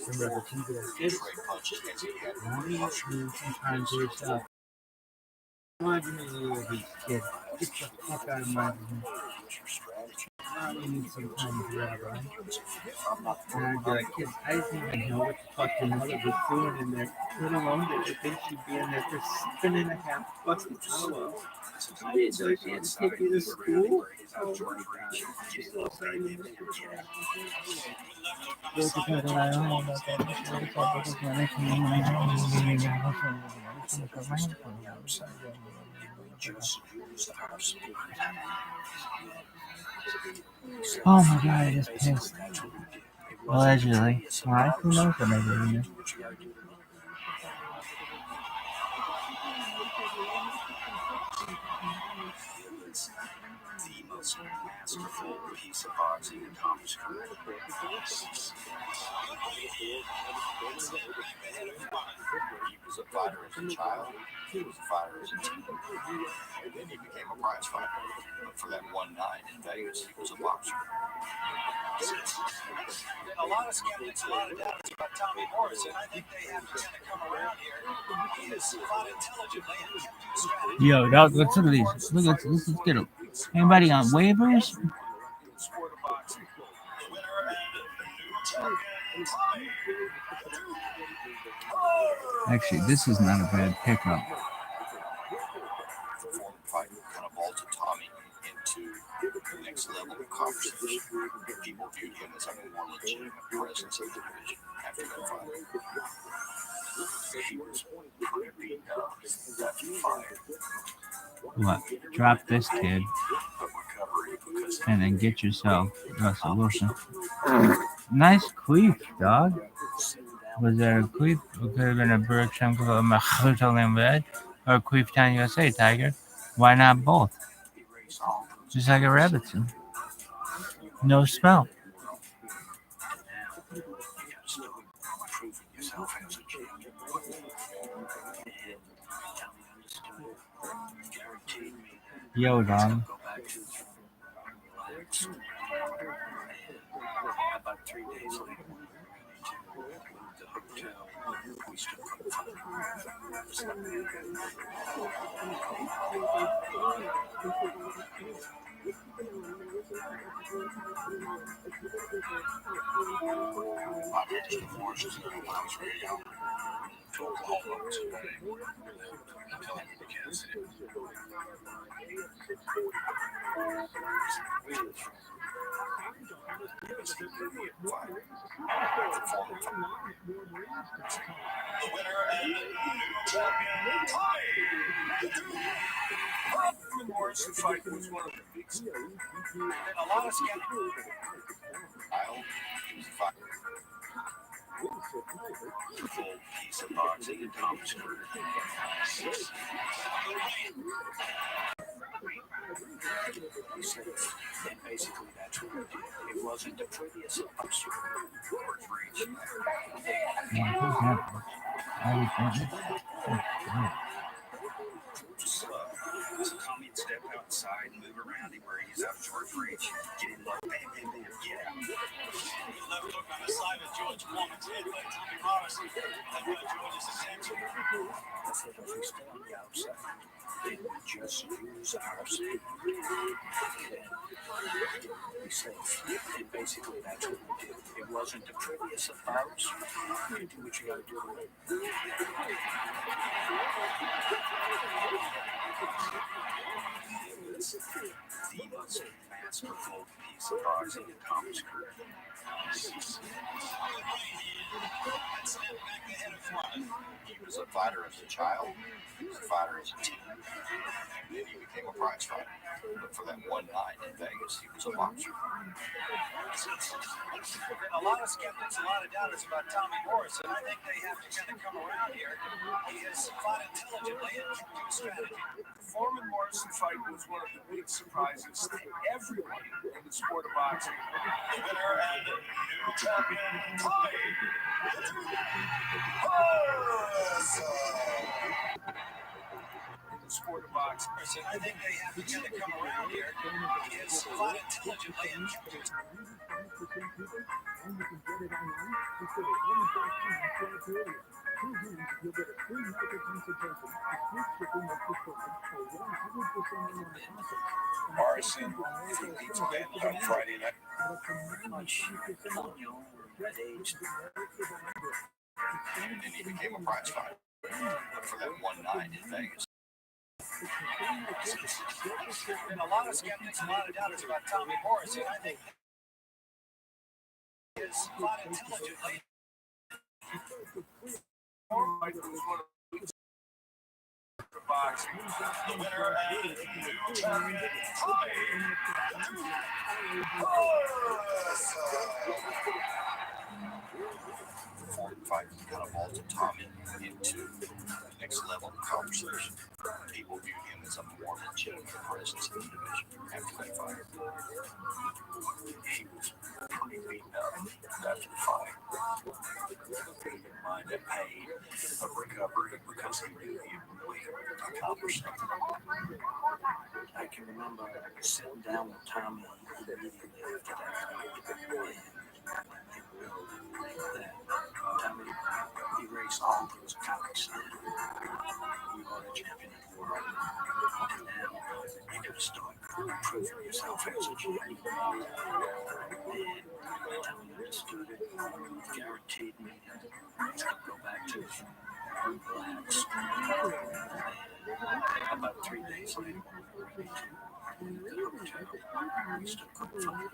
Remember the TV kids? Sometimes do yourself. Imagine me a kid. Get the fuck out of my room. Now we need some time to Rabbi. And I'd be like, kids, I didn't even know what the fuck your mother was doing in there. Let alone that you think she'd be in there for 7.5 fucking hours. I didn't know she had to take you to school. Oh my god. She's so excited. Oh my god, I just pissed. Allegedly. Why? Who knows what I did in there? The most masterful piece of boxing in Tom's career. He was a fighter as a child. He was a fighter as a teen. And then he became a prize fighter. But for that one night in Vegas, he was a boxer. A lot of skeptics, a lot of doubters about Tommy Morrison. I think they have to kind of come around here. He has fought intelligently and kept strategy. Yo, dog, let's look at these. Let's get them. Anybody on waivers? Actually, this is not a bad pickup. Fighter kind of vaulted Tommy into the next level of conversation. People viewed him as a more legitimate presence of the division after that fight. He was pretty beat up after the fight. What? Drop this kid and then get yourself Russell Wilson. Nice queef, dog. Was that a queef? It could have been a bird chunk of a machutal in bed or a queef town USA, Tiger. Why not both? Just like a rabbitson. No smell. Yo, dog. About 3 days later, the hotel, we still couldn't find him. My biggest divorce is when I was very young. To Oklahoma today until I moved to Kansas City. The winner and new champion, Tommy. The Morrison fight was one of the big and a lot of skeptics. Full piece of boxing in Tom's career. And basically that's what it did. It wasn't the prettiest of boxing. Tommy would step outside and move around him where he's out of short reach. Get him low, bam, bam, bam, get out. He'll never look on the side of George Foreman's head like Tommy Morrison. That got George's attention. That's what if we stay on the outside. Then we just use our speed. Be safe. And basically that's what we did. It wasn't the prettiest of bouts. You do what you gotta do. The most masterful piece of boxing in Tom's career. He was a fighter as a child. He was a fighter as a teen. And then he became a prize fighter. But for that one night in Vegas, he was a boxer. A lot of skeptics, a lot of doubters about Tommy Morrison. I think they have to kind of come around here. He has fought intelligently and kept strategy. The Foreman-Morrison fight was one of the big surprises to everyone in the sport of boxing. The winner and new champion, Tommy. The sport of boxing. Morrison, I think they have to kind of come around here. He has fought intelligently and kept to his. Morrison, if he beats Ben on Friday night. Much on your own at age. And then he became a prize fighter for that 1-9 in Vegas. And a lot of skeptics, a lot of doubters about Tommy Morrison. I think he has fought intelligently. The winner and new champion, Tommy. Fight catapulted Tommy into the next level of conversation. People view him as a more legitimate presence in the division after that fight. He was pretty beaten up after the fight. He didn't mind that pain of recovery because he knew he had really accomplished something. I can remember sitting down with Tommy immediately after that fight. Tommy erased all those comics. You are a champion of the world. And now you got to start proving yourself as a champion. And Tommy understood it. Guaranteed me that he's going to go back to relax. And about 3 days later, we were ready to go to the hotel. We still couldn't find him.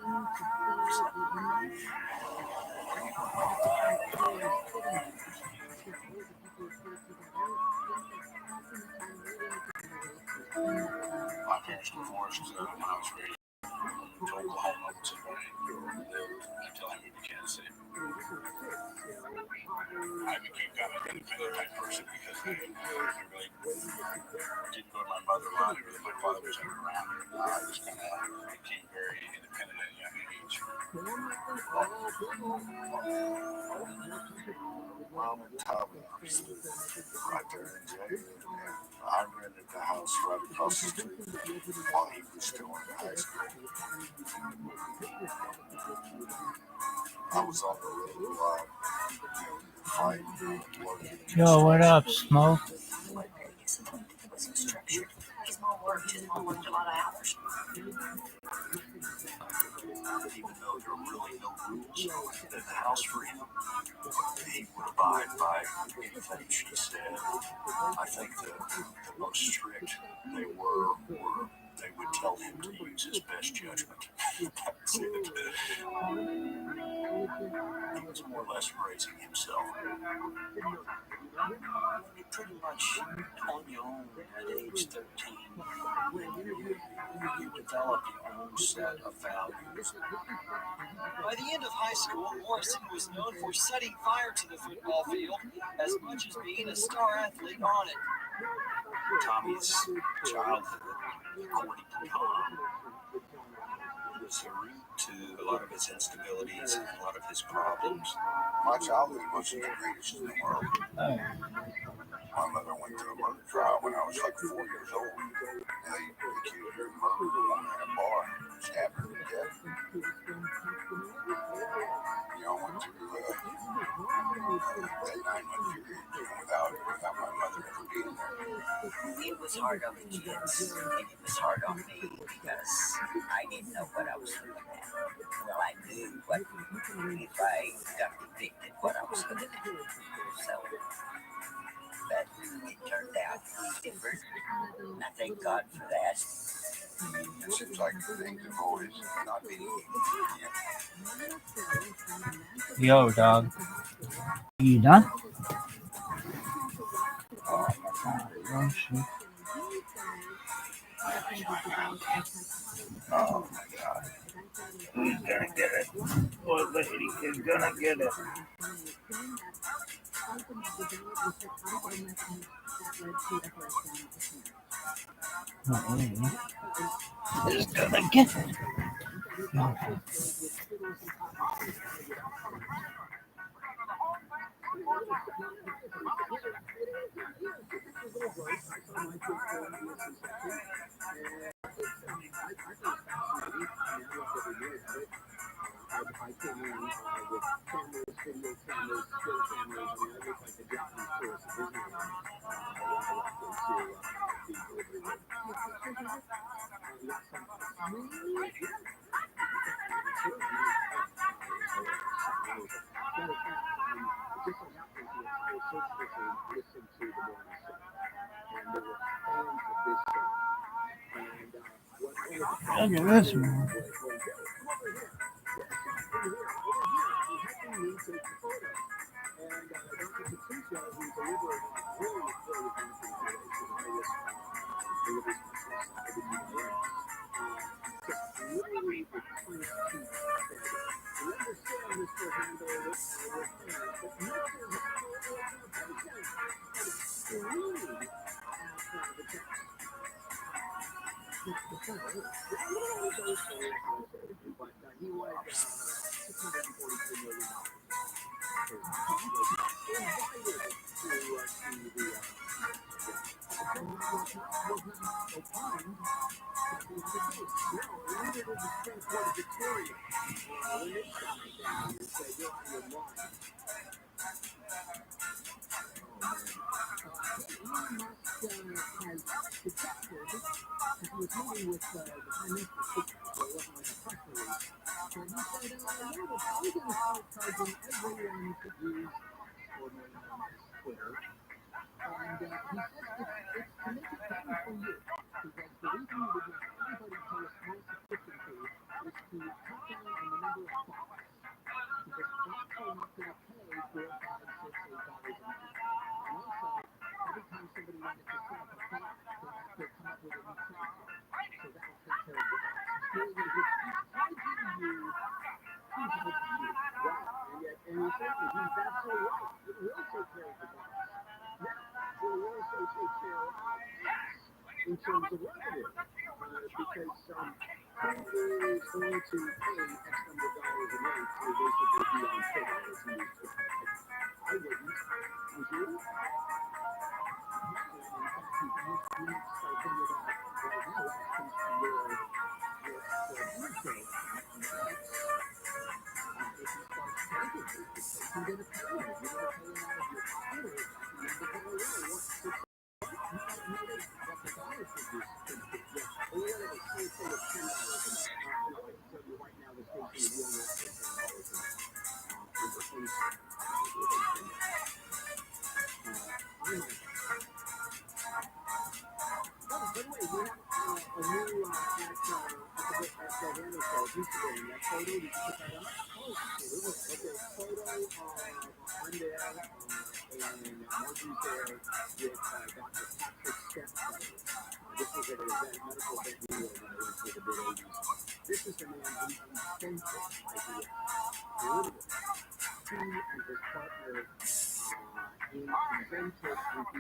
My parents divorced when I was raised in Oklahoma, which is where I lived until I moved to Kansas City. I became kind of an independent type person because I really didn't go to my mother a lot. My father was never around. I just kind of became very independent at a young age. Mom and Tommy obviously right there in jail. I rented the house right across the street while he was still in high school. I was on the road a lot, fighting, working. Yo, what up, Smoke? His mom worked a lot of hours. Even though there were really no rules in the house for him, he would abide by anything she said. I think the most strict they were they would tell him to use his best judgment. That's it. He was more or less raising himself. You're pretty much on your own at age 13 when you develop your own set of values. By the end of high school, Morrison was known for setting fire to the football field as much as being a star athlete on it. Tommy's childhood, according to Tom, was the root to a lot of his instabilities and a lot of his problems. My childhood wasn't the greatest in the world. My mother went through a murder trial when I was like 4 years old. They accused her of murder the woman in a bar, stabbed her to death. I went through that 9-month period without my mother ever being there. It was hard on the kids, and it was hard on me because I didn't know what I was looking at. Well, I knew what if I got convicted, what I was going to do. So, but it turned out different. And I thank God for that. It seems like things have always not been easy. Yo, dog. You done? Oh, shit. Oh my God. Who's gonna get it? What lady is gonna get it? Who's gonna get it? No. Look at this one.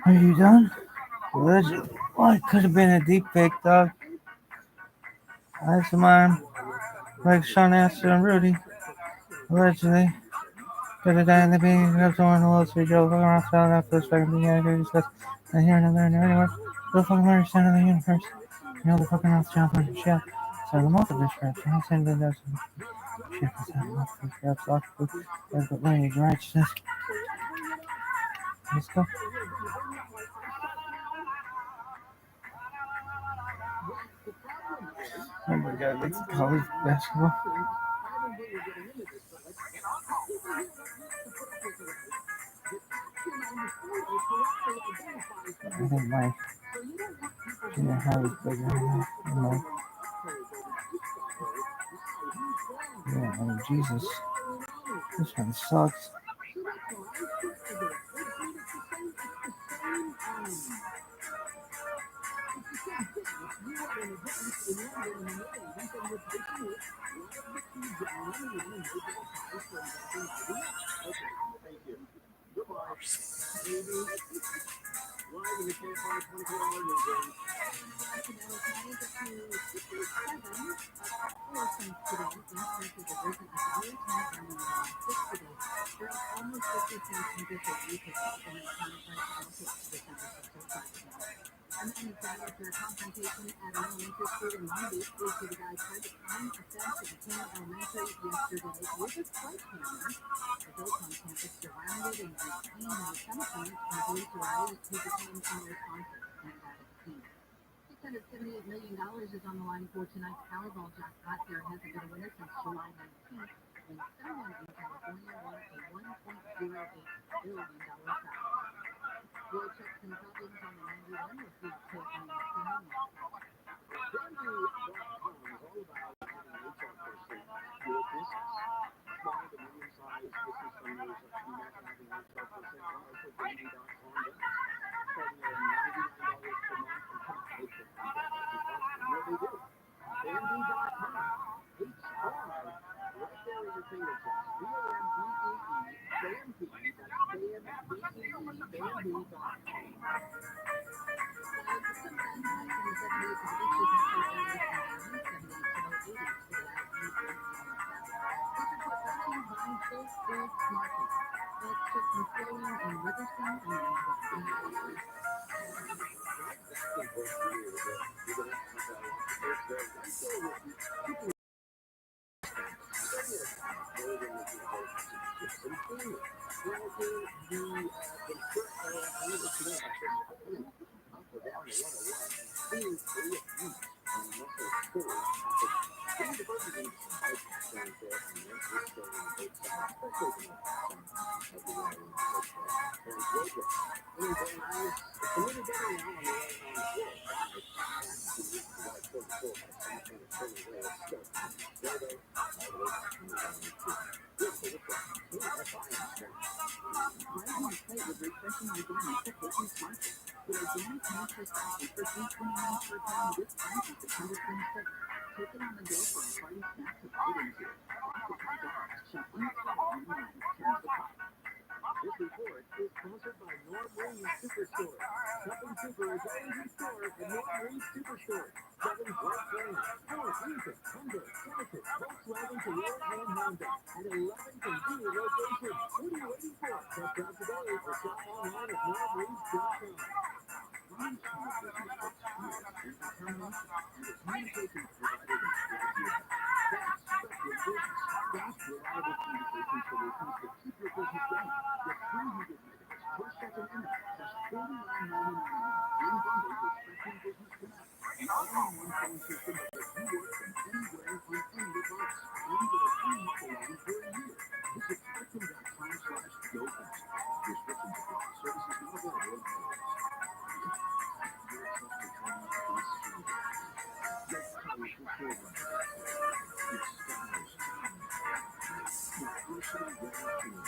Are you done? Allegedly. Well, it could have been a deep fake, dog. That's mine. Like Sean Astor and Rudy. Allegedly. Could have died in the beginning of someone who loves to Joe fucking around selling after this fucking beginning to discuss and here and there and anywhere. The fucking understand of the universe. You know the fucking Rothschild and shit. So the most of this crap, I send the dose of shit. That's how much for scraps locked food. But lineage righteousness. Let's go. Somebody gotta get to college basketball. I think my junior high was bigger than my. Yeah, oh Jesus. This one sucks.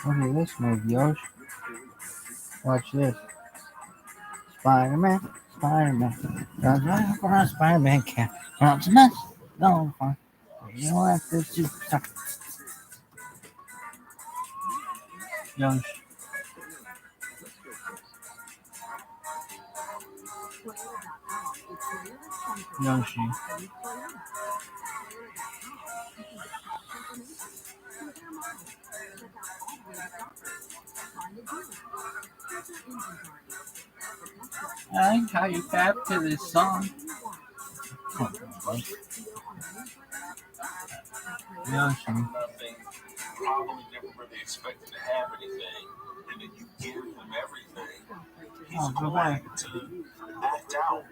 Okay, this movie, Yosh. Watch this. Spider-Man, Spider-Man. Spider-Man can't run to mess. No, fine. You don't have to do stuff. Yosh. Yoshi. I like how you capture this song. Yoshi. Nothing, probably never really expected to have anything, and then you give him everything. He's Go going back. to act out.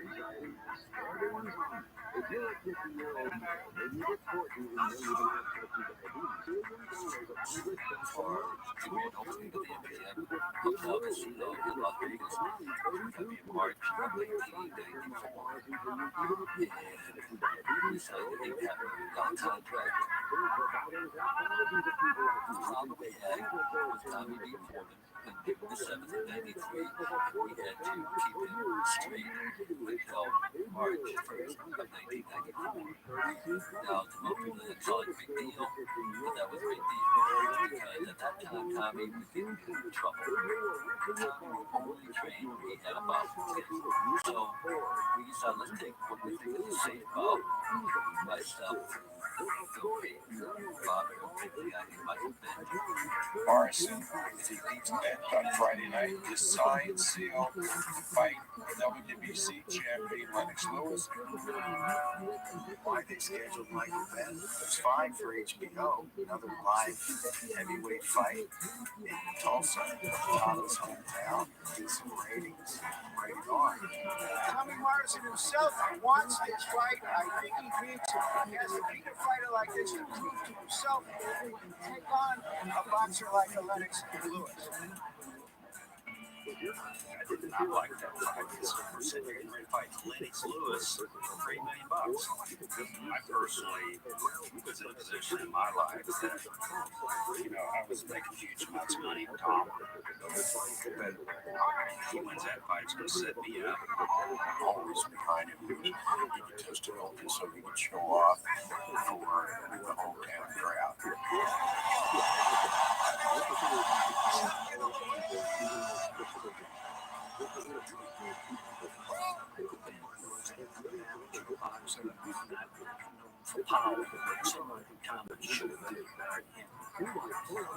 Morrison, if he beats Bent on Friday night, decides he'll fight WBC champion Lennox Lewis. Why they scheduled Michael Bent? It was fine for HBO. Another live heavyweight fight in Tulsa, Tom's hometown. Get some ratings. Right on. Tommy Morrison himself wants this fight. I think he needs it. He has to beat a fighter like this to prove to himself and take on a boxer like Lennox Lewis. I did not like that fight. We're sitting here getting ready to fight Lennox Lewis for $3 million. I personally was in a position in my life that, I was making huge amounts of money. Tom, but he wins that fight, it's going to set me up. Always behind him. He can test it open so he can show off for the hometown crowd.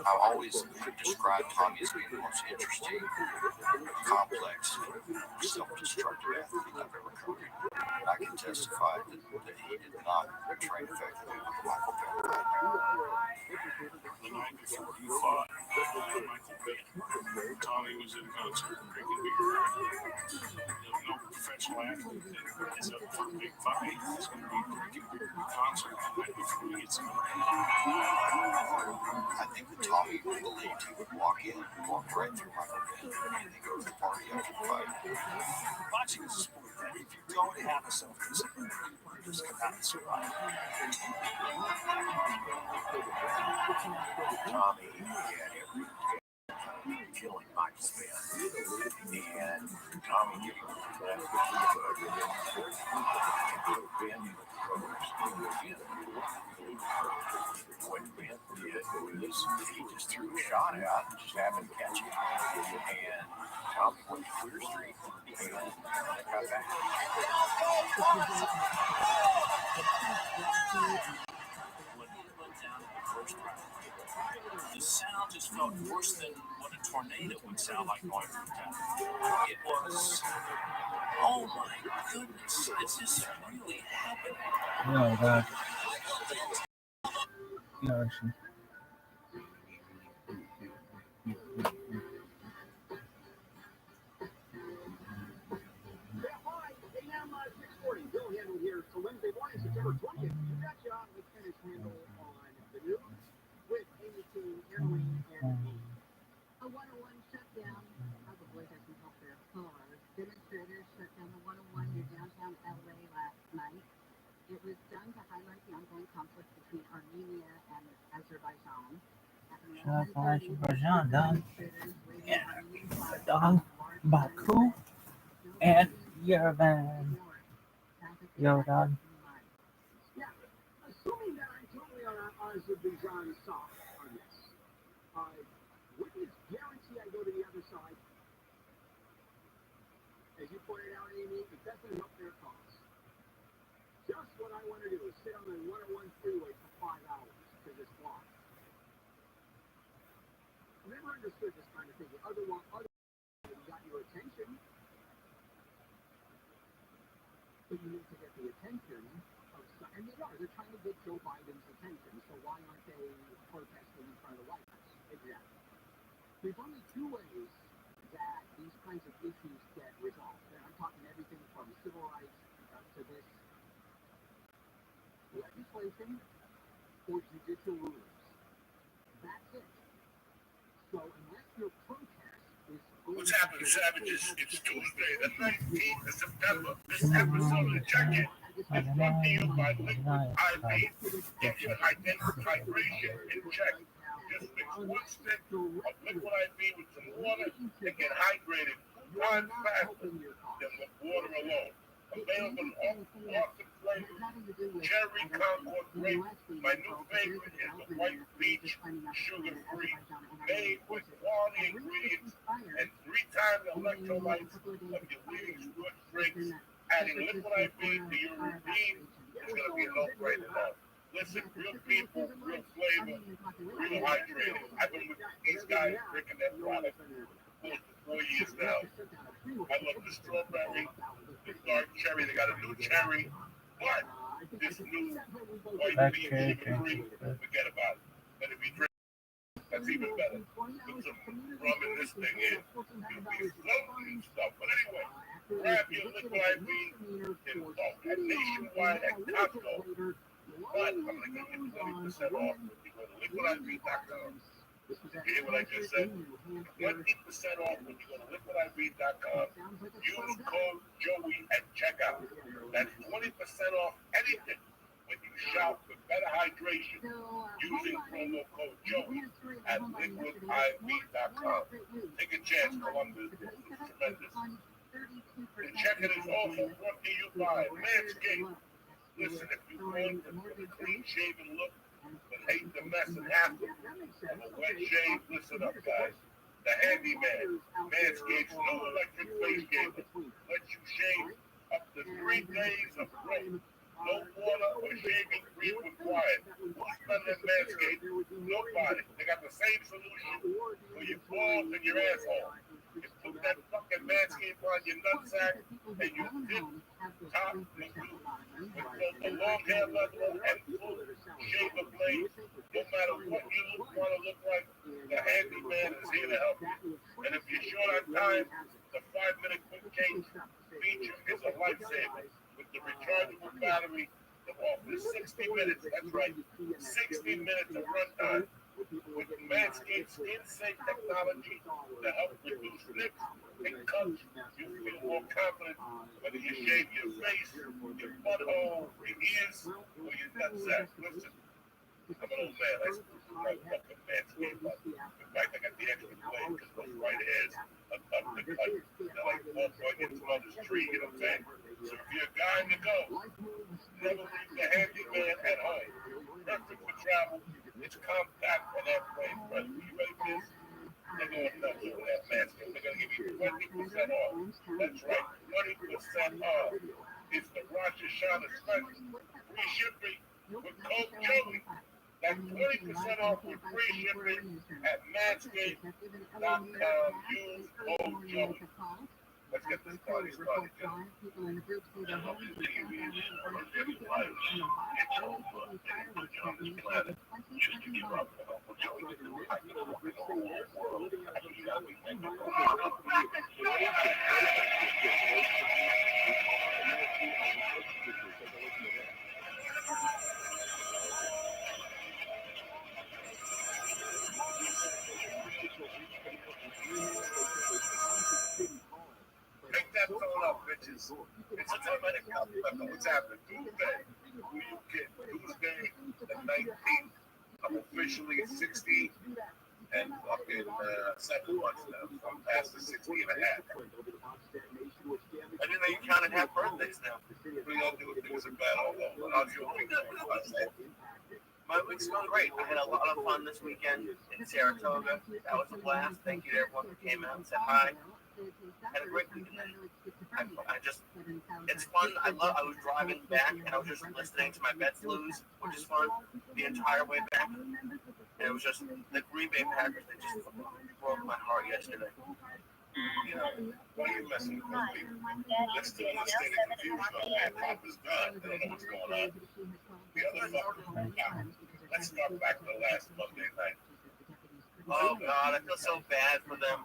I've always described Tommy as being the most interesting, complex, self-destructive athlete I've ever covered. I can testify that he did not train effectively with Michael Bent. The night before he fought Michael Bent, Tommy was at a concert drinking beer. No professional athlete that is up for a big fight is going to be drinking beer at a concert the night before he gets in the ring. I think that Tommy believed he would walk right through Michael Bent and they go to the party after the fight. Boxing is a sport that if you don't have a self-discipline, you're just not survive. Tommy had every killing Michael Bent. And Tommy getting Ben with what Ben did was he just threw a shot out and just happened to catch it. And Tommy went to clear street and got back. The sound just felt worse than what a tornado would sound like going through town. It was, oh my goodness, is this really happening? Oh, God. Yeah, actually. So Wednesday morning, September 20th, you got you on the tennis handle on the news with Amy Team, Emily, and me. A 101 shutdown probably doesn't help their cause. Demonstrators shut down the 101 near downtown LA last night. It was done to highlight the ongoing conflict between Armenia and Azerbaijan. Azerbaijan, done. Yeah, done. Baku and Yerevan. Yerevan. Yeah, assuming that I'm totally on Azerbaijan's side on this, wouldn't it guarantee I go to the other side? As you pointed out, Amy, it doesn't help their cause. Just what I want to do is sit on the 101 freeway for 5 hours because it's blocked. I've never understood this kind of thing. Other got your attention, but you need to get the attention of some, and they're trying to get Joe Biden's attention, so why aren't they protesting in front of the White House? Exactly. There's only two ways that these kinds of issues get resolved. And I'm talking everything from civil rights to this legislation or judicial rulings. That's it. So unless your protest is What's happening, savages? It's Tuesday, the 19th of September. This episode of Check-In is brought to you by Liquid IV. Get your identical hydration in check. Just mix 1 stick of Liquid IV with some water and get hydrated 1 times faster than with water alone. Available in all awesome flavors. Cherry Concord grape. My new favorite is the white peach, sugar-free, made with quality ingredients and 3 times the electrolytes of your leading sports drinks. Adding Liquid IV to your routine is going to be a no-brainer now. Listen, real people, real flavor, real hydrated. I've been with these guys drinking that product for 4 years now. I love the strawberry, the dark cherry. They got a new cherry, but this new white bean sugar-free, forget about it. But if you drink, that's even better. Put some rum in this thing in, you'll be floating and stuff. But anyway, grab your liquid IV in bulk at Nationwide at Costco. But I'm going to give you 20% off if you go to liquidiv.com. You hear what I just said? 20% off when you go to liquidiv.com. Use code Joey at checkout. That's 20% off anything when you shop for better hydration using promo code Joey at liquidiv.com. Take a chance, Columbus. This is tremendous. The check-in is also brought to you by Manscaped. Listen, if you want a clean-shaven look but hate the mess and hassle of a wet shave, listen up, guys. The Handyman, Manscaped's new electric face shaver, lets you shave up to 3 days of growth. No water or shaving cream required. Who's better than Manscaped? Nobody. They got the same solution for your balls and your asshole. You put that fucking Manscaped on your nutsack and you dip top and do with the long hair level and full shaver blade. No matter what you want to look like, the Handyman is here to help you. And if you're short on time, the 5-minute quick change feature is a lifesaver. With the rechargeable battery that offers 60 minutes, that's right, 60 minutes of runtime. With Manscaped skin-safe technology to help reduce nicks and cuts, you feel more confident whether you shave your face, your butthole, your ears, or your nutsack. Listen, I'm an old man. I still like fucking Manscaped. In fact, I got the extra blade because those white hairs are tough to cut. They're like walk right into mother's tree, you know what I'm saying? So if you're a guy on the go, never leave the Handyman at home. Perfect for travel. It's compact and airplane friendly. You ready for this? They're going nuts over that Manscaped. They're going to give you 20% off. That's right, 20% off. It's the Rosh Hashanah special. Free shipping with code Joey. That's 20% off with free shipping at manscaped.com. Use code Joey. Let's get this party started, Joe. Take that phone up, bitches. It's a 10-minute countdown. What's happening? Tuesday. Who you get? Tuesday, the 19th. I'm officially 60 and fucking 7 months now. I'm past the 60 and a half. I didn't know you counted half birthdays now. We don't do things are bad all over. How's your week? My week's going great. I had a lot of fun this weekend in Saratoga. That was a blast. Thank you to everyone who came out and said hi. Had a great weekend. It's fun. I was driving back and I was just listening to my bet blues, which is fun, the entire way back. And it was just the Green Bay Packers that just broke my heart yesterday. You know, why are you messing with those people? Let's still understand the confusion on that. Papa's gone. They don't know what's going on. The other fuckers are out. Let's start back to last Monday night. Oh, God, I feel so bad for them.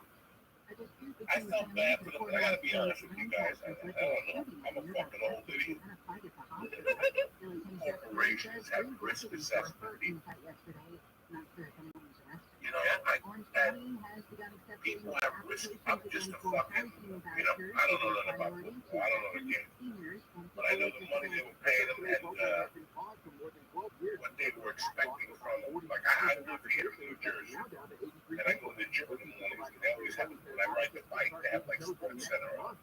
I felt bad for them, but I gotta be honest with you guys. I don't know. I'm a fucking old idiot. Corporations have risk assessment people. You know, people have risk. I'm just a fucking, you know, I don't know nothing about football. I don't know the game. But I know the money they were paying them and what they were expecting from them. Like, I live here in New Jersey, and I go to the gym in the mornings, and they always have, when I ride the bike, they have like Sports Center on.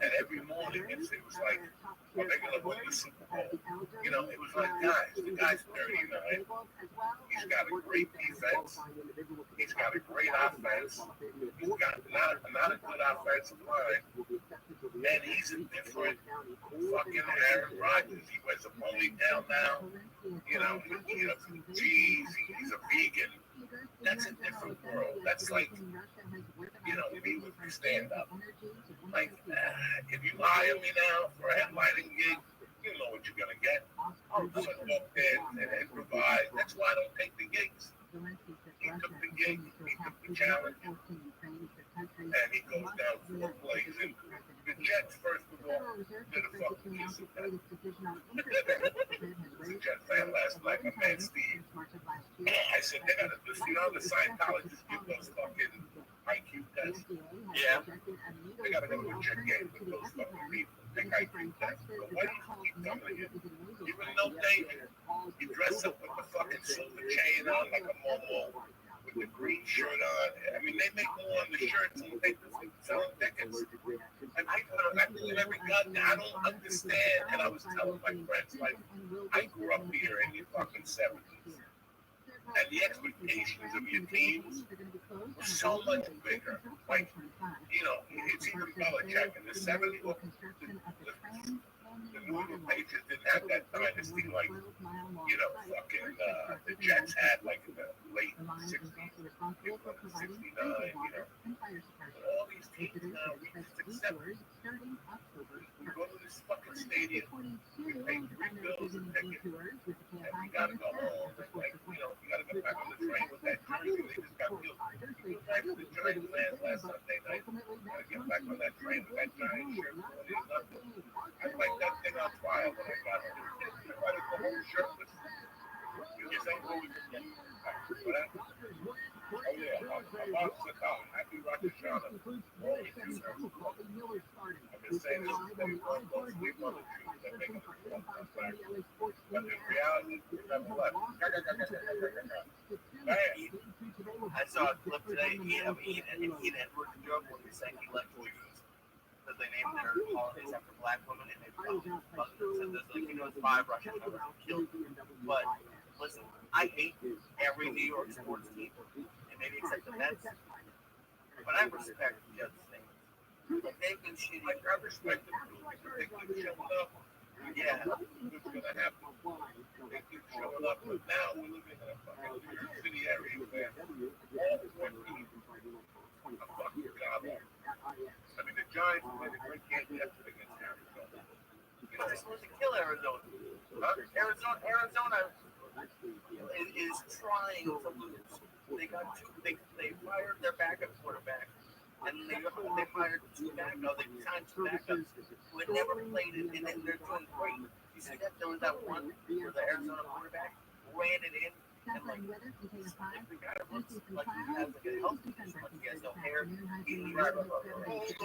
And every morning, it was like, are they going to win the Super Bowl? You know, it was like, guys, the guy's 39. He's got a great defense. He's got a great offense. He's got not a good offensive line. And he's a different fucking Aaron Rodgers. He wears a ponytail now. You know, he doesn't cheese. He's a vegan. That's a different world. That's like, you know, me with the stand-up. Like, if you hire me now for a headlining gig, you know what you're going to get. I'll just walk in and improvise. That's why I don't take the gigs. He took the gig, he took the challenge, and he goes down full blazing. The Jets, first of all, did a fucking piece of that. The Jets fan last night, my man Steve. I said, they gotta do, you know, the Scientologists give those fucking IQ tests. Yeah. They gotta go to a Jet game with those fucking people. Take IQ tests. But why do you keep coming here? Even though David, you dress up with the fucking silver chain on like a momo, with the green shirt on. I mean, they make more on the shirts and they selling tickets. And people are acting every goddamn. I don't understand. And I was telling my friends, like, I grew up here in the fucking 70s. And the expectations of your teams were so much bigger. Like, you know, it's even Belichick in the 70s. Well, the New England Patriots didn't have that dynasty like, you know, fucking the Jets had like in the late 60s, 69, you know. All these teams now, we just accept it. We go to this fucking stadium, we pay $3 bills a ticket, and we gotta go home, and like, you know, you gotta go back on the train with that jersey. They just got killed. It was nice for the Giant fans last Sunday night. Gotta get back on that train with that Giant shirt. It is nothing. I like that thing on trial when I got it. I wanted the whole shirtless. You just ain't always again. What happened? Oh yeah, I'm Saddam. Happy Rosh Hashanah. Always do that. I've been saying this since day one. Don't sleep on the Jews that make them come back. But in reality, you never left. I saw a clip today. He and Edward joke when he sang he left Jews because they named their holidays after black women and they said there's like, you know, 5 Russian members killed. But listen, I hate every New York sports team, and maybe except the Mets. But I respect the other things. They've been shitty. Like, I respect them because they keep showing up. Yeah. What's gonna happen? They keep showing up, but now we're living in a fucking New York City area where all 14 are fucking goblins. I mean, the Giants made a great game yesterday against Arizona. But they're supposed to kill Arizona. Arizona is trying to lose. They got two. They fired their backup quarterback, and they fired 2 backups. No, they signed 2 backups who had never played it, and then they're doing great. You see that? There was that one where the Arizona quarterback ran it in. And like, the guy looks like he has like a health condition, like he has no hair. He rolled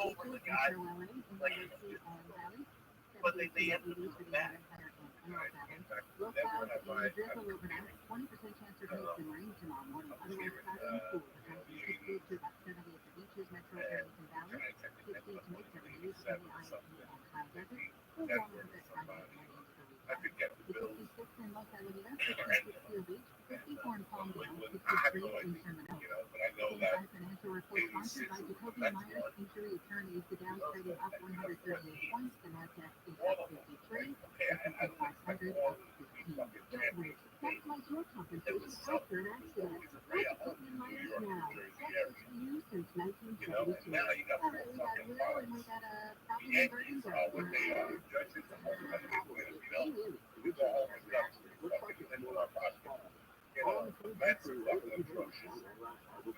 over the guy. Like, but they ended up coming back. I could get the Bills. I have no idea, you know, but I know that 86 is the next one. All of them. Okay, I don't expect all of them to be fucking champions. It was so cool. It was always a way of home in New York, New Jersey area. You know, and now you got 4 fucking products. The Yankees are what they are. Judges are home and they win, you know. We go home and got fucking into our basketball. You know, the Mets are fucking atrocious.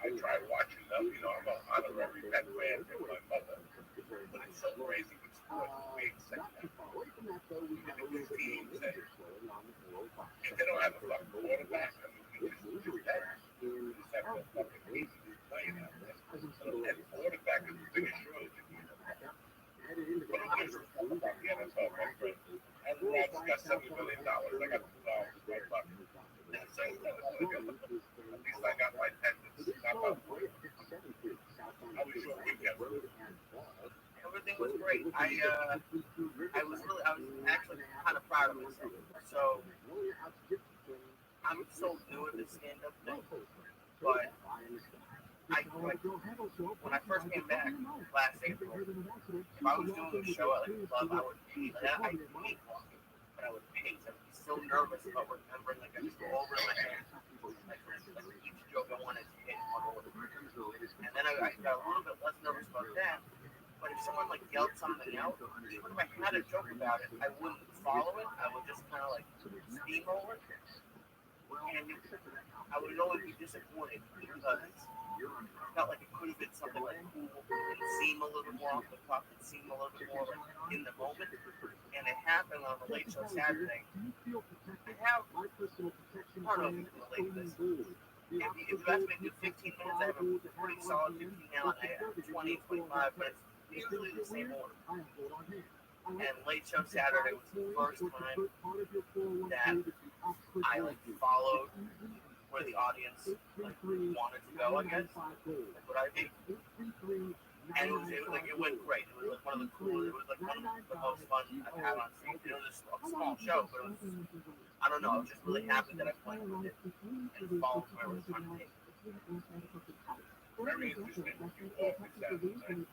I tried watching them, you know, I'm an honorary Met fan from my mother. But it's so crazy with sports, we accept that. We look at these teams and if they don't have a fucking quarterback, I mean, we just that. We just have no fucking reason to play out there. And quarterback is the biggest shortage in the NFL. What am I talking about the NFL, my friend? Aaron Rodgers got $70 million. I got $2 my bucket. At least I got my attendance. Not my money. How was your weekend? Everything was great. I was actually kind of proud of myself. So I'm so new at this stand-up thing, but when I first came back last April, if I was doing a show at like a club, I would hate walking, but I would pace. I would be so nervous about remembering, like I just go over in my head, like each joke I wanted to hit one order. And then I got a little bit less nervous about that. But if someone like yelled something out, even if I had a joke about it, I wouldn't follow it. I would just kind of like steamroll it. And I would always be disappointed because I felt like it could have been something like cool. It seemed a little bit more off the cuff. It seemed a little bit more like in the moment. And it happened on the Late Show Saturday. I have, I don't know if you can relate to this. If you ask me to do 15 minutes, I have a pretty solid 15 now, and I have 20, 25, but it's usually the same order. And Late Show Saturday was the first time that I like followed where the audience like wanted to go, I guess. Like what I did. And it went great. It was like one of the coolest, it was like one of the most fun I've had on stage. It was a small show, but it was, I don't know, I was just really happy that I went with it and followed where it was trying to take. Very interesting. You walk this out tonight.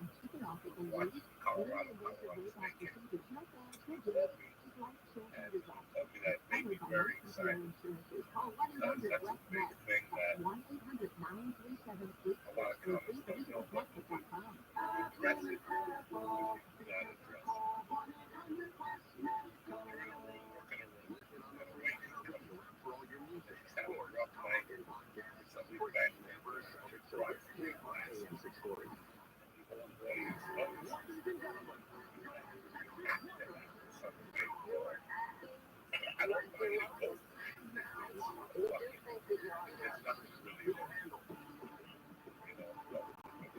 Watch Colorado State game. And that made me very excited. Because that's a big thing that a lot of comics don't know what to do. Address it. Not address it. Working a week. It's kind of a rough night. Somebody back there. Right. I don't know any post. There's nothing really there. The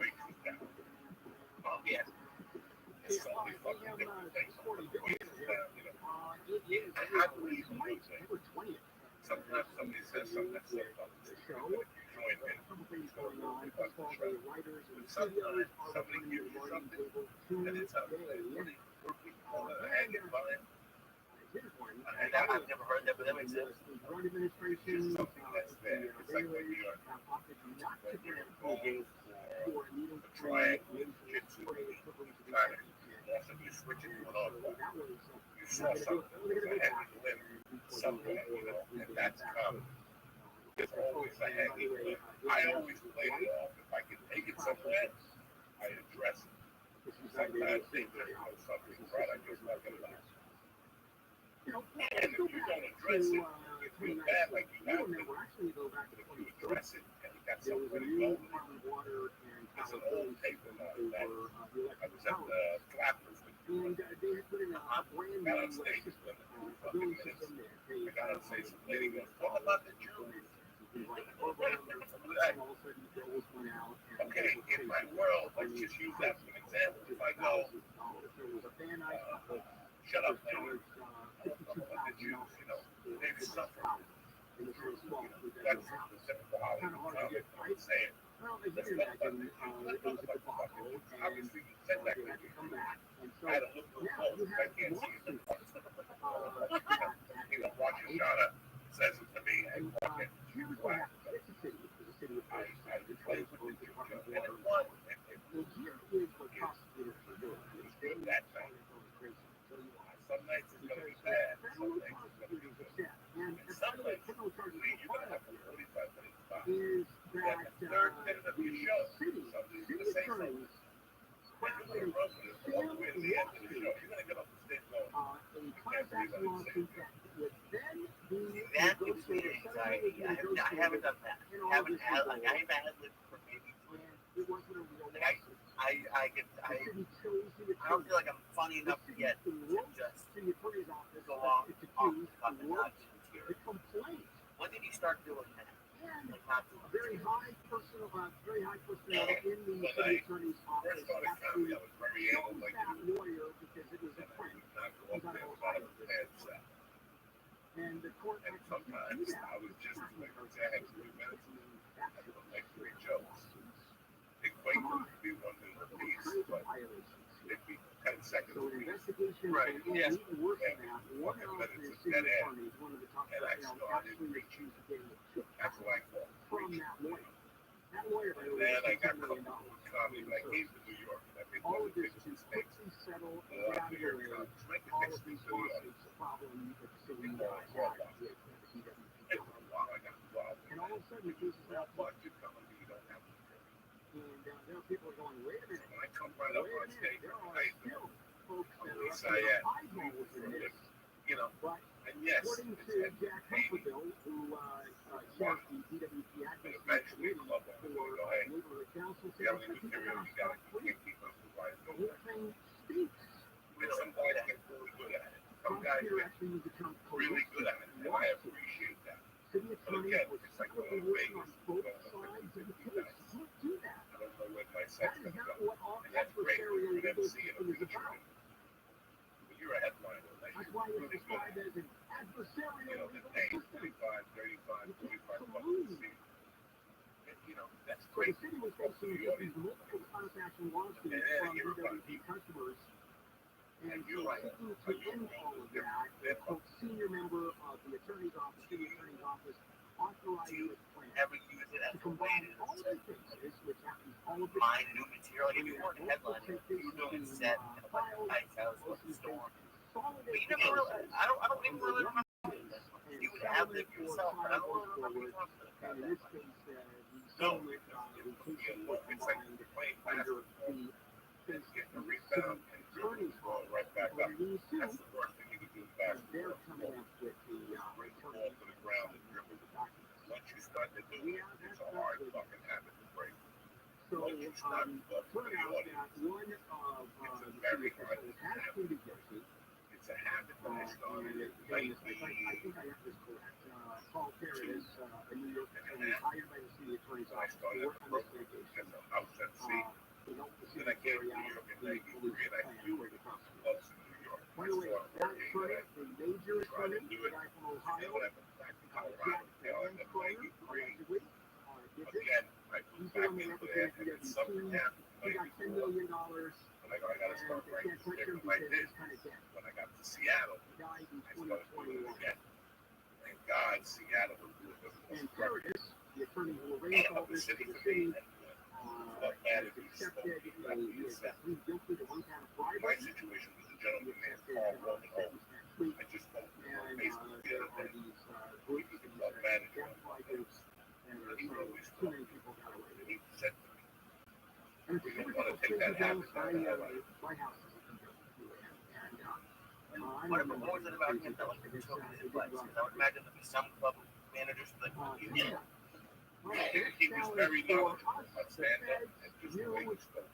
weight is down. Yeah. It's so many fucking different things. The weight is down, I believe in those things. Sometimes somebody says something that's so fucking join in. Sometimes somebody gives you something and it's outstanding. Hanging by it. I've never heard that, but that makes sense. It's just something that's there. It's like when you're going for a triangle in jiu-jitsu, trying to possibly switch it to an arm. You saw something, there's a hanging limb somewhere, and that's common. There's always a hanging limb. I always play it off. If I can take it somewhere, I address it. Sometimes they just know something's right, I just not gonna lie. And if you don't address it, you feel bad like you have to. But if you address it and you got somebody going, there's an old tape of that. I was at the Clappers with you. I got on stage for a fucking minutes. I got on stage, some lady goes, what about the Jews? Okay, in my world, let's just use that for an example. If I go, shut up, lady. What the Jews, maybe suffer. That's the typical Hollywood comic. I would say it. Let's talk about the Jews. Let's talk about the fucking Jews. Obviously, you said that to me. I had to look for the phone because I can't see the phone. Watch your shot says it to me and walk in. I play with the Jews. And it was. It's good that night. Some nights it's going to be bad. Some nights it's going to be good. And some nights, you're going to have a 45-minute spot. Then the third minute of your show, somebody's going to say something. And you're going to run with it all the way to the end of the show. You're going to get off the stage going, you can't believe I didn't say that. That gives me anxiety. I haven't done that. I haven't had lived for maybe 3 years. I don't feel like I'm funny enough yet to just go off the cuff and not tear. When did you start doing that? Like not doing Very high personnel in the city attorney's office. Actually, I was very able, like, lawyer because it was a prank. And the court and sometimes I was just like, I had 3 minutes and I would make 3 jokes. It Quaker would be 1 minute apiece, but it'd be 10 seconds so apiece. investigation, right? Yes. Even worse than that, one of the city attorneys, one of the top And I personnel, started actually preaching. refused to get a tip That's what I call from preaching. that lawyer. That that lawyer, by the And way, then I was got $10 million. comedy when I came to New York. And I made All one of of the this biggest to mistakes. quickly settle A lot down of New your York way cops make all it of these to New York. lawsuits, the problems that the city People had are all with the And DWP. for a while I got involved in And all of a sudden, the case is Well, now but you come and you don't have to pay. and there are people are going, wait a minute, When I come right up on stage, there are I still folks that are Lisa, eyeballs in this. you know, But and yes, according it's to had Jack paid. Humperville, who chairs the DWP And Advocacy eventually Committee club will for go, hey, Neighborhood Council, you said have it's any like people material, gotta you gotta stop can't keep us wise. the whole thing stinks. And some guys get really good at it. Some guys Prosecutor get actually used the term really good at it, and I appreciate that. City But attorneys again, were it's like secretly going to working on Vegas, both going to sides of the 50 case. guys. You can't do that. I don't know where my That set's is going to not go. what our And that's great. adversarial You're an legal MC in a system is feature. about. But you're a headliner. That's why it's really good described at as an it. You adversarial know, legal they're paying system. 25, 35, You can't 45 bucks collude. a seat. And, you know, that's So the great. city was Folks in facing the audience. multiple class action lawsuits And from you're right. DWP customers. And And so you're right. seeking to end all of that, a quote, senior member of the attorney's office, city attorney's office, authorized this plan Ever use it to as a way combine to all of the cases, which happens all of the find time. new material? Like if you weren't headlining, you were doing a set in like a nice house with a storm. But you never really, I don't even really remember this. You would have them yourself, but I don't really remember you talking about And in that. this case, the No, settlement, it's the case look, was it's like combined you're playing under basketball. the It's getting a rebound and attorney's ball right back up. these two, That's the worst thing you can do in and they're basketball. coming up with the Bring the ball to the ground and dribble. documents. Once you start to do it, it's a hard fucking habit to break. So, Once you start to go to turned the out audience, that one of it's a the very city hard officials has habit. pleaded guilty. It's a habit that I And started in I think I 19. have this correct. Paul Terry is a New York attorney hired by the city attorney's So I office to started work the on this program litigation. as a house at sea. To help the Then city I came carry to New out York in the 93 police and I plan knew for it the prosecutor. clubs in New York. By the way, So that I attorney, the major tried to attorney, do the it. guy from And Ohio, when I went back to Colorado, Jack you know, in Kroner, 93, allegedly, did this. again, I He's moved the back one that into there represented and something DWP. happened He in got $10 94. million, And I gotta and start they writing can't touch stickers. him I because did. he's kind of dead. When I got to Seattle, He died in I started doing it 2021. again. Thank God Seattle was doing it. And Curtis, the attorney who And arranged all up the this for city the for me. city, But has mad if you accepted spoke, he has pleaded guilty to one count of my bribery. situation was a He gentleman named accepted Paul a Roman. sentence next week. I just spoke to him on And Facebook the there other are day. these He groups, was a these club manager. Death-by groups, and He so always too told many me. people got away with And it. he said to me, And it's a "We don't super want to take crazy that bill. habit down to LA." My house is a convertible, and I What remember was it about him that like it's, took it his did advice? run. Because I would imagine there'd be some club managers that you Yeah. Well, And next he was challenge very for knowledgeable us, about the stand-up feds, and just the way he spoke.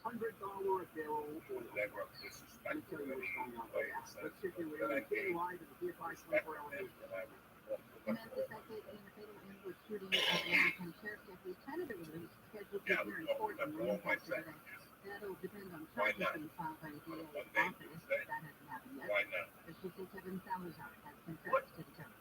$100 a barrel oil. Never Let me disrespectful tell you in what's going any on way right or now. sense. Let's take you That I in gave live in the DFI respect 24 to hour him news. when I was And as suspected in the fatal ambush shooting of American sheriff's deputy, tentatively scheduled to Yeah, appear in I court in remember all my Lancaster today. sentences. That'll depend on Why charges not? being filed by the On a DA's Monday, office. Tuesday? That hasn't happened yet. Why not? Assistant Kevin Salazar has What? confessed to the charge.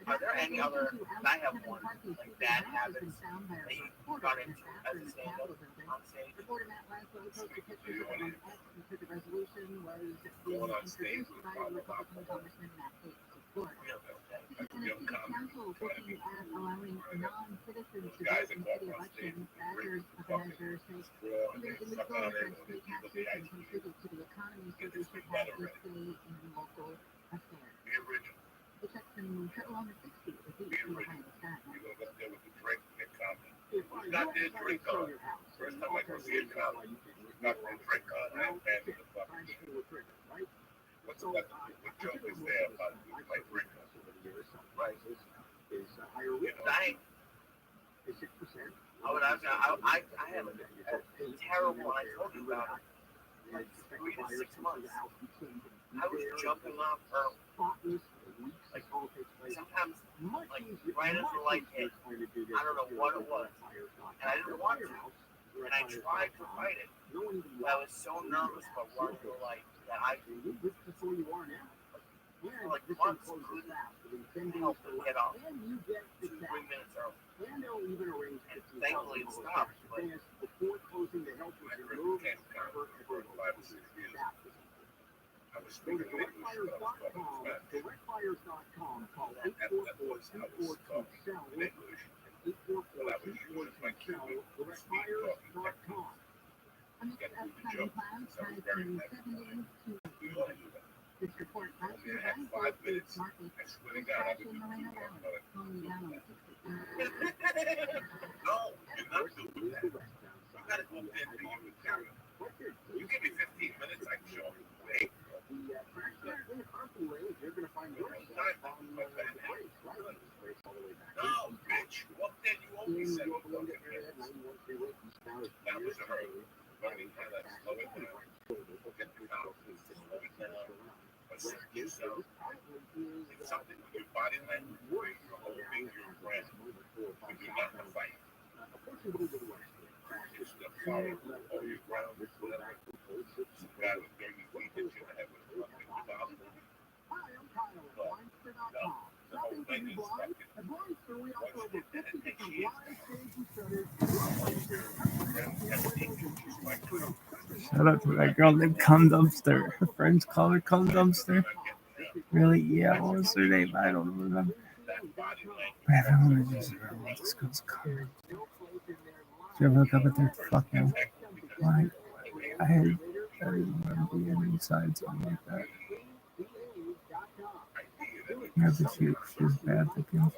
Are there any other? I have one like bad habits Found by a that you reporter got in his into as bathroom a in the stand-up Capitol building. on stage. Reporter Matt Laszlo posted pictures of it on X and said the resolution was being Going on stage introduced with by Bob Republican Obama. Congressman Matt Gaetz of Florida. Real okay. The Tennessee Council is looking at allowing non-citizens to Guys vote in that city go on stage elections. with Backers of the fucking measure say straw and even they suck illegal on it immigrants and pay they give taxes the and ice cream. contribute to the economy, so Get they this should thing have done a already. say in local affairs. Be original. The check from Triple on the 60 is the Be original. behind the stat. You're going to go there with the drink and get comment. If Who's got their drink on? First time I go see a comment, who's got their drink on? I'm handing the fucking shit. What's what joke is there about my drink on? Right. Is higher risk. I Is 6%. I had a terrible. I told you about it. Like 3 to 6 months. I was jumping off early. Like sometimes, like right as the light hit, I don't know what it was, and I didn't want to. And I tried to fight it, but I was so nervous about running the light that I before you are now. for like months couldn't help but get off And you get 2-3 minutes early. and they'll even arrange And thankfully it stopped, but before closing the help was removed Can't count for 5 or 6 years. I was Go to speaking English when I was talking Spanish. directfires.com, call That was how it was 844-242-SELL, in English. But I was using my keyboard to speed talking. A mix of sun and clouds, highs in 70s to We all do that. this report brought to you Only by had 5 minutes. Market. I swear to God, I've been Moreno doing Valley, it. only down on 60. No, you're not doing that. You gotta go there and do your material. You give me 15 minutes, I can show you. Hey, no, bitch. You up there, you only said you fucking minutes. That was her learning how to slow it down. Get the confidence to slow it down. Assert yourself. It's something with your body language where you're holding your breath when you're not in a fight. Just to follow all your ground. Some guy with dirty feet hit you in the head with a fucking foul. The whole thing is fucking. Once it takes years. Shout out to that girl named Cum Dumpster. Her friends call her Cum Dumpster. Really? Yeah, what was her name? I don't remember. But everyone is just around this girl's car. If you ever look up at their fucking line, I didn't remember being inside something like that. Yeah, but she was bad looking.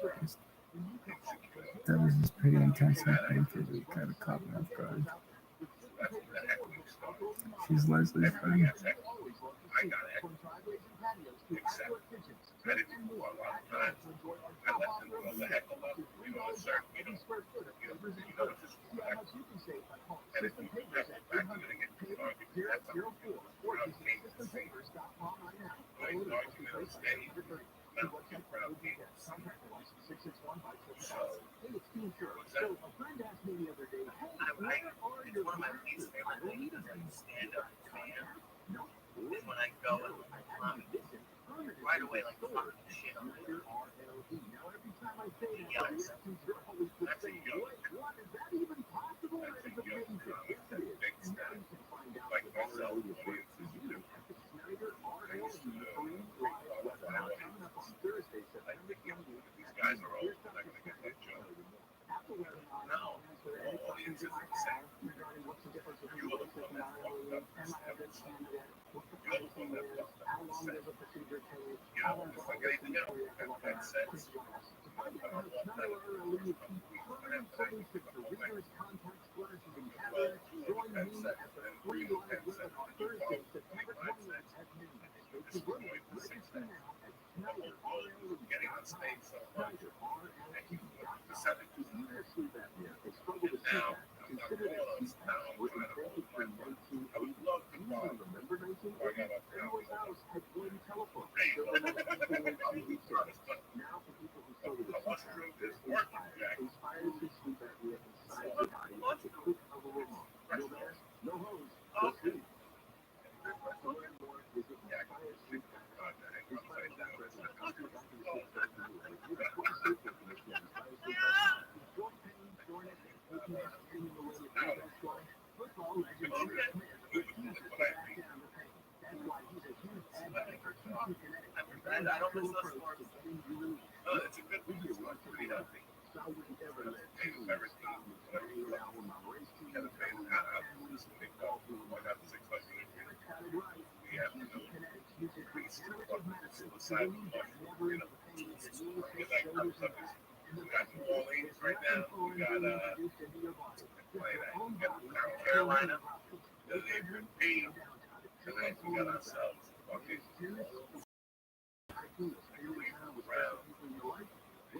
That was just pretty intense. I think it kind of caught me off guard. She's Leslie's friend. I got it. Except I didn't do a lot of times. I let them go the heck of up. You know, a certain, you know, just back. And if you step back, you're going to get into an argument. That's a crowd game. Right? An argument on stage. Not looking crowd game. So, what's that? It's one of my least favorite things is like stand-up comedy. Is when I go and right away like fucking shit on it. He yells. That's a yoke. That's a yoke. It's a big step. Like myself, audiences do. I used to pre-qualify audiences. I think these guys are old. They're not going to get that joke. No, all audiences are the same. You are the one that fucked up this episode. You're the one that fucked up this episode. You know, it's like anything else. That sense. Getting on stage so much, and you decided to now, I'm not close. Now I'm trying to hold my breath. I would love to call. I got up there. What's true is working, Jack. Okay. I don't miss those sports. It's a good one. It's pretty healthy. We have to know increase suicide. You know, like we got New Orleans right now. We got South Carolina. They're paid. Tonight we got ourselves fucking Cleveland Browns.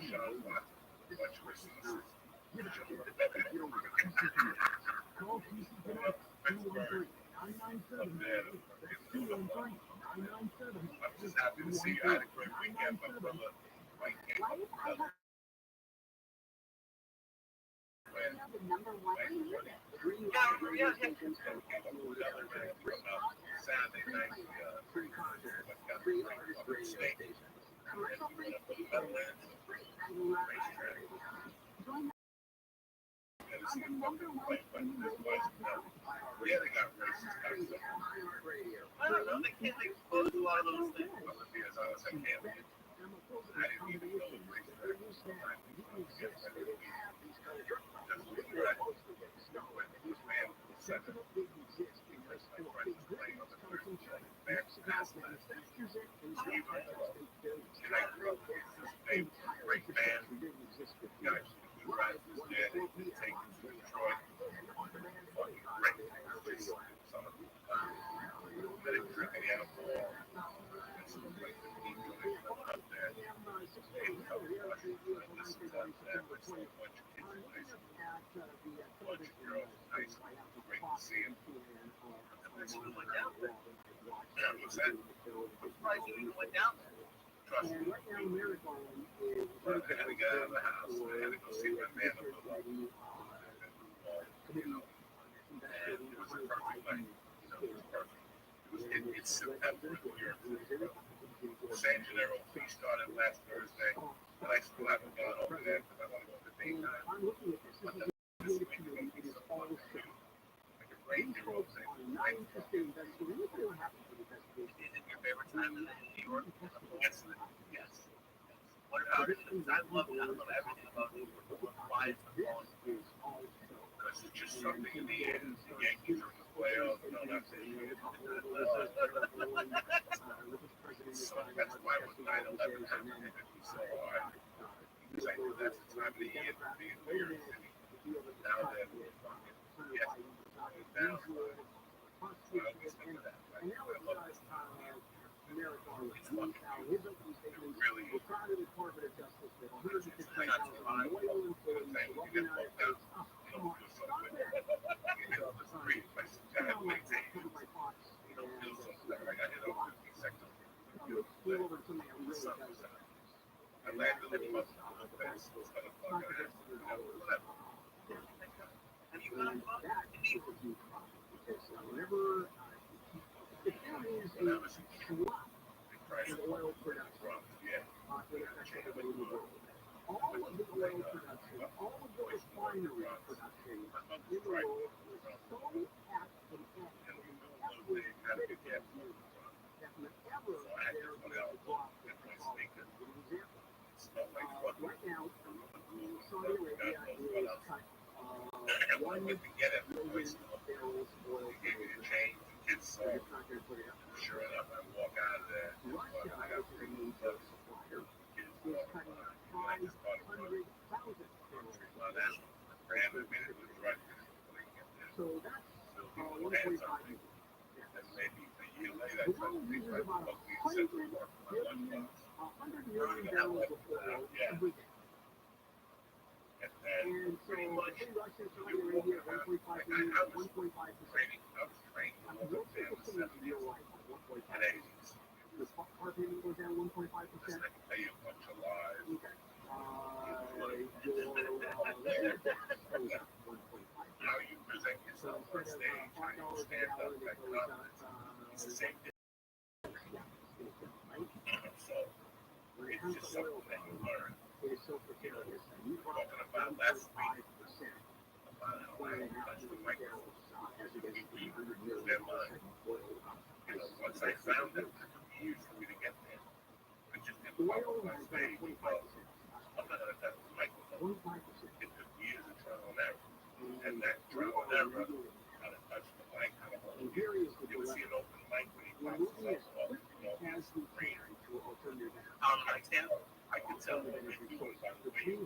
Sean Watson. Much Christmas. Pittsburgh. Up there. I'm just happy to see you. I had a great weekend, my brother. Mike came up with another. Saturday night, steak. Yeah, they got racist type stuff. I don't know. They can't expose a lot of those things. Well, to be as honest, I can't. didn't even know the race that I was sometimes we exist. They didn't have these kind of drug problems. This man said that because my friend was playing on the first day, fast last and I grew up with this name, great man. Guys, we were out this day, they take him to Detroit. Fucking great. Let him drink any alcohol. This was like the team doing up there. In California, I listened to that with so much kids nice. Bunch of girls, nice. Great to see him. And that's who went down there. Yeah, what's that? I'm surprised you even went down there. Trust me. But I had to get out of the house. I had to go see my man up the road. You know, and it was a perfect night. You know, it was perfect. It's September in New York City. San Gennaro feast started last Thursday, and I still haven't gone over there because I want to go to daytime. But this week is going to be so fun for you. Like a reindeer road thing. Is it your favorite time in New York? Yes. Yes. What about it? I love everything about New York. Why is the phone? Because it's just something in the air. The Yankees are in the playoffs. No, that's it. So that's why when 9/11 happened, it hit me so hard. Because I knew that's the time of the year to be in New York City. Now that we're fucking, yes, going down. So I always think of that. Right? I love this time of year. It's fucking beautiful. It really is. It's not too hot. Good thing you get walked out. You don't feel so good. You know, there's 3 places I have big days. You don't feel so good. I got hit over 50 seconds. I landed in the fence. It's gonna fuck it. You know, whatever. Have you gone up to New York? When I was in Detroit, they tried to oil production. Yeah. All of the oil production, all of the refinery production in the world was so at an end that whenever there was a drop in oil, right now, Saudi Arabia is cut 1 million barrels of oil per day. It's not going to put it up. Sure enough, I walk out of there. Russia, which is a major supplier, is cutting 500,000 barrels. So that's 1.5 million. Maybe a year later, The world uses about 100 million barrels of oil every day. And so between Russia and Saudi Arabia, 1.5 million, 1.5%. Most people say it's real life at 1.5%. The car payment goes down 1.5%. I can tell you a bunch of lies. Okay. Your land tax goes up 1.5%. How you present yourself on stage, how you stand up, that confidence, it's the same thing. So, it's just something that you learn. It is so precarious. We were talking about last week about how I touched the microphone. We use their mind. You know, once I found that, it took years for me to get there. I just didn't pop up on stage. Well, I'm not going to touch the microphone. It took years of trial and error. And that trial and error, how to touch the mic, how to hold it. You would see an open mic when he pops himself off. You know, he's green. On my stand? I can tell that if he was on the way.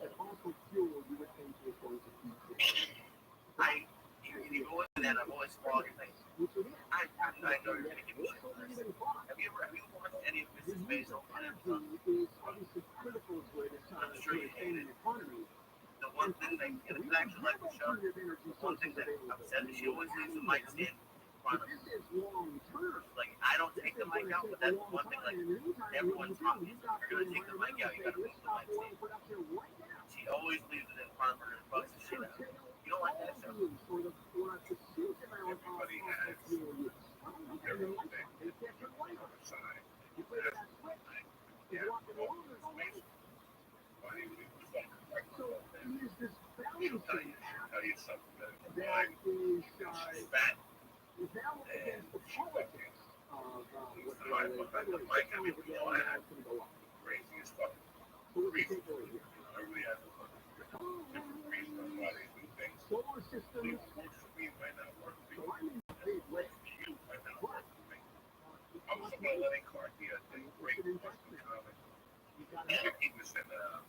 You go into that, I've always thought things. I know you're making me shit. Have you watched any of Mrs. Maisel on Amazon? I'm sure you hate it. The one thing that, and it's actually like the show, the one thing that upset me, she always leaves the mic stand in front of her. Like, I don't take the mic out, but that's one thing, like, everyone's talking. If you're going to take the mic out, you got to move the mic stand. She always leaves it in front of her and bugs the shit out of her. You don't like that show? Everybody has their own thing on the side. Yeah, funny when it was like a microphone thing. She'll tell you something that is mine. She's fat. And she fucking was the mic. I mean, we all had craziest fucking So what's the takeaway here? I really have to look at different reasons why they do things. Solar systems. Works for me, might not work for So you. I'm in a big way. You might not But work for me. I was about letting Cartier think great it's an Boston investment. comic. You got 50% now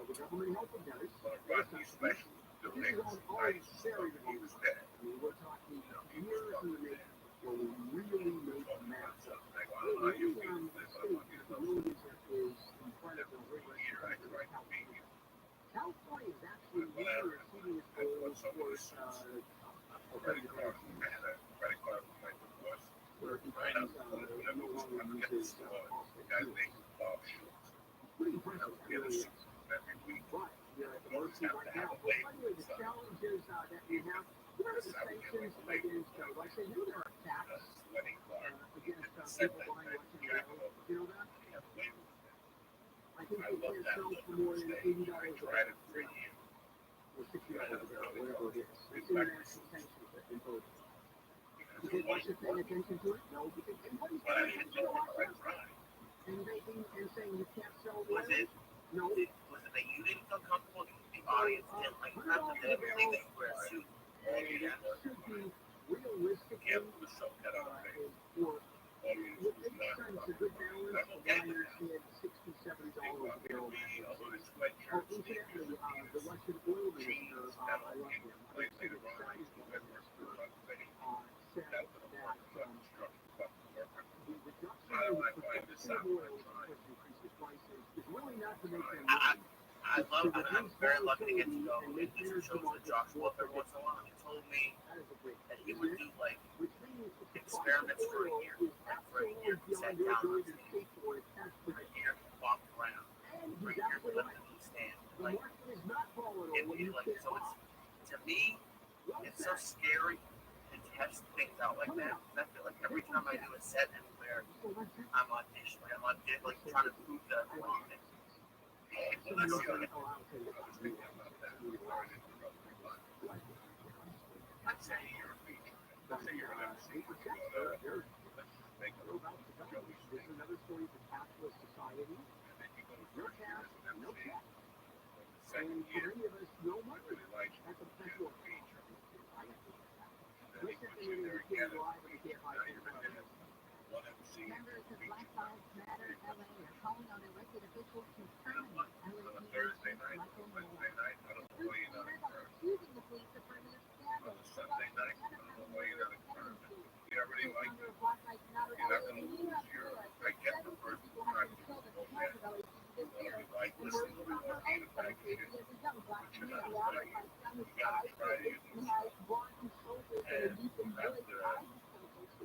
the government help it does. on a Rodney special. The This is next all always very he was dead. I mean, we're talking years in the making where we really make math. Like, I don't know how you feel this, but I'm States, going to millions is incredible. every year I try to be here. California is actually really exceeding its goals for Credit card from Canada, credit card from my divorce. where it Right up, becomes whenever no it was longer time to get this uses the guy's name was Bob Schultz. pretty And I impressive. would It get a really suit is. every week. But you're at the You always mercy have right to now. have a But label. anyway, the challenges that we have, you know, the sanctions against, like I said, you know, there are attacks Sweating card. against people buying Russian oil. You know that? You have labels. I think I they love can't that sell look for to more this than day. $80 I a tried barrel it for a year. or $60 a barrel, whatever it is. It's international sanctions that impose. Because Russia's paying attention to it? No, because everybody's But I paying didn't attention know to if I Russia. tried. And saying you can't sell Was oil? it No. was it that you didn't feel comfortable? The audience didn't like not that they believe that you wear a suit. And it should be realistically Can't put a self cut on the face. for Audience what is makes not sense, a good balance of why you're seeing $60, $70 a barrel. a hooded Oh, sweatshirt. incidentally, the Russian oil minister, I love him. Later on, I used to wear for Said that that was a construction fucking worker. the reduction How in do the I find this production out? of oil, which increases prices, is really not to make them I'm very lucky to get to go and do some shows with Josh Wolf every once in a while. He told me That is a great that he would do like which means if the experiments for a year. Like for a year, he sat down on to stage pay for it. That's for a year, walked around and for a he's year, absolutely flipped right. the stand. The Like market is not volatile when you like can't so buy. it's to me it's so scary to test things out like that. I feel like every time I do a set anywhere, I'm auditioning. I'm auditioning, like trying to prove that I'm wrong. So you're not going to allow it to I was thinking about that. Sorry to interrupt you, but let's say you're a feature. Let's say you're an MC. Let's just make a Joey This Stick. is another story of the cashless society. And then you go to No first year cash, as an no MC. check. The second And for year, many of us, no I money. really like you. That's a You're potential. a feature. I have to get that. Then he puts you there again. Now you're in there. One MC. Members of feature. Black Lives Matter LA are calling on elected officials to terminate On a LAPD Thursday chief night, Michael Wednesday Moore. night, I don't know why you're not Leaders a are firm. accusing the police department of On scandal, a Sunday night, I don't know why you're not a firm. You already like Under it. Black Lives Matter You're not LA, going to you lose have your. realized I that get the 17 first people time have you been killed at go the hands back. of LAPD this You year. want to be like, And listen, we're we on want her to be own the back country shit, because a young black but you're man not lost right. by young You got to try to use who this. has brought his shoulders and a And deep and that's good the,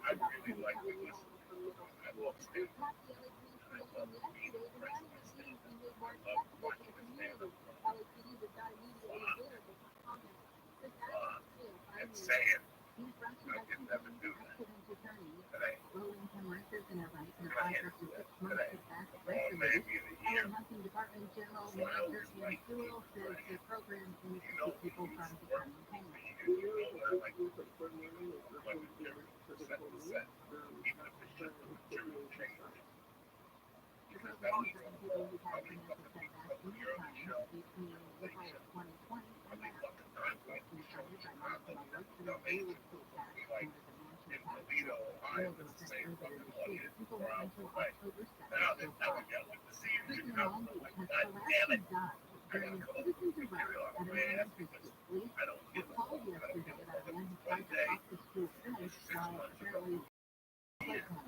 I really like to coming listen home to from it. middle I school. love stand up. At the LAPD And I commission love being yesterday, the the president man of was stand being up. made I more love acceptable watching to the the stand up. community. LAPD did not immediately available for comment. Since after And 5 years, saying, he's brought to I that can never community do that accident attorney, today. low-income renters in LA can I apply can't for do up to that 6 months today. of fast Oh, rent relief. maybe in a year. LA Housing Department General So I Manager always Ian like Sewell to says keep the program aims to You know, keep people from it's work becoming homeless. for you. You know that I like to set the set, even if it's just a material change. The Because program that is was for people who have probably financial fucking setbacks in their early time show. between the fall of 2020 and Probably now. fucking time It's like been the show funded in by Chicago. National Alert for No, the real amazing. estate It'll tax be like known as the mansion in tax. Toledo, It Ohio, will it's the affect same residents fucking here. audience People 4 have hours until away. October 2nd Now so they far. got with the scene in Speaking of Chicago. Long I'm Beach like, has God damn it. died I during gotta a go. citizen's arrest Material at on an my ass elementary because school. Police I don't were give a called fuck. I don't yesterday give a about a fuck. man who One tried to day, cross the school it was fence 6 while months ago. apparently played him.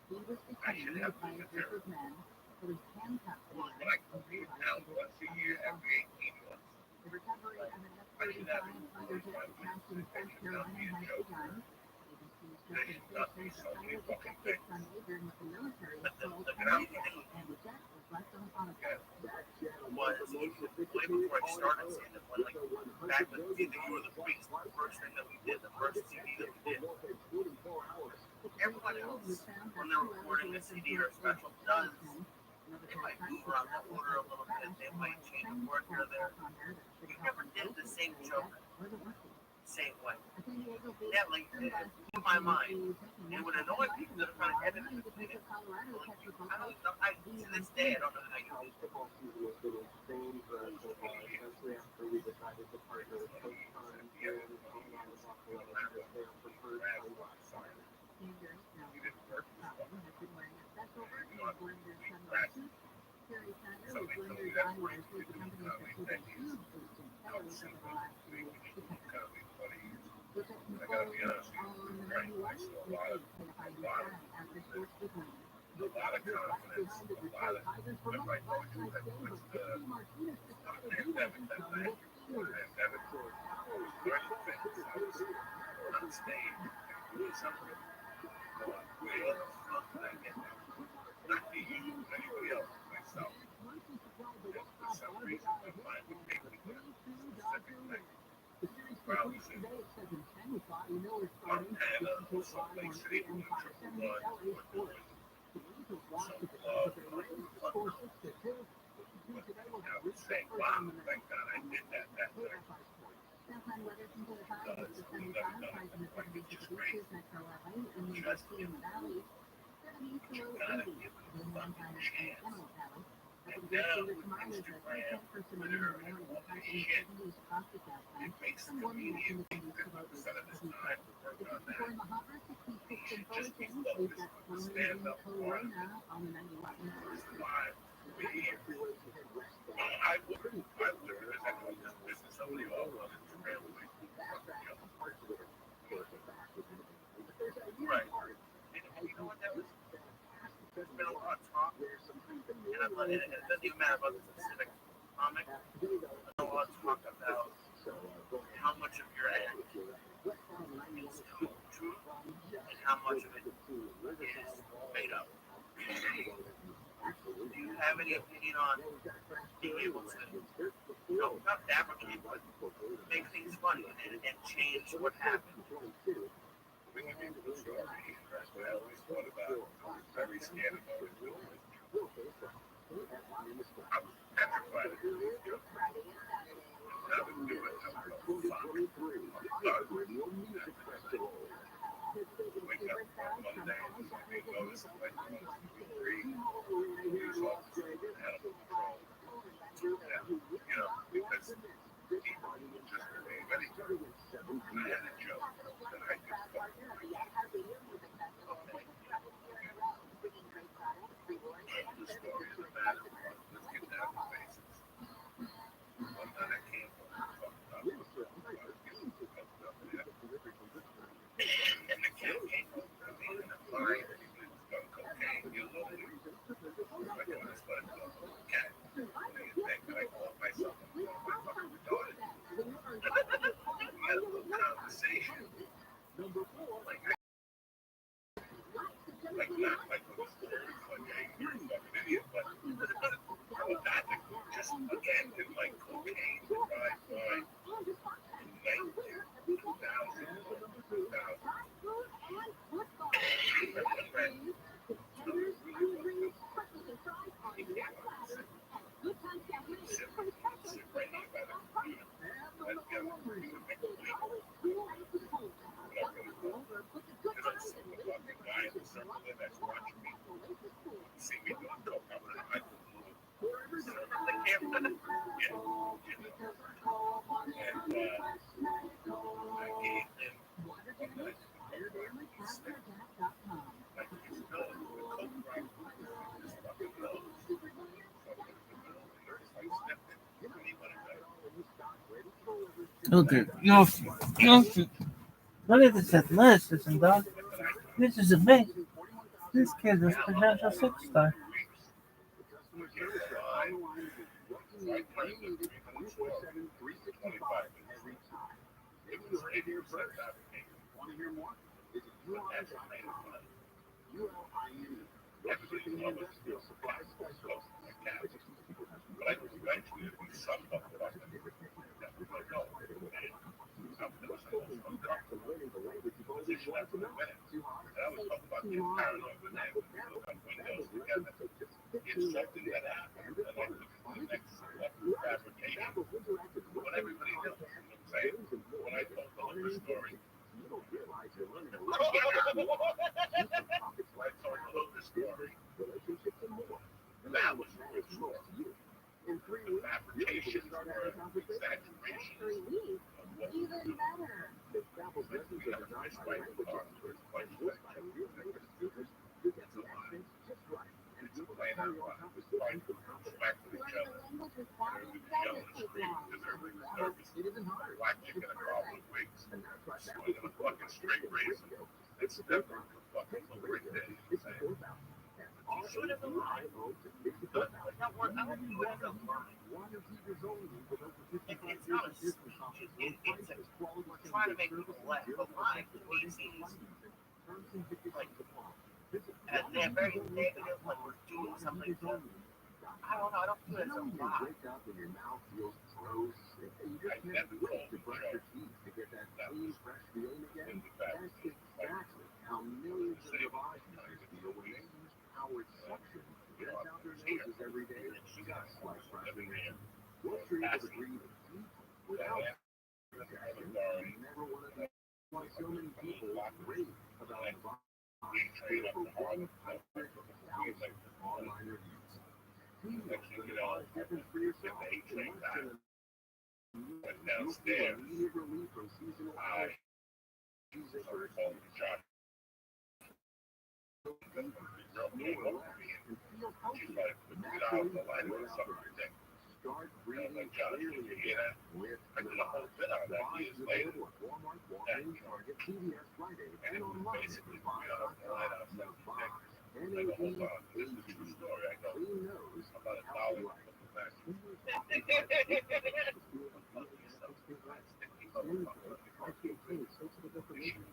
He was I should detained have by a the group of material. men. Police handcuffed the But man I and can be realized now he was once a year, every 18 months. the recovery of an I should have F-35 fighter jet that crashed in South It should not Carolina be a has joke. begun. There ABC should not be says so the many pilot fucking ejected things. from Igers with the military But the assault good on thing and the jet was left on autopilot. Yeah. That channel was the most way before I started seeing it, when like back when either you or the Freaks, the first thing that we did, the first CD that we did, everyone else, when they're recording a CD or a special, does they might move around the order a little bit, they might change a word here or there. We never did the same joke. same way. Yeah, like, it blew my mind. It would annoy people that are trying to edit it. I don't know. To this day, I don't know how you do it. Especially after we decided to partner with Coach here in Colorado, Buffalo, because they are preferred sunglasses. Terry Snyder with Blenders Eyewear says the company has received a huge boost in sales over the last 2 years. Protecting clothes on the 91 is a defining style after sports behind. The doctor left behind the Detroit Tigers for most last night's game, but J.D. Martinez decided he wasn't done with the Steelers. The series concludes today at 7:10 with Bobby Miller starting. Listen to it live on AM 570 LA Sports. The Angels lost to the Tampa Bay Rays. The score 6-2. Listen today with Rick Beckford on the night. KFI Sports. Southland weather from the 5 is the 75, highs in the 70s to the beaches, Metro LA, and the in the valleys. 70s to low 80s, in the Empire and Emerald Valley. Up in Great Cedar tomorrow is a 10% in the morning, highs in the 70s across the Southland, and warming up in the 70s to low 80s to the east. Before in the hopper, 66 in Fullerton, we've got flowing in Corona on the 91. Right. And you know what that was? There's been a lot of talk, and it doesn't even matter about the specific comic. There's a lot of talk about how much of your act is true and how much of it is made up. Do you have any opinion on being able to, not fabricate, but make things funny and change what happened? That's what I always thought about. I was very scared about it. I was petrified of it. I would do it. I would go, fuck. Wake up on Monday, we notice the light on 3, police officers, animal control. And, because people just remain ready to. And I had a joke that I did fuck. The story of the matter was, let's get down to basics. One night I came home fucked up. I was getting fucked up and the kid came home to me and applied that he was done cocaine. You're lonely. I go, that's what I call a cat. What do you think? And I called myself and called my fucking retarded. We had a little conversation. Like not like it was like, hey, you're a fucking idiot, but not just again in like cocaine, right? In 2000. See me doing coke, I'm gonna hide the camera. I gave him Okay, no. Look at this athleticism, dog. This is amazing. This kid is a potential superstar. Something that happened, and then the next fabrication. What everybody knows, you know what I'm saying? When I told them straight razor. It's never a fucking look right there. You say, Should have been live. Not worth. I hope you would end up learning. It's not a speech. It's we're trying to make people laugh. But live to me seems like they're very negative. Like we're doing something to. I don't know. I don't feel it's a vibe. I never told the show that was in the back. Every day, she got living here. Asking that never want to be why so many people rave about we trade up the hard online reviews. Next thing you know, difference for yourself. If they train that went downstairs, I started calling the shot. The girl came over to me and she's like, put the job on the line or something. Start breathing clearly. You hear that? I did a whole bit on that years later. And it was basically we got up the line outside the thing. Like, hold on, this is a true story. I go, about $1 for the back. She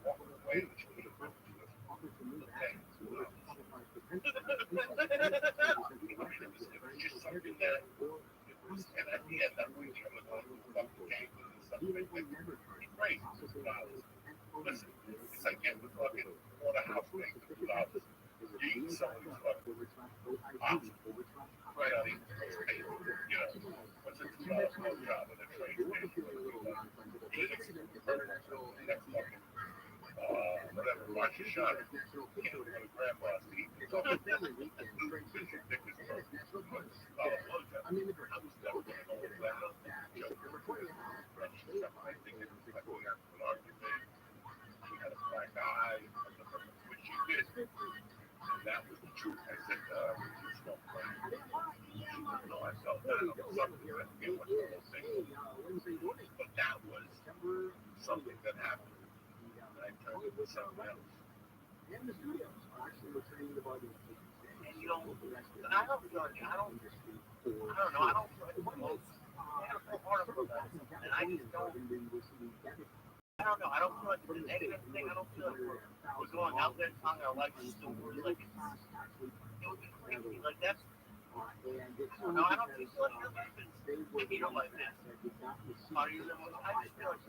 walked away and she would have ripped to us. Just something that and at the end, that week, I'm going to go to the game and something like it's crazy. Listen, it's like getting the fucking water house thing for $2. You eat someone's fucking option right on the interstate. You know, what's a $2 job in a train station? Next fucking whatever, watch your shot. Can't go to grandma's to eat. It's all the I mean, I was never going to go with that. I think it was like we got an argument. She had a black eye. What she did. And that was the truth. I said, just don't play. No, I felt that on something. I forget what the whole thing was. But that was something that happened. And I turned it into something else. And the studios are actually returning the body. And you know, I don't feel like, I don't know, I don't feel like it's close. I had a full article about it. And I just don't, I don't know, I don't feel like it's a negative thing. I don't feel like we're going out there telling our life stories. Like, it would be crazy. Like, that's, no, I don't feel like your life is, you know, like this. Are you, I just feel like,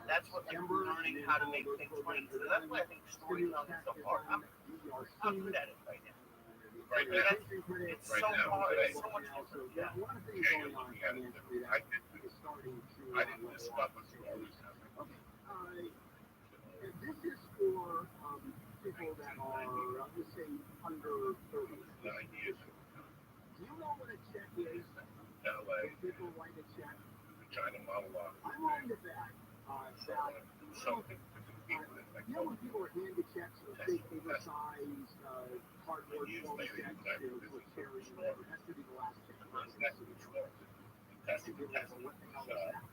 that's what like learning how to make things funny. So that's why I think storytelling is so hard. I'm good at it right now. Right now, it's so hard. It's so much harder. Yeah. You're looking at it differently. I didn't discover stories. This is for people that are, I'll just say, under 30. 9 years ago. Do you know what a check is? LA. People write a check. China monologue. I'm on the back. Something to compete with. You know when people are handed checks or big oversized cardboard foam checks for charity, whatever, it has to be the last check. That's what the hell is that?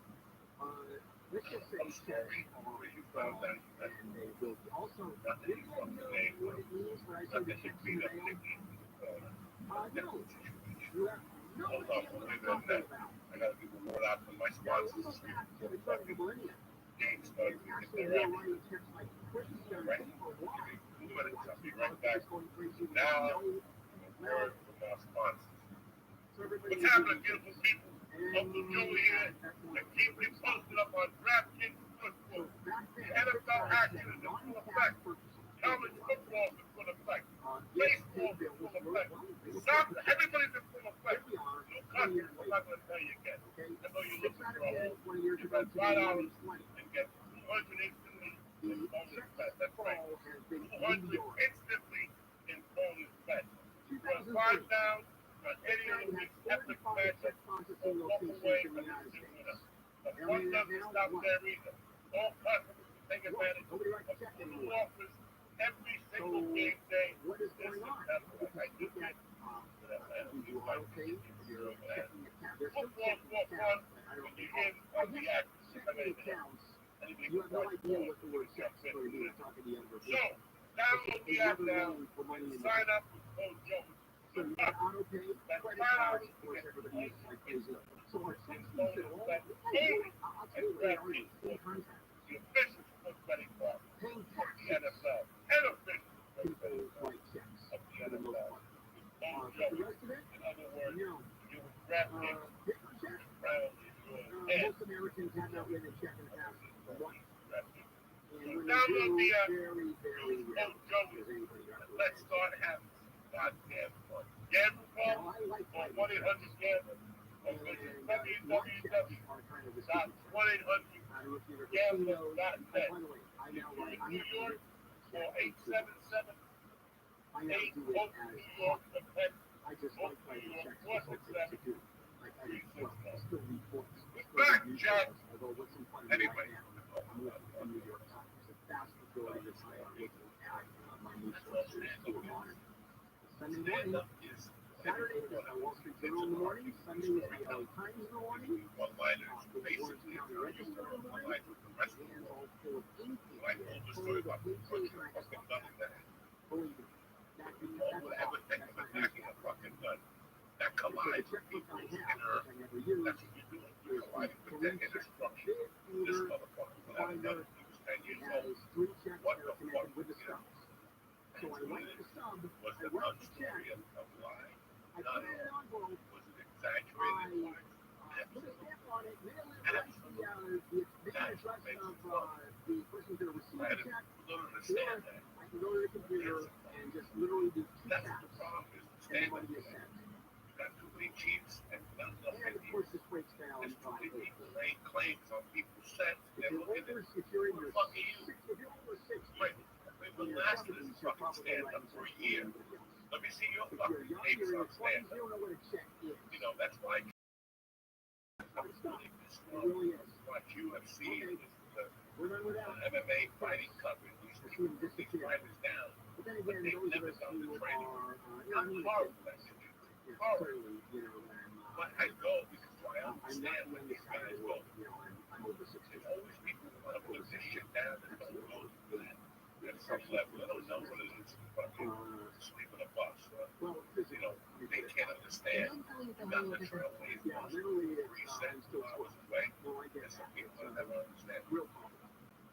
Let's just say check where you found that and they will also what it means for I say the checks in the mail? No. Hold on, I gotta give a word out to my sponsors. GameStop, get their action. Right? 2 minutes, I'll be right back. Now, a word from our sponsors. What's happening, beautiful people? Uncle Joe here, and keep it posted up on DraftKings Sportsbook. NFL action is in full effect. College football is in full effect. Baseball is in full effect. Soccer, everybody's in full effect. No customers, I'm not going to tell you again. I know you're looking for a home. You bet $5 and get 200 instantly in bonus bet. That's right. 200 instantly in bonus bet. Run 5 down on any of these epic matchups or walk away from the winner. The fun doesn't stop there either. All customers can take advantage of the offers every single game day this September. I do get football for fun when you hear of the action. You have no idea what the word sex is going to be talking to younger So, people. download the app now For money and in sign up with code Jones. So you got auto pay, credit card, of course everybody uses like crazy. So our sex fees at all, I'll tell you what they are, in contract. The official sports betting partner Paying of the taxes NFL and official sports people betting write checks of the for the most NFL. part. Code The Jones. rest of it, In other words, no. you would grab it, Paper check, round your head. most Americans have not written a check in the past once. And when Download they the app. do, very, very Use rarely code Jones. does anybody ever And let's start having some goddamn fun. Gamble Now, phone I like or writing checks. 1-800-GAMBLER or And visit my checks are kind of the secret check. I 1-800 don't know if you've ever seen those. Gambler.net. By the way, I now write. I New have to York write or 877 I now do it Hope as New York hobby. Protect. I just like writing checks for something to do. Like I still read books. Back, Jack. Although what's in front of me Anyway, right now, I'm looking at the New York Times. The vast majority of the time I'm looking at my news sources to a monitor. Sunday morning, Saturday is the Wall Street Journal in the morning. Sunday is the LA Times in the morning. One-liners, The Orange basically, County Register in the morning. like the rest of And all full of ink. I told the story about the fucking gun that Believe me, no one would ever think of attacking a fucking gun. That collides with people's inner, that's what you're doing. You're colliding with that inner structure. This motherfucker, without a gun, he was 10 years old. has 3 checks What that are the fuck connected with the was stubs. So I write the stub, Was I the write gun the check, story of lying? I put it in an envelope, Was it exaggerated lying? put a stamp on it, mail it, write the address of the person who's going to receive the check. You don't understand that. I can go to the computer and just literally do 2 That's taps, the problem, is the and the standard. money is sent. You got too many cheats and not enough And of people. course, this breaks down There's too many by people laying claims on people's sets. If They're you're looking at over, if you're in your Fuck you. if you're over 60, Wait, we've been lasting this fucking stand up for a year. Let me see your If you're fucking younger, tapes you're in on your 20s, stand you up. don't know what a check is. You know, that's why I It's not. believe this It really is. watch UFC and the We're done with that. MMA fighting coverage. These Let's see them these disappear. fighters down. But then again, they've those of never us done the who training. are, Not horrible messages. clearly, But I go because I I'm not understand the what these youngest guy guys in the go. world. I'm over 60. There's always people who want to put this shit down and don't go to that. At some level, they don't know what it is to fucking sleep in a bus. Well, You know, they can't understand. Not the trailways, yeah, literally, reset I'm still hours sweating. away. No, I get There's some that. people that never understand. Real problem.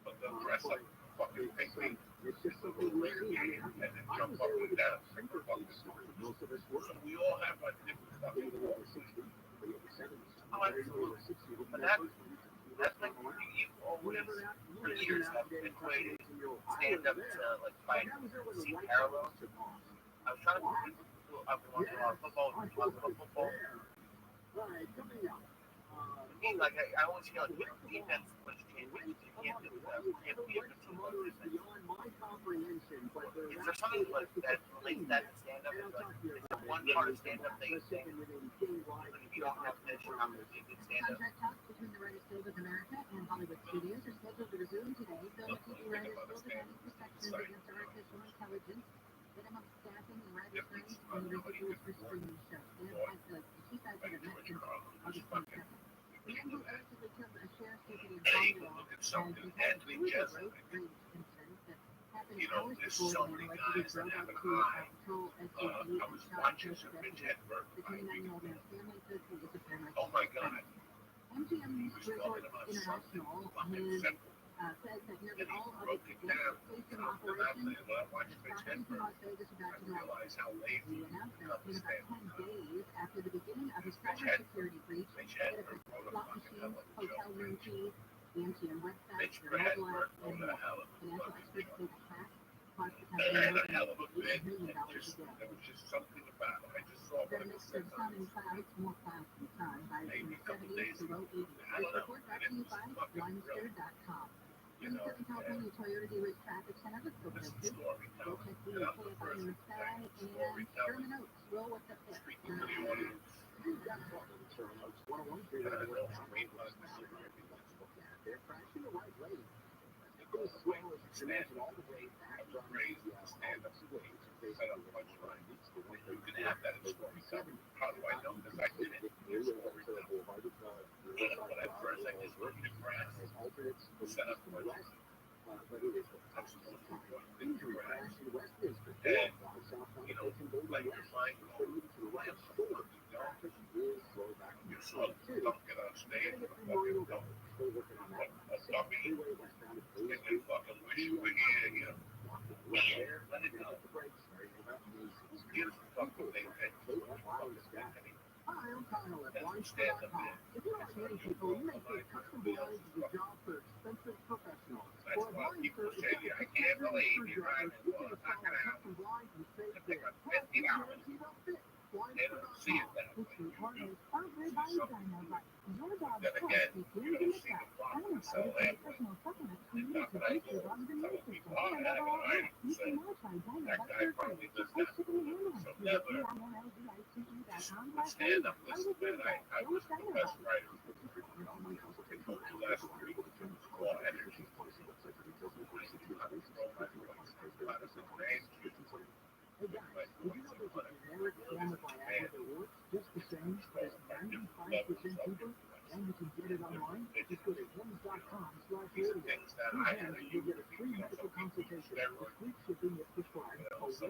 But the dress up fucking picnic It's just something we're seeing. I mean, and then I jump was up there and with down. the super smart. Most of us were. So we all have like different stuff. Even over 60, maybe over 70. Oh, absolutely. But that's like you always for years have equated stand up to like fighting. See parallels. I was trying to put people up once in a while football. Right, coming up. To me, like I always feel like defense was changing. You can't do that. You can't be a good team. Beyond my comprehension, but Is there something like that relates that to stand up? Is there one part of stand up that you think if you don't have this, you're not going to be a good stand up? Contract talks between the Writers Guild of America and Hollywood Studios are scheduled to resume today. Film and TV Writers Guild demanding protections against artificial intelligence, minimum staffing, and writers' rights, and residuals for streaming shows. They have the chief advocate mentioned August 27th. The man who allegedly killed a sheriff's deputy in Baltimore has been held to a road rage incident that happened hours before the man allegedly drove up to a patrol SUV and shot and killed the deputy. The 29-year-old man's family says he was a paramedic. Oh my God. MGM Resorts International has says that nearly all of its guest-facing operations starting from Las Vegas are back to normal. Realize how lazy The announcement came about 10 days after the beginning of a cybersecurity breach that affected slot machines, hotel room keys, the MGM website, their mobile app, and more. Financial experts say the hack cost the company more than $8 million a day. There was just something about it. I just saw The what it mix said. of sun and clouds, more clouds than sun, highs in the 70s to low 80s. This report brought to you by OneStir.com. In Southern California, Toyota dealers traffic center, let's go This places. is Go check the KFI in the sky and Sherman Oaks. Roll with the fit. speaking to the audience. They're crashing the right lane. It was slow as you can imagine all the way back from Raise the stand up stage. Set up punchline. You can have that in story. How do I know? Because I did it. when I first, I just looked at grass, set up my life. I'm supposed to go in the grass. And, you know, like your mind goes, I am supposed to go. You saw the dump get on stage, a fucking dump. A dummy. And they fucking wish you were here, you know. Let it go. Get the fucking thing, Hi, I'm Kyle at and stand up there. If you like many people, you may see custom designs as a job for expensive professionals. That's why people say, I can't believe you're driving for knocking out. It took us $50. They don't see it that way. You see something. Then again, you don't see the problem. So anyway, not that I do. Some people are having an item to say, that guy probably does that. So never stand up, listen, man. I was the best writer last week. More energy. Hey guys, did you know there's a generic form of Viagra that works just the same as 95% cheaper? And you can get it online. Just go to hims.com/radio. You'll get a free medical consultation with free shipping if prescribed, a 100%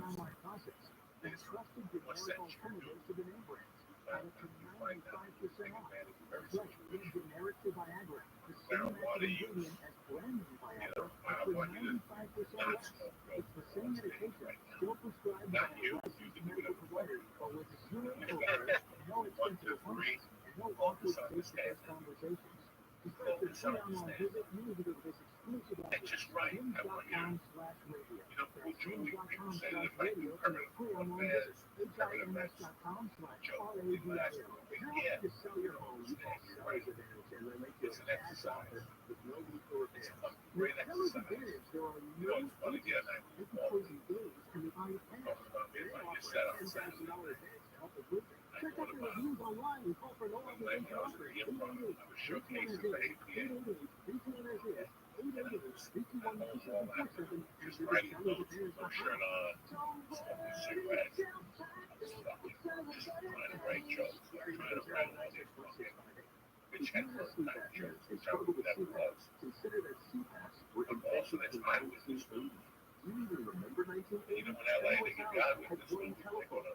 online process, and trusted generic alternatives to the name brands. At up to 95% off. That's right, get generic to Viagra, the same active ingredient as brand new Viagra, up to 95% less. It's the same medication, still prescribed by a licensed medical provider, but with zero overhead, no expensive appointments, and no awkward face-to-face conversations. To start your free online visit, you need to go to this exclusive offer, hims.com/radio. That's hims.com/radio for your free online visit. HIMS.com/RADIO. You're ready to sell your home, seller's advantage, and then make your cash offer with no need for repairs. With seller's advantage, there are no anti-closing days and they buy it fast. They offer a $10,000 advance to help with roofing. Check out the reviews online and call for no obligation offers. 888-328-888-328-328. 888-321-9747 and visit sellersadvantage.com. Which had first time jokes, which I would never was. Consider that CPAPs were Also, that's my witness. Do you even remember 1980? Even when I landed in God with this movie, they go to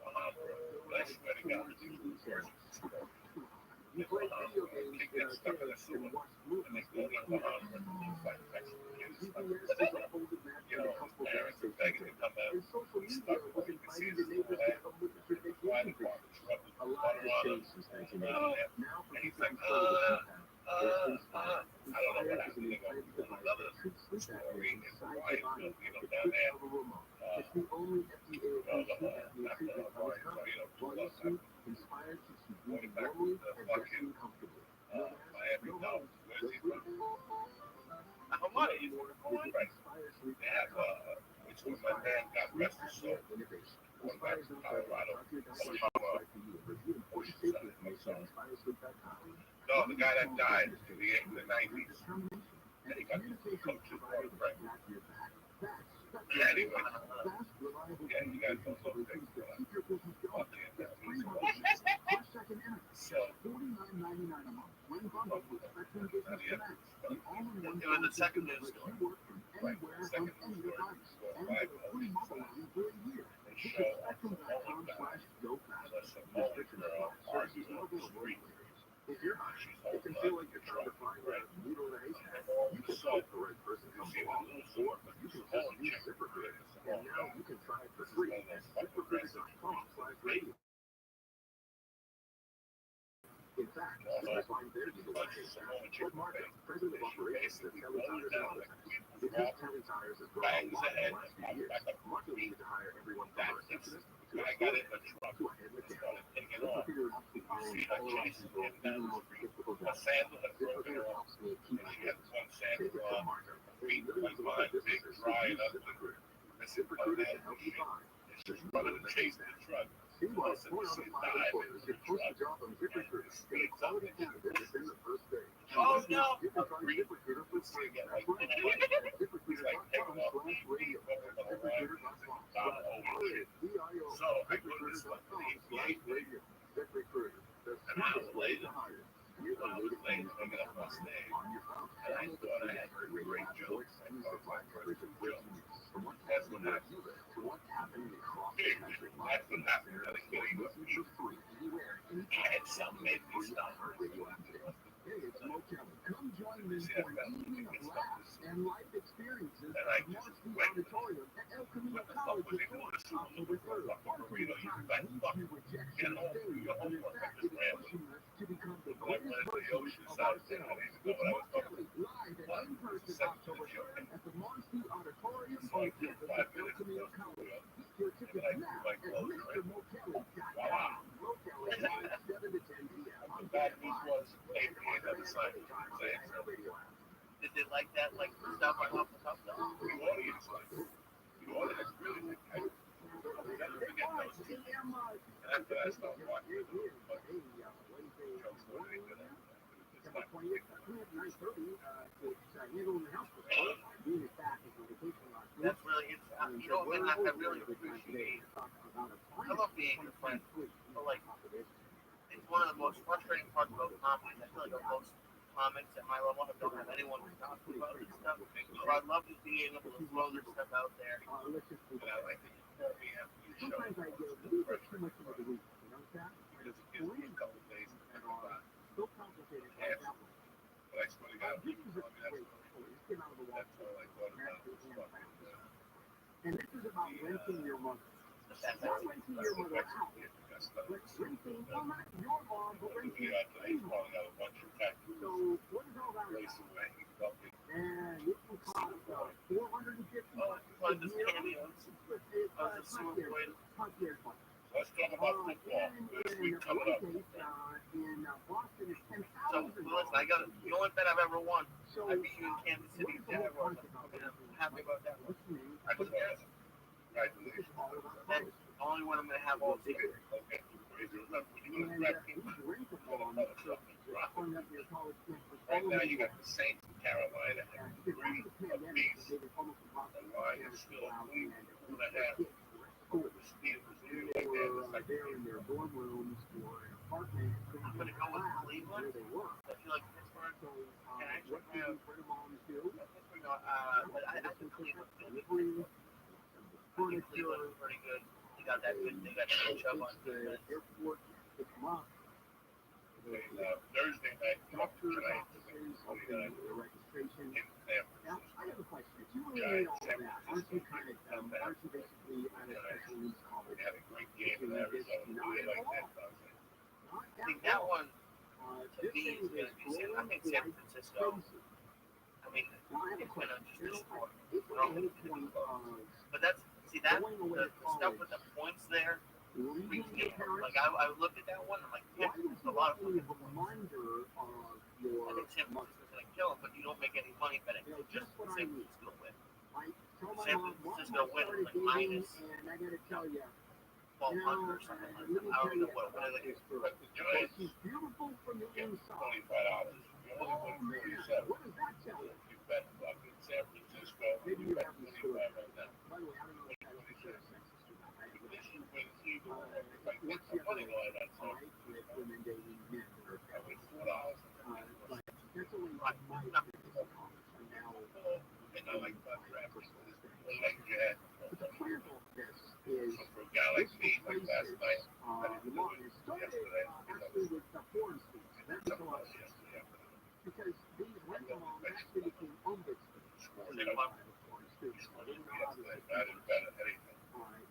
Bahama. But I swear to God, it's the first. You played video games Kick in that stuff in the arcades and sewer. watched And they movies. go to Bahama and they fight Mexican kids. GPS is a folded map You with know, a couple of parents are gas begging to stations. come out. And social media Stuck was where you can see inviting the this neighbors to come look at your fire vacation pictures. department's rubbing A lot butter has on changed them. since 1980. Now, for And he's people like, who started with CPAP, there's Inspire. I don't know what Inspire is an happened. They go implanted to device another that treats sleep story apnea in inside Hawaii, the body. you know, It down clicks there. of a remote. It's the only FDA-approved sleep apnea treatment for this country. While you sleep, Inspire keeps you breathing normally and resting comfortably. No mask, Miami, no no. hose, Where's just he sleep. How much? Visit InspireSleep.com. They have, which when my dad got Sleep arrested, so apnea innovation. going back Inspire is to not for Colorado, doctor so site for you. Review important safety information on InspireSleep.com. no, the guy that died in the 90s, Determination and he and got communication coaches provided brought it got your back. That's Anyway, fast, reliable yeah, you guys communication don't look solutions like that keep your business going. okay, Get that 3 means months per second internet. so, $49.99 a month when bundled with Spectrum Business Connect. The all-in-one It was the second that news lets story. you work from anywhere on any device. And get a free mobile line for a year. Visit Spectrum.com/GoFast. Restrictions apply. Services are available in areas. If you're hot, it can feel like you're trying to find a needle in a haystack. You can hope the right person comes along, or you can just use ZipRecruiter. And now you can try it for free at ZipRecruiter.com/radio. In fact, this line there is Ed Martin, president of operations at Kelly Tires and Auto Centers. Because Kelly Tires has grown a lot in the last few years, Martin needed to hire everyone from a receptionist to a store manager to a head mechanic. ZipRecruiter helps you follow all our people, even the most difficult jobs. ZipRecruiter helps me keep my business. Take it from Martin. There's millions of other businesses who use ZipRecruiter. ZipRecruiter can help you find just running the chase that truck. See why 4 out of 5 employers who post a job on ZipRecruiter get a quality candidate within the first day. Oh, no. You can try ZipRecruiter for free. That's right. ZipRecruiter.com/radio. ZipRecruiter.com/radio. ZipRecruiter, the smartest way to hire. That's what happened. That's what happened. I had some made me stop. Come join me for an evening of laughs and life experiences at Marcy Auditorium at El Camino College of Florence, October 3rd. Marketing economy needs new rejection and failure, and in fact, it is pushing us to become the greatest version of ourselves. It's Mark Kelly, live and in person October 3rd at the Marcy Auditorium on campus at El Camino College. Get your tickets now at MrMokelly.com. Mokelly live 7 to 10 p.m. The bad news was they never signed it. Did they like that? Like stuff right off the top? The audience really did. I'll never forget those two. And after that, I stopped watching it. But jokes were really good. It's not big. That's really interesting. You know what, man, I really appreciate. I love being your friend, but like, it's one of the most frustrating parts about comedy. I feel like most comics at my level don't have anyone to talk to about this stuff. So I love just being able to throw this stuff out there. And I like that we have to show Sometimes I get too much into the week, you know what I'm saying? because it gives me a couple days to think about it. So complicated like that one. But I swear to God, This is a that's great story. Just get out of the wall. all I thought about was fucking, And this is about renting your mother. Not renting your mother out, but renting, well, not your mom, but renting yeah, a he's mom. calling out a bunch of taxes. So what is all that Race about? away, he's fucking, And it will cost $450 Oh, a just year. cameos. It's concierge money. let's talk about football. This week coming up. In Boston is $10,000. So listen, I got the only bet I've ever won. So, I beat you in Kansas City Jaguars. I'm happy about that. I just want to congratulations. That's the only one I'm gonna have all season. Okay. Remember, when you go to DraftKings, right now you got the Saints in Carolina and 3 apiece. The line is still 2.5 over the Steelers. Do you like that? There in their dorm rooms or an apartment. I'm gonna go with Cleveland. I feel like Pittsburgh can actually have. But I think Cleveland's gonna be pretty good. I think Cleveland's pretty good. They got that good. They got that Chubb on defense. Thursday night, tonight, Registration. in San Now, I have a question. If you really need all of that, aren't you basically at a special needs college? We had a great game in Arizona. We really like that. I think that one to This me thing is gonna is be San. I think San Francisco. crazy. I mean, Now, I have a it's gonna question. just destroy. It's the whole point of But that's see that going away the to stuff college, with the points there. leaving your parents. Like I looked at that one. I'm like, Why yeah, would a you lot of want to people. be a reminder of I your think San Francisco's gonna kill him, but you don't make any money betting. You know, Just just what I San need. Francisco win. I tell my San mom, why Francisco I win started like dating, minus and I gotta tell you, 1,200 or something like that. I don't know what are they. this girl. But the Giants She's beautiful from the get inside. $25. You only Oh win man, 47. what does that tell you? You bet fucking San Francisco. Maybe You you bet have the 25 story. right now. By the way, I don't know if that is considered sexist or not. I have This is when Eagle, like, What's the the money other line on all right, with women dating men that are I win $4. but that's only my experience in college. And now, And I like that draft. Like you had. but the point of this is So for a guy like me, like last night, the law. It started actually with the porn stools. That's a lot. yesterday afternoon. Because these rental moms actually became ombudsmen. Scored it up. Porn stools. They didn't know how to Yesterday, I didn't bet anything.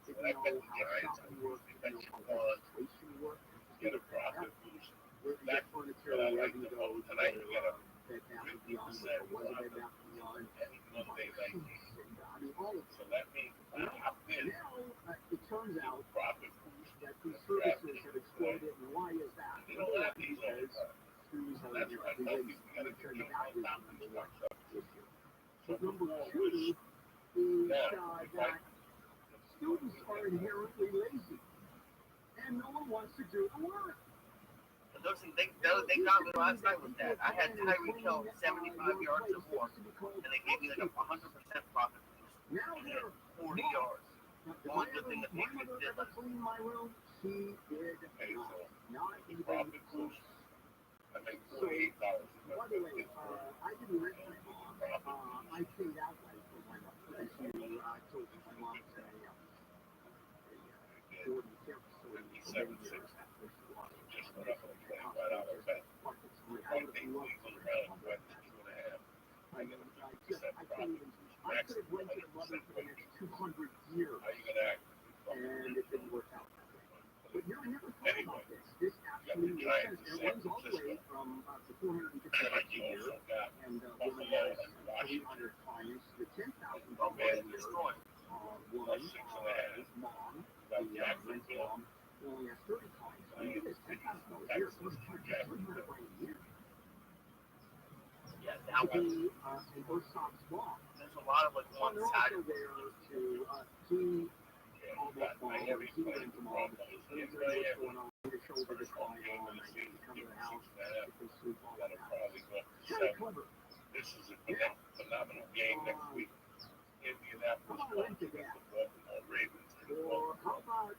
didn't know how shopping worked, didn't know how registration worked. Get a profit boost. Where you get furniture, wherever you go, Tonight you get a Bed Bath & Beyond, or was it Bed Bath & Beyond? any Monday like I mean, all of so that means I hopped in now, it turns out profit boost. that these services have exploded, and why is that? They don't have these all the time. Students are That's right. I tell people you gotta turn get values on on top the of work stuff. issue. But number two is that students are inherently lazy, and no one wants to do the work. But those things, they got me last night with that. I had Tyreek Hill 75 yards or more, and they gave me like a 100% profit boost. Now And they're 40 yards. Did Only good thing that my Patriots mother did ever last clean my room? She did not even Profit close. boost. I make $48. By the way, I didn't rent my mom. I paid out like for my 760. Just went up on a $25 bet. One thing legal around went to 2.5. I get a 50% profit. I could have rented a mother for the next 200 years. How are you going to act? And it didn't work out that way. But you know, I never thought about this. This actually makes sense. It runs all the way from the 450 a year, and women has 300 clients, the $10,000 a year. One, his mom, the rental mom, only has 30 clients. I mean, it's $10,000 a year. So it's $300 a year. Yeah, that To was. be a Versailles mom. There's a lot of like Well, they're one-sided. also there to see almost mom, or see rental mom, what's going on, your shoulder to cry on, I need to come to the house, if they sleep all that. It's kind of clever. This is a phenomenal game next week. Indianapolis against the Baltimore Ravens. Or how about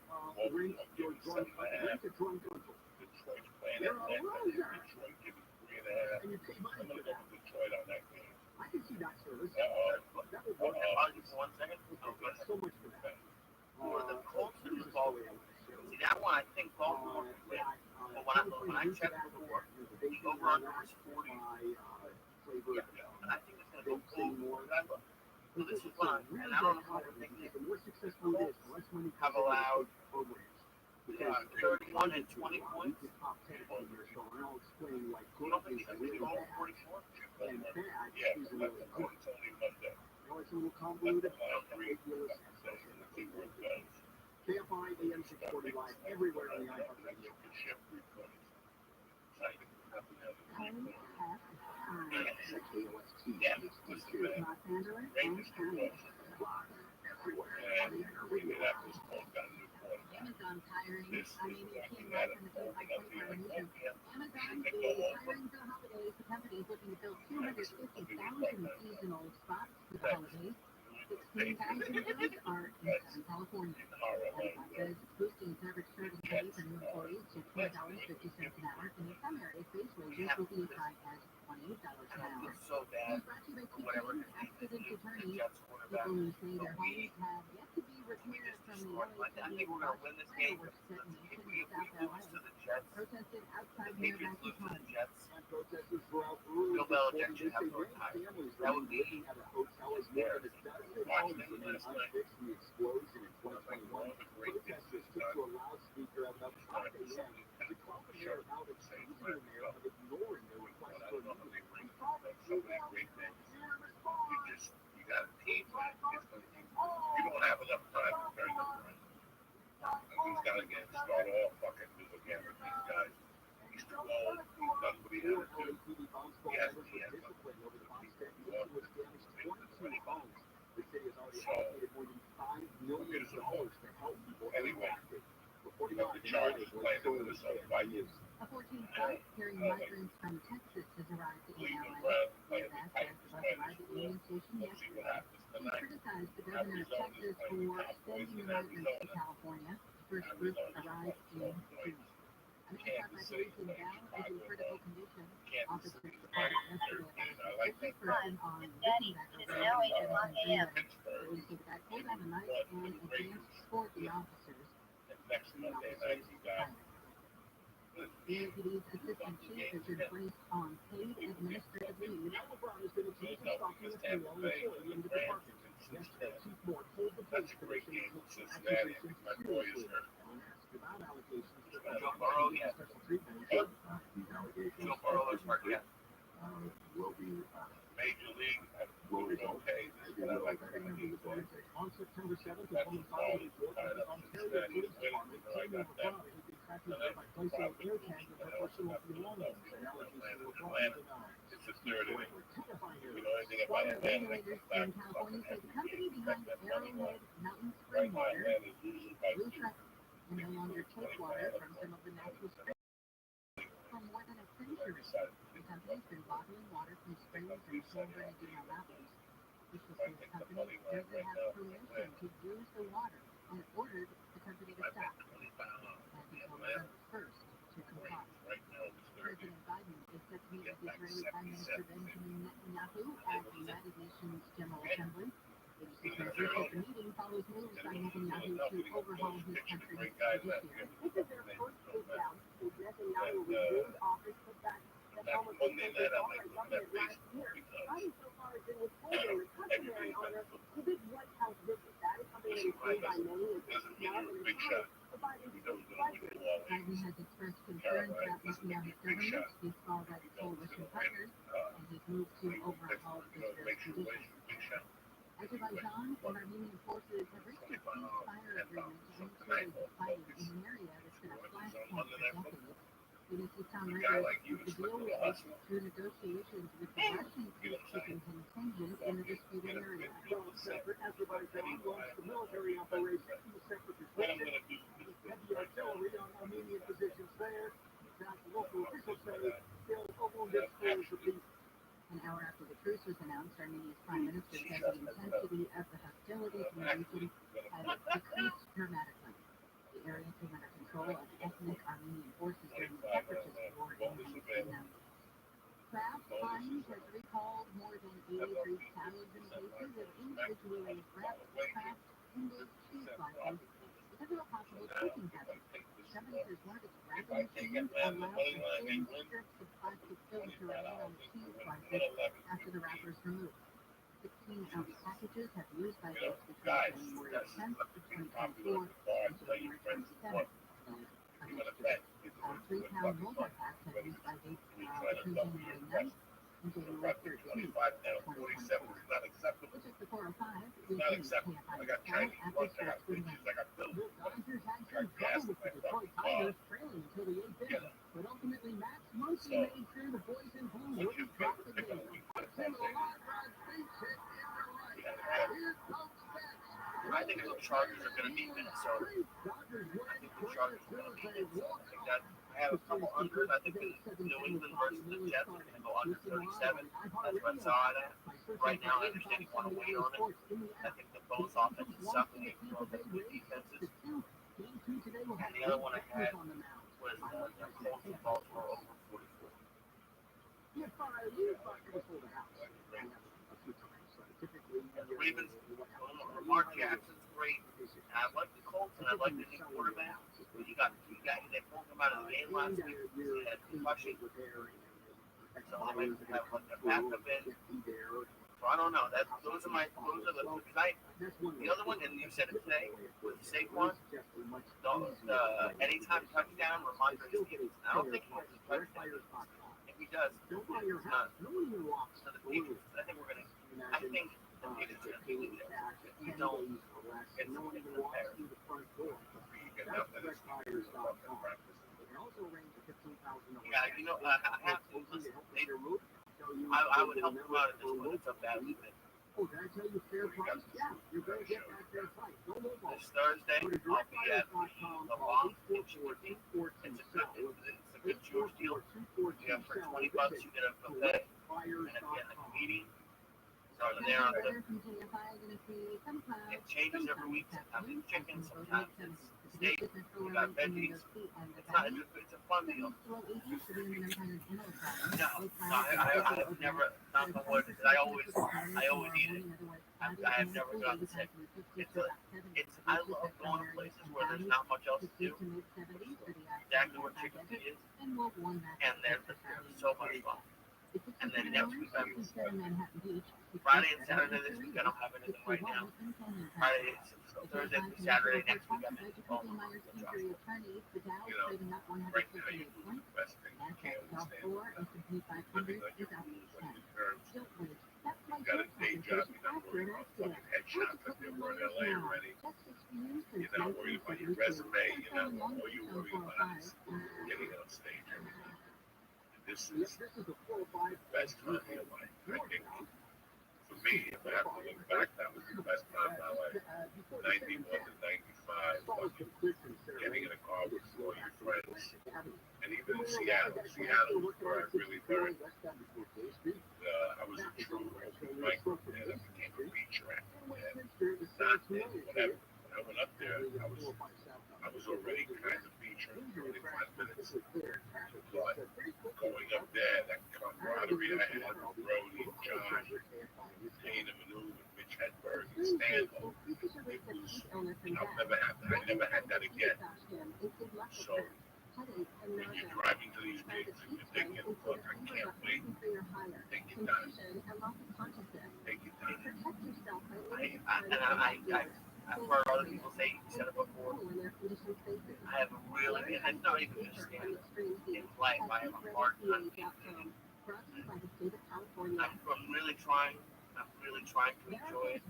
rent your drunk, rent a drunk uncle? Detroit's playing You're at a loser. Detroit giving 3.5. And you pay money I'm for going to go that. to Detroit on that game. I can see that service. That would work. Pause it for 1 second. Okay, that's so much for that. For the Colts here's and the Baltimore. story I want to share. See, that one I think Baltimore could win. But when I checked before, the over-under was 40. Yeah, and I think it's going to go over. So this is fun, and I don't know how we're thinking The more successful it is, the less money have allowed programs. 31 and 20 points. The top 10 on your show, and I'll explain why You good don't think is they can really go over bad, 44? and bad Yeah, is but really good. it's only Monday. You know, it's a little convoluted, ridiculous, KFI AM 640 live everywhere on the iHeartRadio. Amazon's hiring. I mean, it came right from the tape by 24 News. Amazon is hiring for the holidays. The company is looking to fill 250,000 seasonal spots for the holidays. 16,000 of those are in Southern California. Amazon says it's boosting its average starting pay for new employees to $20.50 an hour, and in some areas, base wages will be as high as $28 an hour. So bad. News brought to you by TRILLIONAIRE accident attorneys. People who say their homes have yet to be repaired from the I think we're going to win this game. If we lose to the Jets, protested outside if we nearby lose to the home. Jets, Protesters throughout Peru Bill Belichick should have no time. That would be at a hotel as more than a dozen homes remain unfixed in the explosion in 2021. Protesters took to a loudspeaker at about 5 a.m. to call the mayor out accusing the mayor of ignoring their request for a meeting. You got a team that is going to, you don't have enough time to turn them around. He's got to start all fucking new again with these guys. He's too old. He's done what he had to do. He has to be Discipline over the bombs damaged 22 homes. The city has already allocated more than $5 million to help people impacted. the Chargers playing the Minnesota Vikings. A 14-flight carrying migrants from Texas has arrived in Cleveland LA. Browns The playing the bus Titans. arrived at Union Station Let's see what yesterday. happens He tonight. criticized the governor of Texas for sending the migrants to California. The first group arrived in June. A man shot by police in Dallas is in critical condition. Officers reported yesterday about a suspicious person on Rickenbacker Road in 17 Police say the guy pulled out a knife and advanced toward the officers. Next Monday night, you got The deputy's assistant chief has been placed on paid administrative leave. LeBron has been accused of stalking a female employee in the department. Yesterday, Chief Moore told the police commission he took the accusations seriously. When asked about allegations that LeBron received special treatment, these allegations will be Major League. Okay. on September 7th, a woman filed a report that the Ontario Police Department claiming LeBron had been tracking her by placing an air tag with her personal belongings. The allegations were denied. It's the third inning. Terrifying You know anything about Water Atlanta? regulators in California say the company behind Arrowhead Mountain Spring Water, Blue Truck, can no longer take water from some of the natural springs for more than a century. The company's been bottling water from springs in San Bernardino Mountains. Officials say the company doesn't have permission to use the water and ordered the company to stop. As until November 1st to comply. President Biden is set to meet with Israeli Prime Minister Benjamin Netanyahu at the United Nations General Assembly. 86 The president at the meeting follows moves by Netanyahu to overhaul his country's judiciary. This is their first takedown since Netanyahu resumed office, put back the helm of the country's already government last year. Biden so far has been withholding the customary honor to big White House visit. That is something that is seen by many as a snub and a shame for Biden's pleasure. Biden has expressed concerns about Netanyahu's government, his far-right coalition partners, and his move to overhaul Israel's conditions. Azerbaijan and Armenian forces have reached a ceasefire agreement to end series fighting in an area that's been a flashpoint for decades. Some writers the deal will lead to negotiations with the Russian peacekeeping contingent in the disputed area. Azerbaijan launched the military operation in the separatist region. Heavy artillery on Armenian positions there. In fact, local officials say they'll overwhelm this force of peace. An hour after the truce was announced, Armenia's prime minister said the intensity of the hostilities in the region had decreased dramatically. The area came under control of ethnic Armenian forces during the separatist war in the 1990s. Kraft Heinz has recalled more than 83,000 cases of individually wrapped Kraft English cheese slices because of a possible cooking hazard. The company says one of its wrapping machines allowed the thin strips of plastic film to remain on the cheese slices after the wrappers removed. 16-ounce packages have been used by folks between January 10th to 2024 and January 27th. A 3-pound multi-pack have been used by folks between January 9th and January 13th, 2024. Which is the 405. We can KFI staff after sports with an The Dodgers had some trouble with the Detroit Tigers, trailing until the 8th inning, but ultimately Max Muncy made sure the boys in blue wouldn't drop the game. Tim the line drive base hit in the right. Here comes Betts. I think the Chargers are going to beat Minnesota. Dodgers I win think the Chargers are going to beat Minnesota. I have a couple unders. I think the New England versus the Jets are going to go under 37. That's what I saw at. Right now, I understand you want to wait on it. I think that both offenses suck and they throw the good defenses. And the other one I had was the Colts and Baltimore over 44. The Ravens, Lamar Jackson's great. And I like the Colts and I like the new quarterback. But they pulled him out of the game last week. He had a concussion. So they might have like a backup in. So I don't know. Those are the because the other one, and you said it today with Saquon, the anytime touchdown, Ramondre Stevenson. I don't think he has a touchdown. If he does, it's not. So the Patriots, I think the Patriots are going to beat it. If you don't, it's the Bears. I have to listen. I would help them out at this point. It's a bad weekend. Oh, did I tell you fair price? Yeah, you're going to get that fair price. No mobile. This Thursday, I'll be at the Long in Chilton. It's a good Jewish deal. You have for $20, you get a buffet and a meeting. So there on the. It changes every week. Sometimes it's chicken, sometimes it's steak. You got veggies. It's a fun deal. No, I've never, not the wood, because I always eat it. I have never gotten sick. I love going to places where there's not much else to do. Exactly where chicken feet is. And they're so much fun. And then next week I'm Friday and Saturday this week I don't have anything right now. Thursday and Saturday next week I'm in Baltimore. Right now you do the best thing you can you got a day job, you're not worried about fucking headshots like they were in LA already. You're not worried about your resume, all you're worried about is getting on stage every day. This is the best time of your life. I think for me, if I have to look back, that was the best time of my life. 91 to 95, getting in a car with all your friends. And even in Seattle was where I really learned. I was a true open mic, and I became a feature actor. And whatever. When I went up there, I was I was already kind of featured 35 minutes, but going up there, that camaraderie I had with Brody and John, Dana Manu, and Mitch Hedberg, and Stanhope, it was, I never had that again. So when you're driving to these gigs and you're thinking, look, I can't wait, take your time. Take your time. I've heard other people say, you said it before, I have a really, and it's not even just in life, I have a hard time keeping I'm really trying to enjoy it.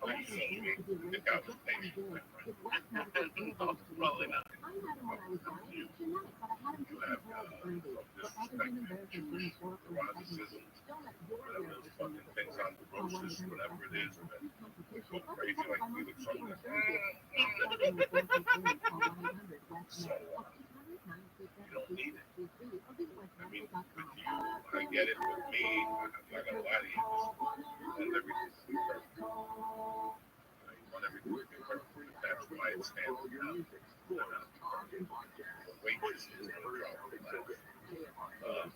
Okay, so you mean the guy was patient, my friend. No, probably not. You have disrespect, Jewish eroticism, whatever those fucking things on the roses, whatever it is, that go crazy like Felix on that. So, you don't need it. I mean, with you, I get it. With me, I'm not gonna lie to you. You want everything to be perfect. You want everything to be perfect. That's why it stands out. The waitress is gonna drop the glass.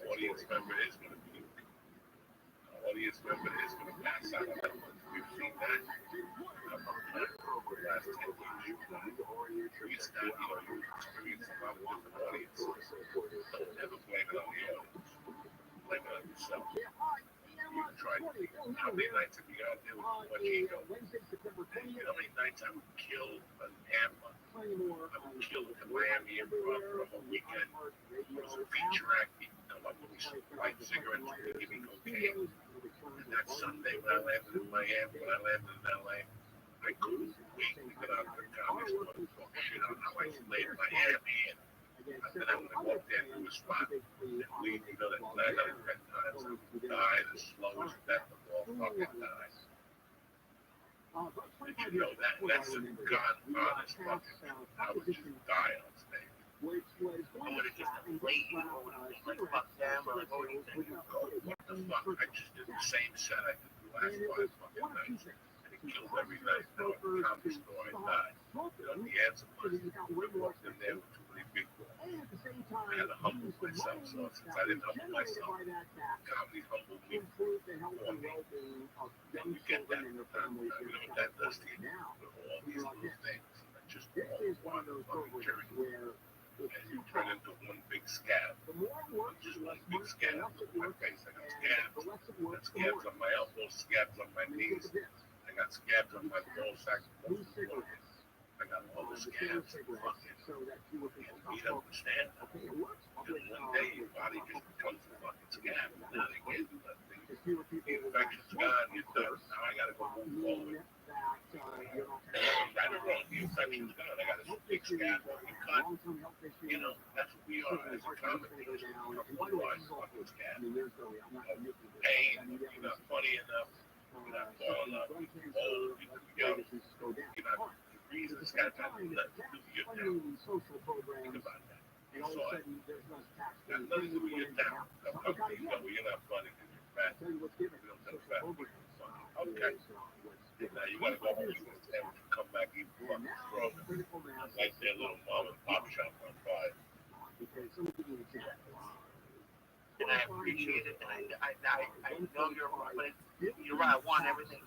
Audience member is gonna be. Audience member is gonna pass out. We've seen that. The last 10 years, we start, you experience a lot of different audiences. Don't ever blame it on the audience. Blame it on yourself. You try how many nights have you got there with too much ego? And you know how many nights I would kill a Tampa? I would kill a Miami Improv for a whole weekend. It was a feature act. I would light cigarettes and give me cocaine. And that Sunday when I landed in Miami, when I landed in LA, I couldn't wait to get out of the comedy store and talk shit on how I played Miami. And then I would walk into a spot and leave, that 910 times I would die the slowest death of all fucking time. Did you know that? That's a God honest fucking. I would just die on stage. I would have just played, like fuck them, or like, what do you think? What the fuck? I just did the same set I did the last 5 fucking nights. And it killed every night. Now at the comedy store I died. The answer was, I walked in there with too many big balls. I had to humble myself, so since I didn't humble myself, comedy humbled me for me. And you get that from time to time. You know what that does to you? All these little things. I just all one fucking journey. And you turn into one big scab. Just one big scab. Look at my face. I got scabs. I got scabs on my elbows, scabs on my knees. I got scabs on my ball sack. I got all the scabs. Fucking. You don't understand. And one day your body just becomes a fucking scab. Now they get the infection's gone. You're done. Now I gotta go move forward. Right or wrong, the infection's gone. I got a big scab on my cut. You know, that's what we are as a comic. We're otherwise fucking scab. Pain, you're not funny enough. You're not tall enough. You're old. You're young. You're not. The reason it's got nothing to do with your talent. Think about that. You saw it. Got nothing to do with your talent. You're not funny because you're fat. We don't have fat people funny. Okay. Now you gotta go home and come back even fucking stronger. Like their little mom and pop shop on fire. And I appreciate it, and I know you're right, but you're right, I want everything.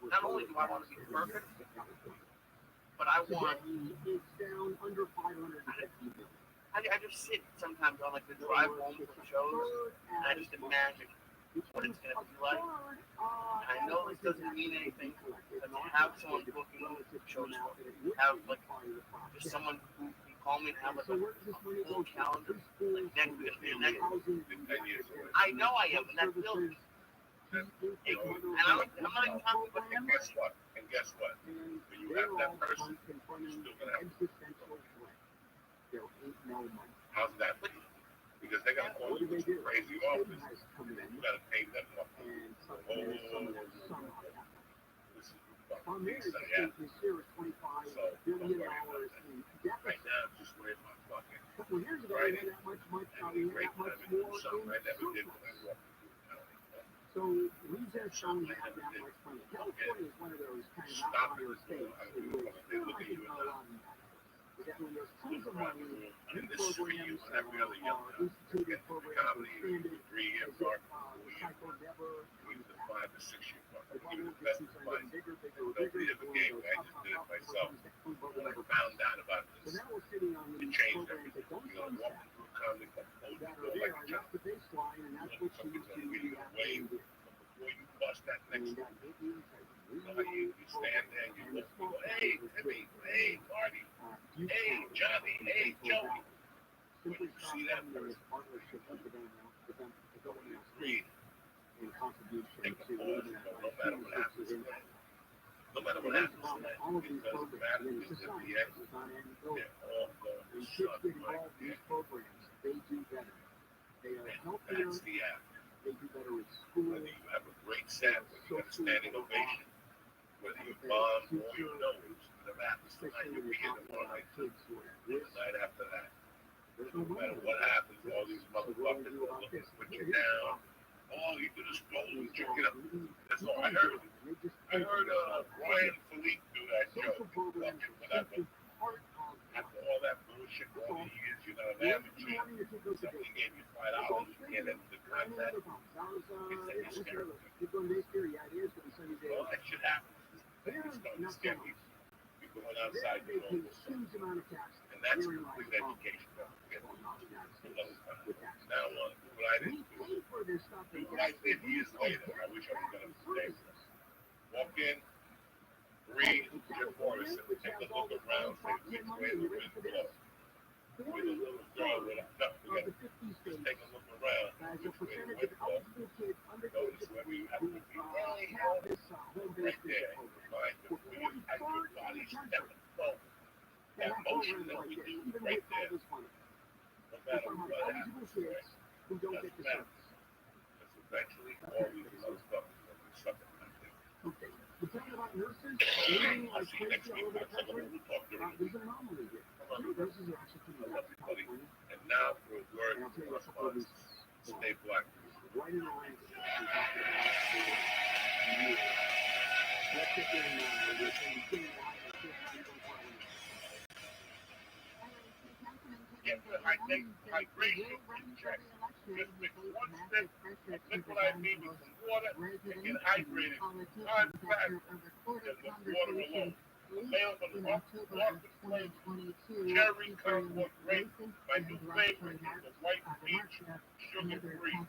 Not only do I want to be perfect, but I want, I just sit sometimes on like the drive home from shows, and I just imagine what it's going to be like. And I know this doesn't mean anything, but to have someone booking shows for me, have like just someone who can call me and have like a full calendar, like next week, I know I am, and that feels. And I'm not even talking about And guess what? When you have that person, you're still gonna have to. How's that? Because they're gonna call you with crazy offers. You gotta pay them up. This is fucking things that happen. So don't worry about that. Right now, just worry about fucking writing. Having a great time and doing something I never did when I walked into the county. So we just don't have that much fun. California is one of those kind of outlier states. They look at you and that when there's tons of money, new this is for you programs and every other young are guy. instituted, programs are expanded, 3-year as if mark, the cycle never even comes the back. 5 to 6 year mark. The Even bubble the just best keeps on advice. getting bigger, bigger, Nobody bigger. ever gave me. I just did it myself. When I found out about So this, now we're sitting on it these changed programs that everything. don't You know, walk sunset, into a comic book, that are feel there, like a and that's child. the baseline, and that's what you Something's do gonna be a wave. here. Before you bust that And next that one, it is a you know how you stand there and you look, you go, hey, Timmy, hey, Marty, hey, Johnny, hey, Joey. When you see that person, partnership with them to go you in agree, and contribution take a to pause even and go, that no matter what happens tonight, no matter what happens tonight, all of it these doesn't programs matter in because in society, the end, it's not end they're all going to when kids shut get right involved in there. these programs, they do better. They are And healthier, that's the app. they do better at school, Whether you have a great set, whether you have a standing ovation, whether you bomb or you know whatever happens tonight, especially you'll when be you're here talking tomorrow about night too. kids who are at The risk. night after that. There's No no matter money. what happens, all these motherfuckers are looking to put you down. Oh, you could have stolen, check it out. That's all I heard. I heard Brian Philippe do that show. Fucking whatever. After all that bullshit for all the years, you're not an amateur. Somebody gave you $5, you can't enter the content. It's hysterical. Well, that shit happens. It's starting to scare people. People went outside the normal. And that's complete education. Now, what I didn't do what I did years later. I wish I was going to stay. Walk in, read Jim Morrison, take a look around, say which way the wind blows. With a little girl with a duck together. Just take a look around, which way the wind blows. Notice whether you have to be wrong right there. Mind the wheel as your body stepping forward. That motion that we do right there. No matter what happens, right? Doesn't matter. Because eventually all these motherfuckers will be sucking like that. Okay. We're talking about nurses. I'll see you next week. We'll talk during the week. There's an anomaly here. Nurses are actually pretty I love you, buddy. And now for a word from our sponsors. Stay black. right in line with what we talked about for years. Let's get in with the Get the hydration in check. Just mix 1 stick of liquid IV with some water and get hydrated. Time fast. Just with water alone. Available in dark flame, cherry comfort grape. My new favorite is the white peach, sugar-free.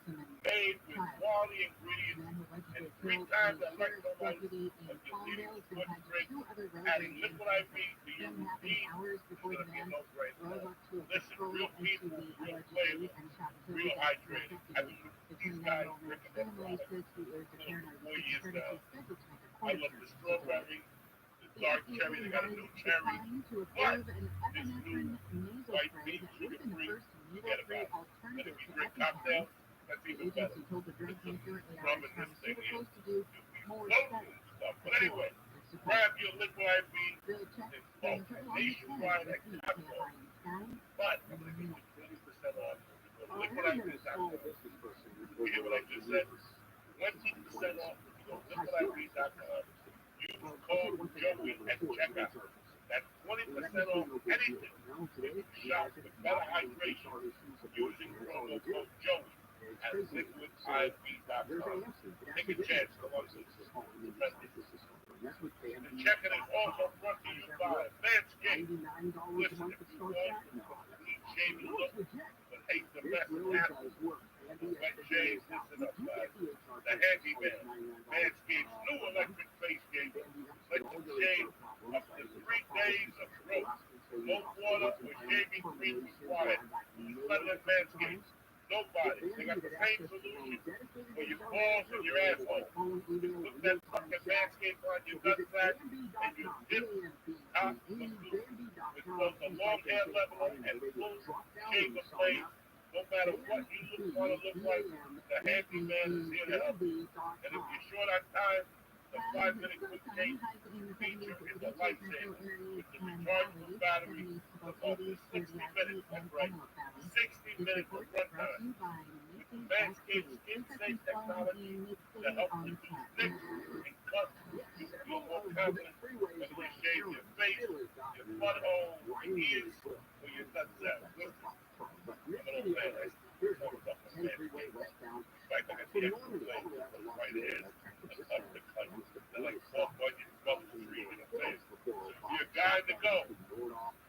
Made with quality ingredients and 3 times electrolytes of your leading food drink. Adding liquid IV to your routine is going to be a no-brainer. Listen, real people, real flavor, real hydrated. I've been with these guys drinking their product for 4 years now. I love the strawberry, the dark cherry. They got a new cherry. But this new white peach, sugar-free, forget about it. And if you drink cocktails, that's even better. Put some rum in this thing here. You'll be floating and stuff. But anyway, grab your liquid IV and smoke nationwide at Costco. But I'm going to give you 20% off. Liquidiv.com. You hear what I just said? 20% off. Liquidiv.com. Use code Joey at checkout. That's 20% off anything. When you shop for better hydration using promo code Joey at liquidIV.com. Take a chance. Go on to the message. The checking is also brought to you by Manscaped. Listen, if you want a clean shaven look but hate the mess and hassle, wet shave, listen up, guys. The Handyman, Manscaped's new electric face shaver. Let you shave up to 3 days of growth. No water or shaving cream required. Who's better than Manscaped? Nobody. They got the same solution for your balls and your asshole. Put that fucking Manscaped on your nutsack and your dip top look good. With both the long hair leveler and full shaver blade. No matter what you want to look like, the Handyman is here to help you. And if you're short on time, the 5-minute quick shave feature is a lifesaver. With the rechargeable battery, the up to 60 minutes, that's right, 60 minutes of runtime. With the Manscaped skin-safe technology to help reduce nicks and cuts, you feel more confident when you shave your face, your butthole is for your nutsack. Here's one of the 10-freeway westbound. Like I got the extra leg right ahead. Up the cut. They're like 12 budget brothers screaming in the face. So if you're a guy to go,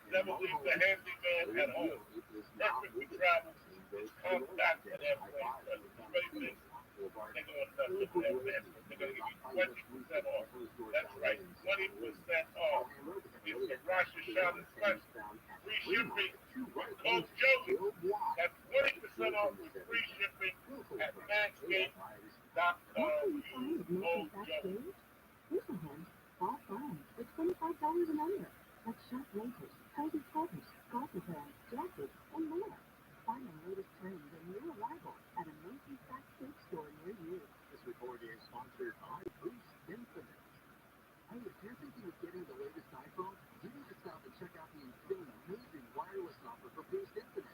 never leave the handyman at home. Perfect for travel. It's compact and airplane friendly. You ready for this? They're going nuts over that man. They're going to give you 20% off. That's right, 20% off. It's the Rosh Hashanah special. Free shipping with code Joey. That's 20% off with free shipping at manscaped.com. Use code Joey. Listen, all fun. It's $25 an hour. That's shop rentals, cozy covers, golfer bags, jackets, and more. Find the latest trends and new arrivals at a Macy's Backstage store near you. This report is sponsored by Boost Infinite. Hey, if you're thinking of getting the latest iPhone, you need to stop and check out the amazing wireless offer for Boost Infinite.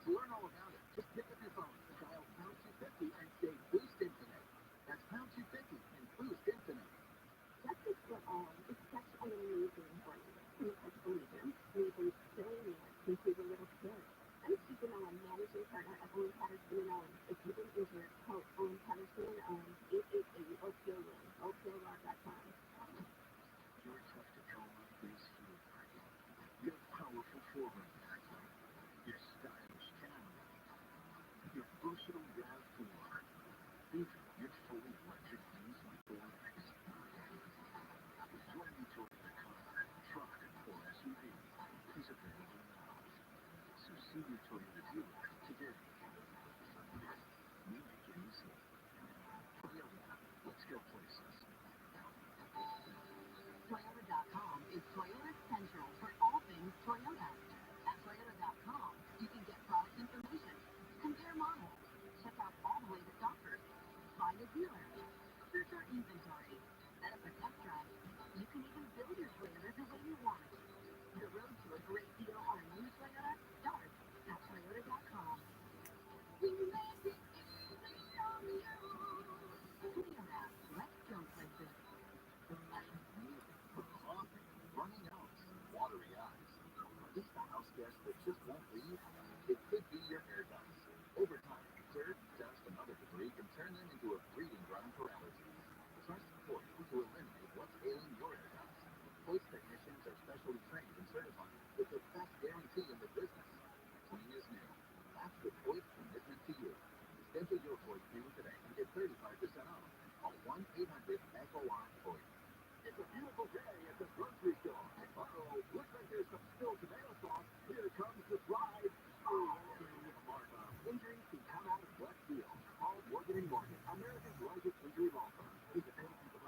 To learn all about it, just pick up your phone, dial pound 250 and say Boost Infinite. That's pound 250 and Boost Infinite. That's it for all. It's such an amazing brand. You can't believe it. We've been saying it since we were little kids. I'm speaking on managing partner of Owen Patterson and Owens. If you didn't enter code Owen Patterson and Owens, 888-OPOWIN, OPOWIN.com. Your trusted trauma is healed. Your powerful forward. Your stylish camera. Your versatile RAV4. Even your fully electric V4X. Your new Toyota car, truck, or SUV is available now. So see your Toyota dealer today. We make it easy. Toyota, let's go places. Toyota.com is Toyota Central for all things Toyota. At Toyota.com, you can get product information, compare models, check out all the latest offers, find a dealer, search our inventory, set up a test drive. You can even build your Toyota the way you want it. The road to a great deal on a new Toyota starts at Toyota.com. We make it easy on you. Toyota, let's go places. For coughing, running nose, watery eyes. Just a house guest that just won't leave? It could be your air ducts. Over time, dirt, dust, and other debris can turn them into a breeding ground for allergies. Trust Voice to eliminate what's ailing your air ducts. Voice technicians are specially trained and certified with the best guarantee in the business. Clean as new. That's the Voice commitment to you. Schedule your Voice cleaning today and get 35% off. Call 1-800-FOI-VOICE. It's a beautiful day at the grocery store. Uh-oh, looks like there's some spilled tomato sauce. Here comes the slide. Oh, Martha. Injuries can come out of left field. Call Morgan & Morgan, America's largest injury law firm. Independent people.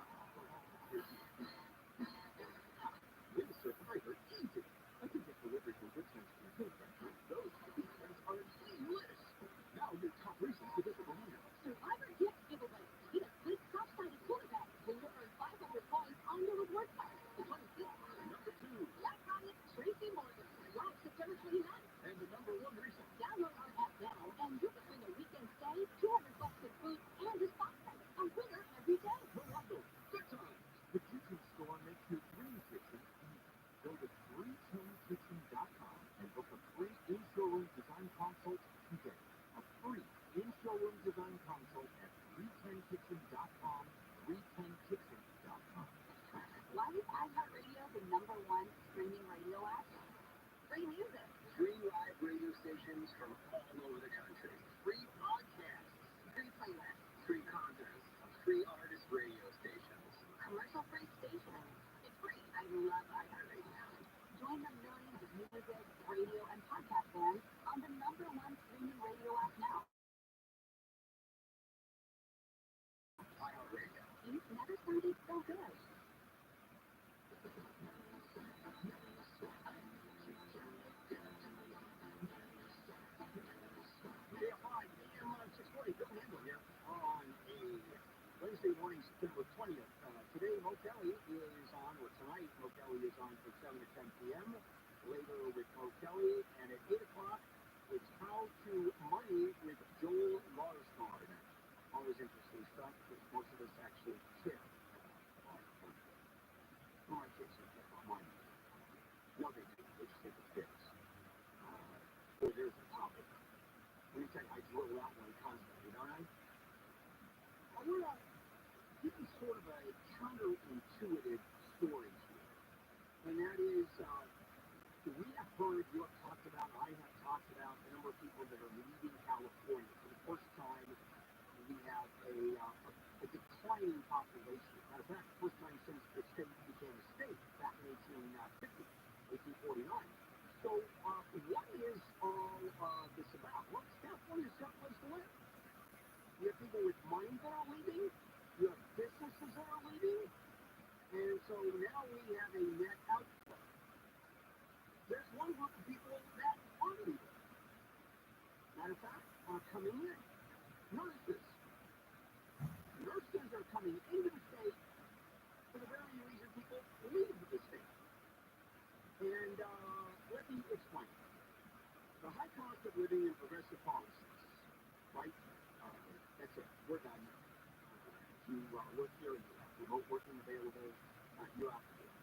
With Survivor, easy. I can get delivered from Richmond to Hilton. Those weekends are delicious. Now your top reasons to visit Orlando. Survivor gift giveaway. Get a good top-sided quarterback. Win or earn 500 points on your reward card. The 26th. Number 2. Black Rocket, Tracy Morgan. Live September 29th. And the number 1 reason. Download our app now, and you can win a weekend stay, $200 in food, and a spot card. A winner every day. Morocco, good times. The kitchen store makes your dream kitchen easy. Go to 310kitchen.com and book a free in-showroom design consult today. A free in-showroom design consult at 310kitchen.com, 310kitchen.com. Why is iHeartRadio the number 1 streaming radio app? Free music. Free live radio stations from all over the country. Free podcasts. Free playlists. Free contests. Free artist radio stations. Commercial-free station. It's free. I love iHeartRadio. Join the millions of music, radio, and podcast fans on the number 1 streaming radio app now. iHeartRadio. You've never sounded so good. KFI, AM 640, Bill Handel here on a Wednesday morning, September 20th. Today, Mo Kelly is on, or tonight, Mo Kelly is on from 7 to 10 p.m. Later with Mo Kelly, and at 8 o'clock, it's How to Money with Joel Larsford. Always interesting stuff, because most of us actually care about money. Well, I can't say care about money. No, they do. Boy, there's a topic. Let me tell you, I drill that one constantly, don't I? I want to give you sort of a counterintuitive story here. And that is, we have heard, you have talked about, I have talked about the number of people that are leaving California. For the first time, we have a declining population. Matter of fact, the first time since the state became a state back in 1849. So, what is all this about? Well, California is a place to live. You have people with money that are leaving. You have businesses that are leaving. And so now we have a net outflow. There's one group of people that are leaving. Matter of fact, coming in. Nurses. Nurses are coming into the state for the very reason people leave the state. And let me explain. The high cost of living and progressive policies, right? That's it. We're done. You work here, you have remote working available, you have to do it.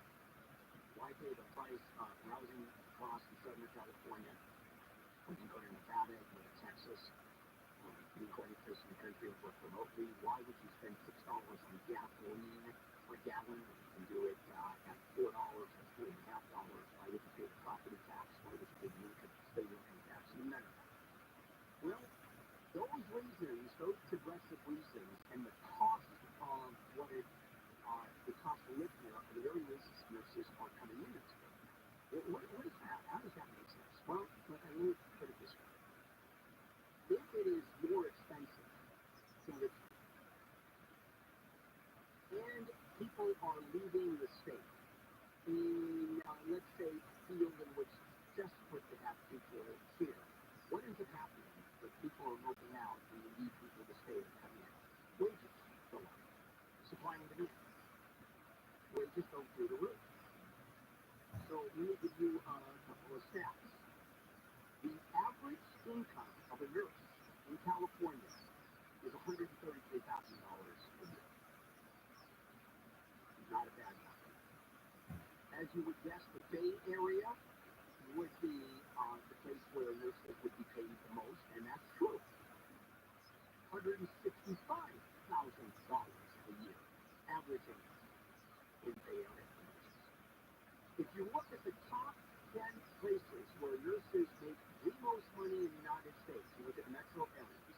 Why pay the price of housing costs in Southern California when you go to Nevada, go to Texas, you go any place in the country and work remotely? Why would you spend $6 on gasoline per gallon when you can do it at $4 or $4.50? Why would you pay the property tax? Why would you pay the state income tax? None of that. Well, those reasons, those progressive reasons, and the cost of what it, the cost to live here, are the very reasons nurses are coming in this way. What is that? How does that make sense? Well, let me put it this way. If it is more expensive to live here, and people are leaving the state in, let's say, a field in which it's desperate to have people here, what ends up happening if people are moving out and you need people to stay and come in? Wages go up. Supply and demand. Wages go through the roof. So let me give you a couple of stats. The average income of a nurse in California is $133,000 a year. Not a bad number. As you would guess, the Bay Area would be the place where nurses would be paid the most, and that's true. $165,000 a year, average income in the Bay Area for nurses. If you look at the top 10 places where nurses make the most money in the United States, you look at metro areas,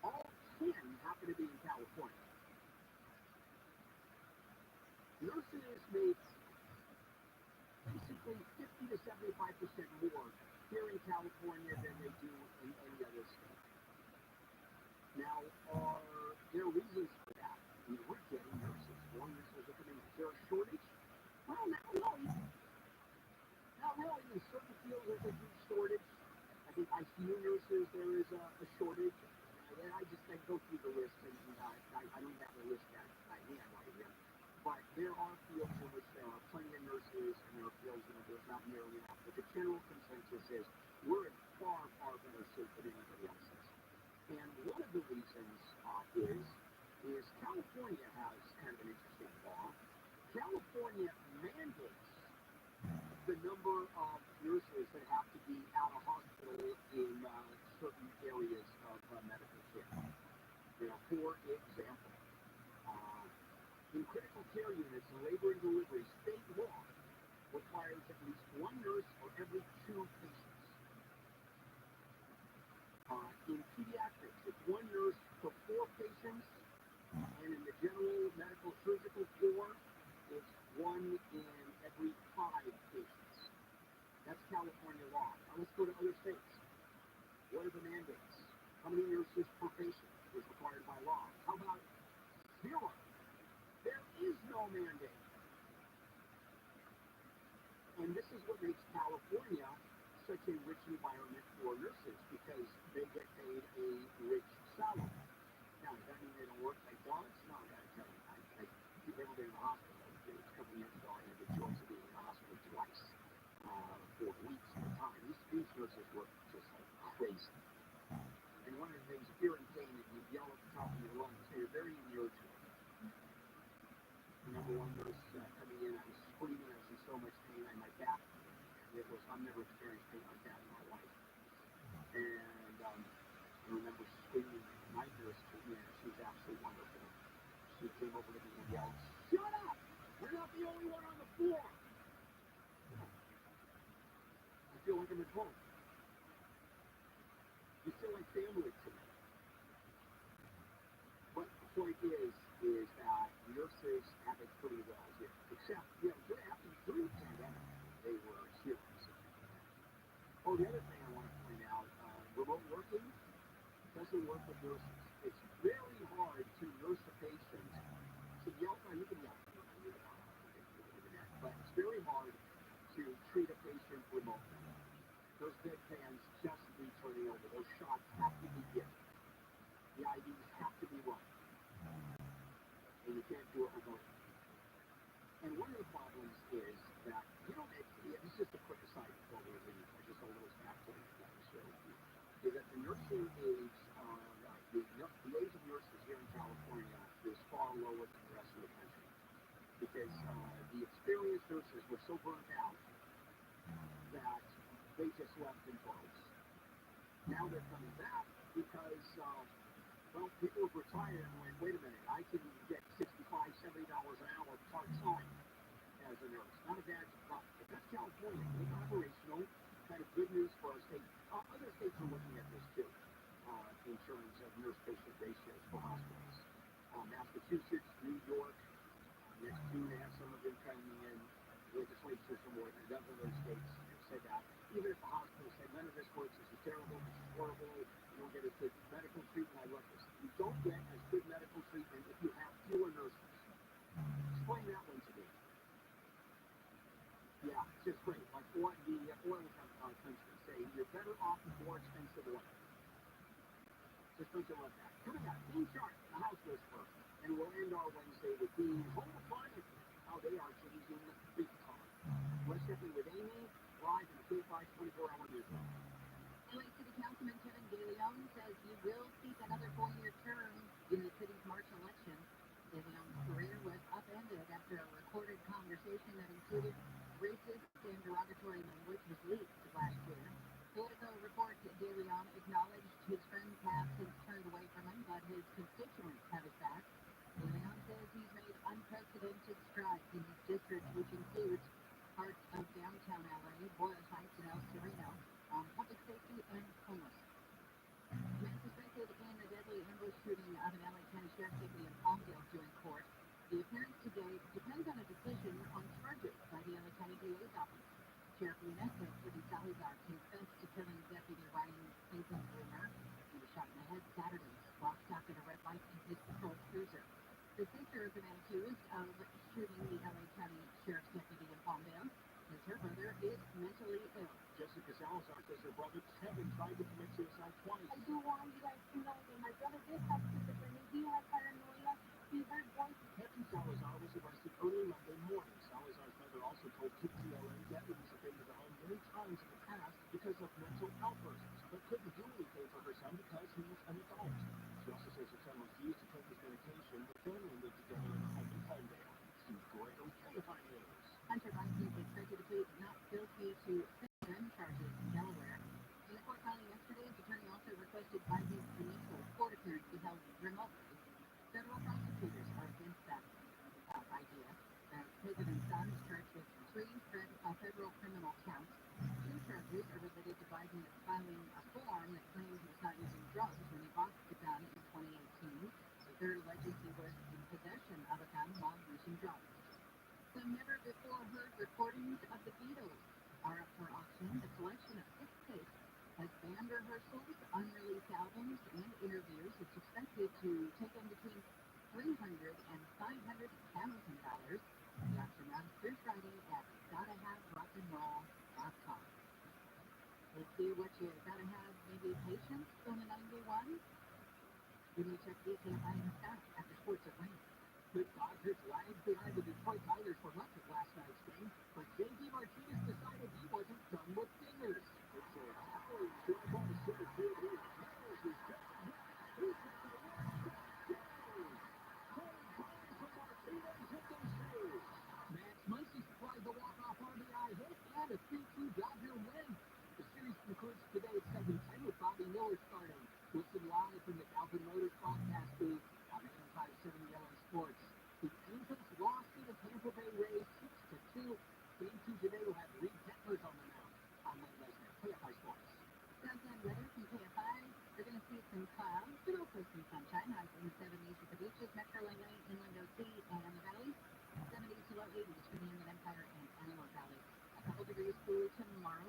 all 10 happen to be in California. Nurses make basically 50 to 75% more here in California than they do in any other state. Now, are there reasons for that? I mean, we're getting nurses. More nurses are coming in. Is there a shortage? Well, not really. Not really. In certain fields, there's a huge shortage. I think ICU nurses, there is a shortage. And I go through the list, and I don't have the list at my hand right here. But there are fields in which there are plenty of nurses, and there are fields in which there's not nearly enough. But the general consensus is we're in far, far better shape than anybody else is. And one of the reasons is California has kind of an interesting law. California mandates the number of nurses that have to be at a hospital in certain areas of medical care. For example, in critical care units and labor and delivery, state law requires at least one nurse for every 2 patients. In pediatrics, it's one nurse for 4 patients, and in the general medical surgical floor, it's one in every 5 patients. That's California law. Now let's go to other states. What are the mandates? How many nurses per patient is required by law? How about 0? There is no mandate. And this is what makes California such a rich environment for nurses, because they get paid a rich salary. Now, does that mean they don't work like dogs? No, I gotta tell you, I've never been in the hospital. A couple years ago, I had the choice of being in the hospital twice for weeks at a time. These nurses work just like crazy. And one of the things, if you're in pain and you yell at the top of your lungs, they're very inured to it. Number one nurse coming in, I was screaming, I was in so much pain, I had my back. I've never experienced pain like that in my life. came over to me and yelled, "Shut up! You're not the only one on the floor!" I feel like I'm at home. You feel like family to me. But the point is that nurses have it pretty well here. Except, during the pandemic, they were heroes. Oh, the other thing I want to point out, remote working doesn't work with nurses. It's very hard to nurse a patient. To yell, you can yell, but it's very hard to treat a patient remotely. Those bedpans just be turning over. Those shots have to be given. The IVs have to be run. And you can't do it remotely. And one of the problems is that, it's just a quick aside before we leave. I just hold those back to the show. Is that the nursing age, the age of nurses here in California is far lower than the rest of the country. Because the experienced nurses were so burnt out that they just left in droves. Now they're coming back because, people have retired and went, wait a minute, I can get $65, $70 an hour part-time as a nurse. Not a bad job. But that's California. It's operational. Kind of good news for our state. Other states are looking at this too, in terms of nurse-patient ratios for hospitals. Massachusetts, New York, next June they have some of them coming in. Legislatures from more than a dozen of those states have said that. Even if the hospitals say none of this works, this is terrible, this is horrible, you don't get as good medical treatment, I love this. You don't get as good medical treatment if you have fewer nurses. Explain that one to me. Yeah, it's just great. Like the oil countries say, you're better off with more expensive oil. Just don't you love that? Coming up, in chart, the house whisperer. And we'll end our Wednesday with the home appliances, how they are changing big time. We're checking with Amy, live in the KFI 24-hour newsroom. LA City Councilman Kevin De Leon says he will seek another 4-year term in the city's March election. De Leon's career was upended after a recorded conversation that included racist and derogatory language was leaked last year. Politico report De Leon acknowledged his friends have since turned away from him, but his constituents have his back. De Leon says he's made unprecedented strides in his district, which includes parts of downtown LA, Boyle Heights, and El Sereno, on public safety and homelessness. Man suspected in a deadly ambush shooting of an LA County Sheriff's deputy in Palmdale due in court. The appearance today depends on a decision on charges by the LA County DA's office. Sheriff Luna said Eddie Salazar confessed to killing Deputy Ryan Clinton Bruner. He was shot in the head Saturday while stopped at a red light in his patrol cruiser. The sister of the man accused of shooting the LA County Sheriff's deputy in Palmdale says her brother is mentally ill. Jessica Salazar says her brother Kevin tried to commit suicide twice. I do want you guys to know that my brother did have schizophrenia. He had paranoia. He heard voices. Kevin Salazar was arrested early Monday morning. Salazar's mother also told KTLA deputies have been to the home many times in the past because of mental outbursts, but couldn't do anything for her son because he's an adult. She also says her son refused to take his medication. The family lived together in a home in Palmdale. Steve Gray on KFI News. Hunter Biden is expected to plead not guilty to gun charges in Delaware. In the court filing yesterday, his attorney also requested Biden's initial court appearance be held remotely. Federal prosecutors are against that idea. The president's son is charged with 3 federal criminal counts. 2 charges are related to Biden filing a form that claims he was not using drugs when he bought the gun in 2018. The third alleges he was in possession of a gun while using drugs. Some never-before-heard recordings of the Beatles are up for auction. A selection of 6 tapes has band rehearsals, unreleased albums, and interviews. It's expected to take in between $300 and $500,000. The auction runs through Friday at GottaHaveRock'n'Roll.com. Let's see what you gotta have. Maybe patience in a 91. We need to check the KFI in the sky after sports at Wayne. The Dodgers lagged behind the Detroit Tigers for much of last night's game, but J.D. Martinez decided he wasn't done with dingers. It's a Howard shot on the center field here. Matters is just he's got the one. Tony Collins from Martinez hit them shoes. Max Muncy supplied the walk-off RBI hit and a 3-2 Dodger win. The series concludes today at 7:10 with Bobby Miller starting. Listen live from the Calvin Motors broadcast booth on 95.7 Yellow Sports.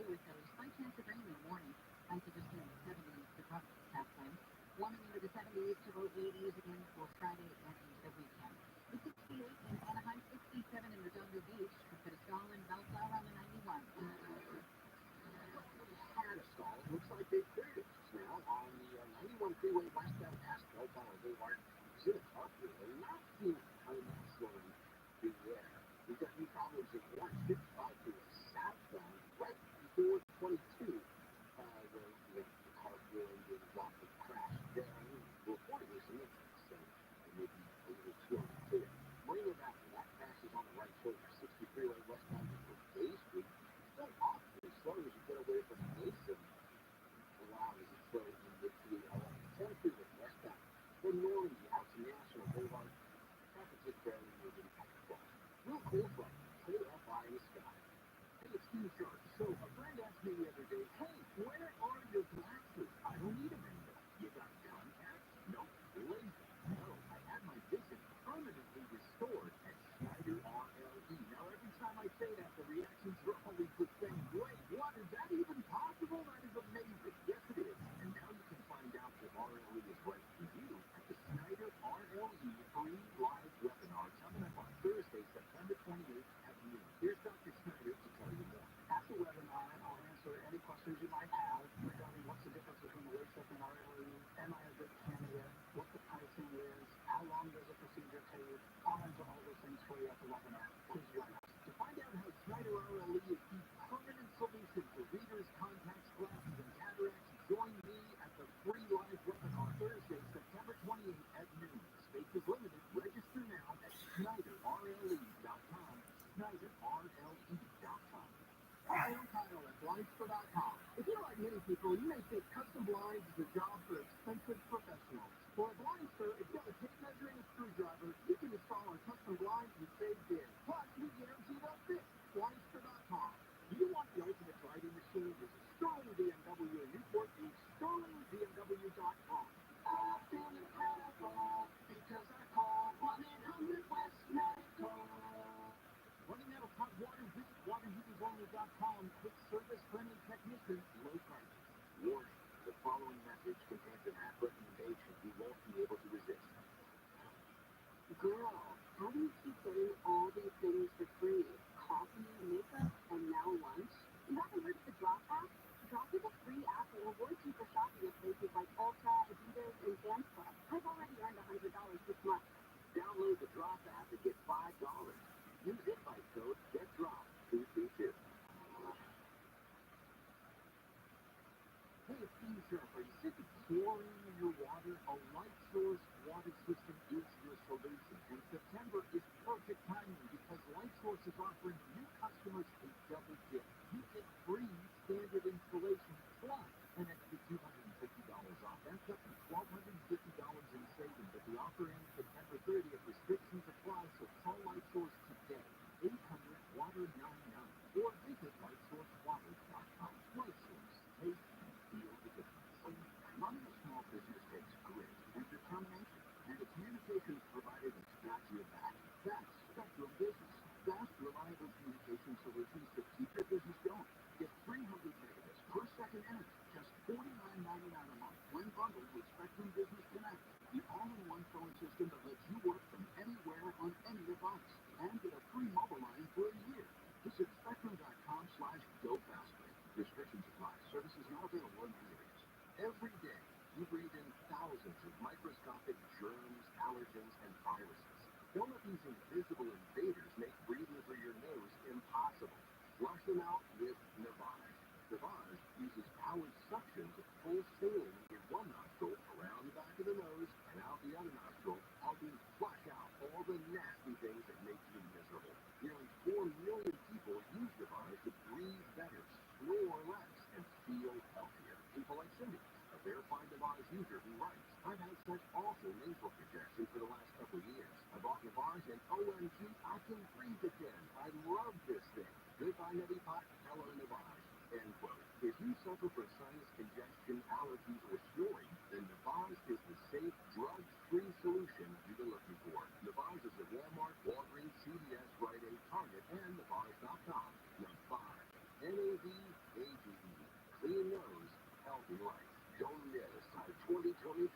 with a slight chance of rain in the morning. Highs are just in the 70s for halftime. Warming into the 70s to low 80s again for Friday and the weekend. The 68 in Anaheim, 67 in Redondo Beach. We put a stall in Bellflower on the 91. Had a stall. Looks like they cleared it just now on the 91 freeway westbound past Bellflower Boulevard. It's in a tough freeway. Not seeing how much slowing through there. We've got new problems in Orange 55 freeway southbound right before 22. The car feeling is off the crash there. Reportedly some incidents, so it may be a little slow to clear. Bring it after that crash is on the right shoulder. 60 freeway westbound before Bay Street. Still awfully slow as you get away from Mason. Wow, is it slow in Midfield LA? 10 freeway westbound. From Normandy out to National Boulevard. Traffic just barely moving at the cross. Real cool front. KFI in the sky. Hey, it's Steve Sharp. So a friend asked me the other day, hey, where are your glasses? I don't need them anymore. You got contacts? Nope. Laser? No. I had my vision permanently restored at Schneider RLE. Now, every time I say that, the reactions are always the same. Wait, what? Is that even possible? That is amazing. Yes, it is. And now you can find out if RLE is right for you at the Schneider RLE free live webinar coming up on Thursday, September 28th at noon. Here's Dr. Schneider to tell you more. At the webinar, I'll answer any questions you might have regarding what's the difference between the LASIK and RLE, am I a good candidate, what the pricing is, how long does the procedure take. I'll answer all those things for you at the webinar. Please join us. To find out how Schneider RLE is the permanent solution for readers, contacts, glasses, and cataracts, join me at the free live webinar Thursday, September 28th at noon. Space is limited. Register now at SchneiderRLE.com. SchneiderRLE.com. Hi, I'm Kyle at Blinds.com. If you're like many people, you may think custom blinds is a job for expensive professionals. For a Blindster, if you have a tape measure and a screwdriver, you can install our custom blinds and save big. Plus, we guarantee they'll fit. Blinds.com. Do you want the ultimate driving machine? Visit Sterling BMW in Newport Beach, SterlingBMW.com. I feel incredible because I call 1-800-WEST MEDICAL. Running out of hot water, visit waterheatersonly.com. Quick service, friendly technician, low prices. Warning, the following message contains an ad recommendation you won't be able to resist. Girl, how do you keep getting all these things for free? Coffee, makeup, and now lunch? You haven't heard of the Drop app? Drop is a free app that rewards you for shopping at places like Ulta, Adidas, and Sam's Club. I've already earned $100 this month. Download the Drop app and get $5. Use invite code GETDROP232. Hey, it's Steve Sharp. Are you sick of chlorine in your water? A light source water system is your solution. And September is perfect timing because Light Source is offering new customers a double dip. You get free standard installation plus an extra $250 off. That's up to $1,250 in savings. But the offer ends September 30th. Restrictions apply, so call Light Source today. 800-WATER-99 or visit lightsourcewater.com. Light Source. Taste and feel the difference. Running a small business takes grit and determination, and the communications provider that's got your back. That's Spectrum Business. Fast, reliable communication solutions to keep your business going. Get 300 megabits per second internet, just $49.99 a month when bundled with Spectrum Business Connect, the all-in-one phone system that lets you work from anywhere on any device, and get a free mobile line for a year. Visit spectrum.com/GoFaster. Restrictions apply. Services not available in these areas. Every day, you breathe in thousands of microscopic germs, allergens, and viruses. One of these invisible invaders make breathing through your nose impossible. Flush them out with Navage. Navage uses powered suction to pull saline in one nostril, around the back of the nose, and out the other nostril, helping flush out all the nasty things that make you miserable. Nearly 4 million people use Navage to breathe better, snore less, and feel healthier. People like Cindy, a verified Navage user who writes, I've had such awful nasal congestion for the last couple of years. I bought Navage and OMG, I can breathe again. I love this thing. Goodbye, Neti Pot. Hello, Navage. End quote. If you suffer from sinus congestion, allergies, or snoring, then Navage is the safe, drug-free solution you've been looking for. Navage is at Walmart, Walgreens, CVS, Rite Aid, Target, and Navage.com. Navage. Navage. clean nose, healthy life. Don't miss our 2023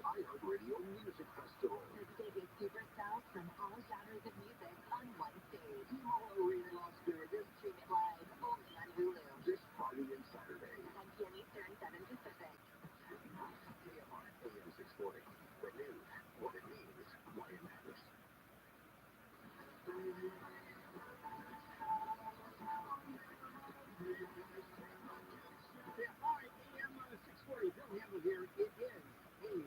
iHeartRadio Music Festival. The biggest superstars from all genres of music on one stage. T-Mobile Arena, Las Vegas. Stream it live only on Hulu. This Friday and Saturday. On Ten Eastern, 7 Pacific. KMR AM 640. The news, what it means, why it matters. Yeah, all right, AM 640. Bill Hamlin here. It is a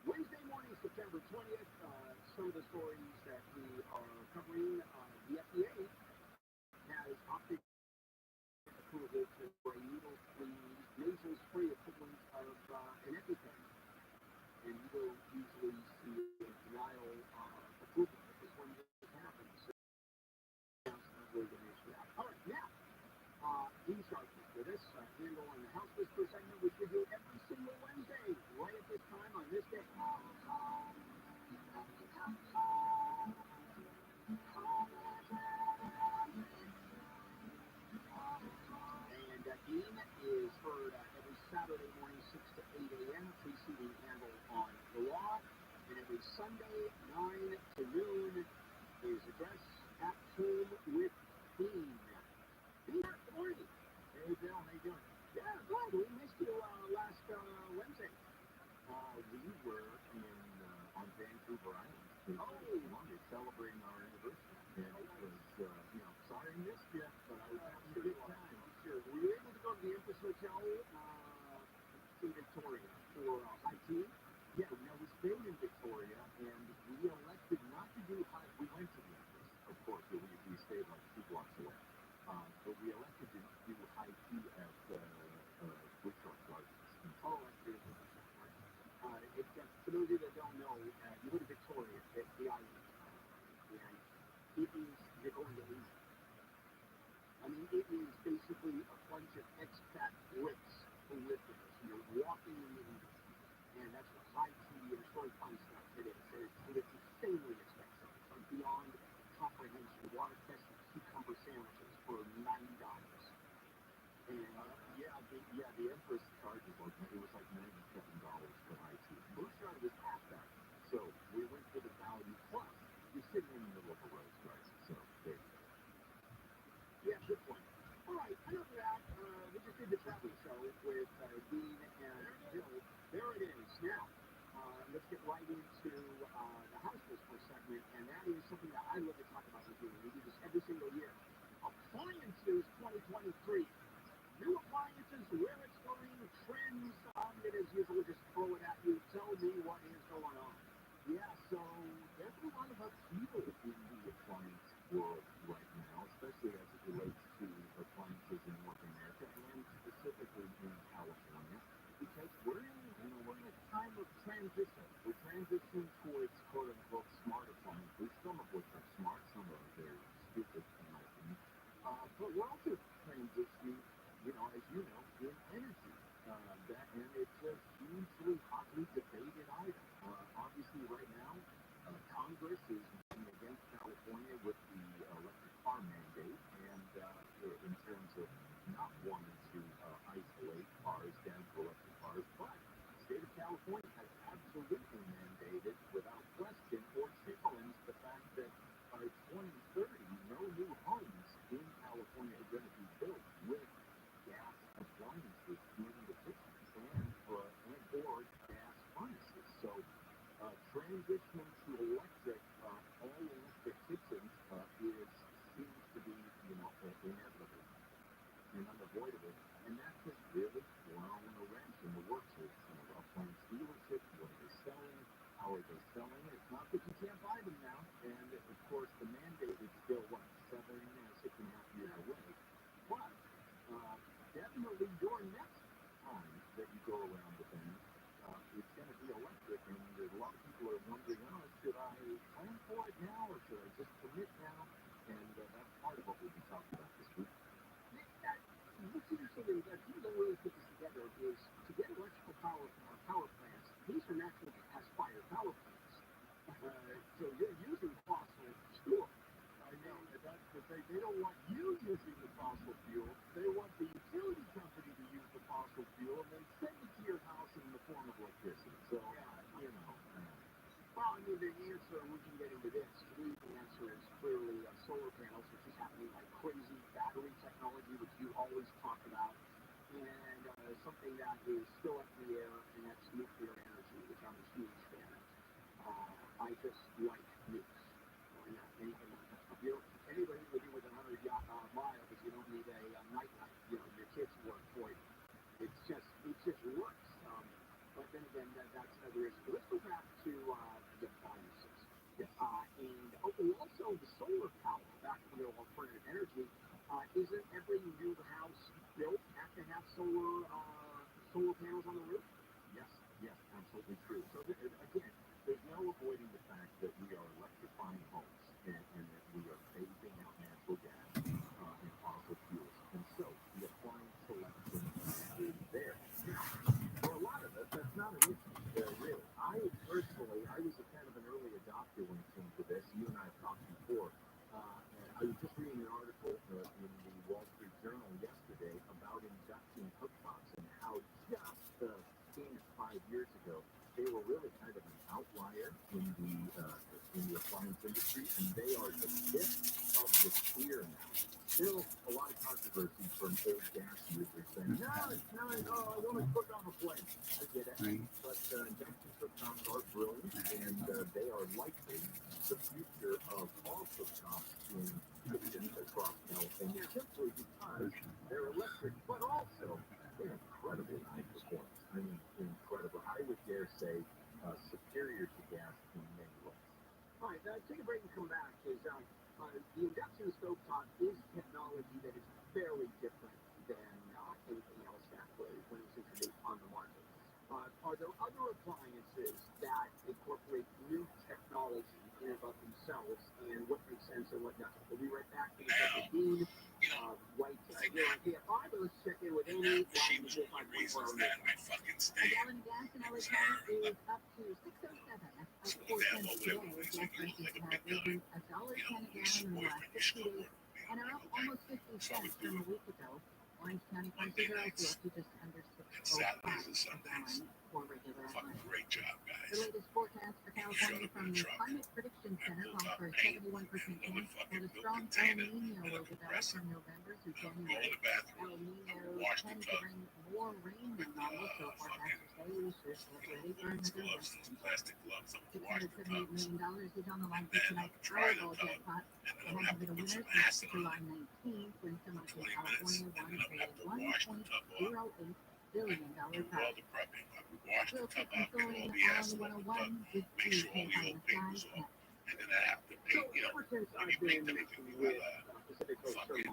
Wednesday morning, September 20th. Some of the stories that we are covering. The FDA has opted approval for a needle-free nasal spray equivalent of an EpiPen. And you will usually see a denial approval because when this happens, we're going to issue that. All right, now, Dean Sharkey with us, handle on the House Whisper segment, which we do every single Wednesday, right at this time on this day. And Dean is heard every Saturday morning, 6 to 8 a.m., preceding handle on the law. And every Sunday, 9 to noon, is address at home with Dean. Dean, good morning. Hey, Bill, how you doing? Yeah, good. We missed you last Wednesday. We were on Vancouver Island in London celebrating our anniversary. And it was, sorry I missed you, but I was having a good time. Sure. We were able to go to the Empress Hotel in Victoria for high tea. Yeah, now we stayed in Victoria, and we elected not to do high. We went to the Empress, of course, but we stayed like 2 blocks away. But we elected to do high tea at Woodshop Gardens. Oh, that's beautiful. For those of you that don't know, you go to Victoria, the island, and it is, you're going to Asia. I mean, it is basically a bunch of expat Brits who live there. So you're walking in the English, and that's what high tea and sort of fun stuff it is. And it's insanely expensive. It's like beyond comprehension. Water crescent cucumber sandwiches for $90. And the Empress charges it was like $97 for high tea. Bouchard was half that. So we went for the value plus. You're sitting in the middle of a Rolls Royce. So there you go. Yeah, good point. All right, enough of that. We just did the travel show with Dean and Bill. There it is. Now, let's get right into the House Whisper segment, and that is something that I love to talk about with you. We do this every single year. Appliances 2023. New appliances, where it's going, trends. I'm going to, as usual, just throw it at you. Tell me what is going on. Yeah, so there's a lot of upheaval in the appliance world right now, especially as it relates to appliances in North America and specifically in California, because we're in a time of transition. We're transitioning towards quote-unquote smart appliances, some of which are smart, some of them are very stupid, in my opinion. But we're also transitioning, as you know, in energy. And it's a hugely hotly debated item. Obviously, right now, Congress is moving against California with the electric car mandate, and in terms of not wanting to isolate cars down to electric cars, but the state of California has absolutely mandated, without question or challenge, the fact that by 2030, no new homes in California are going to be built with gas appliances in the kitchens and or gas furnaces. So transitioning to electric, all electric kitchens seems to be inevitable and unavoidable, and that has really thrown a wrench in the works of some of our appliance dealerships. What are they selling? How are they selling? It's not that you can't buy them now, and of course the mandate is still 6.5 years away. But definitely your next time that you go around the bend, it's going to be electric, and a lot of people are wondering, should I plan for it now, or should I just commit now? And that's part of what we'll be talking about this week. What's interesting is that the way we put this together is to get electrical power from our power plants. These are natural gas-fired power plants. So you're using fossil fuel. I know. Because they don't want you using the fossil fuel. They want the utility company to use the fossil fuel and then send it to your house in the form of electricity. So, you know. Well, I mean, the answer, we can get into this. To me, the answer is clearly solar panels, which is happening like crazy, battery technology, which you always talk about, and something that is still up in the air, and that's nuclear energy, which I'm a huge fan of. I just like nukes. Not anything like that. Anybody living within 100 miles, you don't need a nightlight. You know, your kids work for you. It just works. But then again, that's another issue. Let's go back to the appliances. And also the solar power, back to the alternative energy. Isn't every new house built have to have solar panels on the roof? Yes, absolutely true. So again, there's no avoiding the fact that we are electrifying homes and that we are phasing out natural gas and fossil fuels. And so the appliance selection is there. For a lot of us, that's not an issue, really. I was a kind of an early adopter when it came to this. You and I have talked before. I was just reading an article in the Wall Street Journal yesterday about induction cooktops and how just the span of 5 years ago, they were really kind of an outlier in the appliance industry, and they are the tip of the spear now. Still a lot of controversy from old gas users saying, no, it's not, I want to cook on a flame. I get it. But induction cooktops are brilliant, and they are likely the future of all cooktops in kitchens across California, simply because they're electric, but also they're incredibly high performance. I mean, incredible. I would dare say superior to gas in many ways. All right, take a break and come back. The induction stovetop is technology that is fairly different than anything else that when it's introduced on the market. Are there other appliances that incorporate new technology in and of themselves, and what makes sense and what doesn't? We'll be right back. Dean, White, KFI, but let's check in with Amy. The reasons that I fucking stay. A gallon of gas in LA County is up to $6.07. At 4 cents today, gas prices have risen $1.10 a gallon in the last 60 days and are up almost 50 cents from a week ago. Orange County prices are also up to just under $6.05 a gallon for regular oil. Great job, guys. The latest forecast for California from the Climate Prediction Center calls for a 71% chance that a strong El Nino will develop from November through January. El Nino tends to bring more rain than normal, so forecasters say we should get ready for another winter. $678 million is on the line for tonight's Powerball jackpot. There hasn't been a winner since July 19th, when someone in California won a $1.08 billion prize. Real quick and throwing on 101 with the pay on the side. And then I have to pay, when you paint anything, you gotta fucking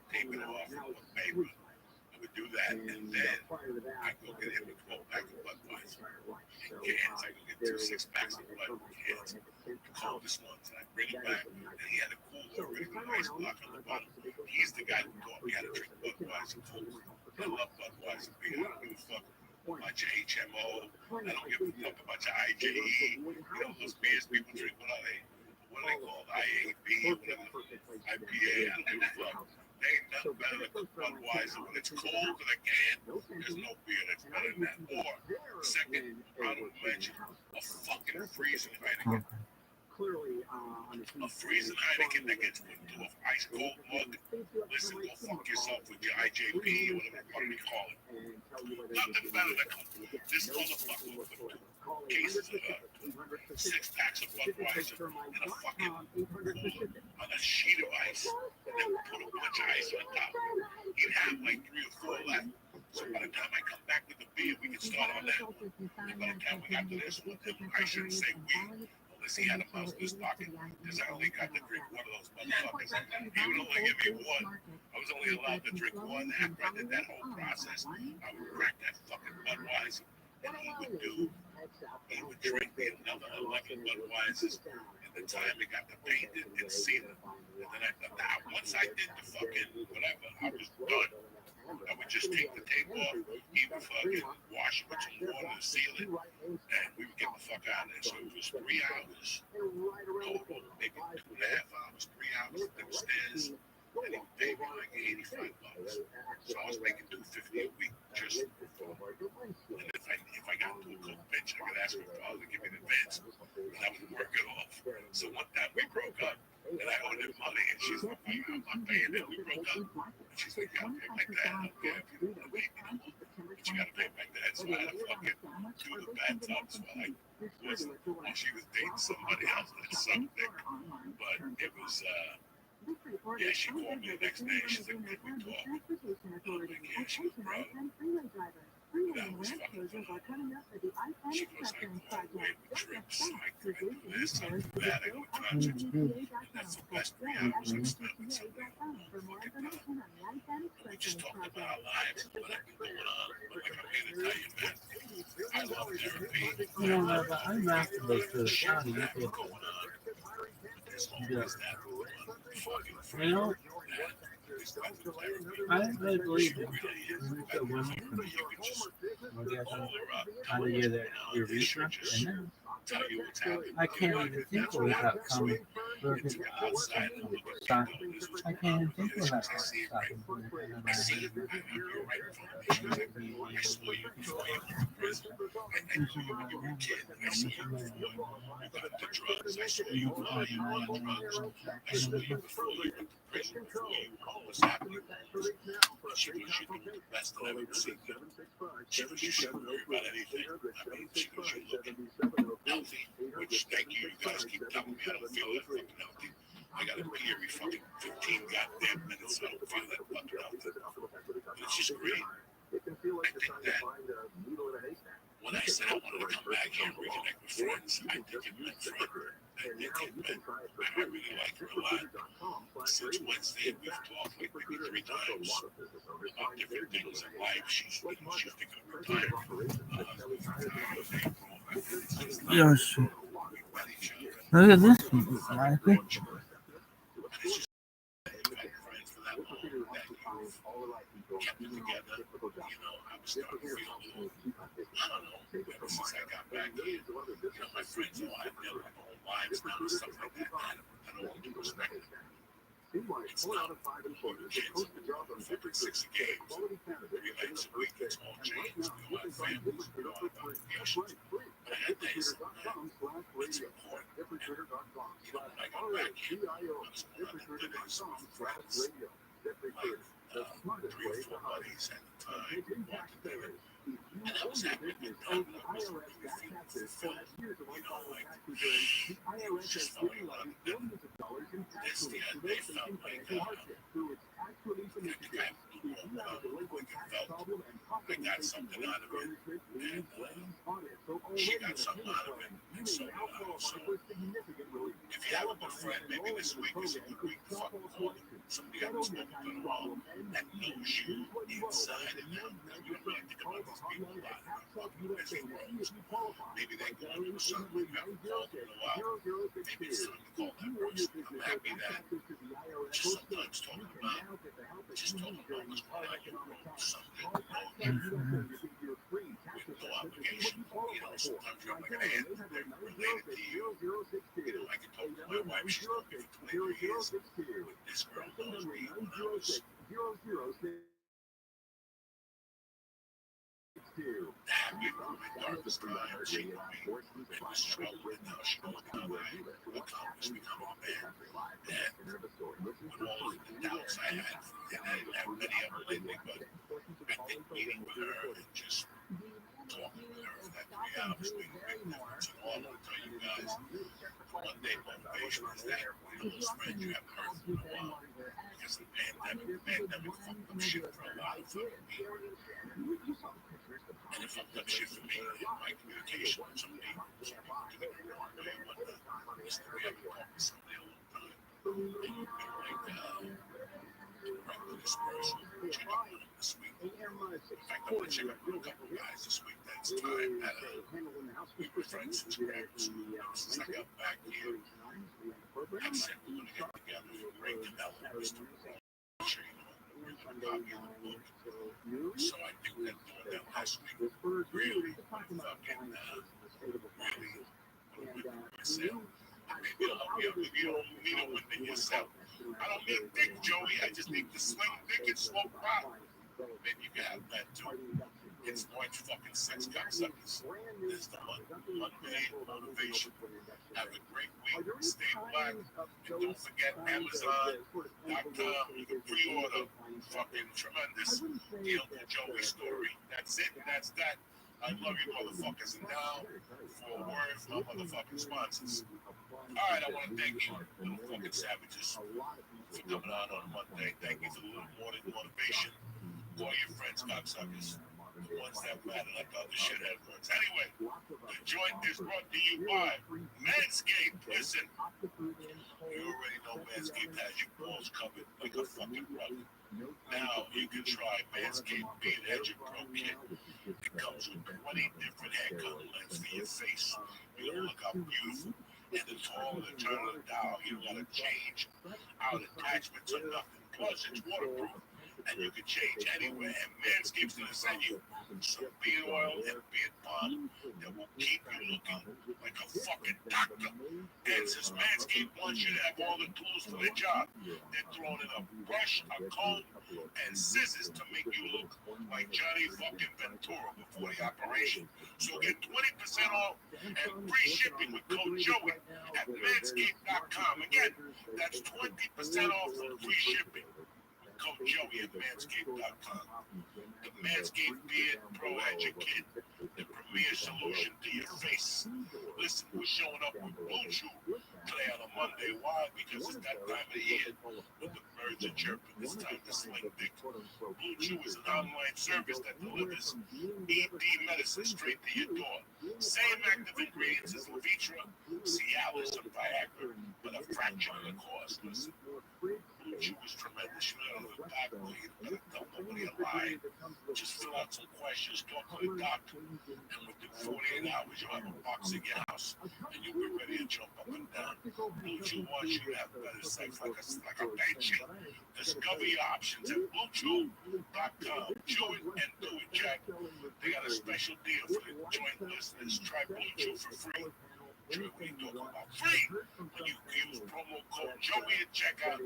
tape it off with paper. I would do that, and then I go get him a 12-pack of Budweiser. In cans, I go get 2 6-packs of Budweiser cans. The coldest ones, and I bring it back. And he had a cooler with an ice block on the bottom. He's the guy who taught me how to drink Budweiser cold. I love Budweiser beer. I don't give a fuck. A bunch of HMO. I don't give a fuck about your IJE. Those beers people drink, what are they? What are they called? IAB, whatever. IPA, I don't give a fuck. They ain't nothing better than Budweiser. When it's cold to the can, there's no beer that's better than that. Or, second, honorable mention, a fucking freezing Heineken. A freezing Heineken that gets put into an ice cold mug. Listen, go fuck yourself with your IJP or whatever you call it. Nothing better than this motherfucker with 2 cases of 6 packs of Budweiser and a fucking on a sheet of ice, and then put a bunch of ice on top. He'd have like 3 or 4 left. So by the time I come back with the beer, we can start on that one. And by the time we got to this one, I shouldn't say we. Unless he had a mouse in his pocket, because I only got to drink one of those motherfuckers. He would only give me one. I was only allowed to drink one. After I did that whole process, I would crack that fucking Budweiser, and he would drink me another 11 Budweisers. And the time it got to paint it and seal it, and then once I did the fucking whatever, I was done. I would just take the tape off, he would fucking wash it with some water to seal it, and we would get the fuck out of there. So it was 3 hours, total, maybe 2.5 hours, 3 hours downstairs. And he paid me like $85. So I was making $250 a week just for and if I got into a cold pinch, I could ask my father to give me an advance, and I would work it off. So one time we broke up, and I owed him money, and she's like, I'm not paying it. We broke up. And she's like, you gotta pay my dad. I don't care if you don't want to pay me no more, but you gotta pay my dad. So I had to fucking do the bad times while she was dating somebody else. That's something. But it was, yeah, she called me the next day. She's like, "Did we talk?" I'm like, "Yeah." She goes, "Bro, that was fucking fun." She goes, "I go away with trips. I do this, I do that. I go to concerts. And that's the best 3 hours I've spent with somebody in a long fucking time." We just talked about our lives and what had been going on. But like I'm here to tell you, man, I love therapy. Rabbi, I masturbate to the Shit sound. that going on. But there's always that fucking You friend know, that is going to therapy. I didn't really believe She it. really is. When we said women can You can just orgasm call her up. out of your urethra, and then Tell you what's happening. I can't even think without coming. It's outside of the Stop. this was I can't even think without I see it stopping. right. I see it. I have you right in front of me. She was like, I saw you before you went to prison. I knew you when you were a kid. I saw you before you got into drugs. I saw you before you were on drugs. I saw you before you went to prison. Before you was happening. She goes, you look the best that I've ever seen you. She goes, you shouldn't worry about anything. I mean, she goes, you look healthy, which thank you. You guys keep telling me I don't feel that fucking healthy. I gotta pee every fucking 15 goddamn minutes. So I don't feel that fucking healthy. But it's just great. I think that when I said I wanted to come back here and reconnect with friends, I think it meant forever. I think it meant I really like her a lot. Since Wednesday, we've talked like maybe 3 times about different things in life. She's thinking of retirement. Yes. Look at this one, Michael. Kept it together, I was starting to feel a little, I don't know, ever since I got back here, my friends all have their own lives now and stuff like that. I don't want to respect it. It's not kids fucking 6 games, 3 nights a week, it's all changed. We all have families, we all have obligations. But I had days like that. It's important. And, when I got back here, I was going to dinners with friends. Like 3 or 4 buddies at the time walked together. And I was happy with them. I wasn't really feeling fulfilled. Like, it was just funny. Like, they felt like, I think I got something out of it. And she got something out of it. And so, if you have a good friend, maybe this week is a good week to fucking call somebody you haven't spoken to in a while that knows you inside and out. You don't really think about these people a lot in our fucking busy world. Maybe they go into something you haven't called in a while. Maybe it's time to call that person. I'm happy that just sometimes talking about what's going on in your world, something with no obligation. Sometimes you're like an aunt, they're related to you. I can talk to my wife, she's known me for 20 years. But this girl knows me when I was happy with my darkest time. She knew me in this trouble, and now she knows how I accomplished becoming a man. And with all of the doubts I had, and I didn't have many of them lately, but I think meeting with her and just talking with her for that 3 hours made a big difference. And all I want to tell you guys, one day motivation is that those friends you haven't heard from in a while. Because the pandemic fucked up shit for a lot of fucking people. And it fucked up shit for me in my communication with some people. Some people didn't know me and whatnot. Because we haven't talked to somebody in a long time. And you've been like, this person, check up on them this week. In fact, I'm going to check up on a couple of guys this week that's time that we were friends since grammar school. Since I got back here, I said we're going to get together for Ray Canelo, Mr. Sure you know, copy of the book. So I think that doing that last week really fucking really myself. Maybe you don't need a window yourself. I don't need dick, Joey. I just need to sling dick and smoke pot. Maybe you can have that too. It's orange fucking sex cocksuckers. There's the Monday motivation. Have a great week. Stay black. And don't forget Amazon.com. You can pre-order fucking tremendous The Uncle Joey story. That's it. That's that. I love you motherfuckers. And now for a word from my motherfucking sponsors. Alright, I want to thank you, little fucking savages, for coming on Monday. Thank you for the little morning motivation. All your friends, cocksuckers. The ones that matter, like the other shithead words. Anyway, the joint is brought to you by Manscaped. Listen, you already know Manscaped has your balls covered like a fucking rug. Now you can try Manscaped Beard Edge Pro Kit. It comes with 20 different haircut lengths for your face. You're gonna look how beautiful. And the taller the turn of the dial, you don't gotta change out attachments or nothing. Plus, it's waterproof. And you can change anywhere. And Manscaped's gonna send you some beard oil and beard balm that will keep you looking like a fucking doctor. And since Manscaped wants you to have all the tools for their job, they're throwing in a brush, a comb, and scissors to make you look like Johnny fucking Ventura before the operation. So get 20% off and free shipping with code Joey at manscaped.com. Again, that's 20% off and free shipping. Code Joey at manscaped.com. The Manscaped Beard Pro Edge Kit, the premier solution to your face. Listen, we're showing up with Blue Chew today on a Monday. Why? Because it's that time of the year when the birds are chirping. It's time to sling dick. Blue Chew is an online service that delivers ED medicine straight to your door. Same active ingredients as Levitra, Cialis, and Viagra, but a fraction of the cost. Listen, Blue Chew is tremendous. You know, the doctor, you don't nobody lie. Just fill out some questions, talk to the doctor, and within 48 hours, you'll have a box in your house, and you'll be ready to jump up and down. Blue Chew wants you to have better sex like a banshee. Discover your options at BlueChew.com. Chew it and do it, Jack. They got a special deal for the joint listeners. Try Blue Chew for free. Joey, what are you talking about? Free! When you use promo code Joey at checkout,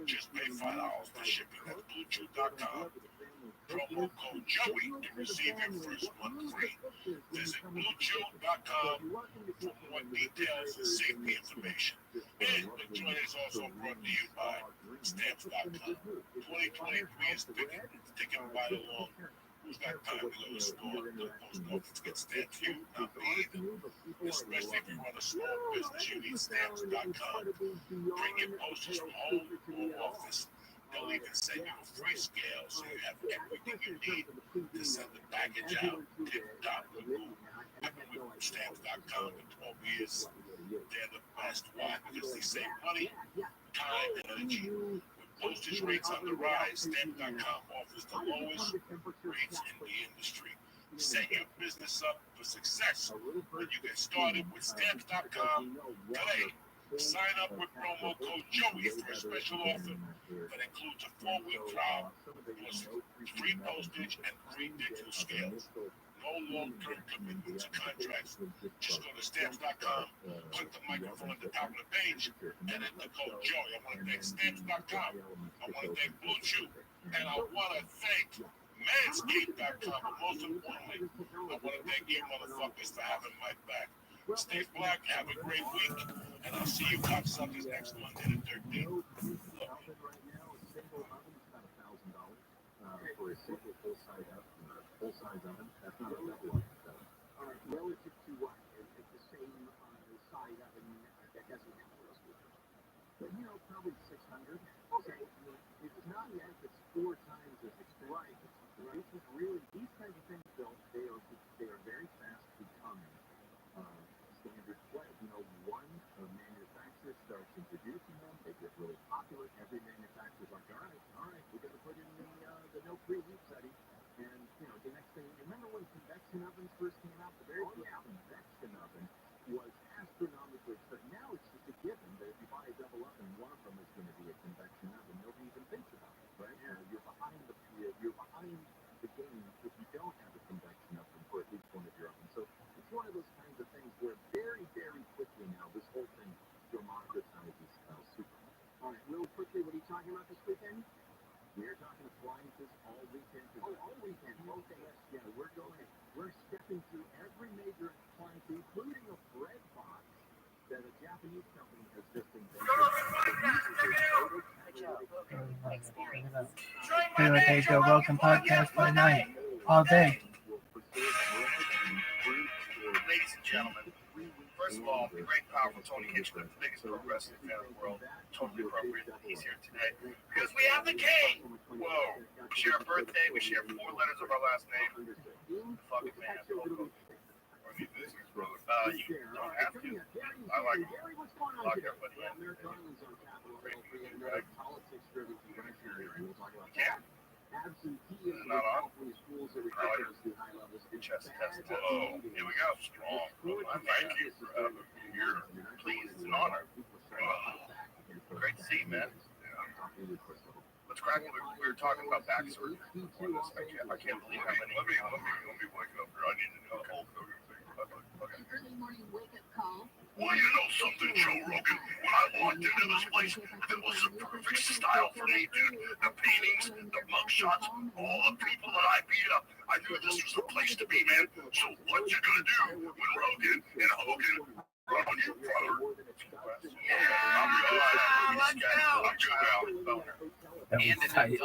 just pay $5 for shipping at BlueChew.com. Promo code Joey to receive your first month free. Visit BlueChew.com for more details and safety information. And the joint is also brought to you by Stamps.com. 2023 is ticking right along. Who's got time to go to the store? The post office gets stamps. You, not me either. Especially if you run a small business, you need Stamps.com. Bring your postage from home or office. They'll even send you a free scale so you have everything you need to send the package out. Tip-top cool. I've been with Stamps.com for 12 years. They're the best. Why? Because they save money, time, and energy. Postage rates on the rise. Stamps.com offers the lowest rates in the industry. Set your business up for success when you get started with Stamps.com today. Sign up with promo code Joey for a special offer that includes a 4-week trial, plus free postage and free digital scales. No long-term commitments or contracts. Just go to Stamps.com, click the microphone at the top of the page, and enter code Joey. I want to thank Stamps.com. I want to thank Blue Chew. And I want to thank Manscaped.com. But most importantly, I want to thank you motherfuckers for having my back. Stay black, have a great week, and I'll see you cocksuckers next Monday the 13th. For a single full-size oven, that's not a double oven. All right, relative to what? It's the same side oven that doesn't have those features. But, probably 600. Okay. It's not yet, it's 4 times as expensive. Right. This is really, these kinds of things, Bill, they are very fast becoming standard play. One manufacturer starts introducing them, they get really popular. Every manufacturer's like, all right, we're going to put in the no preheat setting. And, the next thing, remember when convection ovens first came out? The very first convection oven was astronomically expensive. Now it's just a given that if you buy a double oven, one of them is going to be a convection oven. Nobody even thinks about it, right? You're behind the game if you don't have a convection oven for at least one of your ovens. So it's one of those kinds of things. talking about this weekend? We're talking appliances all weekend. Oh, all weekend. Okay, yes. Yeah, we're stepping through every major appliance, including a bread box that a Japanese company has just invented. Here they go, welcome podcast by night, all day. Ladies and gentlemen, first of all, the great, powerful Tony Hitchcock, the biggest pro wrestling fan in the world, totally appropriate that he's here today because we have the king. Whoa, we share a birthday, we share 4 letters of our last name. Fucking man, I need this, brother. You don't have to. I like him. Lock everybody in. Yeah. Not on. Chest test. Whoa, here we go. Strong. Thank you for having me here. Please, it's an honor. Great to see you, man. Yeah. Let's crack. We were talking about back surgery. I can't believe how many. Let me wake up here. I need to know the whole thing. Early morning wake-up call. Well, you know something, Joe Rogan? When I walked into this place, it was the perfect style for me, dude. The paintings, the mugshots, all the people that I beat up. I knew this was the place to be, man. So what you gonna do when Rogan and Hogan run on you, brother? Yeah, I'm good. Let's go. I'm good now. That was tight.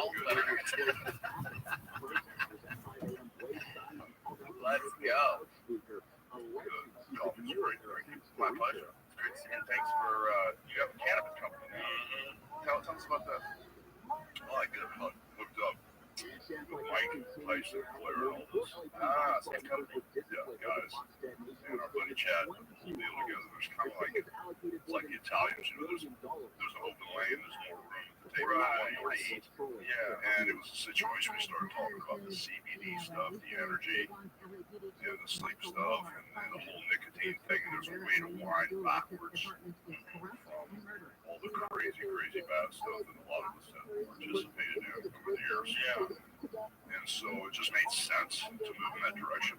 Let's go. Golf is great. My pleasure. It's great to see you. And thanks for, you have a cannabis company now. Tell us about that. Well, I get it hooked up with Mike, Tyson, Blair, and all those. Same company. Yeah, guys. And our buddy Chad put the whole deal together. There's kind of like, it's like the Italians, you know, there's an open lane, there's more room to take more to eat. Yeah, and it was a situation we started talking about the CBD stuff, the energy, and the sleep stuff, and the whole nicotine thing. And there's a way to wind backwards from all the crazy bad stuff that a lot of us have participated in over the years. Yeah. And so it just made sense to move in that direction.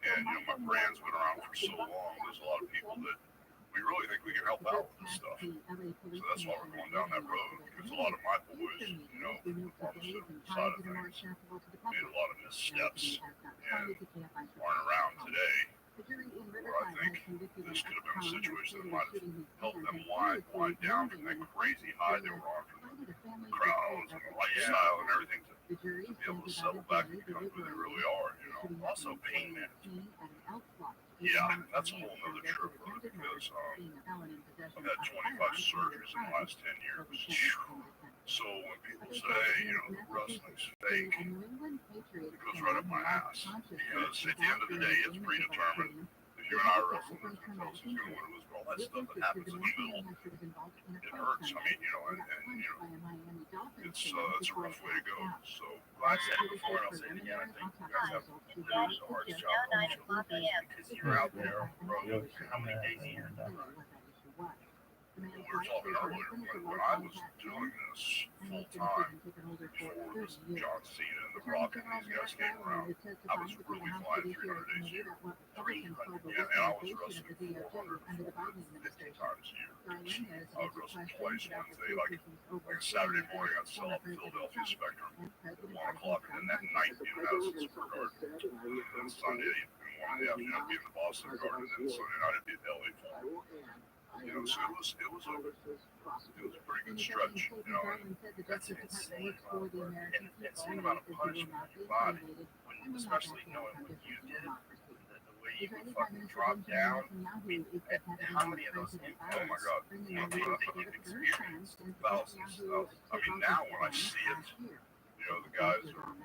And, you know, my brand's been around for so long, there's a lot of people that we really think we can help out with this stuff. So that's why we're going down that road, because a lot of my boys, you know, from the pharmaceutical side of things, made a lot of missteps and aren't around today, where I think this could have been a situation that might have helped them wind down from that crazy high they were on from the crowds and the lifestyle and everything to be able to settle back and become who they really are, you know. Also pain management. Yeah, that's a whole nother trip, brother, because I've had 25 surgeries in the last 10 years. So when people say, you know, the wrestling's fake, it goes right up my ass. Because at the end of the day, it's predetermined. If you're an eye wrestler, there's going to tell us who's going to win, lose, all that stuff that happens in the middle, it hurts. I mean, you know, and you know, it's a rough way to go. So I said it before, and I'll say it again. I think you guys have the hardest job because you're out there, bro. How many days a year? We were talking earlier when I was doing this full time before this John Cena and The Rock and these guys came around. I was really flying 300 days a year. 300, yeah, and I was wrestling 450 times a year. I would wrestle twice Wednesday, like a Saturday morning, I'd sell up Philadelphia Spectrum at 1 o'clock, and then that night be in Madison Square Garden. And then Sunday, in 1 in the afternoon, I'd be in the Boston Garden, and then Sunday night, I'd be at the LA Forum. You know, so it was a pretty good stretch, you know, and That's an insane amount of work. And insane amount of punishment on your body, when, especially knowing what you did, the way you would fucking drop down. I mean, how many of those impacts? oh my God, You know, you've experienced. thousands. I mean, now when I see it, you know, the guys are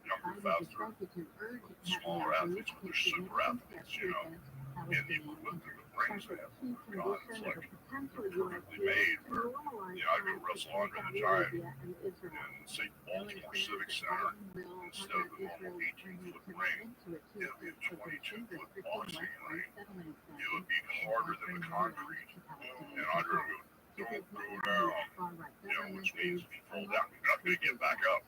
younger, faster, smaller athletes, but they're super athletes, you know, and the equipment, the rings they have, God, it's like perfectly made where, you know, I'd go wrestle Andre the Giant in St. Baltimore Civic Center instead of the normal 18-foot ring. It would be a 22-foot boxing ring. It would be harder than the concrete. And Andre would go, don't go down, you know, which means if you fall down, you're not going to get back up.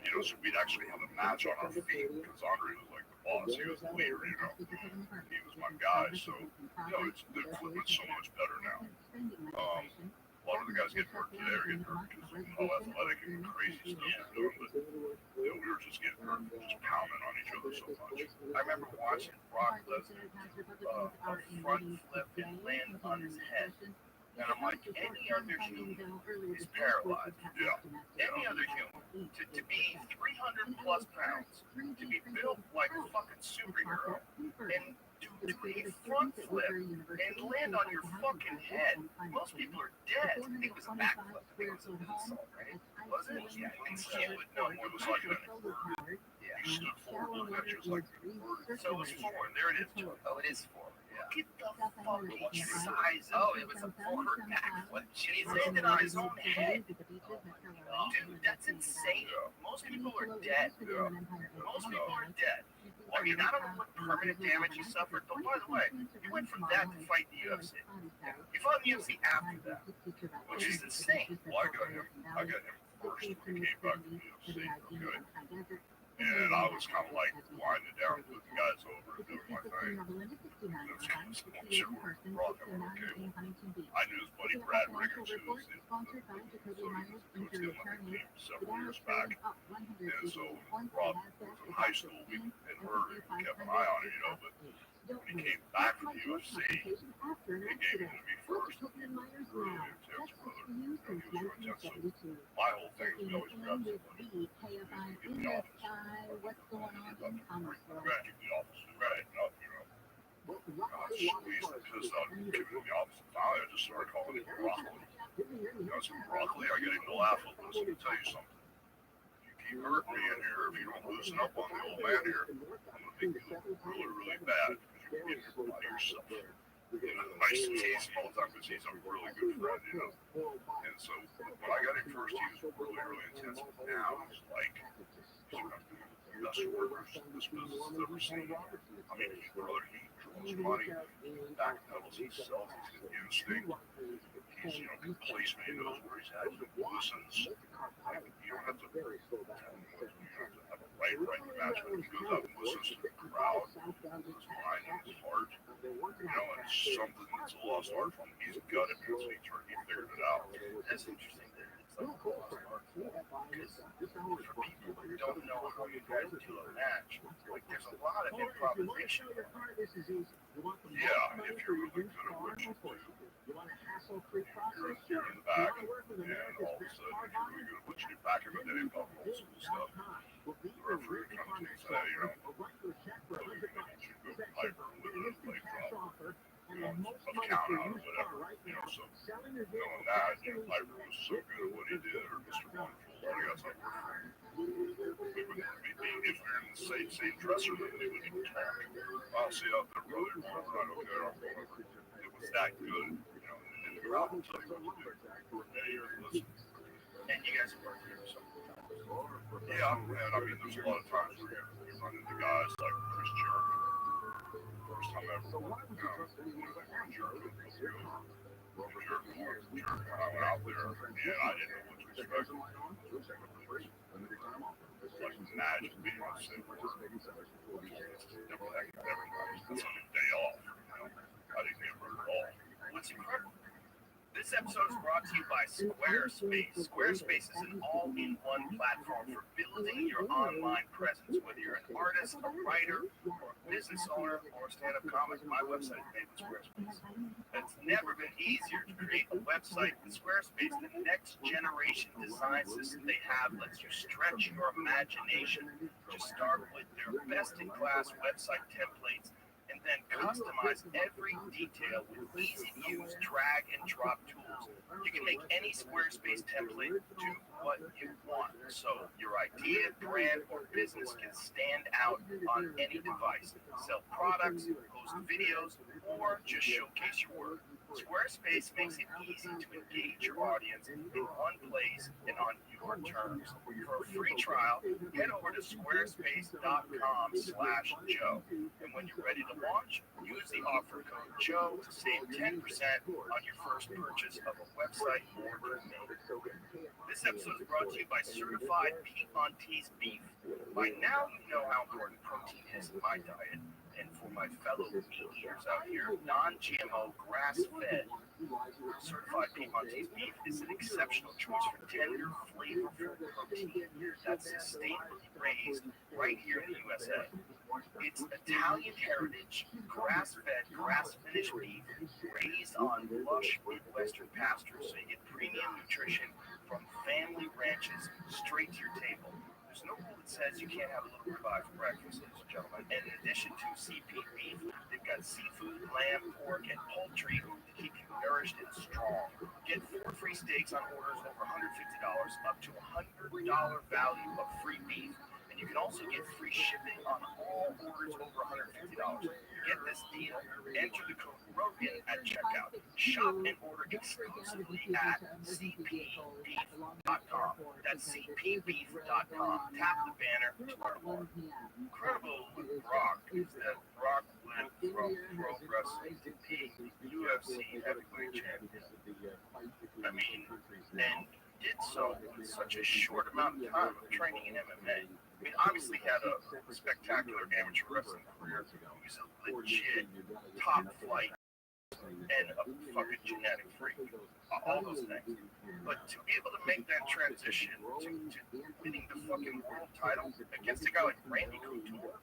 You know, so we'd actually have a match on our feet because Andre was like the boss. He was the leader, you know. He was my guy. So, you know, the equipment's so much better now. A lot of the guys getting hurt today are getting hurt because of how athletic and crazy stuff they're doing, but we were just getting hurt from just pounding on each other so much. I remember watching Brock Lesnar a front flip and land on his head. And I'm like, any other human is paralyzed. Yeah. Any other human. To be 300 plus pounds, to be built like a fucking superhero, and do a front flip and land on your fucking head. Most people are dead. I think it was a backflip. I think it was an insult, right? Was it? Yeah, insult. No, it was like an inverted. Yeah. He stood forward, looked at you, it was like an inverted. So it was forward. There it is. Oh, it is forward. Yeah. Look at the fucking size. Oh, it was a forward backflip. And he landed on his own head. Dude, that's insane. Most people are dead. Yeah. Most people are dead. I mean, I don't know what permanent damage you suffered, but by the way, you went from that to fight the UFC. You fought in the UFC after that, which is insane. Well, I got him first when he came back to the UFC, okay? And I was kind of like winding down, putting the guys over and doing my thing. And it was sure Brock and okay. I knew his buddy Brad Riggins, who was in team several years back. And so when Brock was in high school, we had heard and kept an eye on it, you know, but when he came back from the UFC, he gave him to me first. He was really intense, brother. You know, he was real intense. So my whole thing is we always grab somebody. Get in the office. Right, get in the office. Right, not, you know. I was squeezed and pissed out and came in the office. And finally, I just started calling him broccoli. You know, some broccoli, I get him to laugh at this. Let me tell you something. You keep hurting me in here, if you don't loosen up on the old man here, I'm going to make you look really, really bad because you're getting here by yourself. I used to tease him all the time because he's a really good friend, you know. And so when I got him first, he was really, really intense. But now he's like, he's one of the best workers this business has ever seen. I mean, he's brother, he draws money, backpedals himself, he's an instinct. He's, you know, complacent, he knows where he's at, he listens. Like, you don't have to tell him what to do. You have to have a right matchment. He goes out and listens to the crowd, his mind and his heart. You know, and it's something that's a lost art from him. He's got it, so he figured it out. That's interesting. It's like a lost art form. Because for people who don't know how you guys do a match, like there's a lot of improvisation. Yeah, if you're really good at what you do, you're in the back, and all of a sudden, if you're really good at what you do back, and then you've got old school stuff. The referee kind of takes that, you know, should go Piper and live in a play drop, you know, of count out or whatever, you know, so knowing that, you know, Piper was so good at what he did, or Mr. Wonderful, or that's like, if we're in the same dresser room, they wouldn't even talk. I'll see out there, brother, right, okay, I'm going. It was that good, you know, and the crowd will tell you what to do. Hey, listen. And you guys are working here, so. Yeah, and I mean, there's a lot of times where you run into guys like Chris Jericho. First time I ever worked with him, you know, Jericho come through. Jericho and I went out there, and I didn't know what to expect. Like magic being on set. Never had everybody. That's on a day off, you know. I didn't get hurt at all. What's incredible? This episode is brought to you by Squarespace. Squarespace is an all-in-one platform for building your online presence. Whether you're an artist, a writer, or a business owner, or a stand-up comic, my website is made with Squarespace. It's never been easier to create a website with Squarespace. The next generation design system they have lets you stretch your imagination to start with their best-in-class website templates and then customize every detail with easy-to-use drag-and-drop tools. You can make any Squarespace template do what you want, so your idea, brand, or business can stand out on any device. Sell products, post videos, or just showcase your work. Squarespace makes it easy to engage your audience in one place and on your terms. For a free trial, head over to squarespace.com/Joe. And when you're ready to launch, use the offer code Joe to save 10% on your first purchase of a website or domain. This episode is brought to you by Certified Piedmontese Beef. By now, you know how important protein is in my diet. And for my fellow meat eaters out here, non-GMO, grass-fed, certified Piedmontese beef is an exceptional choice for tender, flavorful protein that's sustainably raised right here in the USA. It's Italian heritage, grass-fed, grass-finished beef raised on lush Midwestern pastures, so you get premium nutrition from family ranches straight to your table. There's no rule that says you can't have a little ribeye for breakfast, ladies and gentlemen. And in addition to CP beef, they've got seafood, lamb, pork, and poultry to keep you nourished and strong. Get 4 free steaks on orders over $150, up to $100 value of free beef. And you can also get free shipping on all orders over $150. Get this deal. Enter the code ROGAN at checkout. Shop and order exclusively at cpbeef.com. That's cpbeef.com. Tap the banner to learn more. Incredible with Brock is that Brock went from pro wrestling to being UFC heavyweight champion. I mean, and did so in such a short amount of time of training in MMA. I mean, obviously he had a spectacular amateur wrestling career. He was a legit top flight and a fucking genetic freak. All those things. But to be able to make that transition to winning the fucking world title against a guy like Randy Couture,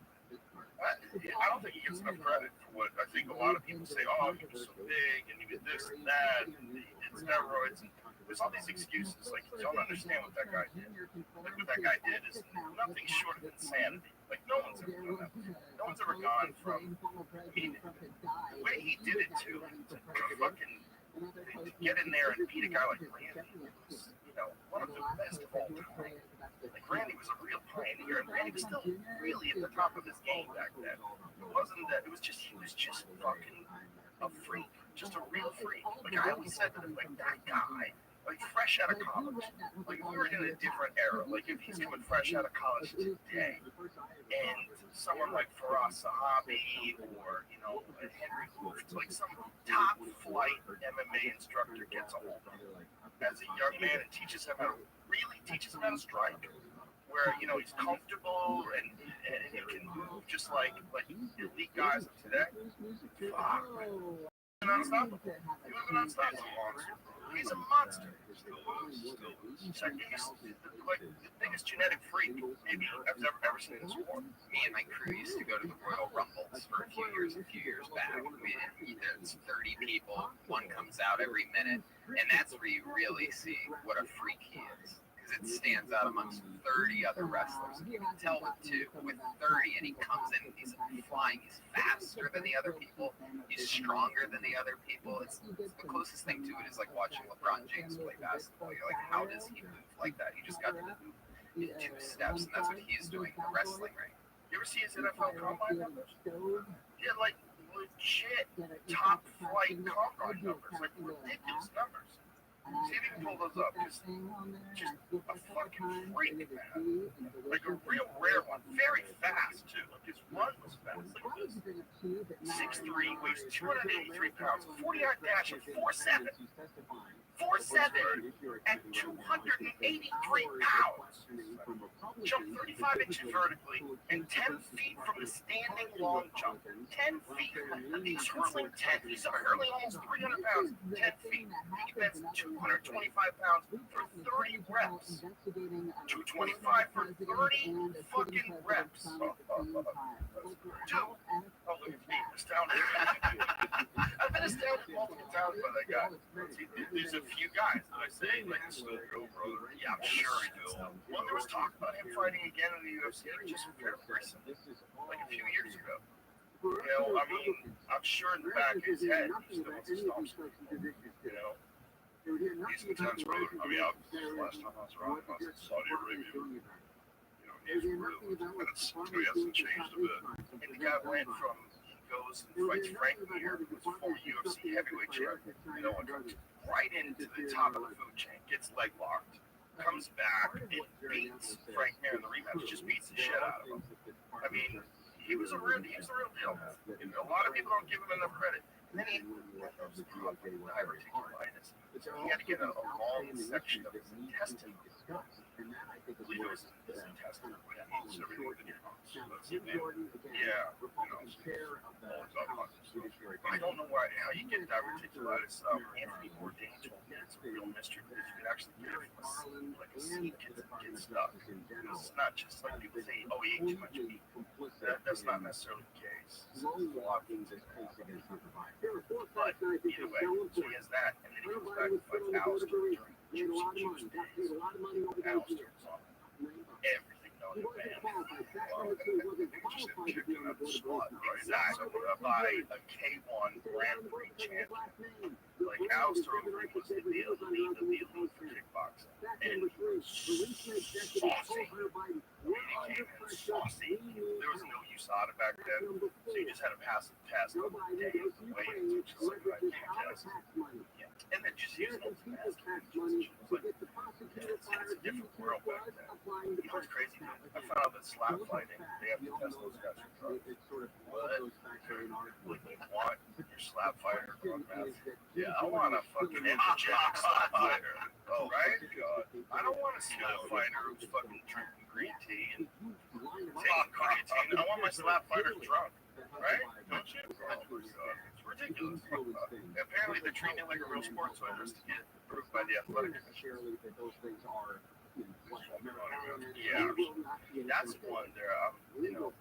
I don't think he gets enough credit for what I think a lot of people say. Oh, he was so big and he was this and that and he did steroids. And there's all these excuses. Like, you don't understand what that guy did. Like, what that guy did is nothing short of insanity. Like, no one's ever done that. No one's ever gone from, I mean, the way he did it to fucking to get in there and beat a guy like Randy was, you know, one of the best of all time. Like, Randy was a real pioneer, and Randy was still really at the top of his game back then. It wasn't that, it was just, he was just fucking a freak, just a real freak. Like, I always said to him, like, that guy, like, fresh out of college, like, we were in a different era. Like, if he's coming fresh out of college today, and someone like Firas Zahabi or, you know, Henry Hooft, like some top flight MMA instructor gets a hold of him as a young man and teaches him how to strike, where, you know, he's comfortable and he can move just like elite guys of today. Fuck, man. Unstoppable. He was an unstoppable monster. He's a monster. Check, he's like the biggest genetic freak maybe I've ever seen in this sport. Me and my crew used to go to the Royal Rumbles for a few years back. There's 30 people, one comes out every minute, and that's where you really see what a freak he is. Because it stands out amongst 30 other wrestlers. And you can tell with 30, and he comes in, he's flying, he's faster than the other people, he's stronger than the other people. It's the closest thing to it is like watching LeBron James play basketball. You're like, how does he move like that? He just got to move in 2 steps, and that's what he's doing in the wrestling ring. You ever see his NFL combine numbers? He had like legit top flight combine numbers, like ridiculous numbers. See if you can pull those up. Just a fucking freak, man. Like a real rare one. Very fast, too. Like his run was fast. Look at this. 6'3", weighs 283 pounds, 40-yard dash at 4'7". 4'7" at 283 pounds. Jumped 35 inches vertically and 10 feet from the standing long jump. 10 feet. He's hurling 10. He's hurling almost 300 pounds. 10 feet. He gets 225 pounds for 30 reps. 225 for 30 fucking reps. Dude. Oh, look at me. Astounded. I've been astounded multiple times by that guy. See, there's a few guys that I say, like, bro, yeah, I'm sure he will. Well, there was talk about him fighting again in the UFC just very recently, like a few years ago. You know, I mean, I'm sure in the back of his head, he still wants to stomp some people, you know. He's intense, brother. I mean, last time I was around, I was in Saudi Arabia. You know, he's really, and it's, he hasn't changed a bit. And the guy went from, he goes and fights Frank Mir, who's a former UFC heavyweight champion, you know, and comes right into the top of the food chain, gets leg locked, comes back, and beats Frank Mir in the rematch, just beats the shit out of him. I mean, he was a real deal. And a lot of people don't give him enough credit. And then he diverticulitis. So he had to get a long section of his intestine. believe it was his intestine. Yeah, it's everything that you're on. So that's the name. Jordan, again, Yeah, Republican chair of the House Judiciary I don't know why how you get diverticulitis. Anthony Bourdain told me it's a real mystery because you can actually get it from like a seed gets stuck. It's not just like people say, oh, he ate too much meat. That's not necessarily the case. There's a lot of things that can happen. But either way, so he has that, and then he goes back and fights Alistair during Juicy Tuesdays. Alistair was on everything known to man. Well, just kicked in at the spot, right? Exactly. By a K1 Grand Prix champion. Like Alistair Overeem was the elite for kickboxing. And he was saucy. He came in saucy. There was no USADA back then, so you just had to pass the test on the day of the weigh-ins, which is like a test. Yeah. And then just use an ultimate as but it's a different world back then. You know what's crazy? I found out that slap fighting, they have to test those guys for drugs. What? Like, you want your slap fighter drug meth? Yeah, I want a fucking energetic slap fighter. Oh, right? God. I don't want a slap fighter who's fucking drinking green tea and taking creatine. I want my slap fighter drunk. Right? Don't you? Oh, God. It's ridiculous. Apparently, they're treating it like a real sport, so it has to get approved by the athletic commission. Yeah, that's one there. You know,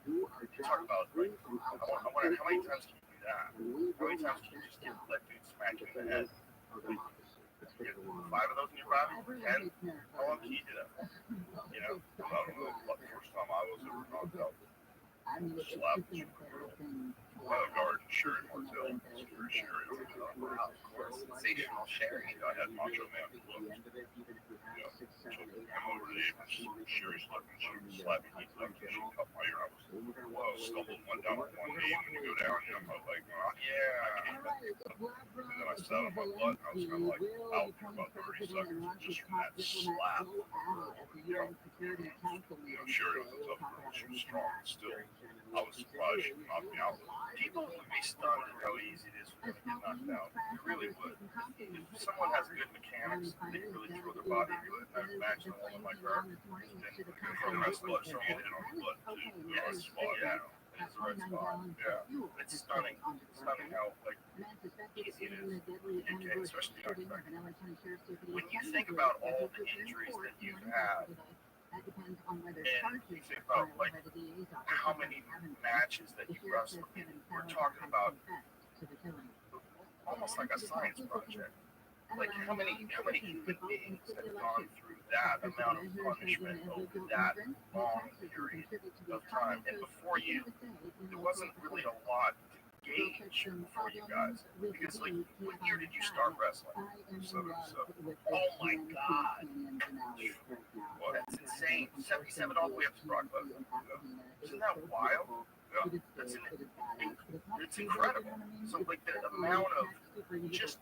talk about like, I wonder how many times can you do that? How many times can you just let dudes smack you in the head? Get 5 of those in your body? 10? How long can you do that? You know, I don't know. The first time I was ever knocked out, slapped the garden, Sherry Martell, Sherry. Wow, of course, sensational sharing. I had Macho Man gloves. Yeah. So I'm over the Sherry's left and she slapped me, left and she cut my ear. I was stumbled one down on one knee, and when you go down, I'm like, yeah, I can't make it. And then I sat on my butt, and I was kind of like out for about 30 seconds just from that slap. You know, Sherry was a tough girl. She was strong still. I was surprised she knocked me out. People would be stunned at how easy it is for them to get knocked out. They really would. If someone has good mechanics, they can really throw their body into it. And I imagine a woman like her, and from the rest of us, she hit on the butt too. Yeah, it's spot. Yeah, it's the right spot. Yeah, it's stunning. Stunning how like easy it is. Okay, especially when you think about all the injuries that you've had. That depends on whether And you think about like how many matches that you wrestled. We're talking about almost like a science project. Like how many human beings have gone through that amount of punishment over that long period of time. And before you, there wasn't really a lot to gauge for you guys. Because like, what year did you start wrestling? 77. Oh my God. Well, that's insane. 77 all the way up to Brock Lesnar. Isn't that wild? Yeah, it's incredible. So like the amount of just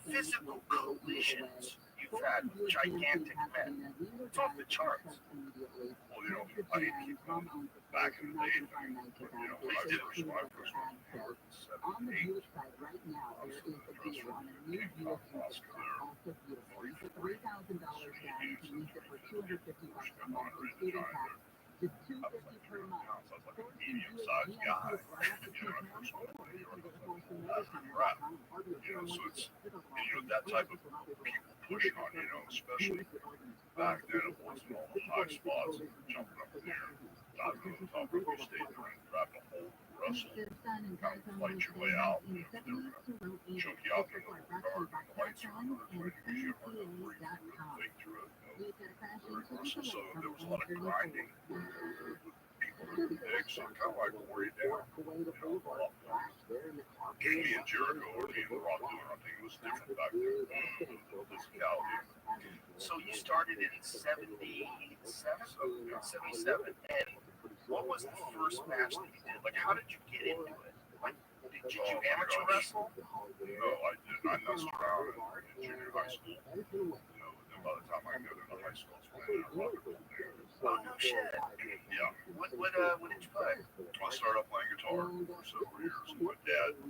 physical collisions you've had with gigantic men, it's off the charts. Well, you know, I didn't keep going back in the day. You know, I did it when I first went to New York in 78. I was a dresser on a new Oscar there. $3,000 down to use it for $250 a month, including tax. Just $250 per month. I was like a medium-sized guy. You know, I first went to New York, I was like, that's pretty rap. You know, so it's, you know, that type of people pushing on, you know, especially back then, it wasn't all the high spots, jumping up in the air, diving on the top of your stage, and grabbing a hold, wrestle, kind of fight your way out. You know, they were going to choke you out, they're going to guard, and the lights are on, right? Because you have to breathe through it, think through it. So there was a lot of grinding. People were big, so kind of like wore you down. You know, a lot more. Me and Jericho, or me and The Rock, I think it was different back then. Physicality. So you started in 77, and what was the first match that you did? Like, how did you get into it? Like, did you amateur wrestle? No, I didn't. I messed around in junior high school. You know, and then by the time I got into high school, I was playing at Rutherford. Oh, no shit. Yeah. What did you play? I started off playing guitar for several years. My dad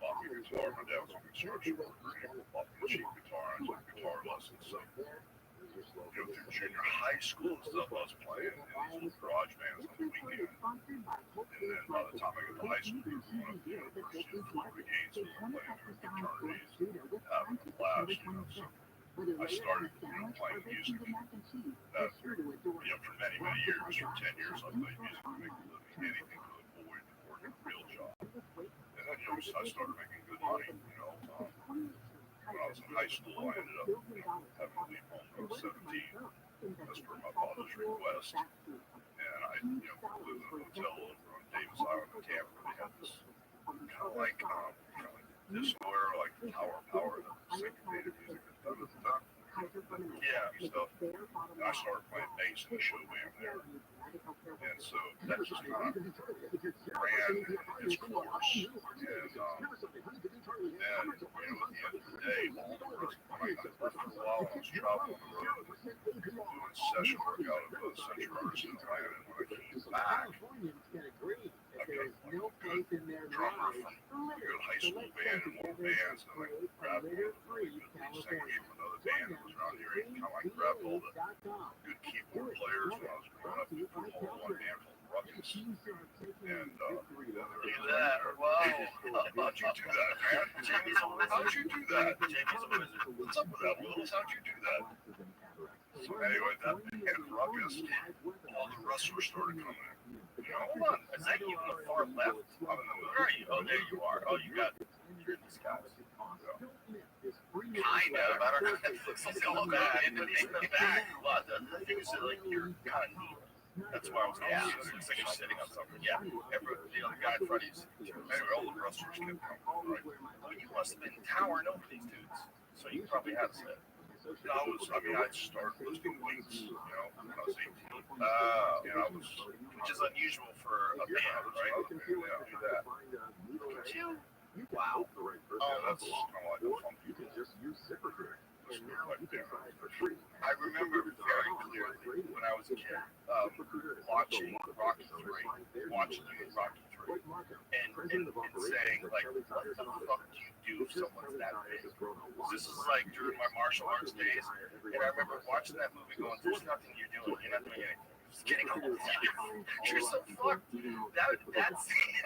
bought me a guitar. My dad was a construction worker. He bought me a cheap guitar. I took guitar lessons. So through junior high school and stuff, I was playing in these little garage bands on the weekend. And then by the time I got to high school, we were going up to the University of Florida games, we were playing through fraternities, having a blast, So I started, playing music. That, for many, many years, for 10 years, I played music to make a living. Anything to avoid working a real job. And then, I started making good money, when I was in high school, I ended up, having to leave home when I was 17, as per my father's request. And I, lived in a hotel over on Davis Island in Tampa. We had this kind of like disco era, like Tower Power, that syncopated music that done at the time. Yeah, stuff. And I started playing bass in the show band there. And so that just kind of ran its course. And then, at the end of the day, all the rest, for a while, I was traveling on the road, doing session work out of Central Artists in Atlanta. And when I came back, I got a good drummer from a good high school band and more bands, and I grabbed one of the really good lead singers from another band that was around here, and kind of like grabbed all the good keyboard players when I was growing up, and put them all in one band called Ruckus. And Look at that. Whoa. How'd you do that, man? How'd you do that? Jamie's a wizard. What's up with that, Willis? How'd you do that? So anyway, that band Ruckus, all the wrestlers started coming in. Hold on. Is that you on the far left? I'm in the middle. Where are you? Oh, there you are. Oh, you're in this guy. Kind of. I don't know if it looks It's like all back. In the back. What? The thing is that, like, you're kind of neat. That's why I was Yeah. it looks like you're sitting on something. Yeah. The other guy in front of you. Anyway, all the wrestlers kept coming, right? Well, you must have been towering over these dudes. So you probably had a set. I started lifting weights, when I was 18. And I was, Which is unusual for a band, right? Yeah, do that. Wow. Yeah, that's kind of like a funky I remember very clearly when I was a kid watching Rocky 3, watching Rocky 3, and saying, like, what the fuck do you do if someone's that big? This is like during my martial arts days, and I remember watching that movie going, there's nothing you're doing, you're not doing anything. Just getting old. You're so fucked. That scene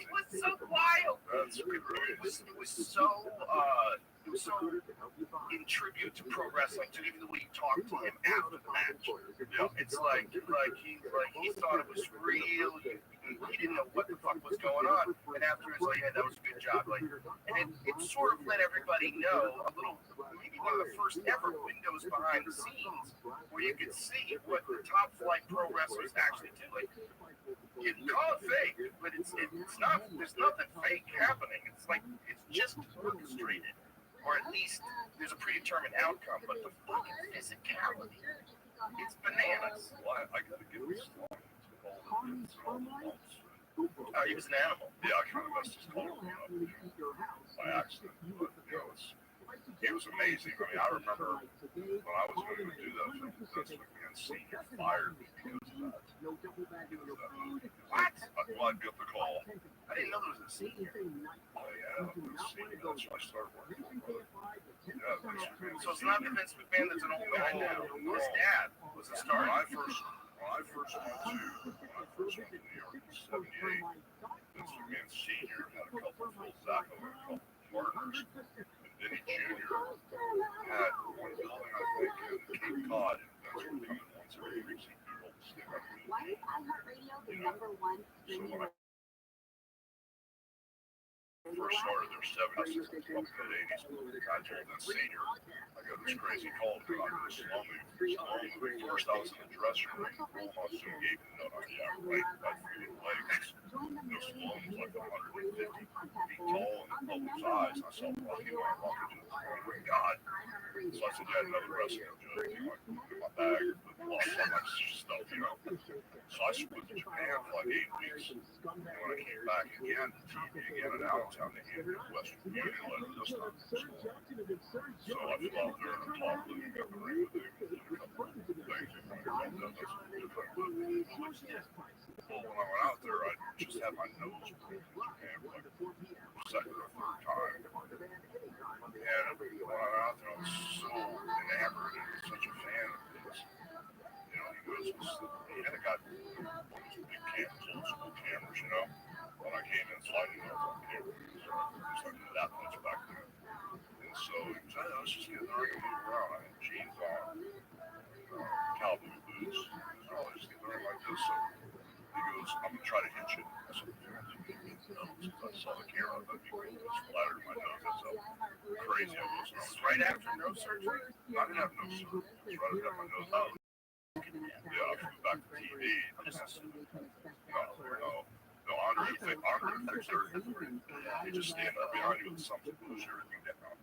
was so wild. That's crazy. It was so in tribute to pro wrestling, to even the way he talked to him after the match. It's like he thought it was real. He didn't know what the fuck was going on, and after it's like, yeah, that was a good job. Like, and it sort of let everybody know a little, maybe one of the first ever windows behind the scenes where you could see what the top flight pro wrestlers actually do. Like, you can call it fake, but it's not. There's nothing fake happening. It's like it's just orchestrated, or at least there's a predetermined outcome. But the fucking physicality, it's bananas. Well, I gotta give this one. Oh, he was an animal. Yeah, I kind of messed his collar up by accident, but he was amazing. I mean, I remember when I was going to do that film, that's when Ken Senior fired me because of that. What? Well, I got the call. I didn't know there was a senior. Oh yeah, it was Senior. That's when I started working with him. Yeah, Vince McMahon. So it's not the Vince McMahon that's an old man now. His dad was a star. When I first went to New York in '78, Vince McMahon Senior had a couple of Phil Zacco and a couple of partners, and Vinny Jr. had one building, I think, in Cape Cod, and Vince would come in once every week and do old stick up. Why is iHeartRadio the number one streaming? First started their 70s, up to the 80s, contract then Senior. I got this crazy call to go to slow movie. First I was in the dressing room, Roma soon gave me the note on the right, I freaking legs. This woman was like 150 feet tall and opened his eyes. I saw Rocky when I walked into the room. Oh my God. So I said, yeah, another wrestling joke. I put it in my bag, lost all my stuff, So I split to Japan for like 8 weeks. And when I came back again to TV again in Allentown, they gave me a Western Union letter this time from school. So I flew out there and talked with him, got in the ring with him, did a couple of things. Well, when I went out there, I just had my nose bleeding in Japan for like the second or third time. And when I went out there, I was so And it got big cameras, old school cameras, you know. When I came in, so I didn't know if I camera was like that much back then. And so he was like, let's just get in the ring and move around. I had jeans on, cowboy boots. I was just getting the ring like this. So he goes, I'm going to try to hit you. I said, I saw the camera, but he splattered my nose. That's how crazy I was. And I was right after nose surgery. I didn't have nose surgery. It was right after my nose out. Yeah, I flew back to TV. No, Andre fixed everything. He just stand up behind you with something, push everything down.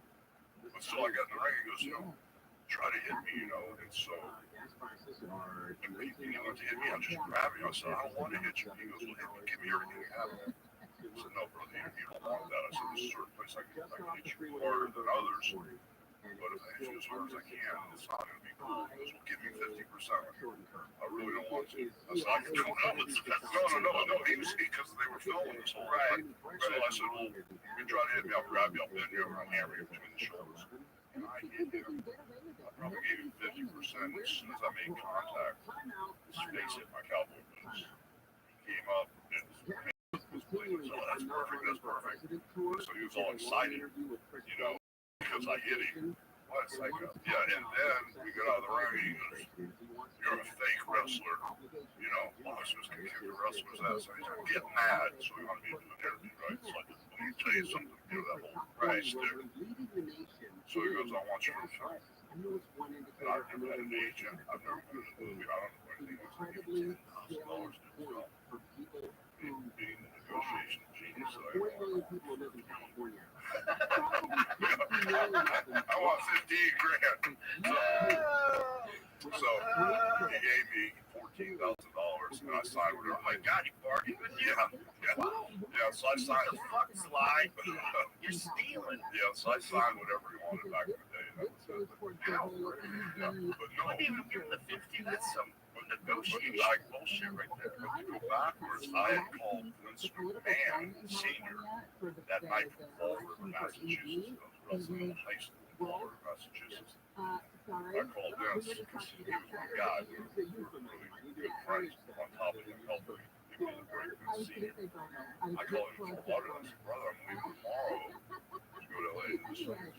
But still, I got in the ring. He goes, try to hit me, and so he went to hit me. I'm just grabbing. I said, I don't want to hit you. He goes, well, hit me, give me everything you have. I said, no, brother, you don't want that. I said, there's a certain place I can hit you harder than others. But if I hit you as hard as I can, it's not going to be cool. He goes, well, give me 50%. I really don't want to. I said, I can do it. No. He was, because they were filming this whole thing. So I said, well, you try to hit me, I'll grab you, I'll bend you over, I'll hammer you between the shoulders. And I hit him. I probably gave him 50% as soon as I made contact. His face hit my cowboy boots. He came up and was bleeding. So that's perfect. So he was all excited, because I hit him. What a psycho. Yeah, and then we got out of the ring and he goes, you're a fake wrestler. Boxers can kick a wrestler's ass anytime. Get mad. So we want to be doing an interview, right? So I just, let me tell you something, that whole price there. So he goes, I want you to film. And I've never had an agent. I've never been in a movie. I don't know anything else. I give $10,000 to film. Being the negotiation genius that I am. I want 15 grand. So he gave me $14,000 and I signed whatever. I'm like, God, you bargained with you? Yeah, so I signed. Fuck slide. You're stealing. Yeah, so I signed whatever he wanted back in the day. That was it. But no. Wouldn't even give him the 50. That's some negotiation. Like bullshit right there. But to go backwards, I had called Vince McMahon Sr. that night from Fall River, Massachusetts. I was wrestling in high school in Fall River, Massachusetts. I called Vince because he was my guy. We were really good friends. On top of him helping me give me the break Vince Sr. I called him for water. I said, brother, I'm leaving tomorrow to go to LA to do this.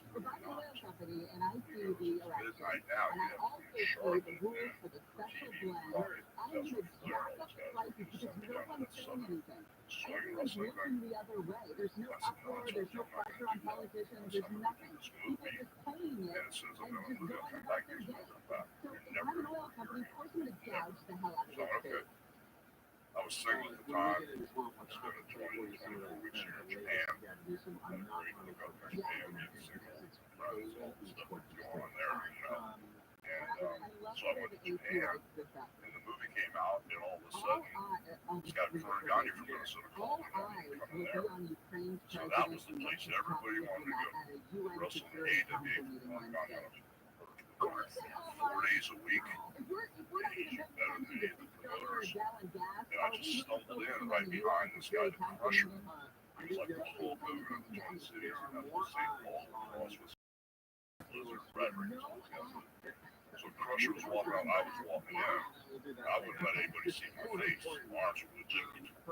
Midnight now, you have to be sharp and for TV market. That's what Flair always has. He sent me down to that southern swing wrestling thing. I said, no, that's what I'm not going to do that. I said, I'm going to do this movie, and as soon as I'm done, I'm going to come back next month. I'm back. You're never going to hear anything. So, okay. I was single at the time. I spent 24 weeks here in Japan. I had a great look up in Japan, getting single friends, all the stuff that's going on there, And so I went to Japan, and the movie came out, and all of a sudden, Scott Ferragamo from Minnesota called me and wanted to come there. So that was the place that everybody wanted to go. Wrestle in AEW from Ferragamo. 4 days a week. He's better than any of the promoters. And I just stumbled in right behind this guy, the Crusher. He was like the whole movement of the Twin Cities, and that was St. Paul, across with Blizzard, Frederick, so Crusher was walking out, I was walking in. I wouldn't let anybody see my face. Arms were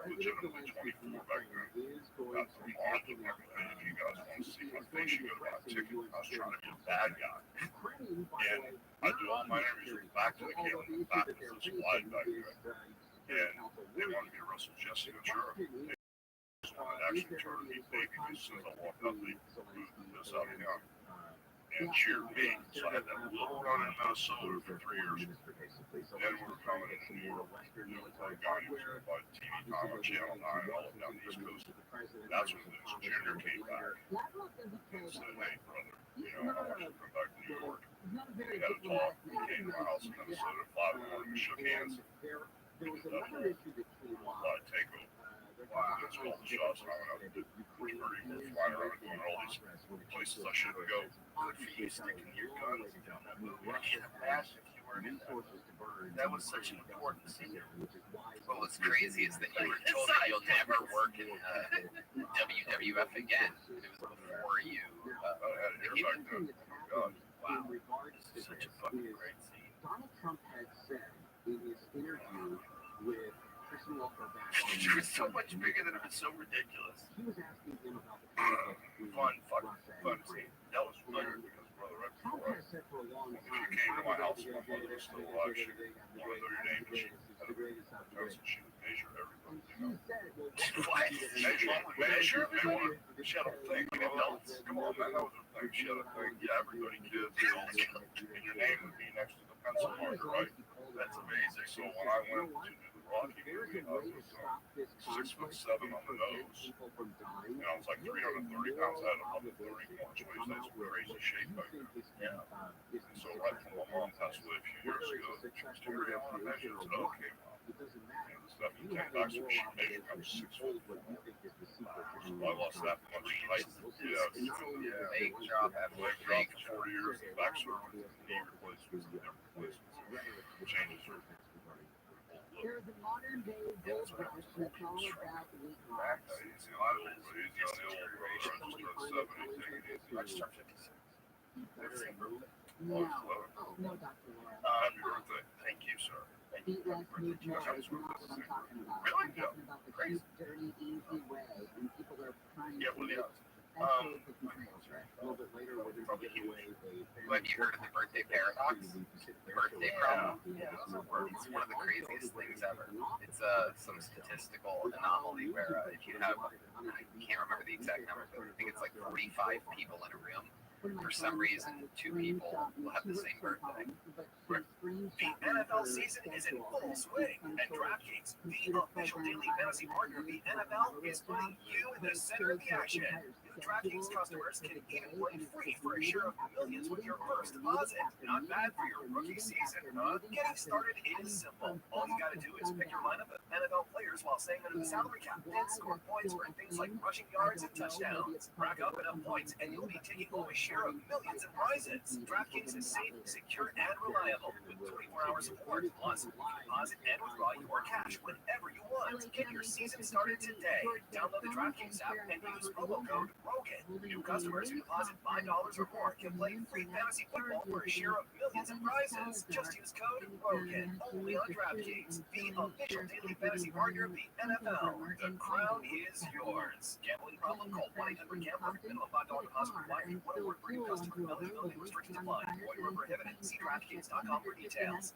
legitimately 24 back then. That's the arms were like, hey, if you guys want to see my face, you gotta buy a ticket. I was trying to be a bad guy. And I do all my interviews with the back to the camera, the back was this wide back there. And they wanted me to wrestle Jesse Ventura. They just wanted to actually turn me baby as soon as I walked out, they moved this out of him. And cheered me. So I had that little run in Minnesota for 3 years. Then we were coming into New York. Ferragamo was going to buy TV time on Channel 9 all up down the East Coast. That's when Vince Jr. came back and said, hey, brother, I want you to come back to New York. We had a talk. He came to my house in Minnesota at 5 in the morning. We shook hands. We did that whole takeover. Vince called the shots, and I went out and did pretty more flying around and going all these places I shouldn't go. Good for you sticking your guns down that movie. I can't imagine if you weren't in that. That was such an important scene. Well, what's crazy is that you were told that you'll never work in WWF again. It was before you. I had an air back then. Oh, God. Wow. Such a fucking great scene. Donald Trump had said in his interview It was so much bigger that it was so ridiculous. She was asking him about the conflict between Fun Russia and scene. Ukraine. That was hilarious because brother, right Trump before has said for a long when time, she came to my house, my mother was still alive. She wanted to know your name, but she had a person she would measure everybody. and she said, well, What? Measure everyone? She had a thing. Adults? Come on, man, that was a thing. She had a thing. Yeah, everybody kids, adults, and your name would be next to the pencil marker, right? That's amazing. So when I went to do the Rocky movie, I was 6'7" on the nose, and I was like 330 pounds. I had a 130 inch waist. That was crazy shape back then. Yeah. And so right when my mom passed away a few years ago, she was doing it on a measure. I said, okay, mom. And the stuff you take back, so she measured. I was 6'4". So I lost that much height. Yeah. Leg drop after Leg leg drop for 4 years, back surgery, knee replacements, hip replacements. Changes your whole look. There's a modern day gold rush that's all about weight loss. Easy on the old road. Just 70, take it easy. I just turned 56. No, no, Dr. Laura. Happy birthday. Thank you, sir. Thank you. Eat less, move more is not what I'm talking about. Really? I'm talking about the cheap, dirty, easy way, and people are trying Yeah, to well, yeah. actually take control, right? A little bit later, we're going to give away Have you heard of the birthday paradox? The birthday problem? Yeah. It's one of the craziest things ever. It's some statistical anomaly where if you have, I can't remember the exact number, but I think it's like 45 people in a room. For some reason, 2 people will have the same birthday. The NFL season is in full swing, and DraftKings, the official daily fantasy partner of the NFL, is putting you in the center of the action. New DraftKings customers can even play free for a share of millions with your first deposit. Not bad for your rookie season, huh? Getting started is simple. All you gotta do is pick your lineup of NFL players while staying under the salary cap, then score points for things like rushing yards and touchdowns. Rack up enough points, and you'll be taking home a share of millions in prizes. DraftKings is safe, secure, and reliable with 24-hour support. Plus, you can deposit and withdraw your cash whenever you want. Get your season started today. Download the DraftKings app and use promo code ROGAN. New customers who deposit $5 or more can play free fantasy football for a share of millions in prizes. Just use code ROGAN only on DraftKings, the official daily fantasy partner of the NFL. The crown is yours. Gambling problem? Call 1-800-GAMBLER. Minimum $5 deposit required. One word for new customer. Eligibility restrictions apply. Void where prohibited. See DraftKings.com for details.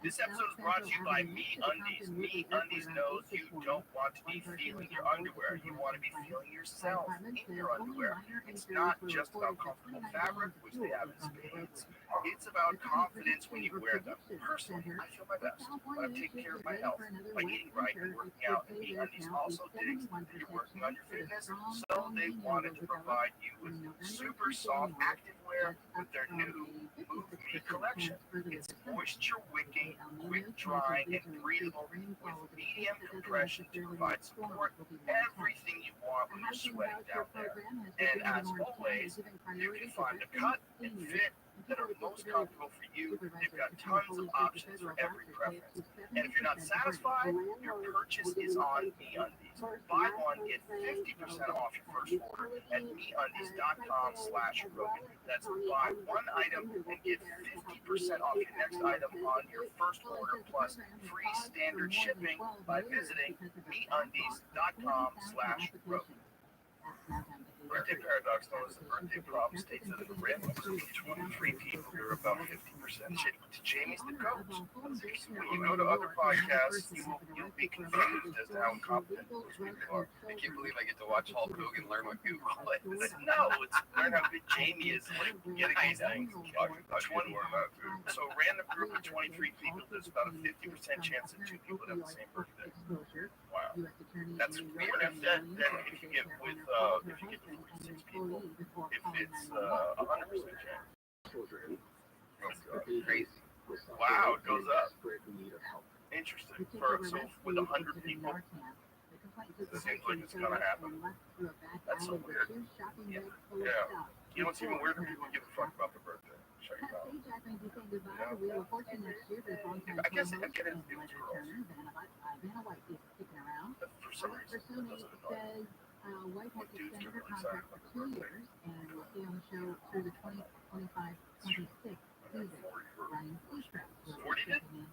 This episode is brought to you by MeUndies. MeUndies knows you don't want to be feeling your underwear. You want to be feeling yourself in your underwear. It's not just about comfortable fabric, which they have in spades. It's about confidence when you wear them. Personally, I feel my best when I'm taking care of my health by eating right and working out. And MeUndies also digs that you're working on your fitness, so they wanted to provide you with super soft activewear with their new Move Me collection. It's moisture wicking, quick drying, and breathable with medium compression to provide support, everything you want when you're sweating down there. And as always, you can find the cut and fit that are most comfortable for you. They've got tons of options for every preference. And if you're not satisfied, your purchase is on MeUndies. Buy one, get 50% off your first order at MeUndies.com/Rogan. That's buy one item and get 50% off your next item on your first order plus free standard shipping by visiting MeUndies.com/Rogan. Birthday paradox, known as the birthday problem, states that in a random group of 23 people, there are about 50% chance to Jamie's the coach. When you go to other podcasts, you'll be confused as to how incompetent those people are. I can't believe I get to watch Hulk Hogan learn what Google is. No, it's learn how good Jamie is like getting these things. So a random group of 23 people, there's about a 50% chance that 2 people have the same birthday. Wow. That's weird. Then if you get with 46 people, if it's 100% chance. Crazy. Wow, it goes up. Interesting. So with 100 people, it seems like it's gonna happen. That's so weird. Yeah. You know what's even weirder? People give a fuck about their birthday. Check it out. I guess it get into girls. For some reason, it doesn't annoy me. White has extended her contract for 2 years and will stay on the show through the 2025-26 season. Ryan Seacrest will be stepping in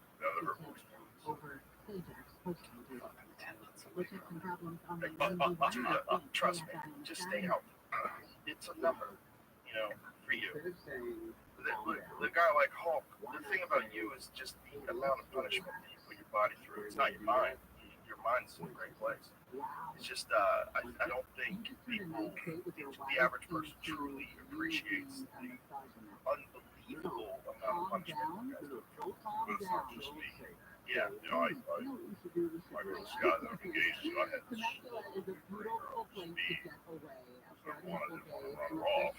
over Sajak's hosting duties. Trust me, just stay out. It's a number, for you. The guy like Hulk, the thing about you is just the amount of punishment that you put your body through. It's not your mind. Your mind's in a great place. It's just, I don't think the average person truly appreciates the unbelievable amount of punishment you guys do. But it's not just me. Yeah, My girl Scott that I'm engaged to, I had this great girl, Speed. So I wanted to run her off.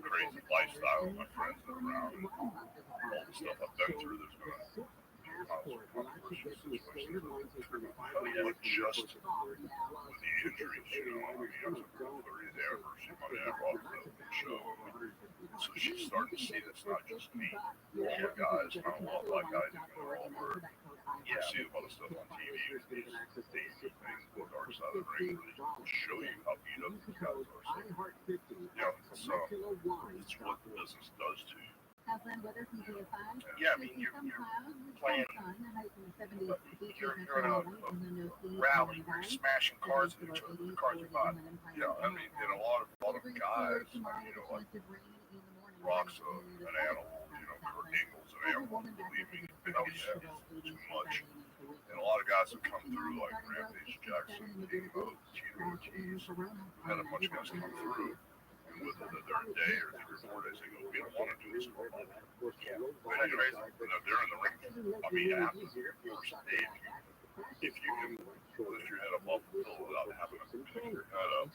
Crazy lifestyle with my friends that are around. And all the stuff I've been through, there's been a controversial situation. But just with the injuries, I mean, I took her 30th anniversary Monday after off the show. So she's starting to see that's not just me. All the guys, I don't love like I do, they're all hurt. You see a lot of stuff on TV, these things, the dark side of the ring, will show you how beat up these guys are. So, it's what the business does to you. Yeah, I mean, you're playing, you're in a rally, you're smashing cars into each other, the cars you bought. Yeah, I mean, and a lot of guys, like Rock's an animal, Kurt Angle's an animal, believe me, they don't have too much. And a lot of guys have come through, like Rampage Jackson, King Mo, Tito Ortiz, had a bunch of guys come through, and within their day or 3 or 4 days, they go, we don't want to do this anymore. But anyways, they're in the ring. I mean, after the first day, if you can lift your head above the pillow without having to pick your head up,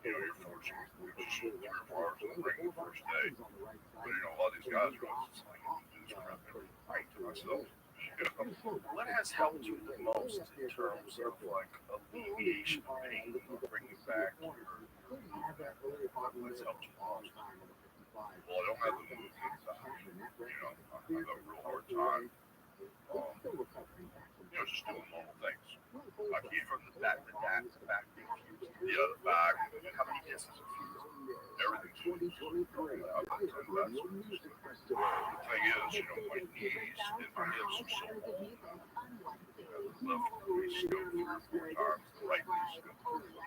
you're fortunate. We just 3 or 4 hours in the ring the first day. But, a lot of these guys are just like, do this crap every night to myself. What has helped you the most in terms of like alleviation of pain, bringing you back? What's helped you the most? Well, I don't have the movement time. I have a real hard time. Just doing normal things. I keep from the back being fused. Yeah, the back. How many discs are fused? Everything's fused. I've been 10 vessels. The thing is, my knees and my hips are so old. The left knee's go 3 or 4 times. The right knee's go 3 or 4 times. And I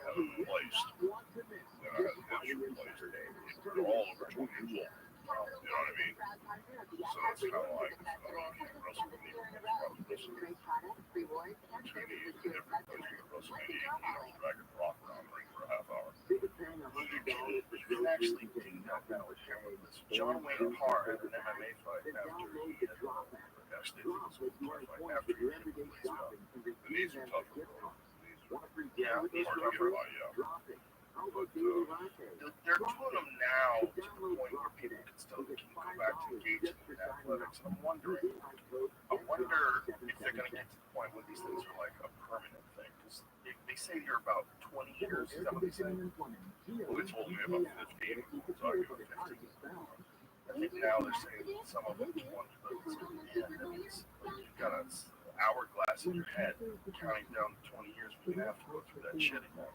have it replaced. Then I had the hips replaced. They're all over 20 years old. You know what I mean? So it's kind of like, wrestle with me. Probably wrestle with 2 knees in different places. WrestleMania, dragging Brock around the ring for a half hour. You can actually do that now. John Wayne Parr had an MMA fight after he had actually after he had replaced belt. The knees are tougher. Yeah, Hard to get by, yeah. But they're doing them now to the point where people can still go back to engaging in athletics. I'm wonder if they're going to get to the point where these things are like a permanent thing. Because they say you're about 20 years. Is that what they say? Well, they told me about 15. We're talking about 15. I think now they're saying some of them 20, but it's going to be that means you've got an hourglass in your head counting down 20 years when you have to go through that shit again.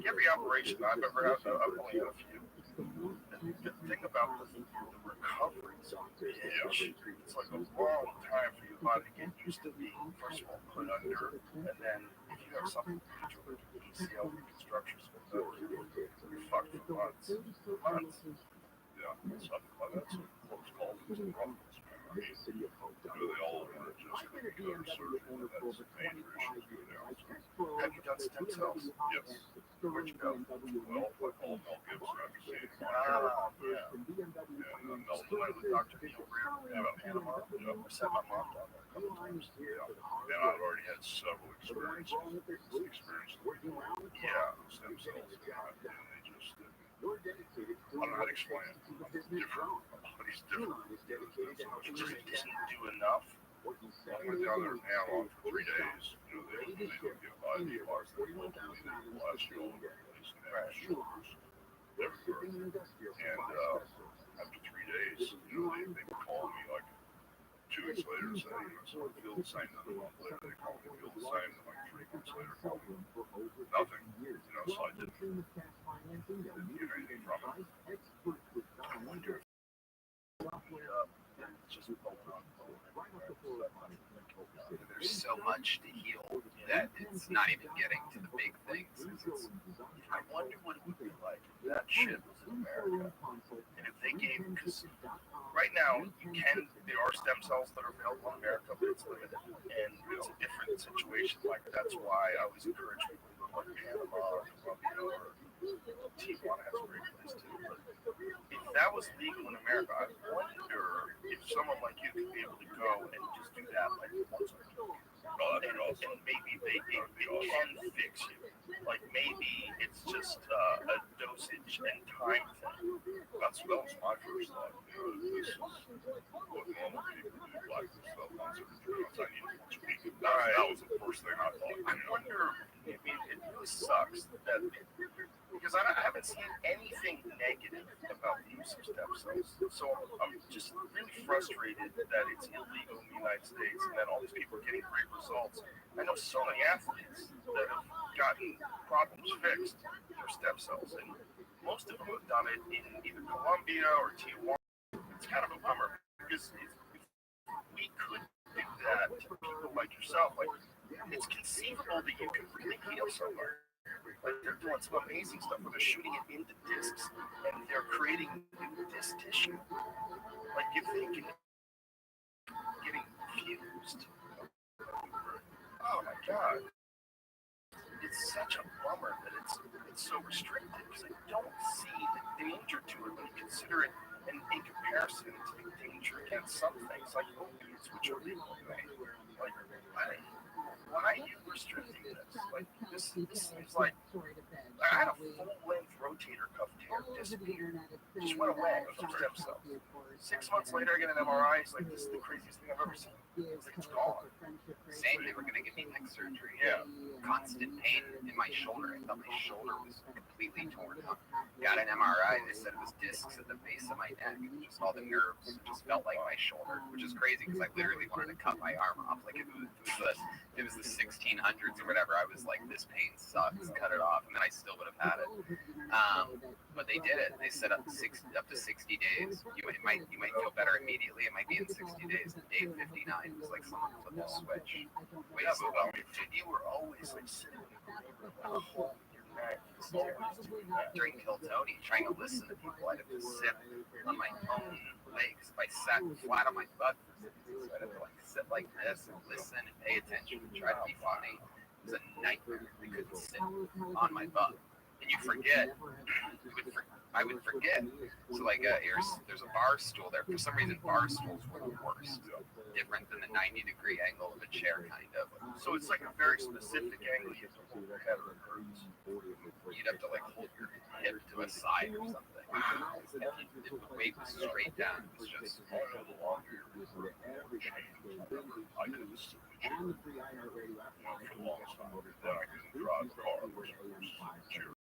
Every operation I've ever had, I've only had a few. And the thing about the recovery is it's like a long time for your body to get used to being, first of all, put under, and then if you have something major like an ACL reconstruction, you're fucked for months. Yeah, something like that's close calls and some problems. I mean, they all are just because surgery, and that's major issues go down. Have you done stem cells? Yes. Where'd you go? Well, I called Mel Gibson after seeing him. Yeah. And Mel went with Dr. Neil Greer out of Panama. I sent my mom down there a couple times. Yeah. And I've already had several experiences. Yeah. Stem cells, and they just, I don't know how to explain it. It's different. It's different. It just didn't do enough. I went down there in Panama for 3 days. They don't get by the bars that they will do last shoulder, and shoulders, everywhere. And after 3 days, they called me like 2 weeks later and said, so I feel the same. Then a month later, they called me, feel the same. Then like 3 months later, called me, nothing. So I didn't get anything from it. I wonder if it's just pulling on. There's so much to heal. that it's not even getting to the big things. I wonder what it would be like if that shit was in America. And if they gave, because right now, there are stem cells that are available in America, but it's limited. And it's a different situation. Like, that's why I always encourage people to go to like Panama or Colombia or Tijuana has a great place too. But if that was legal in America, I wonder if someone like you could be able to go and just do that like once a week. And maybe they can fix you. Like maybe it's just a dosage and time thing. That was my first thought. This is what normal people do. Like this stuff once every 3 months. I need it once a week. That was the first thing I thought. I wonder. I mean, it really sucks that because I haven't seen anything negative about the use of stem cells. So I'm just really frustrated that it's illegal in the United States and that all these people are getting great results. I know so many athletes that have gotten problems fixed through stem cells, and most of them have done it in either Colombia or Tijuana. It's kind of a bummer because if we could do that to people like yourself, like it's conceivable that you can really heal somewhere. Like they're doing some amazing stuff where they're shooting it into discs and they're creating new disc tissue. Like if they can getting fused. Oh my god. It's such a bummer that it's so restricted because I don't see the danger to it when you consider it in comparison to the danger against some things like opiates, which are legal in Maine. Like why are you restricting this? Like this seems like I had a full-length rotator cuff tear disappear. Just went away from stem cells. 6 months later, I get an MRI. It's like this is the craziest thing I've ever seen. It's like it's gone. Same, they were going to give me neck surgery. Yeah. Constant pain in my shoulder. I thought my shoulder was completely torn up. Got an MRI. They said it was discs at the base of my neck. Just all the nerves. It just felt like my shoulder, which is crazy because I literally wanted to cut my arm off. Like it was the 1600s or whatever. I was like, this pain sucks. Cut it off, and then I still would have had it. But they did it. They set up to 60 days. You might feel better immediately. It might be in 60 days. And day 59 was like someone flipped a switch. Yeah, but I mean, you were always like sitting in the room with a hole in your neck. During Kill Tony, trying to listen to people, I'd have to sit on my own legs. If I sat flat on my butt, so I'd have to like sit like this and listen and pay attention and try to be funny. It was a nightmare. I couldn't sit on my butt. And you forget, I would forget. So like there's a bar stool there. For some reason, bar stools were the worst. Different than the 90-degree angle of a chair, kind of. So it's like a very specific angle you have to hold your head or it hurts. You'd have to like hold your hip to a side or something. If the weight was straight down, it was just I know the longer you're I did this for the longest time. Then I couldn't drive the car, which was cheer.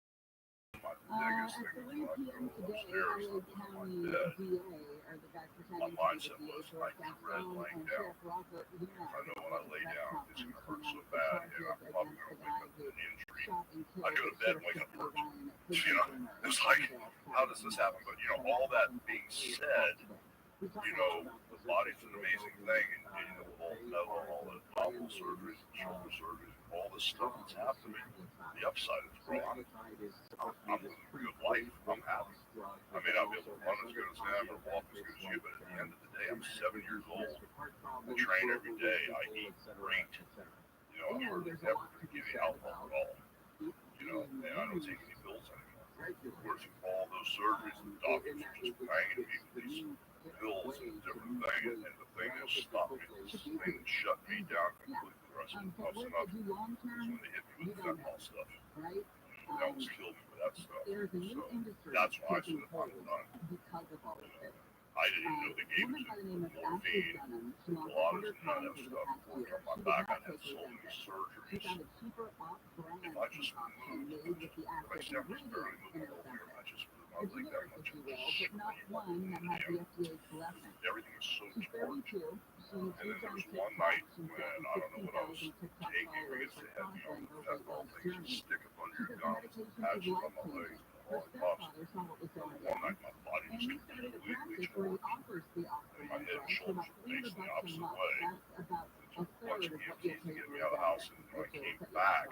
At 3 p.m. today, LA County DA, or the guy My pretending mindset to be was the I DA, dread laying down. I know when I lay down, it's going to hurt so bad, and I'm probably going to wake up with an injury. I go to bed and wake up hurting. You know, it's like, how does this happen? But, you know, all that being said, you know, the body's an amazing thing, and you know, all the metal, all the abdominal surgeries, shoulder surgeries, all this stuff that's happening, the upside is great. I'm living a good life. I'm happy. I may not be able to run as good as them or walk as good as you, but at the end of the day, I'm 7 years old. I train every day. I eat great. You know, I'm hardly never going to give you alcohol at all. You know, and I don't take any pills anymore. Of course, all those surgeries, the doctors are just banging me with these pills and different things, and the thing that stopped me, this thing that shut me down completely the rest of the months and nothing was when they hit me with the fentanyl stuff. That almost killed me with that stuff. So that's why I said if I'm done. I didn't even know they gave it to me. Morphine, a lot of this none of that stuff worked on my back. I'd had so many surgeries. If I just moved, if I never was barely moving over here, I just moved my leg that much. It was sick. Everything was so torn. And then there was one night when I don't know what I was taking. I guess they had me on the fentanyl things and stick up under your gums and patches on my legs. all possible. One night my body just completely tore, and my head and shoulders were facing the opposite way. It took a bunch of EMTs to get me out of the house, and when I came back,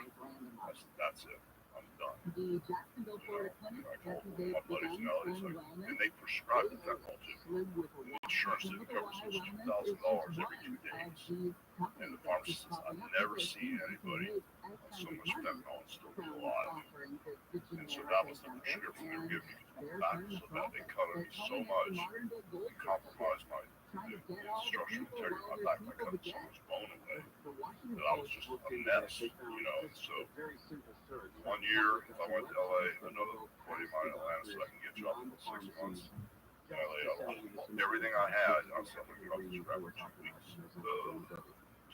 that's it. I'm done. The Jacksonville, Florida clinic I called has my buddies in LA, and they prescribed the fentanyl to me. The insurance didn't cover, so it's $2,000 every 2 days. And the pharmacist says, I've never seen anybody on so much fentanyl and still be alive. And so that was the prescription they were giving me, because my back was so bad. They cut me so much and compromised the structural integrity of my back by cutting so much bone away that I was just a mess, So 1 year, if I went to LA, another buddy of mine in Atlanta said I can get you off in 6 months. And I laid out everything I had. I was like, I'm going to grab for 2 weeks.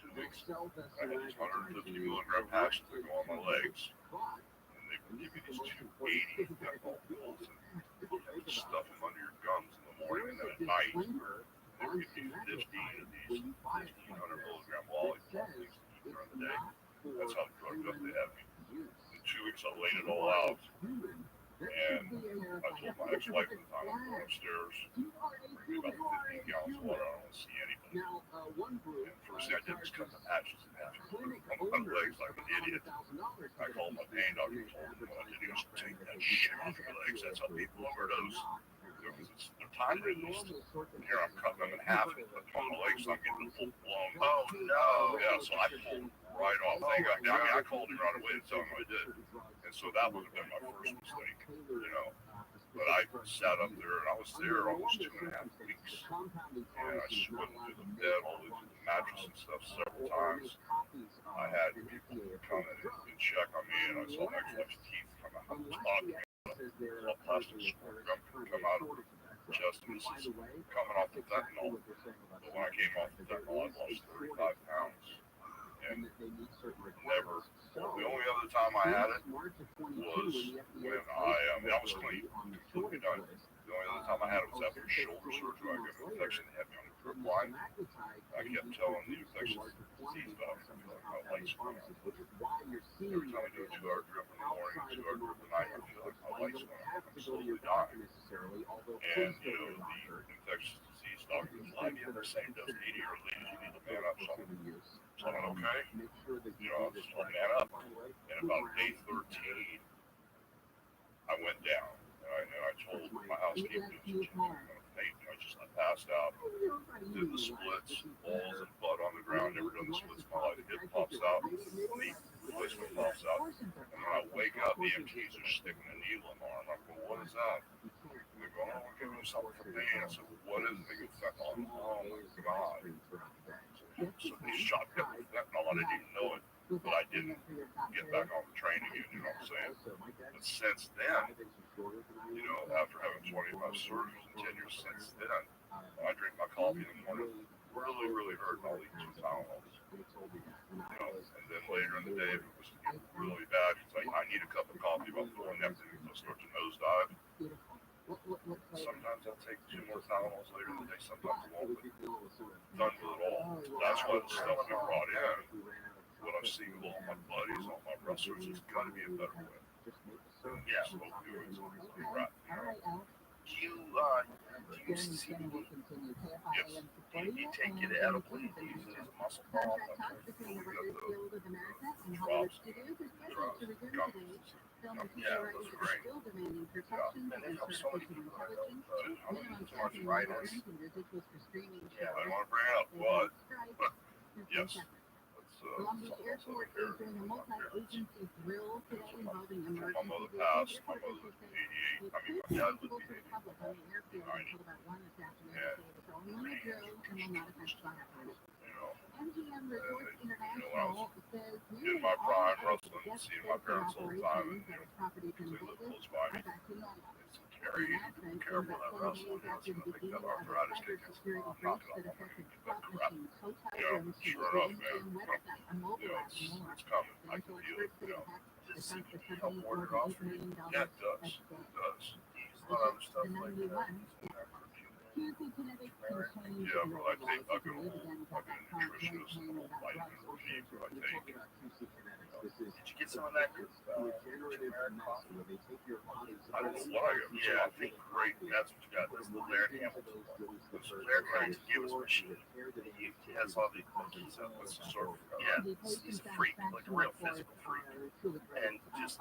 2 weeks. I had these 150 milligram patches that go on my legs. And they would give me these 280 fentanyl pills and stuff them under your gums in the morning and then at night. They would give me 15 of these 1,500 milligram lollipops things to eat during the day. That's how drugged up they had me. In 2 weeks, I laid it all out. And I told my ex-wife one time, I'm going upstairs, bring me about 15 gallons of water, I don't want to see anything. And first thing I did was cut the patches in half on my legs like an idiot. I called my pain doctor and told him what I did. He goes, take that shit off your legs, that's how people overdose. Because they're time released. Here I'm cutting them in half and putting them on my legs, so I'm getting the full blown. Oh no! Yeah, so I pulled right off. I called him right away to tell him what I did. And so that would have been my first mistake, But I sat up there and I was there almost 2.5 weeks. And I swiveled through the bed, all through the mattress and stuff several times. I had people come and check on me, and I saw my ex-wife's teeth come out of his pocket. A plastic squirt gum could come out of her chest, and this is coming off the fentanyl. But when I came off the fentanyl, I lost 35 pounds. And never, the only other time I had it was when I was clean, completely done. The only other time I had it was after shoulder surgery. I got an infection that had me on a drip line. I kept telling the infectious disease doctor, my lights went out. Every time I do a 2-hour drip in the morning, 2-hour drip at night, I feel like my lights went out. I'm slowly dying. And, the infectious disease doctor was like, yeah, they're saying it doesn't need your lead, you need to man up something. So I went, okay, I just told man up. And about day 13, I went down. And I told my housekeeper, I passed out, did the splits, balls and butt on the ground, never done the splits in my life. Hip pops out, knee replacement pops out. And when I wake up, the EMTs are sticking a needle in my arm. I go, what is that? They go, oh, we're giving you something for pain. I said, what is it? They go, fentanyl. Oh my God. So they shot me up with fentanyl. I didn't even know it, but I didn't get back on the train again, you know what I'm saying? But since then, after having 25 surgeries and 10 years since then, when I drink my coffee in the morning, really, really hurt, and I'll eat 2 Tylenols. And then later in the day, if it was to get really bad, because I need a cup of coffee about 4 in the afternoon, I'll start to nosedive. Sometimes I'll take 2 more Tylenols later in the day, sometimes I won't, but done with it all. That's why the stuff I brought in, what I've seen with all my buddies, all my wrestlers, there's got to be a better way. Yeah, opioids and crap. Do you see CBD? Yes. Do you take it edibly? Do you use it as a muscle balm? We got the drops, gummies. Yeah, those are great. Yeah, and it helps so many people. How many arthritis. I don't want to bring it up, but yes. Long Beach Airport is doing a multi-agency drill today involving emergency My mother passed. My vehicles. mother was 88. I mean, my dad People would to be the public on the airfield until about 1 this afternoon. So it's only a drill and will not affect flight operations. MGM Resorts International says in my prime wrestling and seeing my parents all the time, and because they live close by me. It's scary. Be careful that wrestling. It's going to make that arthritis kick in. I'm not going to get that crap. Sure enough, man. It's coming. I can feel it. Does CBD help ward it off? Yeah, it does. It does. A lot of other stuff like that. Yeah, bro, I take, I've been a nutritionist and a vitamin regime, so I take. Did you get some of that turmeric coffee? I don't know what I got. Yeah, I think great. That's what you got. This is the Laird Hamilton one. This is Laird Hamilton gave us machine. He has all the cookies and what's the sort of, yeah, he's a freak, like a real physical freak. And just,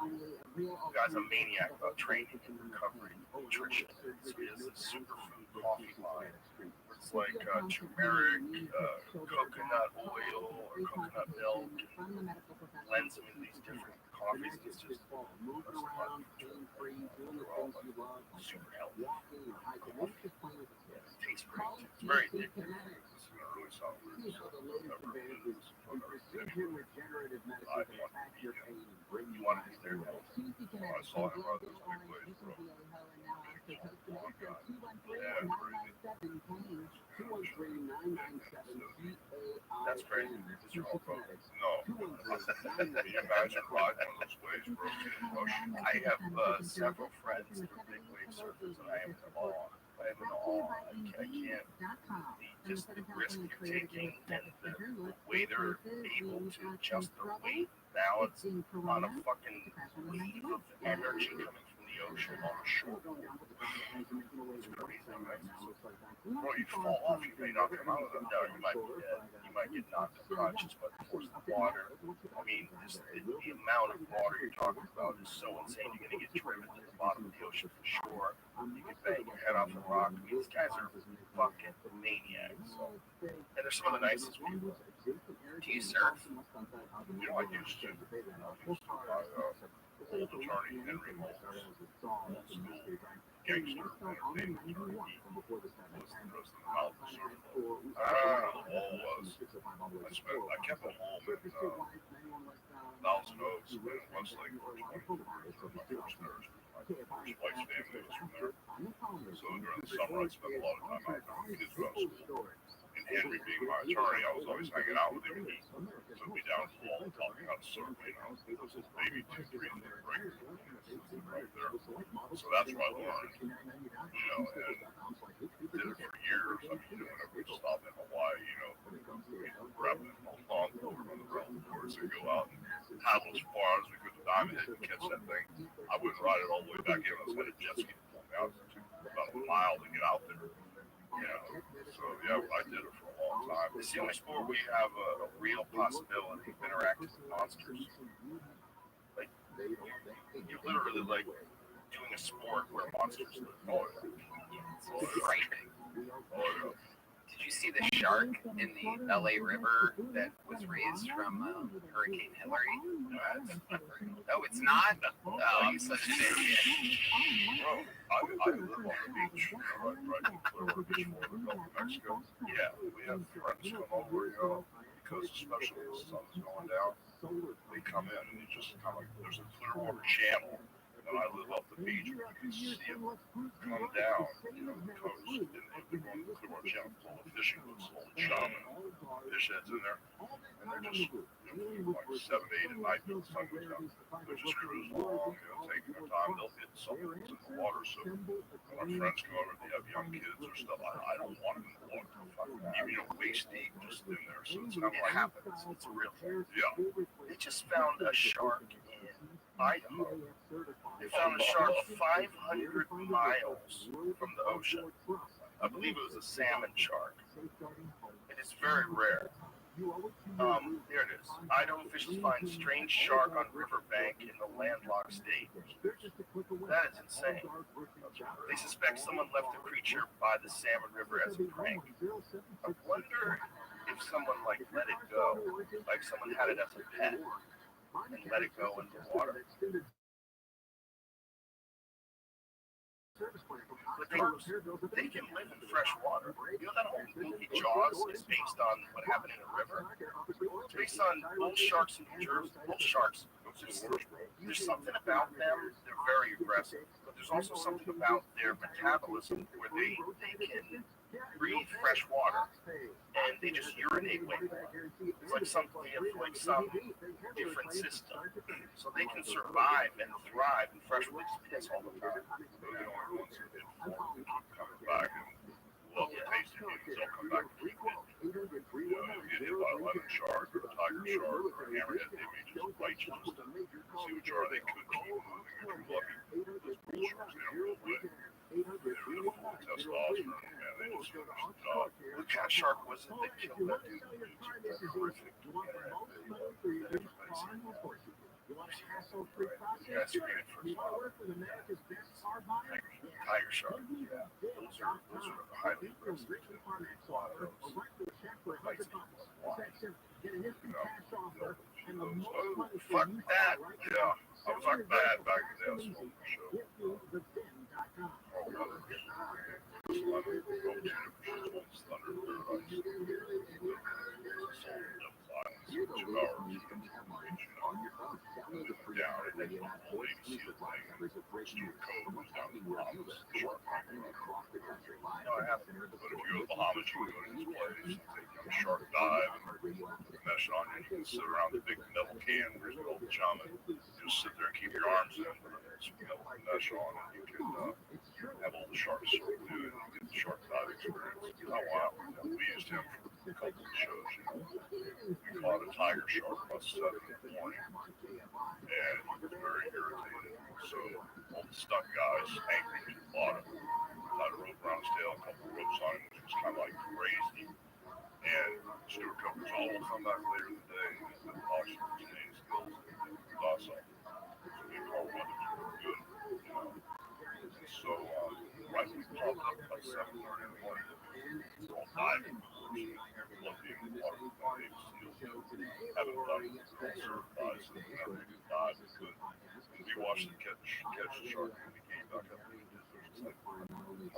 the guy's a maniac about training and recovery and nutrition. So he has this superfood coffee line. It's like turmeric, coconut oil, or coconut milk, blends them into these different coffees. It's just super healthy. It tastes great. It's very addictive. It's really solid. You want to be there now? I saw him on this big place, bro. Oh, God. Yeah, that's great. These are all photos. No. Can you imagine riding one of those waves, bro? I have several friends that are big wave surfers, and I am in awe. I am in awe. I can't. Just the risk you're taking and the way they're able to adjust their weight balance on a fucking wave of energy coming from the ocean on a shore. It's crazy, right? Bro, you fall off, you may not come out of them. No, you might be dead. You might get knocked unconscious by the force of water. I mean, just the amount of water you're talking about is so insane. You're going to get driven to the bottom of the ocean for sure. You can bang your head off a rock. I mean, these guys are fucking maniacs. So, and they're some of the nicest people. Do you surf? You know, I used to. Old attorney Henry Moles, old school gangster, named attorney was the president of the mountain circle. All was. I kept a home in Thousand Oaks and Westlake for 24 years. My first marriage, my first wife's family was from there. So during the summer, I spent a lot of time out there. Kids were out of school. And Henry being my attorney, I was always hanging out with him. He took me down to the hall and taught me how to surf, you know. It was maybe 2-3 minute break right there. So that's where I learned, you know, and did it for years. I mean, whenever we stop in Hawaii, you know, we'd grab a long board on the roll boards and go out and paddle as far as we could to Diamond Head and catch that thing. I wouldn't ride it all the way back in. I was headed jet ski to pull me out. It took about a mile to get out there. Yeah, so yeah, I did it for a long time. It's the only sport where you have a real possibility of interacting with monsters. Like, you're literally like doing a sport where monsters live. Oh, yeah. It's frightening. Oh, yeah. Did you see the shark in the LA River that was raised from Hurricane Hillary? No, it's not? Oh, I'm such an idiot. Bro, I live on the beach, you know, right in Clearwater Beach, Florida, Gulf of Mexico. Yeah, we have friends come over, you know, because especially when the sun's going down, they come in and you just kind of like, there's a Clearwater channel, and I live off the beach, and you can see them come down, you know, the coast, and they're going to the Clearwater channel, all the fishing boats, all the chum and fish heads in there, and they're just, you know, like 7, 8 at night when the sun goes down, they're just cruising along, you know, taking their time, they'll hit something that's in the water, so when our friends come over, they have young kids or stuff, I don't want them in the water, even, you know, waist deep, just in there, so it's not what happens, it's real, yeah. They just found a shark in Idaho. They found a shark 500 miles from the ocean. I believe it was a salmon shark. And it's very rare. Here it is. Idaho officials find strange shark on riverbank in the landlocked state. That is insane. They suspect someone left the creature by the Salmon River as a prank. I wonder if someone like let it go, like someone had it as a pet and let it go into the water. But they can live in fresh water. You know that whole movie Jaws is based on what happened in a river? It's based on bull sharks in New Jersey. Bull sharks. There's something about them, they're very aggressive. But there's also something about their metabolism where they can breathe fresh water and they just urinate way more. It's like some different system. So they can survive and thrive in fresh water. Piss all the time. They're the only ones who get full and keep coming back and love the taste of it, they'll come back and eat it. You know, you get hit by a lemon shark or a tiger shark or a hammerhead, they may just bite you just to see which are they could keep moving if you're lucky. Those bull sharks, they don't go away. They're full of testosterone, man, they just finish the job. What kind of shark was it that killed that dude? It's a horrific internet. You want a hassle-free process? Yeah, it's great for You want to work with America's best car buyer? tiger shark. Yeah, those are highly aggressive. Oh, fuck that. Yeah, I was like that back in the day. I was smoking the show. Oh, brother. Shark dive and mesh on it. You can sit around the big metal can where there's an old shaman. Just sit there and keep your arms in. Some metal mesh on it. You can have all the sharks sort of do it and get the shark dive experience. Oh wow. We used him for a couple of shows, you know. We caught a tiger shark about 7 in the morning. And he was very irritated. So all the stuck guys anchored to the bottom. Tied a rope around his tail, a couple of ropes on him, which was kind of like crazy. And Stuart Cook was all will come back later in the day and the oxygen retaining skills was awesome. So we were all running good, you know. So right when we popped up about 7:30 in the morning, we were all diving. Love being in the water with my Navy SEALs. Haven't done it certified, so never even dive we could. And we watched them catch the shark and we came back up to the distance. It's like 150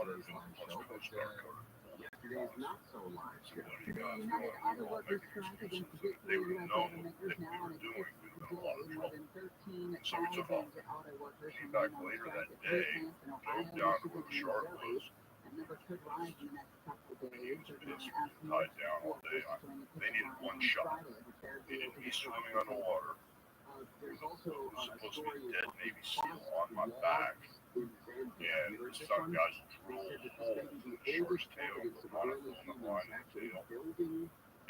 plus Coast Guard cover. Yesterday's not so large. They would have known what we were doing. We'd have been in a lot of trouble. So we took off. Came back later that day, drove down to where the shark was. And he was pissed. Tied down all day. They needed one shot. They needed me swimming underwater. There was supposed to be a dead Navy SEAL on my back. And the stuck guys drilled a hole in the shark's tail with a monocle on the line of the tail.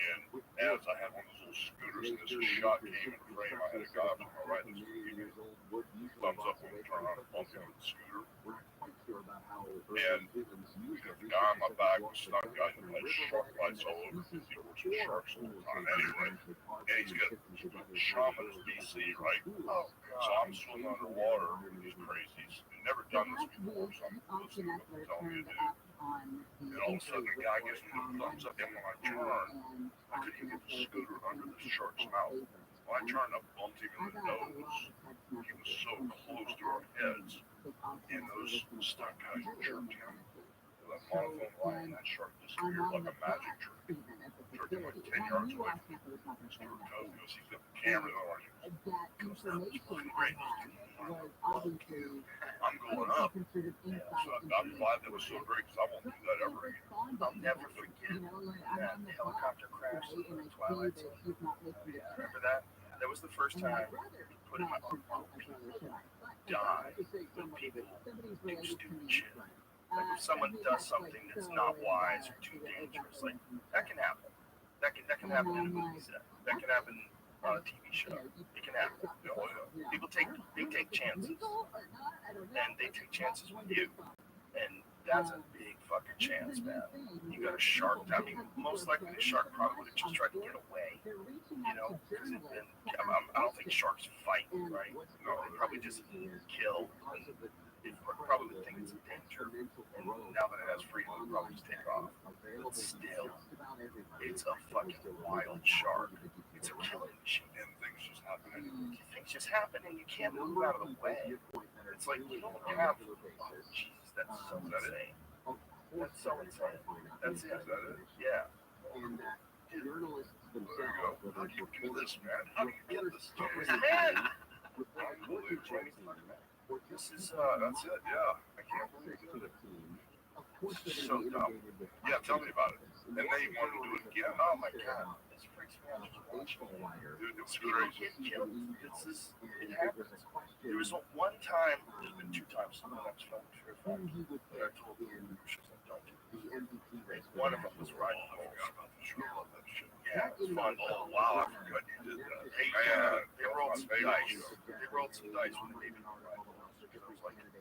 And as I had one of those little scooters and this shot came in frame, I had a guy up on my right that was giving me thumbs up when we turned around and bumped into the scooter. And the guy on my back was stuck guy who had shark bites all over because he works with sharks all the time anyway. And he's got shaman as DC, right? So I'm swimming underwater with these crazies. I've never done this before, so I'm listening to what they're telling me to do. And all of a sudden the guy gives me the thumbs up, and when I turn, I couldn't even get the scooter under the shark's mouth. When I turned, I bumped him in the nose. He was so close to our heads, and those stuck guys jerked him. That monofilament line, and that shark disappeared like a magic trick. Jerked him like 10 yards away from him. Stuart Cook goes, he's got the camera in the orange. Because that was fucking great. I'm going up. So I'm glad that was so great because I won't do that ever again. I'll never forget that helicopter crash in the Twilight Zone. Remember that? That was the first time we put it on people die when people do stupid shit. Like if someone does something that's not wise or too dangerous, like that can happen. That can happen in a movie set. That can happen on a TV show. It can happen. People take chances, and they take chances with you, and that's a big fucking chance, man. You got a shark. I mean, most likely the shark probably would have just tried to get away, you know. Because I don't think sharks fight, right? No, they probably just kill. It probably would think it's a danger, and now that it has freedom, it probably just take off. But still, it's a fucking wild shark. It's a killing machine. And things just happen anyway. Things just happen, and you can't move out of the way. It's like you don't have. Oh, Jesus, that's so insane. That's so insane. That's it. Is that it? Yeah. Journalists There you go. How do you do this, man? How do you get this stuff? Man! Unbelievable. This is, That's it, yeah. I can't believe it. so dumb. Yeah, tell me about it. And they wanted to do it again. Oh my god. This freaks me out just watching it. Dude, it was People crazy. get killed. It happens. There was one time, there's been 2 times, when I was filming Fear Factor, that I told the producers, don't. The MVP race. One of them was riding. I forgot about the show. I love that shit. Yeah, it was fun. Oh wow, I forgot you did that. They rolled some dice. They rolled some dice when they made me ride. It was like you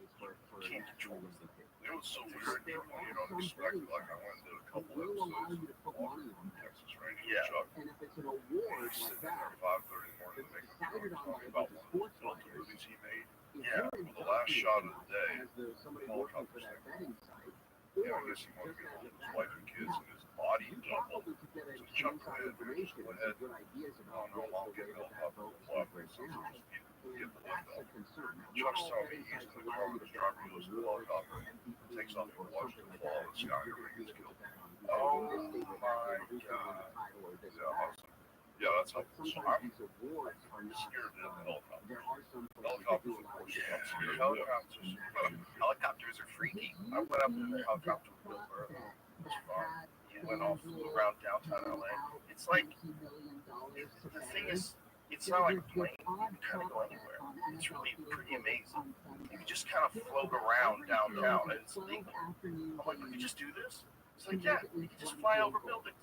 can't control this thing. It was so weird. You don't expect it. Like I went to a couple episodes of Walker from Texas Ranger. Yeah. Chuck. And if it's an award Sitting like there that, at 5:30 in the morning to make a decided on talking by about the one sports of the writers, movies he made. Yeah. Well, the last shot of the day, as the somebody helicopter working for that stand. betting site, You know, I or guess he wanted just to as get a his wife and veteran. kids Now, and his body you doubled. probably could get So some Chuck inside went information and and had, some good ideas oh about no, Mom, the get way a that helicopter vote plug breaks or down. something. And Get the that's lift a up. concern. Now, Chuck's not all telling me betting he's sites in the allow car you with to his bet driver on goes to the awards, helicopter, MVP, takes off or and watches something the like fall that. of the You sky know, and you gets get to killed. bet on who's Oh going to win this state or that my state, or who's going to win the title or this Yeah, or that. awesome. Yeah, that's But helpful. So sometimes I'm these awards are not. scared of the helicopter. There are some places that Helicopters, do of allow course, you to bet on scared Helicopters. and that Helicopters are freaky. Did I you went up in see the helicopter with the Bill Burr. bet It was that fun. had He went off, flew around downtown LA. It's like $20 million to the bet thing on? is, it's not like a plane. You can kind of go anywhere. It's really pretty amazing. You can just kind of float around downtown, and it's legal. I'm like, we could just do this. It's like, yeah, you can just fly over buildings.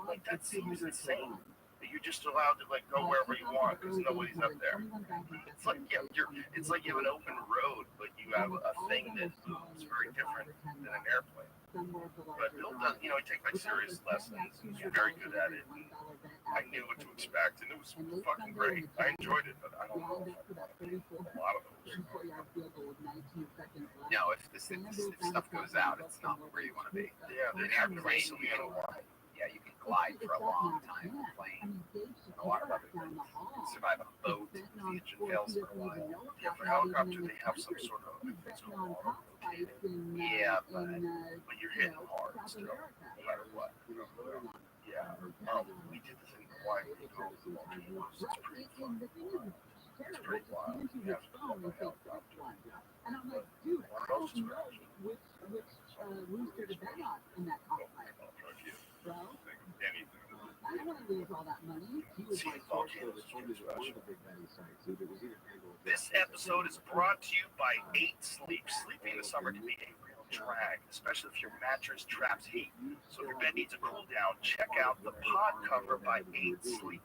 Like that seems insane. That you're just allowed to like go wherever you want because nobody's up there. It's like it's like you have an open road, but you have a thing that moves very different than an airplane. But Bill does, he takes like serious lessons. He's very good at it. And I knew what to expect, and it was fucking great. I enjoyed it, but I don't know if I want to do a lot of those. No, if stuff goes out, it's not where you want to be. Yeah, they have to race a little while. Yeah, you can glide for a long time in a plane. And a lot of other things. You can survive on a boat if the engine fails for a while. Yeah, for helicopter, they have some sort of it's called auto rotating. Yeah, but But you're hitting hard still, no matter what. Yeah. We did this in Hawaii. We drove the Baltimore. It's pretty fun. It's pretty wild. You have to go by helicopter. And I'm like, dude, One I of those don't is know which rooster to bet on in that cockfight, bro. Anything. I don't want to lose all that money. He was my source for the one of the big betting sites. It was either Tango or This episode is brought to you by 8 Sleep. Sleeping in the summer can be a real drag, especially if your mattress traps heat. So if your bed needs a cool down, check out the pod cover by 8 Sleep.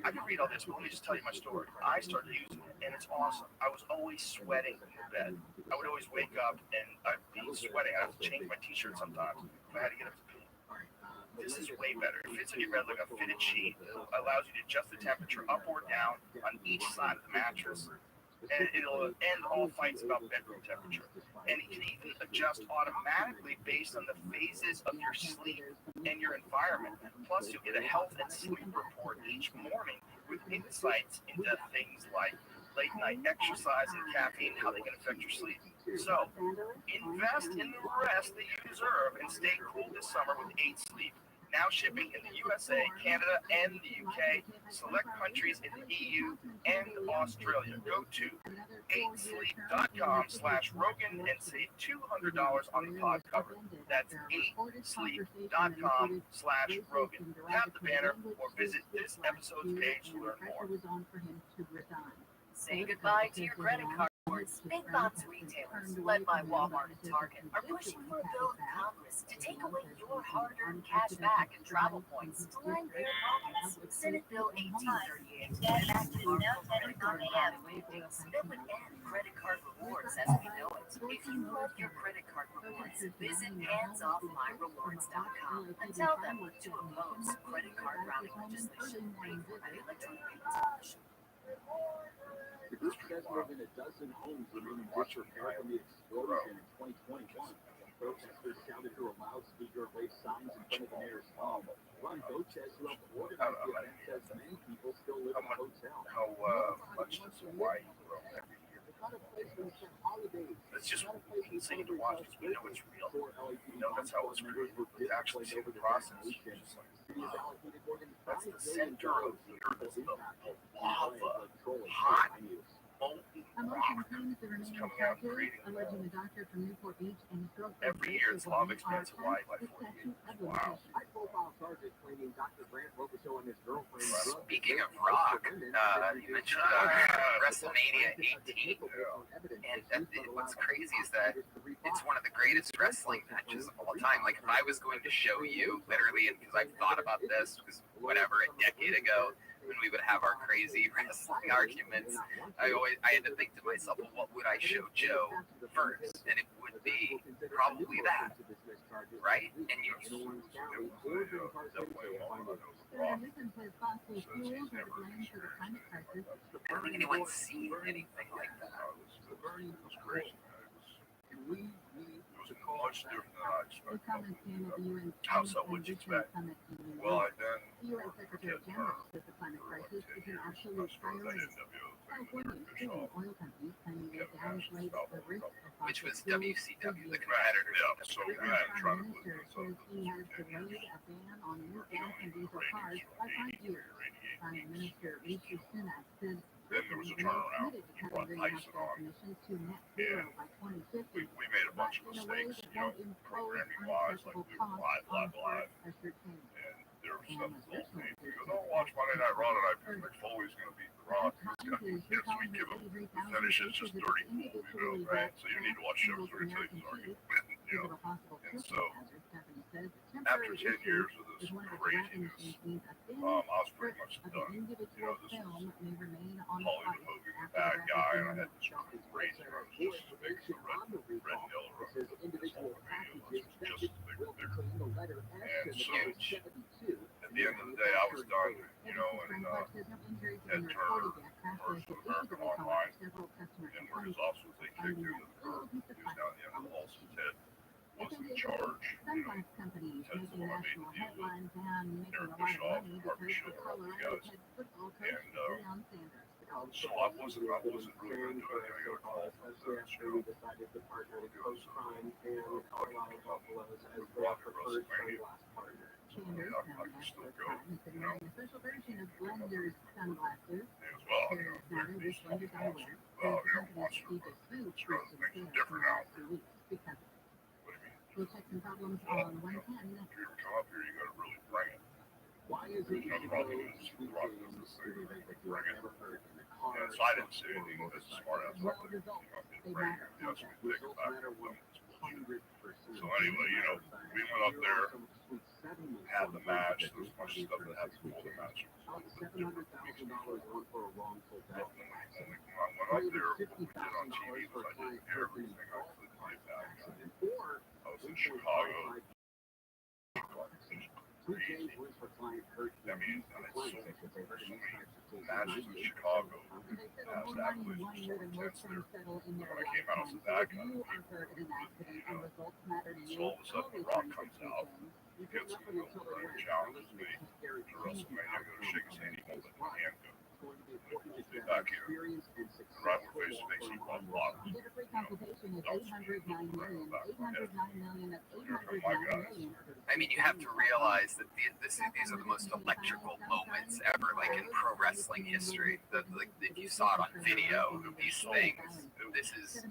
I can read all this, but let me just tell you my story. I started using it, and it's awesome. I was always sweating in the bed. I would always wake up, and I'd be sweating. I would change my t-shirt sometimes if I had to get up to pee. This is way better. It fits on your bed like a fitted sheet. It allows you to adjust the temperature up or down on each side of the mattress. And it'll end all fights about bedroom temperature. And it can even adjust automatically based on the phases of your sleep and your environment. Plus, you'll get a health and sleep report each morning with insights into things like late night exercise and caffeine, how they can affect your sleep. So, invest in the rest that you deserve and stay cool this summer with 8 Sleep. Now shipping in the USA, Canada, and the UK, select countries in the EU and Australia. Go to 8sleep.com/Rogan and save $200 on the pod cover. That's 8sleep.com/Rogan. Tap the banner or visit this episode's page to learn more. Say goodbye to your credit card. Big box retailers, led by Walmart and Target, are pushing for a bill in Congress to take away your hard-earned cash back and travel points to line their pockets. Senate Bill 1838 enacted no economic mandates that would end credit card rewards as we know it. If you love your credit card rewards, visit handsoffmyrewards.com and tell them to oppose credit card routing legislation paid for by the Electronic Payments Commission. The group says more than a dozen homes remain disrepair from the explosion in 2021. Protesters shouted through a loudspeaker, waved signs in front of the mayor's home. Ron Goches, who helped organize the event, says many people still live in a hotel. How much does Hawaii grow every year? It's just insane to watch because we know it's real. We know that's how it was created. But actually see the process. Just like, wow. That's the center of the earth. It's the lava, hot, molten Emotion claims the remaining coming out and charges, creating alleging a doctor from Newport Beach and his girlfriend every year its law of expansive life by 40 years. Wow. High-profile charges claiming Dr. Grant Robichaux and his girlfriend. Speaking of rock, you mentioned WrestleMania 18. And what's crazy is that it's one of the greatest wrestling matches of all time. Like, if I was going to show you, literally, because I've thought about this, because whatever, a decade ago, when we would have our crazy wrestling arguments, I had to think to myself, well, what would I show Joe first? And it would be probably that, right? And you I don't think anyone's seen anything like that. It was crazy. It was much different than I expected. How so? What'd you expect? Well, I then The UN Secretary General says the climate crisis is an absolute priority. California is suing oil companies claiming they downplayed the risk of Which was WCW, the competitor. yeah, so we had to try to Prime put Minister this up. says he has delayed a ban on new gas and diesel cars by 5 years. Prime Minister Rishi Sunak says Then there was a turnaround. He brought Tyson on. emissions to net zero by 2050. We made a bunch of mistakes, programming-wise, like we were live. And there was stuff that told me, he goes, oh, watch Monday Night Raw tonight because Mick Foley's going to beat The Rock. Yes, we give him the finish. It's just dirty cool, right? So you need to watch shows where he tells his argument, And so, after 10 years of this craziness, I was pretty much done. This was Hollywood movie, the bad guy, and I had this crazy run. It was just as big as the red and yellow run. This whole video was just as big or bigger. And so, at the end of the day, I was done, and Ed Turner, first of American Online, and where his office was, they kicked him to the curb. He was down at the end of the hall, so Ted was in charge. Sunglass companies making national headlines and making a lot of money because the Colorado head football coach Deion Sanders. So I wasn't really going to do anything. I got a call from the show. Decided to partner with Coach Prime and Colorado Buffaloes as their preferred sunglass partner. Sanders, known as Coach Prime, has been wearing a special version of Blender's sunglasses. Well, Sarah Snyder, which Blenders I wear, says the company received a huge boost in sales in the last 2 weeks because of it. We'll check some problems on 110. If you ever come up here, you got to really bring it. Why is it The problem is, the rock does this thing, bring it. And so I didn't say anything as smart as I could. They matter. Yes, we take it back. So anyway, we went up there, had the match. There was a bunch of stuff that happened before the match. When I went up there, what we did on TV was I did everything I could to get back. I was in Chicago. Crazy. I mean, I had so many matches in Chicago. I was athletes were so intense there. When I came out, I was that guy. So all of a sudden, The Rock comes out. He gets me over and challenges me to WrestleMania. I'm going to shake his hand. He won't let my hand go. Be back here. And right in face to face, he brought block. To get a free consultation is $809 million. I mean, you have to realize that these are the most electrical moments ever, like in pro wrestling history. If you saw it on video, these things, this is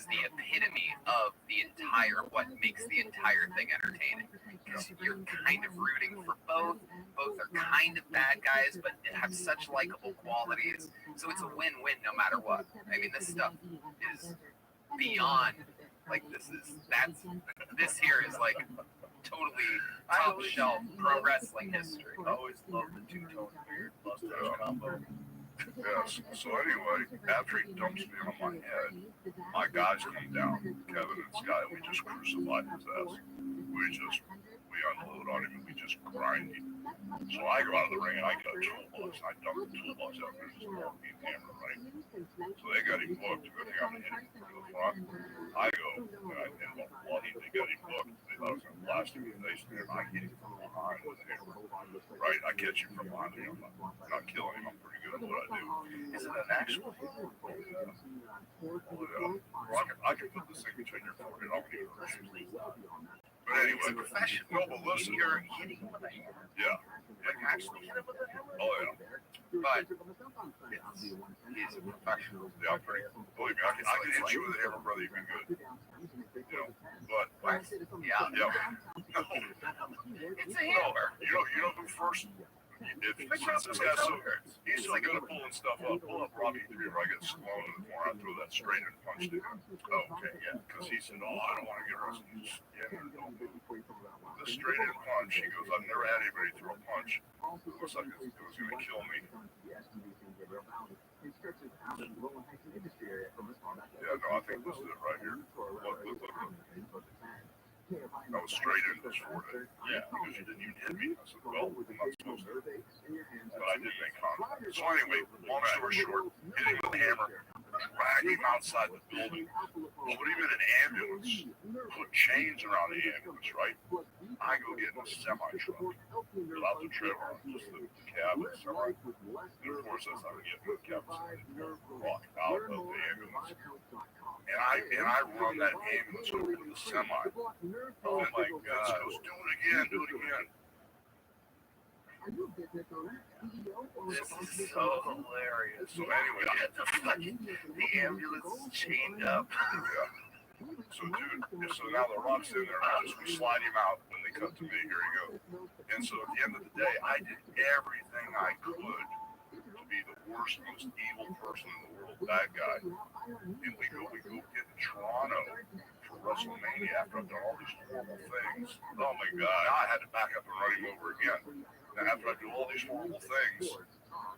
the epitome of the entire, what makes the entire thing entertaining. Because you're kind of rooting for both. Both are kind of bad guys, but have such likable qualities. So it's a win-win no matter what. I mean, this stuff is beyond, like, this here is like totally top shelf pro wrestling history. I always loved the two-tone beard mustache combo. Yes. So anyway, after he dumps me on my head, my guys come down, Kevin and Sky. We just crucified his ass. We unload on him and we just grind him. So I go out of the ring and I got a toolbox. I dump the toolbox out there. There's a marquee camera, right? So they got him booked. Good thing I'm hitting from the front. I go and while they got him booked, they thought I was going to blast him in the face. And I hit him from behind with a hammer. Right? I catch him from behind me. I'm not killing him. I'm pretty good at what I do. Is it an actual? I can put this thing between your forehead. I don't need to hurt you. But anyway, Professional. no, but listen. You're hitting him with a hammer. Yeah. Like actually hit him with a hammer? Oh, yeah. but he's a professional. Yeah, pretty. Believe me, I can hit you with a hammer, brother. You've been good. You know, but What? Yeah. yeah. No, It's a hammer. you know who first? If this guy's so he's so good at pulling stuff up. Pull up Robbie 3 where I get slow in the corner. I throw that straight and punch to him. Oh, okay, yeah. Because he said, "Oh, I don't want to get arrested." Just stand there, don't move. The straight in punch. He goes, "I've never had anybody throw a punch. It looks like it was going to kill me." Yeah, no, I think this is it right here. Look. I was straight in this forehead. Yeah, because you didn't even hit me. I said, "Well, I'm not supposed to." But I did make contact. So anyway, long story short, hit him with a hammer, drag him outside the building, put him in an ambulance, put chains around the ambulance, right? I go get in a semi-truck without the trailer on, just the cab of the semi. And of course, that's how we get in the cab of walk out of the ambulance. And I run that ambulance over to the semi. Oh my God. He goes, do it again. This is so hilarious. So anyway, The ambulance is chained up. yeah. So dude, so now the rock's in there, and we slide him out when they cut to me, here you go. And so at the end of the day, I did everything I could to be the worst, most evil person in the world, bad guy. And we go get in Toronto for WrestleMania after I've done all these horrible things. Oh my God, I had to back up and run him over again. And after I do all these horrible things,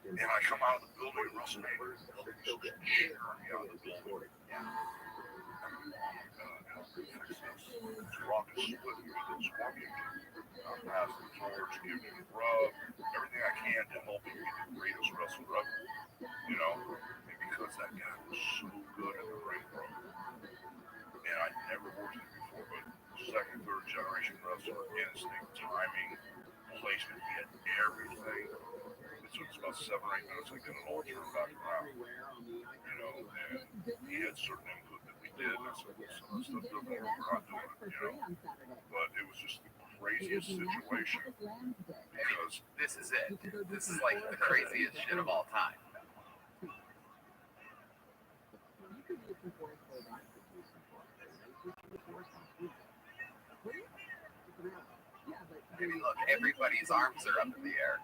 and I come out of the building at WrestleMania, the out of the building. Rock is split with this woman. I'm passing the torch, giving him a rub, everything I can to help him be the greatest wrestler ever. You know, and because that guy was so good in the ring, bro. And I never worked him before, but second, third generation wrestler, instinct, timing, placement, he had everything. It took us about 7 or 8 minutes to get it all turned back around. You know, and he had certain input that we did. And I said, well, some of the stuff doesn't work, we're not doing it, you know. But it was just the craziest situation because This is it. This is like the craziest shit of all time. I mean, look, everybody's arms are up in the air.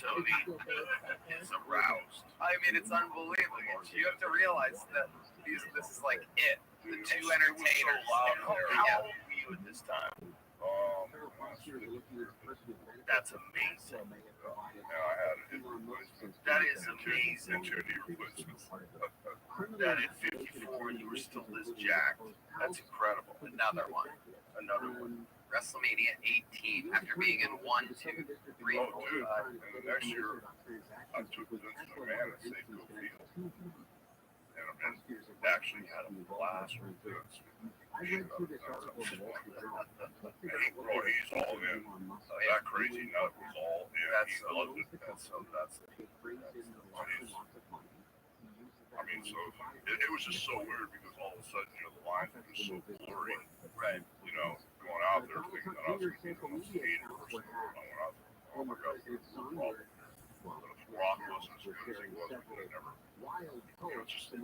Tony is aroused. I mean, it's unbelievable. You have to realize that this is like it. The two entertainers. How old were you at this time? That's amazing. I had a hip replacement. That is amazing. And 2 knee replacements. That at 54 you were still this jacked. That's incredible. Another one. Another one. WrestleMania 18 after being in 1, 2, 3, 4, Oh, dude. And the next year, I took Vince McMahon and saved Go Field. And actually had a blast with Vince. Hey, bro, he's all in. That crazy nut was all in. He loved it. I mean, so it was just so weird because all of a sudden, you know, the lines were just so blurry. Right. You know, going out there thinking that I was going to be the most hated person in the world. I went out there. Oh my God, it was a problem. But if Rock wasn't as good as he was, I would have never. You know, it's just like,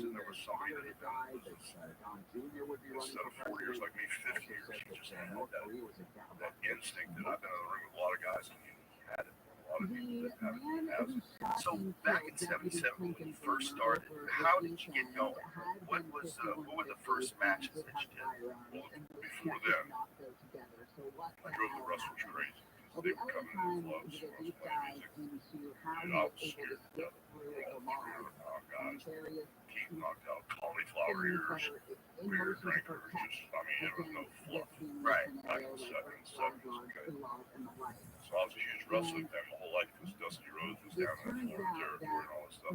there was somebody that had been, instead of 4 years, like me, 50 years, he just had that instinct that I've been in the ring with a lot of guys, and he had it. A lot of people that haven't. So back in '77 when you first started, how did you get going? What were the first matches that you did? Well, before then, I drove the wrestlers crazy. They were coming in the clubs, I was playing music, and I was scared to death. All 300-pound guys, Keith knocked out cauliflower ears, beer drinkers, just, I mean, it was no fluff. Right. Back in the 70s, okay? So I was a huge wrestling fan my whole life because Dusty Rhodes was down in the Florida territory and all that stuff.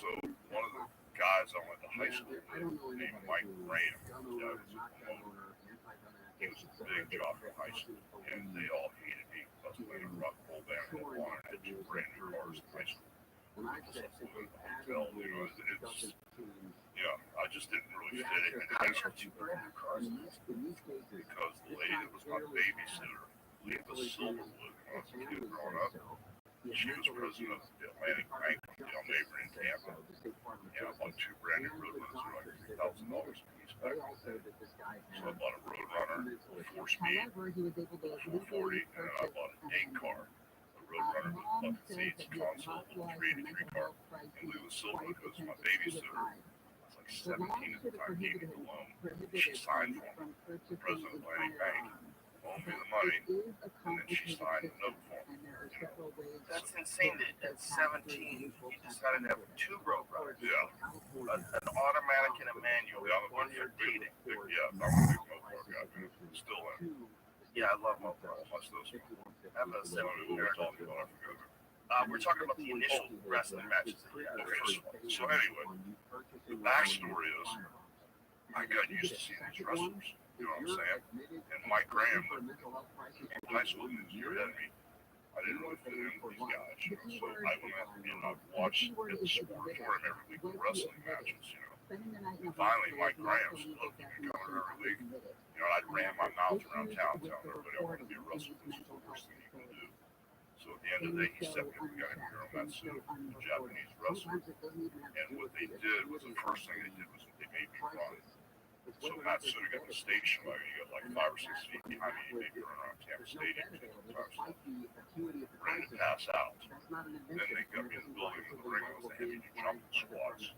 So one of the guys I went to high school with named Mike Graham, his dad was a promoter. He was a big jock in high school, and they all hated me because I was playing a rock and roll band and I had 2 brand new cars in high school. I just lived in a hotel, you know, it's, yeah, I just didn't really How did you burn your cars? Because the lady that was my babysitter, Lisa Silverwood, when I was a kid growing up, she was president of the Atlantic Bank on Dale Neighbor in Tampa. And I bought 2 brand new Roadrunners for like $3,000 a piece back in the day. So I bought a Roadrunner, a 4-speed, 440, and then I bought an 8-car. A Roadrunner with bucket seats, console, little 383 car. And Lisa Silverwood, who was my babysitter, I was like 17 at the time, gave me the loan. She signed for me, the president of Atlantic Bank. Loaned me the money, and then she signed the note for me. That's insane that at 17 you decided to have 2 Roadrunners. Yeah. An automatic and a manual. Yeah, One for dating. Yeah, I'm a big Mopar guy, man. Still am. Yeah, I love Mopars. Watch those. I have a What we were talking about, I forgot. We're talking about the initial wrestling matches that you had. Okay, so anyway, the backstory is I got used to seeing these wrestlers. You know what I'm saying? And Mike Graham, high school year ahead of me, I didn't really fit in with these guys. So I went and I watched at the sport for him every week with wrestling matches, you know. And finally, Mike Graham spoke to me coming every week. You know, I'd ran my mouth around town telling everybody I wanted to be a wrestler. This is the worst thing you can do. So at the end of the day, he stepped in and got Hiro Matsu, the Japanese wrestler. And what they did was the first thing they did was they made me run. So Matsuda got the station wagon. He got like 5 or 6 feet behind me. He made me run around Tampa Stadium a couple times. Ready to pass out. Then they got me in the building with the ring. It was the heavy jumping squats,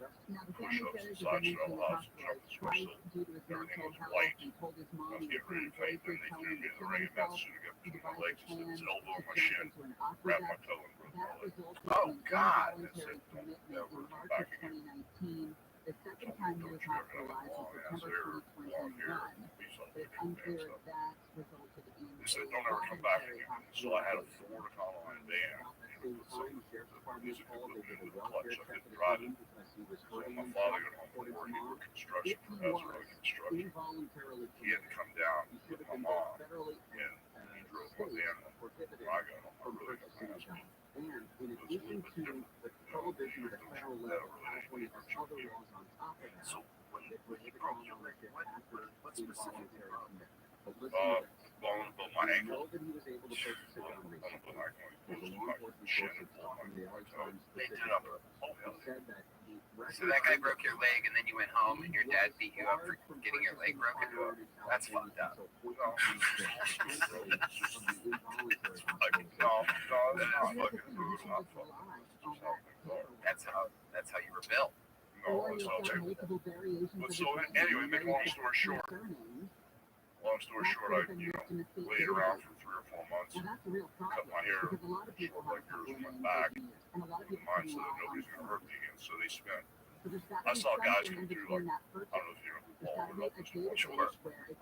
push-ups, and side shuttle hops, and jumping squats. Everything was white. I was getting ready to fight. Then they threw me in the ring, and Matsuda got between my legs and hit his elbow on my shin, grabbed my toe, and broke my leg. Oh, God. And said, don't ever come back again. The second time he was hospitalized in September 2021, but it's unclear if that resulted in They said, don't ever come back again. So I had a Ford Econoline van. Music equipment into the clutch. I couldn't drive it. So my father got home from work. He worked construction for Ezra Construction. He had to come down with my mom. And he drove my van home. When I got home, I really got my ass beat. And in addition to the prohibition of the federal level, California has other laws on top of that. So when you broke your leg, what specifically broke? Bone above my ankle. Know that he was able to purchase a gun Bone recently. above my ankle. And the law enforcement sources talking to the LA Times They did up. said that he So that guy broke your leg and then you went home and your dad beat you up for getting your leg broken? That's fucked up. That's how you were built. No, it's not true. But so anyway, make a long story short, I laid around for 3 or 4 months, cut my hair short like yours on my back, with mine so that nobody's gonna hurt me again. So they spent. I saw guys come through like I don't know if you know who Paul Rudd was. Sure.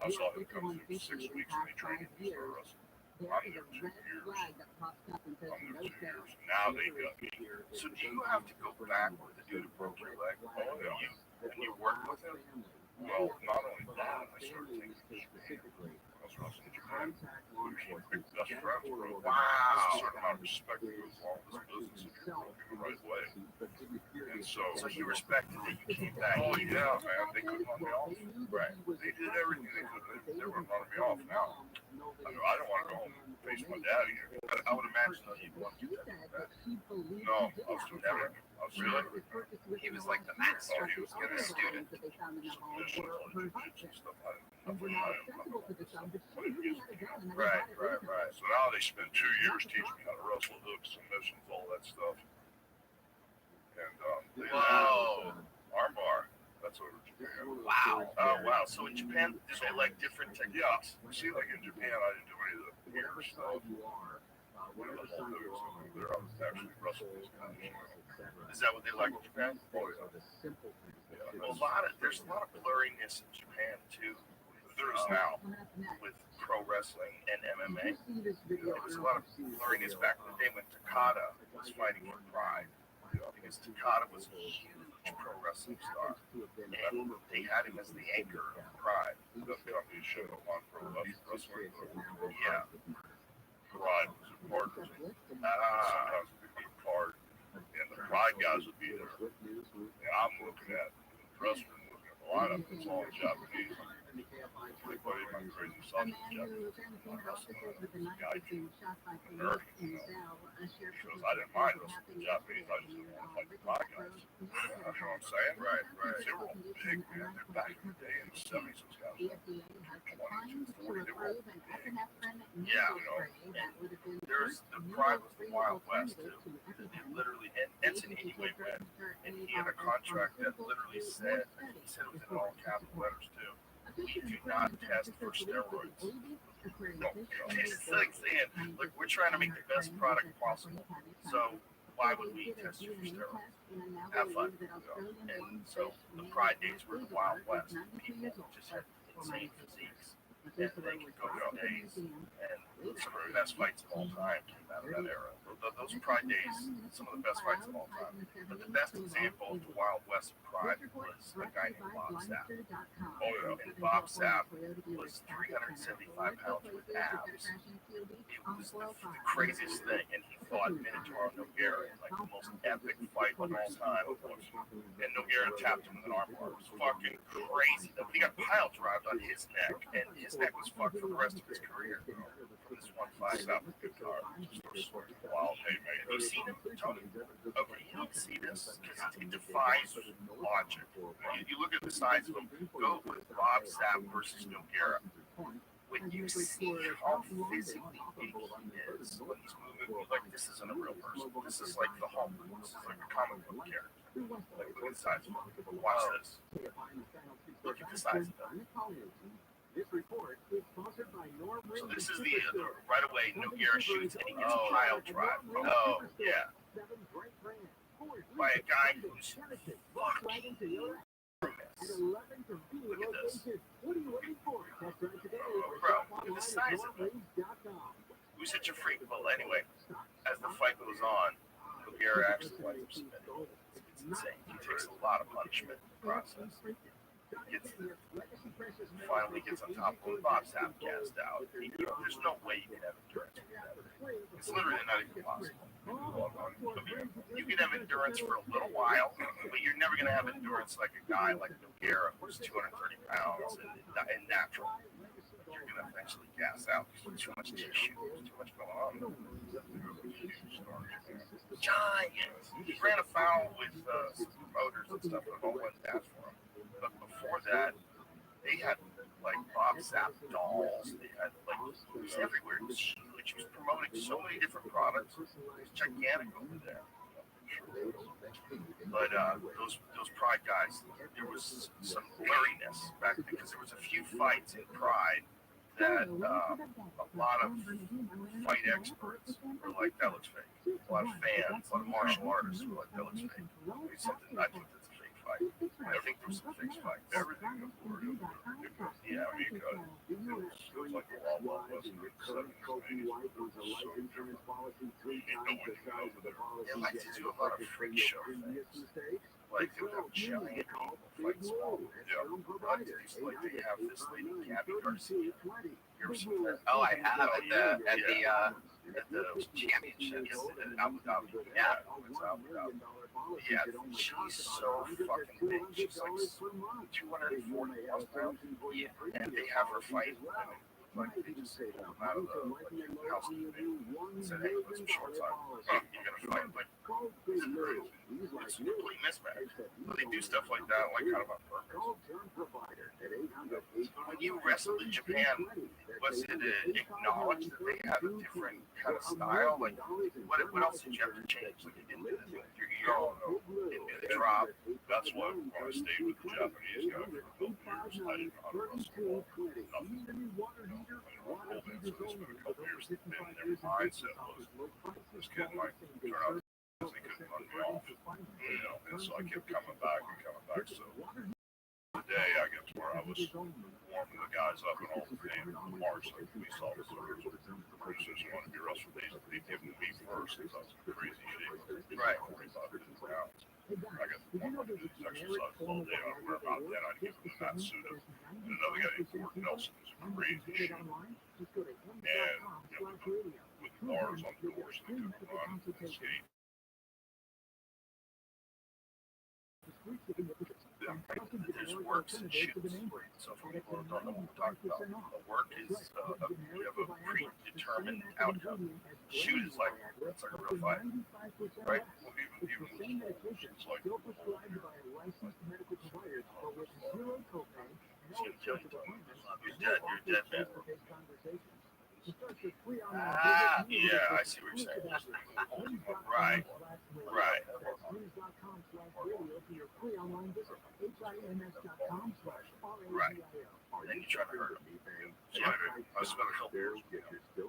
I saw him come through 6 weeks and they trained him to start wrestling. I'm there 2 years. Now they got me. So do you have to go back with the dude who broke your leg? Oh yeah. And you work with him? Well, not only that, I started taking specifically. I was wrestling in Japan. We became quick best friends, bro. Wow. There's a certain amount of respect that goes along with this business if you're working the right way. And so he respected that you came back. Oh yeah, man, they couldn't run me off. Right. They did everything they could. They weren't running me off now. I mean, I don't want to go home and face my dad again. I would imagine that you'd want to do that. No, I was doing everything. I was really. He was like the master. He was You're the student. Right. So now they spend 2 years teaching me how to wrestle hooks, submissions, all that stuff. And they armbar. That's over Japan. Wow. Oh, wow. So in Japan, do they like different techniques? Yeah. See, like in Japan, I didn't do any of the weird stuff. You know, the whole hooks over there, I was actually wrestling these guys. Is that what they like in Japan? Oh yeah. Well, there's a lot of blurriness in Japan too. There is now. With pro wrestling and MMA. There was a lot of blurriness back in the day when Takada was fighting for Pride. Because Takada was a huge pro wrestling star. And they had him as the anchor of Pride. The company showed up on pro wrestling. Yeah. Pride was a partner. Sometimes we could be a part. And the Pride guys would be there. And I'm looking at the wrestler, looking at the lineup. stuff. It's all in Japanese. My buddy, my crazy son, is Japanese. This guy, American, you know. He goes, I didn't mind listening to Japanese. I just didn't want to fight the bad guys. You know what I'm saying? Right. They were all big, man. They're back in the day in the 70s. Those guys were 22, 40. They were all big. Yeah, you know. And there's the Pride was the Wild West too. It literally, and Ensign anyway went, and he had a contract that literally said, he said it was in all capital letters too. We do not test for steroids. No, it's like saying, look, we're trying to make the best product possible. So why would we test you for steroids? Have fun. You know? And so the Pride days were the Wild West. People just had insane physiques. And they could go to days. And some of the best fights of all time came out of that era. Those Pride days, some of the best fights of all time. But the best example of the Wild West Pride was a guy named Bob Sapp. Oh, yeah. And Bob Sapp was 375 pounds with abs. It was the craziest thing. And he fought Minotauro Nogueira in like the most epic fight of all time. And Nogueira tapped him with an armbar. It was fucking crazy. He got pile drived on his neck. And his neck was fucked for the rest of his career. This one fight out with good car. Wow, hey man, have you seen him? Tony? Okay, you don't see this because it defies logic. You look at the size of him. Go with Bob Sapp versus Nogueira. When you see how physically big he is when he's moving, you're like, this isn't a real person. This is like the Hulk. This is like a comic book character. Like, look at the size of him. Watch this. Look at the size of him. So this is the right away Nogueira shoots and he gets pile drive. Oh yeah. By a guy who's fucking famous. Look at this. Bro, look at the size of it. Who's such a freak? Well anyway, as the fight goes on, Nogueira actually winds up submitting. It's insane. He takes a lot of punishment in the process. Finally gets on top of Bob Sapp gassed out. There's no way you can have endurance with that. It's literally not even possible. You can have endurance for a little while, but you're never going to have endurance like a guy like Nogueira, who's 230 pounds and natural. You're going to eventually gas out because there's too much tissue, there's too much going on. Giants. He ran afoul with some promoters and stuff that all went bad for him. But before that, they had like Bob Sapp dolls. They had like it was everywhere. It was huge. He was promoting so many different products. It was gigantic over there. But those Pride guys, there was some blurriness back then because there was a few fights in Pride that a lot of fight experts were like, that looks fake. A lot of fans, a lot of martial artists were like, that looks fake. I think that's a fake fight. I think there was some fake fight. Everything before it. Yeah, I mean, it was like a Wild West in the 70s, 80s. They like to do a lot of freak show things. Like they would have giant people fight small. Yeah, like they have this lady, Gabby Garcia. Oh, I have at the championships in Abu Dhabi. Yeah, it's Abu Dhabi. Yeah, she's so fucking big. She's like 240 pounds. Yeah, and they have her fight. Like they just pulled them out of the house and said, hey, put some shorts on. You're gonna fight. Like, it's a complete mismatch. But they do stuff like that, like kind of on purpose. When you wrestle in Japan, was it acknowledged that they have a different kind of style? Like, what else did you have to change? Like, you didn't do the drop. That's why I stayed with the Japanese guy for a couple years. I didn't know how to wrestle. Nothing. Holding for this been a couple years. And their mindset was, this kid might turn out because they couldn't run me off. You know, and so I kept coming back. So today I get to where I was warming the guys up and all the pain in March, like police officers. Producers wanted to be wrestled. They give them to me first because I was in crazy shape. Right. 45 pounds. I got one of these exercises all day. I wear about that. I'd give them that suit up. And another guy named Gordon Nelson was crazy shit. And with bars on the doors, they couldn't run and skate. there's works and shoots. So for people who don't know what we're talking about, a work is you have a predetermined outcome. Shoot is like it's like a real fight, right? Well, even it's like still prescribed by a licensed medical provider, but with zero copay and all sorts of appointments, you're dead, man. conversations. It starts with free online Yeah, I see what you're saying. Right. News.com/radio for your free online visit. HIMS.com/RADIO. Right. Then you try to hurt them. So I spent a couple years with him. He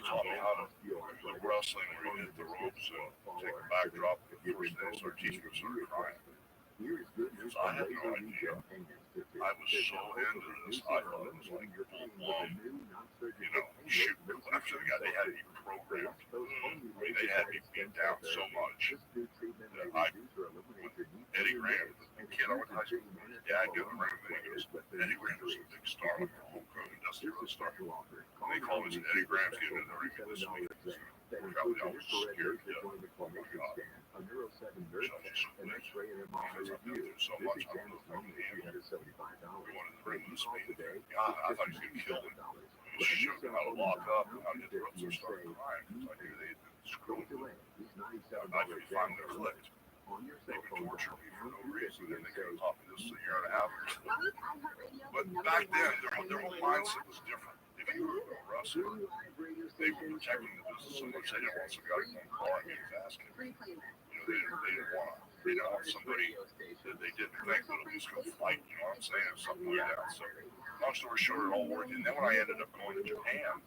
taught me how to do wrestling where you hit the ropes and take a backdrop. The first day I started teaching him, started crying. Because I had no idea. I was so into this. I thought it was like full-blown, shoot. After the guy, they had me programmed. They had me beat down so much that Eddie Graham, the kid I went to high school with, his dad got around and he goes, Eddie Graham was a big star, like a home code industrial star. And they called him, Eddie Graham's getting in there even this week. I was scared to death. Oh my God. Because I've been through so much, I don't know if I can handle it. We wanted to bring this meeting. God, I thought he was going to kill him. She showed me how to lock up and how to hit the ropes and started crying because I knew they had been screwing me. I finally clicked. They would torture me for no reason, and they could have taught me this a year and a half or so. But back then, their whole mindset was different. If you were a wrestler, they were protecting the business so much they didn't want some guy to come car and get his ass kicked. They didn't want somebody that they didn't think would at least go fight, you know what I'm saying, something like that. So, long story short, it all worked. And then when I ended up going to Japan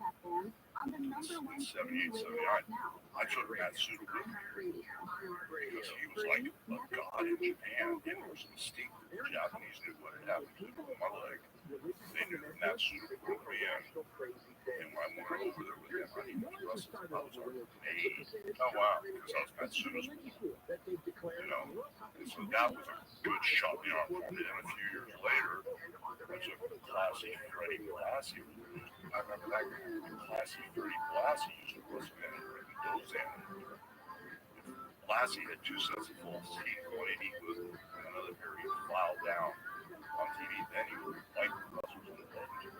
in 78, 79, I took Matt Suda with me because he was like a god in Japan, and it was a mystique that the Japanese knew what had happened to my leg. They knew that Matt Suda would me in, and when I went over there with him, I didn't wrestle. I was like, hey, oh wow, because I was Matt Suda's school. And so that was a good shot in the arm for me. And a few years later, I took Classy Freddie Blassie. I remember that guy. Classy Freddie Blassie used to wrestle in Ricky Dozan. Blassie had two sets of full teeth. One he was in another pair he filed down on TV. Then he would like the wrestlers in the television.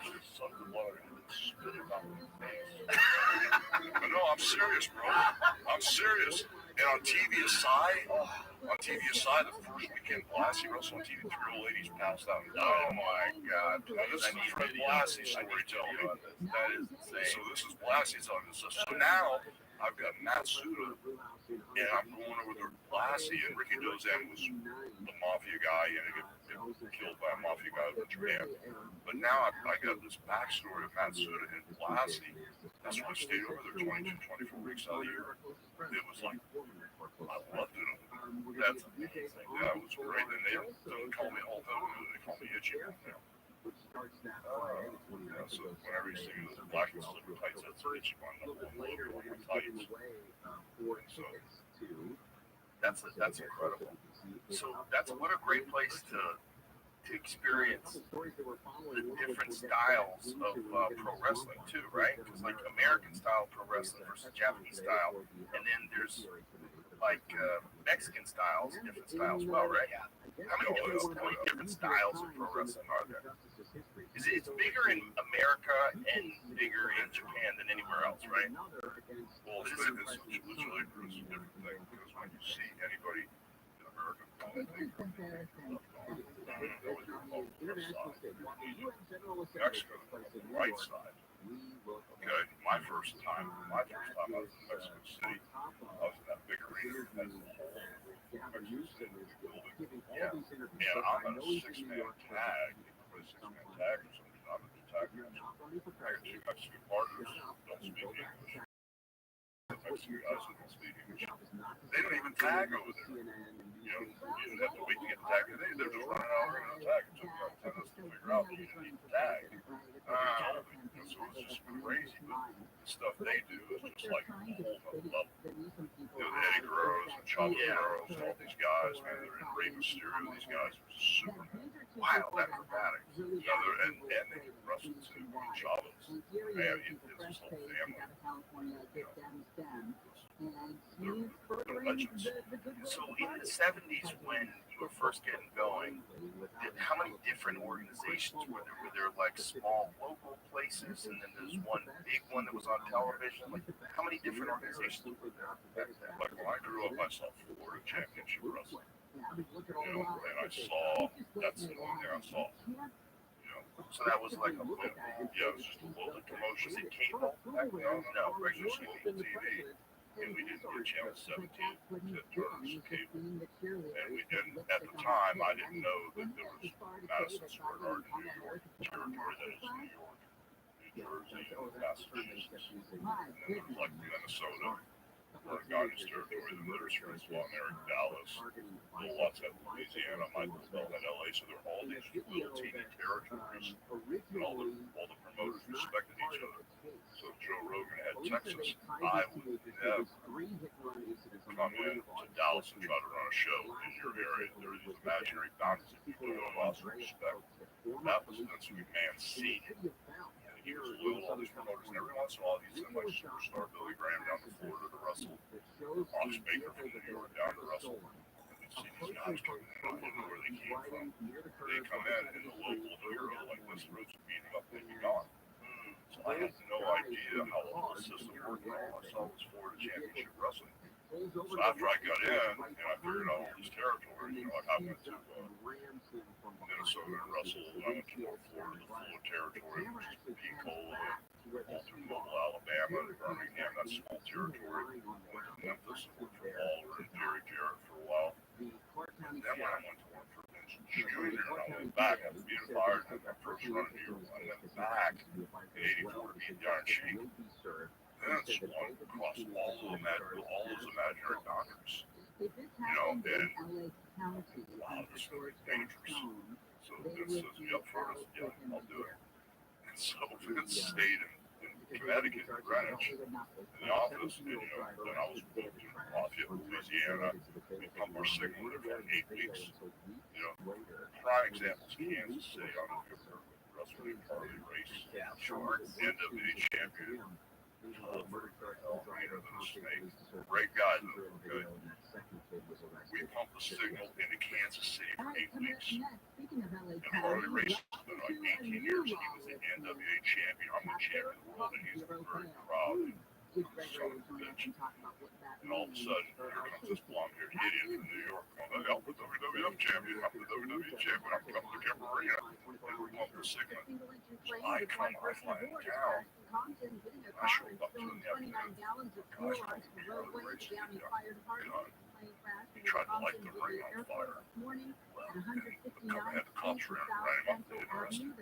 He would suck the blood and then spit it out in the face. But no, I'm serious, bro. I'm serious. And on TV aside, the first weekend Blassie wrestled on TV, 3 old ladies passed out and died. Oh my God. Now this is Fred Blassie story telling me. That is insane. So this is Blassie telling this stuff. So now I've got Matt Suda, and I'm going over there with Blassie, and Ricky Dozan was the mafia guy, and he got killed by a mafia guy in Japan. But now I got this backstory of Matt Suda and Blassie. That's why I stayed over there 22, 24 weeks out of the year. It was like, I loved it. That's amazing. That was great. And they don't call me Hulk Hogan, they call me Itchy. So whenever you see those black and silver tights, that's Itchy one. So that's incredible. So what a great place to experience the different styles of pro wrestling too, right? Because like American style pro wrestling versus Japanese style, and then there's like Mexican styles, different styles, well, right? How many different styles of pro wrestling are there? It's bigger in America and bigger in Japan than anywhere else, right? Well, it's really a different thing because when you see anybody in America, Mexico, the right side. Okay, my first time I was in Mexico City, I was in that big arena that has the whole Mexico City building. Yeah. And I'm in a 6-man tag. You can put a 6-man tag or something. I'm in the tag match. I got 2 Mexican partners who don't speak English. Mexican guys who don't speak English. They don't even tag over there. You didn't have to wait to get the tag. They're just running out and running the tag. It took me like 10 minutes to figure out that you need the tag. So it's just crazy. But the stuff they do is just like a whole other level. The Eddie Guerreros and Chavo Guerreros, all these guys, man, they're in Rey Mysterio. These guys are super. wild acrobatics. And they wrestled to Chavez. Man, his whole family. They're legends. So in the 70s, when you were first getting going, how many different organizations were there? Were there like small local places, and then there's one big one that was on television? Like, how many different organizations were there back then? Like when I grew up, I saw Florida Championship Wrestling. And I saw, that's the one there I saw. So that was like a local. Yeah, it was just a local promotion. Was it cable back then? No, regular local TV. And we didn't get channel 17 to Turner's cable. And at the time, I didn't know that there was Madison Square Garden, New York, territory that is New York, New Jersey, and Massachusetts. And then there was like Minnesota, Garden's territory, the Middle Springs, Long Eric, Dallas, little lots of Louisiana, Michaelsville, and LA. So there were all these little teeny territories, and all the promoters respected each other. So if Joe Rogan had Texas, I would never come in to Dallas and try to run a show in your area. There were these imaginary boundaries that people would lost respect. That was Vince McMahon's seat. And he was loyal to all these promoters. And every once in a while, he'd send like superstar Billy Graham down to Florida to wrestle. Ross Baker from New York down to wrestle. And we'd see these guys coming in. I didn't know where they came from. They come in, and the local hero like West Rhodes would beat him up and be gone. So I had no idea how the whole system worked. All I saw was Florida Championship Wrestling. So after I got in and I figured out all these territories, I went to Minnesota and wrestled. I went to North Florida, the Florida territory, which is Pensacola, all through Mobile, Alabama, Birmingham, that's small territory. Went to Memphis and worked for Waller and Jerry Jarrett for a while. And then when I went to work for Vince Jr., and I went back after being fired, and my first run in New York, I went back in '84 to be Darn Cheap. Vince won across all those imaginary boundaries. And wow, this is dangerous. So Vince says, "You up for it?" Yeah, I'll do it. And so Vince stayed in Connecticut, Greenwich, in the office, and then I was booked in Lafayette, Louisiana. We pumped our signal there for 8 weeks. Prime examples, Kansas City. I don't know if you've ever wrestling Harley race. Yeah, sure. NWA champion. Greater than a snake. Great guy, though. Okay. We pumped the signal into Kansas City for 8 weeks. And Harley race has been like 18 years. He was the NWA champion. I'm the champion of the world, and he's very proud. And son of a bitch. And all of a sudden, here comes this blonde-haired idiot from New York. I'm the WWF champion. I'm the WWE champion. I'm coming to Kemper Arena. And we pump the signal. So I fly into town. I show up to the afternoon. Guys told me Harley race. He tried to light the ring on fire. Well, and the cover had the cops around, ran him up, and didn't arrest him.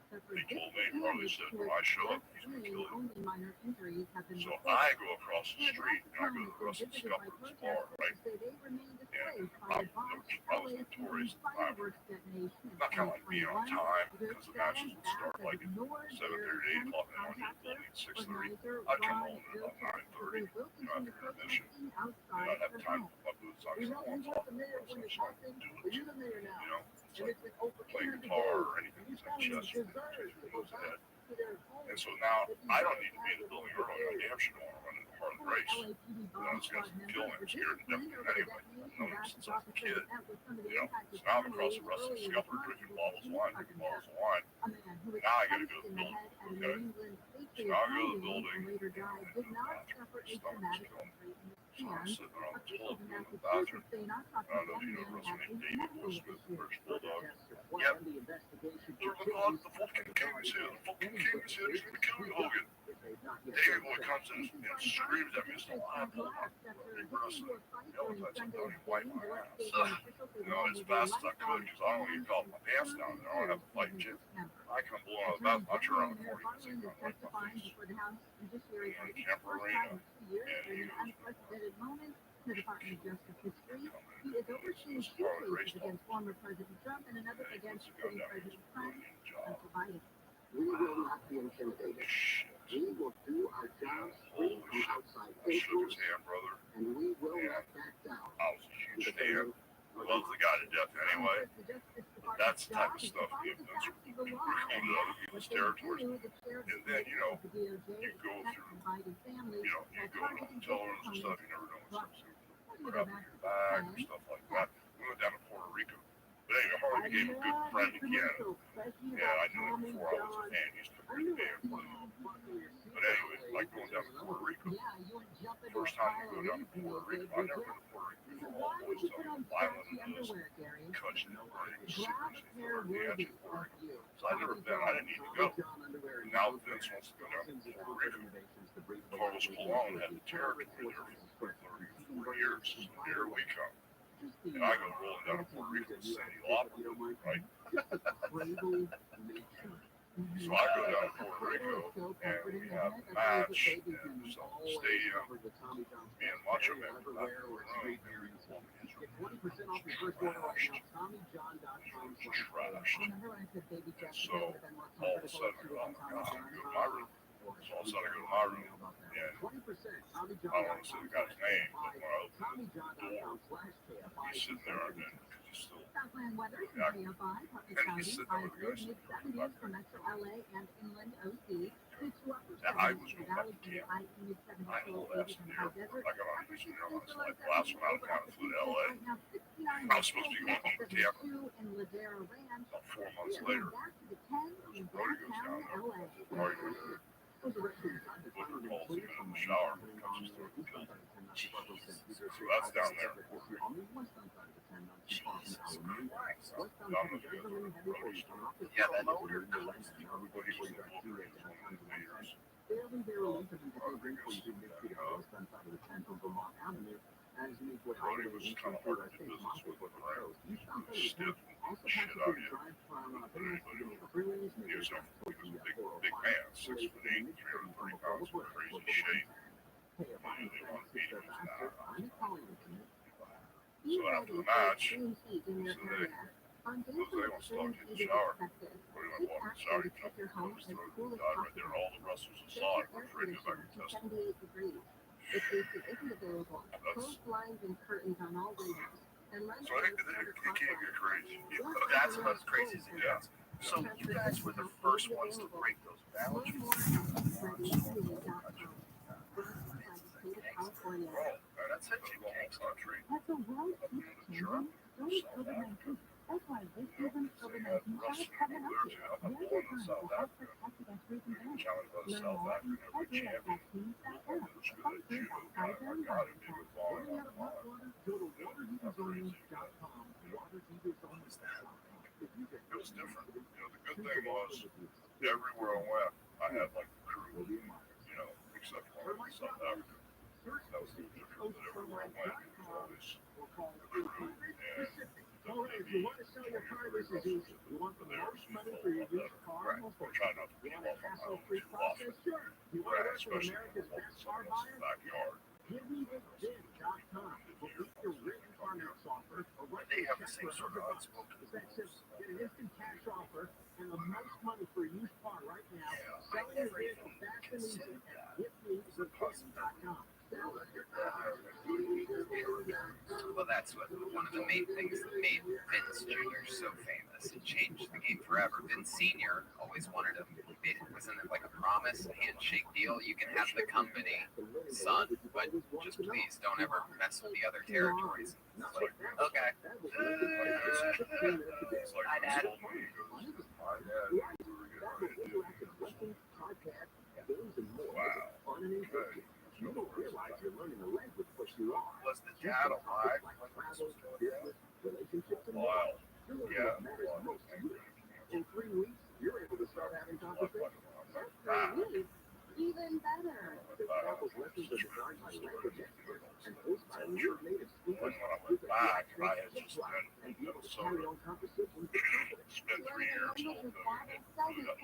They told me, Harley said, when I show up, he's going to kill you. So I go across the street, and I go to Russell Scufford's bar, right? And I was notorious at the time. Not kind of like being on time, because the matches would start like at 7:30 to 8 o'clock, and I wanted to building at 6:30. I'd come home at about 9:30, after intermission, and I'd have time to put my boots on, because I want to wrestling, so I could do it. It's like playing guitar or anything, it's like chess, goes ahead. And so now, I don't need to be in the building early, I damn sure don't want to run into Harley race. Those guys will kill me, I'm scared to death of him anyway. I've known him since I was a kid. So now I'm across the Russell Scufford drinking bottles of wine. Now I gotta go to the building, okay? So now I go to the building, and the bathroom, my stomach's killing me. So I'm sitting there on the toilet in the bathroom. I don't know if you know a wrestler named David Will Smith, the British Bulldog. Yep. The fucking king is here. The fucking king is here. He's gonna kill you, Hogan. David Boy comes in and screams at me. It's a live bulldog. Big wrestler. Yells at me. Don't wipe my ass. As fast as I could, because I don't want to get caught with my pants down there. I don't have to fight Jim. I come blowing out of the bathroom. I turn around the corner. He's going right in my face. And on Kemper Arena. And he was the Department of Justice history. He is overseeing two cases against former President Trump and another against sitting President Trump and provided. We will not be intimidated. We will do our jobs free from outside I shook his hand, brother. And we will not back down. I was a huge fan. love the guy to death anyway. But that's the type of stuff you go to other people's territories. And then, you go through, you go to hotel rooms and stuff, you never know what's up in your bag or stuff like that. We went down to Puerto Rico. But anyway, Harley became a good friend again. Yeah, I knew him before I was a fan. He used to come every day and play. But anyway, like going down to Puerto Rico. First time you go down to Puerto Rico, I never been to Puerto Rico. All the boys tell me island of those countries that were the edge of Puerto Rico. So I'd never been. I didn't need to go. And now Vince wants to go down to Puerto Rico. Carlos Colon had the territory there for 30 or 40 years. So here we come. And I go rolling down to Puerto Rico and Sandy Lopper, right? So I go down to Puerto Rico and we have a match in some stadium. Me and Macho Man were back in the room. Trashed. And so all of a sudden I go, oh my God, I'm going to go to my room. So all of a sudden I go to my room and I don't want to say the guy's name, but when I open the door, he's sitting there and he's still acting. And he's sitting there with the guy sitting there back there. Now I was going back to camp. I hauled ass in the airport. I got on Houston Airlines like the last one out of town flew to LA. I was supposed to be going home to Tampa. About 4 months later, Brody goes down there. Brody goes there. Booker calls him in the shower and comes to the building. So that's down there in Puerto Rico. Jesus Christ. I'm going to go to Brody store. Yeah, that motor. Everybody was in Booker. He was one of the leaders. Brody was kind of hard to do business with, right? He was stiff and shit out of you. He was a big man, 6'8", 330 pounds, crazy shape. They wanted to beat him. So after the match, Jose wants to talk in the shower. Brody went walk in the shower, he jumped in the throat, died right there. All the wrestlers that saw it were afraid to go back and test him. If it isn't available, closed blinds and curtains on all windows. So I think it can get crazy. That's about as crazy as it Yeah. gets. So you guys were the first ones to break those boundaries. That's a big country. That's a world changing. Don't COVID-19. That's why this season COVID-19 is coming up here. There's a time to help protect against recent damage. Learn more at ViralRabbi.com. Sponsored by Kaiser and Go to waterheatersonly.com. It was different. The good thing was, everywhere I went, I had like the crew, except for South Africa. That was the difference, that everywhere I went, there was always the crew, and If you want to sell your car, this is easy. You want the most money for your used car? we're trying not to be off on my own too often, Sure. You want to work with especially America's in best car someone else's buyer? backyard. GiveMeThisBid.com. We'll beat your written finance offer or write They your have the check same for sort of $100. unspoken It's that simple. Get an instant cash offer and the most money for a used car right now. Selling your vehicle fast and easy at GiveMeThisBid.com. Well, that's one of the main things that made Vince Jr. so famous. It changed the game forever. Vince Sr. always wanted him. Wasn't it like a promise, a handshake deal? You can have the company, son, but just please don't ever mess with the other territories. Like, okay. It's like Hi, Dad. told me, he goes, my dad, we were getting ready to do. Wow. Okay. You don't realize you're learning a language, but you are. Was the dad alive when this was going down? Relationships and Wow. you're learning Yeah. what matters most to you. In 3 weeks, you're able to start having conversations. Even better. Apple's lessons are designed by language experts and hosted by real native speakers. When I went back, I had just been, so Carry on conversations. spent 3 years home building it, really got no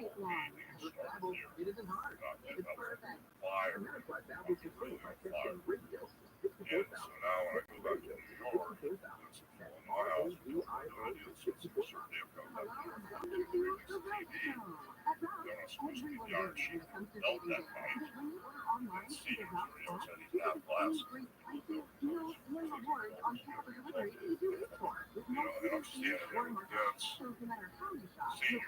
immediately Travel, started here. it isn't hard. It's perfect. Fire. America, Babel is really by texting radio to And so now when I go back to New York, it's in my house, I do ideas, so it's a certain day of coming back to New York, I'm doing readings of TV. Then I'm supposed to be the iron sheet melt that night. And Steve, said he's half glass. Great prices, deals, and rewards on capital delivery easy to reach for. standing there with dense senior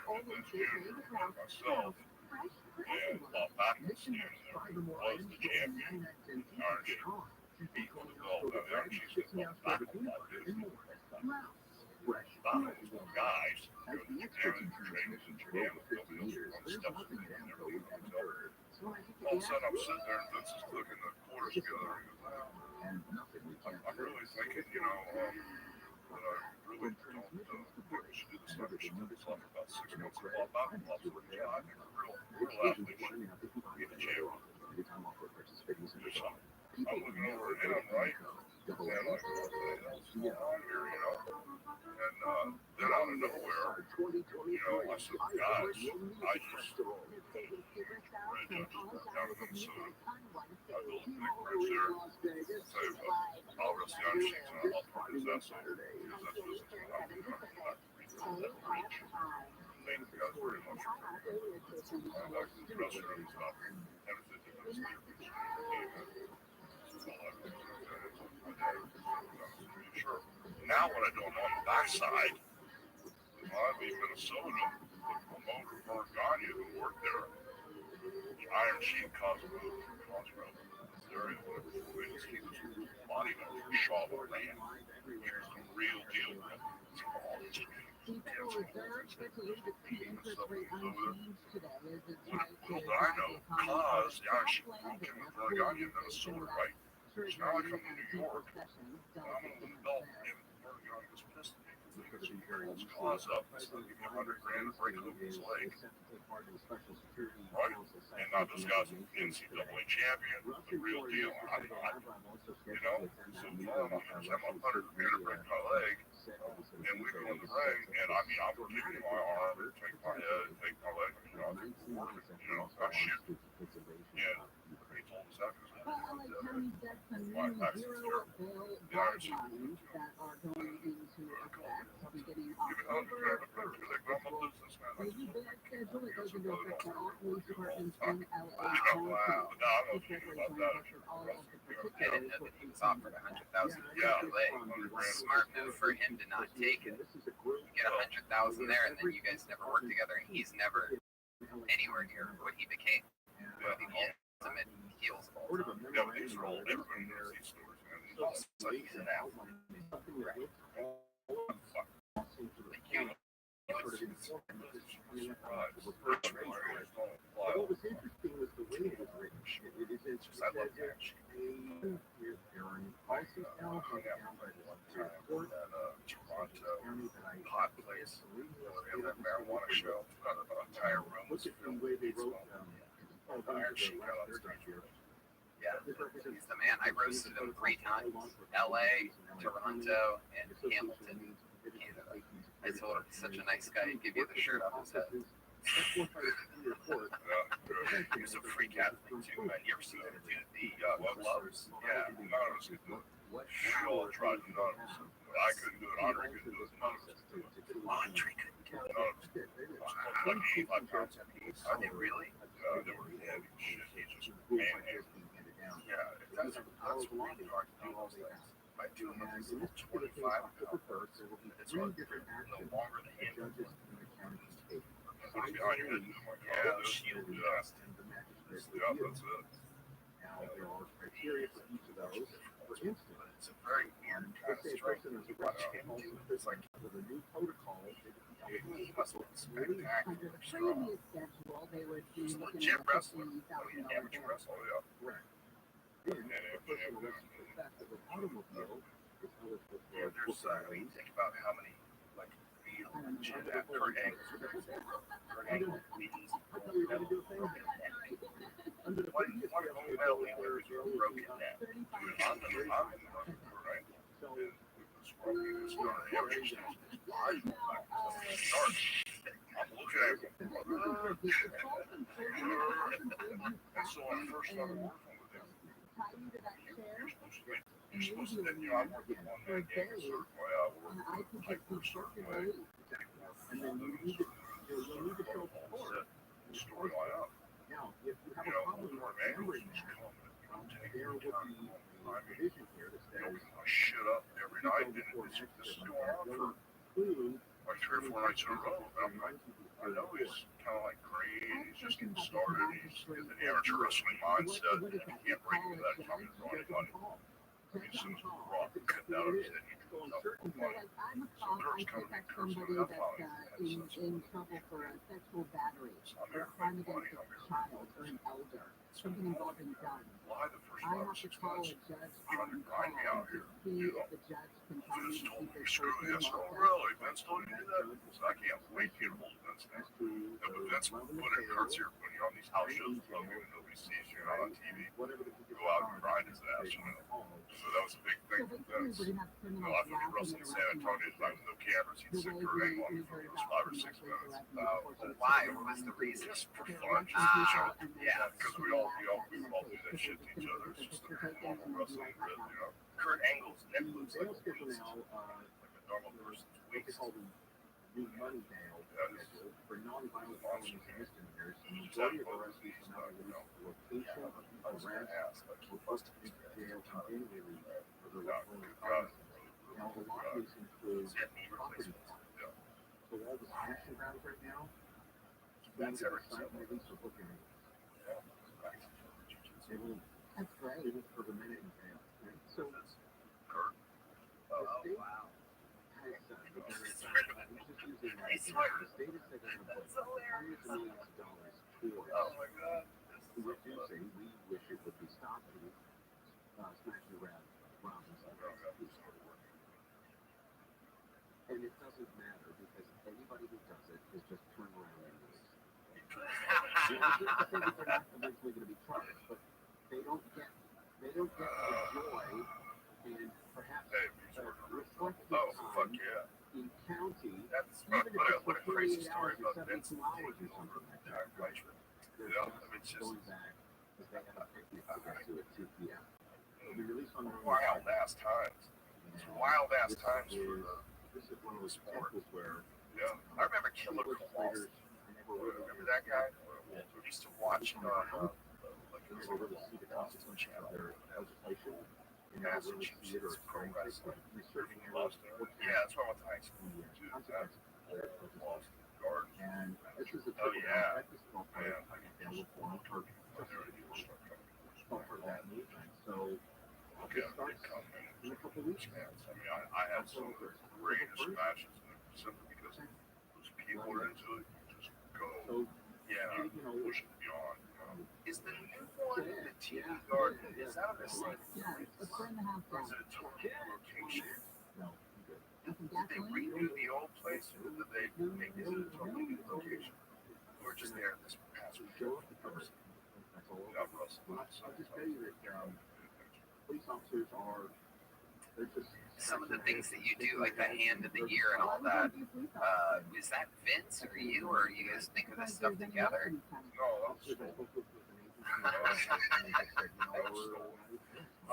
and then junior and myself, and Bob Backus standing there, who was the champion in the Iron Sheik. He was the belt. Now, the Iron Sheik's got the backle part is Bob was one guys, you know, the Japan trainers in Japan with nobody else on steps with him and everything. So all of a sudden, I'm sitting there and Vince is clicking the quarters together. And he goes, I'm really thinking, you know, that I really don't think we should do this. I should do this off about 6 months of Bob Backus. Yeah, I think real athletes should be the champion. So I'm looking over at him, right? And like, what the hell's going on here, you know? And then out of nowhere, you know, I said, guys, I just read down to Minnesota. I built a big bridge there. Tell you what, I'll rest the Iron Sheik's and I'll help his ass over. Because that's business what I'm doing. Thank you guys very much. I'm back to the restroom and stuff. Haven't 50 minutes later. Sure. Now what I do on the backside, I leave Minnesota, the promoter Bert Gagne who worked there, the Iron Sheik Cosgrove, this area, whatever the way is, he was bodybuilder for Shaw Land. He was the real deal. Little did I know, cause the Iron Sheik broke him with Bert Gagne in Minnesota, right? So now I come to New York, and I'm going to win the belt, and Bert Gagne was pissed at me because he holds cause up, and so give me $100,000 to break open his leg. Right? And now this guy's an NCAA champion, the real deal. I'm not, you know? So I'm $100,000 to break my leg, and we go in the ring, and I mean, I'm giving my arm, take my head, take my leg, you know, I think we're working, you know, I shoot. And he told us that because Well, like Tony said, some new zero bill guidelines that are going into effect beginning October 1st. Maybe their schedule, it goes into effect for all police departments in LA County. I didn't know that he was offered $100,000 in LA. Smart move for him to not take it. You get $100,000 there, and then you guys never work together, and he's never anywhere near what he became. One of the ultimate heels of all time. Yeah, these are all, everybody knows these stories, man. It's like he's an athlete. Right. Fuck. Like you What was interesting was the way it was written. It is interesting. I love that shit. Toronto hot place. They have that marijuana show. Got an entire room. Look at the way they wrote Iron Sheik out on stage. Yeah, he's the man. I roasted him 3 times. LA, Toronto, and Hamilton, Canada. I told him he's such a nice guy, he'd give you the shirt off his head. He was a freak athlete too, man. You ever see him do the gloves? Yeah, none of us could do it. We all tried to none of us. I couldn't do it. Andre couldn't do it. None of us could do it. Andre couldn't do it. None of us could do it. Like 85 pounds a piece. Are they really? They were heavy shit. He just manhandled. Yeah, that's really hard to do those things. By doing them, it's 25 pounds. It's hard to do. No longer the handle. Put it behind your head and I'm like, yeah, the shield, yeah, that's it. Now, there are criteria for each of those. For instance, It's a very weird kind of strength. It's like with a new protocol, he must look spectacular. Under the previous schedule, they would be He's a looking legit at wrestler. $50,000 Amateur wrestler, yeah. correct. Then, the person looks at the fact that with automobile, it's eligible Yeah, for there's, I mean, think about how many, like, real legit Kurt Angle. Kurt Angle meetings. under the One previous gold medal winner is a broken neck. Dude, I'm in the running for Kurt Angle. so And we was working this on the amateur stage. I start. I'm looking at him. And so when I first started working with him, you're supposed to, you know, I worked with one man game circle. I worked with like per certain way. and then you need to show support. Storyline up. Now, if you have You a know, problem more with remembering angles that, coming. there will be a provision here that says Open my shit up every night, and this is going on for like 3 or 4 nights in a row. I know he's kind of like green. He's just getting started. He's in the amateur wrestling mindset. And he can't break into that if I'm going to draw anybody. I mean, as soon as the rock cut out of his head, he goes up for money. So Kurt's coming in, Kurt's going to have money. In trouble for a sexual battery or a crime against a child or an elder, something involving guns. Why the first I 5 or have to 6 call months a judge trying to on grind me out call to here? see You if know, the judge can tell me Vince to told keep me, this screw person this. Oh, locked up. really? Vince told you to do that? So I can't wait to get a hold of Vince now. Yeah, but Vince put in Kurt's here when you're on these house shows with Logan and nobody sees you, you're not on TV. Go out and grind his ass, you know. So that was a big thing for Vince. You know, I think wrestling in San Antonio at times with no cameras, he'd sit Kurt Angle on me for those 5 or 6 minutes. Why? What was the reason? Just for fun, just to show. Yeah. Because we would all do that shit to each other. It's just a normal wrestling rhythm, you know. Kurt Angle's neck looks like a wheeze, like a normal person's waist. New money bail schedule for non-violent felonies and misdemeanors. The majority of arrestees are now released for location, arrest, or post-jail and in relief for the wrongful offenses. Now, the law case includes property tax. So all the action grounds right now, that's every site release for booking. That's great. Even for the minute in jail. Right? So, Kurt. the state has the state is taking hundreds of millions of dollars for reducing. We wish it would be stopped. Smashing the Robin's and it doesn't matter because anybody who does it is just turned around and released. They're not eventually going to be charged, but they don't get the joy and perhaps reflective time in county. That's Even if it's what a crazy story about 72 Vince hours or something like that. They're Yeah, I mean, it's just going back because they have a picnic to get to at 2 p.m. They'll be released on their own. wild ass times. It's wild ass times for the This is one of those examples where I remember Killer Claws. Remember that guy? We used to watch it on like never really see the consequences of their legislation. You never really see it or experience it. Researching yeah, that's why I went to high school. consequences of their legislation. Garden. And this is a Oh, yeah. practice for that movement. So Okay, it starts in a couple of weeks. I mean, I had some of the greatest matches simply because those people are into it. Just go. So, Yeah, you know, push it beyond. Is the new one, the TV garden, is that on the same Yeah, it's a friend of the house. Or is it a total location? no, Did they redo the old place or did they make this a totally new location? Or just there this past week? that's all. Yeah, Russ. I'll just tell you that police officers are, they're just some of the things that you do, like the hand of the year and all that, is that Vince or you, or you guys think of this stuff together? No, that's I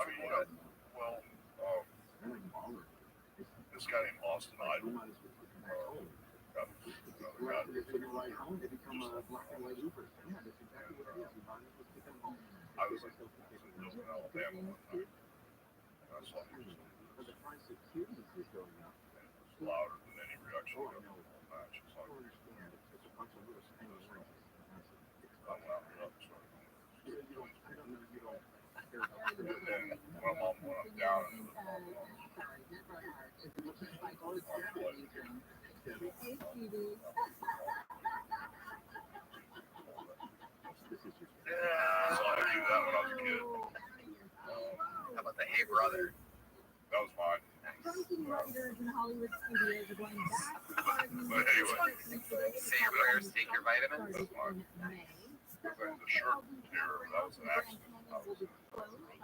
mean, you know, well, this guy named Austin Idol. They become a black and white Uber. Yeah, that's exactly what it is. I was like, in Alabama one time. And I saw him just But the price of cuties is going up. louder than any reaction Oh, I to the know. whole match. It's I like, don't understand. It's a bunch of little tiny oranges. I'm loud enough. So. You don't, I don't know, you don't care about And then when I'm down into the so I knew that when I was a kid. How about the Hey Brother? That was mine. Promising writers in Hollywood studios are going back to gardening. But anyway, Say your prayers, take your vitamins. that's mine. May. But the shirt here, that was an accident. I was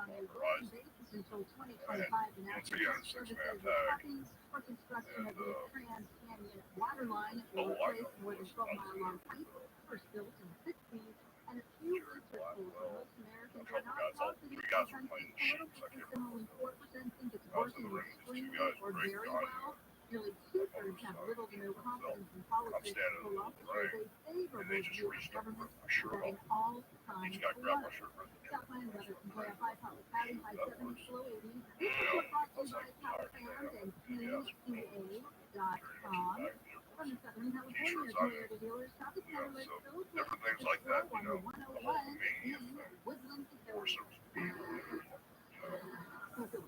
On a Verizon. basis until 2025 and Once after again, a services 6-man for tag. trucking for construction of the Trans Canyon water line Oh, will I replace know. more than 12-mile-long pipe, first built in the 60s, and a few research polls for most Americans are not all positive three guys were on playing political sheets. I can't system. Only 4% think it's I was in working the ring with these two extremely guys or breaking very on well. Nearly two-thirds have little to no confidence in politics. standing in the Pull-up ring, shows a favorable and they just view of reached up and government ripped my shirt having off. all-time Each guy grabbed my flood. shirt right there. Southland weather can play a high power cloudy, high 70s, low 80s. This is brought to you by Power Pound and PCA.com. From the Southern California T-shirts on Toyota dealers, shop at so Cadillac Phillips different things like that, you know, along with me, Woodland, or some people,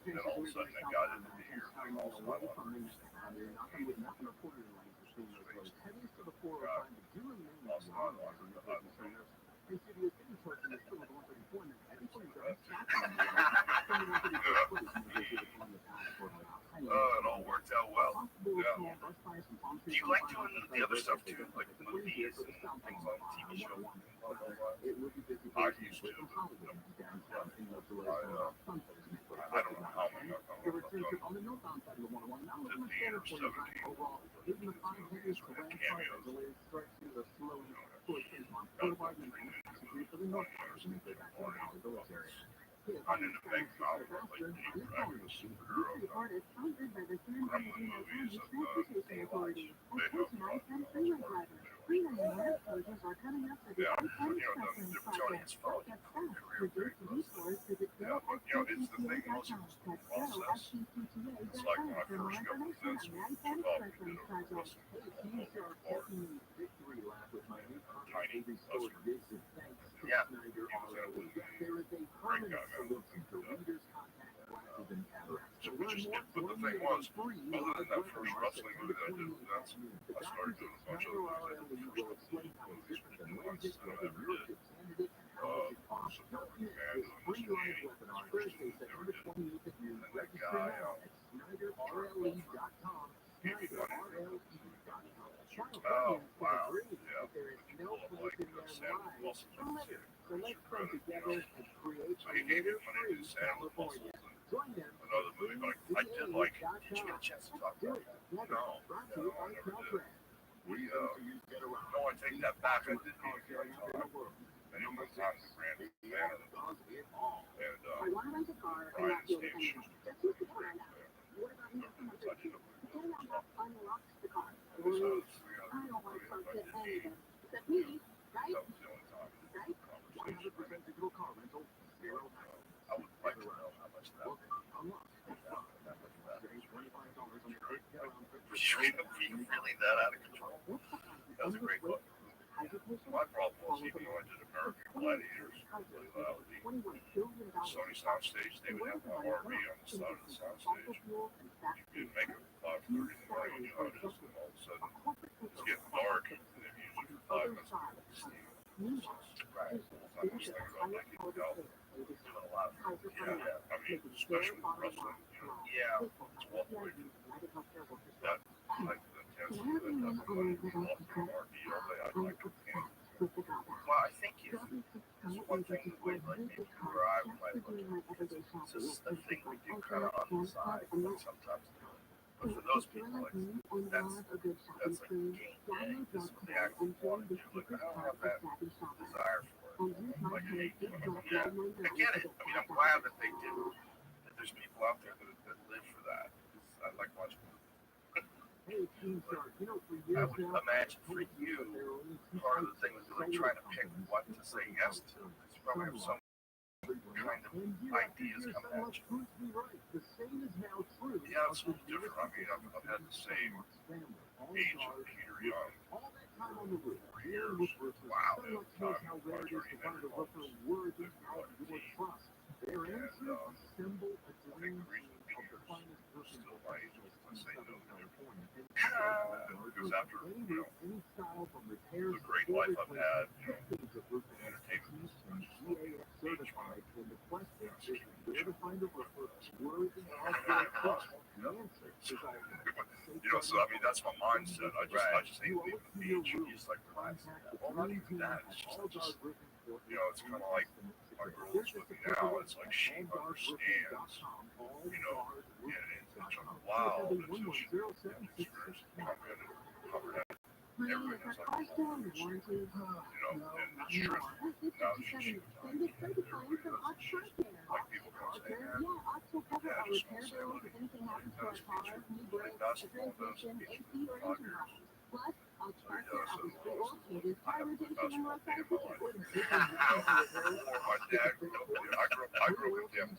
then all of a sudden they got into the ear thing also. I love it. It all worked out well. Yeah. Do you like doing the other stuff too, like movies and things on TV shows? I used to. I don't know how many I've done. 15 or 17 cameos. I did a fake novel, like Deep Dragon, a superhero. Gremlin movies, and yeah, you know, the Tony's phone career break was, yeah, but, you know, it's the thing, it wasn't just the process. It's like when I first got with Vince, we developed a tiny husband. Yeah. He was a great guy, man. So we just did, but the thing was, other than that first wrestling movie that I did with Vince, I started doing a bunch of other movies. I did the first couple of movies we did once that I ever did. Suburban Commando, Mr. Nanny, was the first movie we ever did. And that guy, gave me money. Oh, wow. Yeah. When you pull up like Sam with muscles and shit, credit, you know. So he gave me money to do Sam with muscles and another movie, but I did like, did you get a chance to talk about that? No, I never did. No, I take that back. I did need to talk. Many of my times we ran to Canada. And Brian and Steve Schuster were great there. Touching up with them. It was 300. That was the only time conversation. I would like to know how much that was. Really that out of control? That was a great book. My problem was even when I did American Gladiators, the Sony soundstage, they would have an RV on the side of the soundstage. You could make it 5:30 in the morning, you know how it is, and all of a sudden it's getting dark, and then usually for 5 minutes people can see it. Right. So I was thinking about making it go. Doing a lot of Yeah, I mean, especially with wrestling, you know, yeah. it's welterweight. That, like, the intensity that doesn't let people off their RV all day, I'd like to handle. Well, I think it's one thing that would like maybe where I might look at it, it's just a thing we do kind of on the side, but sometimes do it. But for those people, like, that's like game day. This is what they actually want to do. Like, I don't have that desire for it. Like, I hate doing it. Yeah, I get it. I mean, I'm glad that they do. That there's people out there that live for that. I like watching them. I would imagine for you, part of the thing was like trying to pick what to say yes to. Because you probably have so many kind of ideas coming at you. Yeah, it's a little different. I mean, I've had the same age of Peter Young for years. Wow. At the time, I was already in the homes. They were like a team. And I think the reason Peter's still my age is I say no to everything. Because after, you know, the great life I've had, you know, in entertainment business, I just love being on stage, you know, just keeping the show possible. You know, so I mean, that's my mindset. I just hate leaving the beach. Just like relax. Well, not even that. It's just, you know, it's kind of like my girl is with me now. It's like she understands, you know, and it took a while until she had the experience to come in and cover that. Everything is like, you know, and it's true. Now she was on it. Everybody does. It's just like people come say, man, yeah, I just want to say, look, play tennis feature, play basketball, does feature for 5 years. So he does, and I haven't played basketball a day in my life. Or my dad grew up with him. I grew up with him.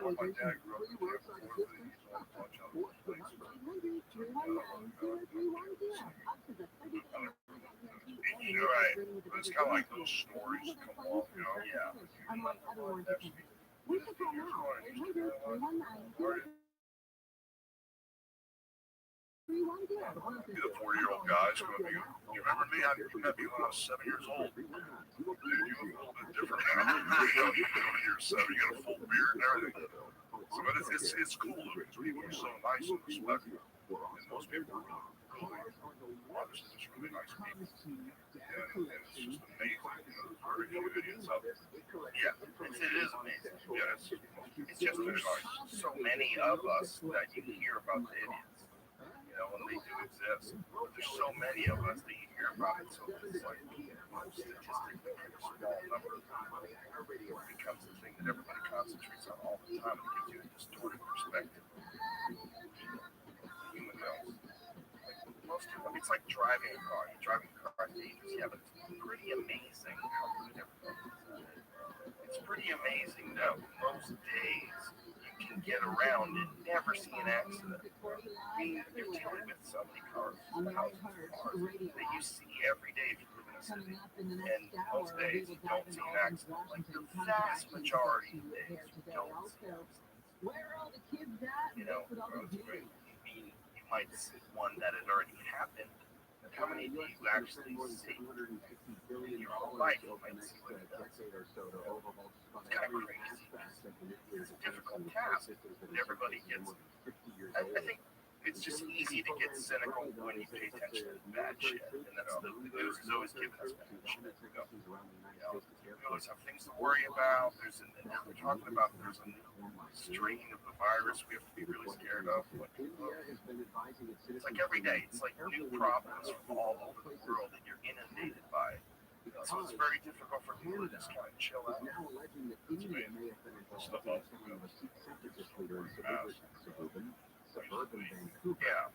Or my dad grew up with him before, but he's the only punch out of his place. So he does, But it's kind of like those stories that come along, you know? Yeah. Unlike other ones that can be. We should call now. 800-319-0. Be the 40-year-old guys who you remember me? You met me when I was 7 years old. Dude, you look a little bit different now. You're 7, you got a full beard and everything. So it's cool. People are so nice and respectful. And most people are really honestly just really nice people. And it's just amazing. Very few idiots out there. Yeah, it is amazing. Yeah, it's just very nice. So many of us that you hear about the idiots, you know, and they do exist. But there's so many of us that you hear about it, so it's like statistically a small number. It becomes the thing that everybody concentrates on all the time, and it gives you a distorted perspective of human health. Most people, it's like driving a car. You're driving a car dangerous, yeah, but it's pretty amazing how good everything is. It's pretty amazing that most days you can get around and never see an accident. I mean, you're dealing with so many cars, thousands of cars that you see every day if you live in a city. And most days you don't see an accident. Like the vast majority of days you don't see an accident. Where are all the kids at? You know, I mean, you might see one that had already happened. How many do you actually see in your whole life? You might see what it does. It's kind of crazy. It's a difficult task, but everybody gets it. I think it's just easy to get cynical when you pay attention to bad shit. And that's the news is always giving us bad shit. We always have things to worry about. And now they're talking about there's a new strain of the virus we have to be really scared of. It's like every day, it's like new problems from all over the world that you're inundated by. So it's very difficult for people to just kind of chill out. It's amazing. Stuff up. Yeah.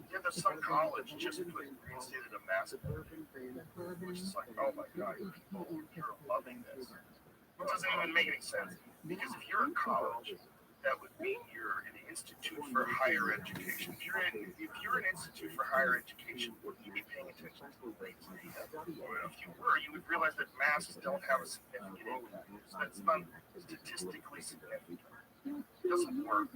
Yeah, there's some college just reinstated a mask mandate, which is like, oh my god, you're loving this. It doesn't even make any sense. Because if you're in college, that would mean you're an institute for higher education. If you're an institute for higher education, wouldn't you be paying attention to the latest data? If you were, you would realize that masks don't have a significant impact. So that's not statistically significant. It doesn't work.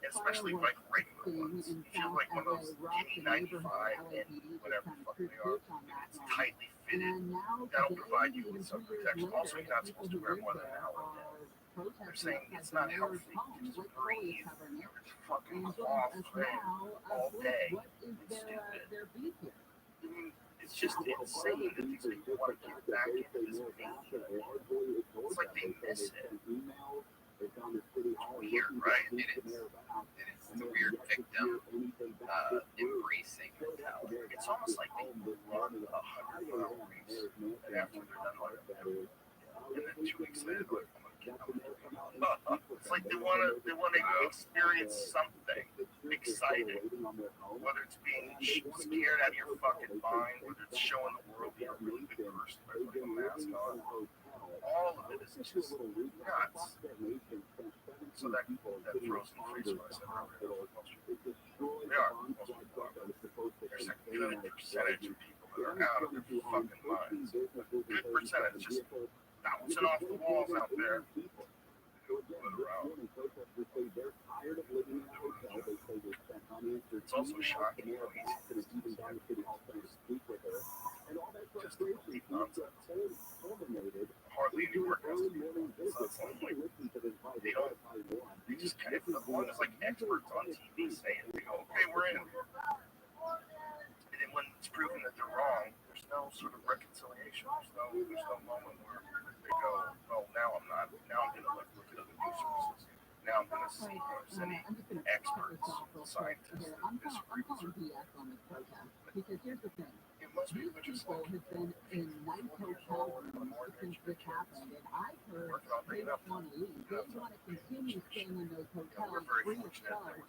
Especially like regular ones. If you're like one of those N95 and whatever the fuck they are, and it's tightly fitted, that'll provide you with some protection. Also, you're not supposed to wear more than an hour a day. They're saying it's not healthy. You just breathe. You're just fucking off all day. It's stupid. I mean, it's just insane that these people want to get back into this thing. It's like they miss it. It's weird, right? It is. The weird victim embracing mentality. It's almost like they run 100-mile race, and after they're done with it, and then 2 weeks later, they're like, it's like they want to experience something exciting, whether it's being scared out of your fucking mind, whether it's showing the world you're a really good person by putting a mask on. All of it is just nuts. So that throws in the face when I said earlier, most people are. There's a good percentage of people that are out of their fucking minds. Good percentage, just bouncing off the walls out there. It's also shocking how easy it is to just complete nonsense. Hardly any work has to be done. It's not something like they just kind of, as long as like experts on TV say it, they go, okay, we're in. And then when it's proven that they're wrong, there's no sort of reconciliation. There's no moment where they go, oh, now I'm not. Now I'm going to look at other news sources. Now I'm going to see if there's any experts, scientists, disagree with certain. Because here's the thing. Most people These people have been in nice hotel rooms since this happened, and I've heard they don't want to leave. They want to continue staying in those hotels free of charge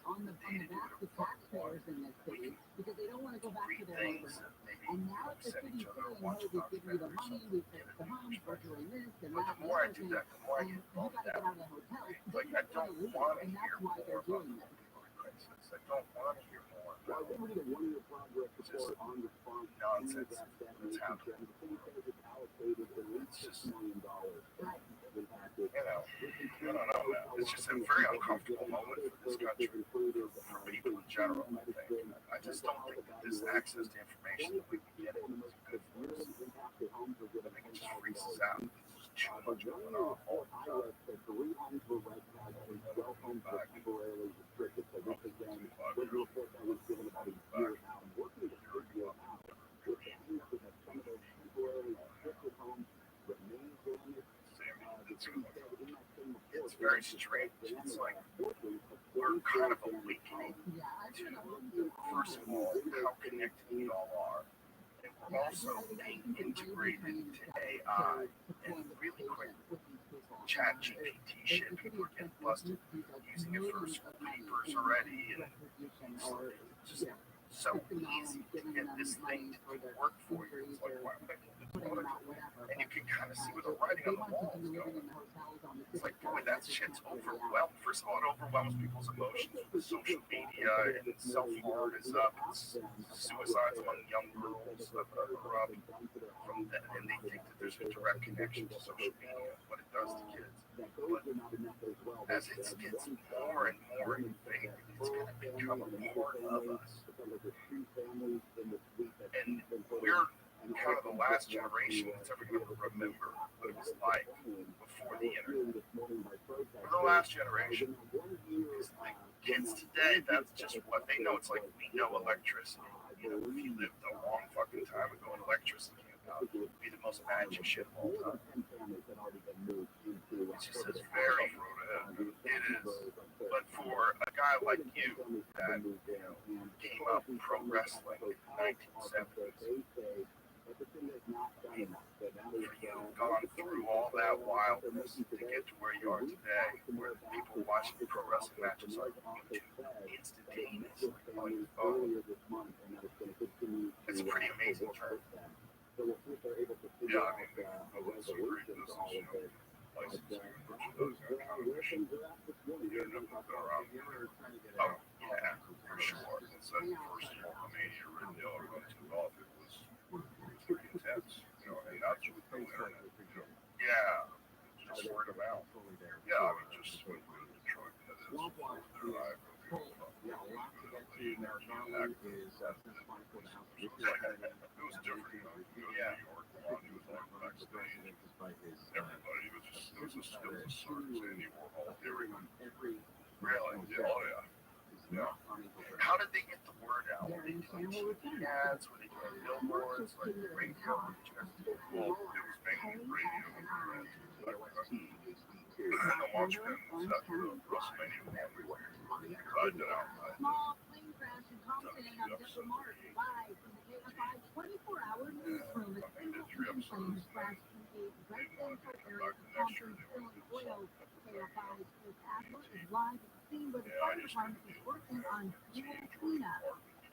on the back of taxpayers in this city because they don't want to go back to their neighborhood. And now if the city's saying, hey, we've given you the money, we've fixed the homes, we're doing this and that and other things, and you got to get out of the hotel, they don't want to leave, and that's why they're doing this. I don't want to hear more about While limiting a one-year progress report on response to nonsense that that's happening. the city says it's allocated at least $6 million. Impacted. I don't know, man. It's just a very uncomfortable moment for this country, for people in general, I think. I just don't think that this access to information that we can get is good for us. I think it just freaks us out. There's too much going on all the time. Welcome back. Temporarily restricted. So this again was a report that was given about a year out. Working with video now, which means that some of those temporarily restricted homes remain damaged. It's very strange. It's like we're kind of awakening to, first of all, how connected we all are. And we're also being integrated into AI and really quick chat GPT shit. People are getting busted using it for school papers already. And it's just so easy to get this thing to do work for you. It's like, wow, and you can kind of see where the writing on the wall is going. It's like, boy, that shit's overwhelmed. First of all, it overwhelms people's emotions with social media, and self-harm is up. It's suicides among young girls are up from that, and they think that there's a direct connection to social media, what it does to kids. But as it gets more and more invaded, it's going to become a part of us. And we're kind of the last generation that's ever going to remember what it was like before the internet. We're the last generation. Because like kids today, that's just what they know. It's like we know electricity. You know, if you lived a long fucking time ago and electricity came out, it would be the most magic shit of all time. It's just it's very thrown ahead. It is. But for a guy like you that, you know, came up pro wrestling in the 1970s, for you, gone through all that wildness to get to where you are today, where people watching pro wrestling matches are instantaneously on your phone. It's a pretty amazing turn. Yeah, I mean, it's a great business, you know, licensing and merchandising kind of mission. You end up with around here. Oh, yeah, for sure. Since that first Mania radio run took off, it was pretty intense, you know, and that's with the internet, you know. Yeah, just word of mouth. Yeah, I mean, just when we were in Detroit, that is, their live, it was different, you know, you go to New York, Lonnie was on backstage, everybody was just, it was a circus, Andy Warhol, everyone. Really? Yeah, oh yeah. Yeah. How did they get the word out? Were they doing ads? Were they doing billboards? Like radio? Well, it was mainly radio. And the launch pad was at the WrestleMania one. I did out. Small plane crash in Compton on December March, live from the KFI 24-hour newsroom. A single plane crashed in a residential area of Compton, Illinois. KFI's Chris Adler is live at the scene where the fire department is working on fuel cleanup.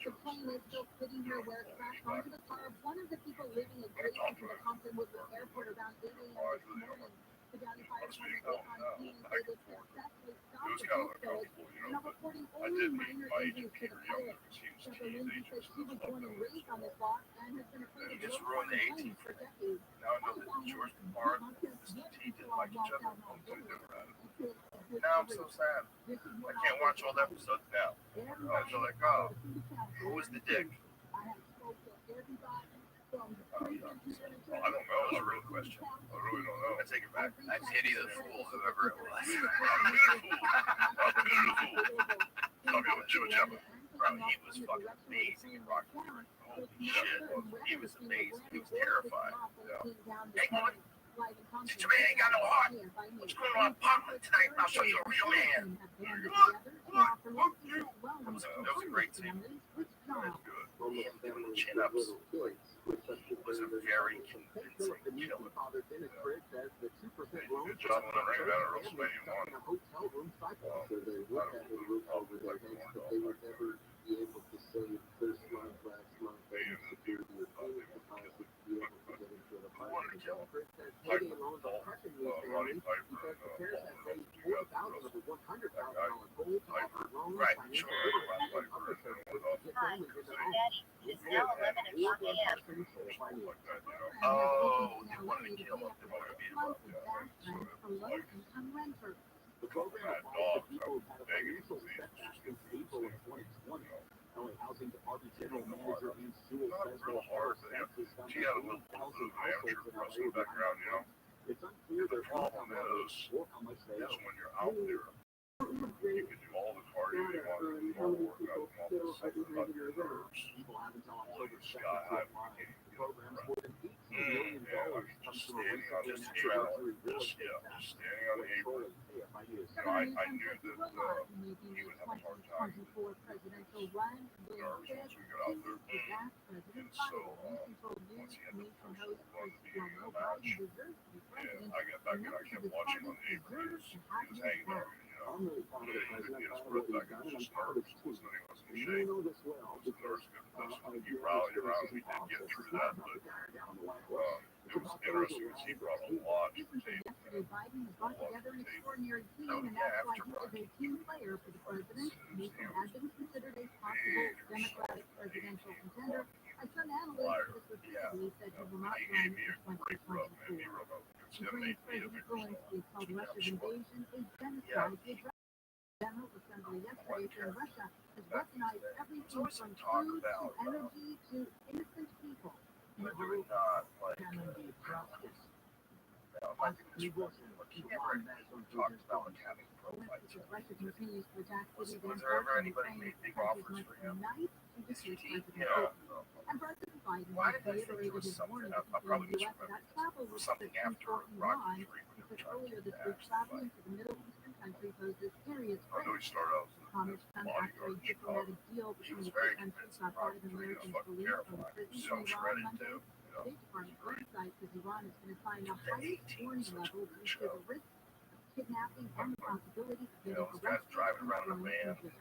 The plane is still sitting here where it crashed onto the car of one of the people living adjacent to the Compton Woodward Airport around 8 a.m. this morning. The Downey Fire Department is on scene and say they successfully stopped the fuel spillage and are reporting only minor injuries to the pilot. Shepard Lindsay says she was born and raised on this block and has been afraid of low-flying planes for decades. Now I know that George Bard and Mr. T didn't like each other. Now I'm so sad. I can't watch all the episodes now. I was like, oh, who was the dick? I don't know. It's a real question. I really don't know. I take it back. I pity the fool, whoever it was. Bro, he was fucking amazing in Rocky Horror. Holy shit. He was amazing. He was terrifying. Yeah. Hey, boy. Since your man ain't got no heart, what's going on Parkland tonight? I'll show you a real man. Look, you. That was a great scene. Very good. Him doing the chin-ups. He was a very convincing killer. Good job on the ring out of WrestleMania 1. Roddy Piper and right, sure. Hi, Daddy. It is now 11 o'clock a.m. Oh, they wanted to kill him. They wanted to beat him up. The program applies to people who've had a financial setback since April of 2020. LA Housing Department General Manager and Sewell says Real hard. She had a little amateur person in the background, you know. It's unclear The problem is how much they when owe. you're out there, you can do all the cardio you want, all the workout, all the stuff about your nerves. People have until October 2nd Sky to high apply. bikini. The program's more than $18 million comes from a Standing on recently this enacted trail, luxury real just estate tax. standing on the apron. I knew that he would have a hard time with nerves once we got out there. And so once he had the first little run at the beginning of the match, and I got back and I kept watching on the apron. He was hanging on, you know. I'm really proud of the He couldn't president get his for breath what back. he's It was done, and just I'm proud of nerves. his It team. wasn't anything. It wasn't You shape. know this well It was because nerves. You rallied around. We did get through that, but it was interesting because he brought a lot to the table. Biden has brought together an extraordinary team, Oh, and yeah, that's why after he is a team player for the president. Newsom has been considered a possible Democratic presidential contender. As some analysts have repeatedly said he will not He run gave me in a great rub, man. He 2024. rubbed up against him, Ukraine's made me a President bigger Zelensky star. called Russia's invasion a genocide. He addressed the General Assembly yesterday saying Russia has weaponized everything from food to energy to innocent people. But doing not like justice. I think it's one of the talks about like having pro fights. Russia continues to attack cities Was and there ever ports in anybody Ukraine made big as offers much for him? tonight to defeat President Yeah. Putin. And President Biden Why has did I think it reiterated was his something? warning I to probably the U.S. misremembered. about travel It was something restrictions after for Rocky Iran, Street when they were because trying to earlier get this the week action traveling fight. to the Middle Eastern country poses serious I know he risk. started out Comments come after a bodyguard in Chicago. diplomatic deal He between was the very two countries convincing. got part of Rocky Street was American fucking police from terrifying. prison So in Iran shredded Monday. too. The State Department website says Iran is going to sign a highest warning level due to the risk of kidnapping and the possibility of You getting know, this guy's arrested driving and around in a thrown in van. jail.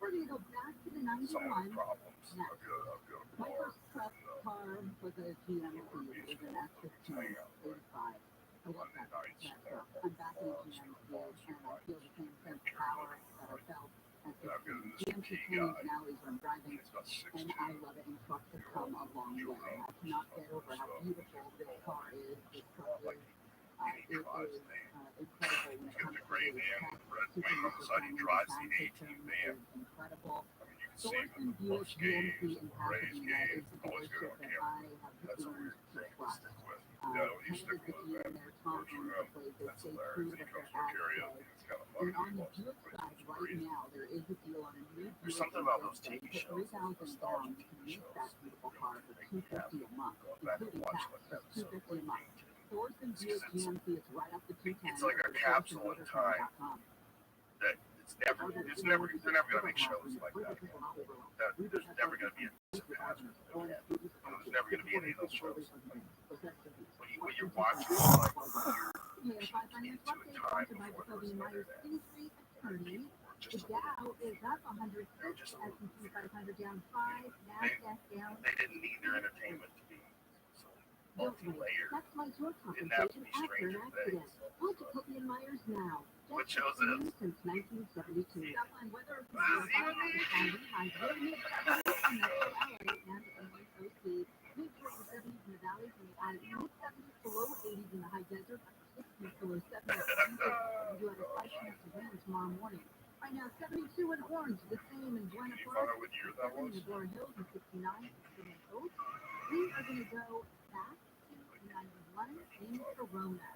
We're going to go back to the Someone 91. with problems. Next. I've got a My car. first truck car was a GMC. It was an F-15 85. I love that truck. I'm back in GMC, and I feel the same sense of power that I felt at And I've got 15. this GMC key trains guy. and alleys where I'm driving, He's about 6'2". and I love it, and trucks have come a long way. I cannot get over how beautiful this car is. This truck is. It is incredible when it comes to gray its van tech. with red Super wing on the side. He user-friendly. drives Sound the system 18 van. is incredible. I mean, you can see Source him in and the Buick Bucks games GMC and in the Rays Pasadena games. is the Always good dealership on that camera. I have That's a learned weird to thing to trust. stick with. Yeah, you Canada's stick the with GM that. there, Tom Works for owns the him. place. They That's stay hilarious. true He to what comes their from ad karaoke. says. It's kind of And funny. on the Buick side right now, there is a deal on a new There's Buick something about those that TV put shows, those $3,000 down nostalgia to TV lease shows. that beautiful car for $250 a month, Going back and including watching tax. like Just episode $250 a month. Source and It's Buick 'cause GMC is right off the 210. it's like a capsule in time that they're never gonna make shows like that. There's never gonna be a hazard. There's never gonna be any of those shows. When you're watching it, like you're into a time before there was internet. The Dow is up 100, S&P 500 down 5, NASDAQ down. They didn't need their entertainment to be so multi-layered. That's my short Didn't have to compensation be after an Stranger accident. Things. Go to Cookie and Myers now. What shows is? Since 1972. Outline weather This is even me. highs will mid in Metro LA and OC. Mid to the 70s in the valleys and the mid 70s to low 80s in the high desert, 60s to low 70s. You have a 5 chance of rain tomorrow morning. Right now, 72 in Orange, the same in Buena You Park, found out what year that 67 in was? Medora Hills, and 69 in Oaks. We are going to go back to 91 in Corona.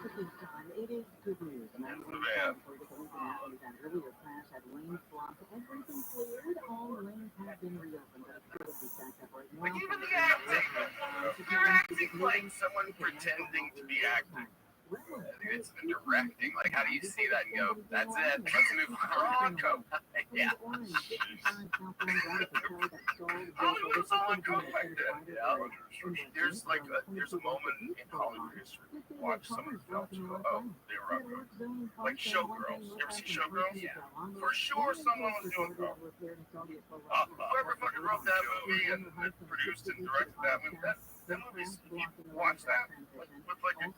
Cooking time. It is good news. And I'm really sorry for the ones that earlier class had lanes blocked. Everything cleared. All lanes have been reopened. But it's still be back up right now. Like even the acting. They're acting like someone pretending to be acting. It's the directing. Like, how do you see that and go, that's it. Let's move on. Go. Yeah. Hollywood's all co-acted. Yeah. There's like there's a moment in Hollywood history. Watch some of the films. Oh, they were like Showgirls. You ever see Showgirls? Yeah. For sure, someone was doing coke. Whoever fucking wrote that movie and produced and directed that movie, the movies, if you watch that, with like a,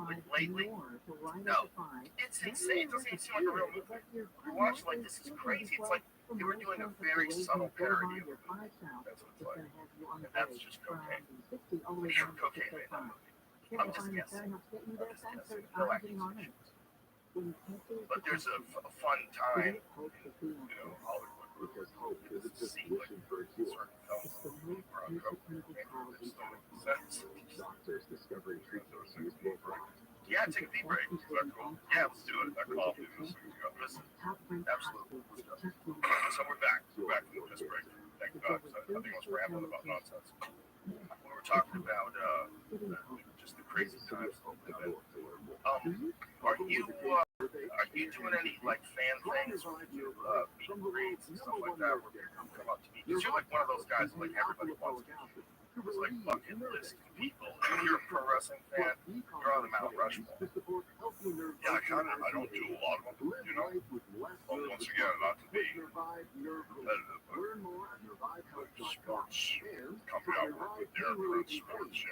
like lately, No, it's insane. It doesn't even seem like a real movie. You watch like this is crazy. It's like they were doing a very subtle parody of it. that's what it's like. And that's just cocaine. I'm sure cocaine made that movie. I'm just guessing. No accusations. But there's a fun time in, Hollywood. To see like certain films where uncovered neighborhoods don't make sense. Yeah, take a deep break. Is that cool? Yeah, let's do it. That coffee was listen. Absolutely. So we're back. We're back from the piss break. Thank God. I think I was rambling about nonsense. We were talking about just the crazy times. Are you doing any like fan things or meet and greets and stuff like that where people come up to meet? Because you're like one of those guys who like everybody wants to meet. It's like bucket list people. And if you're a pro wrestling fan, you're on the Mount Rushmore. Yeah, I don't do a lot of them, But once again, not to be competitive, but sports company I work with there, Prince Sports, he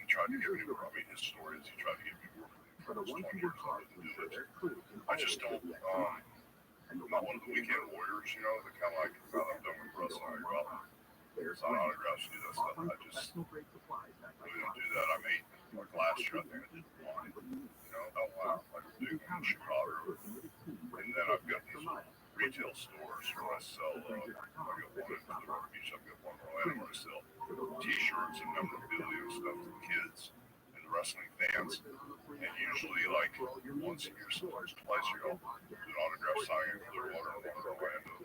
tried to get me to Rabbi his stories. He tried to get me to work with him for almost 20 years to do it. I just don't, I'm not one of the weekend warriors, that kind of like, now that I'm done with wrestling, I go out and sign autographs, do that stuff. I just really don't do that. I made, like last year, I think I did one, like a big one in Chicago. And then I've got these retail stores where I sell, I got one in Florida Beach, I've got one in Orlando where I sell t-shirts and memorabilia and stuff to the kids and the wrestling fans. And usually, like, once a year, sometimes twice a year, I'll do an autograph signing in Clearwater and one in Orlando.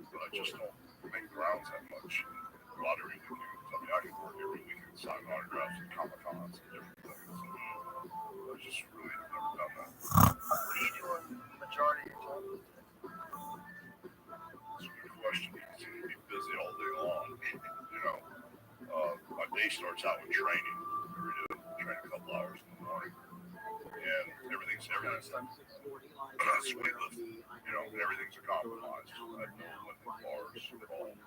But I just don't make grounds that much. A lot of reasons. I mean, I can work every week and sign autographs at Comic-Cons and different things. I just really have never done that. What are you doing the majority of your time? That's a good question. You seem to be busy all day long. My day starts out with training every day. I train a couple hours in the morning. And everything's weightlifting. Everything's a compromise. I have no limit bars at all. And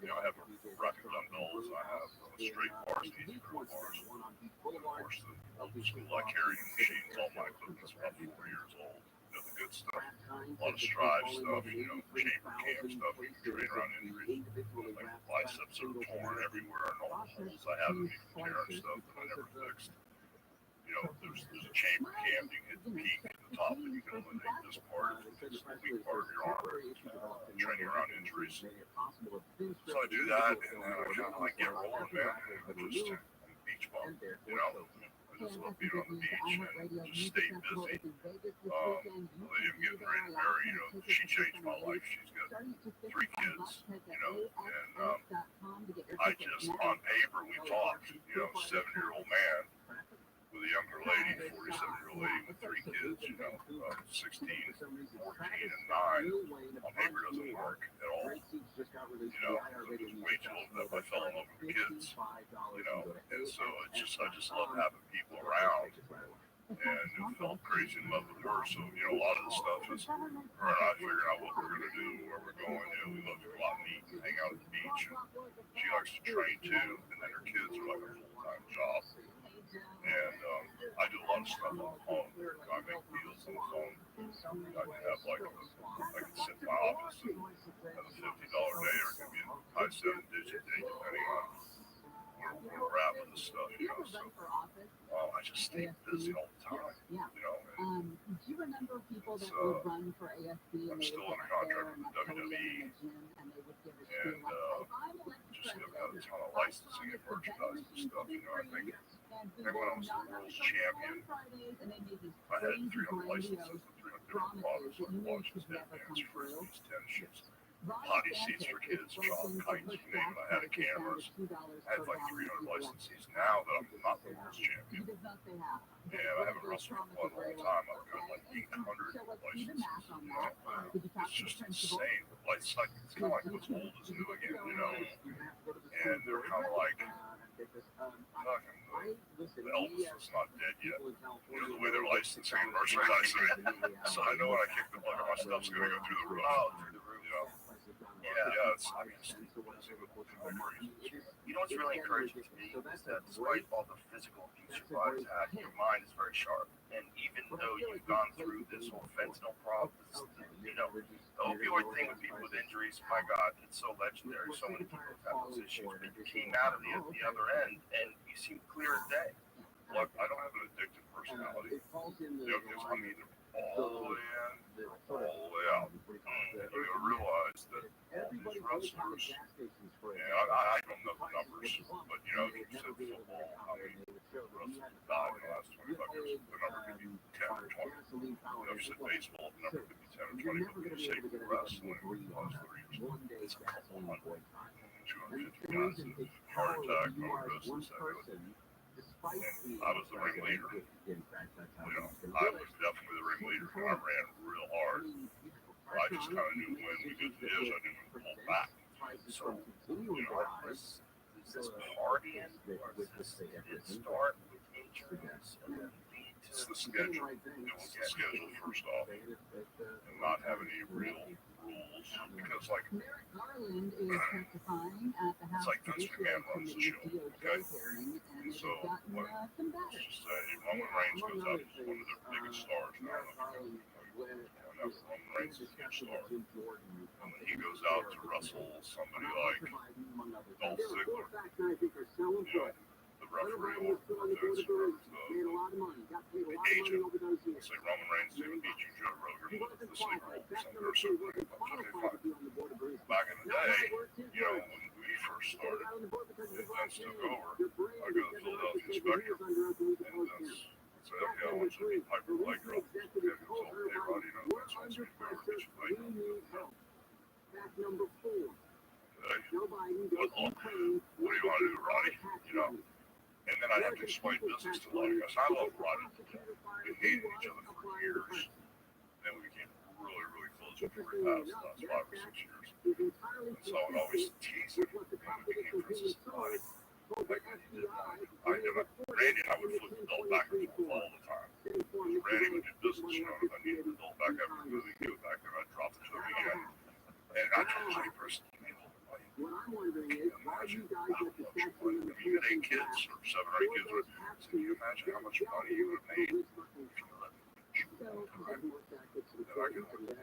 I have bracket dumbbells. I have straight bars, easy curl bars. And of course, the old school carrying machines. All my equipment's about 4 years old. The good stuff. A lot of strive stuff, chamber cam stuff. We can train around injuries. Like biceps are torn everywhere, and all the holes I have in me from tearing stuff that I never fixed. There's a chamber cam, you can hit the peak at the top, and you can eliminate this part, it's the weak part of your arm, training around injuries. So I do that, and then I kind of like get rolling, man. I'm a beach bum, I just love being on the beach and just stay busy. The lady I'm getting ready to marry, she changed my life. She's got 3 kids, and I just, on paper, we talked, 7-year-old man with a younger lady, 47-year-old lady with 3 kids, 16, 14, and 9. On paper doesn't work at all. It was way too old enough. I fell in love with the kids, and so I just love having people around, and felt crazy in love with her. So, a lot of the stuff is her and I figuring out what we're going to do, where we're going. We love to go out and eat and hang out at the beach. And she likes to train too, and then her kids are like a full-time job. And I do a lot of stuff on the phone. I make deals on the phone. I can have I can sit in my office and have a $50 day, or it can be a high 7-digit day, depending on where we're at with this stuff, So, I just stay busy all the time, Do you remember people that would run for AFB? I'm still under contract with the WWE, and just have got a ton of licensing and merchandising stuff, I think when I was the world's champion, I had 300 licenses and 300 different products, like watches, headbands, frisbees, tennis shoes, potty seats for kids, chalk, kites, you name it. I had cameras. I had like 300 licenses. Now that I'm not the world's champion, and I haven't wrestled for a long time, I've got like 800 licenses. It's just insane. It's kind of like what's old is new again, And they're kind of like, the Elvis is not dead yet. The way they're licensing and merchandising it. So I know when I kick the bucket, my stuff's going to go through the roof. It's, I mean, it's You know what's really encouraging to me is that despite all the physical abuse your body's had, your mind is very sharp. And even though you've gone through this whole fentanyl problem, you know, the opioid thing with people with injuries, my God, it's so legendary. So many people have had those issues, but you came out of the other end and you seem clear as day. look, I don't have an addictive personality. Because I'm either all the way in, all the way out. And you gotta realize that all these wrestlers, and I don't know the numbers, but you know, you said football, how many wrestlers died in the last 25 years? The number could be 10 or 20. You know, if you said baseball, the number could be 10 or 20, but when you say wrestling, the last 3 years, it's a couple hundred, 250 guys of heart attack, overdose, and stuff. And I was the ringleader. You know, I was definitely the ringleader. I ran real hard. I just kind of knew when we did this, I knew when to pull back. So, you know, Is this partying or is this it start with injuries and then lead to it's the schedule. It was the schedule first off, and not have any real rules. Because, like, Merrick Garland is testifying at the House it's like Vince McMahon runs the show, okay? hearing, and And it so, has gotten like, some let's batters. just say Roman Reigns goes out, he's one of their biggest stars now. Roman Reigns is a huge star. And when he goes out to wrestle somebody like Dolph Ziggler, you know, the referee will the agent will say Roman Reigns didn't beat you, Joe Rogan, the sleeper or something or something. Okay, fine. Back in the day, you know, when we first started, and Vince took over, I go to the Philadelphia Inspector, and Vince said, okay, I want you to beat Piper Leg Drop. And Vince told, hey, Roddy, you know, Vince wants me to go over and get you Leg Drop. Okay. What do you want to do, Roddy? You know? And then I'd have to explain business to Roddy. Because I love Roddy. We hated each other for years. Then we became really, really close when we were past the last 5 or 6 years. And so I would always tease him when we became friends. I said, Roddy, like when you did that, Randy and I would flip the belt back and forth all the time. Randy would do business, you know, if I needed the belt back after the movie, he would back and I'd drop it to him again. And I told Roddy personally, What I'm wondering is, why do you guys have to start playing the you had 8 kids or 7 or 8 kids. So can you imagine how much money you would have made if you let me then I could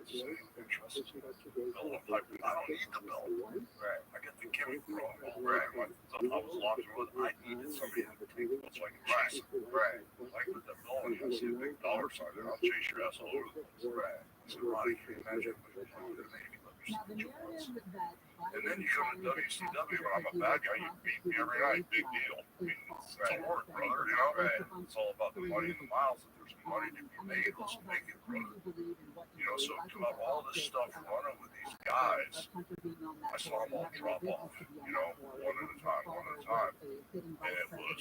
say, trust me, Bill and Piper, I don't need the belt. Right. I got the gimmick wrong. Right. I was locked with, I needed somebody to take it so I could chase it. Right. I put that belt on you, I see a big dollar sign there, I'll chase your ass all over the place. Right. I said, Roddy, can you imagine how much money you would have made if you let me Now, the see what you was? narrative that And then you come to WCW, and I'm a bad guy, you beat me every night, big deal. I mean, it's all work, brother, you know, and it's all about the money and the miles. If there's money to be made, let's make it, brother. You know, so throughout all this stuff running with these guys, I saw them all drop off, you know, one at a time. And it was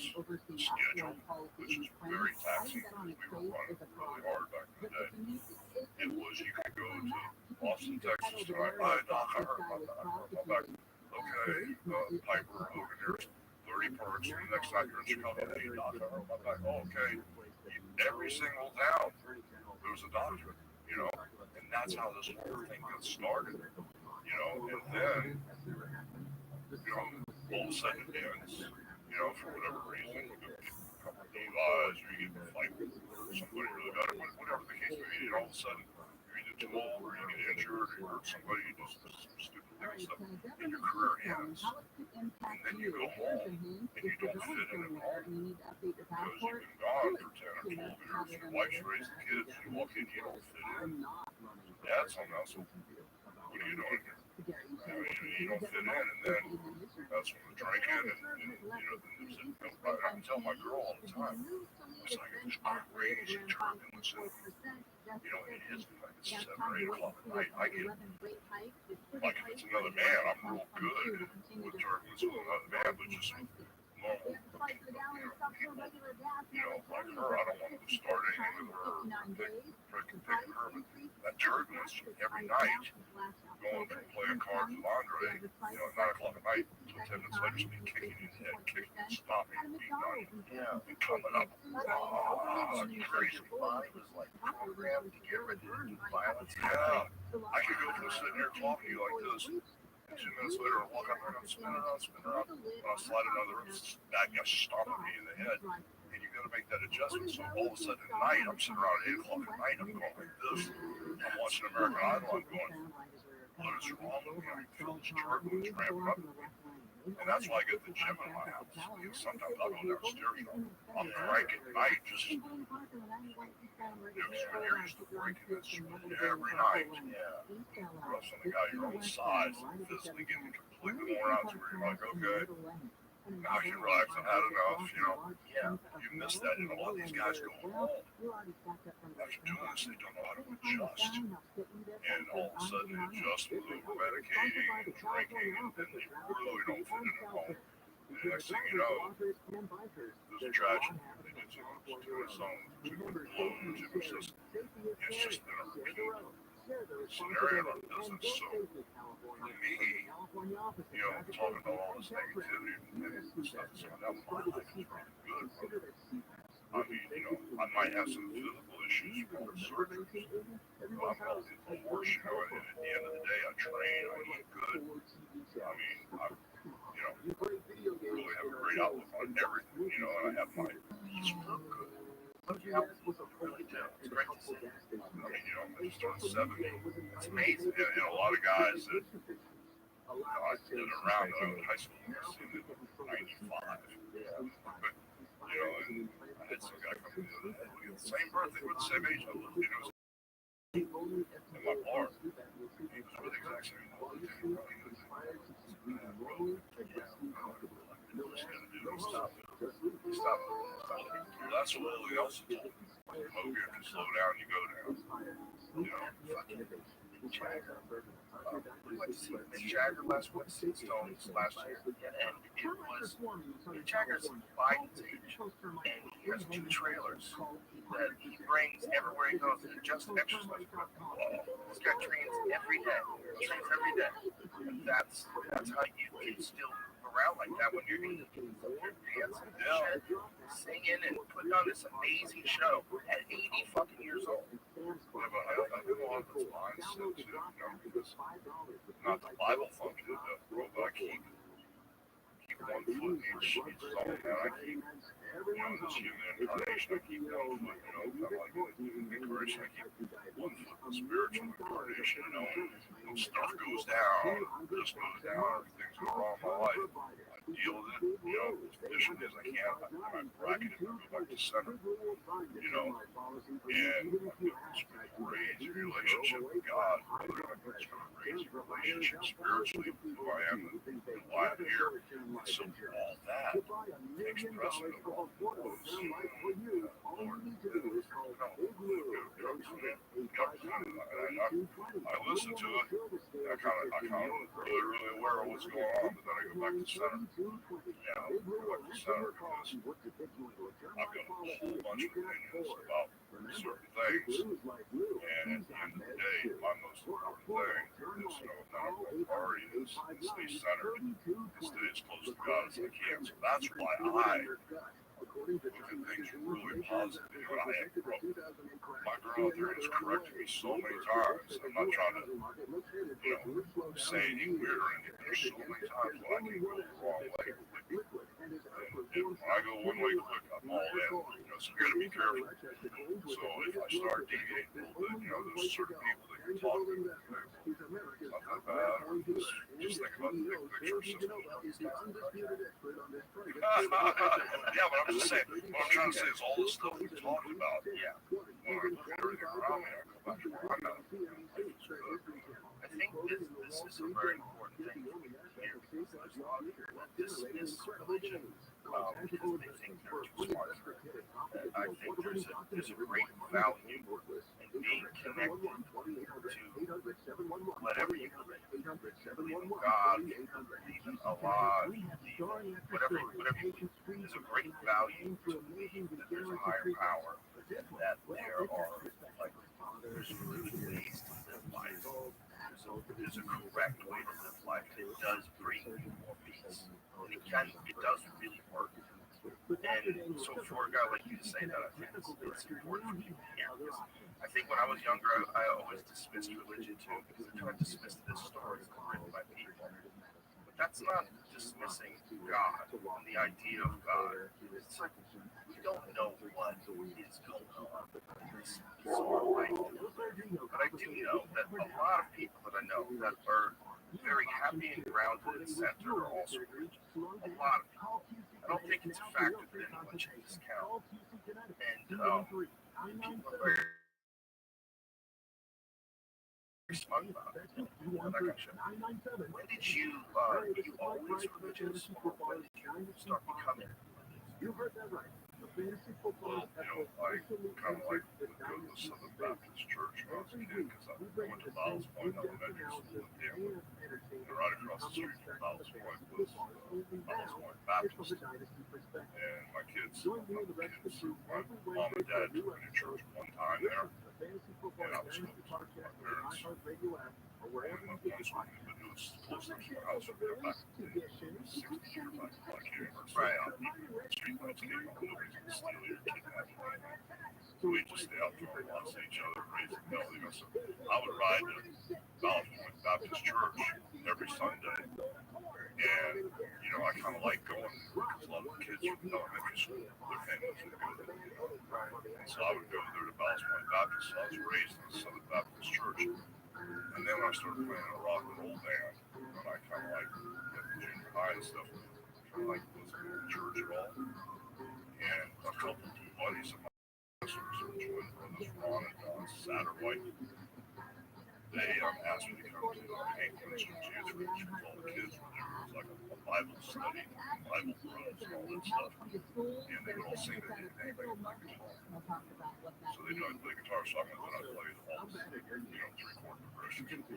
the schedule, which was very taxing because we were running really hard back in the day. It was, you could go to Austin, Texas tonight. Hi, Doc, I hurt my back. Okay, Piper, Hogan, here's 30 perks. And the next night you're in Chicago. Hey, Doc, I hurt my back. Oh, okay. Every single town, there was a doctor, you know, and that's how this whole thing got started, you know, and then, you know, all of a sudden it ends, you know, for whatever reason, you get a couple of DUIs, or you get in a fight with somebody really bad, whatever the case may be, and all of a sudden you're either too old, or you get injured, or you hurt somebody, you do some stupid thing and stuff, and your career ends. And then you go home, and you don't fit in at home, because you've been gone for 10 or 12 years, your wife's raising kids, you walk in, you don't fit in. Dad's home now, so what are you doing here? I mean, you don't fit in, and then that's when the drinking, and you know, then there's I tell my girl all the time, it's like this crazy turbulence, and you know, it hits me like it's 7 or 8 o'clock at night. I get, like if it's another man, I'm real good with turbulence with another man, but just normal, you know, like her, I don't want to start anything with her, pick her, but that turbulence every night, going from playing cards with Andre, you know, at 9 o'clock at night, until 10 minutes later, somebody kicking you in the head, kicking you, stopping, beating on you, and coming up, crazy. body was like programmed to get rid of violence. Yeah, I could go from sitting here talking to you like this, And 2 minutes later, I walk up and I'm spinning around. And I'm sliding on the road. That guy stomping me in the head. And you got to make that adjustment. So all of a sudden at night, I'm sitting around at 8 o'clock at night. I'm going like this. I'm watching American Idol. I'm going, what is wrong with me? I feel this turbulence ramping up. And that's why I get the gym in my house. Because sometimes I'll go downstairs. I'm cranking at night. Just, you know, so you're used to breaking that swing every night. Yeah. Wrestling a guy your own size and physically getting completely worn out to where you're like, okay, now you can relax. I've had enough, you know. Yeah. You miss that. And a lot of these guys go home. After doing this, they don't know how to adjust. And all of a sudden, they adjust with over-medicating and drinking, and then they really don't fit in at home. And the next thing you know, there's a tragedy. They did something to his own, to the loans. It's just been a repeat scenario in our business. So, for me, you know, talking about all this negativity and stuff that's going down, my life is pretty good. I mean, you know, I might have some physical issues from surgery, but I'm healthy for worse, you know, and at the end of the day, I train, I eat good. I mean, you know, really have a great outlook on everything, you know, and I have my peace work good. Really do. It's great to see. I mean, you know, I just turned 70. It's amazing. And a lot of guys that, you know, I did around in high school, I seen in 95. But, you know, and I had some guy come in the other day, we had the same birthday, we're the same age, I looked, you know, in my bar. He was with the exact same age. Stop. That's what everybody else is told. Move here, you slow down, you go down. You know, fucking Jagger. We went to see Mick Jagger last week, Stones last year, and it was Mick Jagger's Biden's age, and he has 2 trailers that he brings everywhere he goes, and just exercise. This guy trains every day. And that's how you can still move around like that when you're dancing and shit, singing and putting on this amazing show at 80 fucking years old. Yeah, but I think a lot of it's mindset too, you know, because not the Bible function, but I keep 1 foot in each zone, and I keep, you know, this human incarnation, I keep 1 foot, you know, kind of like in incarnation, I keep 1 foot in spiritual incarnation, you know, when stuff goes down, this goes down, things go wrong in my life, I deal with it, you know, as efficiently as I can, I bracket it and go back to center, you know, and I feel this crazy relationship with God, whether I have this crazy relationship spiritually, who I am and why I'm here, and so all that takes precedent over all those. Lord, I listen to it, and I kind of really aware of what's going on, but then I go back to center. Yeah, I go back to center because I've got a whole bunch of opinions about certain things, and at the end of the day, my most important thing is to know that my priority is to stay centered and stay as close to God as I can. So that's why I look at things really positive. You know, my girl out there has corrected me so many times. I'm not trying to, you know, say anything weird or anything. There's so many times when I can go the wrong way. And when I go one way quick, I'm all in. You know, so you got to be careful. So if I start deviating a little bit, you know, there's certain people that can talk to me. It's not that bad. Just think about the big picture system. Yeah, but I'm just saying, what I'm trying to say is all the stuff we talked about. Yeah. When I look at everything around me, I go back to where I'm at. I think this is a very important thing here, because there's a lot of people that this religion, because they think they're too smart for it. I think there's a great value in being connected to whatever you believe in God, believe in Allah, whatever you do. There's a great value to believe that there's a higher power, that there are, like, there's really ways to live life. There's a correct way to live life. It does bring you more peace. And it does really work. And so for a guy like you to say that, I think it's important for people here. Because I think when I was younger, I always dismissed religion too, because I kind of dismissed this stories that were written by people. But that's not dismissing God and the idea of God. It's like we don't know what is going on in this bizarre life. But I do know that a lot of people that I know that are very happy and grounded and centered are also religious. A lot of people. I don't think it's a factor that anyone should discount. And people are very smug about it. And that kind of shit. When did you always religious, or when did you start becoming religious? You heard that right. Well, I kind of like would go to the Southern Baptist Church when I was a kid because I went to Ballast Point Elementary School in Denver. And right across the street from Ballast Point was Ballast Point Baptist. And my kids, my mom and dad took me to church one time there. And I was hooked. My parents only went once with me, but it was close to my house from there back in the 60 years. I can't remember. Right out. Street lights came on. Nobody's going to steal your kidnap or anything. So we just stay out there and watch each other, raising hell. So I would ride to Ballast Point Baptist Church every Sunday. And, I kind of like going because a lot of the kids from elementary school, their families would go there. And so I would go there to Ballast Point Baptist. So I was raised in the Southern Baptist Church. And then when I started playing in a rock and roll band, and I kind of like the junior high and stuff, kind of like wasn't going to church at all. And a couple of buddies of mine, joined brothers Ron and Don Satterwhite, they asked me to come to Hank Winston's youth church with all the kids were there. It was like a Bible study, Bible bros, and all that stuff. And they would all sing that they didn't play guitar. So they knew I'd play guitar, so I went and I played all the 3-chord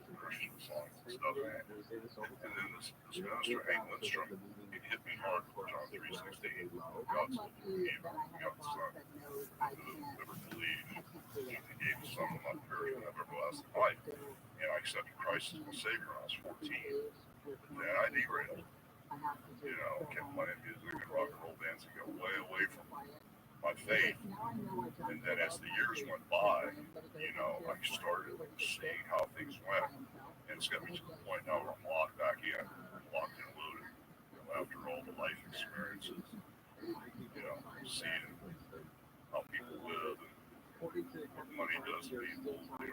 progression songs and stuff. And then this minister, Hank Lindstrom, he hit me hard with John 3:16. God so loved the world, he got the Son. Never believed. He gave the Son of my parents and everlasting life. And I accepted Christ as my Savior when I was 14. But then I derailed. Kept playing music and rock and roll bands and got way away from my faith. And then as the years went by, I started seeing how things went. And it's got me to the point now where I'm locked back in, locked and loaded. After all the life experiences, seeing how people live and what money does to people. Money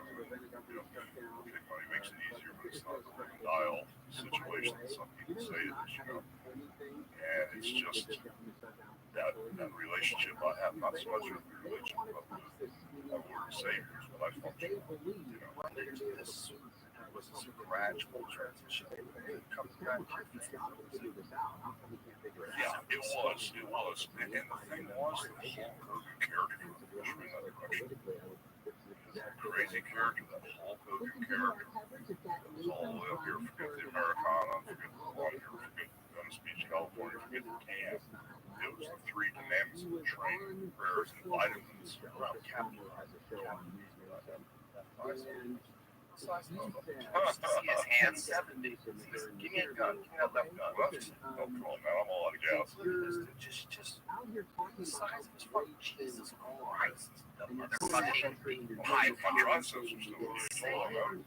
makes it easier, but it's not the dial situation that some people say it is, And it's just that relationship I have, not so much with religion, but with our Lord and Savior, is what I function on. Was this a gradual transition? Yeah, it was. And the thing was, the Hulk Hogan character pushed me in that direction. That crazy character, that Hulk Hogan character, was all the way up here. Forget the Americana, forget the Columbia, forget Venice Beach, California, forget the can. It was the 3 commandments of the training, prayers, and vitamins. See his hands. Give me a gun. Give me that left gun. No problem, man. I'm all out of gas. Just the size of his fucking Jesus Christ. The motherfucking My triceps are still really tall, man.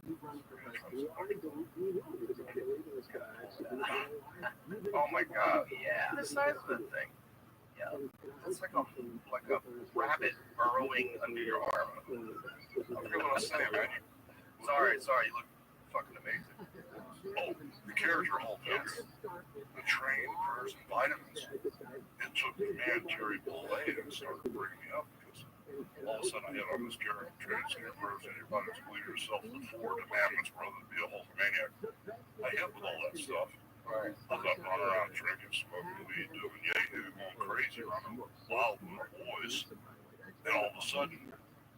Oh my God. Yeah. The size of the thing. Yeah. It's like a rabbit burrowing under your arm. I forget what I was saying, man. Sorry, you look fucking amazing. Oh, the character Hulk Hogan, the train, prayers, and vitamins. It took the man Terry Bollea and started bringing me up because all of a sudden I hit on this character, trains, and your prayers, and your vitamins, believe yourself, the 4 commandments, brother, to be a Hulkamaniac. I hit with all that stuff. I was up running around drinking, smoking weed, doing yay, going crazy, running wild with my boys. Then all of a sudden,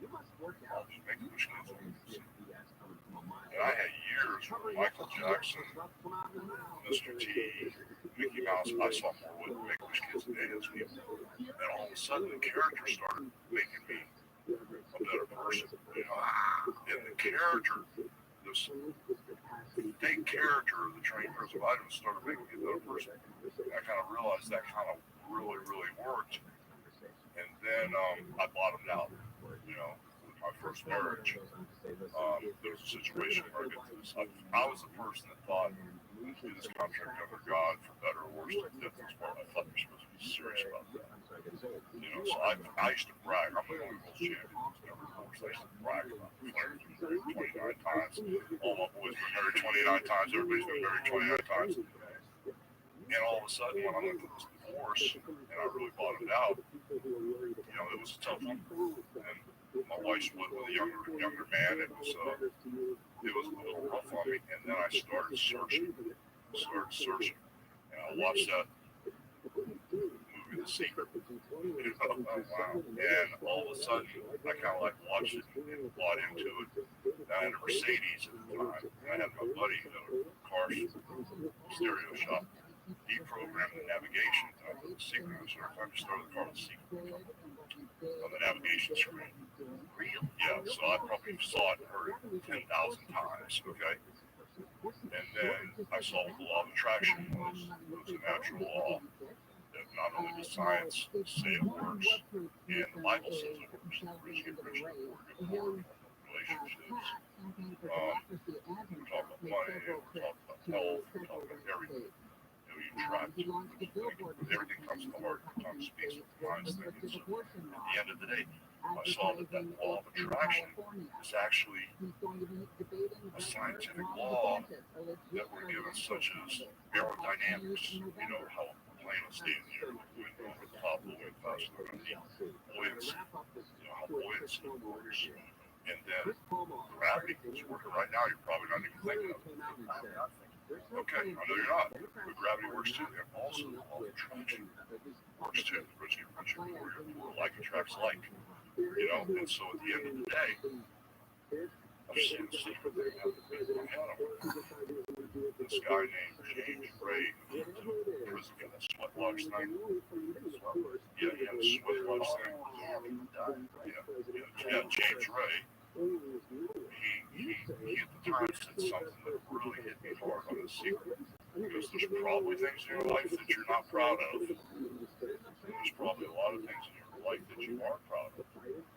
I'll just make wish kids on me. And I had years where Michael Jackson, Mr. T, Mickey Mouse, I saw more with Make-A-Wish Kids dance people. And all of a sudden, the character started making me a better person. And the character, this fake character of the trainers of items started making me a better person. And I kind of realized that kind of really, really worked. And then I bottomed out, you know, with my first marriage. There was a situation where I was the person that thought do this contract under God for better or worse. That's part I thought you're supposed to be serious about that. You know, so I used to brag. I'm the only world champion who's never divorced. I used to brag about flirting 29 times. All my boys been married 29 times. Everybody's been married 29 times. And all of a sudden, when I went through this divorce and I really bottomed out, you know, it was a tough one. And my wife split with a younger man. It was a little rough on me. And then I started searching. And I watched that movie, The Secret. Wow. And all of a sudden, I kind of like watched it and bought into it. And I had a Mercedes at the time. And I had my buddy at a car stereo shop. He programmed the navigation. I put The Secret on. So every time you started the car, The Secret on the navigation screen. Real? Yeah, so I probably saw it and heard it 10,000 times, okay? And then I saw what the law of attraction was. It was a natural law that not only does science say it works, and the Bible says it works. The rich get richer, the poor get poorer. Relationships. We talk about money, we talk about health, we talk about everything. You know, you track, everything comes to the heart, tongue speaks what the mind's thinking. So at the end of the day, I saw that law of attraction is actually a scientific law that we're given, such as aerodynamics, you know, how a plane will stay in the air, like wind over the top, blowing faster than the buoyancy, you know, how buoyancy works. And then gravity is working right now, you're probably not even thinking of it. Okay, I know you're not, but gravity works too, and also the law of attraction works too. The rich get richer, the poor get poorer, like attracts like. You know, and so at the end of the day, I've seen the secret thing happen in my head. This guy named James Ray, who was in prison for that sweat lodge thing. Yeah, he had a sweat lodge thing. Yeah, James Ray. He at the time said something that really hit me hard on The Secret. Because there's probably things in your life that you're not proud of. There's probably a lot of things in your life that you are proud of.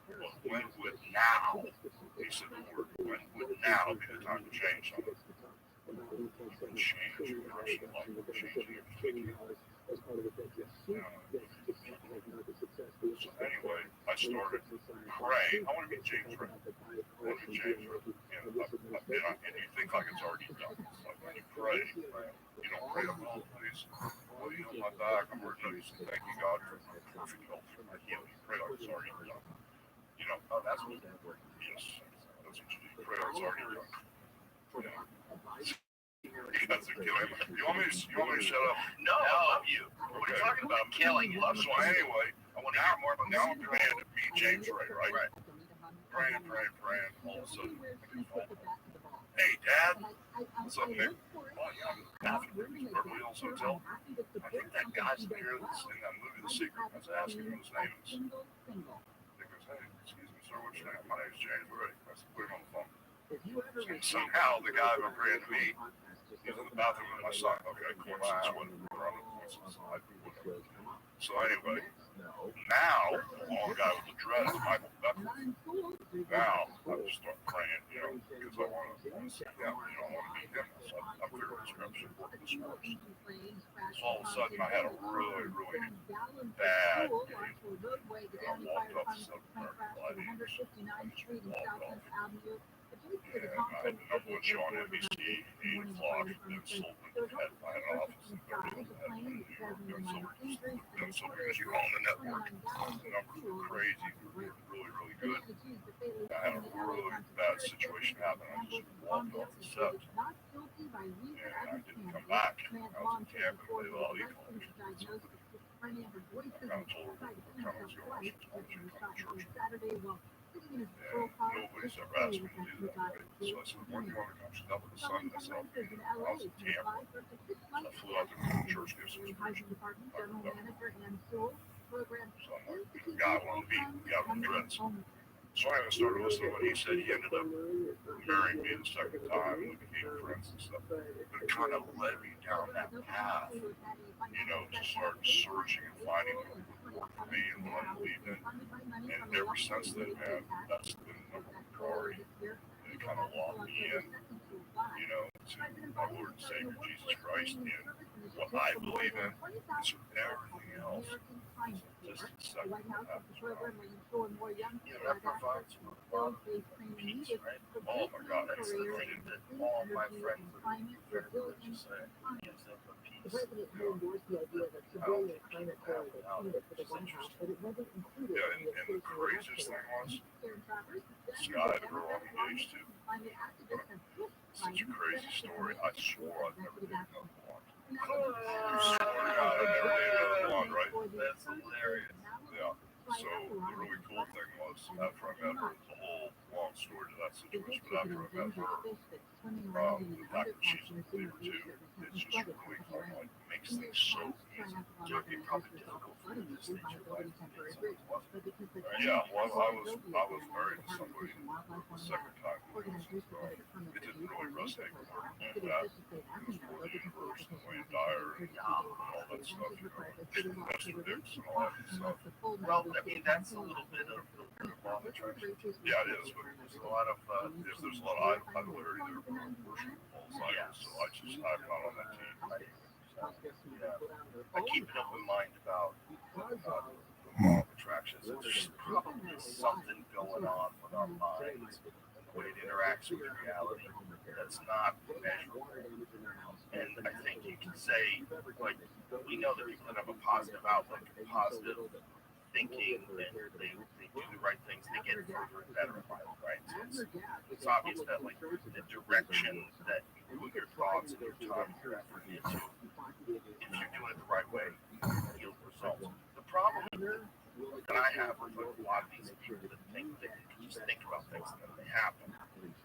But when would now, he said the word, when would now be the time to change something? You can change your direction of life, changing your thinking. So anyway, I started praying. I want to meet James Ray. And you think like it's already done. It's like when you pray, you don't pray up all please. Well, you know my back, I'm hurting. No, you say, thank you, God, for my perfect health, for my healing. You pray like it's already done. You know, oh, that's what that word. Yes, that's what you do. You pray like it's already done. You know. You guys are killing me. You want me to shut up? No, I love you. What are you talking about? I'm killing you. So anyway, I want to hear more about now I'm praying to meet James Ray, right? Praying. All of a sudden, hey, Dad. What's up, Nick? Oh, yeah, I'm bathroom in Beverly Hills Hotel. I think that guy's in here that's in that movie, The Secret. I was asking him what his name is. Nick goes, hey, excuse me, sir, what's your name? My name's James Ray. I said, put him on the phone. And somehow, the guy I've been praying to meet, he's in the bathroom with my son. Okay, coincidence, whatever. Whatever. So anyway, now, long guy with the dreads, Michael Beckley. Now, I just start praying, you know, because I want to see him, you know, I want to meet him. So I figured this should work, this works. So all of a sudden, I had a really, really bad day. I walked up to 7:30, I just walked off. And I had the number one show on NBC, 8 o'clock, and sold it. I had an office in Beverly Hills, I had one in New York, and so because you're on the network, the numbers were crazy, really, really good. I had a really bad situation happen. I just walked off the steps, and I didn't come back. I was in Tampa, and Ali called me. I kind of told her what kind of was going on. She told me to come to church. And nobody's ever asked me to do that, right? So I said, when do you want to come? She said, up with the sun. I said, I was in Tampa. So I flew out to the church, give some spiritual. So I'm like, the guy I wanted to meet, the guy with the dreads. So I started listening to what he said. He ended up marrying me the second time, and we became friends and stuff. But it kind of led me down that path, to start searching and finding what would work for me and what I believed in. And ever since then, man, that's been the number one priority. And it kind of locked me in, to my Lord and Savior Jesus Christ and what I believe in. And so everything else just a second happens around. That provides you with a lot of peace, right? Oh my God, That's the thing that all my friends that are very religious say. Gives them a peace. Yeah, and the craziest thing was, Sky, the girl I'm engaged to, such a crazy story. I swore I'd never date another blonde. You swear to God, I'd never date another blonde, right? That's hilarious. Yeah. So the really cool thing was, after I met her, the whole long story to that situation, but after I met her, the fact that she's a believer too, it's just really kind of like makes things so easy. It would be probably difficult for you to stage your life to date someone who wasn't. Yeah, well, I was married to somebody the second time, it didn't really resonate with her, and that was more the universe and Wayne Dyer and all that stuff, that's the dicks and all that stuff. Well, I mean, that's a little bit of the law of attraction. Yeah, it is, but There's a lot of, there's a lot of hilarity there for worship false idols, so I'm not on that team. I keep an open mind about the law of attraction. So there's probably something going on with our minds and the way it interacts with reality that's not measurable. And I think you can say, like, we know that people that have a positive outlook, positive thinking, and they do the right things, they get further and better in life, right? So it's obvious that, like, the direction that you put your thoughts and your time and your effort into, if you're doing it the right way, you'll yield results. The problem that I have with a lot of these people that think that you can just think about things and then they happen.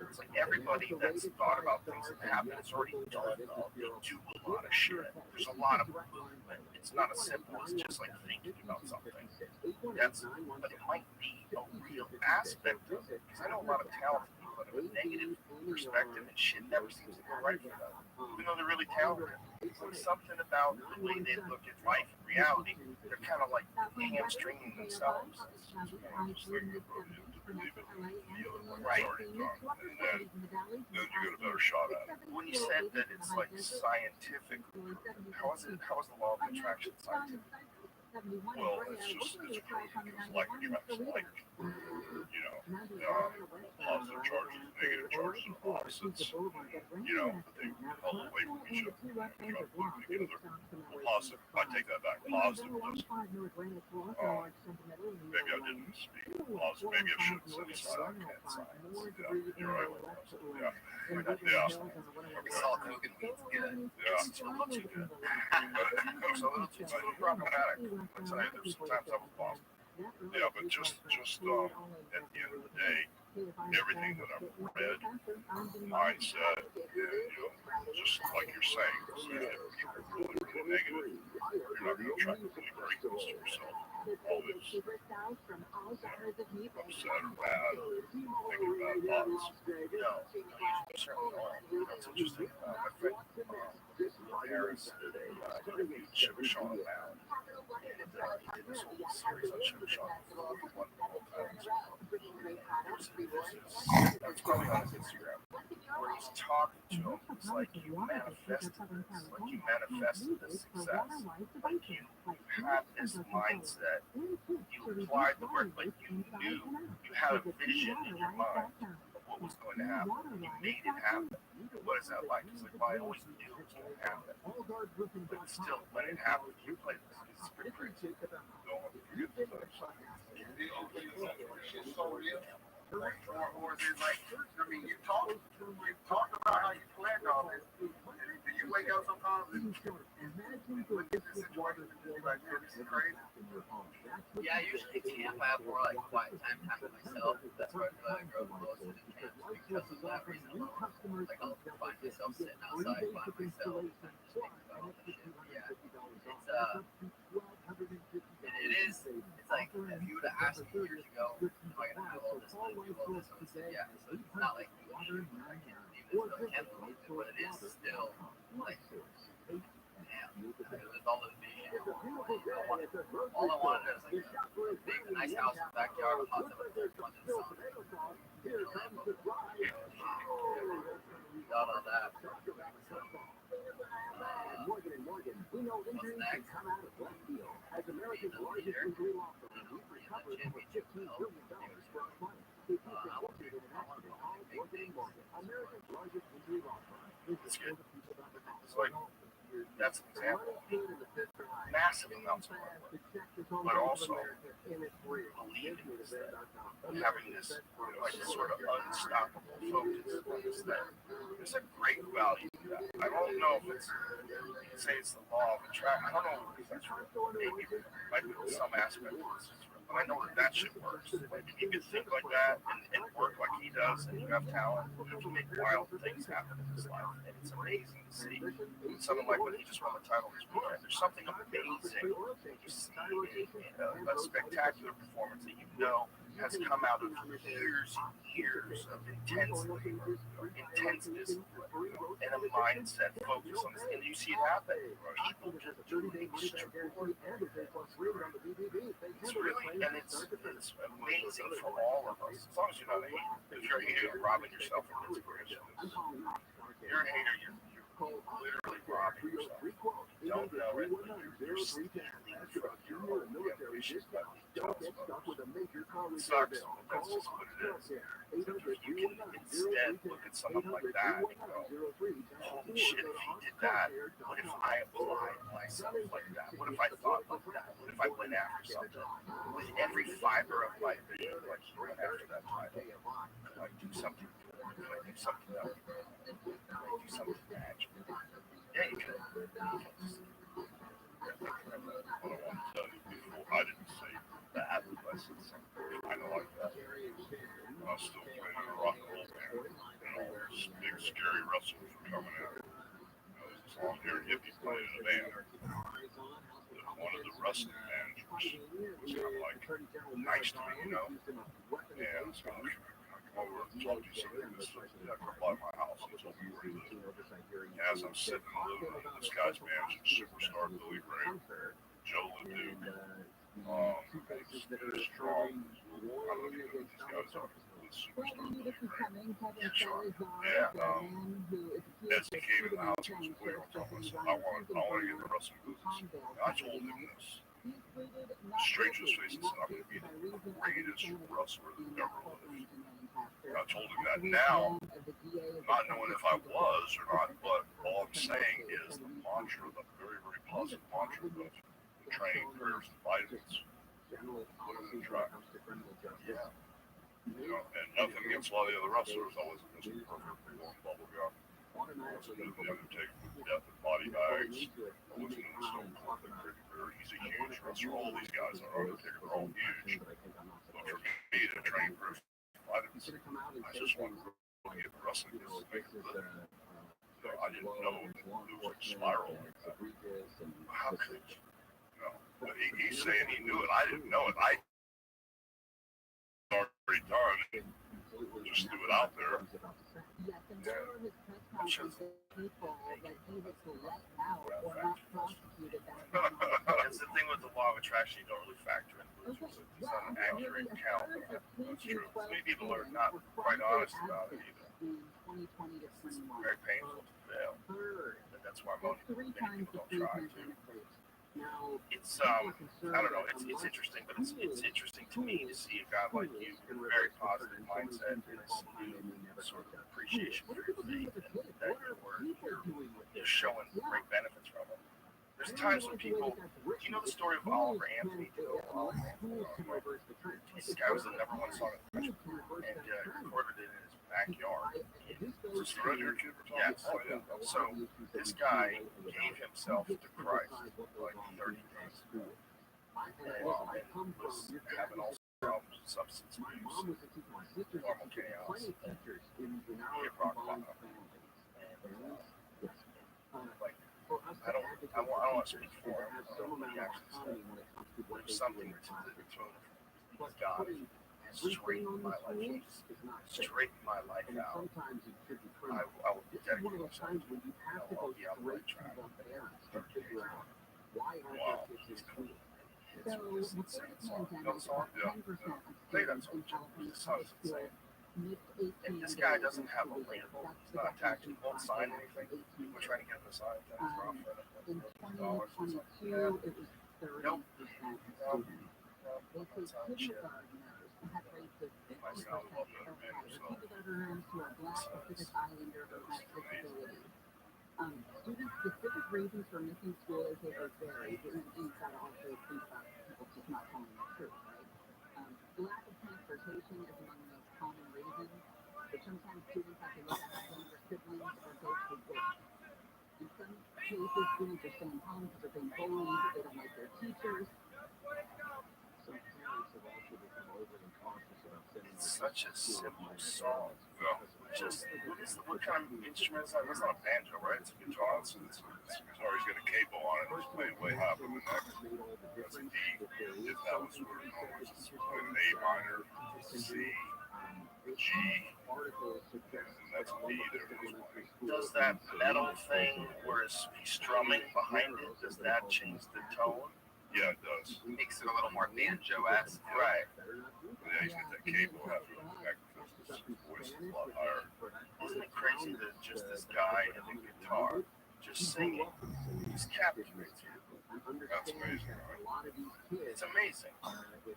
It's like everybody that's thought about things that happen has already done. They do a lot of shit. There's a lot of movement. It's not as simple as just like thinking about something. But it might be a real aspect of it. Because I know a lot of talented people that have a negative perspective and shit never seems to go right for them. Even though they're really talented. It's like something about the way they look at life and reality. They're kind of like hamstringing themselves. Right. And then you get a better shot at it. When you said that it's like scientific, how is the law of attraction scientific? Well, it's proven because like attracts like. Positive charges, negative charges are opposites. But they held away from each other. Try to put them together. Well, positive. I take that back. Positive was. Maybe I didn't speak positive. Maybe I should have said science. Yeah, you're right. Yeah. Yeah. It's all Hogan means good. Yeah. It's a little too good. It's a little problematic. I tell you, there's sometimes I was lost. Yeah, but just at the end of the day, everything that I've read, mindset, just like you're saying, if people are really, really negative, you're not going to attract really great things to yourself. Always upset or mad or thinking bad thoughts. No, you certainly won't. That's interesting. My friend Harris did a huge Sugar Sean Mound. And he did this whole series on Sugar Sean before he won the whole times. That's probably on his Instagram. Where he's talking to him, it's like you manifested this. Like you manifested this success. Like you had this mindset. You applied the work, like you knew. You had a vision in your mind of what was going to happen. You made it happen. What is that like? It's like, well, I always knew it was going to happen. But still, when it happened, you played this. It's pretty crazy. Don't forget the things. Or is it like, I mean, you talk about how you planned all this. Do you wake up sometimes and look at the situation and be like, man, this is crazy? Yeah, I usually camp. I have more like quiet time with myself. That's where I feel like I grow the most in camp. because of that reason alone, like I'll find myself sitting outside by myself and just think about all this shit. Yeah, it's like if you would have asked me years ago, am I gonna have all this money, do all this, I would say yeah. So it's not like I can't believe it, but it is still like damn, with all the vision. All I wanted was like a big, nice house, backyard, a hot tub, and sun. Got all that. What's next? As America's largest injury law firm, we recovered over $15 billion from America's largest injury law firm. It's good. It's like, that's an example of massive amounts of hard work, but also believing this thing, having this like sort of unstoppable focus on this thing. There's a great value to that. I don't know if it's, you can say it's the law of attraction. I don't know if that's true. Maybe it might be some aspect of this. But I know that shit works. Like, if you can think like that and work like he does, and you have talent, you can make wild things happen in his life. And it's amazing to see. And something like when he just won the title this weekend, there's something amazing that you see in a spectacular performance that you know has come out of years and years of intense labor, intense discipline, and a mindset focus on this. And you see it happen. People just do extraordinary things. It's really, and it's amazing for all of us. As long as you're not a hater. If you're a hater, you're robbing yourself of inspiration. You're a hater, you're literally robbing yourself. You don't know it, but you're stealing from your own ambition. It sucks, but that's just what it is. So you can instead look at someone like that and go, holy shit, if he did that, what if I applied myself like that? What if I thought like that? What if I went after something with every fiber of my being, like he went after that title? Could I do something good? Could I do something else? Could I do something magical? Yeah, you can. What I want to tell you before, I didn't say that, but I said something kind of like that. I was still playing in a rock and roll band, and all those big scary wrestlers were coming out. There was this long-haired hippie playing in a band. One of the wrestling managers was kind of like nice to me, you know. And so I come over and talk to you something. I come by my house and told me where he lived. And as I'm sitting in the living room, this guy's managing superstar Billy Ray, Joe LeDuc, he's strong. I look at these guys are with superstar Billy Ray. Yeah, Nessie came in the house and was clear on top. I said, I want to get the wrestling business. And I told him this. Straight to his face and said, I'm going to be the greatest wrestler that ever lived. And I told him that now, not knowing if I was or not, but all I'm saying is the mantra, the very, very positive mantra of training, prayers, and vitamins. Put it in the track. Yeah. You know, and nothing against a lot of the other wrestlers. I wasn't Mr. Perfect, blowing bubble gum. I wasn't in the Undertaker with death and body bags. I wasn't in the Stone Cold and Ricky Bear. He's a huge wrestler. All these guys are Undertaker. They're all huge. But for me to train prayers, vitamins, I just wanted to really get wrestling business, make a living. So I didn't know that it was a spiral like that. How could you? You know, but he's saying he knew it. I didn't know it. I already done it. Just threw it out there. Yes, and there were his press conferences people that he had to let out or not prosecuted that. That's the thing with the law of attraction, you don't really factor in losers. It's not an accurate count of that. That's true. Many people are not quite honest about it either. It's very painful to fail. But that's why many people don't try to. It's I don't know, it's interesting, but it's interesting to me to see a guy like you with a very positive mindset and I see sort of appreciation for your faith and that you're showing great benefits from it. There's times when people, do you know the story of Oliver Anthony? This guy was the #1 song of the country and recorded it in his backyard. Just right here, kid, we're talking. Yes. Oh, yeah. So this guy gave himself to Christ like 30 days ago. And was having all problems with substance My abuse, mom was a teacher. My sister's a normal teacher. chaos, Plenty of and teachers in our hip rock combined bottom. families. And Yes. like, For us I to don't advocate want for to teachers speak and for to have him. some amount of Actually said autonomy when it comes to what there's they do something in the to classroom. the But God putting everything straighten on my the life, schools is not fair. straighten my life And out. sometimes it should be I criminal. will This is one dedicate of those myself times when you have to go I'll be on the right straight to track. the parents and figure out why aren't Wow. their kids in school? So It's before insane the song. pandemic, No song? about 10% of Play that students song. in California This song's public schools insane. missed 18 And this days guy in doesn't have a school. label. That's It's the not attached. He definition won't by sign the anything. 18 We're days. trying to get him to sign things for In $100,000. 2022, it was 30% Nope. of students. Nope. They say That's not shit. kindergartners have rates of 50% Myself, or higher. Kindergartners who are Black, Pacific Islander, who have disabilities. Student specific reasons for missing school is they are varied, and you've got to also think about people just not telling the truth, right? Lack of transportation is among the most common reasons, but sometimes students have to look at younger siblings or go to work. In some cases, students are staying home because they're being bullied, they don't like their teachers. Some parents have also become overly cautious about sending It's their such a kids to school simple with song. minor Just what kind of instrument is that? That's not a banjo, right? It's a guitar. It's guitar. He's got a cable on it. He's playing way high from the neck. made all the That's a difference. D. If there is If that was something where to be said that teachers an can A minor, C, this G, article suggests and that's a B there. elementary school Does that metal thing where he's strumming behind it, does that change the tone? Yeah, it does. Makes it a little more banjo-esque. Right. Yeah, he's got that cable half of the neck because his voice is a lot higher. Isn't it crazy that just this guy and the guitar just singing, he's captivating you? That's amazing, right? It's amazing.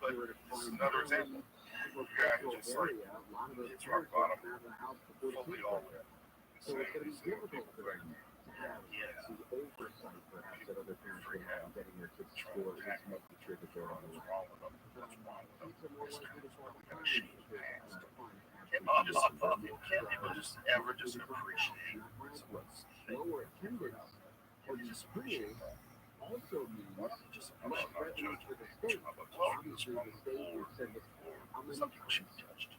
But this is another example. Yeah, just like it's rock bottom, fully all in. So it's going to be Insane. difficult for them to have the oversight, perhaps, that other parents will have getting their kids to school, or just making sure that they're on the What's right. wrong with them? What's wrong with them? Kids are more likely to fall Kind of behind shitty because past. Can't people just ever just appreciate someone's thing? lower attendance for these Just schools appreciate that. also means Why don't you just less I'm not revenue judging. for the state. I'm not Obviously, the state would send us how many Some people should times be judged.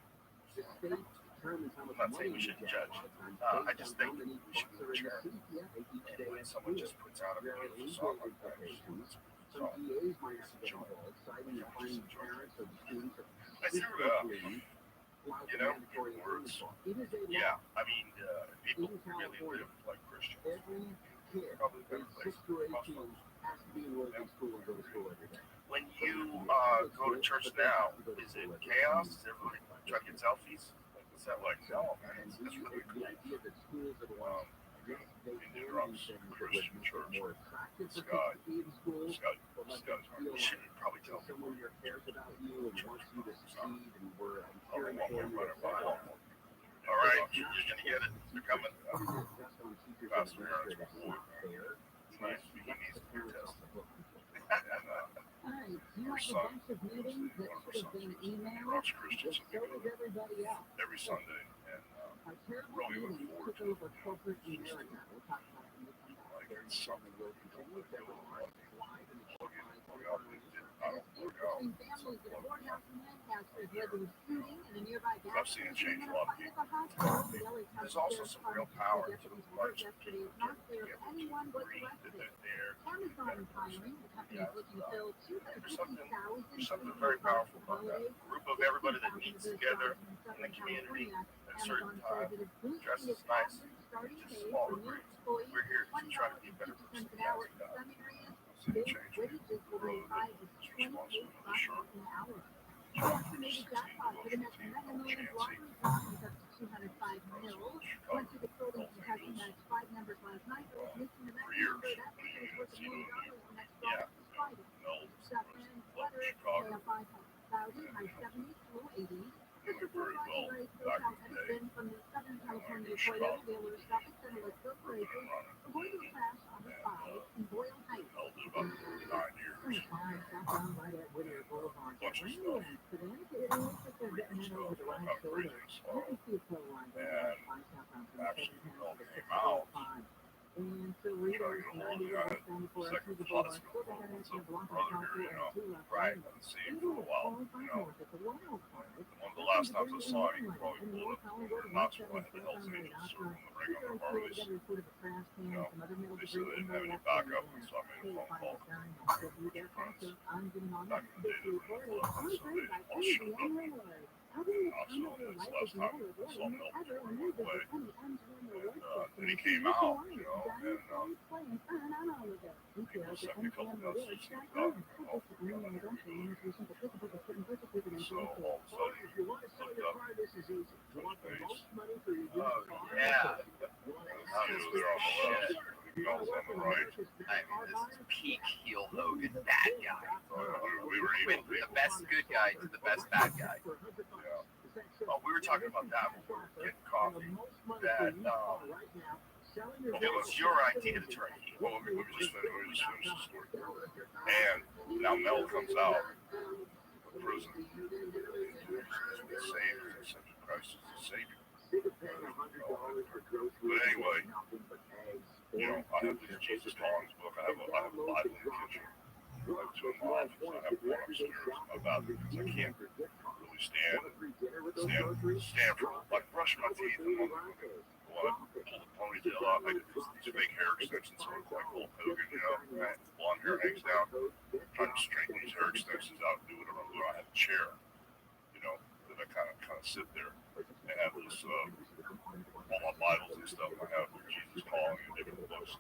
the state determines how much I'm not money saying we you shouldn't get judge. a lot of times I based just on think how many we should bucks are in the mature. CPF each And day when at someone school. just puts out a There are beautiful legal song like that, implications. so Some DAs might have to get involved, citing and finding parents or the students or I see, specifically you know, words. It is a law. Yeah, I mean, people really live like Christians. Every kid Probably a better age place. 6 to 18 has to be enrolled in school and go to school every day. When you go to church now, is it chaos? Is everybody trying to get selfies? Like, what's that like? No, man, And it's really the cool. idea that schools are the ones they In can the do drops, things that would Christian make it church. more attractive for Scott. kids to be in school, Scott, but let Scott, them feel you like should probably tell people. someone here cares about you and wants you to succeed, and we're Oh, cheering one for more you. runner by. All right, you're gonna get it. They're coming. Just on teachers and Pastor Aaron's administrators is not fair. It's nice. He needs The to be parents tested. off the hook. And All right, you have a bunch of meetings that should have been emailed, Ross Christians but so does everybody else. every Sunday, and Our terrible really look meetings forward took to over corporate America. We'll talk about it when we come back. like it's something Will continue to live and I don't work out. Between families at a courthouse in Lancaster has led to a shooting in a nearby gas I've seen it change a lot of at the hospital. The LA County There's also Sheriff's some real Department power said to deputies the were hurt bunch of yesterday. people It's not clear if getting anyone was agree that arrested. they're there. Amazon is hiring. The company is looking to fill There's something 250,000 very powerful about that. A group of everybody that meets together in the community at a certain time, dresses nice, just small group. We're here to try to be better person than God. I've seen it change. Wages will Road rise to is responsible for the shirt. an hour. The estimated jackpot for the next Mega Millions lottery draw is up to 205 mil. Once the Golden Kentucky matched 5 numbers last night, but it's missing the For next years. number. That means it's worth $1 million. The next draw Yeah. is Friday. No, Stuff and sweater, Chicago. a 5,000, high 70s, low 80s. This is Very what well Race back in Hotel the day. Edison from the Southern California Chicago. Toyota dealer Shopping Center was built for acres. We're going to a crash on the 5 in Boyle Heights. held it about 9 years. Fine, stop down right at Whittier Boulevard. Bunch of When stuff. you accident, it looks like they're getting it over the right shoulder. You can see a tow line going down And Fine Southbound from actually, 710 all to came out. 605. And so Rita's 90 minutes down before us through the boulevard. Still got an extra block of coffee and 2 left. Right, I haven't seen him for a while, you know. One of the last times I saw him, he probably pulled up over not too much the Hells Angels circle the ring on the Harleys. You know, they said they didn't have any backup, and so I made a phone call. Back in the day, they were in Florida, so they all showed up. So that's the last time I saw Milton before he went away. And he came out, you know, and people sent me a couple messages about, so all of a sudden, touch base. Oh, yeah. I knew they were on the left. Guns on the right. I mean, this is peak heel Hogan, bad guy. We were With able the best good guy to the best bad guy. yeah. Oh, we were talking about that when we were getting coffee. That it was your idea to try to heal. Well, let me just finish the story. And now Mel comes out of prison. He's saved. Accepted Christ as his Savior. But anyway, you know, I have this Jesus Collins book. I have a Bible in the kitchen. I have 2 in my office. I have one upstairs in my bathroom because I can't really stand for, like, brushing my teeth and when I pull the ponytail out, I get these big hair extensions that look like Hulk Hogan, you know, and blonde hair hangs down. I'm trying to straighten these hair extensions out and do whatever I'm doing. I have a chair, you know, that I kind of sit there. I have this, all my Bibles and stuff. I have Jesus Calling and different books.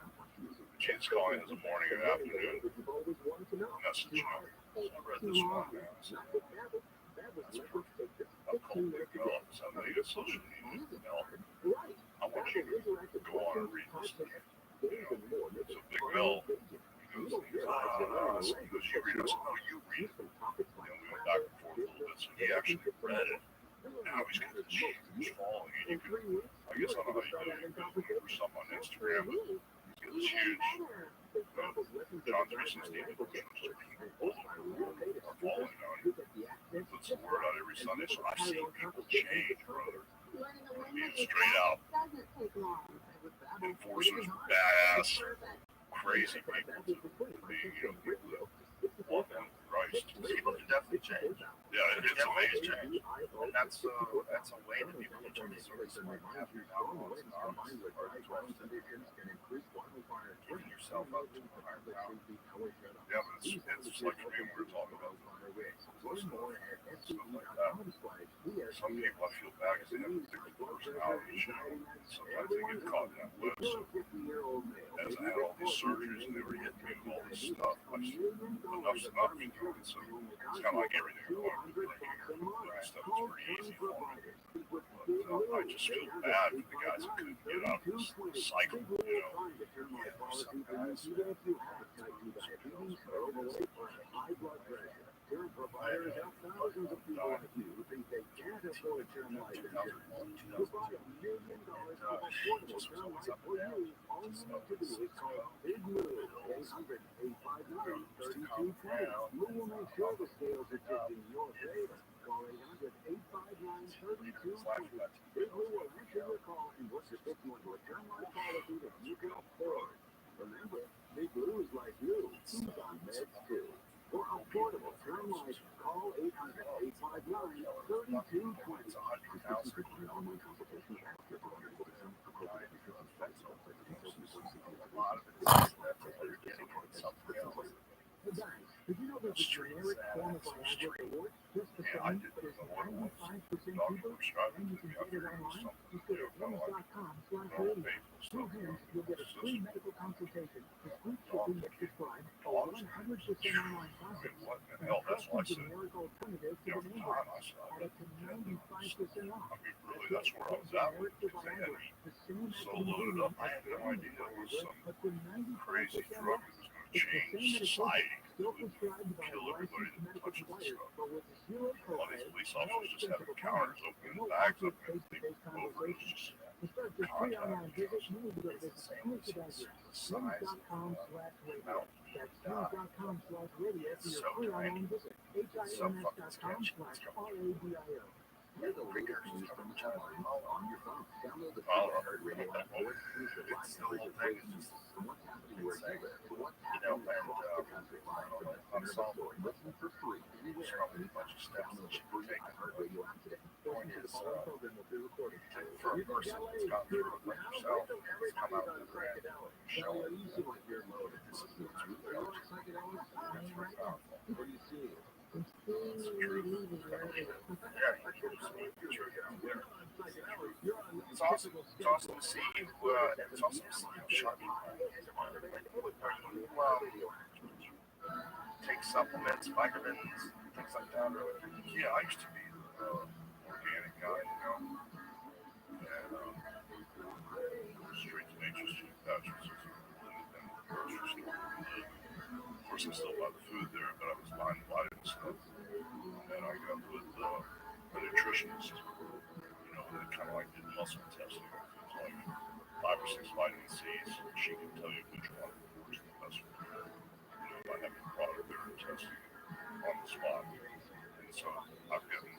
Jesus Calling has a morning and afternoon message, you know. So I read this one, man. I said, that's perfect. I'll call Big Mel. So I know you got social media, Mel. I want you to go on and read this. You know, so Big Mel, he goes, you read it. I said, no, you read it. You know, we went back and forth a little bit, so he actually read it. Now he's got this huge following, and you can, I guess I don't know how you do it, you can push something on Instagram, but he's got this huge, John 360 portion, so people all over the world are following on him. He puts the word out every Sunday, so I've seen people change, brother. Being straight out enforcers, badass, crazy people, to being, you know, people that walk on Christ. People can definitely change. Yeah, it's amazing. And that's a way that people can turn these sort of smart after alcoholics and anonymous or giving yourself up to a higher power. Yeah, but it's like for me, we were talking about stuff like that. Some people I feel bad because they have particular personalities, you know. Sometimes they get caught in that whip. So as I had all these surgeries and they were hitting me with all this stuff, I just, enough's enough, you know. And so it's kind of like everything I'm going through drinking here. Stuff is pretty easy for me. But I just feel bad for the guys that couldn't get out of this cycle, you know. Yeah, there's some guys that providers have thousands of people like you who think they can't afford term life insurance. To buy $1 million of affordable term life for you, all you need to do is call Big Lou, 800-859-3220. Lou will make sure the scales are tipped in your favor. Call 800-859-3220. Big Lou will answer your call and work to fit you into a term life policy that you can afford. Remember, Big Lou is like you. He's on meds too. For affordable term life, call 800-859-3220. Did you know there's a generic form of Viagra that works just the same, but is 95% cheaper? And you can get it online. Just go to Hims.com/radio. Through Hims, you'll get a free medical consultation, discreet shipping that's prescribed, a 100% online process, and a custom generic alternative to the name brand, at up to 95% off. That's where I was at with it, because they had me so loaded up. I had no idea it was some crazy drug that was going to change society. Kill everybody that touches this stuff. All these police officers just having counters open and bags up and they over. It's just contact. It's insane. The size of the amount. That's Hims.com/radio for your free online visit. HIMS.com/RADIO. The precursors of the child on your phone. Download the iHeartRadio app or it's the whole thing is just insane. You know, and unsolvable. There's probably a bunch of steps that should be taken. The point is, for a person that's gone through it like yourself, it's come out of the brand, show it. This is what's really urgent. That's very powerful. It's the truth. Yeah, you can see the truth out there. It's awesome. It's awesome to see you. It's awesome to see you sharp. Take supplements, vitamins, things like that. Yeah, I used to be organic guy, you know, and straight to nature's food. That's just in the grocery store. Of course, I still buy the food there, but I was buying the vitamins stuff. And then I got with a nutritionist, you know, that kind of like did muscle testing. It's like 5 or 6 vitamin C's. She can tell you which one works the best for you. You know, by having a product there and testing it on the spot. And so I've gotten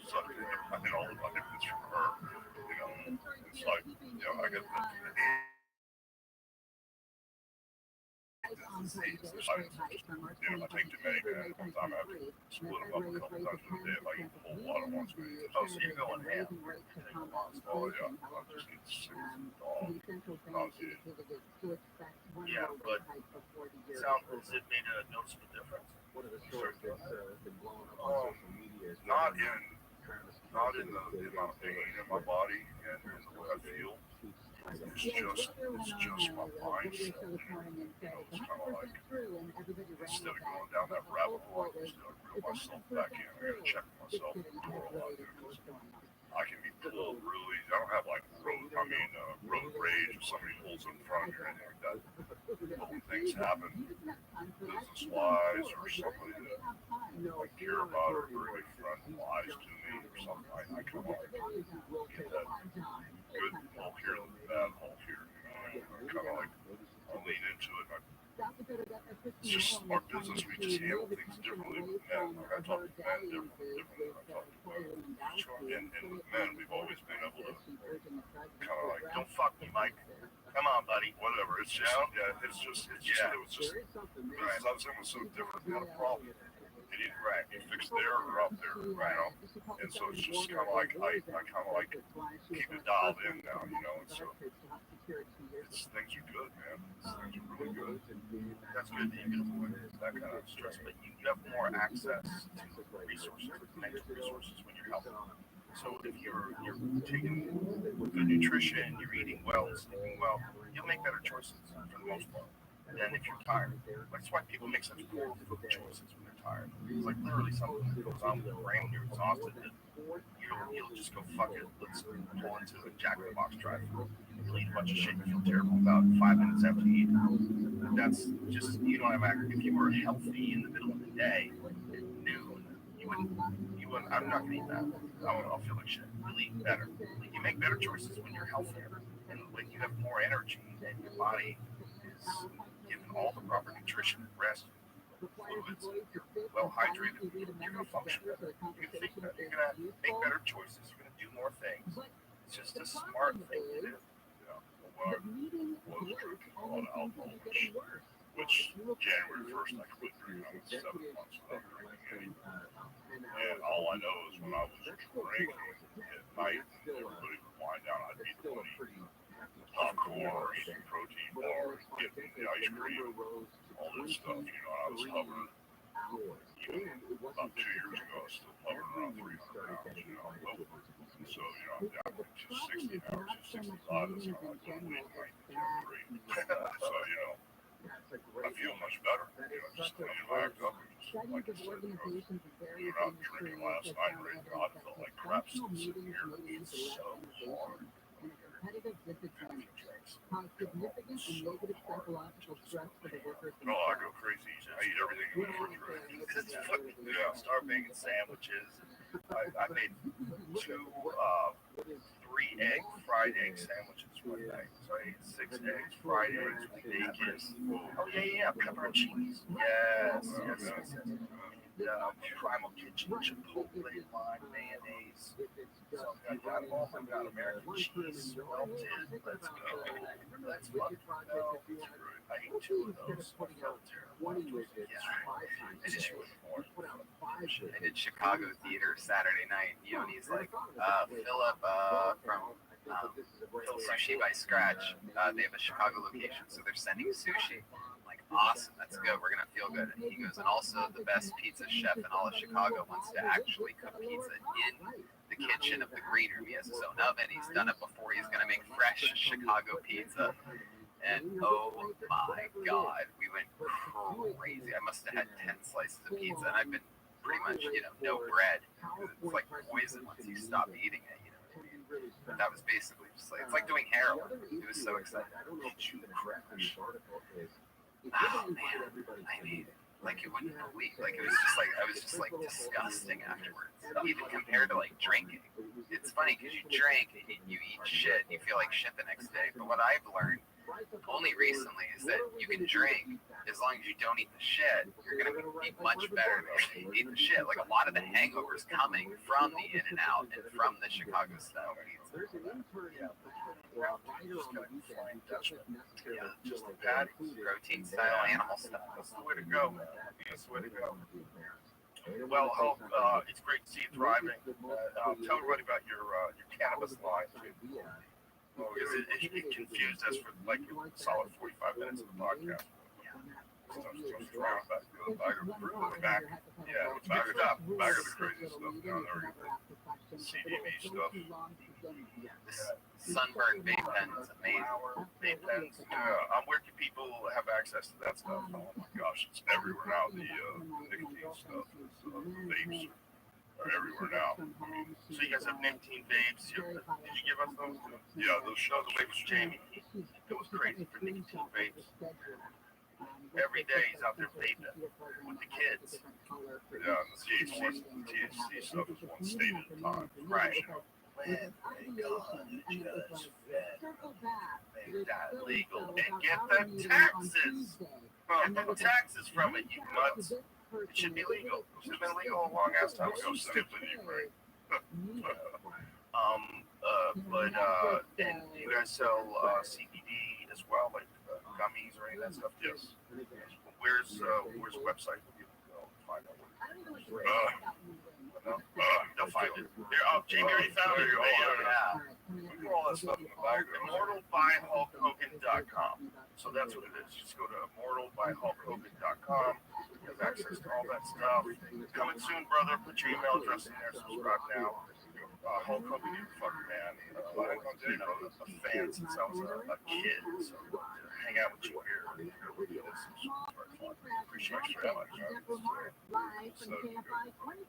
sucked in. I mean, all the vitamins from her. You know, it's like, you know, I got the you know, I take too many, man. Sometimes I have to split them up a couple times a day if I eat the whole lot at once. Oh, so you're going ham. Oh, yeah. I just get sick as nauseated. Yeah, but does it make a noticeable difference? Not in the amount of pain in my body and the way I feel. It's just my mindset. You know, it's kind of like, instead of going down that rabbit hole, I just gotta reel myself back in. I gotta check myself before a lot because I can be pulled really. I don't have like road rage if somebody pulls in front of you or anything like that. But when things happen, business wise or somebody that I care about or a very good friend lies to me or something, I kind of like get that good hole here and the bad hole here. You know, I kind of like I lean into it. It's just our business. We just handle things differently with men. Like I talk to men differently than I talk to women. And with men, we've always been able to kind of like, Don't fuck me, Mike. Come on, buddy. whatever. It's just, yeah, it was just, because I was saying it was so different. We had a problem. And you fix there or up there, you know? And so it's just kind of like, I kind of like keep it dialed in now, you know? And so things are good, man. Things are really good. That's good that you can avoid that kind of stress, but you have more access to resources, mental resources when you're healthy. So if you're taking good nutrition, you're eating well, sleeping well, you'll make better choices for the most part than if you're tired. That's why people make such poor food choices when they're tired. It's like literally something that goes on with the brain when you're exhausted that you'll just go, fuck it, let's pull into a Jack in the Box drive-thru. You'll eat a bunch of shit, you feel terrible about 5 minutes after you eat. That's just, you don't have access. If you were healthy in the middle of the day, at noon, you wouldn't, I'm not gonna eat that. I'll feel like shit. You'll eat better. You make better choices when you're healthier and when you have more energy and your body is given all the proper nutrition and rest, fluids, you're well hydrated, you're gonna function better. You're gonna think better. You're gonna make better choices. You're gonna do more things. It's just a smart thing to do. Well, I was drinking a lot of alcohol, which January 1st I quit drinking. I went 7 months without drinking any. And all I know is when I was drinking at night, everybody would wind down. I'd eat popcorn, eating protein bars, getting the ice cream, all this stuff. You know, I was hovering. Even about 2 years ago, I was still hovering around 300 pounds. You know, and so you know, I'm down to 260 now, 265. That's how I put weight in 1903. So you know, I feel much better. You know, just laying back up and just like I said, we were out drinking last night. Right, God felt like crap still sitting here. It's so hard. No, I go crazy. I eat everything in the refrigerator. Yeah, start making sandwiches. I made 2 3-egg fried egg sandwiches one night. So I ate 6 eggs, fried eggs with bacon. Oh yeah, pepper and cheese. Yes. Primal Kitchen Chipotle lime mayonnaise. So I got them all. I got American cheese melted. Let's go. Let's fucking go. I ate 2 of those. I felt terrible. I did Chicago theater Saturday night. Yoni's like, Philip from Phil Sushi by Scratch. They have a Chicago location, so they're sending sushi. I'm like, awesome, that's good. We're gonna feel good. And he goes, and also the best pizza chef in all of Chicago wants to actually cook pizza in the kitchen of the green room. He has his own oven. He's done it before. He's gonna make fresh Chicago pizza. And oh my God, we went crazy. I must have had 10 slices of pizza, and I've been pretty much, no bread. It's like poison once you stop eating it, But that was basically just like, it's like doing heroin. It was so exciting. Oh man, I mean, like you wouldn't believe. Like it was just like, I was just like disgusting afterwards. Even compared to like drinking. It's funny because you drink and you eat shit and you feel like shit the next day. But what I've learned only recently is that you can drink as long as you don't eat the shit. You're gonna be much better than if you eat the shit. Like a lot of the hangovers coming from the In-N-Out and from the Chicago style pizza. Just the patty, protein style animal style. That's the way to go, man. That's the way to go. Well, Hope, it's great to see you thriving. Tell everybody about your cannabis line too. Because it confused us for like a solid 45 minutes of the podcast. Back of the crazy stuff down there. CDB stuff. This sunburned vape pen is amazing. Vape pens. Where can people have access to that stuff? Oh my gosh, it's everywhere now. The nicotine stuff, vapes are everywhere now. So you guys have nicotine vapes. Did you give us those? Yeah, those shows away with Jamie. It was crazy for nicotine vapes. Every day he's out there vaping with the kids. Yeah, the THC stuff is one state at a time. Right. When they just make that legal and get the taxes. Get the taxes from it, you nuts. It should be legal. It should have been legal a long ass time ago. Stupid, right? And you guys sell CBD as well, like gummies or any of that stuff? Yes. Where's the website for people to go find out? They'll find it. Jamie already found it. Yeah. We put all that stuff in the background. immortalbyhulkhogan.com. So that's what it is. Just go to immortalbyhulkhogan.com. You have access to all that stuff. Coming soon, brother. Put your email address in there. Subscribe now. Hulk Hogan, you fucking man. A fan since I was a kid. So hang out with you here. Appreciate you very much.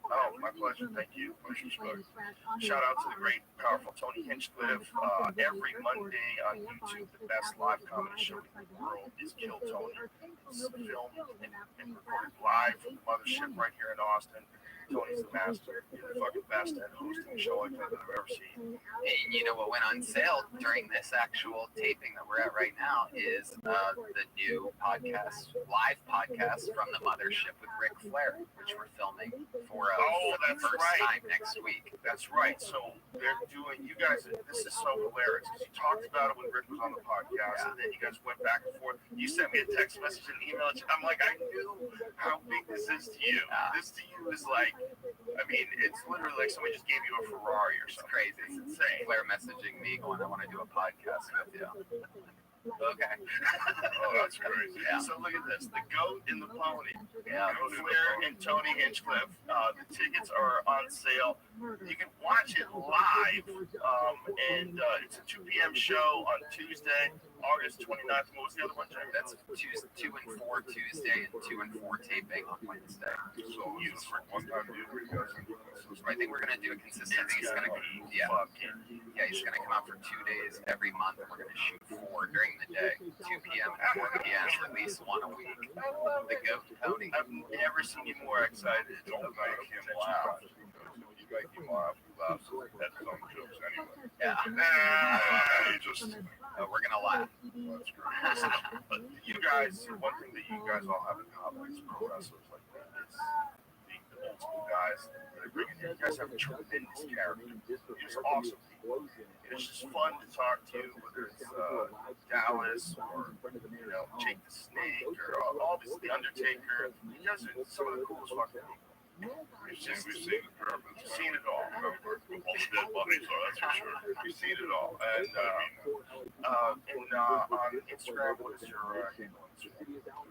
Oh, my pleasure. Thank you. Much respect. Shout out to the great, powerful Tony Hinchcliffe. Every Monday on YouTube, the best live comedy show in the world is Kill Tony. It's filmed and recorded live from the mothership right here in Austin. Tony's the master. You're the fucking best at hosting a show like that I've ever seen. And you know what went on sale during this actual taping that we're at right now is the new podcast, live podcast from the mothership with Ric Flair, which we're filming for the first time next week. That's right. So they're doing, you guys, this is so hilarious because you talked about it when Rick was on the podcast and then you guys went back and forth. You sent me a text message and email. I'm like, I knew how big this is to you. This to you is like, I mean, it's literally like somebody just gave you a Ferrari or something. It's crazy. It's insane. Flair messaging me going, I want to do a podcast with you. Okay. Oh, that's crazy. Yeah. So look at this. The goat and the pony. Yeah. Flair and Tony Hinchcliffe. The tickets are on sale. You can watch it live. And it's a 2 p.m. show on Tuesday, August 29th. What was the other one, Jim? That's 2 and 4 Tuesday and 2 and 4 taping on Wednesday. So you for one time do you guys? I think we're gonna do it consistently. He's gonna he's gonna come out for 2 days every month. We're gonna shoot 4 during the day, 2 p.m. and 4 p.m. at least one a week. The goat Tony. I've never seen you more excited to make him laugh. You make him laugh. He laughs at his own jokes anyway. Yeah. We're gonna laugh. That's great. But you guys, one thing that you guys all have in common as pro wrestlers like that is old school guys that are bringing in. You guys have a tremendous character. You're just awesome people. It's just fun to talk to, whether it's Dallas or Jake the Snake or obviously the Undertaker. You guys are some of the coolest fucking people. We've seen the pyramids. We've seen it all. We're almost dead bodies, so that's for sure. We've seen it all. And on Instagram, what is your handle?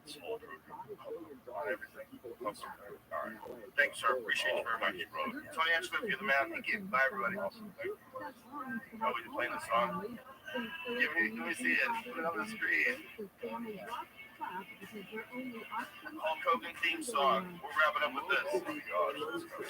It's all on everything. All right. Thanks, sir. Appreciate you very much, bro. Tony Angelo, you're the man. Thank you. Bye, everybody. Awesome. Thank you. Oh, you're playing the song? Let me see it. Put it on the screen. Hulk Hogan theme song. We'll wrap it up with this. Oh my gosh, let's go.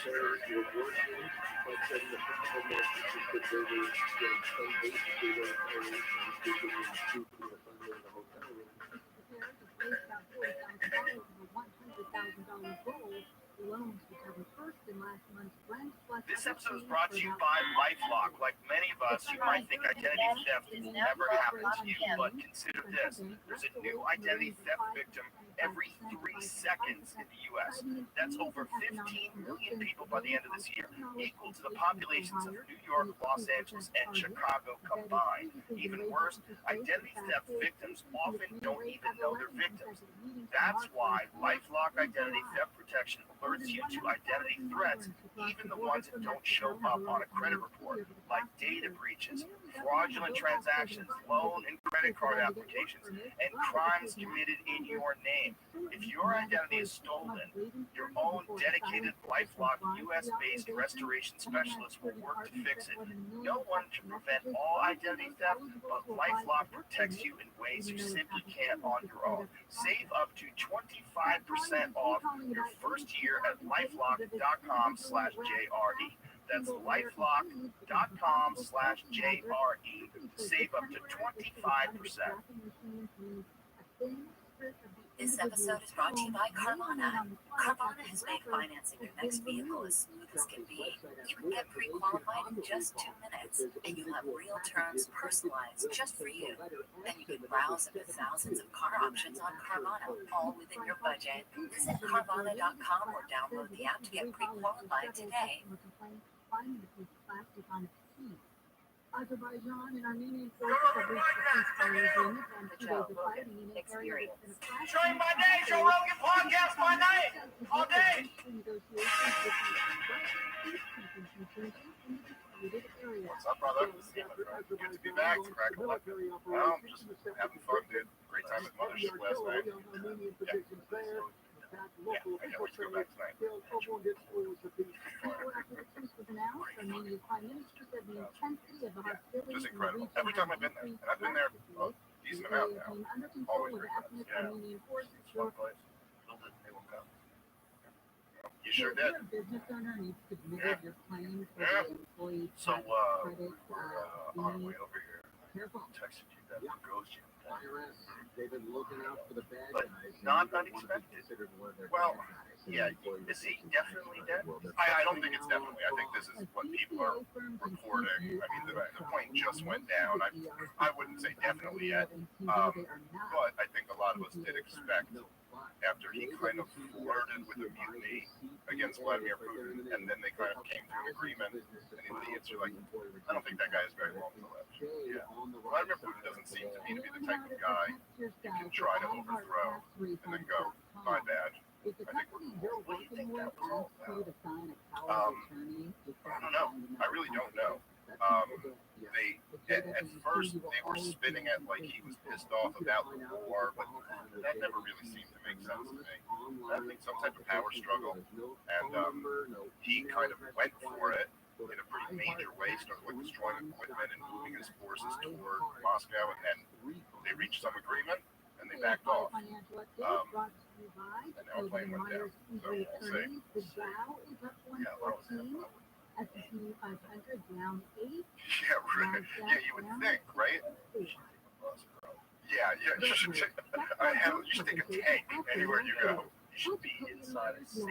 This episode is brought to you by LifeLock. Like many of us, you might think identity theft never happened to you, but consider this. There's a new identity theft victim every 3 seconds in the U.S. That's over 15 million people by the end of this year, equal to the populations of New York, Los Angeles, and Chicago combined. Even worse, identity theft victims often don't even know they're victims. That's why LifeLock Identity Theft Protection alerts you to identity threats, even the ones that don't show up on a credit report, like data breaches, fraudulent transactions, loan and credit card applications, and crimes committed in your name. If your identity is stolen, your own dedicated LifeLock US-based restoration specialist will work to fix it. No one can prevent all identity theft, but LifeLock protects you in ways you simply can't on your own. Save up to 25% off your first year at lifelock.com/JRE. That's lifelock.com/JRE. Save up to 25%. This episode is brought to you by Carvana. Carvana has made financing your next vehicle as smooth as can be. You can get pre-qualified in just 2 minutes, and you'll have real terms personalized just for you. Then you can browse into thousands of car options on Carvana, all within your budget. Visit Carvana.com or download the app to get pre-qualified today. Azerbaijan and Armenian forces have reached a ceasefire agreement on Joe fighting in area. Showing my day, Joe Rogan podcast by night, all day. What's up, brother? Good to be back. Crack a lip. Well, just having fun, dude. Great time at Mothership last night. Yeah, I can't wait to go back tonight. It was incredible. Every time I've been there, and I've been there a decent amount now. Always great times. Yeah. It's a fun place. They won't come. You sure did. Yeah. So, we're on our way over here. Texted you that ghost you. They've been looking out for the bad But guys. not unexpected. Well, yeah, is he definitely dead? I don't think it's definitely. I think this is what people are reporting. I mean, the plane just went down. I wouldn't say definitely yet, but I think a lot of us did expect after he kind of flirted with a mutiny against Vladimir Putin, and then they kind of came to an agreement, and the answer, like, I don't think that guy is very long to live. Yeah. Vladimir Putin doesn't seem to me to be the type of guy you can try to overthrow and then go, my bad. I think what do you think that was all about? I don't know. I really don't know. At first they were spinning it like he was pissed off about the war, but that never really seemed to make sense to me. I think some type of power struggle, and he kind of went for it in a pretty major way, started like destroying equipment and moving his forces toward Moscow, and then they reached some agreement and they backed off. And now a plane went down. So we'll see. Yeah, what was that? Yeah, right. Yeah, you would think, right? Yeah, you should take a tank anywhere you go. You should be inside a safe.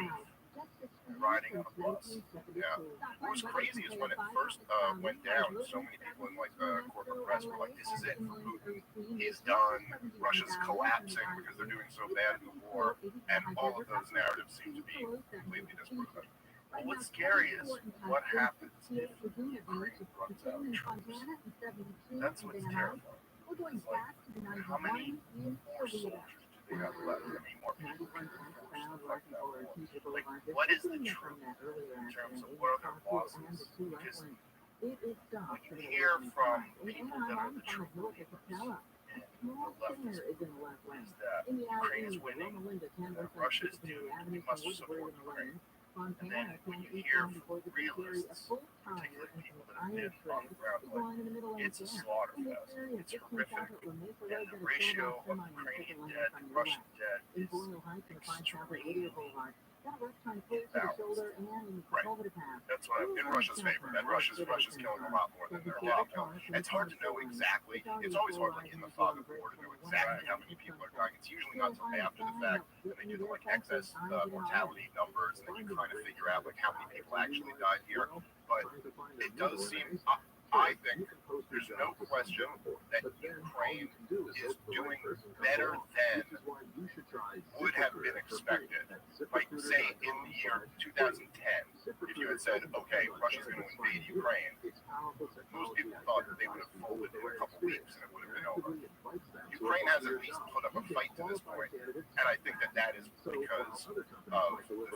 riding on a bus. Yeah. What was crazy is when it first went down, so many people in like the corporate press were like, "This is it for Putin. He's done. Russia's collapsing because they're doing so bad in the war." And all of those narratives seem to be completely disproven. But what's scary is what happens if Ukraine runs out of troops. That's what's terrifying. It's like, how many more soldiers do they have left? How many more people can they force to fight that war? Like, what is the truth in terms of what are their losses? Because what you hear from people that are the true believers in the leftist is that Ukraine is winning, that Russia is doomed, and we must support Ukraine. And then when you hear from realists, particularly people that have been on the ground, like, it's a slaughter fest. It's horrific. And the ratio of Ukrainian dead and Russian dead is extremely imbalanced. Right. That's why I'm in Russia's favor. And Russia's killing a lot more than they're allowed to kill. It's hard to know exactly. It's always hard, like in the fog of war, to know exactly how many people are dying. It's usually not until after the fact that they do the like excess mortality numbers, and then you kind of figure out like how many people actually died here. But it does seem, I think, there's no question that Ukraine is doing better than would have been expected. Like, say, in the year 2010, if you had said, okay, Russia's going to invade Ukraine, most people thought that they would have folded in a couple weeks and it would have been over. Ukraine has at least put up a fight to this point, and I think that that is because of the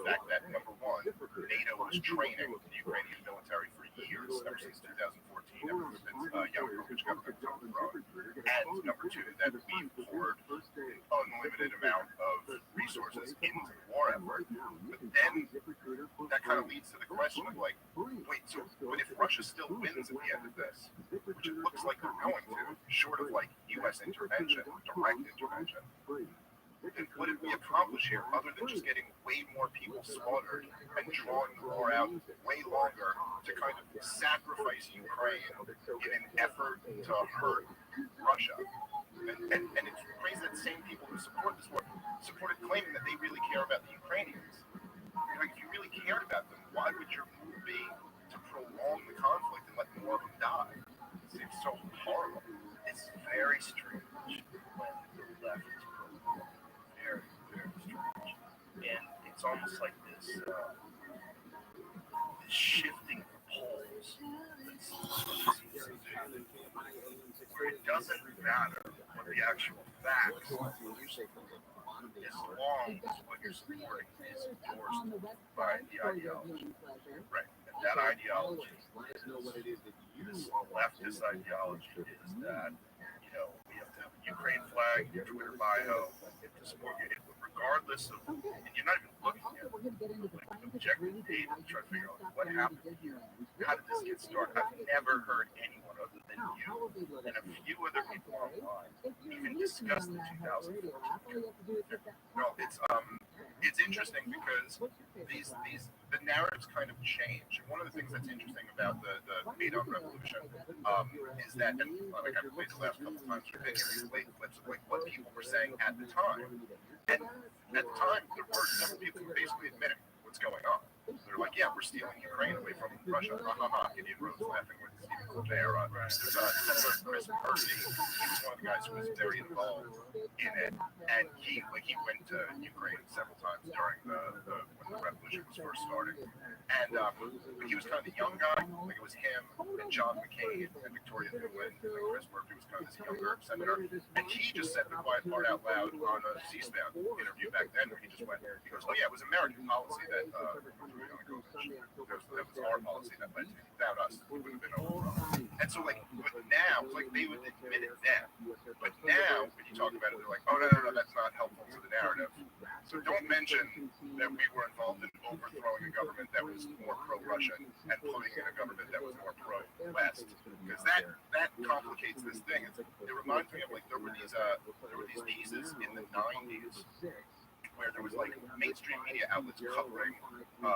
fact that, number one, NATO was training the Ukrainian military for years, ever since 2014, ever since Yanukovych government overthrown. And number two, that we poured an unlimited amount of resources into the war effort. But then that kind of leads to the question of like, wait, so but if Russia still wins at the end of this, which it looks like they're going to, short of like U.S. intervention, direct intervention, then what did we accomplish here other than just getting way more people slaughtered and drawing the war out way longer to kind of sacrifice Ukraine in an effort to hurt Russia? And it's crazy that the same people who support this war supported claiming that they really care about the Ukrainians. Like, if you really cared about them, why would your move be to prolong the conflict and let more of them die? It seems so horrible. It's very strange when the left is prolonged. Very, very strange. And it's almost like this shifting of poles that's where it doesn't matter what the actual facts are, as long as what you're supporting is endorsed by the ideology. Right. And that ideology is this leftist ideology is that, you know, we have to have a Ukraine flag, your Twitter bio, to support it, regardless of, and you're not even looking at like objective data to try to figure out what happened here. How did this get started? I've never heard anyone other than you and a few other people online even discuss the 2014. No, it's interesting because the narratives kind of change. And one of the things that's interesting about the Maidan Revolution is that, and like I've played the last couple of times, you're hearing late clips of like what people were saying at the time. And at the time, there were several people who basically admitted what's going on. They're like, yeah, we're stealing Ukraine away from Russia. Gideon Rose laughing with Stephen Colbert on Senator Chris Murphy. He was one of the guys who was very involved in it, and he went to Ukraine several times during when the revolution was first starting. And he was kind of the young guy. Like, it was him and John McCain and Victoria Nuland, and Chris Murphy was kind of this younger senator. And he just said the quiet part out loud on a C-SPAN interview back then, where he just went, he goes, oh yeah, it was American policy that that was our policy that led to it. Without us, we would have been overthrown. And so, like, but now, like, they would admit it then. But now, when you talk about it, they're like, oh, no, that's not helpful to the narrative. So don't mention that we were involved in overthrowing a government that was more pro-Russian and putting in a government that was more pro-West. Because that complicates this thing. It reminds me of, like, there were these pieces in the 90s where there was like mainstream media outlets covering the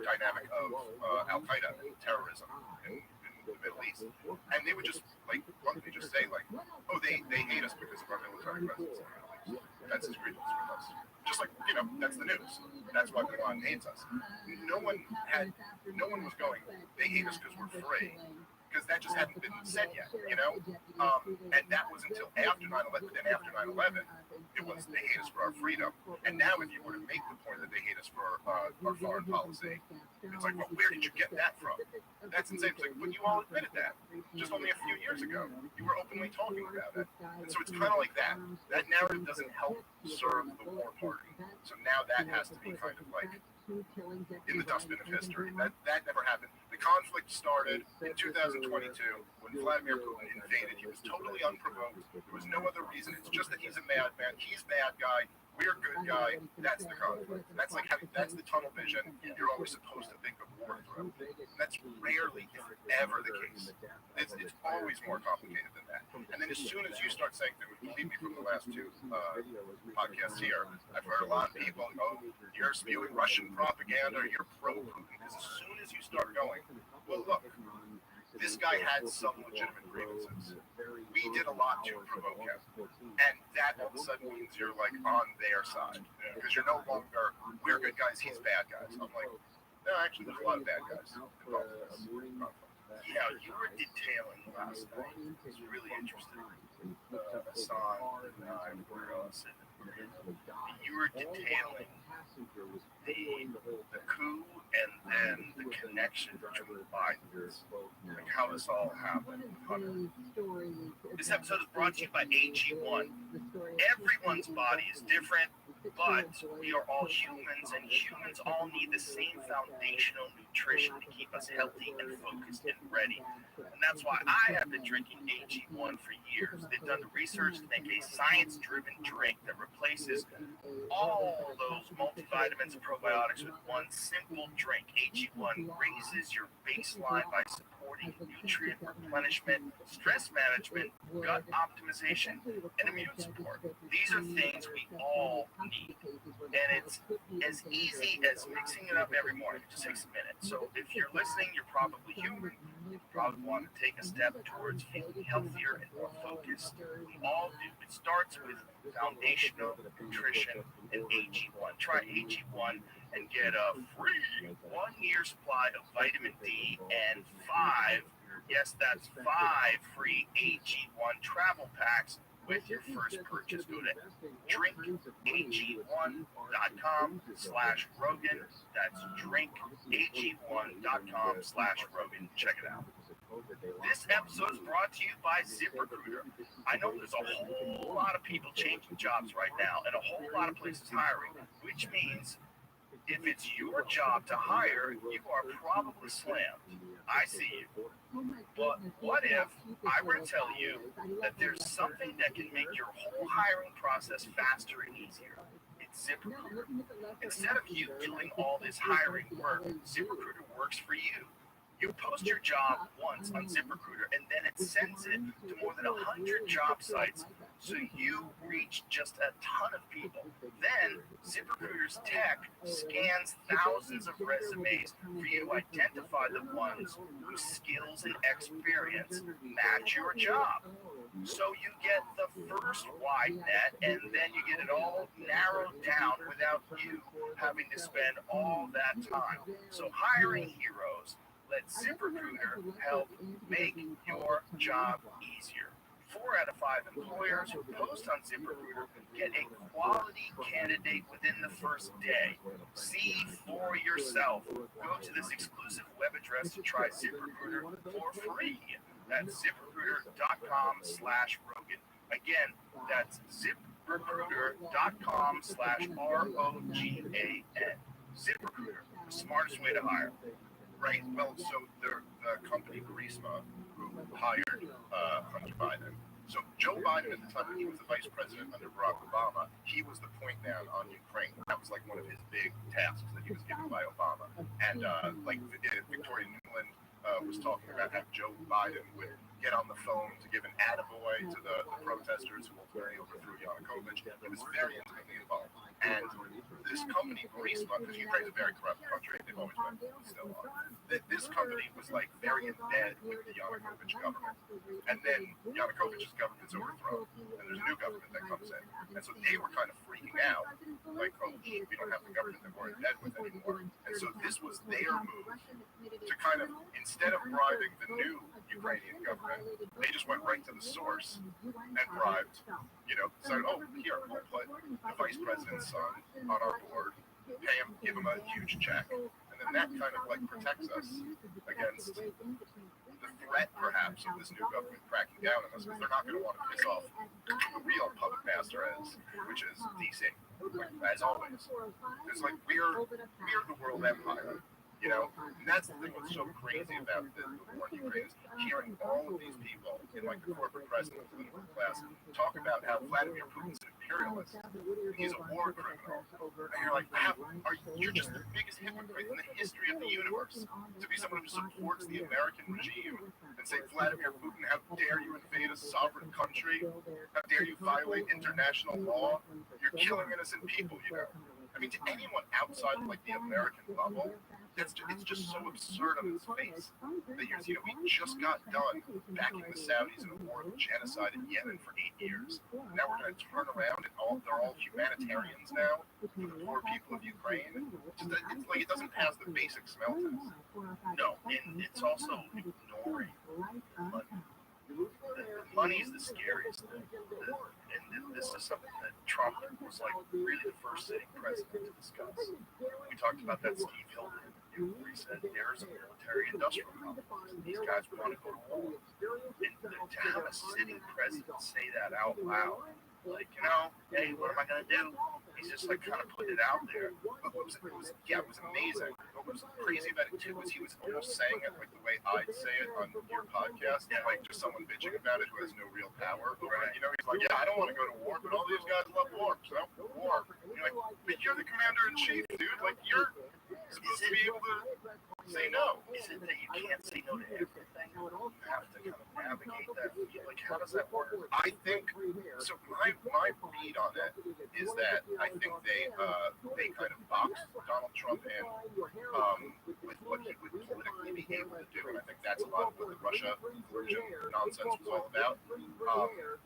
dynamic of Al-Qaeda terrorism in the Middle East, and they would just like bluntly just say like, oh, they hate us because of our military presence in the Middle East. That's his grievance with us. Just like you know, that's the news. That's why Bin Laden hates us. No one was going, they hate us because we're free. Because that just hadn't been said yet, you know? And that was until after 9/11. Then after 9/11, it was they hate us for our freedom. And now if you were to make the point that they hate us for our foreign policy, it's like, well, where did you get that from? That's insane. It's like, but you all admitted that just only a few years ago. You were openly talking about it. And so it's kind of like that. That narrative doesn't help serve the war party. So now that has to be kind of like in the dustbin of history. That never happened. The conflict started in 2022 when Vladimir Putin invaded. He was totally unprovoked. There was no other reason. It's just that he's a madman. He's bad guy. We're good guy. That's the conflict. That's like that's the tunnel vision. You're always supposed to think of war through. That's rarely, if ever, the case. It's always more complicated than that. And then as soon as you start saying things, believe me, from the last two podcasts here, I've heard a lot of people, oh, you're spewing Russian propaganda, you're pro-Putin. Because as soon as you start going, well, look, this guy had some legitimate grievances. We did a lot to provoke him. And that all of a sudden means you're like on their side. Because you're no longer, we're good guys, he's bad guys. I'm like, no, actually, there's a lot of bad guys involved in this conflict. Yeah, you were detailing last night. It's really interesting. Hassan and I were sitting. You were detailing the coup and then the connection between Bidens, like how this all happened with Hunter. This episode is brought to you by AG1. Everyone's body is different, but we are all humans, and humans all need the same foundational nutrition to keep us healthy and focused and ready. And that's why I have been drinking AG1 for years. They've done the research to make a science-driven drink that replaces all those multivitamins and probiotics with one simple drink. AG1 raises your baseline by supporting nutrient replenishment, stress management, gut optimization, and immune support. These are things we all need. And it's as easy as mixing it up every morning. It just takes a minute. So if you're listening, you're probably human. You probably want to take a step towards feeling healthier and more focused. We all do. It starts with foundational nutrition and AG1. Try AG1 and get a free 1-year supply of vitamin D and 5, yes, that's 5 free AG1 travel packs with your first purchase. Go to drinkag1.com/Rogan. That's drinkag1.com/Rogan. Check it out. This episode is brought to you by ZipRecruiter. I know there's a whole lot of people changing jobs right now and a whole lot of places hiring, which means if it's your job to hire, you are probably slammed. I see you. But what if I were to tell you that there's something that can make your whole hiring process faster and easier? It's ZipRecruiter. Instead of you doing all this hiring work, ZipRecruiter works for you. You post your job once on ZipRecruiter, and then it sends it to more than 100 job sites, so you reach just a ton of people. Then ZipRecruiter's tech scans thousands of resumes for you to identify the ones whose skills and experience match your job. So you get the first wide net, and then you get it all narrowed down without you having to spend all that time. So hiring heroes, let ZipRecruiter help make your job easier. 4 out of 5 employers who post on ZipRecruiter get a quality candidate within the first day. See for yourself. Go to this exclusive web address to try ZipRecruiter for free. That's ZipRecruiter.com/Rogan. Again, that's ZipRecruiter.com/ROGAN. ZipRecruiter, the smartest way to hire. Right. Well, so the company Burisma, who hired Hunter Biden. So Joe Biden at the time when he was the vice president under Barack Obama, he was the point man on Ukraine. That was like one of his big tasks that he was given by Obama. And like Victoria Nuland was talking about how Joe Biden would get on the phone to give an attaboy to the protesters who ultimately overthrew Yanukovych. He was very intimately involved. And this company, Burisma, because Ukraine is a very corrupt country, if they've always been, still are. This company was like very in bed with the Yanukovych government, and then Yanukovych's government's overthrown, and there's a new government that comes in, and so they were kind of freaking out, like, oh, we don't have the government that we're in bed with anymore, and so this was their move to kind of, instead of bribing the new Ukrainian government, they just went right to the source and bribed, said, oh, here, we'll put the vice president's son on our board, pay him, give him a huge check, and then that kind of like protects us against the threat, perhaps, of this new government cracking down on us, because they're not going to want to piss off the real puppet master, which is DC, as always. It's like we're the world empire. And that's the thing that's so crazy about the war in Ukraine is hearing all of these people in like the corporate press and the political class talk about how Vladimir Putin's an imperialist, he's a war criminal, and you're like, you're just the biggest hypocrite in the history of the universe to be someone who supports the American regime and say, Vladimir Putin, how dare you invade a sovereign country? How dare you violate international law? You're killing innocent people, I mean, to anyone outside of like the American bubble, it's just so absurd on its face. That we just got done backing the Saudis in a war of genocide in Yemen for 8 years. Now we're going to turn around and they're all humanitarians now for the poor people of Ukraine. It's like it doesn't pass the basic smell test. No, and it's also ignoring money. Money is the scariest thing. And this is something that Trump was like really the first sitting president to discuss. We talked about that Steve Hilton interview where he said there's a military-industrial complex. These guys want to go to war. And to have a sitting president say that out loud, like, hey, what am I going to do? He's just like kind of putting it out there. But it was amazing. What was crazy about it too was he was almost saying it like the way I'd say it on your podcast, like just someone bitching about it who has no real power. Right? He's like, yeah, I don't want to go to war, but all these guys love war, so war. And you're like, but you're the commander-in-chief, dude. Like, you're supposed to be able to say no. Is it that you can't say no to everything? You have to kind of navigate that. Like, how does that work? I think so. My read on it is that I think they kind of boxed Donald Trump in with what he would politically be able to do, and I think that's a lot of what the Russia collusion nonsense was all about.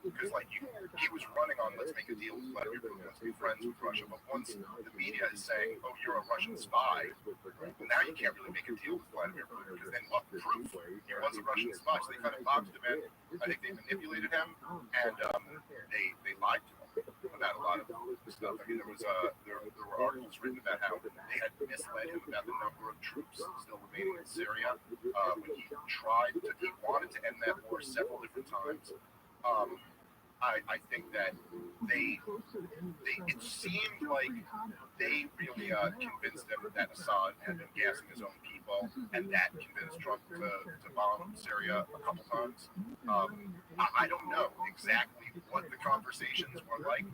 Because he was running on let's make a deal with Vladimir Putin, let's be friends with Russia, but once the media is saying, oh, you're a Russian spy, well, now you can't really make a deal with Vladimir Putin, because then what proof he was a Russian spy? So they kind of boxed him in. I think they manipulated him, and they lied to him about a lot of stuff. I mean, there were articles written about how they had misled him about the number of troops still remaining in Syria when he wanted to end that war several different times. I think that it seemed like they really convinced him that Assad had been gassing his own people, and that convinced Trump to bomb Syria a couple times. I don't know exactly what the conversations were like.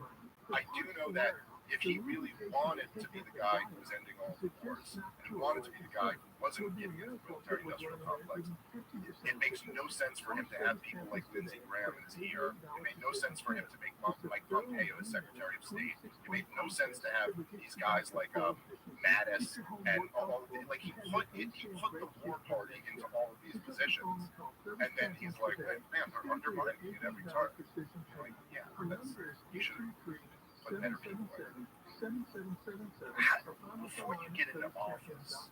I do know that if he really wanted to be the guy who was ending all the wars, and wanted to be the guy who wasn't giving it the military-industrial complex, it makes no sense for him to have people like Lindsey Graham in his ear. It made no sense for him to make Mike Pompeo his Secretary of State. It made no sense to have these guys like Mattis and all of the, like he put the war party into all of these positions, and then he's like, man, they're undermining me at every turn. Like, yeah, you should put better people there. Before you get into office,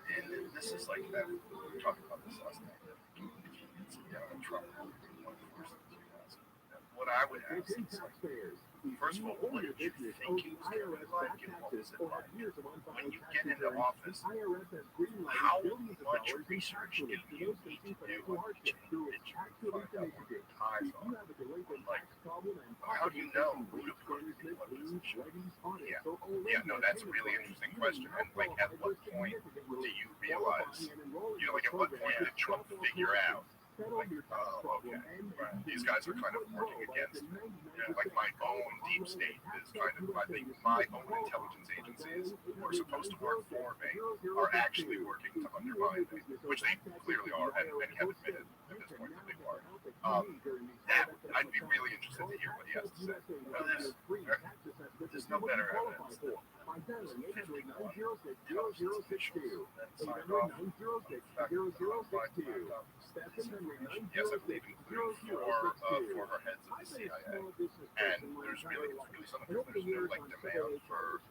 and this is like that, we were talking about this last night. If you sit down and Trump, one of the first things you ask, what I would ask is like, first of all, what did you think he was going to be like, and what was it like? When you get into office, how much research do you need to do on each individual to find out what their ties are? Like, how do you know who to put in what position? Yeah, no, that's a really interesting question. And like, at what point do you realize, like, at what point did Trump figure out, like, oh, okay, right, these guys are kind of working against me. Like, my own deep state is kind of, I think, my own intelligence agencies who are supposed to work for me are actually working to undermine me, which they clearly are, and many have admitted at this point that they are. I'd be really interested to hear what he has to say. Well, there's no better evidence than signed off. Yes, I believe including for her heads of the CIA. And there's really something, there's no like demand for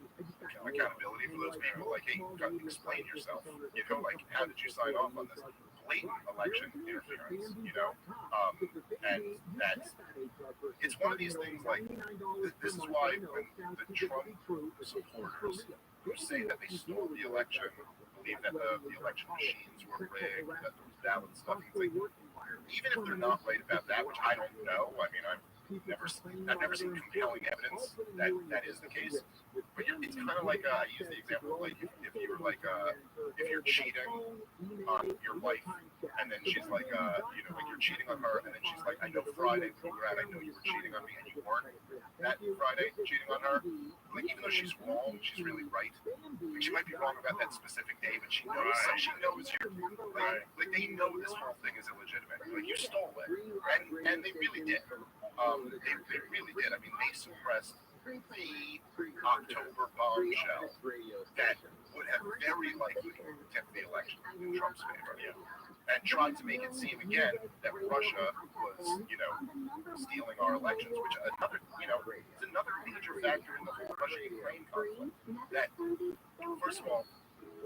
accountability for those people. Like, hey, explain yourself. You know, like, how did you sign off on this blatant election interference? You know, and that's, it's one of these things. Like, this is why when the Trump supporters who say that they stole the election, believe that the election machines were rigged, that there was ballot stuffing, like, even if they're not right about that, which I don't know. I mean, I've never seen compelling evidence that is the case. But it's kind of like, I use the example of, like, if you were like, if you're cheating on your wife, and then she's like, you know, like, you're cheating on her, and then she's like, I know Friday we were out, I know you were cheating on me, and you weren't that Friday cheating on her. Like, even though she's wrong, she's really right. Like, she might be wrong about that specific day, but she knows, like they know this whole thing is illegitimate. Like, you stole it, and they really did. They really did. I mean, they suppressed the October bombshell that would have very likely tipped the election in Trump's favor. And tried to make it seem again that Russia was, you know, stealing our elections, which another, you know, is another major factor in the whole Russia-Ukraine conflict. That, first of all,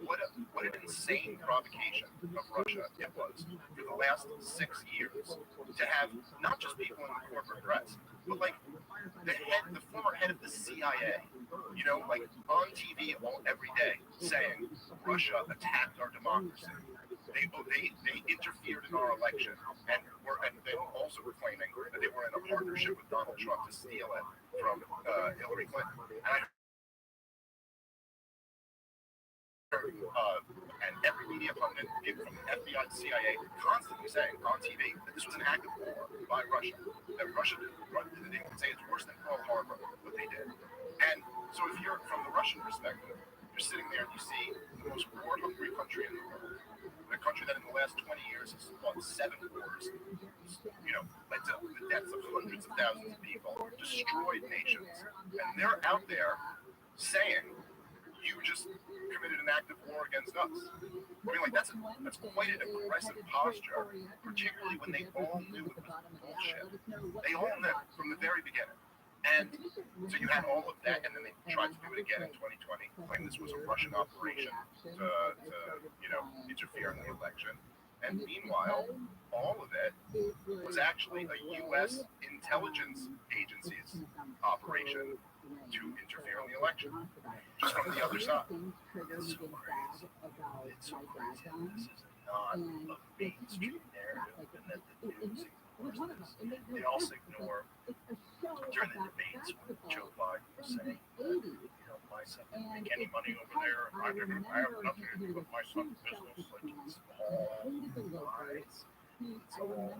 what an insane provocation of Russia it was for the last 6 years to have not just people in the corporate press, but like the former head of the CIA, you know, like on TV every day saying Russia attacked our democracy. They interfered in our election, and they also were claiming that they were in a partnership with Donald Trump to steal it from Hillary Clinton. And every media pundit, from the FBI to CIA, constantly saying on TV that this was an act of war by Russia. That Russia did, they would say it's worse than Pearl Harbor, what they did. And so if you're from the Russian perspective, you're sitting there and you see the most war-hungry country in the world, a country that in the last 20 years has fought 7 wars, you know, led to the deaths of hundreds of thousands of people, destroyed nations, and they're out there saying, you just committed an act of war against us. I mean, like, that's quite an aggressive posture, particularly when they all knew it was bullshit. They all knew from the very beginning. And so you had all of that, and then they tried to do it again in 2020, claim this was a Russian operation to you know, interfere in the election. And meanwhile, all of it was actually a U.S. intelligence agency's operation to interfere in the election, just from the other side. It's so crazy. It's so crazy. This is not a mainstream narrative, and that the news ignores this. They also ignore during the debates when Joe Biden was saying, you know, my son didn't make any money over there. I have nothing to do with my son's business. Like, it's all lies. It's all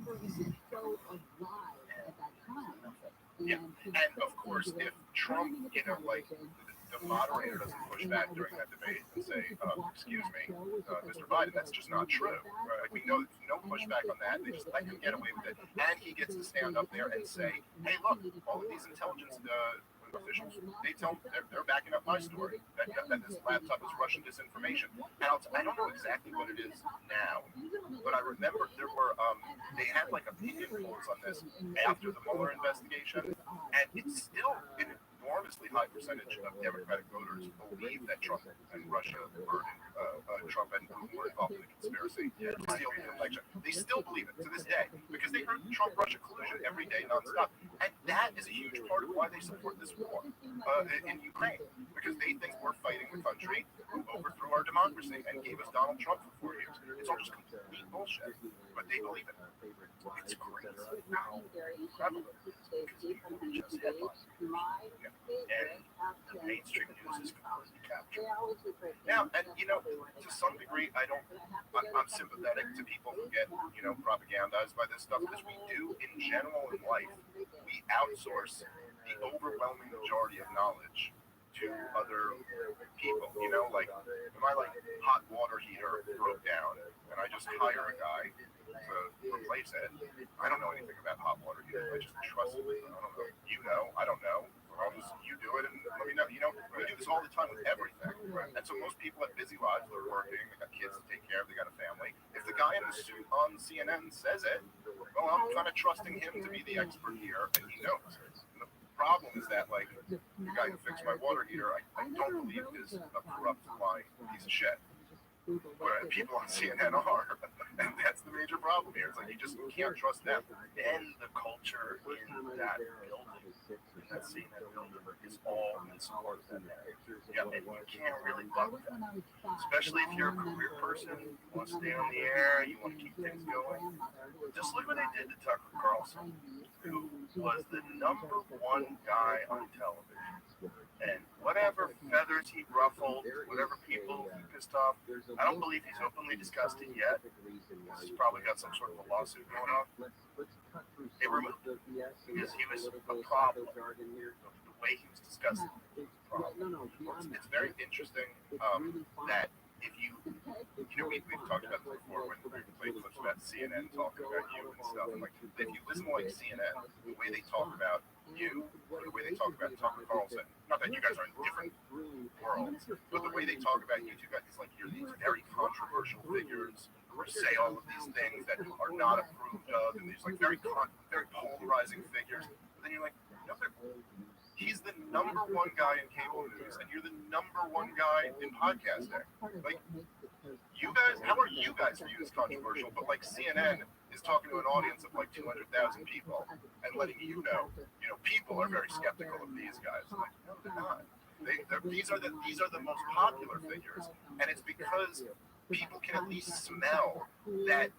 yeah. And of course, if Trump, you know, like, the moderator doesn't push back during that debate and say, excuse me, Mr. Biden, that's just not true. Right? Like, we know there's no pushback on that. They just let him get away with it. And he gets to stand up there and say, hey, look, all of these intelligence officials, they're backing up my story, that this laptop is Russian disinformation. And I don't know exactly what it is now, but I remember there were, they had like opinion polls on this after the Mueller investigation, and it's still an enormously high percentage of Democratic voters believe that Trump and Russia were Trump and Putin were involved in the conspiracy to steal the election. They still believe it to this day because they heard Trump-Russia collusion every day nonstop, and that is a huge part of why they support this war in Ukraine, because they think we're fighting the country who overthrew our democracy and gave us Donald Trump for 4 years. It's all just complete bullshit, but they believe it. It's crazy how prevalent it is because people just headline. And the mainstream news is completely captured. Now, and you know, to some degree, I'm sympathetic to people who get, you know, propagandized by this stuff, because we do, in general in life, we outsource the overwhelming majority of knowledge to other people. You know, like, if my like hot water heater broke down and I just hire a guy to replace it, I don't know anything about hot water heaters. I just trust it. I don't know. You know, I don't know. You do it and let me know. You know, We do this all the time with everything. And so most people have busy lives. They're working. They got kids to take care of. They got a family. If the guy in the suit on CNN says it, well, I'm kind of trusting him to be the expert here, and he knows. And the problem is that, like, the guy who fixed my water heater, I don't believe is a corrupt, lying piece of shit. Where people on CNN are. And that's the major problem here. It's like you just can't trust them. And the culture in that building, that CNN building, is all in support of that narrative. Yeah, and you can't really buck that. Especially if you're a career person, you want to stay on the air, you want to keep things going. Just look what they did to Tucker Carlson, who was the #1 guy on television. And whatever feathers he ruffled, whatever people he pissed off, I don't believe he's openly discussed it yet. He's probably got some sort of a lawsuit going on. They removed him because he was a problem. The way he was discussed it was a problem. It's very interesting that if you know, we've talked about this before when we played clips about CNN talking about you and stuff. And like, if you listen to like CNN, the way they talk about you, or the way they talk about Tucker Carlson, not that you guys are in different worlds, but the way they talk about you two guys is like you're these very controversial figures who say all of these things that are not approved of, and these like very polarizing figures. And then you're like, no, he's the #1 guy in cable news, and you're the #1 guy in podcasting. Like, you guys, how are you guys viewed as controversial? But like CNN is talking to an audience of like 200,000 people and letting you know, people are very skeptical of these guys. Like, no, they're not. These are the most popular figures, and it's because people can at least smell that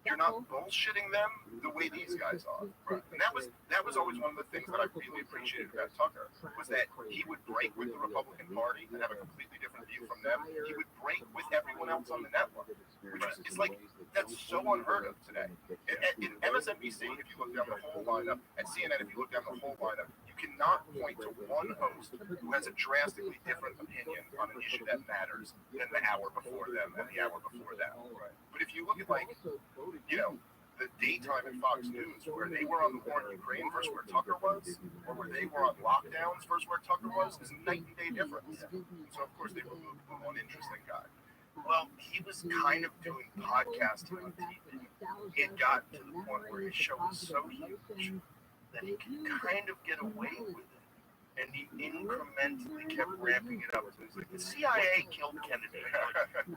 you're not bullshitting them the way these guys are. Right. And that was always one of the things that I really appreciated about Tucker, was that he would break with the Republican Party and have a completely different view from them. He would break with everyone else on the network, which is like, that's so unheard of today. In MSNBC, if you look down the whole lineup, at CNN, if you look down the whole lineup, you cannot point to one host who has a drastically different opinion on an issue that matters than the hour before them and the hour before them. But if you look at, like, the daytime at Fox News, where they were on the war in Ukraine versus where Tucker was, or where they were on lockdowns versus where Tucker was, is a night and day difference. So, of course, they removed the one interesting guy. Well, he was kind of doing podcasting on TV. It got to the point where his show was so huge that he could kind of get away with it. And he incrementally kept ramping it up. So he's like, the CIA killed Kennedy.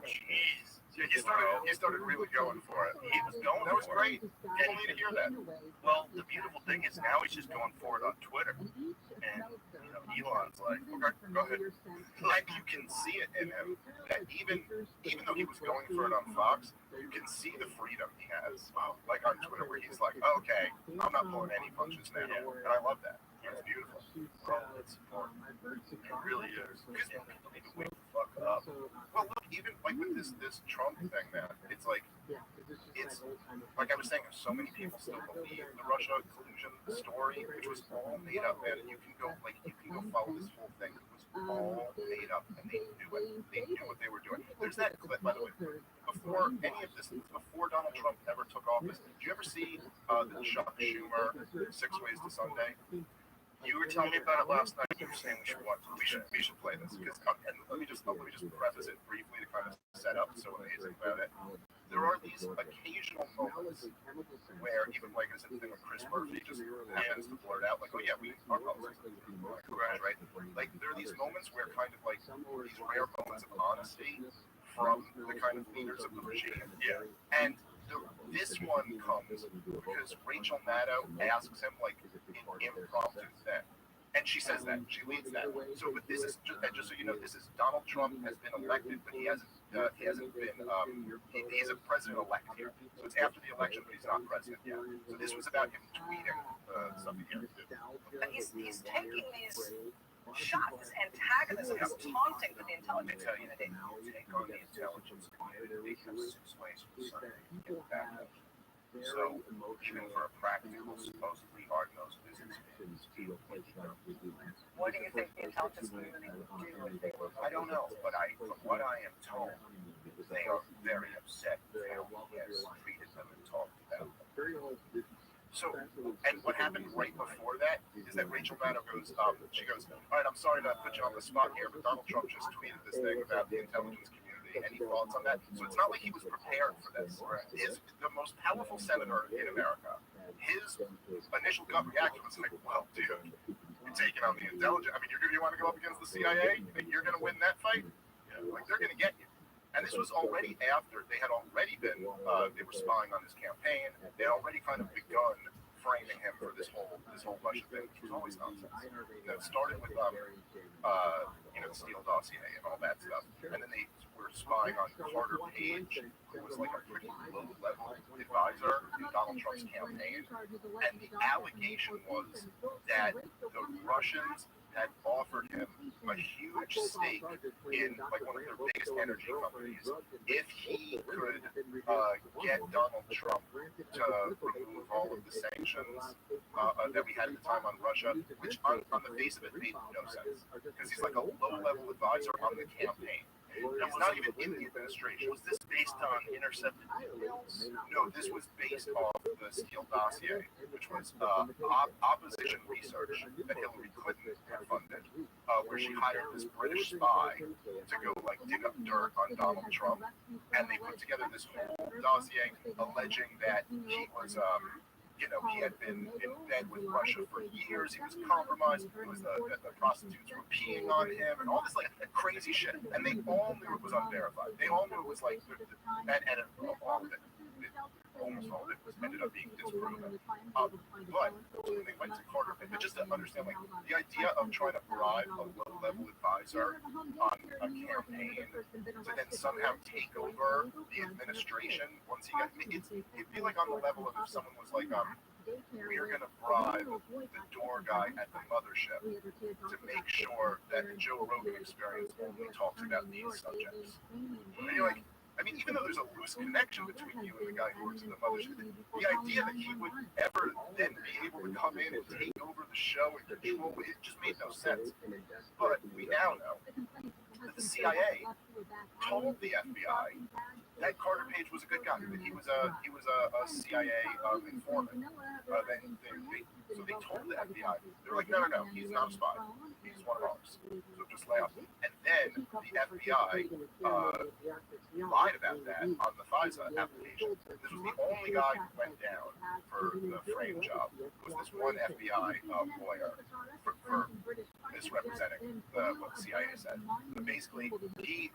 Jeez. Yeah, he started really going for it. He was going. That was great. Can't wait to hear that. Well, the beautiful thing is now he's just going for it on Twitter. And, Elon's like, okay, go ahead. Like, you can see it in him that even though he was going for it on Fox, you can see the freedom he has. Like on Twitter, where he's like, okay, I'm not pulling any punches now. And I love that. It's beautiful. Well, it's important. It really is. Because people need to wake the fuck up. Well, look, even like with this Trump thing, man, it's like I was saying, so many people still believe the Russia collusion story, which was all made up, man. And you can go follow this whole thing. It was all made up, and they knew it. They knew what they were doing. There's that clip, by the way. Before any of this, before Donald Trump ever took office, did you ever see the Chuck Schumer 6 Ways to Sunday? You were telling me about it last night. You were saying we should play this, because and let me just preface it briefly to kind of set up so amazing about it. There are these occasional moments where, even like I said, the thing with Chris Murphy just happens to blurt out, like, oh yeah, we are politics, right? Like, there are these moments where kind of like these rare moments of honesty from the kind of leaders of the regime. Yeah. And this one comes because Rachel Maddow asks him like an impromptu thing, and she says that she leads that. So, but this is just so you know, this is Donald Trump has been elected, but he hasn't been. He's a president-elect here, so it's after the election, but he's not president yet. So this was about him tweeting something here. And he's taking these shots, antagonism, is taunting with the intelligence community. Take on the intelligence community because 6 Ways to Sunday get back. So, even for a practical, supposedly hard-nosed businessman, What do you think the intelligence community would do if they were? I don't know, but from what I am told, they are very upset how he has treated them and talked about them. So, and what happened right before that is that Rachel Maddow goes, she goes, all right, I'm sorry to put you on the spot here, but Donald Trump just tweeted this thing about the intelligence community. Any thoughts on that? So it's not like he was prepared for this. The most powerful senator in America, his initial gut reaction was like, well, dude, you're taking on the intelligence. I mean, you want to go up against the CIA? You think you're going to win that fight? Yeah, like, they're going to get you. And this was already after they had already been, they were spying on his campaign. They had already kind of begun framing him for this whole Russia thing, which was always nonsense. You know, it started with, the Steele dossier and all that stuff. And then they were spying on Carter Page, who was like a pretty low-level advisor in Donald Trump's campaign. And the allegation was that the Russians had offered him a huge stake in like one of their biggest energy companies if he could get Donald Trump to remove all of the sanctions that we had at the time on Russia, which on the face of it made no sense because he's like a low-level advisor on the campaign. He's not even in the administration. Was this based on intercepted emails? No, this was based off the Steele dossier, which was opposition research that Hillary Clinton had funded, where she hired this British spy to go like dig up dirt on Donald Trump, and they put together this whole dossier alleging that he was he had been in bed with Russia for years. He was compromised. It was the prostitutes were peeing on him and all this like crazy shit. And they all knew it was unverified. They all knew it was like, and all of it, almost all of it ended up being disproven. But when they went to Carter, but just to understand, like the idea of trying to bribe a low-level advisor on a campaign to then somehow take over the administration once he got, it'd be like on the level of if someone was like, we're going to bribe the door guy at the mothership to make sure that the Joe Rogan Experience only talks about these subjects. And you're like, I mean, even though there's a loose connection between you and the guy who works in the mothership, the idea that he would ever then be able to come in and take over the show and control it just made no sense. But we now know that the CIA told the FBI that Carter Page was a good guy, that he was a CIA informant. So they told the FBI, they were like, no, he's not a spy. He's one of ours. So just lay off. And then the FBI lied about that on the FISA application. This was the only guy who went down for the frame job. Was this one FBI lawyer for misrepresenting what the CIA said. But basically, they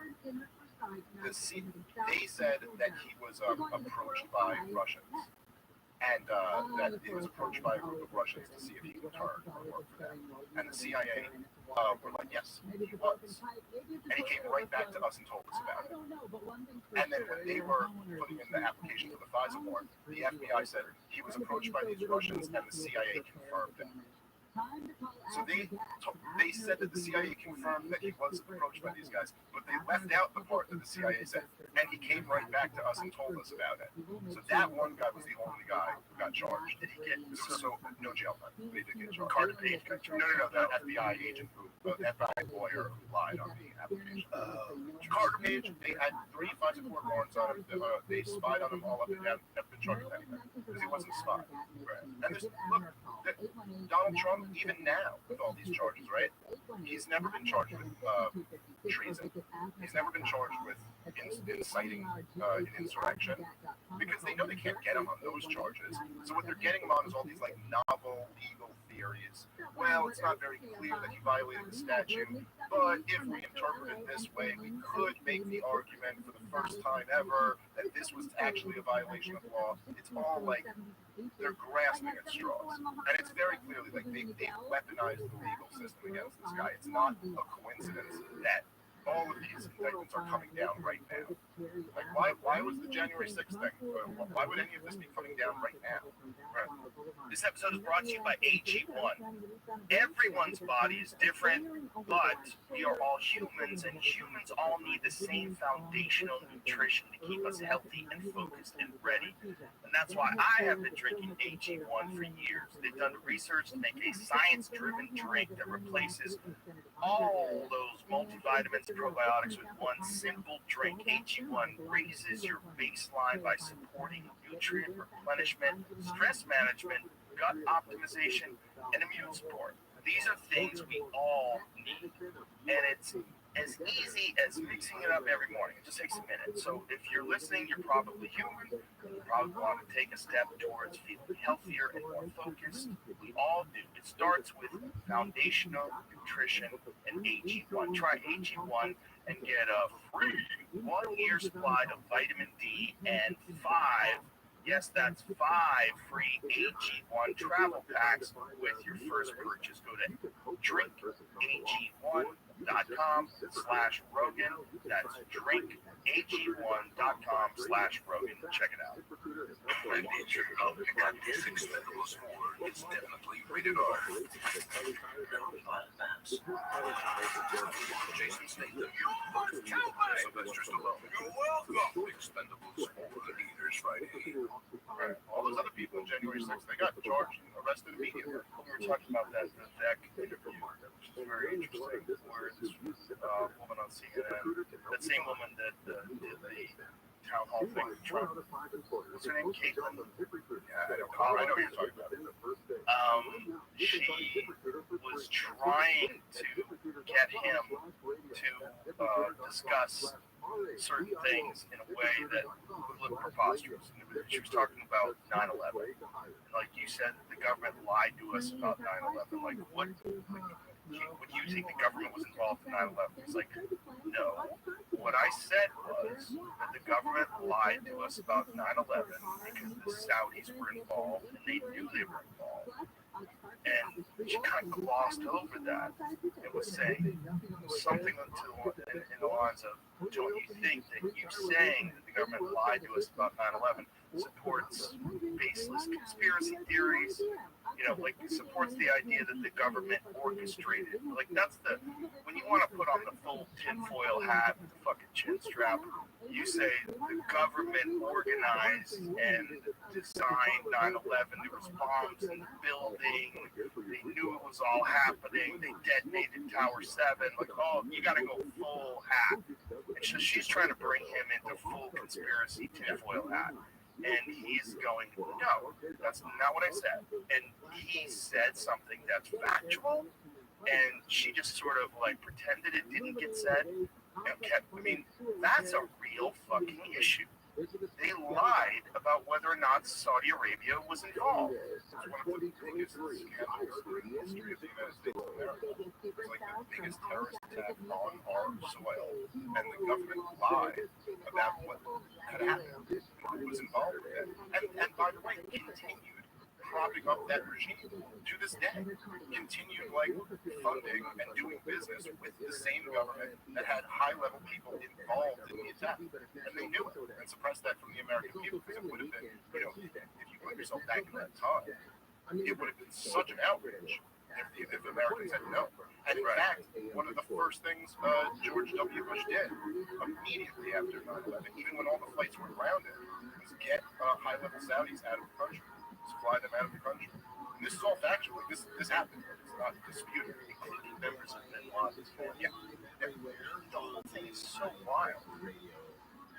said that he was approached by Russians. And that he was approached by a group of Russians to see if he could turn or work for them. And the CIA were like, yes, he was. And he came right back to us and told us about it. And then when they were putting in the application for the FISA warrant, the FBI said he was approached by these Russians and the CIA confirmed it. So they said that the CIA confirmed that he was approached by these guys, but they left out the part that the CIA said, and he came right back to us and told us about it. So that one guy was the only guy who got charged. Did he get no jail time? But he did get charged. Carter Page got charged. No, the FBI agent the FBI lawyer who lied on the application. Carter Page, they had 3 FISA court warrants on him. They spied on him all up and down. Never been charged with anything because he wasn't a spy. Right. And Donald Trump, even now, with all these charges, right? He's never been charged with treason. He's never been charged with inciting an insurrection because they know they can't get him on those charges. So what they're getting him on is all these like novel legal theories. Well, it's not very clear that he violated the statute, but if we interpret it this way, we could make the argument for the first time ever that this was actually a violation of law. It's all like they're grasping at straws. And it's very clearly like they weaponized the legal system against this guy. It's not a coincidence that all of these indictments are coming down right now. Like, why was the January 6th thing? Why would any of this be coming down right now? Right. This episode is brought to you by AG1. Everyone's body is different, but we are all humans, and humans all need the same foundational nutrition to keep us healthy and focused and ready. And that's why I have been drinking AG1 for years. They've done research to make a science-driven drink that replaces all those multivitamins probiotics with one simple drink. AG1 raises your baseline by supporting nutrient replenishment, stress management, gut optimization, and immune support. These are things we all need, and it's as easy as mixing it up every morning. It just takes a minute. So if you're listening, you're probably human. You probably want to take a step towards feeling healthier and more focused. We all do. It starts with foundational nutrition and AG1. Try AG1 and get a free 1 year supply of vitamin D and 5, yes, that's 5 free AG1 travel packs with your first purchase. Go to drinkag1.com/Rogan. That's drinkag1.com/Rogan. Check it out. The nature of this expendable sport is definitely rated R. Jason Statham, Sylvester Stallone, you're welcome. Expendable sport, Eaters Friday. Right. All those other people on January 6th, they got charged and arrested immediately. We were talking about that in the deck interview, which is very interesting, where this woman on CNN, that same woman that did the town hall thing with Trump, what's her name, Caitlin? Yeah, I know what you're talking about. She was trying to get him to discuss certain things in a way that would look preposterous. She was talking about 9/11. And like you said, the government lied to us about 9/11. Like, what? Would you think the government was involved in 9/11? It's like, no. What I said was that the government lied to us about 9/11 because the Saudis were involved and they knew they were involved. And she kind of glossed over that. It was saying something in the lines of, don't you think that you saying that the government lied to us about 9/11 supports baseless conspiracy theories? You know, like, supports the idea that the government orchestrated. Like, that's the, when you want to put on the full tinfoil hat with the fucking chin strap, you say the government organized and designed 9/11. There was bombs in the building. They knew it was all happening. They detonated Tower 7. Like, oh, you got to go full hat. And so she's trying to bring him into full conspiracy tinfoil hat. And he's going, no, that's not what I said. And he said something that's factual, and she just sort of like pretended it didn't get said. And kept, I mean, that's a real fucking issue. They lied about whether or not Saudi Arabia was involved. It's one of the biggest scandals in the history of the United States of America. It's like the biggest terrorist attack on our soil, and the government lied about what had happened, who was involved with it, and by the way, continued propping up that regime to this day. Continued like funding and doing business with the same government that had high-level people involved in the attack, and they knew it and suppressed that from the American people because it would have been, you know, if you put yourself back in that time, it would have been such an outrage if Americans had known. And in fact, one of the first things George W. Bush did immediately after 9/11, even when all the flights were grounded, was get high-level Saudis out of the country, supply them out of the country. And this is all factual. Like, this happened. It's not disputed, including members of Bin Laden's family. Yeah. The whole thing is so wild,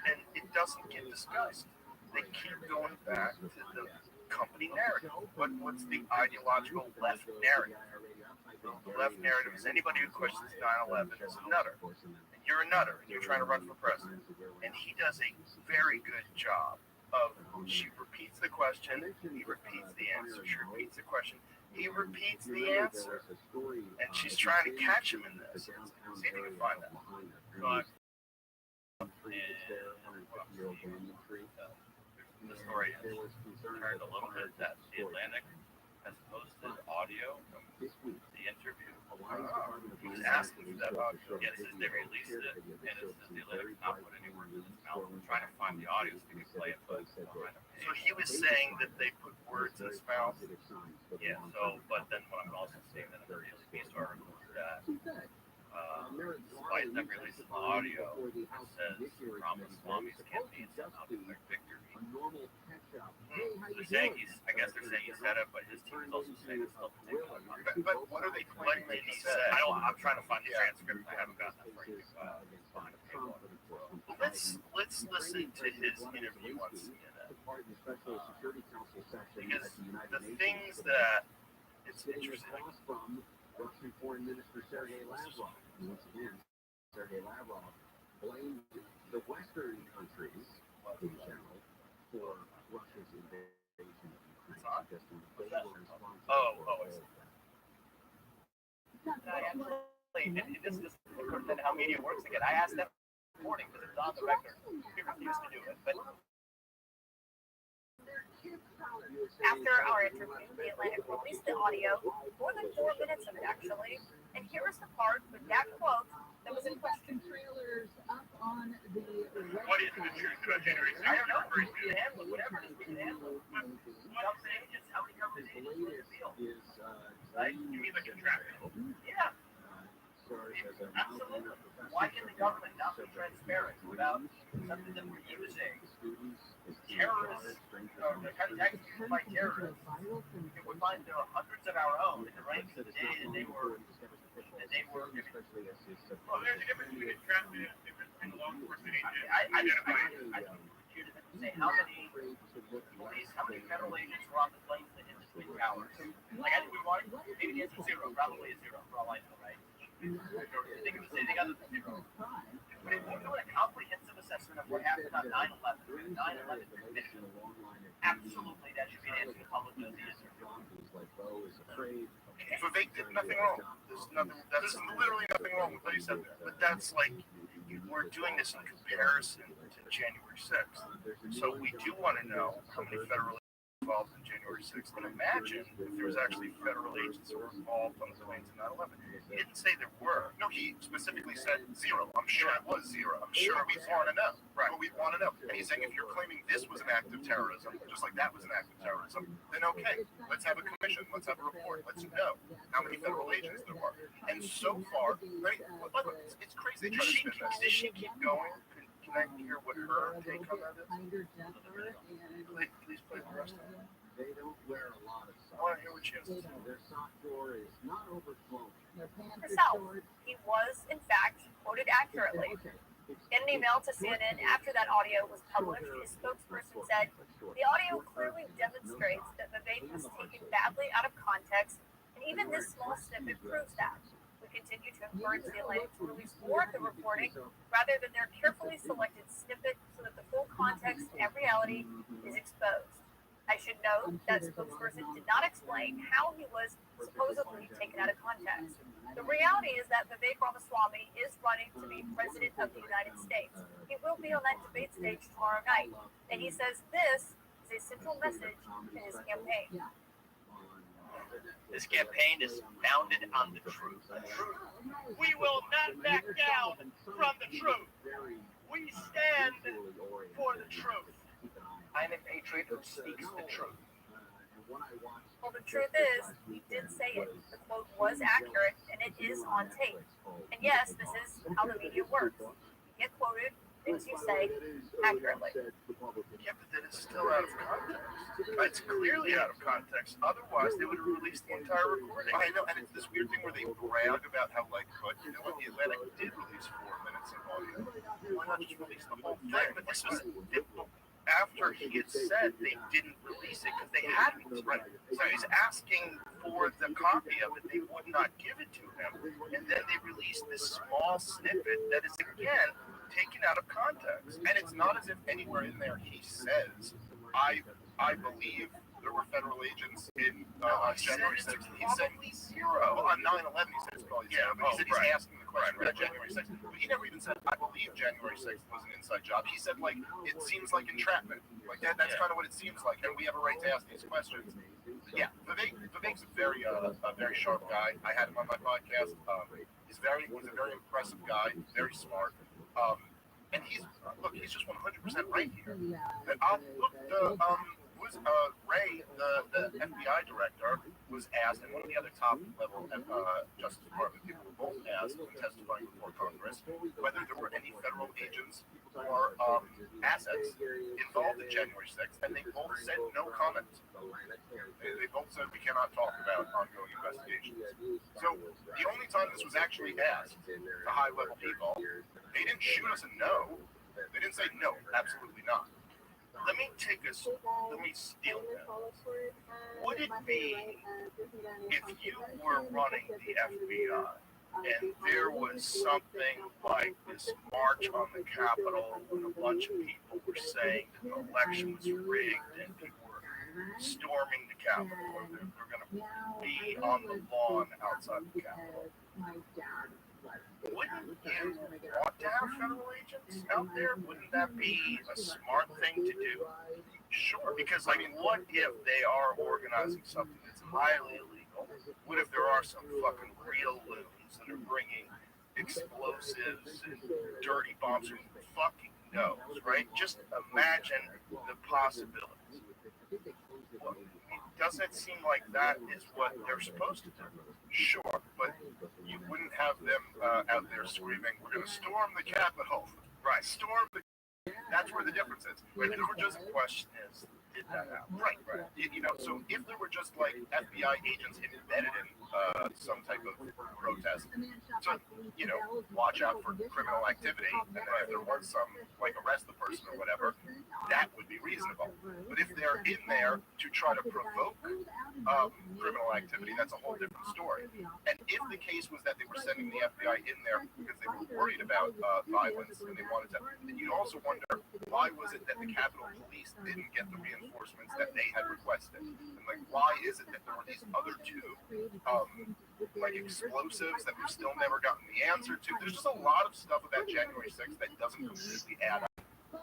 and it doesn't get discussed. They keep going back to the company narrative. What's the ideological left narrative? The left narrative is anybody who questions 9/11 is a nutter. And you're a nutter, and you're trying to run for president. And he does a very good job of, she repeats the question, he repeats the answer. She repeats the question, he repeats the answer. And she's trying to catch him in this. See if you can find that. But, the story has turned a little bit that the Atlantic has posted audio from the interview. He was asking for that audio. Yeah, it says they released it, and it says the Atlantic not put any words in his mouth. I'm trying to find the audio so we can play it, but so he was saying that they put words in his mouth. Yeah, so, but then what I'm also seeing in the Daily Beast article is that despite them releasing the audio, it says Ramaswamy's campaign somehow declared victory. They're saying I guess they're saying he said it, but his team is also saying it's still particular. But what are they claim Like that he he said, said. I'm trying to find the transcript. I haven't gotten that for you. Behind the paywall. Let's listen to his interview on CNN. Because the things that it's interesting. From Russian Foreign Minister Sergei Lavrov. Once again, Sergei Lavrov blamed the Western countries in general for Russia's invasion of Ukraine. Suggesting that they were responsible for And this is how media works again. I asked them reporting because it's on the record. He refused to do it. But After our interview, the Atlantic released the audio, more than 4 minutes of it actually, and here is the part with that quote that was in question. Trailers up on the What is the truth about January 6th? I don't know. We can handle it. Whatever it is, we can handle it. Some agents, how many government agents were in the field? Right? You mean like a traffic? Yeah. Absolutely. Why can the government not be transparent about something that we're using terrorists or the kind of tactics used by terrorists? If we find there are hundreds of our own in the ranks of the day that they were Well, there's a difference between a traffic and a law enforcement agent. I computed it to say how many police, how many federal agents were on the planes that hit the Twin Towers. Like I think we want maybe the answer is zero, probably a zero for all I know, right? They could say they got the zero. But if we're doing a comprehensive assessment of what happened on 9/11, 9/11 commission, absolutely that should be an answer the public knows the answer. Vivek did nothing wrong. There's literally nothing wrong with what he said there. But that's like, we're doing this in comparison to January 6th. So we do want to know how many federal agents were involved in January 6th. And imagine if there was actually federal agents who were involved on the planes in 9/11. He didn't say there were. No, he specifically said zero. I'm sure it was zero. I'm sure we want to know. Right. But we want to know. And he's saying if you're claiming this was an act of terrorism, just like that was an act of terrorism, then okay, let's have a commission. Let's have a report. Let's know how many federal agents there were. And so far, it's crazy. Does she keep going? Can I hear what her take on that is? Please play the rest of it. They don't wear a lot of I want to hear what she has to say. Their sock drawer is not overflowing. Herself, he was, in fact, quoted accurately. In an email to CNN after that audio was published, his spokesperson said, "The audio clearly demonstrates that Vivek was taken badly out of context, and even this small snippet proves that. We continue to encourage the Atlantic to release more of the reporting rather than their carefully selected snippet so that the full context and reality is exposed." I should note that spokesperson did not explain how he was supposedly taken out of context. The reality is that Vivek Ramaswamy is running to be president of the United States. He will be on that debate stage tomorrow night, and he says this is a central message in his campaign. This campaign is founded on the truth. We will not back down from the truth. We stand for the truth. I'm a patriot who speaks the truth. Well, the truth is, he did say it. The quote was accurate, and it is on tape. And yes, this is how the media works. You get quoted, things you say, accurately. Yeah, but that is still out of context. It's clearly out of context. Otherwise, they would have released the entire recording. I know, and it's this weird thing where they brag about how, like, but you know what, the Atlantic did release 4 minutes of audio. Why not just release the whole thing? But this was after he had said they didn't release it because they hadn't. Right. So he's asking for the copy of it. They would not give it to him. And then they released this small snippet that is, again, taken out of context. And it's not as if anywhere in there he says, I believe there were federal agents in January 6th. He said zero. Well, on 9/11, he said it's probably zero. But he said he's asking the question about January 6th. But he never even said, I believe January 6th was an inside job. He said, like, it seems like entrapment. Like, that's kind of what it seems like. And we have a right to ask these questions. Yeah, Vivek's a very sharp guy. I had him on my podcast. He's a very impressive guy, very smart. And he's just 100% right here. And was Ray, the FBI director, was asked, and one of the other top level Justice Department people were both asked when testifying before Congress whether there were any federal agents or assets involved in January 6th, and they both said no comment. They both said we cannot talk about ongoing investigations. So the only time this was actually asked to high-level people, they didn't shoot us a no. They didn't say no, absolutely not. Let me steal that. Would it be if you were running the FBI and there was something like this march on the Capitol when a bunch of people were saying that the election was rigged and people were storming the Capitol or they're going to be on the lawn outside the Capitol? Wouldn't you want to have federal agents out there? Wouldn't that be a smart thing to do? Sure, because I mean, what if they are organizing something that's highly illegal? What if there are some fucking real loons that are bringing explosives and dirty bombs? Who fucking knows, right? Just imagine the possibilities. Well, doesn't it seem like that is what they're supposed to do? Sure, but you wouldn't have them out there screaming, "We're going to storm the Capitol." Right, storm the. That's where the difference is. Right, if we're just, the question is, did that happen? Right. You know, so if there were just like FBI agents embedded in some type of protest, so you know, watch out for criminal activity, and then if there was some, like arrest the person or whatever, that would be reasonable. But if they're in there to try to provoke criminal activity, that's a whole different story. And if the case was that they were sending the FBI in there because they were worried about violence and they wanted to, then you'd also wonder why was it that the Capitol Police didn't get the reinforcements that they had requested? And like, why is it that there were these other two like explosives that we've still never gotten the answer to? There's just a lot of stuff about January 6th that doesn't completely add up.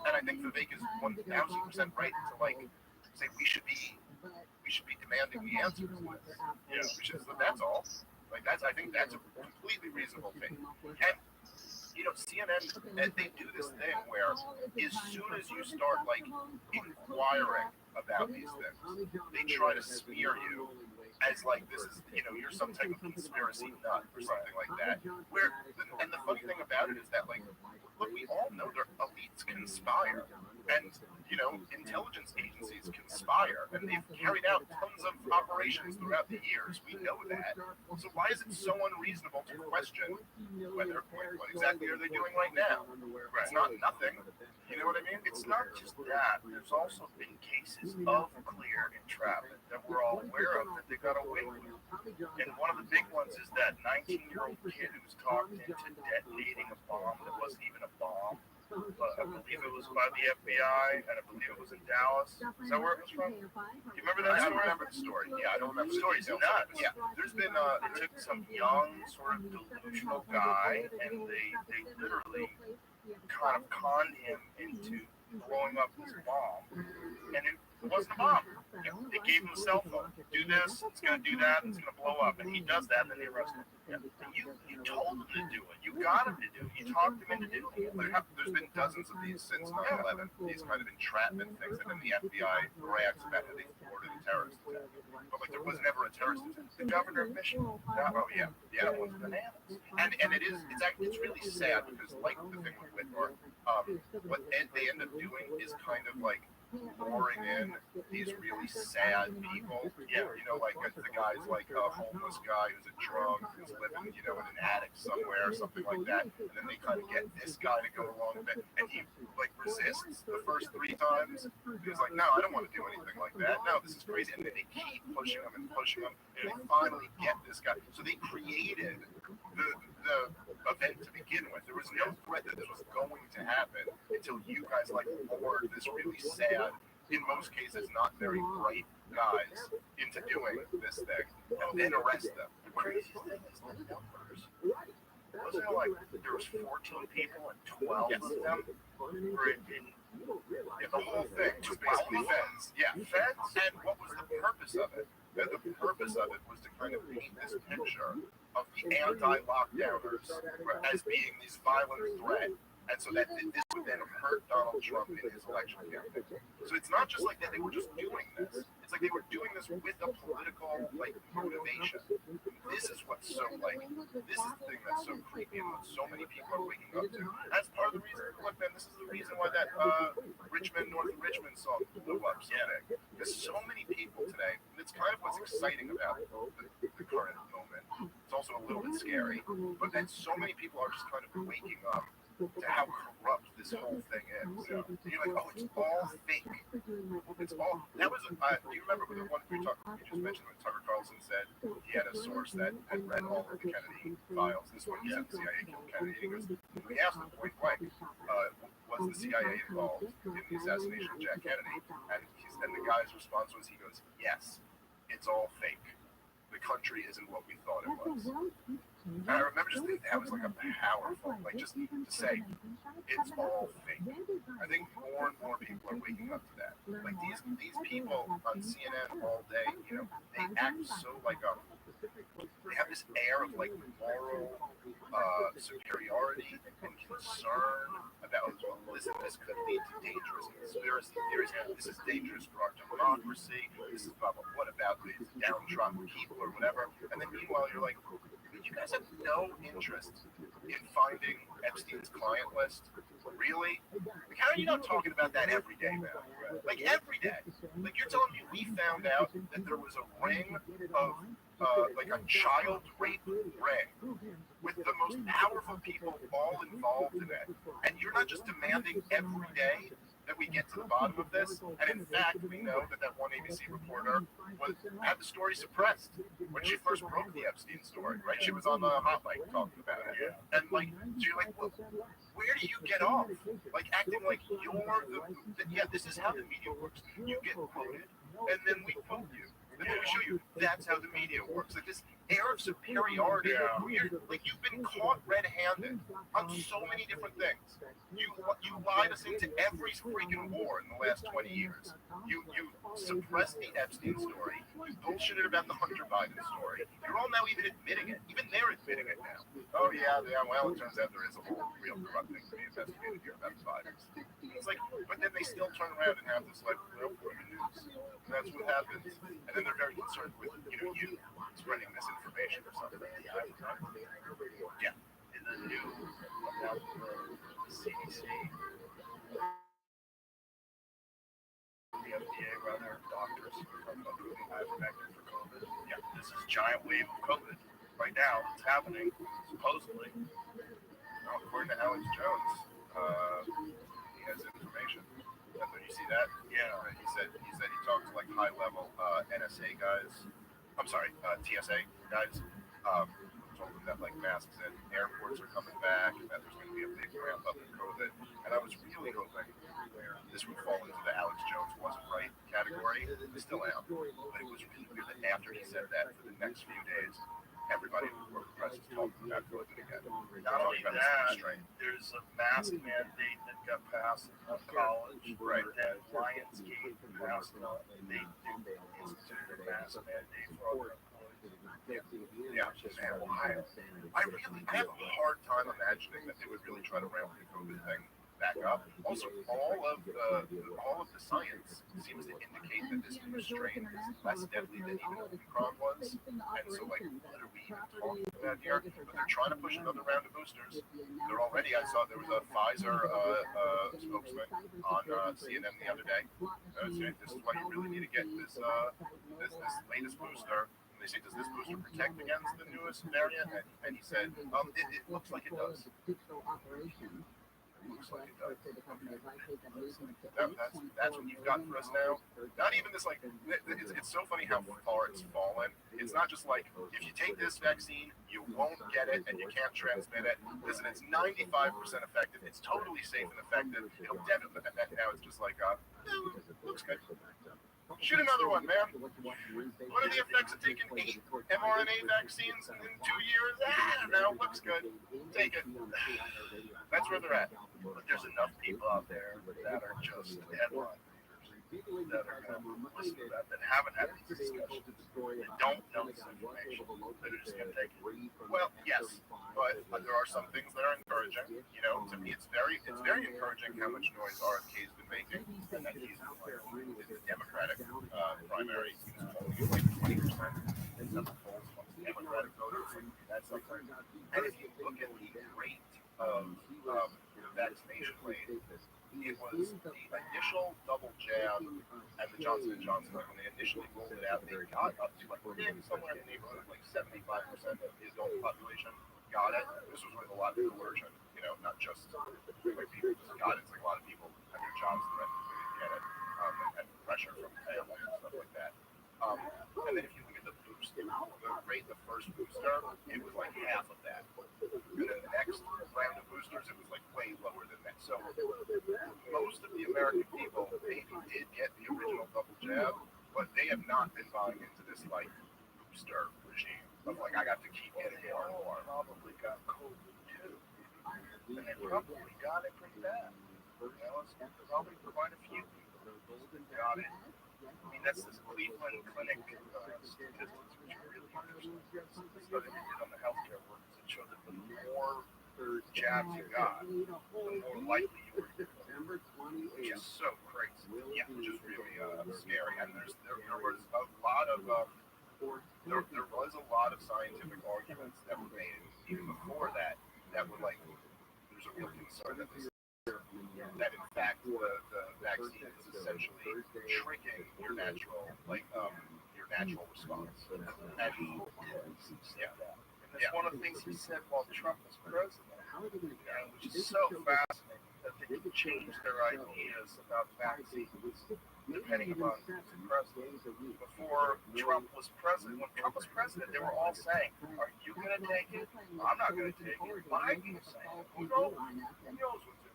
And I think Vivek is 1,000% right to like say we should be demanding the answers to this. You know, which is that's all. Like I think that's a completely reasonable thing. And you know, CNN, they do this thing where as soon as you start like inquiring about these things, they try to smear you as like this is, you know, you're some type of conspiracy nut or something like that. Where, and the funny thing about it is that like, look, we all know their elites conspire, and you know, intelligence agencies conspire, and they've carried out tons of operations throughout the years. We know that. So why is it so unreasonable to question whether what exactly are they doing right now? It's not nothing. You know what I mean? It's not just that. There's also been cases of clear entrapment that we're all aware of that they got away with. And one of the big ones is that 19-year-old kid who's talked into detonating a bomb that wasn't even a bomb. I believe it was by the FBI, and I believe it was in Dallas. Is that where it was from? Do you remember that? I don't remember the story. Yeah, I don't remember the story. It's nuts. Yeah, there's been it took some young sort of delusional guy, and they literally kind of conned him into blowing up this bomb, and it wasn't a bomb. They gave him a cell phone. Do this, it's going to do that, and it's going to blow up. And he does that, and then they arrest him. Yeah. You told him to do it. You got him to do it. You talked him into doing it. There's been dozens of these since 9/11, these kind of entrapment things, and then the FBI brags about how they thwarted a terrorist attack. But like, there was never a terrorist attack. The governor of Michigan. Oh yeah, that one's bananas. And it's really sad because like the thing with Whitmore, what they end up doing is kind of like luring in these really sad people. Yeah, you know, like the guy's like a homeless guy who's a drunk, who's living, you know, in an attic somewhere, something like that. And then they kind of get this guy to go along with it, and he like resists the first 3 times. He's like, no, I don't want to do anything like that. No, this is crazy. And then they keep pushing him, and they finally get this guy. So they created the event to begin with. There was no threat that this was going to happen until you guys like lured this really sad, in most cases not very bright guys into doing this thing, and then arrest them. The crazy thing is the numbers. Wasn't it like there was 14 people and 12 of them were in the whole thing was basically feds. Yeah, feds. And what was the purpose of it? The purpose of it was to kind of paint this picture of the anti-lockdowners as being this violent threat And so that this would then hurt Donald Trump in his election campaign. So it's not just like that they were just doing this. It's like they were doing this with a political like motivation. This is what's so like, this is the thing that's so creepy and what so many people are waking up to. That's part of the reason, look man, this is the reason why that Richmond, North Richmond song blew up so big. There's so many people today, and it's kind of what's exciting about the current moment. It's also a little bit scary, but then so many people are just kind of waking up to how corrupt this whole thing is. You're like, oh, it's all fake. It's all. That was. Do you remember the one you just mentioned when Tucker Carlson said he had a source that had read all of the Kennedy files? This one, he said the CIA killed Kennedy. He goes, we asked him point blank, was the CIA involved in the assassination of Jack Kennedy? And the guy's response was, he goes, yes, it's all fake. The country isn't what we thought it was. And I remember just thinking that was like a powerful, like just to say, it's all fake. I think more and more people are waking up to that. Like these people on CNN all day, you know, they act so like they have this air of like moral superiority and concern about, well, listen, this could lead to dangerous conspiracy theories. This is dangerous for our democracy. This is blah blah. What about these downtrodden people or whatever? And then meanwhile, you're like, you guys have no interest in finding Epstein's client list? Really? Like, how are you not talking about that every day now? Like, every day. Like, you're telling me we found out that there was a ring of, like, a child rape ring with the most powerful people all involved in it. And you're not just demanding every day that we get to the bottom of this, and in fact, we know that one ABC reporter had the story suppressed when she first broke the Epstein story, right? She was on the hot mic talking about it, and like, so you're like, well, where do you get off? Like acting like you're yeah, this is how the media works. You get quoted, and then we quote you. And then we show you that's how the media works. Like this air of superiority. Like you've been caught red-handed on so many different things. You lied us into every freaking war in the last 20 years. You suppressed the Epstein story. You bullshitted about the Hunter Biden story. You're all now even admitting it. Even they're admitting it now. Oh yeah. Well, it turns out there is a whole real corrupt thing to be investigated here about the Bidens. It's like, but then they still turn around and have this like real news. And that's what happens. And then they're very concerned with you spreading misinformation or something. Yeah. In the news about the CDC, the FDA, rather, doctors are approving ivermectin for COVID. Yeah, this is a giant wave of COVID. Right now, it's happening, supposedly. Now, according to Alex Jones, he has information. Did you see that? Yeah. He said he talked to like high-level NSA guys. I'm sorry, TSA guys. Told them that like masks in airports are coming back and that there's going to be a big ramp up in COVID. And I was really hoping this would fall into the Alex Jones wasn't right category. I still am. But it was really weird that after he said that, for the next few days, everybody in the world press is talking about COVID again. Not only that, there's a mask mandate that got passed in college. Right. That Lionsgate passed they instituted a mask mandate for all their employees. Yeah, I have a hard time imagining that they would really try to ramp the COVID thing back up. Also, all of the science seems to indicate that this new strain is less deadly than even Omicron was. And so, like, what are we even talking about here? But they're trying to push another round of boosters. They're already. I saw there was a Pfizer spokesman on CNN the other day. Saying this is why you really need to get this latest booster. They say, does this booster protect against the newest variant? And he said, it looks like it does. Looks like it does. That's what you've got for us now. Not even this, like, it's so funny how far it's fallen. It's not just like, if you take this vaccine, you won't get it and you can't transmit it. Listen, it's 95% effective. It's totally safe and effective. It'll definitely, now it's just like, looks good. Shoot another one, man. What are the effects of taking 8 mRNA vaccines in 2 years? I don't know. Looks good. Take it. That's where they're at. But there's enough people out there that are just headline readers. that are going to listen to that haven't had these discussions, that don't know this information, that are just going to take it. Well, yes, but there are some things that are encouraging. You know, to me, it's very encouraging how much noise RFK has been making, and that he's in the Democratic primary, he's only like 20%. And some polls amongst Democratic voters, that's something. And if you look at the rate of the vaccination rate, it was the initial double jab and the Johnson & Johnson, when they initially rolled it out, they got up to like somewhere in the neighborhood of like 75% of the adult population got it. This was with a lot of coercion, you know, not just like people just got it. It's like a lot of people had their jobs threatened so they get it, and pressure from family and stuff like that. And then if you look at the boost, the rate, the first booster, it was like half of that. And then the next round of boosters, it was like way lower than that. So most of the American people maybe did get the original double jab, but they have not been buying into this like booster regime of like I got to keep getting more and more. Probably got COVID too, and they probably got it pretty bad. You know, it's probably quite a few people got it. I mean, that's this Cleveland Clinic statistics, which are really interesting. The study they did on the healthcare workers, it showed that the more jabs you got, the more likely you were to get COVID, which is so crazy. Yeah, which is really scary. And there was a lot of there was a lot of scientific arguments that were made even before that were like there's a real concern that in fact the vaccine is essentially tricking your natural response. And that's one of the things he said while Trump was president, which is so fascinating that they can change their ideas about vaccines depending upon who's president. Before Trump was president, when Trump was president, they were all saying, "Are you going to take it? I'm not going to take it." Biden was saying it. Who knows what's it?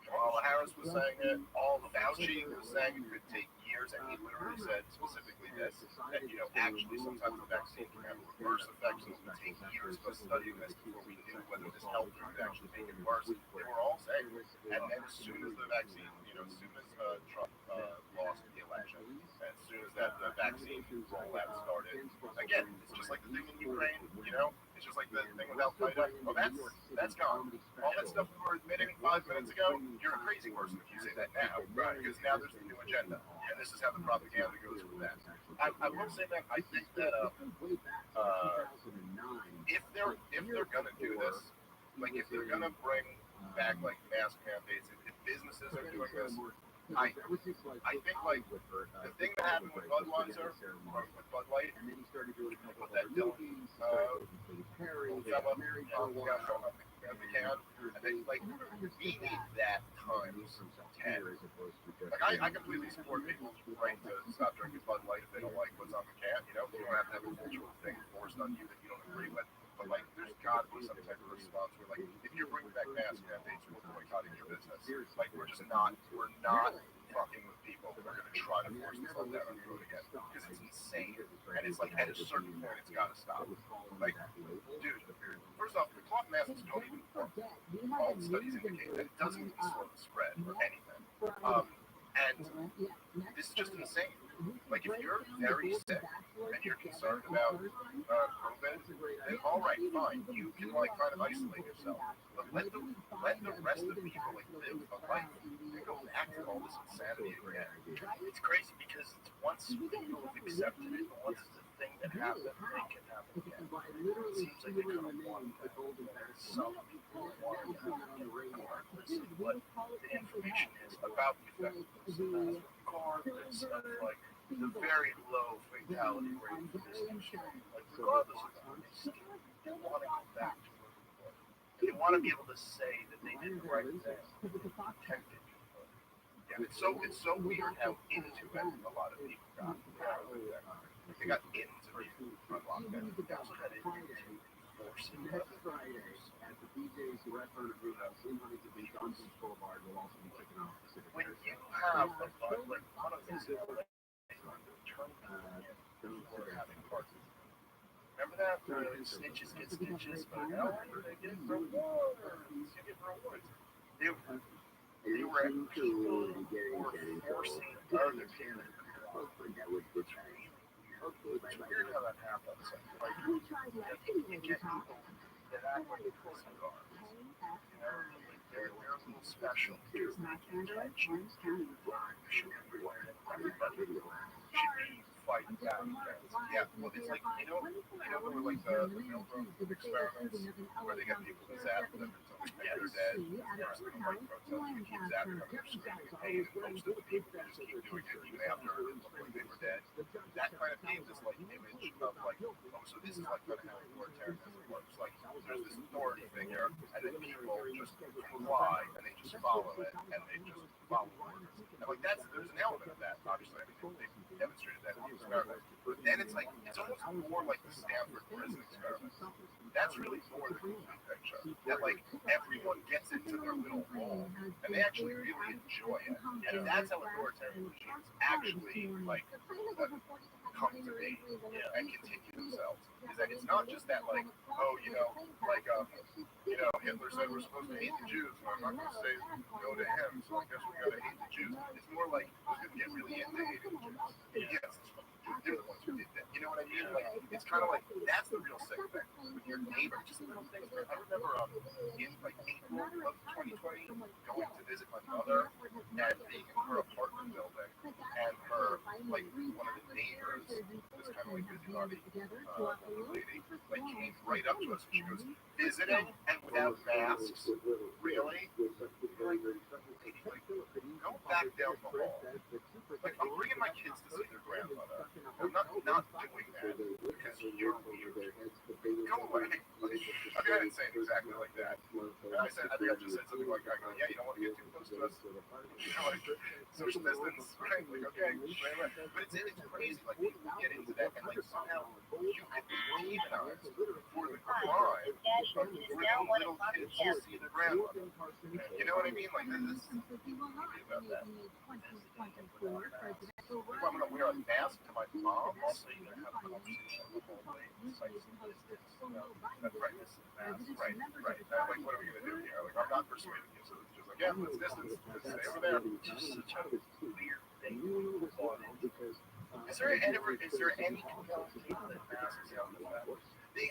Kamala Harris was saying it. All Fauci was saying it could take years, and he literally said specifically this: that you know, actually, sometimes the vaccine can have reverse effects, and it would take years of studying this before we knew whether this helped or would actually make it worse. They were all saying it. And then as soon as the vaccine, as soon as Trump lost the election, as soon as that the vaccine rollout started, again, it's just like the thing in Ukraine. It's just like the thing with Al Qaeda. Well, that's gone. All that stuff we were admitting 5 minutes ago, you're a crazy person if you say that now, right? Because now there's a new agenda, and this is how the propaganda goes with that. I will say that I think that if they're gonna do this, like if they're gonna bring back like mask mandates, if businesses are doing this, I think like the thing that happened with Budweiser or with Bud Light, with that Dylan fella, and then like we need that times 10. Like I completely support people's right to stop drinking Bud Light if they don't like what's on the can. You don't have to have a cultural thing forced on you that you don't agree with. But like, there's got to be some type of response where, like, if you're bringing back mask mandates, we're boycotting your business. Like, we're not fucking with people who are going to try to force this on down the road again because it's insane. And it's like, at a certain point, it's got to stop. Like, dude, first off, the cloth masks don't even work. All the studies indicate that it doesn't even slow the spread or anything. And this is just insane. Like, if you're very sick and you're concerned about COVID, then all right, fine, you can like kind of isolate yourself. But let the rest of the people like live a life and go back to all this insanity again. It's crazy because once people have accepted it, once it's a thing that happens, it can happen again. It seems like they kind of want that. Some people want to listen to what the information is about the effectiveness, regardless of like the very low fatality rate for this issue. Like regardless of that, they want to go back to where we were. And they want to be able to say that they did the right thing, protected people. Yeah, it's so weird how into it a lot of people got. They got into it on lockdown. They also got into forcing it. Next Friday at the BJ's Restaurant and Brewhouse in Huntington Beach on Beach Boulevard will also be kicking off Pacific when you have a bud, like one of these remember that? Snitches get stitches, but now they get rewards. You get rewards. you were people were forcing other people. It's weird how that happens. Like, you get people that act like pussy cars. You know, like they're a little special. Everybody should be fighting back against. Yeah, well, it's like, there were like the Milgram experiments where they got people to zap them until they're dead. There's no like protest. You keep zapping them, they're screaming pain, and most of the people just keep doing it even after it looked like they were dead. That kind of pain is like image of like, oh, so this is like kind of how authoritarianism works. Like, there's this authority figure, and then people just comply, and they just follow it, and they just follow orders. And like there's an element of that, obviously. I mean, they demonstrated that in the experiment. But then it's like, it's almost more like the Stanford prison experiment. That's really more the complete picture. That like everyone gets into their little role, and they actually really enjoy it. And that's how authoritarian regimes actually like come to be and continue themselves. Is that it's not just that like, oh, like Hitler said we're supposed to hate the Jews, and I'm not going to say no to him, so I guess we got to hate the Jews. It's more like who's going to get really into hating the Jews? Yes, they're the ones who did that. You know what I mean? Like, it's kind of like, that's the real sick thing with your neighbor. Just little things. I remember in like April of 2020 going to visit my mother and being in her apartment building, and her, like, one of the neighbors, this kind of like busybody lady, like came right up to us and she goes, visiting and without masks? Really? Like, go back down the hall. Like, I'm bringing my kids to see their grandmother. I'm not doing that because you're weird. Go away. Like, I mean, I didn't say it exactly like that. I think I just said something like, yeah, you don't want to get too close to us. Like, social distance, right? Like, okay, but it's crazy. Like, people get into that, and like somehow you get demonized for the crime of bringing little kids to see their grandmother. You know what I mean? Like, this is about that. If I'm going to wear a mask to my mom, so you're going to have a conversation in the hallway. Like, right, this is mask. Right. Like, what are we going to do here? Like, I'm not persuading you, so it's just like, yeah, let's distance. Let's stay over there. It's just such a weird thing going on. Is there any compelling case that masks help with that? They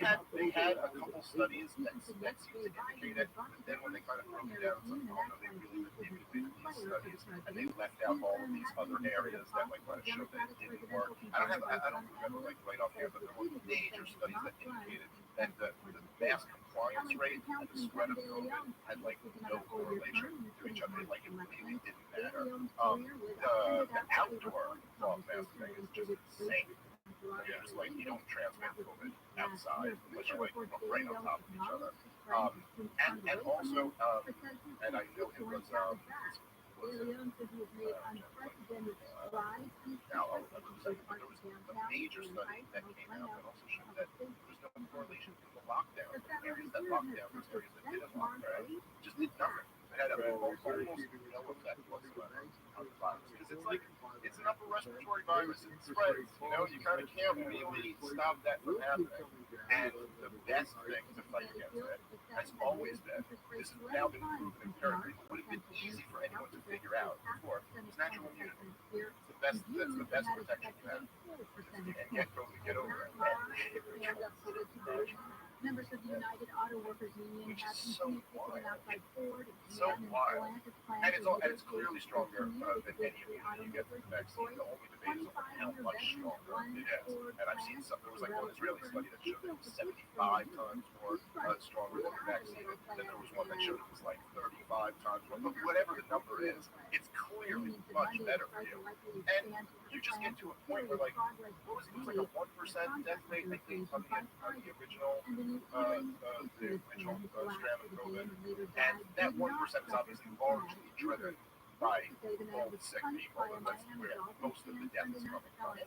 had a couple studies that seemed to indicate it, but then when they kind of broke it down, it's like, oh no, they really manipulated these studies, and they left out all of these other areas that like kind of showed that it didn't work. I don't remember like right off here, but there were major studies that indicated that the mass compliance rate and the spread of COVID had like no correlation to each other. Like it really didn't matter. The outdoor cloth mask thing is just insane. It's like you don't transmit COVID outside unless you're like right on top of each other. And also, and I know it was a major study that came out that also showed that there was no correlation to the lockdown. The areas that locked down versus areas that didn't lock down just did nothing. It had almost no effect whatsoever on the virus because it's like it's an upper respiratory virus. It spreads. You kind of can't really stop that from happening. And the best thing to fight against it has always been, this has now been proven empirically, it would have been easy for anyone to figure out before, is natural immunity. That's the best protection you have. And get COVID, get over it. Members of the United Auto Workers Union have continued taken out by Ford, so wild. And it's clearly stronger than any immunity you get from the vaccine. The only debate is over how much stronger it is. And I've seen there was like one Israeli study that showed it was 75 times more stronger than the vaccine. Then there was one that showed it was like 35 times more. But whatever the number is, it's clearly much better for you. And you just get to a point where like, what was it? It was like a 1% death rate, I think, on the original strand of COVID. And that 1% is obviously largely driven by all the sick people, and that's where most of the death is coming from.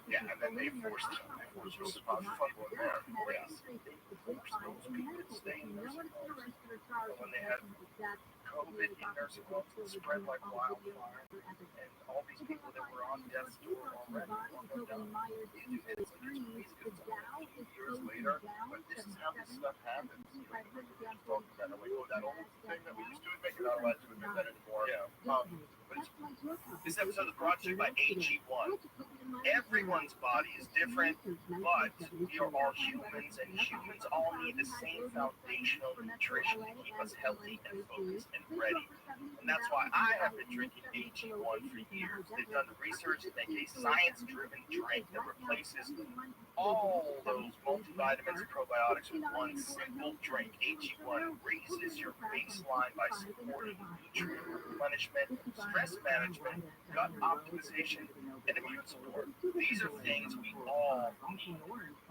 Yeah, and then they forced those people in there. Yes, they forced those people to stay in nursing homes. And when they had COVID in nursing homes, it spread like wildfire, and all these people that were on death's door already walked up down. It's like years later, but this is how this stuff happens. Talking about like, oh, that old thing that we used to admit, you're not allowed to admit that anymore. But this episode is brought to you by AG1. Everyone's body is different, but we are all humans, and humans all need the same foundational nutrition to keep us healthy and focused and ready. And that's why I have been drinking AG1 for years. They've done the research to make a science-driven drink that replaces all those multivitamins and probiotics with one simple drink. AG1 raises your baseline by supporting nutrient replenishment, stress management, gut optimization, and immune support. These are things we all need,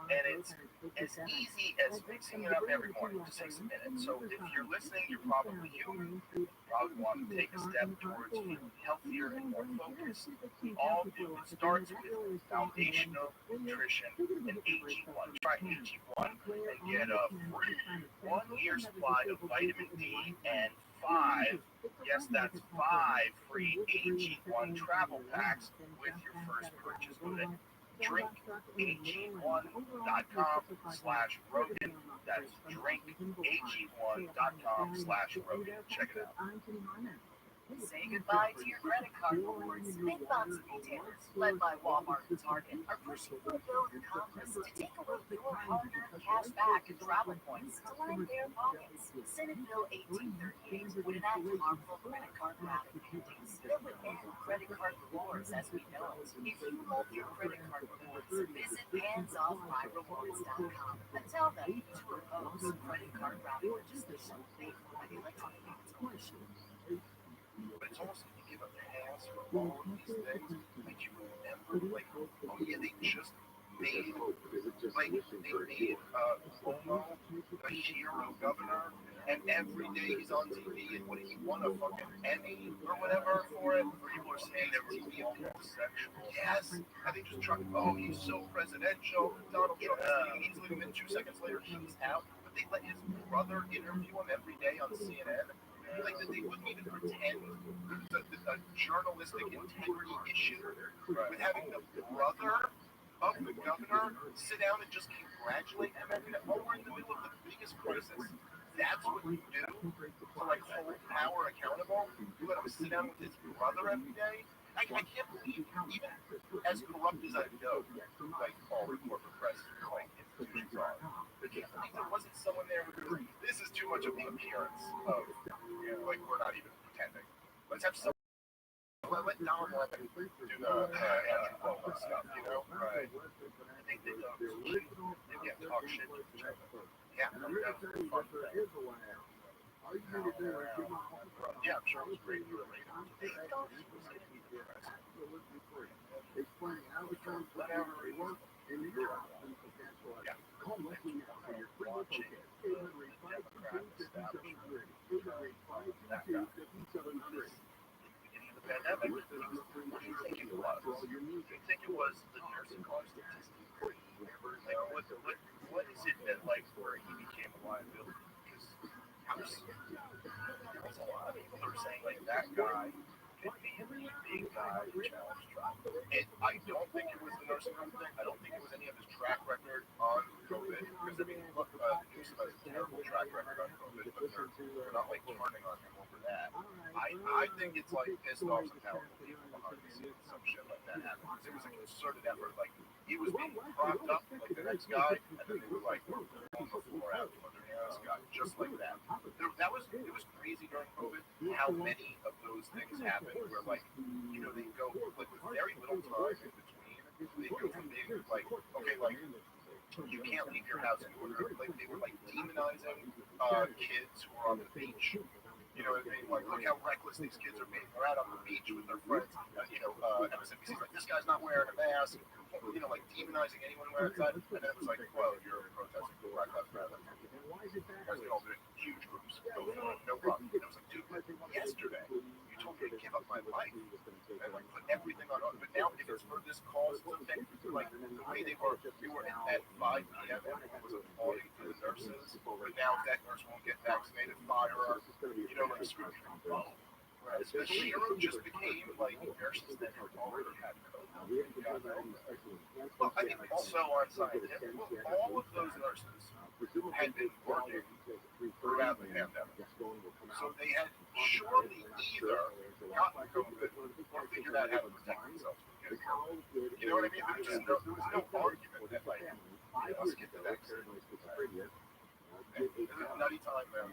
and it's as easy as mixing it up every morning. It just takes a minute. So if you're listening, you're probably you. Probably want to take a step towards feeling healthier and more focused. We all do. It starts with foundational nutrition and AG1. Try AG1 and get a free 1 year supply of vitamin D and 5, yes, that's 5 free AG1 travel packs with your first purchase. Go to drinkag1.com/Rogan. That's drinkag1.com/Rogan. Check it out. Say goodbye to your credit card rewards. Big box retailers, led by Walmart and Target, are pushing for a bill in Congress to take away your hard-earned cash back and travel points to line their pockets. Senate Bill 1838 would enact harmful credit card routing mandates that would end credit card rewards as we know it. If you love your credit card rewards, visit handsoffmyrewards.com and tell them to oppose credit card routing legislation made by the Electronic Commission. But it's almost like you give a pass for all of these things. Like you remember, like, oh yeah, they just made, Cuomo a hero governor, and every day he's on TV, and what did he won a fucking Emmy or whatever for it? People are saying that TV homosexual. Yes, and they just try. Oh, he's so presidential. Donald Trump is easily, and then 2 seconds later he's out. But they let his brother interview him every day on CNN. Like that they wouldn't even pretend a journalistic integrity issue with having the brother of the governor sit down and just congratulate him every day. While we're in the middle of the biggest crisis, that's what you do to like hold power accountable. You let him sit down with his brother every day. I can't believe, even as corrupt as I know, like all the corporate press like institutions are, I can't believe there wasn't someone there who was, this is too much of the appearance of, like we're not even pretending. Let's have some. Let Don Lemon do the anti-Cuomo stuff, you know? Right. I think they don't. They get talk shit to each other. Yeah, that was a fun thing. Yeah, I'm sure it was great. Explaining how the terms whatever it works in the year. Yeah. Call me now for your free local kit. 800-522-5700. Pandemic, what do you think it was? Do you think it was the nursing home statistics? Like, what is it that, like, where he became a liability? Because there's a lot of people that are saying, like, that guy could be a really big guy to challenge Trump. And I don't think it was the nursing home thing. I don't think it was any of his track record on COVID. Because, I mean, look, Newsom has a terrible track record on COVID, but they're not, like, turning on him over that. I think it's like pissed off some powerful people behind the scenes, some shit like that happened. It was a concerted effort. Like he was being propped up like the next guy, and then they were like pulling the floor out from underneath this guy, just like that. It was crazy during COVID how many of those things happened where like they go like with very little time in between. They go from being like okay like you can't leave your house in order. Like they were like demonizing kids who are on the beach. You know what I mean? Like, look how reckless these kids are being. They're out on the beach with their friends. MSNBC's like, this guy's not wearing a mask. Like demonizing anyone wearing that. And then it was like, well, you're protesting for Black Lives Matter. As they all do it in huge groups. No problem. And it was like, dude, yesterday, you told me to give up my life. And like, put everything on. But now, if it's for this cause, it's okay. Like, the way they were at 5 p.m. Everyone was applauding for the nurses. But now, if that nurse won't get vaccinated, fire her. Like screw Trump. The shiro just became like nurses that had already had COVID. Well, I think also on scientific, all of those nurses had been working throughout the pandemic. So they had surely either gotten COVID or figured out how to protect themselves from getting COVID. You know what I mean? There was no argument that like, let's get the vaccine. It's a nutty time now.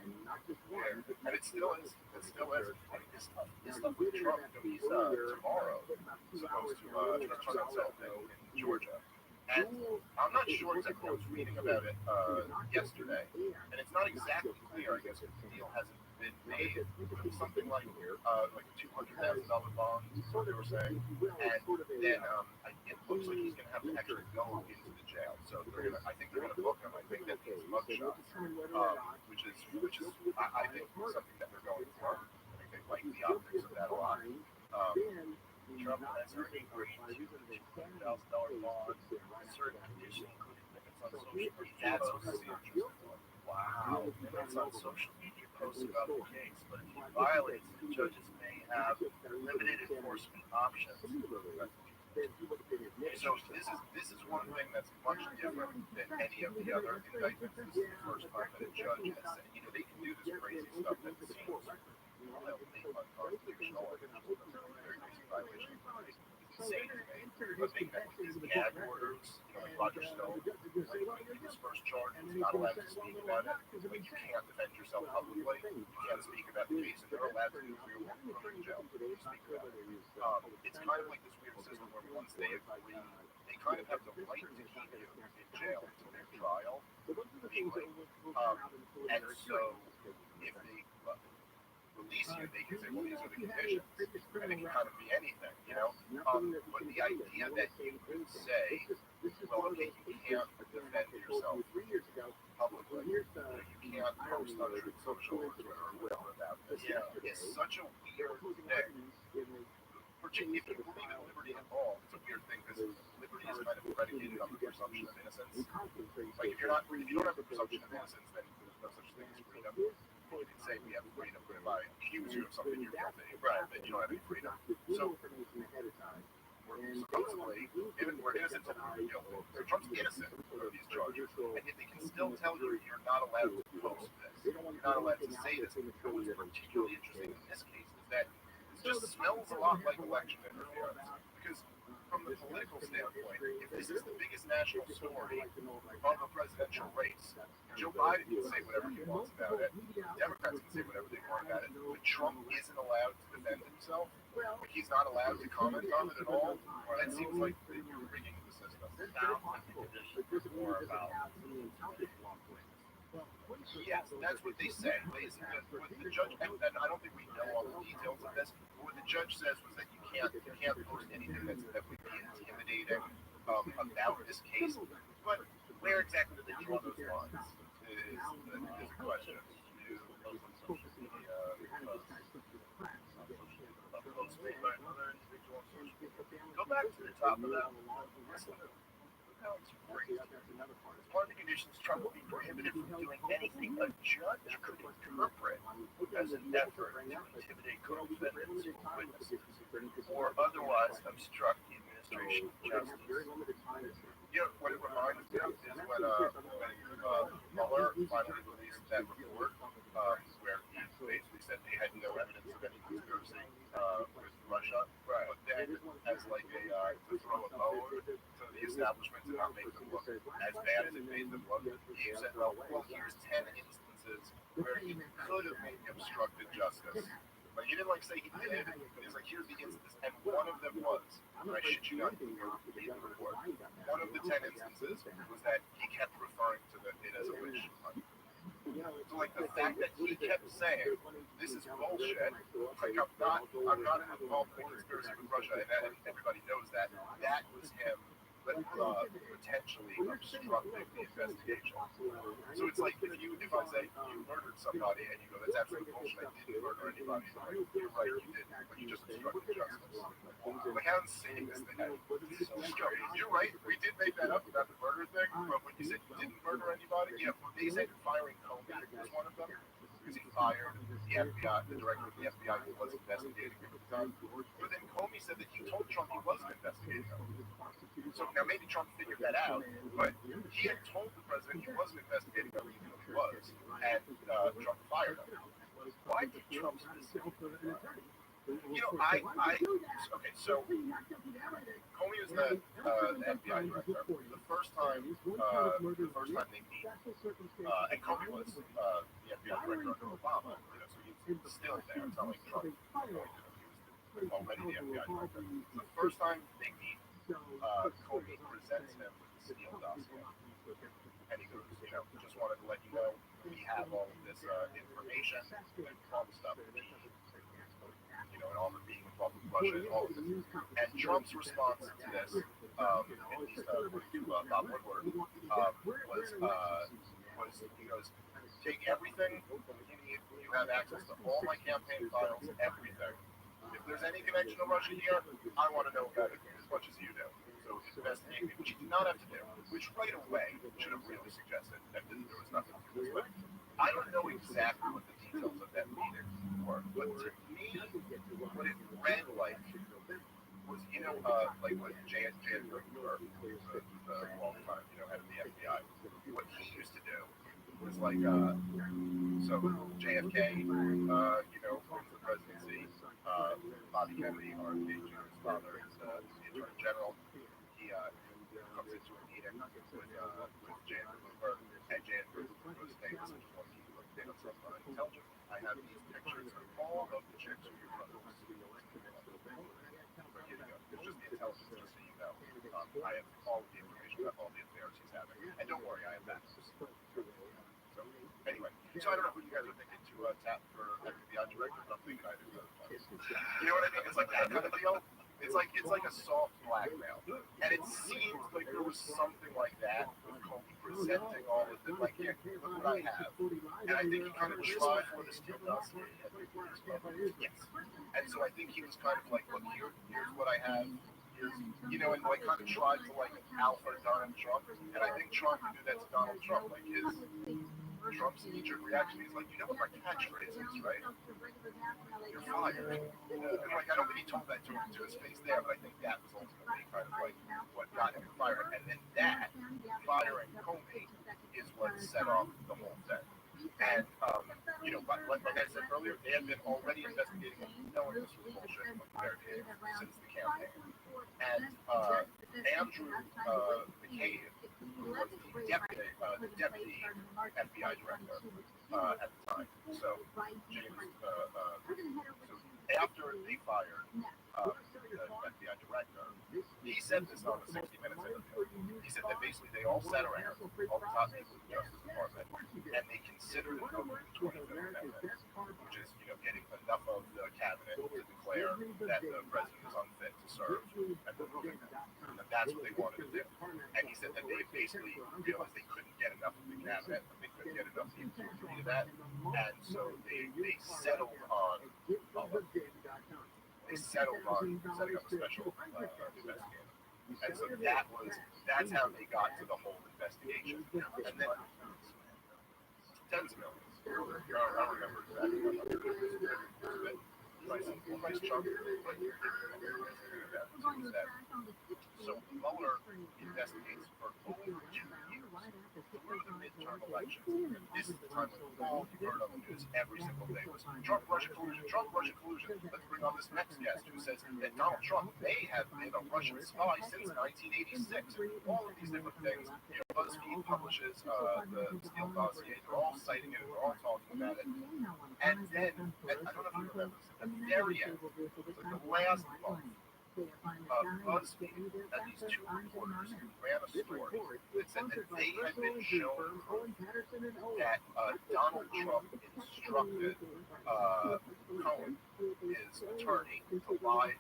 Yeah. And it still is. It still is. This stuff with Trump, he's tomorrow supposed to turn himself in Georgia. And I'm not sure exactly. I was reading about it yesterday, and it's not exactly clear. I guess the deal hasn't been made. But it's something like a $200,000 bond, is what they were saying. And then it looks like he's going to have to actually go into the jail. So I think they're going to book him. I think that means mugshot, which is I think something that they're going for. I think they like the optics of that a lot. Trump has already agreed to $200,000 bond, certain conditions, including limits on social media. That's what's really interesting. Wow. Limits on social media posts about the case, but if he violates it, judges may have limited enforcement options. So this is one thing that's much different than any of the other indictments. This is the first time that a judge has said, they can do this crazy stuff that seems wildly unconstitutional or just a very crazy violation. It's insane to me. But they have these gag orders, like Roger Stone, like his first charge was not allowed to speak about it. Like you can't defend yourself publicly, you can't speak about the case, and they're allowed to do real work from jail to speak about it. It's kind of like this weird system where once they agree, they kind of have the right to keep you in jail until their trial, legally. And so if they release you, they can say, well, these are the conditions, and it can kind of be anything, but the idea that you could say, well, okay, you can't defend yourself publicly, you can't post on Truth Social or Twitter or whatever about this, is such a weird thing. Particularly if you believe in liberty at all, it's a weird thing because liberty is kind of predicated on the presumption of innocence. Like if you don't have the presumption of innocence, then there's no such thing as freedom. You can say we have freedom, but if I accuse you of something you're guilty, right, then you don't have any freedom. So supposedly, we're innocent until we're guilty. So Trump's innocent of these charges, and yet they can still tell you you're not allowed to post this. You're not allowed to say this. But what's particularly interesting in this case is that it just smells a lot like election interference. Because from the political standpoint, if this is the biggest national story of a presidential race, Joe Biden can say whatever he wants about it, Democrats can say whatever they want about it, but Trump isn't allowed to defend himself, like he's not allowed to comment on it at all, that seems like you're rigging the system. More about yes, that's what they say. What the judge, and I don't think we know all the details of this, but what the judge says was that you can't post anything that would be intimidating about this case. But where exactly do they draw those lines is a question. Go back to the top of that. As part of the conditions, Trump will be prohibited from doing anything a judge could interpret as an effort to intimidate co-defendants or witnesses, or otherwise obstruct the administration of justice. What it reminds me of is when Mueller finally released that report where he basically said they had no evidence of any conspiracy with Russia, but then as like to throw a bone to the establishment to not make them look as bad as it made them look, he said, well, here's 10 instances where he could have obstructed justice. But he didn't say he did, but he's like, here's the instance, and one of them was, and I shit you not, read the report, one of the 10 instances was that he kept referring to it as a witch hunt. So the fact that he kept saying, this is bullshit, I'm not involved in a conspiracy with Russia, and everybody knows that was him potentially obstructing the investigation. So it's like if I say you murdered somebody and you go, that's absolute bullshit, I didn't murder anybody. You're right, you didn't, but you just obstructed justice. Like how insane is that? You're right, we did make that up about the murder thing, but when you said you didn't murder anybody, they said firing Comey was one of them. because he fired the FBI, the director of the FBI who was investigating him at the time. But then Comey said that he told Trump he wasn't investigating him. So now maybe Trump figured that out, but he had told the president he wasn't investigating him, even though he was, and Trump fired him. Why did Trump specifically? Okay, so Comey was the FBI director. The first time they meet, and Comey was the FBI director under Obama, so he's still there. It's not like Trump appointed him. He was already the FBI director. The first time they meet, Comey presents him with the Steele dossier. And he goes, just wanted to let you know, we have all of this information, and all the stuff, and all the being involved with Russia and all of this. And Trump's response to this, at least according to Bob Woodward, was he goes, take everything you need, you have access to all my campaign files, everything. If there's any connection to Russia here, I want to know about it as much as you do. So investigate me, which he did not have to do, which right away should have really suggested that there was nothing to do with. I don't know exactly what the details of that meeting were, but to me, what it read like was, like what J.F. Burr, the long-time, head of the FBI, what he used to do was like, so JFK, wins the presidency, Bobby Kennedy, R.F.K. Jr.'s father, is the Attorney General. He comes into a meeting with J.F. Burr, and J.F. Burr was saying, listen, just want to keep you updated on something intelligent. I have these pictures of all of the chicks who you run those. It's just the intelligence, just so you know. I have all of the information about all the affairs he's having. And don't worry, I have that. So, anyway, so I don't know who you guys are thinking to tap for FBI director, but I'm thinking I do. You know what I mean? It's like that kind of deal. It's like a soft blackmail. And it seems like there was something like that with Comey presenting all of them, like, yeah, look what I have. And I think he kind of tried for the Steele dossier. Yes. And so I think he was kind of like, look, here's what I have. Here's, and like kind of tried to like alpha Donald Trump. And I think Trump would do that to Donald Trump. Like Trump's knee-jerk reaction is like, you know what my catchphrase is, right? You're fired. And like, I don't think he told that to his face there, but I think that was ultimately kind of like what got him fired. And then that, firing Comey, is what set off the whole thing. And, like I said earlier, they had been already investigating him, knowing this was bullshit from the very beginning, since the campaign. And Andrew McCabe, who was the deputy FBI director at the time. So James, so after they fired the FBI director, he said this on the 60 Minutes interview. He said that basically they all sat around, all the top people in the Justice Department, and they considered an open 25th Amendment, which is, getting enough of the cabinet to declare that the president is unfit to serve and removing him. And that's what they wanted to do. And he said that they basically realized they couldn't get enough of the cabinet, they couldn't get enough people to agree to that, and so they settled on setting up a special investigator. And so that's how they got to the whole investigation. And then tens of millions. I remember exactly. Nice chunk. So Mueller investigates for over 2 years through the midterm elections. And this is the time when all you've heard on the news every single day was Trump-Russia collusion, Trump-Russia collusion. Let's bring on this next guest who says that Donald Trump may have been a Russian spy since 1986. All of these different things. BuzzFeed publishes the Steele dossier. They're all citing it. They're all talking about it. And then, I don't know if you remember this, at the very end, like the last month, BuzzFeed had these two reporters who ran a story that said that they had been shown that Donald Trump instructed Cohen, his attorney, to lie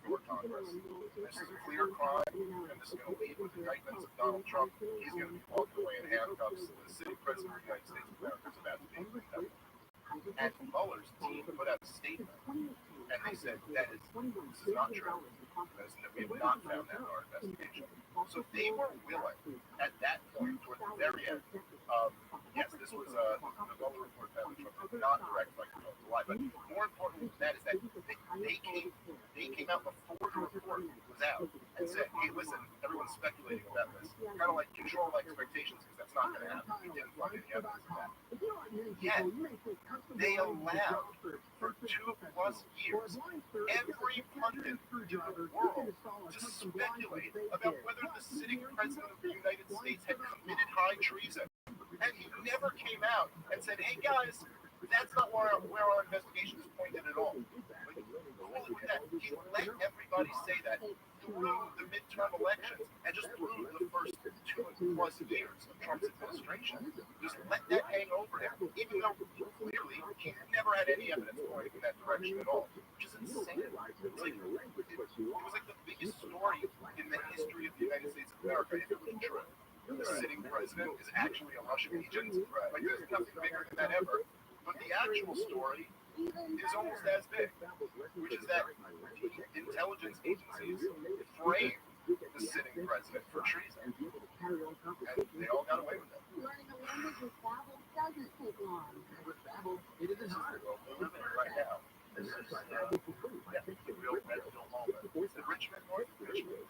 before Congress. This is a clear crime, and this is going to lead with indictments of Donald Trump. He's going to be walking away in handcuffs. The sitting president of the United States of America is about to be indicted. And Mueller's team put out a statement, and they said this is not true. That we have not found that in our investigation. So they were willing, at that point, toward the very end, yes, this was the Mueller report that was not direct like the lie, but more important than that is that they came out before the report was out and said, hey, listen, everyone's speculating about this. Kind of like control expectations because that's not going to happen. We didn't find any evidence of that. Yet, they allowed for 2+ years every pundit in the world to speculate about whether the sitting president of the United States had committed high treason. And he never came out and said, hey guys, that's not where our investigation is pointed at all. He let everybody say that through the midterm elections and just through the first 2+ years of Trump's administration. Just let that hang over him, even though clearly he never had any evidence pointing in that direction at all, which is insane. It was like the biggest story in the history of the United States of America, if it was true. The sitting president is actually a Russian agent. Like, there's nothing bigger than that ever. But the actual story is almost as big, which is that the intelligence agencies framed the sitting president for treason. And they all got away with it. Learning a language with Babel doesn't take long. With Babel, it isn't hard. We're living it right now. This is the real mental moment. It's the Richmond, North Richmond.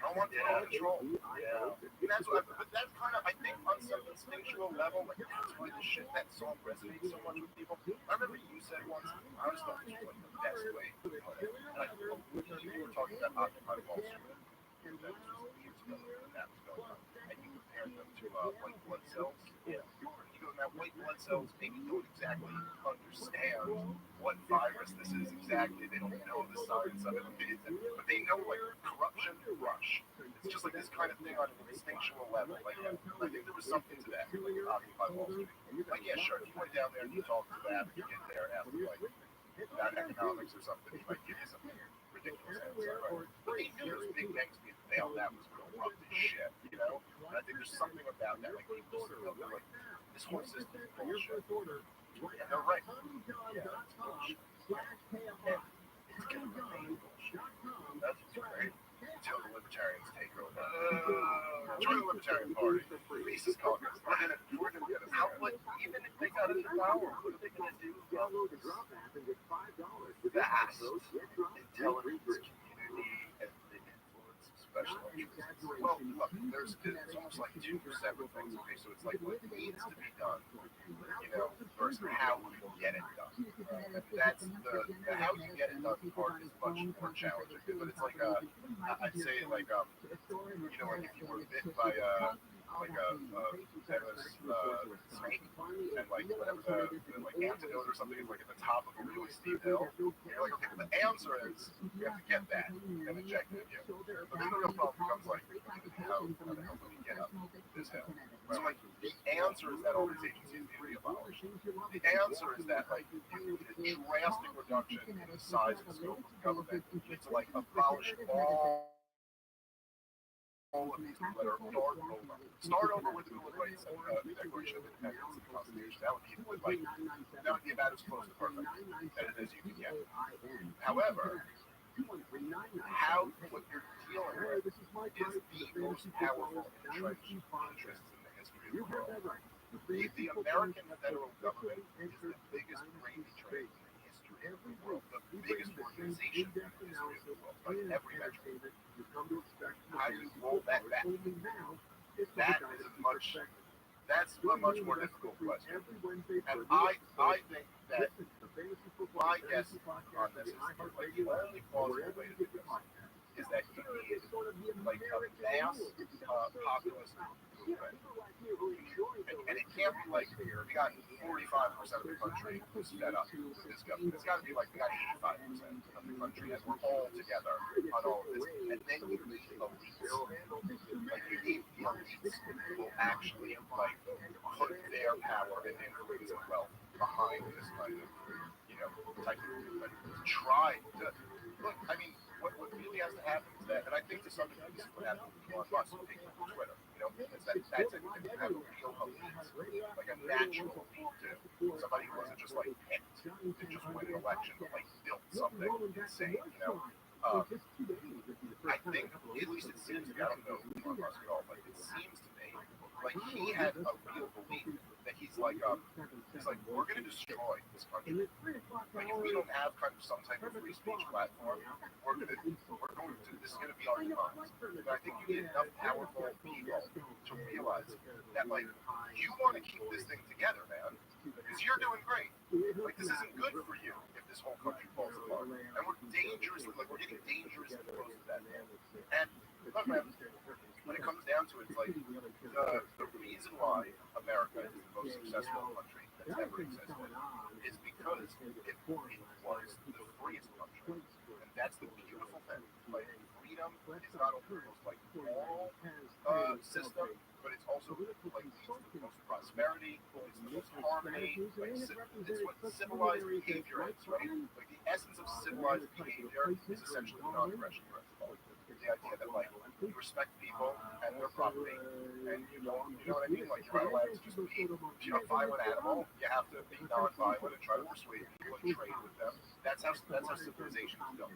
I don't want total control. Yeah. And that's what, but that's kind of, I think, on some instinctual level, like, that's why the shit, that song resonates so much with people. I remember you said once, I always thought this was like the best way to put it. Like, you were talking about Occupy Wall Street. That was just years ago when that was going on. And you compared them to white blood cells. Yeah. You go, now, white blood cells maybe don't exactly understand what virus this is exactly. They don't know the science of it. But they know, like, corruption rush. It's just like this kind of thing on an instinctual level. Like, I think there was something to that, like Occupy Wall Street. Like, yeah, sure, if you went down there and you talked to the advocate there and asked him, like, about economics or something, he might give you some ridiculous answer, right? But he knew those big banks being bailed out was corrupt as shit, you know? And I think there's something about that, like, people just know, like, this whole system is bullshit. Yeah, they're right. Yeah, it's bullshit. And it's gonna remain bullshit. That's what's great. Until the libertarians take over. Join the Libertarian Party. Mises Caucus. We're gonna get us there. Even if they got into power, what are they gonna do about this vast intelligence community and the influence of special interests? Well, look, it's almost like two separate things. Okay, so it's like what needs to be done, you know, versus how you get it done. And that's the how you get it done part is much more challenging. But it's like I'd say like you know, like if you were bit by like a venomous snake, and like whatever the like antidote or something is like at the top of a really steep hill, you're like, okay, the answer is you have to get that and inject it in you. But then the real problem becomes like, how the hell do we get up this hill? So like the answer is that all these agencies need to be abolished. The answer is that like you need a drastic reduction in the size and scope of government. You need to like abolish all of these people that are start over with the Bill of Rights and the Declaration of Independence and the Constitution. That would be like that would be about as close to perfect as you can get. However, how what you're dealing with is the most powerful entrenched interests in the history of the world. The American federal government is the biggest gravy train in the history of the world, the biggest organization in the history of the world by every metric. How do you roll that back? That's a much more difficult question. And I think that my guess on this is like the only plausible way to do this is that you need like a mass populist movement. And it can't be like we got 45% of the country who's fed up with this government. It's got to be like we got 85% of the country and we're all together on all of this. And then you need elites. Like you need the elites who will actually like put their power and influence and wealth behind this kind of, you know, type of movement. Try to look. I mean, what really has to happen is that, and I think to some degree this is what happened with Elon Musk on Twitter. You know, is that that's it. You have a real elite, like a natural elite too. Somebody who wasn't just like picked to just win an election, but like built something insane. You know, I think at least it seems to me. I don't know Elon Musk at all, but it seems to me like he had a real belief that he's like we're gonna destroy this country. Like if we don't have kind of some type of free speech platform, we're going to this is gonna be our demise. And I think you need enough powerful people to realize that like you want to keep this thing together, man, because you're doing great. Like this isn't good for you if this whole country falls apart, and we're dangerously we're getting dangerously close to that, man. And look, man, when it comes down to it, it's like the reason why America is the most successful country that's ever existed is because it was the freest country, and that's the beautiful thing. Like freedom is not only the most like moral system, but it's also like leads to the most prosperity, it's the most harmony. Like it's what civilized behavior is, right? Like the essence of civilized behavior is essentially non-aggression principle. The idea that like you respect people and their property, and you know what I mean? Like you're not allowed to just be a violent animal. You have to be non-violent and try to persuade people and trade with them. That's how civilization is built.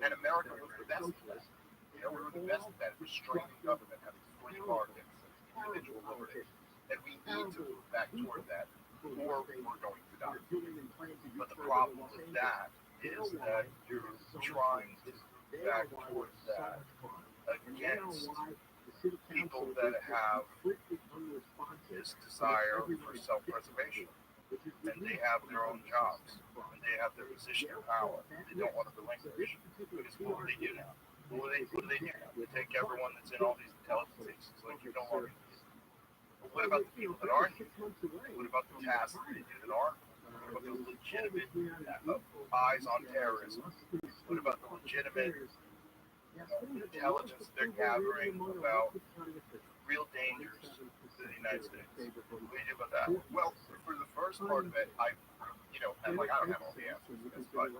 And America was the best at that. You know, we're the best at that, restraining government, having free markets and individual liberty. And we need to move back toward that, or we're going to die. But the problem with that is that you're trying to move back towards that against people that have this desire for self-preservation, and they have their own jobs, and they have their position of power. They don't want to relinquish, because what do they do now? What do they do now? They take everyone that's in all these intelligence agencies, like you're no longer. But what about the people that aren't? What about the tasks that they do that aren't? What about the legitimate eyes on terrorism? What about the legitimate intelligence they're gathering about real dangers to the United States? What do you do about that? Well, for the first part of it, and like I don't have all the answers to this, but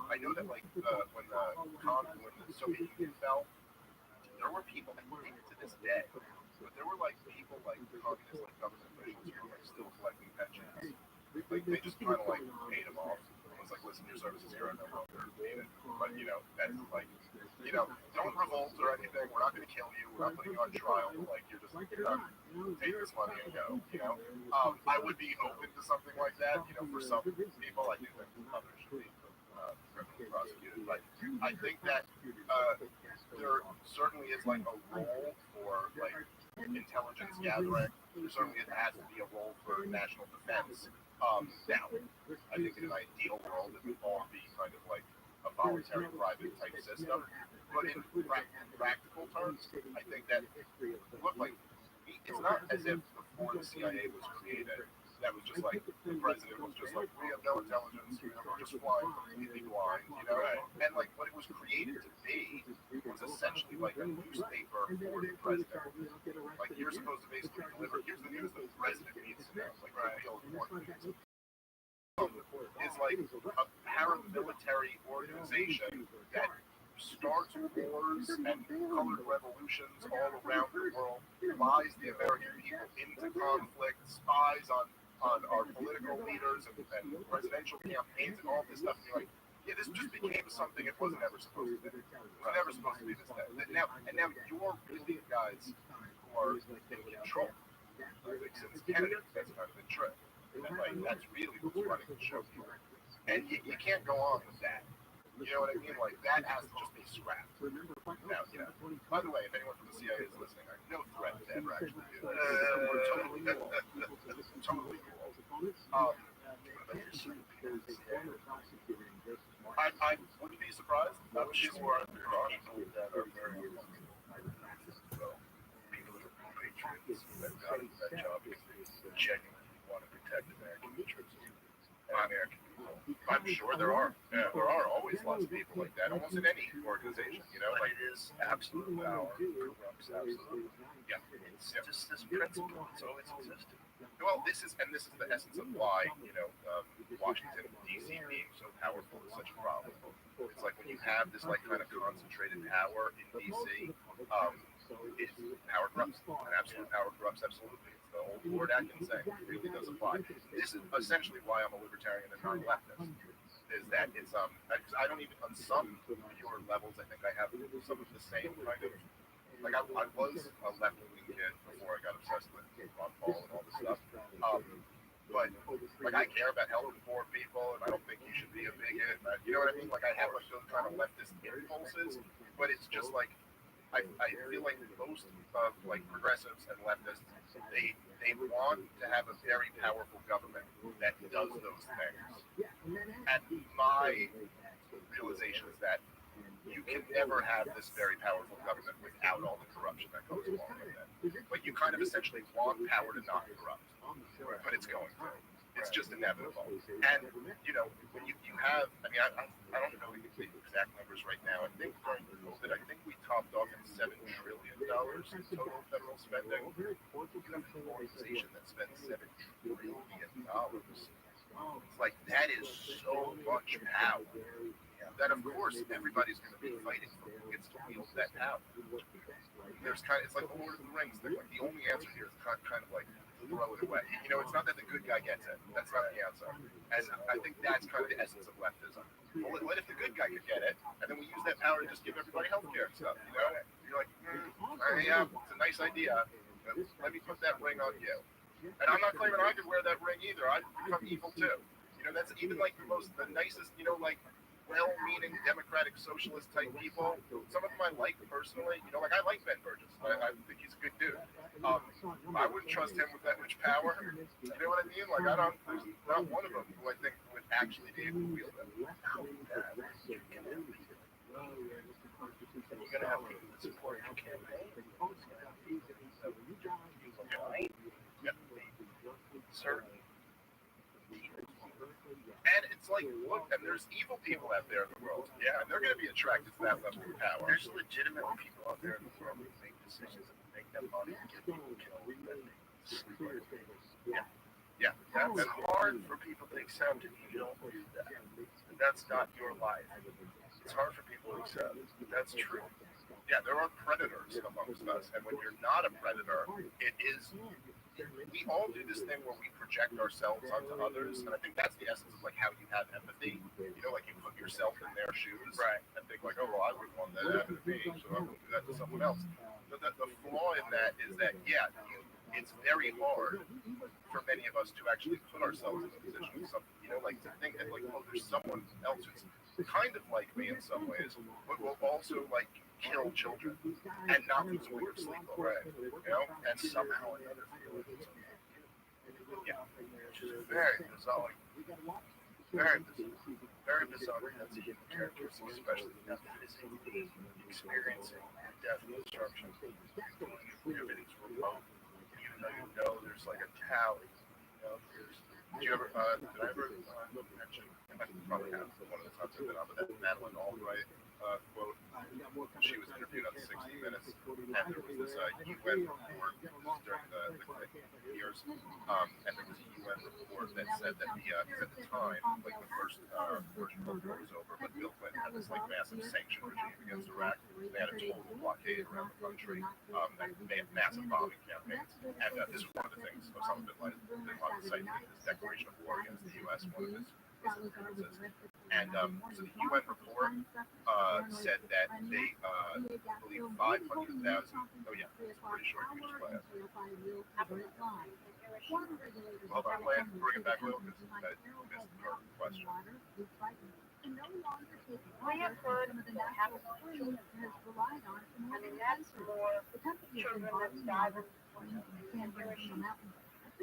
I know that like when the Soviet Union fell, there were people, and even to this day, but there were like people like communist like government officials who were like still collecting pensions. Like they just kind of like paid them off. It was like, listen, your services here are no longer needed. But that's like, don't revolt or anything. We're not going to kill you. We're not putting you on trial. Like you're just take this money and go. I would be open to something like that. For some people, I do think others should be criminally prosecuted. But I think that there certainly is like a role for like intelligence gathering. There certainly has to be a role for national defense. Now, I think in an ideal world, it would all be kind of like a voluntary private type system. But in practical terms, I think that look like it's not as if before the CIA was created, that was just like the president was just like, we have no intelligence, we're just flying completely blind, and like what it was created to be was essentially like a newspaper for the president. Like you're supposed to basically deliver, here's the news that the president needs to know, like real important news. Is like a paramilitary organization that starts wars and colored revolutions all around the world, flies the American people into conflict, spies on our political leaders and presidential campaigns and all this stuff. And you're like, yeah, this just became something it wasn't ever supposed to be. It was never supposed to be this thing. Now you're really the guys who are in control. Like, since Kennedy, that's kind of the trick. And like, that's really what's running the show here. And you can't go on with that. You know what I mean? Like, that has to just be scrapped. Now, by the way, if anyone from the CIA is listening, I have no threat to ever actually do that. Totally cool. I wouldn't be surprised. That would be more arsenal that are very people that are patriots that got into that job because they genuinely want to protect American interests and American people. I'm sure there are. Yeah, there are always lots of people like that, almost in any organization. Like it is absolute power corrupts absolutely. Yeah, it's just this principle. It's always existed. Well, this is the essence of why Washington D.C. being so powerful is such a problem. It's like when you have this like kind of concentrated power in D.C. Power corrupts. And absolute power corrupts absolutely. It's the old Lord Atkins saying. It really does apply. This is essentially why I'm a libertarian and not a leftist. Is that it's I don't even on some pure levels I think I have some of the same kind of like I was a left-wing kid before I got obsessed with Ron Paul and all this stuff. But like I care about helping poor people, and I don't think you should be a bigot. You know what I mean? Like I have like those kind of leftist impulses, but it's just like I feel like most of like progressives and leftists, they want to have a very powerful government that does those things. And my realization is that you can never have this very powerful government without all the corruption that goes along with it. Like you kind of essentially want power to not corrupt, but it's going to. It's just inevitable. And, you know, when you have, I mean, I don't know the exact numbers right now. I think during COVID, I think we topped off at $7 trillion in total federal spending. You have an organization that spends $7 trillion. It's like, that is so much power. That, of course, everybody's going to be fighting for who gets to wield that power. There's kind of, it's like the Lord of the Rings thing. Like, the only answer here is kind of like, throw it away. You know, it's not that the good guy gets it. That's not the answer. And I think that's kind of the essence of leftism. Well, what if the good guy could get it, and then we use that power to just give everybody health care and stuff, you know? You're like, yeah, it's a nice idea, but let me put that ring on you. And I'm not claiming I could wear that ring either. I'd become evil too. You know, that's even like the nicest, you know, like, well-meaning democratic socialist type people. Some of them I like personally. You know, like I like Ben Burgess. I think he's a good dude. I wouldn't trust him with that much power. You know what I mean? Like there's not one of them who I think would actually be able to wield it. We're gonna have people that support your campaign. Yep. Certainly. And it's like, look, and there's evil people out there in the world. Yeah, and they're going to be attracted to that level of power. There's legitimate people out there in the world who make decisions and make them money and get people killed. Yeah. It's hard for people to accept if you don't do that. And that's not your life. It's hard for people to accept. That's true. Yeah, there are predators amongst us. And when you're not a predator, it is... We all do this thing where we project ourselves onto others, and I think that's the essence of like how you have empathy. You know, like you put yourself in their shoes, right? And think like, oh well, I wouldn't want that to happen to me, so I'm going to do that to someone else. But the flaw in that is that it's very hard for many of us to actually put ourselves in a position of something. You know, like to think that like, oh, there's someone else who's kind of like me in some ways, but will also like kill children and not lose a wink of sleep over it, you know, and somehow or another feel it. Yeah, which is very bizarre. Very bizarre. That's a human characteristic, especially in experiencing death and destruction. Everything's remote. Even though you know there's like a tally. You know, did I ever mention, I probably have one of the times I've been on, but that Madeleine Albright quote, she was interviewed on 60 Minutes, and there was this UN report during the years, and there was a UN report that said that at the time, like the first World War was over, but Bill Clinton had this like massive sanction regime against Iraq. They had a total blockade around the country, and massive bombing campaigns, and this was one of the things Osama bin Laden cited his declaration of war against the U.S. One of his appearances. And so the UN report said that they believe 500,000. Oh yeah, it's pretty short. You just play it. Hold on, play it. Bring it back a little because I missed your question. We have heard that happens to children. I mean, that's more children that's diving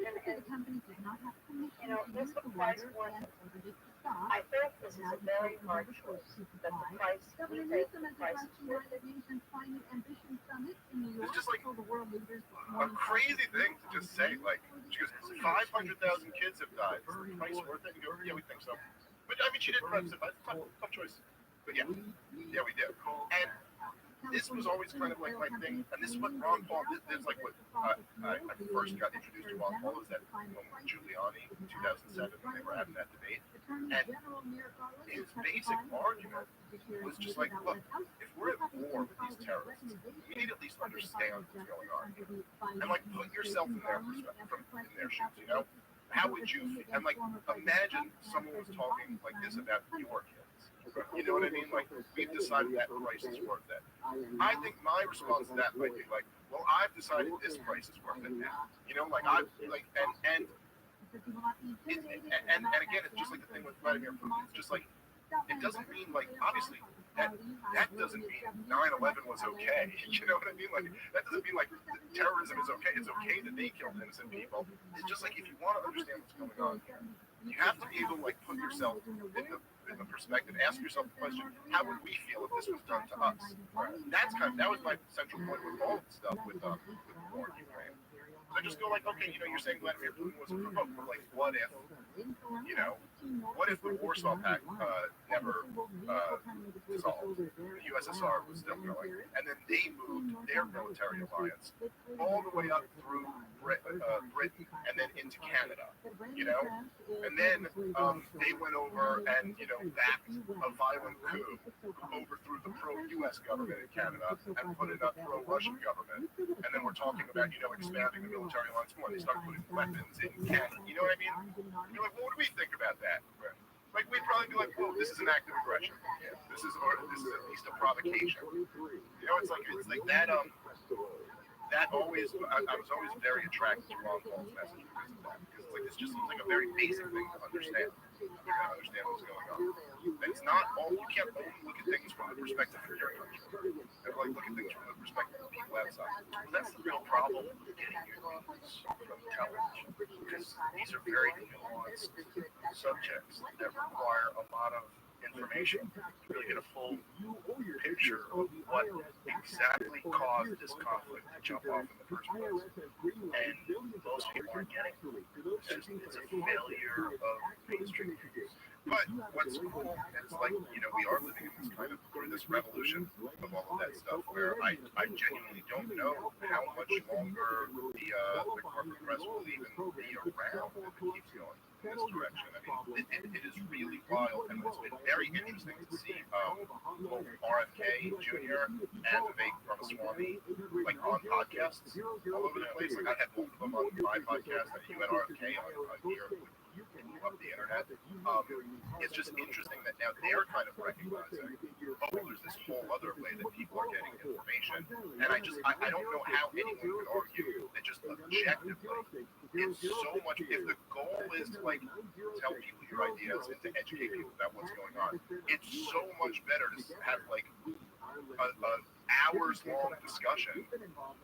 and you know, there's the price point. I think this is a very hard choice. That the price we pay, the price is worth it. It's just like a crazy thing to just say. Like, she goes, 500,000 kids have died. Is the price worth it? And you go, yeah, we think so. But I mean, she didn't preface it. Tough choice. But yeah, we did. And this was always kind of like my thing, and this is what Ron Paul, this is like what I first got introduced to Ron Paul, was that moment with Giuliani in 2007 when they were having that debate, and his basic argument was just like, look, if we're at war with these terrorists, we need at least understand what's going on, and like put yourself in their perspective, in their shoes, you know? How would you, and like imagine someone was talking like this about your kids, You know what I mean? Like, we've decided that price is worth it. I think my response to that might be like, well, I've decided this price is worth it now. You know, like I've like and again, it's just like the thing with Vladimir Putin. It's just like it doesn't mean like obviously that doesn't mean 9/11 was okay. You know what I mean? Like that doesn't mean like terrorism is okay. It's okay that they killed innocent people. It's just like if you want to understand what's going on here, you have to be able to like put yourself in the perspective. Ask yourself the question: how would we feel if this was done to us? That was my central point with all the stuff with the war in Ukraine. So I just go like, okay, you know, you're saying Vladimir Putin was provoked, but like, what if, you know, what if the Warsaw Pact never dissolved? The USSR was still going, and then they moved their military alliance all the way up through Britain and then into Canada, you know, and then they went over and, you know, backed a violent coup, overthrew the pro-US government in Canada and put in a pro-Russian government, and then we're talking about, you know, expanding the military alliance more. They start putting weapons in Canada. You know what I mean? You're like, well, what do we think about that? Like, we'd probably be like, well, this is an act of aggression. This is at least a provocation. You know, it's like that. That always, I was always very attracted to Ron Paul's message because of that. Because it's just seems like a very basic thing to understand. You gotta understand what's going on. And it's not all, you can't only look at things from the perspective of your country. And like look at things from the perspective of people outside. Well, that's the real problem with getting your news from television, because these are very nuanced subjects that require a lot of information to really get a full picture of what exactly caused this conflict to jump off in the first place. And most people aren't getting it. It's a failure of mainstream news. But what's cool is like, you know, we are living in this kind of, through this revolution of all of that stuff where I genuinely don't know how much longer the corporate press will even be around if it keeps going in this direction. I mean, it is really wild, and it's been very interesting to see both RFK Jr. and Vivek Ramaswamy like on podcasts all over the place. Like I had both of them on my podcast, and you had RFK on here. Of the internet. It's just interesting that now they're kind of recognizing, oh, there's this whole other way that people are getting information. And I don't know how anyone could argue that just objectively, it's so much, if the goal is to like tell people your ideas and to educate people about what's going on, it's so much better to have like an hours-long discussion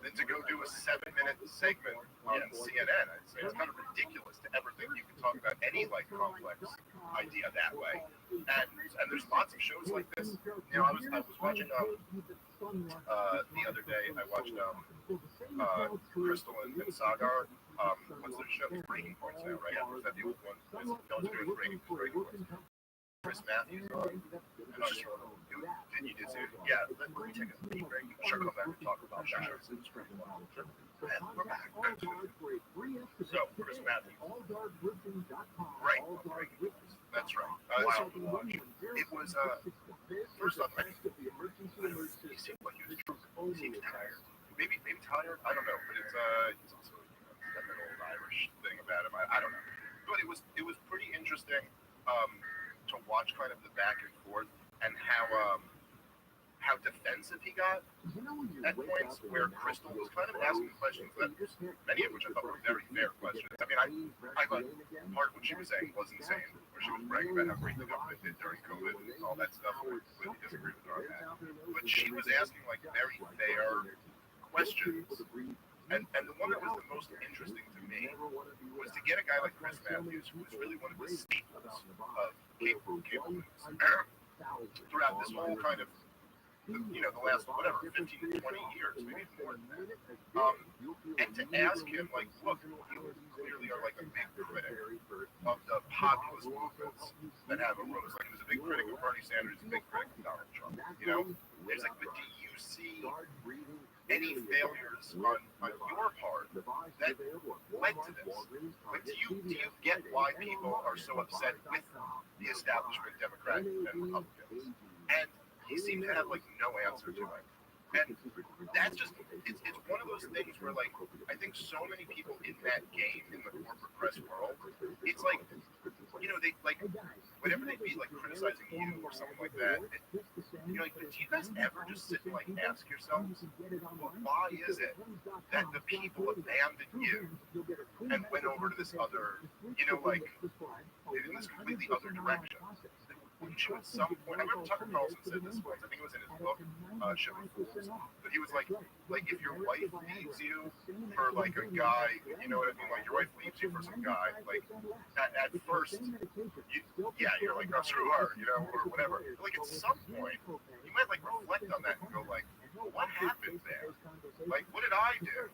than to go do a 7-minute segment on CNN. It's kind of ridiculous to ever think you can talk about any like complex idea that way. And there's lots of shows like this. You know, I was watching the other day. I watched Crystal and Sagar. What's their show? Breaking Points now, right? Was that the old one? No, it's doing Breaking Points. Chris Matthews on. I'm not sure. Did you do too? Yeah, let me take a deep break. Sure, come back and talk about that. And we're back. So, Chris Matthews. Right. That's right. Wow. It was, first off, he seemed like he was drunk. He seemed tired. Maybe tired? I don't know. But it's also that old Irish thing about him. I don't know. But it was pretty interesting to watch kind of the back and forth and how defensive he got at points where Crystal was kind of asking questions that many of which I thought were very fair questions. I mean, I thought part of what she was saying was insane, where she was bragging about how great the government did during COVID and all that stuff. I completely disagree with her on that. But she was asking like very fair questions. And the one that was the most interesting to me was to get a guy like Chris Matthews, who was really one of the staples of cable news throughout this whole kind of, you know, the last, whatever, 15 to 20 years, maybe more than that. And to ask him, like, look, you clearly are like a big critic of the populist movements that have arose. Like, he was a big critic of Bernie Sanders, he's a big critic of Donald Trump. You know, there's like, but do you see any failures on your part that led to this? Like, do you get why people are so upset with the establishment, Democratic and Republicans? And he seemed to have like no answer to it. And that's just, it's one of those things where like, I think so many people in that game, in the corporate press world, it's like, you know, they like, whenever they'd be like criticizing you or something like that, you're like, but do you guys ever just sit and like ask yourselves, well, why is it that the people abandoned you and went over to this other, like, in this completely other direction? Wouldn't you at some point, I remember Tucker Carlson said this once, I think it was in his book, Ship of Fools, but he was like if your wife leaves you for like a guy, you know what I mean, like your wife leaves you for some guy, like at first, you're like, oh, screw her, or whatever. Like at some point, you might like reflect on that and go like, well, what happened there? Like, what did I do?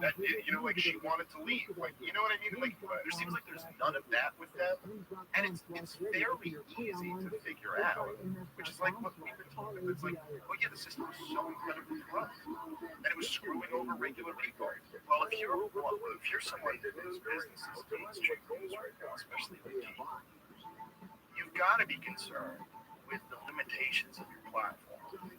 That, like she wanted to leave. Like, you know what I mean? Like, there seems like there's none of that with them. And it's fairly easy to figure out, which is like what we've been talking about. It's like, oh yeah, the system was so incredibly corrupt. And it was screwing over regular people. Well, if you're someone whose business is mainstream news right now, especially with TV, you've got to be concerned with the limitations of your platform.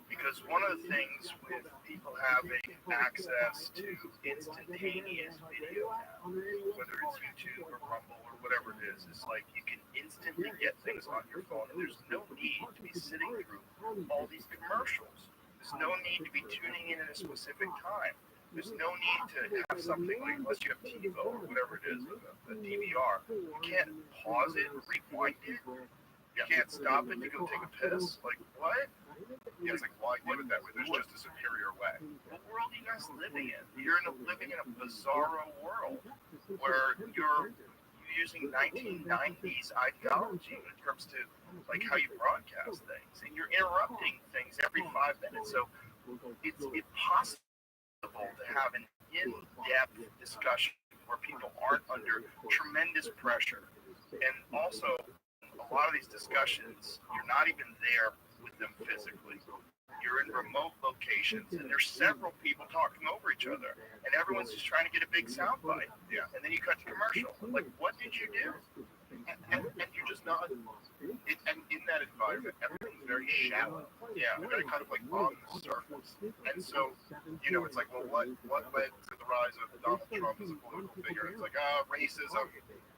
Because one of the things with people having access to instantaneous video now, whether it's YouTube or Rumble or whatever it is like you can instantly get things on your phone. And there's no need to be sitting through all these commercials. There's no need to be tuning in at a specific time. There's no need to have something like, unless you have TiVo or whatever it is, the DVR. You can't pause it, rewind it. You can't stop it to go take a piss. Like, what? Yeah, it's like, why do it that way? There's just a superior way. What world are you guys living in? You're living in a bizarro world where you're using 1990s ideology when it comes to like how you broadcast things, and you're interrupting things every 5 minutes. So it's impossible to have an in-depth discussion where people aren't under tremendous pressure. And also, a lot of these discussions, you're not even there with them physically. You're in remote locations, and there's several people talking over each other, and everyone's just trying to get a big soundbite. Yeah. And then you cut to commercial. Like, what did you do? And you're just not. And in that environment, everything's very shallow. Yeah, very kind of like on the surface. And so, it's like, well, what led to the rise of Donald Trump as a political figure? It's like, racism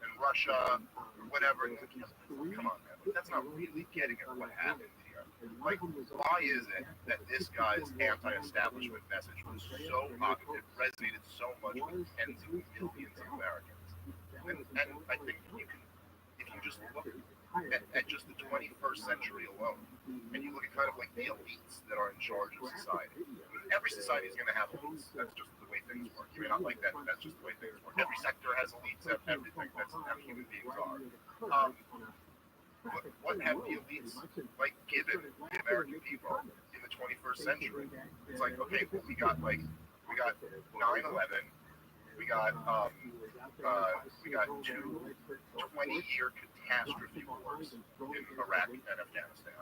and Russia or whatever. And come on, man. That's not really getting at what happened here. Like, why is it that this guy's anti-establishment message was so popular, resonated so much with tens of millions of Americans? And I think you can, if you just look at just the 21st century alone, and you look at kind of like the elites that are in charge of society. Every society is going to have elites. That's just the way things work. You may not like that, but that's just the way things work. Every sector has elites. Everything. That's how human beings are. What have the elites like given the American people in the 21st century? It's like, okay, well, we got 9/11, we got two 20-year catastrophe wars in Iraq and Afghanistan.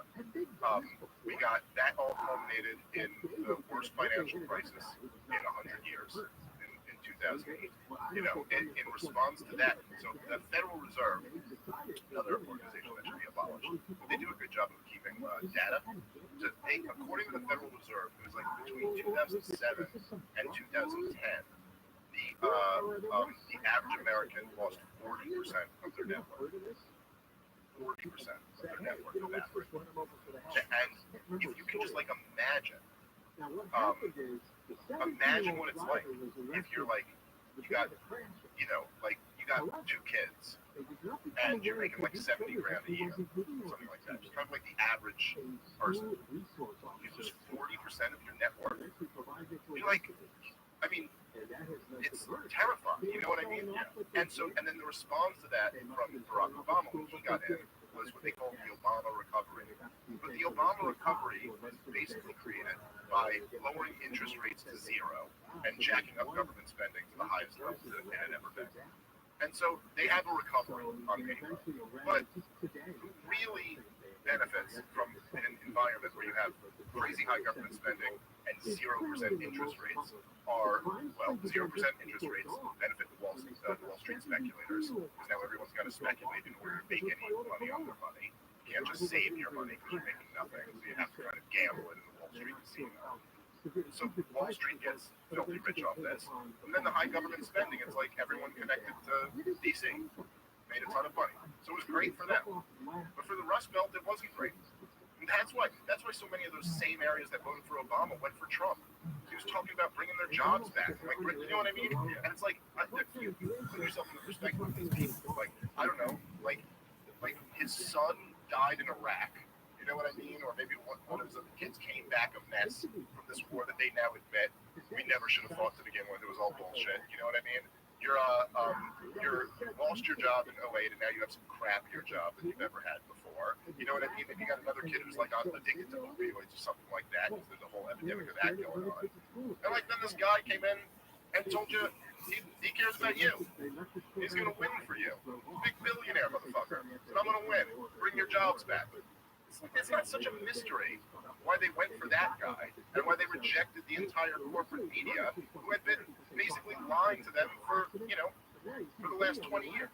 We got that all culminated in the worst financial crisis in 100 years. In 2008, in response to that, so the Federal Reserve, another organization that should be abolished, they do a good job of keeping data. So according to the Federal Reserve, it was like between 2007 and 2010, the average American lost 40% of their net worth. 40% of their net worth of average. And if you can just like imagine what it's like if you're like, you got 2 kids and you're making like 70 grand a year, something like that. Just kind of like the average person. You lose 40% of your net worth. You're like, I mean, it's terrifying. You know what I mean? Yeah. And then the response to that from Barack Obama when he got in was what they called the Obama recovery. But the Obama recovery was basically created by lowering interest rates to 0 and jacking up government spending to the highest level that it had ever been. And so they have a recovery on paper. But who really benefits from an environment where you have crazy high government spending and 0% interest rates are, 0% interest rates benefit the Wall Street speculators, because now everyone's got to speculate in order to make any money on their money. You can't just save your money because you're making nothing, so you have to kind of gamble it in the Wall Street casino. So Wall Street gets filthy rich off this, and then the high government spending, it's like everyone connected to DC made a ton of money. So So it was great for them. But for the Rust Belt, it wasn't great. And that's why so many of those same areas that voted for Obama went for Trump. He was talking about bringing their jobs back. Like, you know what I mean? And it's like, you put yourself in the perspective of these people. Like, I don't know, like his son died in Iraq. You know what I mean? Or maybe one of his other kids came back a mess from this war that they now admit we never should have fought to begin with. It was all bullshit. You know what I mean? You lost your job in 08 and now you have some crappier job than you've ever had before. You know what I mean? Maybe you got another kid who's like addicted to opioids or something like that. There's a whole epidemic of that going on. And like then this guy came in and told you he cares about you. He's gonna win for you. Big billionaire motherfucker. And I'm gonna win. Bring your jobs back. It's not such a mystery why they went for that guy and why they rejected the entire corporate media who had been basically lying to them for the last 20 years.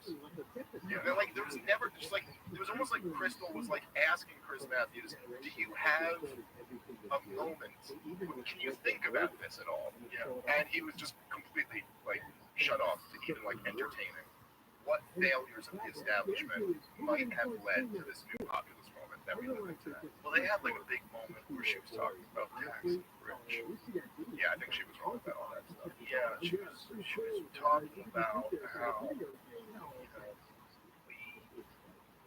They're like, there was never just like, it was almost like Crystal was like asking Chris Matthews, do you have a moment? Can you think about this at all? And he was just completely like shut off to even like entertaining what failures of the establishment might have led to this new populist moment that we live in today. Well, they had like a big moment where she was talking about tax rich. Yeah, I think she was wrong about all that stuff. Yeah, she was talking about how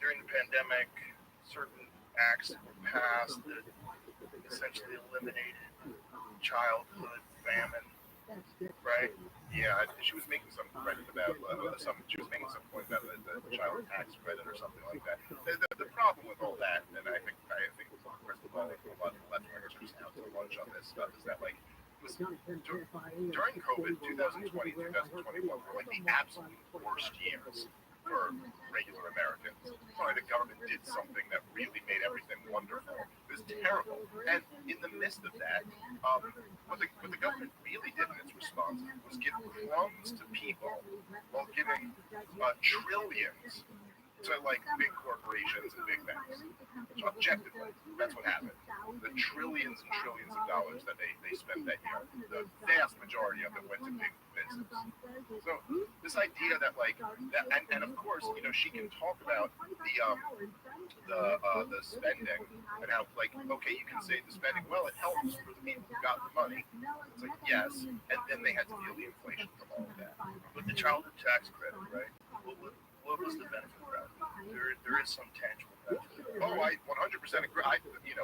during the pandemic, certain acts were passed that essentially eliminated childhood famine. Right? Yeah, she was making some credit about she was making some point about the child tax credit or something like that. The problem with all that, and I think Crystal Ball, a lot of left wingers are just out to lunch on this stuff, is that like during COVID, 2020, 2021 were like the absolute worst years for regular Americans. Probably the government did something that really made everything wonderful. It was terrible. And in the midst of that, what the government really did in its response was give crumbs to people while giving trillions to like big corporations and big banks. So objectively, that's what happened. The trillions and trillions of dollars that they spent that year, the vast majority of it went to big business. So this idea that like that, and of course, she can talk about the spending and how like, okay, you can say the spending, well, it helps for the people who got the money. It's like, yes, and then they had to deal the inflation from all of that. With the childhood tax credit, right? What was the benefit of that? There is some tangible benefit. Oh, I 100% agree.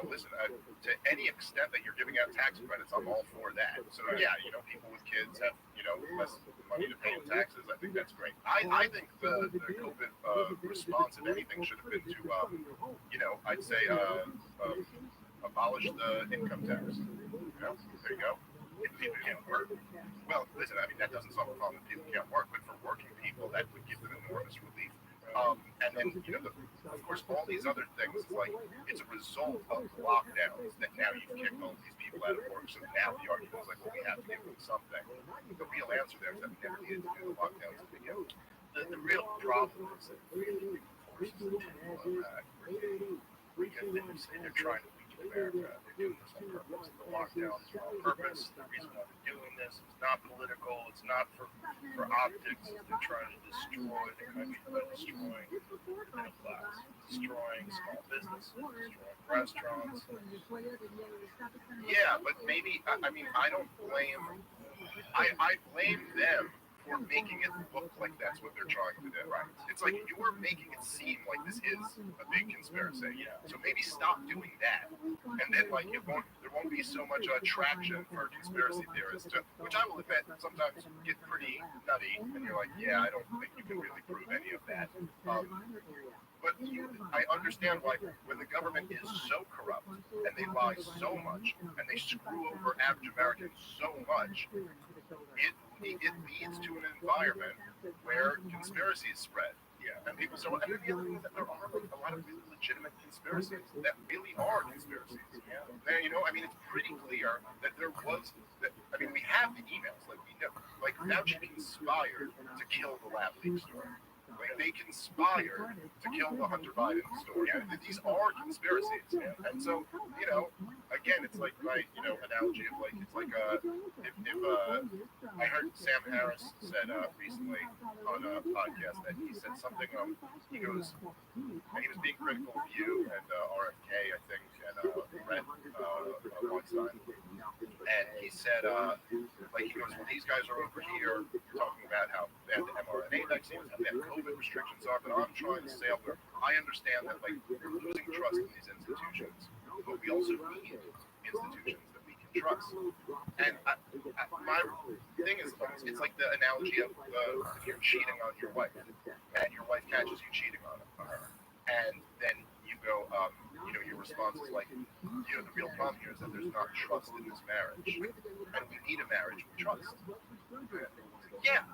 Listen, to any extent that you're giving out tax credits, I'm all for that. So yeah, people with kids have less money to pay in taxes. I think that's great. I think the COVID response, if anything, should have been to I'd say abolish the income tax. There you go. If people can't work, well, listen, I mean, that doesn't solve the problem if people can't work, but for working people, that would give them enormous relief. And then, of course, all these other things, like, it's a result of lockdowns that now you've kicked all these people out of work. So now the argument is like, well, we have to give them something. The real answer there is that we never needed to do the lockdowns to begin with. The real problem is that really forces the people back. They say they're trying to weaken America. They're doing this on purpose. The lockdowns are on purpose. The reason why they're doing this is not political. It's not for optics. They're trying to destroy the country by destroying the middle class, destroying small businesses, destroying restaurants. Yeah, but maybe, I mean, I don't blame, I blame them for making it look like that's what they're trying to do. Right. It's like you're making it seem like this is a big conspiracy. Yeah. So maybe stop doing that, and then like there won't be so much traction for conspiracy theorists, which I will admit sometimes get pretty nutty, and you're like, yeah, I don't think you can really prove any of that. But I understand why when the government is so corrupt and they lie so much and they screw over average Americans so much, it leads to an environment where conspiracies spread. Yeah. And people say, and then the other thing is that there are like a lot of really legitimate conspiracies that really are conspiracies. Yeah. And, I mean, it's pretty clear that there was, we have the emails, like we know, like Fauci conspired to kill the lab leak story. Like, they conspired to kill the Hunter Biden story. And these are conspiracies, man. And so, you know, again, it's like my, you know, analogy of like, it's like if I heard Sam Harris said recently on a podcast that he said something, he goes, and he was being critical of you and RFK, I think, and Brett Weinstein. And he said, like, he goes, well, these guys are over here talking about how bad the mRNA vaccines, how bad COVID restrictions are, but I'm trying to say, where I understand that, like, we're losing trust in these institutions, but we also need institutions that we can trust. And my thing is, it's like the analogy of if you're cheating on your wife, and your wife catches you cheating on her, and then you go, you know, your response is like, you know, the real problem here is that there's not trust in this marriage, and we need a marriage with trust. Yeah.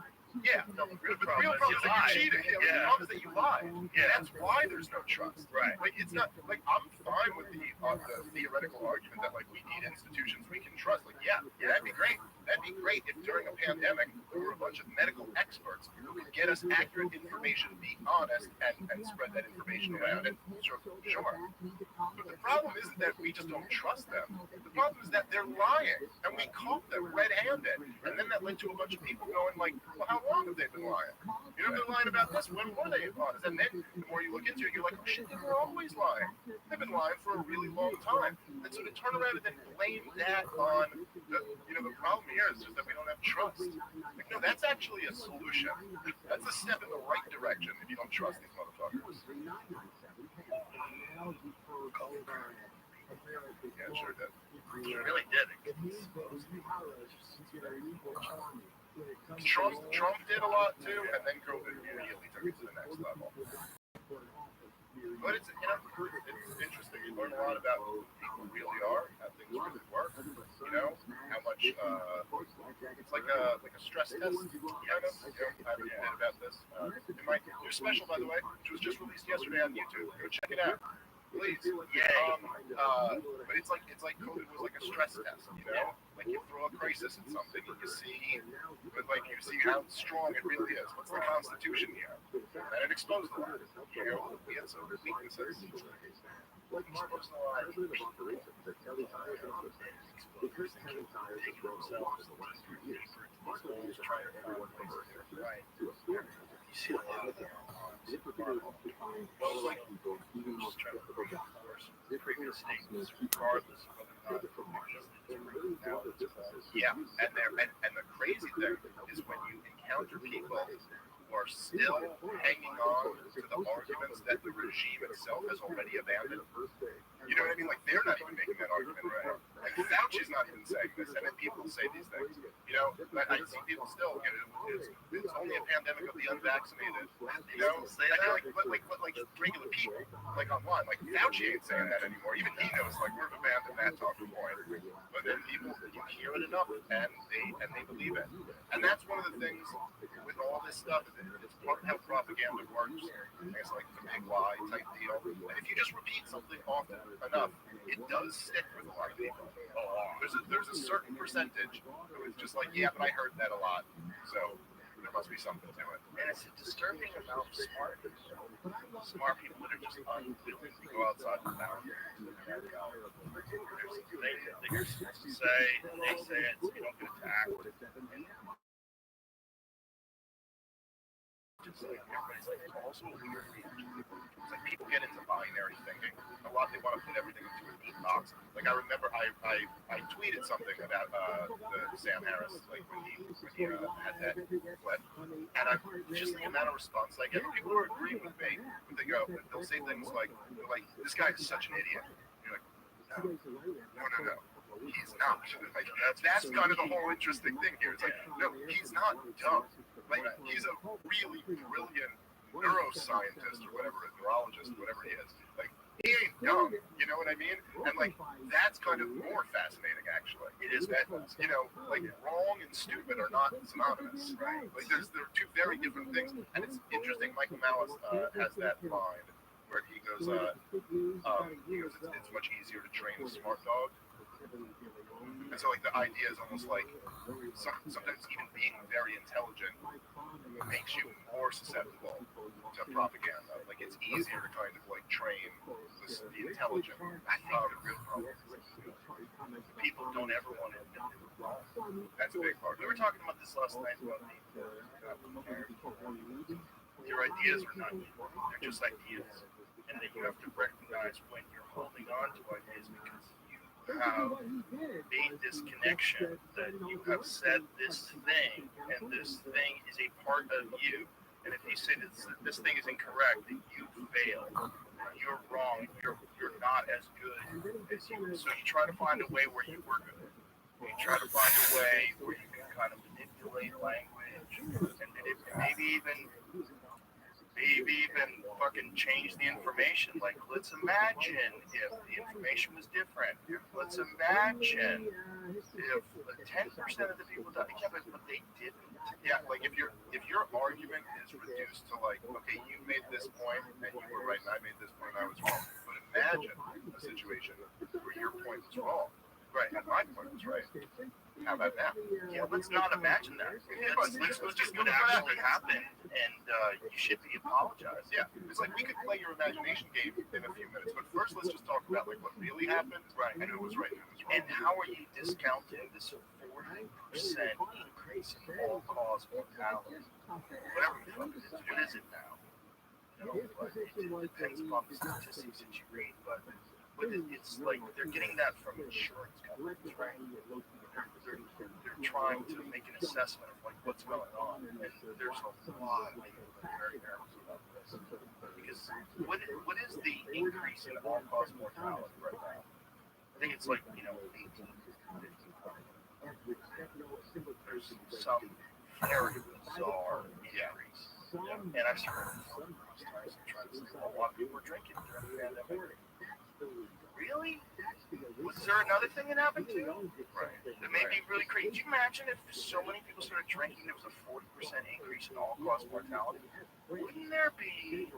No, the real problem is that you're cheating. The problem is that you lied. Yeah, that's why there's no trust. Right. Like, it's not like I'm fine with the theoretical argument that like we need institutions we can trust. Like, yeah, that'd be great. That'd be great if during a pandemic there were a bunch of medical experts who could get us accurate information, be honest, and spread that information around. And sure. But the problem isn't that we just don't trust them. The problem is that they're lying, and we caught them red-handed. And then that led to a bunch of people going like, well, how long have they been lying? You know, they're lying about this. When were they honest? And then the more you look into it, you're like, oh shit, they were always lying. They've been lying for a really long time. And so to turn around and then blame that on the problem here is just that we don't have trust. Like, no, that's actually a solution. That's a step in the right direction if you don't trust these motherfuckers. Yeah, sure did. It really did. Trump did a lot too, and then COVID immediately took it to the next level. But it's interesting. You learn a lot about who people really are, how things really work. You know, how much it's like a stress test kind of. You know, I read a bit about this. In my new special, by the way, which was just released yesterday on YouTube. Go check it out. Please. But it's like COVID was like a stress test, you know? Like you throw a crisis at something and you see how strong it really is. What's the Constitution here? And it exposed a lot. You know, we had some weaknesses. Exposed a lot. Right. You see a lot of them. Well, like, just trying to previous statements, regardless of whether or not and the crazy thing is when you encounter people who are still hanging on to the arguments that the regime itself has already abandoned. You know what I mean? Like, they're not even making that argument, right? And Fauci's not even saying this, and then people say these things. You know, I see people still, you know, it's only a pandemic of the unvaccinated. You know, but regular people, like online, like Fauci ain't saying that anymore. Even he knows, like, we've abandoned that talking point. But then people, you hear it enough, and they believe it. And that's one of the things with all this stuff. It's part of how propaganda works. It's like the big lie type deal. And if you just repeat something often enough, it does stick with a lot of people. There's a certain percentage who is just like, yeah, but I heard that a lot, so there must be something to it. And it's disturbing about smart people that are just unwilling to go outside the boundaries. They're supposed to say, they say it, so you don't get attacked. It's like everybody's like, it's also a weird reaction. It's like people get into binary thinking. A lot, they want to put everything into a neat box. Like I remember I tweeted something about the Sam Harris, like when he had that clip, and just the amount of response I get. People are agreeing with me, but they'll say things like this guy is such an idiot. You're like, no. He's not. Like, that's kind of the whole interesting thing here. It's like, no, he's not dumb. Like, he's a really brilliant neuroscientist or whatever, a neurologist, whatever he is. Like, he ain't dumb. You know what I mean? And like, that's kind of more fascinating, actually. It is that, you know, like wrong and stupid are not synonymous. Right? Like, they're two very different things. And it's interesting. Michael Malice has that line where he goes, it's much easier to train a smart dog And so, like, the idea is almost like sometimes even being very intelligent makes you more susceptible to propaganda. Like, it's easier to kind of like train the intelligent. I think the real problem is people don't ever want to admit they were wrong. That's a big part. We were talking about this last night about your ideas are not you. They're just ideas. And that you have to recognize when you're holding on to ideas because you have made this connection that you have said this thing, and this thing is a part of you. And if you say this thing is incorrect, then you failed. You're wrong. You're not as good as you. So you try to find a way where you were good. You try to find a way where you can kind of manipulate language and maybe even fucking change the information. Like, let's imagine if the information was different. Let's imagine if 10% of the people died. Yeah, but they didn't. Yeah, like if your argument is reduced to like, okay, you made this point and you were right and I made this point and I was wrong. But imagine a situation where your point was wrong, right, and my point was right. How about that? Yeah, let's not imagine that. Let's just what actually happened, and you should be apologized. Yeah, it's like we could play your imagination game in a few minutes, but first let's just talk about like what really happened, right, and who was right and who was wrong. And how are you discounting this 40% increase in all-cause mortality? Whatever the fuck it is, what is it now? You know, like, it depends upon the statistics that you read, but it's like they're getting that from insurance companies, right? They're trying to make an assessment of like what's going on, and there's a lot of people that are very nervous about this because what is the increase in all-cause mortality right now? I think it's like 18 to 55. There's some very bizarre increase, and I've heard times trying to say, well, a lot of people were drinking during the pandemic. Really? Was there another thing that happened too? Right. That made me really crazy. Could you imagine if so many people started drinking, there was a 40% increase in all-cause mortality? Wouldn't there be,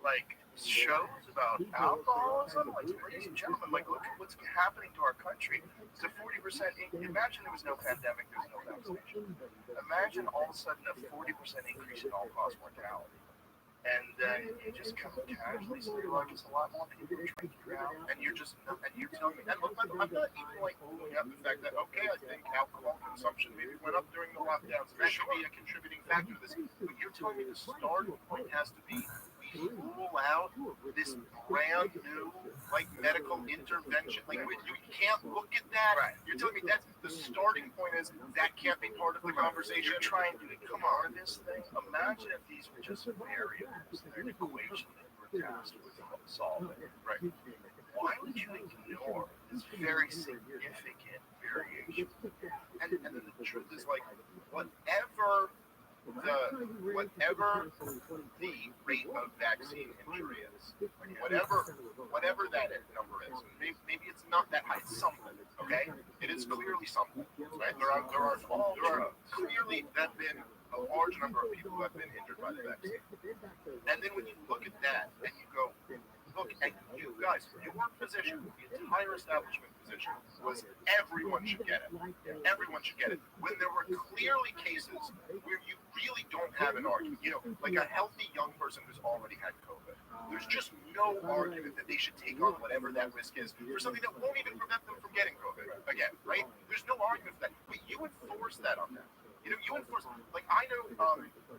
like, shows about alcoholism? Like, ladies and gentlemen, like, look at what's happening to our country. It's a 40% imagine there was no pandemic, there was no vaccination. Imagine all of a sudden a 40% increase in all-cause mortality. And then you just come casually say, like, it's a lot more people drinking now, and you're telling me, and look, I'm not even like pulling out the fact that, okay, I think alcohol consumption maybe went up during the lockdowns, that should be a contributing factor to this, but you're telling me the starting point has to be, we rule out this brand new, like, medical intervention, like, you can't look at that, right. You're telling me that's the starting point is, that can't be part of the conversation. You're trying to come on this thing, imagine if these were just variables. An equation that we're tasked with solving, right? Why would you ignore this very significant variation? And then the truth is, like, whatever the rate of vaccine injury is, whatever that number is, maybe it's not that high, it's something, okay? It is clearly something, right? There are clearly that been a large number of people who have been injured by the vaccine. And then when you look at that and you go, look, and you guys, your position, the entire establishment position was everyone should get it. Everyone should get it. When there were clearly cases where you really don't have an argument, like a healthy young person who's already had COVID, there's just no argument that they should take on whatever that risk is for something that won't even prevent them from getting COVID again, right? There's no argument for that. But you enforce that on them. You enforce, like, I know,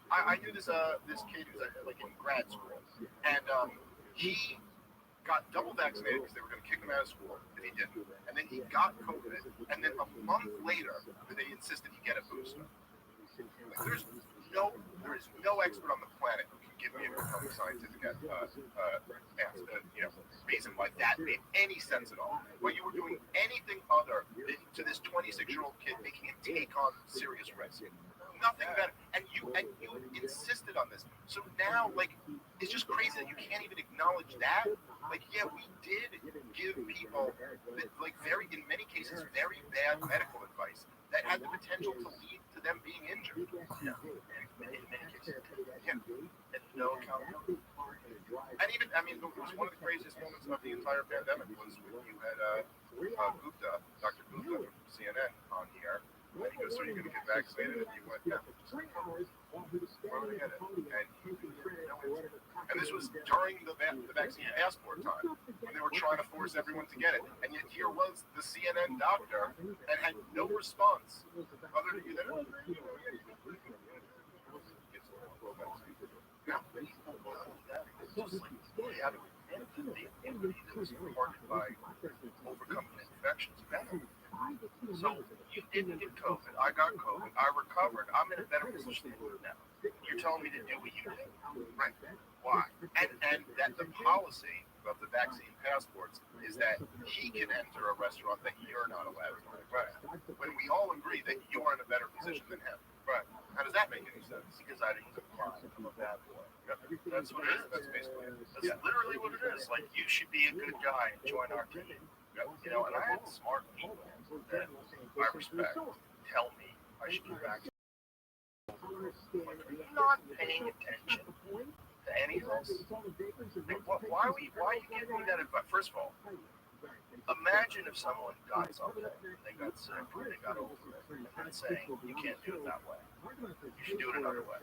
I knew this kid who's like in grad school, and he got double vaccinated because they were going to kick him out of school, and he didn't. And then he got COVID, and then a month later, they insisted he get a booster. Like, there is no expert on the planet who can give me a compelling scientific reason why that made any sense at all. Why you were doing anything other than to this 26-year-old kid making him take on serious risk. Nothing better. And you insisted on this. So now, like, it's just crazy that you can't even acknowledge that. Like, yeah, we did give people, like, in many cases, very bad medical advice that had the potential to lead to them being injured. Yeah. In many cases. Yeah. And no accountability. And even, it was one of the craziest moments of the entire pandemic was when you had Gupta, Dr. Gupta from CNN on here, and he goes, so you're going to get vaccinated? And he went, yeah. Where would I get it? And he no answer. And this was during the vaccine passport time, when they were trying to force everyone to get it. And yet here was the CNN doctor and had no response other than you there. By overcoming infections. So you didn't get COVID. I got COVID. I recovered. I'm in a better position now. You're telling me to do what you did. Right. Why? And that the policy of the vaccine passports is that he can enter a restaurant that you're not allowed to. Right. When we all agree that you're in a better position than him. Right. How does that make any sense? Because I didn't comply. I'm a bad boy. That's what it is. That's basically it. That's literally what it is. Like, you should be a good guy and join our team. You know, and I had smart people that I respect tell me I should be vaccinated. Not paying attention to any of this. Like, why are you giving me that advice? First of all, imagine if someone got something, they got sick, they got over it, and then saying, you can't do it that way. You should do it another way.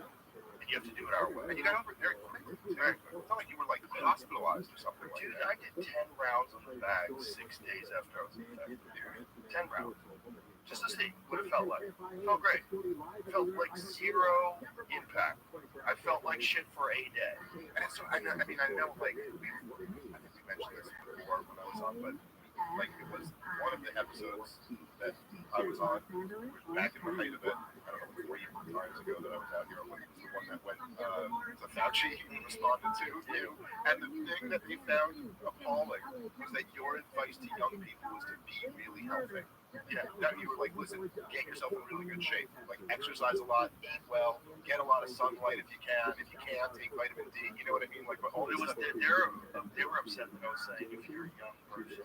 And you have to do it our way. And you got over it very quickly. Very quickly. It's not like you were like hospitalized or something. Dude, I did 10 rounds on the bag 6 days after I was infected. 10 rounds. Just to see what it felt like. It felt great. It felt like zero impact. I felt like shit for a day. And it's, I know, like, I think we mentioned this before when I was on, but like, it was one of the episodes that I was on, back in the height of it, I don't know, 3 times ago that I was out here, like, it was the one that went, the Fauci responded to, and the thing that they found appalling was that your advice to young people was to be really healthy. Yeah, that you were like, listen, get yourself in really good shape. Like, exercise a lot, eat well, get a lot of sunlight if you can. If you can't, take vitamin D. You know what I mean? Like, all this stuff. They were upset that I was saying, if you're a young person,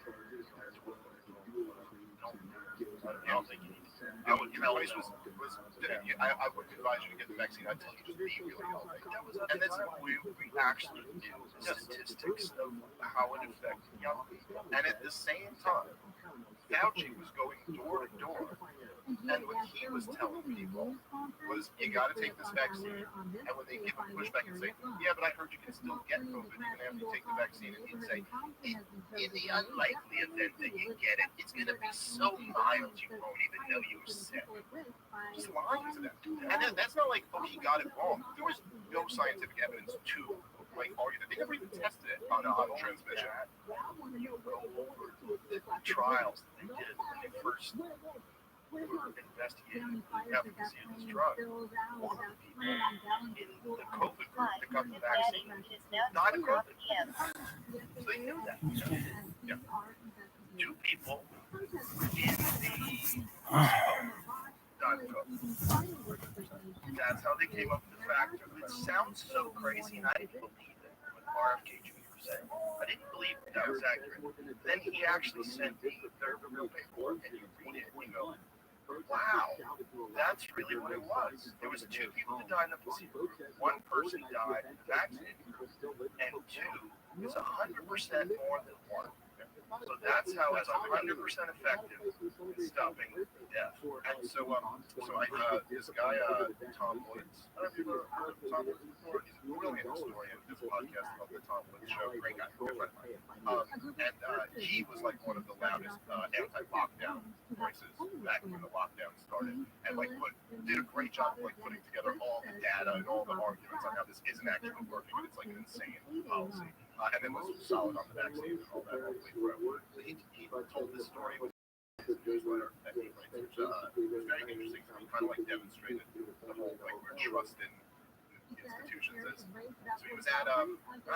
I don't think you need to. I would advice was I wouldn't advise you to get the vaccine. I'd tell you to be really healthy. And that's we actually do statistics of how it affects young people. And at the same time, Fauci was going door to door, and what he was telling people was, you got to take this vaccine, and when they give him pushback and say, yeah, but I heard you can still get COVID even after you take the vaccine, and he'd say, in the unlikely event that you get it, it's going to be so mild you won't even know you were sick. He's lying to them. And that's not like, oh, he got it wrong. There was no scientific evidence to like argue that. They never even tested it on transmission. The trials that they did when they first were investigating the efficacy of this drug, one of the people in the COVID group that got the vaccine died of COVID. So they knew that. Yeah. 2 people in the died of COVID. That's how they came up with the factor. It sounds so crazy, and I didn't believe it when RFK Jr. said. I didn't believe that was accurate. Then he actually sent me the real paperwork, and you read it, and you go, wow, that's really what it was. There was 2 people that died in the placebo group. 1 person died vaccinated, and 2 is 100% more than 1. So that's how it's 100% effective in stopping death. And so this guy, Tom Woods, I don't know if you've ever heard of Tom Woods before. He's a brilliant historian. This podcast called The Tom Woods Show. Great guy, good friend of mine. And he was like one of the loudest anti-lockdown voices back when the lockdown started. And like did a great job of like putting together all the data and all the arguments on how this isn't actually working. And it's like an insane policy. And then was solid on the vaccine and all that all the way through. So he told this story with his newsletter that he writes, which was very interesting. He kind of like demonstrated the whole like where trust in institutions is. So he was at I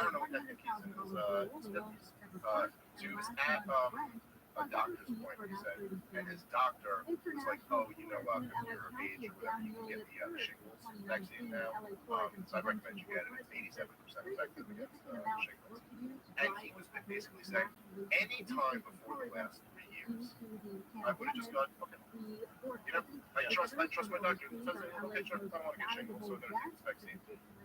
don't know what that he's in his 50s. So he was at a doctor's appointment, he said, and his doctor was like, oh, you know, if you're of age or whatever, you can get the shingles vaccine now. So I recommend you get it. It's 87% effective against shingles. And he was basically saying, any time before the last 3 years, I would have just gone, okay, You know, I trust my doctor. It says, okay, sure, I don't want to get shingles, so I'm going to take this vaccine.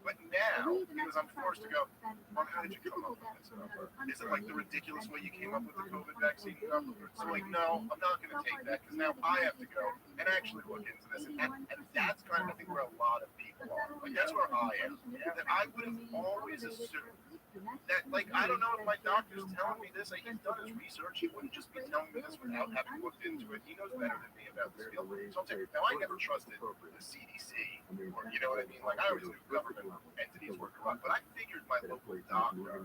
But now, because I'm forced to go, well, how did you come up with this number? Is it like the ridiculous way you came up with the COVID vaccine number? So like, no, I'm not going to take that because now I have to go and actually look into this. And that's kind of, I think, where a lot of people are. Like, that's where I am. That I would have always assumed that, like, I don't know if my doctor's telling me this. Like, he's done his research. He wouldn't just be telling me this without having looked into it. He knows better than me about this field. So I'm saying, now I never trusted the CDC, or you know what I mean? Like, I always knew government entities were corrupt, but I figured my local doctor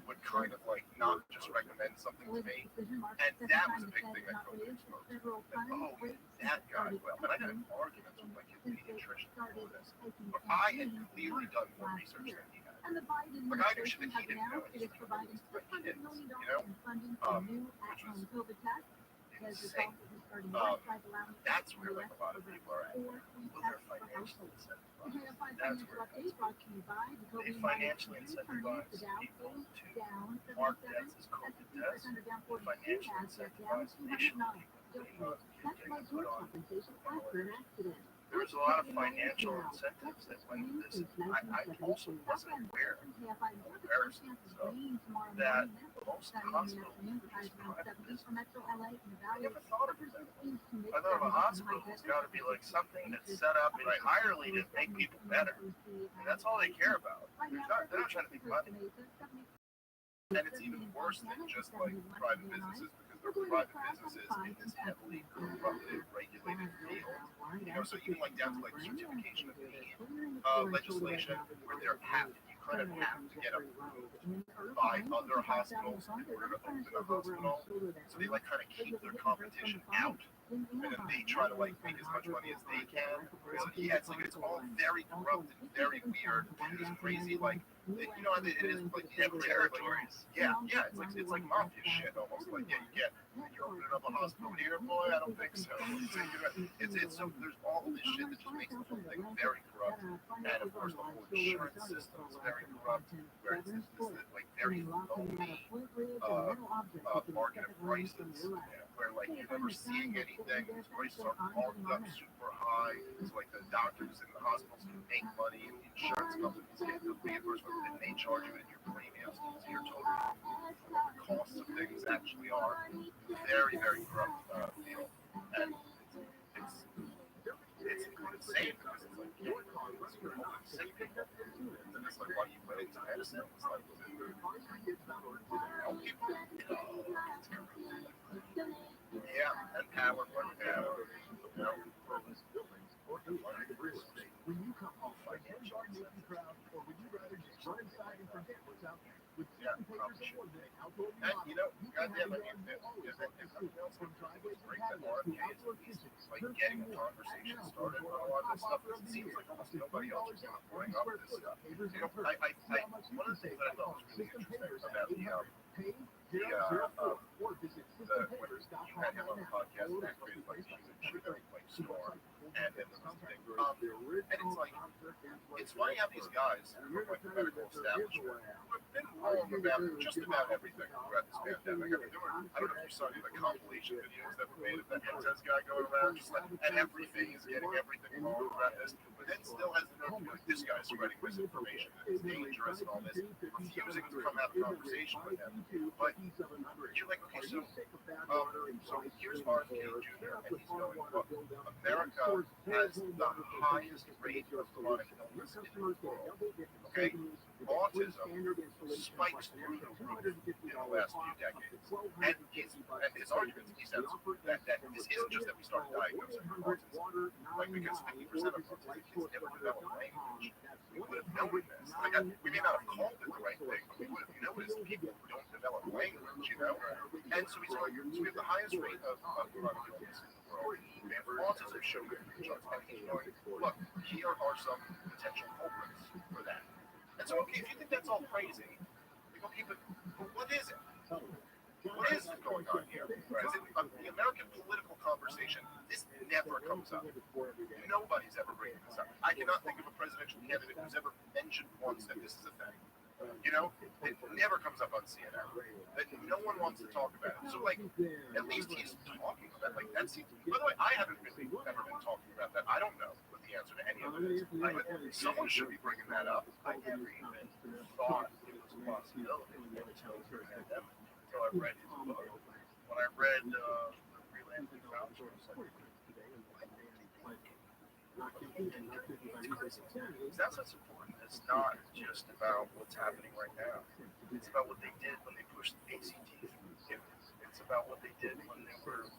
would kind of like not just recommend something to me, and that was a big thing that COVID exposed. That, oh, that guy, well, and I got in arguments with like his pediatrician over this, but I had clearly done more research than he had. Like, I knew shit that he didn't know, and he's providing for kids, you know? Which was insane. That's where like a lot of people are at. Well, they're financially incentivized. That's where it comes from. They financially incentivize people to mark deaths as COVID deaths. They financially incentivize additional people getting put on ventilators. There's a lot of financial incentives that went with this. I also wasn't aware, embarrassing, so that most hospitals use private business. I never thought of it that way. I thought of a hospital has got to be like something that's set up entirely to make people better. And that's all they care about. They're not trying to make money. And it's even worse than just like private businesses, because they're private businesses in this heavily corrupted, regulated field. You know, so even like down to like certification of need legislation, where you kind of have to get approved by other hospitals in order to open a hospital. So they like kind of keep their competition out, and then they try to like make as much money as they can. So yeah, it's like it's all very corrupt and very weird. And it's crazy, like you know, it is like territories. Yeah, it's like mafia shit almost. Like you're opening up a hospital here, boy. I don't think so. It's so there's all of this shit that just makes the whole thing very corrupt. And of course, the whole insurance system is very corrupt, where it's this like very lonely market of prices, where like you're never seeing anything. These prices are marked up super high. It's like the doctors and the hospitals can make money, and the insurance companies get the reimbursement, and they charge you in your premiums. So you're totally what the costs of things actually are. Very, very corrupt field, and it's insane because it's like you're sick people, and it's like what you put into medicine. It's like help people. Yeah, and power, power. You know. When you come home, financial make you proud, or would you rather just run inside and forget what's out there? With And you know, goddamn, if nothing else can break that RFK is like getting a conversation started on a lot of this stuff, because it seems like almost nobody else is going to bring up this stuff. You know, one of the things that I thought was really interesting about when you had him on the podcast, that created like he's a like storm, and then this thing. And it's like, it's funny how these guys from like the medical establishment have been wrong about just about everything throughout this pandemic. I mean, I don't know if you saw any of the compilation videos that were made of that Hentz guy going around, just like, and everything is getting everything wrong about this, but then still has the nerve to be like, this guy's spreading misinformation, and it's dangerous and all this, refusing to come have a conversation with him. But you're like, okay, so here's RFK Jr., and he's going, look, America has the highest rate of chronic illness in the world. Okay? Autism spikes through the roof in the last few decades. And his argument, he says that this isn't just that we started diagnosing autism, like because 50% of autistic kids never develop language. We would have known this. Like, we may not have called it the right thing, but we would have noticed people who don't develop language, you know? And so he's going, so we have the highest rate of chronic illness in the world. We have autism showing up in the charts. And he's going, look, here are some potential culprits for that. And so, okay, if you think that's all crazy, okay, but what is it? What is going on here? Right? The American political conversation, this never comes up. Nobody's ever bringing this up. I cannot think of a presidential candidate who's ever mentioned once that this is a thing. You know, it never comes up on CNN. That no one wants to talk about it. So like, at least he's talking about it. Like that seems. By the way, I haven't really ever been talking about that. I don't know what the answer to any of it is. But someone should be bringing that up. I never even thought it was a possibility until the pandemic, until I read his book. When I read the freelancing voucher, I was like, that's what's important. It's not just about what's happening right now. It's about what they did when they pushed the ACT. It's about what they did when they were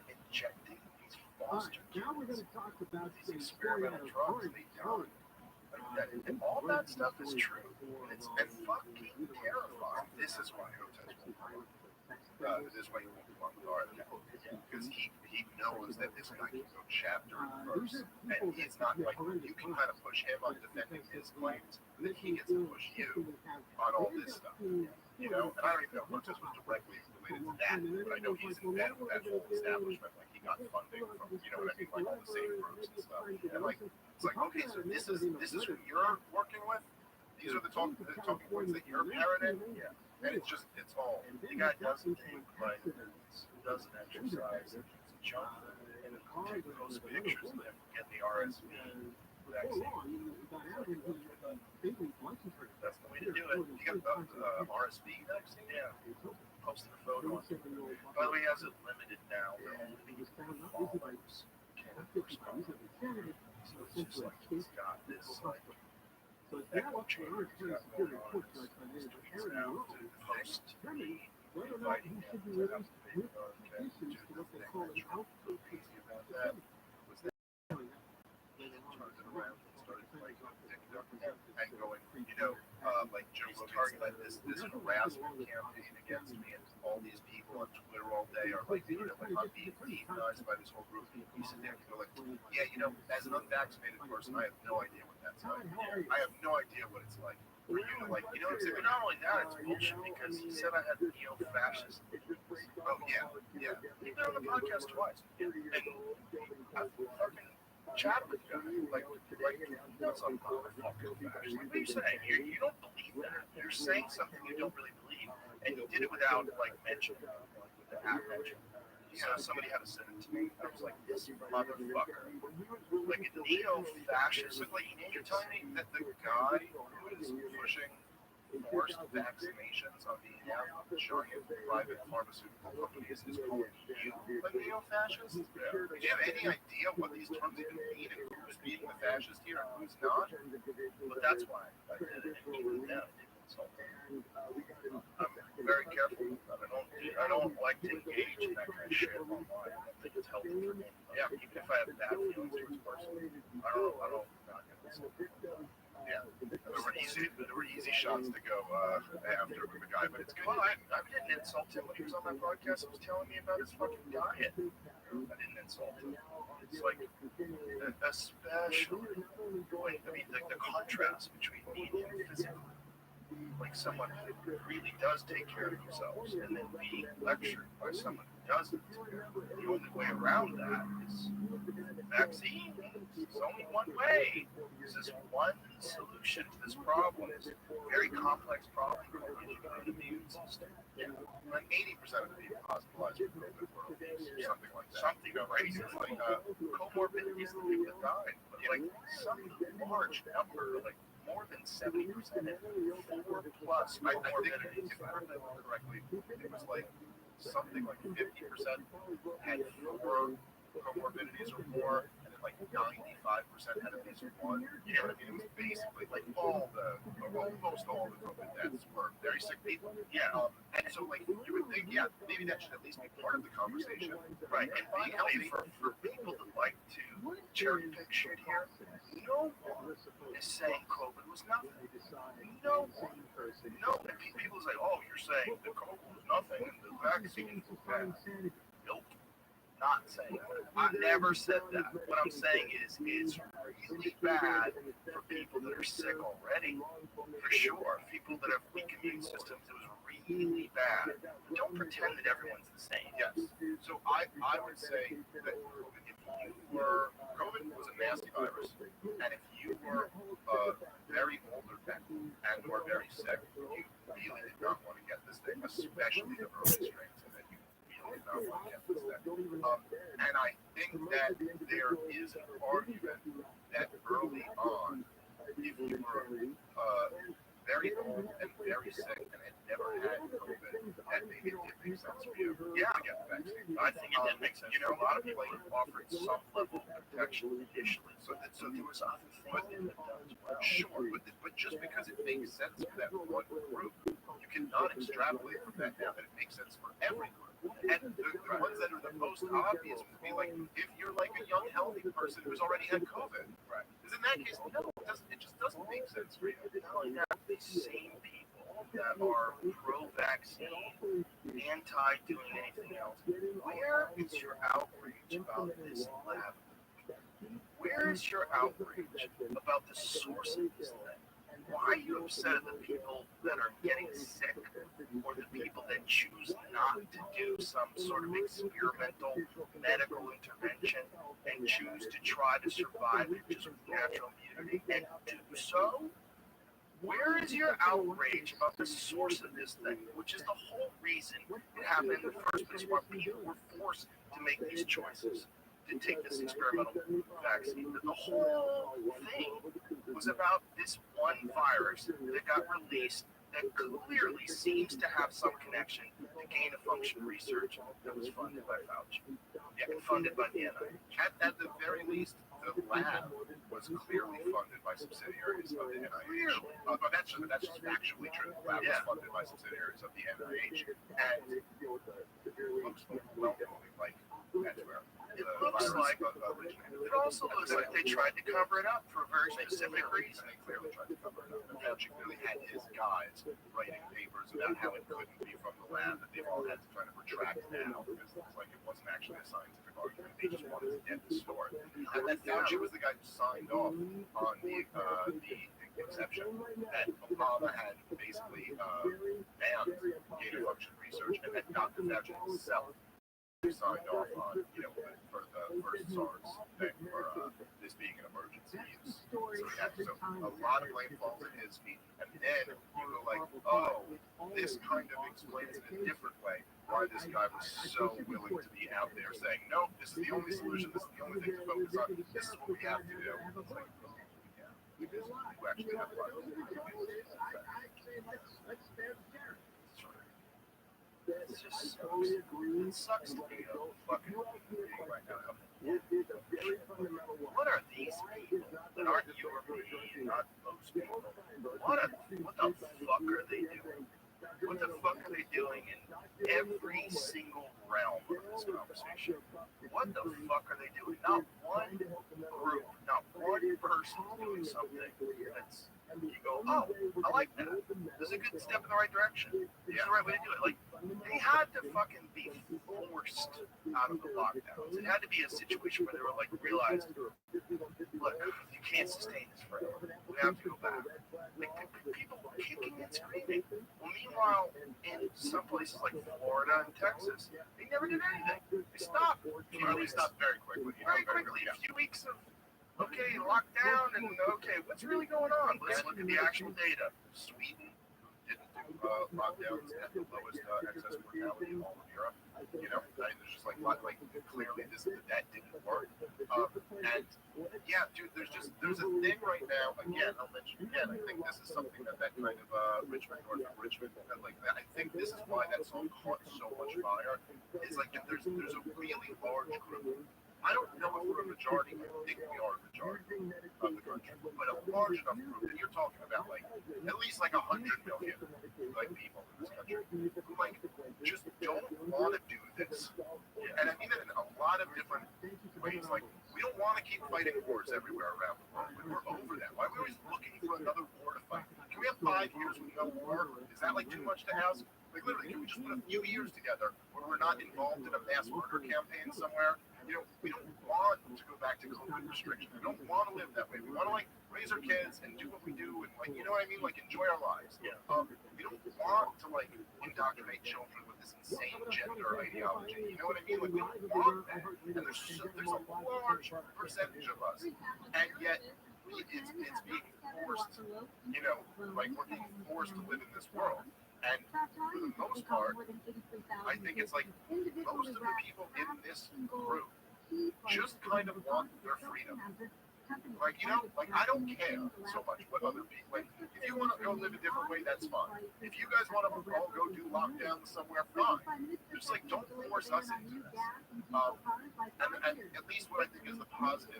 injecting these foster kids, these experimental drugs they done. And all that stuff is true. And fucking terrifying. This is why Hotez won't work. This is why he won't be on guard now. Because he knows that this guy can go chapter and verse. And he's not like, you can kind of push him on defending his claims, but then he gets to push you on all this stuff. You know, and I don't even know if Hotez was directly related to that, but I know he's in bed with that whole establishment. Like, he got funding from, you know what I mean, like all the same groups and stuff. And like, it's like, okay, so this is who you're working with? These are the talking points that you're parroting? Yeah. And it's all, the guy doesn't take vitamins, doesn't exercise, eats junk food, and take those pictures of him getting the RSV vaccine. That's the way to do it. You got the RSV vaccine? Yeah. Posted a photo on it. By the way, he has it limited now. Followers can't respond. So it's just like he's got this, like, echo chamber he's got going on. His tweets now to post me inviting him to have the big notification to the thing that Trump was crazy about that. Was that he turned it around and started like TikTok and going, you know, like Joe Rogan led this harassment campaign against me, and all these people on Twitter all day are like, you know, like I'm being demonized by this whole group. You sit there and go like, yeah, you know, as an unvaccinated person, I have no idea what that's like. I have no idea what it's like for you to like, you know what I'm saying? But not only that, it's bullshit because he said I had neo-fascist. Oh yeah. He's been on the podcast twice, and I've fucking chat with the guy. Like that's a motherfucking fascist. Like, what are you saying? You don't believe that. You're saying something you don't really believe, and you did it without like mentioning, like with the app mention. So somebody had to send it to me. I was like, this motherfucker, like a neo-fascist. Like you're telling me that the guy who is pushing forced vaccinations on behalf of giant private pharmaceutical companies is calling you a neo-fascist? Do you have any idea what these terms even mean and who's being the fascist here and who's not? But that's why I did it. And even then, I didn't insult them. I'm very careful. I don't like to engage in that kind of shit online. I don't think it's healthy for me. Yeah, even if I have bad feelings towards a person, I don't not get insult. Yeah, there were easy shots to go after the guy, but it's good. Well, I didn't insult him when he was on my podcast. He was telling me about his fucking diet. I didn't insult him. It's like, especially, I mean, the contrast between me and him physically. Like someone who really does take care of themselves, and then being lectured by someone who doesn't. The only way around that is vaccine. There's only one way. There's this one solution to this problem. It's a very complex problem called the immune system. Like 80% of the people hospitalized with COVID were obese or something like that. Something crazy. It's like comorbidities that people that died. But like some large number, like more than 70%, 4 plus comorbidities. If I remember correctly, it was like something like 50% had 4 comorbidities or more, and then like 95% had at least one. You know what I mean? It was basically like almost all the COVID deaths were very sick people. Yeah. And so like you would think, yeah, maybe that should at least be part of the conversation, right? And being healthy for people that like to cherry pick shit here. No one is saying COVID was nothing. No one. No. And people say, oh, you're saying the COVID was nothing and the vaccine was bad. Nope. Not saying that. I never said that. What I'm saying is it's really bad for people that are sick already, for sure. People that have weak immune systems, it was really bad. But don't pretend that everyone's the same. Yes. So I would say that if you were, COVID was a nasty virus, and if you were very older then and were very sick, you really did not want to get this thing, especially the early strains, and that you really did not want to get this thing. And I think that there is an argument that early on, if you were very old and very sick and had never had COVID, that maybe it did make sense for you to get the vaccine. I think it did make sense. You know, a lot of people offered some level of protection initially. So there was other things that done as well. Sure, but just because it makes sense for that one group, you cannot extrapolate from that now that it makes sense for every group. And the ones that are the most obvious would be like, if you're like a young, healthy person who's already had COVID, right? Because in that case, no, it just doesn't make sense for you. Not only that, the same people that are pro-vaccine, anti-doing anything else, where is your outrage about this lab? Where is your outrage about the source of this thing? Why are you upset at the people that are getting sick, or the people that choose not to do some sort of experimental medical intervention and choose to try to survive with just natural immunity and do so? Where is your outrage about the source of this thing, which is the whole reason it happened in the first place, why people were forced to make these choices, to take this experimental vaccine? The whole thing was about this one virus that got released that clearly seems to have some connection to gain-of-function research that was funded by Fauci, funded by the NIH. At the very least, the lab was clearly funded by subsidiaries of the NIH. But that's just factually true. The lab was funded by subsidiaries of the NIH, and looks overwhelmingly like that's where it looks like it also looks like they tried to cover it up for a very specific reason. They clearly tried to cover it up. And Fauci clearly had his guys writing papers about how it couldn't be from the lab, that they've all had to try to retract now because it looks like it wasn't actually a scientific argument. They just wanted to get the story. And then Fauci was the guy who signed off on the exception that Obama had basically banned gain-of-function research, and that Dr. Fauci himself signed off on, for the first SARS thing, for this being an emergency use. So a lot of blame falls at his feet, and then you go like, oh, this kind of explains in a different way why this guy was so willing to be out there saying, no, this is the only solution, this is the only thing to focus on, this is what we have to do. It's like, yeah, because you actually have a lot of It's just it sucks to be a fucking being right now. What are these people that aren't you or me, not most people? What the fuck are they doing? What the fuck are they doing in every single realm of this conversation? What the fuck are they doing? Not one group, not one person doing something that's, you go, oh, I like that. This is a good step in the right direction. This is the right way to do it. Like, they had to fucking be forced out of the lockdowns. It had to be a situation where they were like, realized, look, you can't sustain this forever. We have to go back. Like, people kicking and screaming. Well, meanwhile, in some places like Florida and Texas, they never did anything. They stopped. They stopped very quickly. Very quickly. A few weeks of, okay, lockdown, and okay, what's really going on? Let's look at the actual data. Sweden didn't do lockdowns at the lowest excess mortality in all of Europe. There's just like clearly that didn't work. And yeah, dude, there's a thing right now. Again, I'll mention again. I think this is something that kind of Richmond, North of Richmond, I think this is why that song caught so much fire. Is like that there's a really large group. I don't know if we're a majority. I think we are a majority of the country, but a large enough group that you're talking about, like at least like 100 million people in this country who just don't want to do this. And I mean that in a lot of different ways. Like, we don't want to keep fighting wars everywhere around the world. We're over that. Why are we always looking for another war to fight? can we have 5 years with no war? Is that like too much to ask? Like literally, can we just put a few years together where we're not involved in a mass murder campaign somewhere? You know, we don't want to go back to COVID restrictions. We don't want to live that way. We want to like raise our kids and do what we do and like, you know what I mean? Like enjoy our lives. We don't want to like indoctrinate children with this insane gender ideology. You know what I mean? Like we don't want that. And there's a large percentage of us, and yet it's being forced. You know, like we're being forced to live in this world. And for the most part, I think it's like most of the people in this group just kind of want their freedom. Like, you know, like I don't care so much what other people, like, if you want to go live a different way, that's fine. If you guys want to all go do lockdowns somewhere, fine. Just like, don't force us into this. And at least what I think is the positive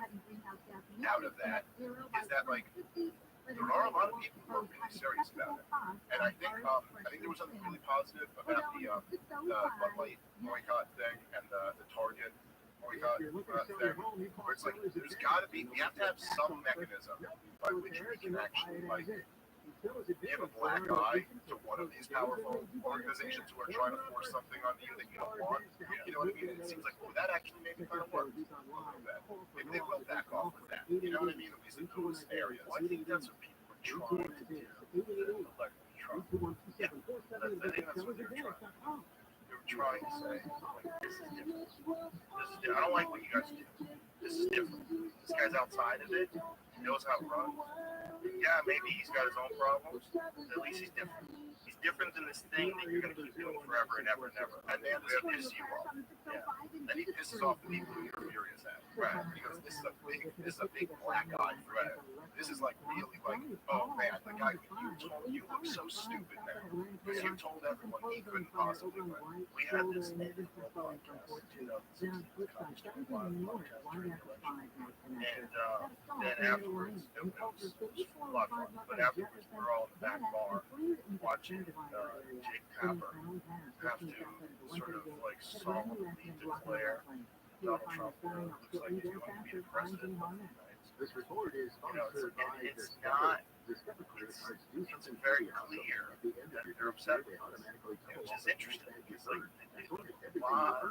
out of that is that, like, there are a lot of people who are really serious about it. And I think there was something really positive about the Bud Light boycott thing and the Target boycott thing, where it's like, there's got to be, we have to have some mechanism by which we can actually, like, give a black eye to one of these powerful organizations who are trying to force something on you that you don't want. You know what I mean? It seems like, oh, that actually maybe kind of works a little bit. Maybe they will back off with that. You know what I mean? At least in those areas. Well, I think that's what people are trying to do. Like Trump. Yeah. I think that's what they're trying. They're trying to say, like, this is different. This is different. I don't like what you guys do. This is different. This guy's outside of it. He knows how it runs. Yeah, maybe he's got his own problems. At least he's different. He's different than this thing that you're going to keep doing forever and ever and ever. And then they're going to piss you off. Yeah. And he pisses off the people who you're furious at. Right. Because this is a big black eye threat. This is like really like, oh man, the guy you look so stupid now. Because you told everyone he couldn't possibly win. We had this podcast, 2016 comes to a live podcast during the election. And then afterwards, it was a lot of fun. But afterwards, we were all in the back bar watching Jake Tapper have to sort of like solemnly declare Donald Trump looks like he's going to be the president of the United States. This report is it's not. It's very clear that they're upset with us, which is interesting. It's like, why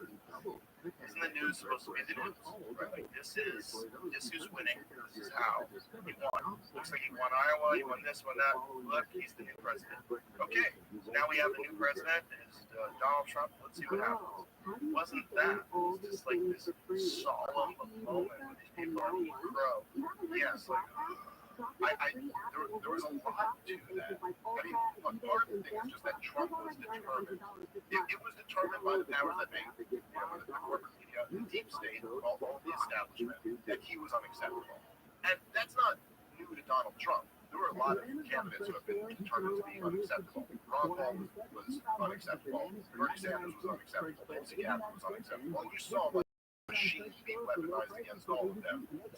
isn't the news supposed to be the news? Right? Like this is who's winning. This is how he won. Looks like he won Iowa. He won this, won that. Look, he's the new president. Okay, so now we have a new president. It's Donald Trump. Let's see what happens. It wasn't that. It was just like this solemn moment when these people are eating crow. Yes, like. There was a lot to that. I mean, part of the thing is just that Trump was determined. It was determined by the powers that be, you know, the corporate media, the deep state, all the establishment, that he was unacceptable. And that's not new to Donald Trump. There were a lot of candidates who have been determined to be unacceptable. Ron Paul was unacceptable. Bernie Sanders was unacceptable. Tulsi Gabbard was unacceptable. And you saw like machine being weaponized against all of them. But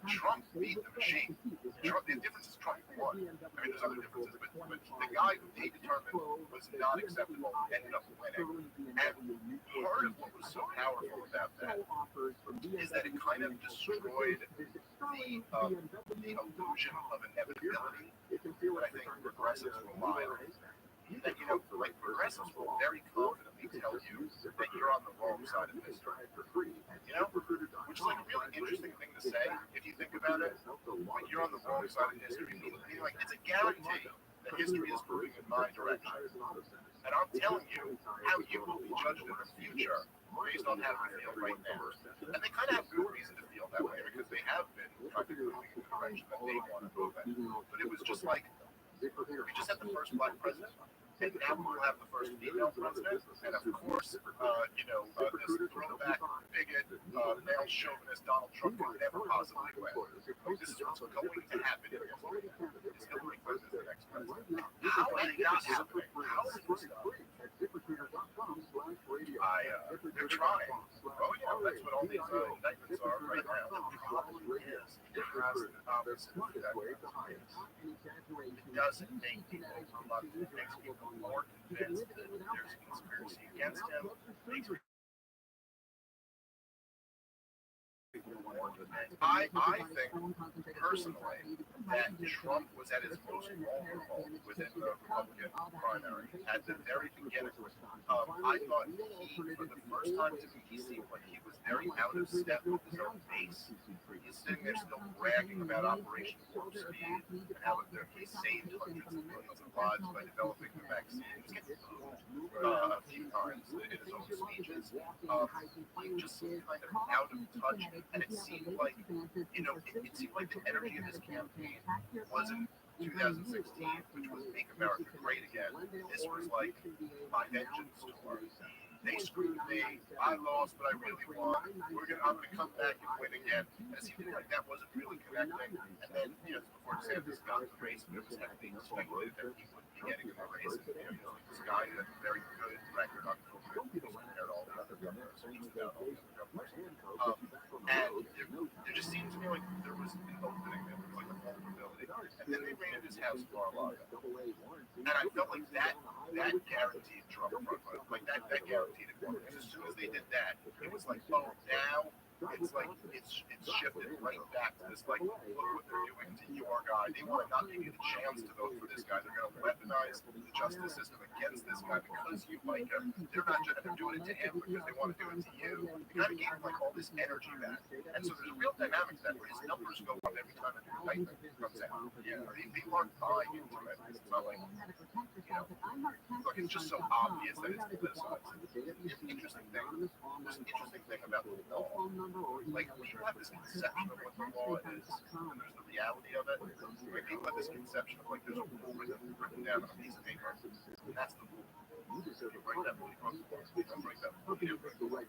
Trump beat the machine. The difference is Trump won. I mean, there's other differences, but the guy who they determined was not acceptable ended up winning. And part of what was so powerful about that is that it kind of destroyed the illusion of inevitability that I think progressives rely on. That, you know, like progressives will very confidently tell you that you're on the wrong side of history. You know, which is like a really interesting thing to say if you think about it. Like you're on the wrong side of history. Meaning, like it's a guarantee that history is moving in my direction. And I'm telling you how you will be judged in the future based on how you feel right now. And they kind of have good reason to feel that way because they have been kind of moving in the direction that they want to move in. But it was just like, we just had the first black president. And now we'll have the first female president, and of course, you know, this throwback, bigot, male chauvinist Donald Trump could never possibly win. This is what's going to happen in history. Is Hillary Clinton the next president? How is it not happening? How is this stuff? They're trying. Oh, yeah, that's what all these indictments are right now. The problem is, it has the opposite effect. It doesn't make people unlucky. It makes people more convinced that there's a conspiracy against him. It makes people more convinced I think personally that Trump was at his most vulnerable within the Republican primary at the very beginning. I thought he, for the first time to me, he seemed like he was very out of step with his own base. He's sitting there still bragging about Operation Warp Speed and how he saved hundreds of millions of lives by developing the vaccine. He was getting booed a few times in his own speeches. He just seemed kind of out of touch, and it seemed like, it seemed like the energy of his campaign wasn't 2016, which was Make America Great Again. This was like my vengeance story. They screwed me. I lost, but I really won. I'm gonna come back and win again. And it seemed like that wasn't really connecting. And then, before DeSantis got in the race, it was heavily speculated that he wouldn't be getting in the race. And, this guy had a very good record on COVID compared to all the other governors. And there just seemed to me like there was an opening there, like a vulnerability. And then they raided his house in Mar-a-Lago. And I felt like that guaranteed Trump front runner. Like that guaranteed it. Because as soon as they did that, it was like, oh, now it's like it's shifted right back to this, like, look what they're doing to your guy. They want to not give you the chance to vote for this guy. They're going to weaponize the justice system against this guy because you like him. They're not just doing it to him because they want to do it to you. It kind of gave him like all this energy back. And so there's a real dynamic to that where his numbers go up every time a new indictment comes out. People aren't buying into it. It's not like, look, it's just so obvious that it's politicized. It's an interesting thing. There's an interesting thing about the law. Like, people have this conception of what the law is, and there's the reality of it. Like, people have this conception of, like, there's a rule written down on a piece of paper, and that's the rule. You break that rule, you cross the law. You don't break that rule, you didn't break the rule.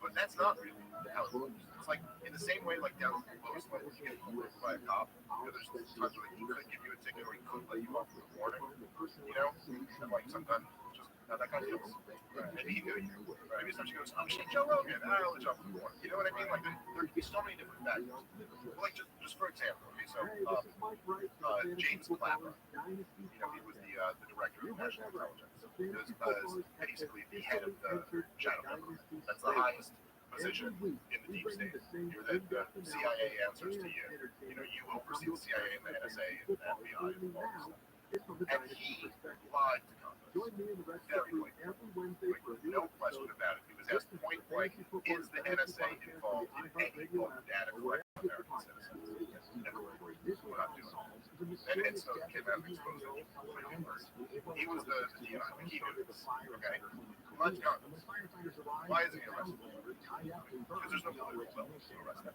But that's not really how it works. It's like, in the same way, like, down at the lowest level, you get pulled over by a cop. There's times where he could give you a ticket or he could let you off with a warning, and, like, sometimes just how that guy feels. Maybe he knew you. Maybe sometimes she goes, oh shit, Joe Rogan, I'll let you off with a warning. You know what I mean? Like, there could be so many different factors. Like, just for example, okay, so, James Clapper, he was the director of national intelligence. He was basically the head of the shadow government. That's the highest position in the deep state. The CIA answers to you. You oversee the CIA and the NSA and the FBI and all this stuff. And he lied to Congress. Very quickly. Like, no question about it. He was asked point blank, is the NSA involved in any form of data collection of American citizens? No. We're not doing that. And so it came out and exposed it. He was the DNI. He knew this. Okay? Lied to Congress. Why isn't he arrested? Because there's no political will to arrest him.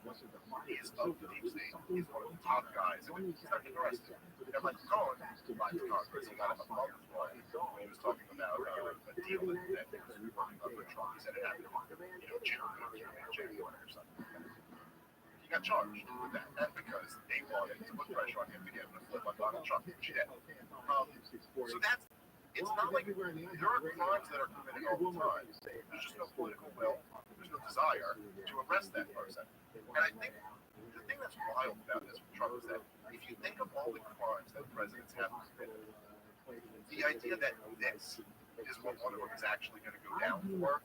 He is of the deep state. He's one of the top guys. And he's not getting arrested. Everyone's going to lied to Congress. He got a month when he was talking about a deal that was running up for Trump. He said it happened in January or something. He got charged with that. And because they wanted to put pressure on him to get him to flip on Donald Trump, which he did. So it's not like there are crimes that are committed all the time. There's just no political will, there's no desire to arrest that person. And I think the thing that's wild about this with Trump is that if you think of all the crimes that presidents have committed, the idea that this is what one of them is actually going to go down for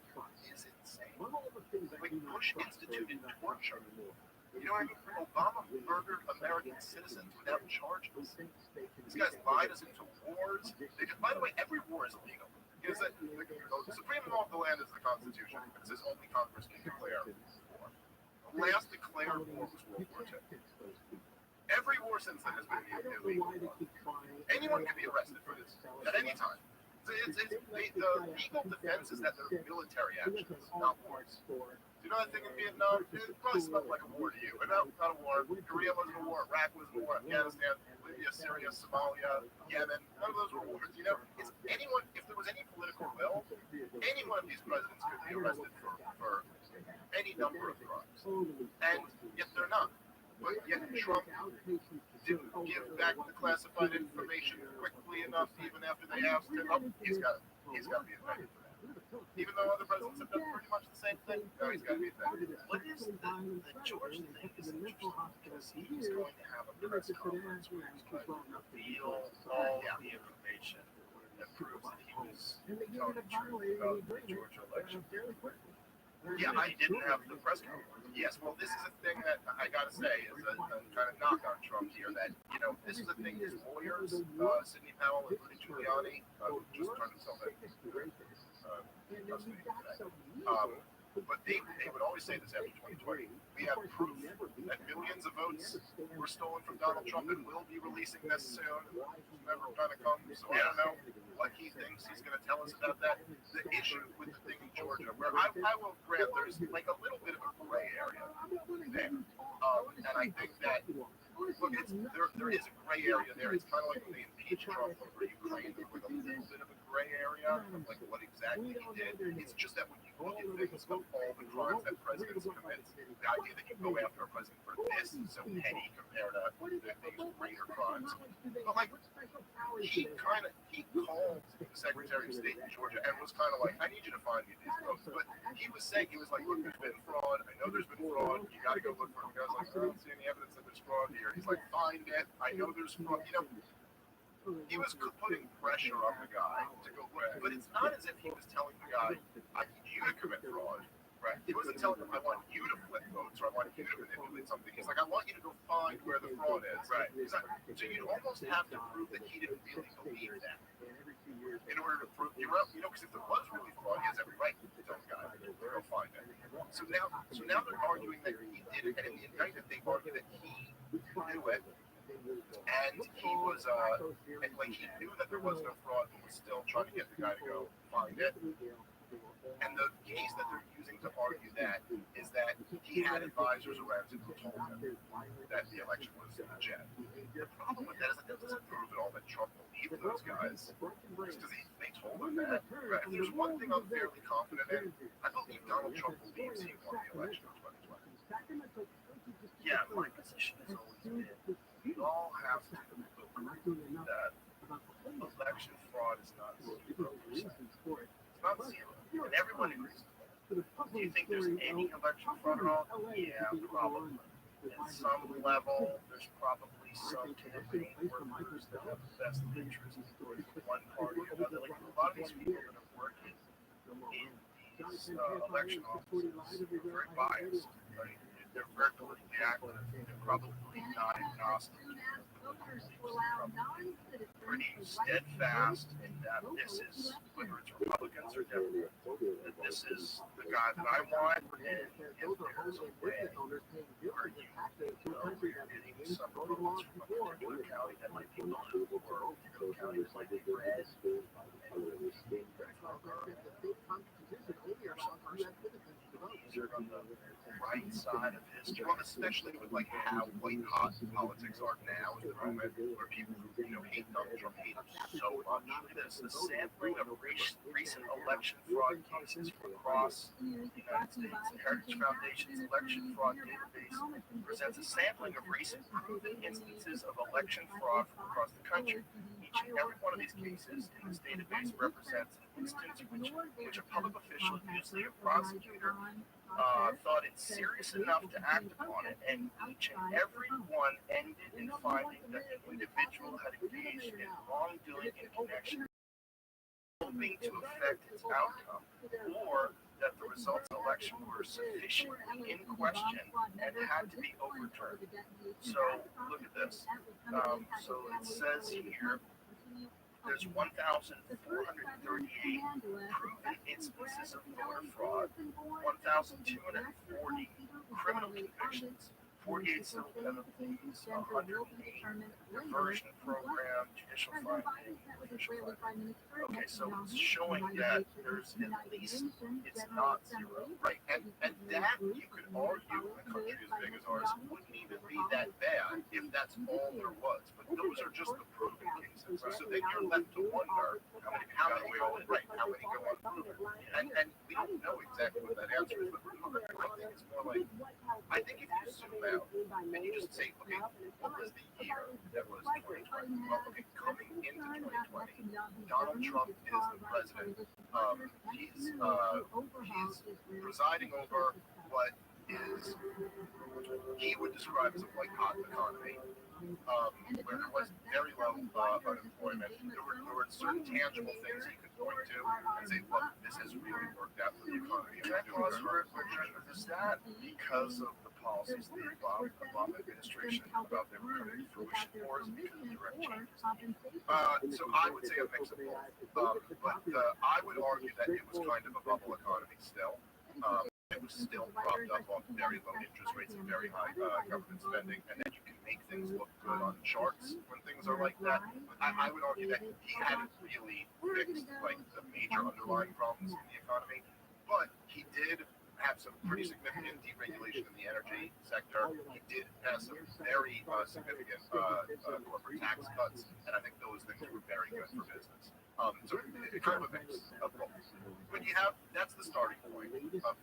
is insane. Like, Bush instituted torture. You know what I mean? Obama murdered American citizens without charges. These guys lied us into wars. By the way, every war is illegal. Because the supreme law of the land is the Constitution. It says only Congress can declare war. The last declared war was World War II. Every war since then has been illegal. Anyone can be arrested for this at any time. The legal defense is that they're military actions, not wars. Do you know that thing in Vietnam? It probably smelled like a war to you. But no, not a war. Korea wasn't a war. Iraq wasn't a war. Afghanistan, Libya, Syria, Somalia, Yemen. None of those were wars. It's anyone, if there was any political will, any one of these presidents could be arrested for any number of crimes. And yet they're not. But yet Trump didn't give back the classified information quickly enough, even after they asked him. He's got to be indicted for that. Even though other presidents have done pretty much the same thing, no, he's got to be indicted. What is the George thing is interesting because he's going to have a press conference where he's going to reveal all the information that proves that he was telling the truth about the Georgia election. Yeah, I didn't have the press conference. Yes, well, this is a thing that I gotta say is a kind of knock on Trump here. That this is a thing his lawyers, Sidney Powell and Rudy Giuliani, just trying to tell that custody today. But they would always say this after 2020. We have proof that millions of votes were stolen from Donald Trump and will be releasing this soon. It's never going to come. So I don't know what he thinks he's going to tell us about that. The issue with the thing in Georgia, where I will grant there's like a little bit of a gray area there. And I think that, look, there is a gray area there. It's kind of like when they impeached Trump over Ukraine. There was a little bit of a gray area of like what exactly he did. It's just that when you look at things of all the crimes that presidents commit, the idea that you go after a president for this is so petty compared to these greater crimes. But like, he called the Secretary of State in Georgia and was kind of like, I need you to find me these votes. But he was saying, he was like, look, there's been fraud. I know there's been fraud. You got to go look for it. The guy's like, I don't see any evidence that there's fraud here. He's like, find it. I know there's fraud. He was putting pressure on the guy to go look, but it's not as if he was telling the guy, I need you to commit fraud, right? He wasn't telling him, I want you to flip votes or I want you to manipulate something. He's like, I want you to go find where the fraud is, right? So you almost have to prove that he didn't really believe that in order to prove you're up, because if there was really fraud, he has every right to tell the guy to go find it. So now they're arguing that he did it, and in the indictment they argue that he knew it. And he was, like, he knew that there was no fraud, but was still trying to get the guy to go find it. And the case that they're using to argue that is that he had advisors around him who told him that the election was legit. The problem with that is that doesn't prove at all that Trump believed those guys, just because they told him that. Right? If there's one thing I'm fairly confident in, I believe Donald Trump believes he won the election in 2020. Yeah, my position has always been, we all have to agree that election fraud is not 0%. It's not zero. And everyone agrees. Do you think there's any election fraud at all? Yeah, probably. At some level, there's probably some campaign workers that have the best interest in one party or another. Like, a lot of these people that are working in these election offices are very biased, right? They're very politically active. They're probably not agnostic. Pretty steadfast in that this is, whether it's Republicans or Democrats, that this is the guy that I want, and if there's a way where you're getting some votes from a particular county that might be blue, or a county that might be red, and there's some person who's on the right side of history, especially with like how white hot politics are now in the moment, where people hate Donald Trump, hate him so much. Look at this, the sampling of recent election fraud cases from across the United States. Heritage Foundation's election fraud database presents a sampling of recent proven instances of election fraud from across the country. Each and every one of these cases in this database represents an instance which a public official, usually a prosecutor, thought it serious enough to act upon it, and each and every one ended in finding that the individual had engaged in wrongdoing in connection hoping to affect its outcome, or that the results of the election were sufficiently in question and had to be overturned. So look at this. So it says here, there's 1,438 proven instances of voter fraud, 1,240 criminal convictions, 48 civil penalties, 108 diversion program, judicial finding, official finding. Okay, so it's showing that there's at least, it's not zero, right? And that, you could argue, in a country as big as ours, wouldn't even be that bad if that's all there was. But those are just the proven cases. So then you're left to wonder how many go unproven. And we don't know exactly what that answer is, but remember, I think it's more like, I think if you zoom out and you just say, okay, what was the year that was 2020? Well, okay, coming into 2020, Donald Trump is the president. He's presiding over what is, he would describe as a white hot economy. where there was very low unemployment, there were certain tangible things you could point to and say, look, this has really worked out for the economy. And that cause for is that because of the policies of the Obama administration about their coming to fruition for us because of direct changes? So I would say a mix of both. But I would argue that it was kind of a bubble economy still. It was still propped up on very low interest rates and very high government spending, and that you can make things look good on charts when things are like that. But I would argue that he hadn't really fixed like the major underlying problems in the economy, but he did have some pretty significant deregulation in the energy sector. He did pass some very significant corporate tax cuts, and I think those things were very good for business. So it's kind of a mix of both. But you have, that's the starting point of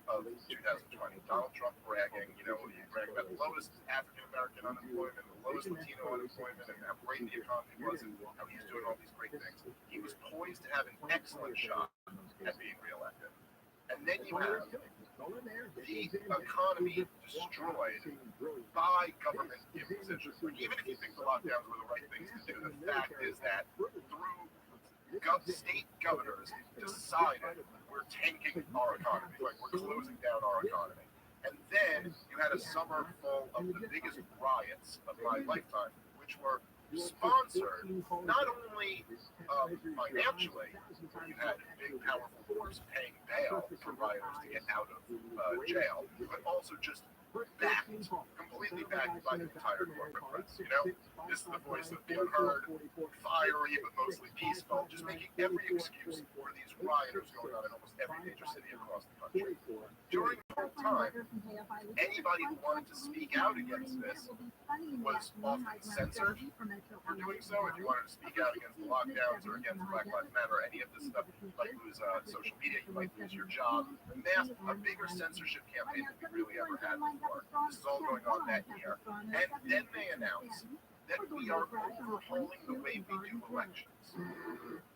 2020. Donald Trump bragging, he bragged about the lowest African American unemployment, the lowest Latino unemployment, and how great the economy was, and how he's doing all these great things. He was poised to have an excellent shot at being reelected. And then you have the economy destroyed by government imposition. Like, even if you think the lockdowns were the right things to do, the fact is that through state governors decided we're tanking our economy, like we're closing down our economy. And then you had a summer full of the biggest riots of my lifetime, which were sponsored not only financially, you had big powerful groups paying bail for rioters to get out of jail, but also just completely backed by the entire corporate press. This is the voice of the unheard, fiery but mostly peaceful, just making every excuse for these rioters going on in almost every major city across the country. During the whole time, anybody who wanted to speak out against this was often censored for doing so. If you wanted to speak out against the lockdowns or against Black Lives Matter, any of this stuff, you might lose social media, you might lose your job. A bigger censorship campaign than we really ever had before. This is all going on that year. And then they announce that we are overhauling the way we do elections.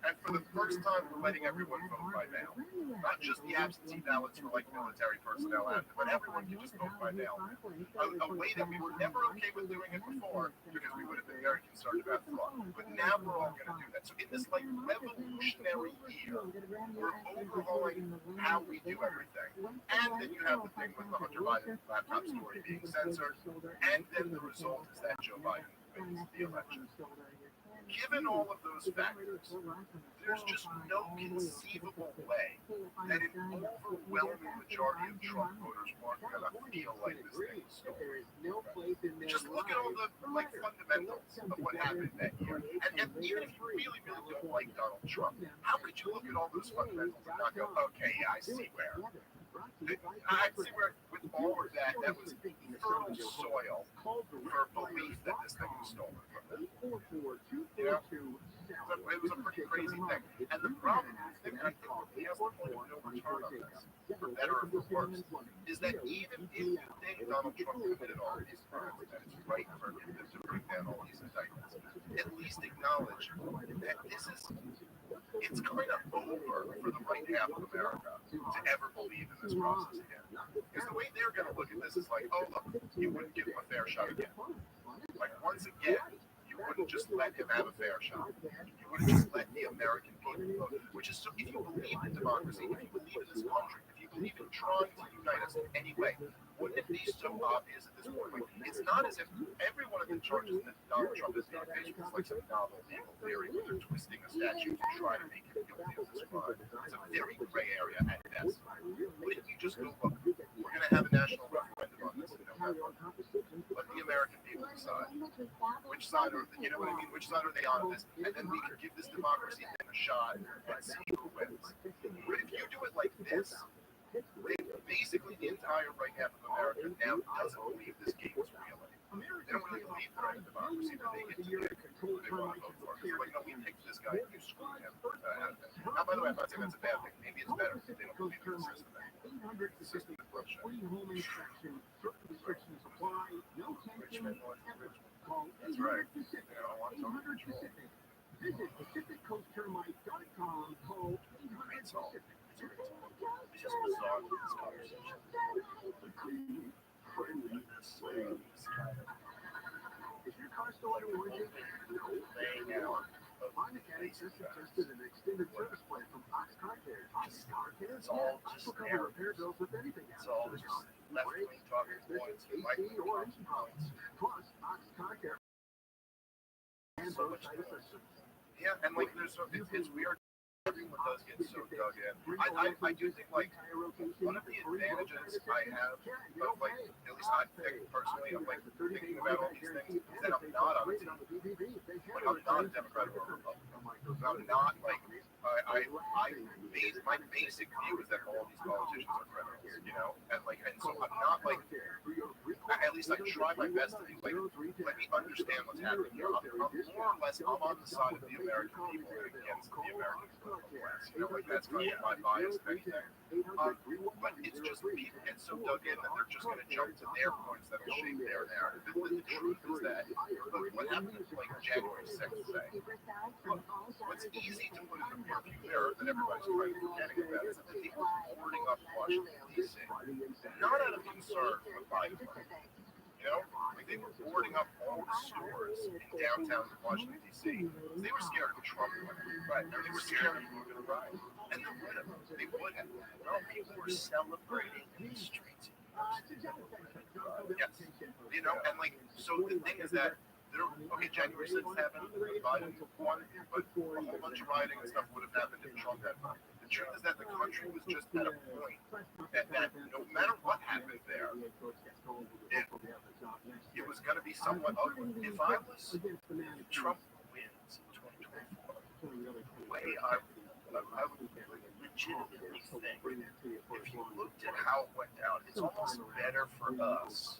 And for the first time, we're letting everyone vote by mail. Not just the absentee ballots for like military personnel, but everyone can just vote by mail. A way that we were never okay with doing it before because we would have been very concerned about fraud. But now we're all going to do that. So in this like revolutionary year, we're overhauling how we do everything. And then you have the thing with the Hunter Biden laptop story being censored. And then the result is that Joe Biden wins the election. Given all of those factors, there's just no conceivable way that an overwhelming majority of Trump voters weren't going to feel like this thing was stolen. Just look at all the fundamentals of what happened that year. And even if you really, really don't like Donald Trump, how could you look at all those fundamentals and not go, okay, yeah, I see where. I see where with all of that, that was fertile soil for belief that this thing was stolen from them. It was a pretty crazy thing. And the problem is, and I think he has the point of no return on this, for better or for worse, is that even if you think Donald Trump committed all of these crimes, and it's right for him to bring down all these indictments, at least acknowledge that this is, it's kind of over for the right half of America to ever believe in this process again. Because the way they're going to look at this is like, oh, look, you wouldn't give him a fair shot again. Like, once again, you wouldn't just let him have a fair shot. You wouldn't just let the American people vote. Which is, so if you believe in democracy, if you believe in this country, if you believe in trying to unite us in any way, wouldn't it be so obvious at this point? Like, it's not as if every one of the charges that Donald Trump has done is like some novel legal theory where they're twisting a statute to try to make him guilty of this crime. It's a very gray area at best. Wouldn't you just go, look, we're going to have a national referendum on this in November. Let the American people decide. Which side are, you know what I mean? Which side are they on this? And then we can give this democracy thing a shot and see who wins. But if you do it like this, basically the entire right half of America now doesn't believe this game is real anymore. They don't really believe they're in a democracy, that they get to pick who they want to vote for. Because like, no, we picked this guy, you screwed him out of it. Now, by the way, I'm not saying that's a bad thing. Maybe it's better if they don't believe in the system anymore. The system is bullshit. Richmond. That's right. They don't want total control. Visit PacificCoastTermite.com, call 800 It's just bizarre with this conversation. Friendliness. laying out of basic facts. It's all just narratives. It's all just left-wing talking points, right-wing talking points. So much noise. Yeah, and like it's weird. Everyone does get so dug in. I do think like one of the advantages I have of like at least I think personally of like thinking about all these things is that I'm not on a team. Like I'm not a Democrat or a Republican. I'm not like my basic view is that all these politicians are criminals, you know, and so I'm not like at least I try my best to be like let me understand what's happening here. I'm more or less I'm on the side of the American people and against the American political class. You know, like that's kind of my bias if anything. But it's just people get so dug in that they're just going to jump to their points that will shape their narrative. The truth is that look, what happened like January 6th say. Look, what's easy to put in the rearview mirror that everybody's kind of forgetting about is that the people boarding up Washington D.C. not out of concern for the Biden. You know, like they were boarding up all the stores in downtown Washington, D.C. They were scared of Trump winning, right? And they were scared of who were going to ride. And they would have. Well, people were celebrating in the streets. Yes. You know, and like, so the thing is that, January 6th happened, Biden won, but a whole bunch of rioting and stuff would have happened if Trump had won. The truth is that the country was just at a point that no matter what happened there, it was going to be somewhat ugly. If Trump wins in 2024, the way I would legitimately think, if you looked at how it went down, it's almost better for us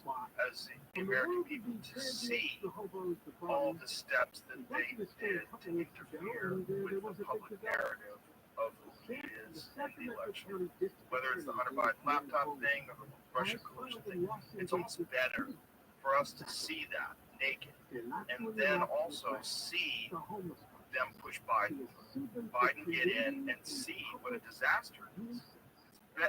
as the American people to see all the steps that they did to interfere with the public narrative of who he is in the election. Whether it's the Hunter Biden laptop thing or the Russia collusion thing, it's almost better for us to see that naked and then also see them push Biden get in and see what a disaster it is.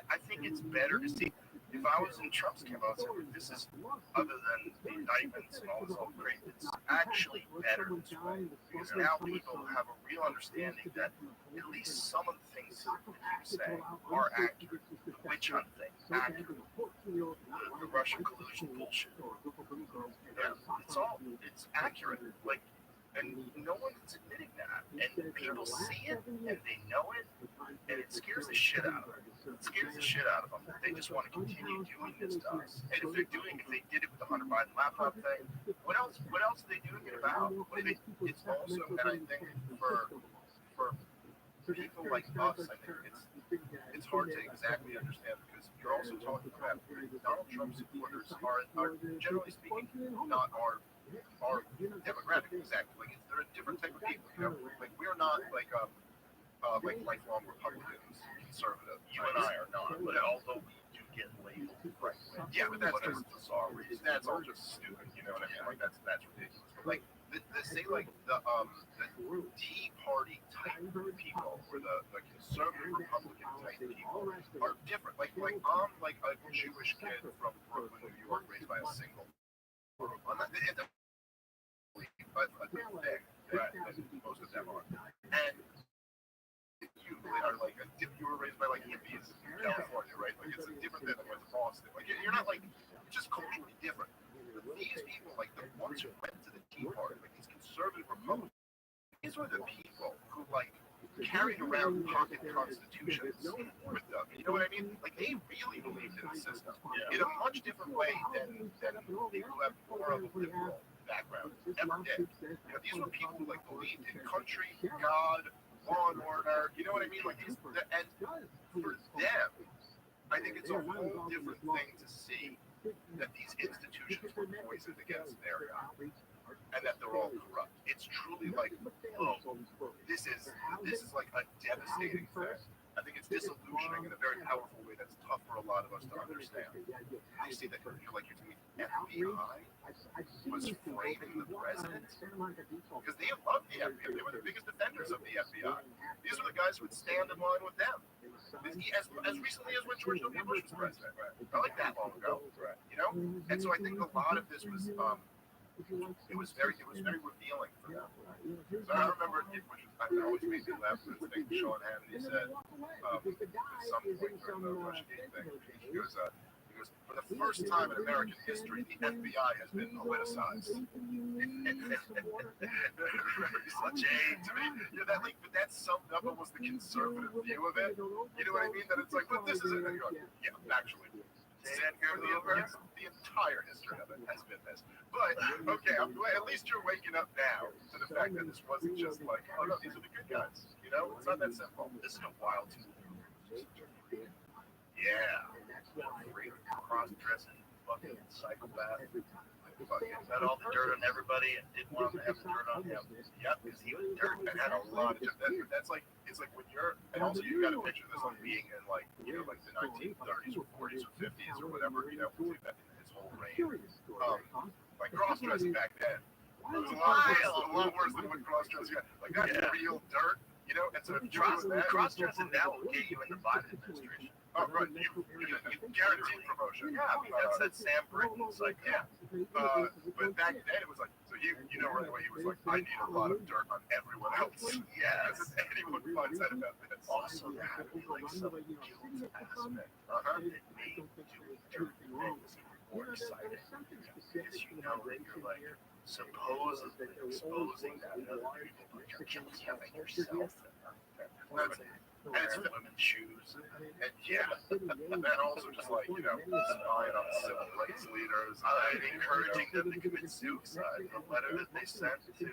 I think it's better to see. If I was in Trump's camp, I would say, this is, other than the indictments and all this whole great, it's actually better this way. Because now people have a real understanding that at least some of the things that you say are accurate. The witch hunt thing, accurate. The Russian collusion bullshit. Yeah, it's accurate. Like, and no one's admitting that. And people see it, and they know it, and it scares the shit out of them. It scares the shit out of them. They just want to continue doing this to us. And if they did it with the Hunter Biden laptop thing, what else are they doing it about? It's also, and I think for people like us, I think it's hard to exactly understand because you're also talking about Donald Trump supporters are generally speaking not our demographic exactly. Like they're a different type of people, you know. Like we're not like lifelong Republicans, conservative. You and I are not, but although we do get labeled right wing. Yeah, but that's just bizarre. That's all just stupid. You know what I mean? Like that's ridiculous. But like say like the Tea Party type people or the conservative Republican type people are different. Like I'm like a Jewish kid from Brooklyn, New York, raised by a single. I'm not, it's a thing, right? Most of them are, and you are like you were raised by like hippies in California, right? Like it's different than like Boston. Like you're not like it's just culturally different. But these people, like the ones who went to the Tea Party, like these conservative Republicans, these were the people who like carried around pocket constitutions with them. You know what I mean? Like they really believed in the system in a much different way than people who have more of a liberal background ever did. You know, these were people who like believed in country, God, law and order. You know what I mean? Like these, and for them, I think it's a whole different thing to see that these institutions were poisoned against their God. And that they're all corrupt. It's truly like, oh, this is like a devastating thing. I think it's disillusioning in a very powerful way that's tough for a lot of us to understand. I see that you're like you're telling me FBI was framing the president because they loved the FBI. They were the biggest defenders of the FBI. These were the guys who would stand in line with them. As recently as when George W. Bush was president. Right? Not like that long ago. Right. You know? And so I think a lot of this was it was very revealing for them. So I remember it, which was, I always made me laugh, this thing Sean Hannity said at some point during the Russiagate thing. He goes, for the first time in American history, the FBI has been politicized. Such a, to me, that like, but that summed up almost the conservative view of it. You know what I mean? That it's like, but this isn't. And you're like, yeah, actually, the entire history of it has been this. But okay, I'm glad at least you're waking up now to the fact that this wasn't just like, oh no, these are the good guys. You know, it's not that simple. This is a wild. Yeah. Cross-dressing fucking psychopath. Had all the dirt on everybody and didn't want them to have the dirt on him. Yep, because he was dirt and had a lot of that's like, it's like when you're, and also you got to picture this like being in like, you know, like the 1930s or 40s or 50s or whatever, you know, his whole reign. Like cross-dressing back then. It was a lot worse than what cross-dressing got. Like that's real dirt, you know, and so if Cross-dressing now will get you in the Biden administration. Oh, right. You guaranteed promotion. Yeah, because that's Sam Britton's like, yeah. But back then it was like, so you know right away he was like, I need a lot of dirt on everyone else. Yeah. Because anyone finds out about this. Also, there had to be like some guilt aspect that made doing dirt things more exciting. Because you know that you're like supposedly exposing that other people, but you're killing yourself. And it's women's shoes, and yeah, and also just like, you know, spying on civil rights leaders, encouraging them to commit suicide. The letter that they sent to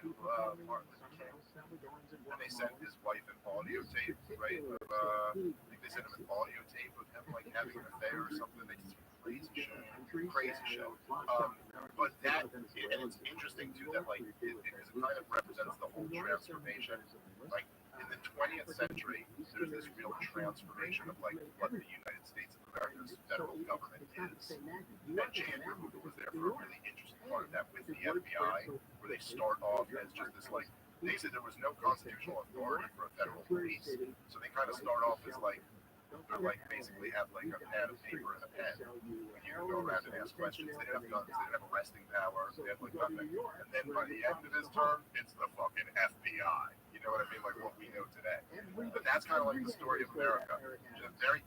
Martin Luther King. And they sent his wife an audio tape, right? Of, I think they sent him an audio tape of him like having an affair or something. They just crazy shit. But that, and it's interesting too that like it kind of represents the whole transformation, like. In the 20th century, there's this real transformation of like what the United States of America's federal government is. And J. Edgar Hoover was there for a really interesting part of that with the FBI, where they start off as just this like, they said there was no constitutional authority for a federal police, so they kind of start off as like, they're like basically have like a pad of paper and a pen. And you can go around and ask questions. They didn't have guns, they didn't have arresting power, they had like nothing. And then by the end of his term, it's the fucking FBI. You know what I mean? Like what we know today. But that's kind of like the story of America.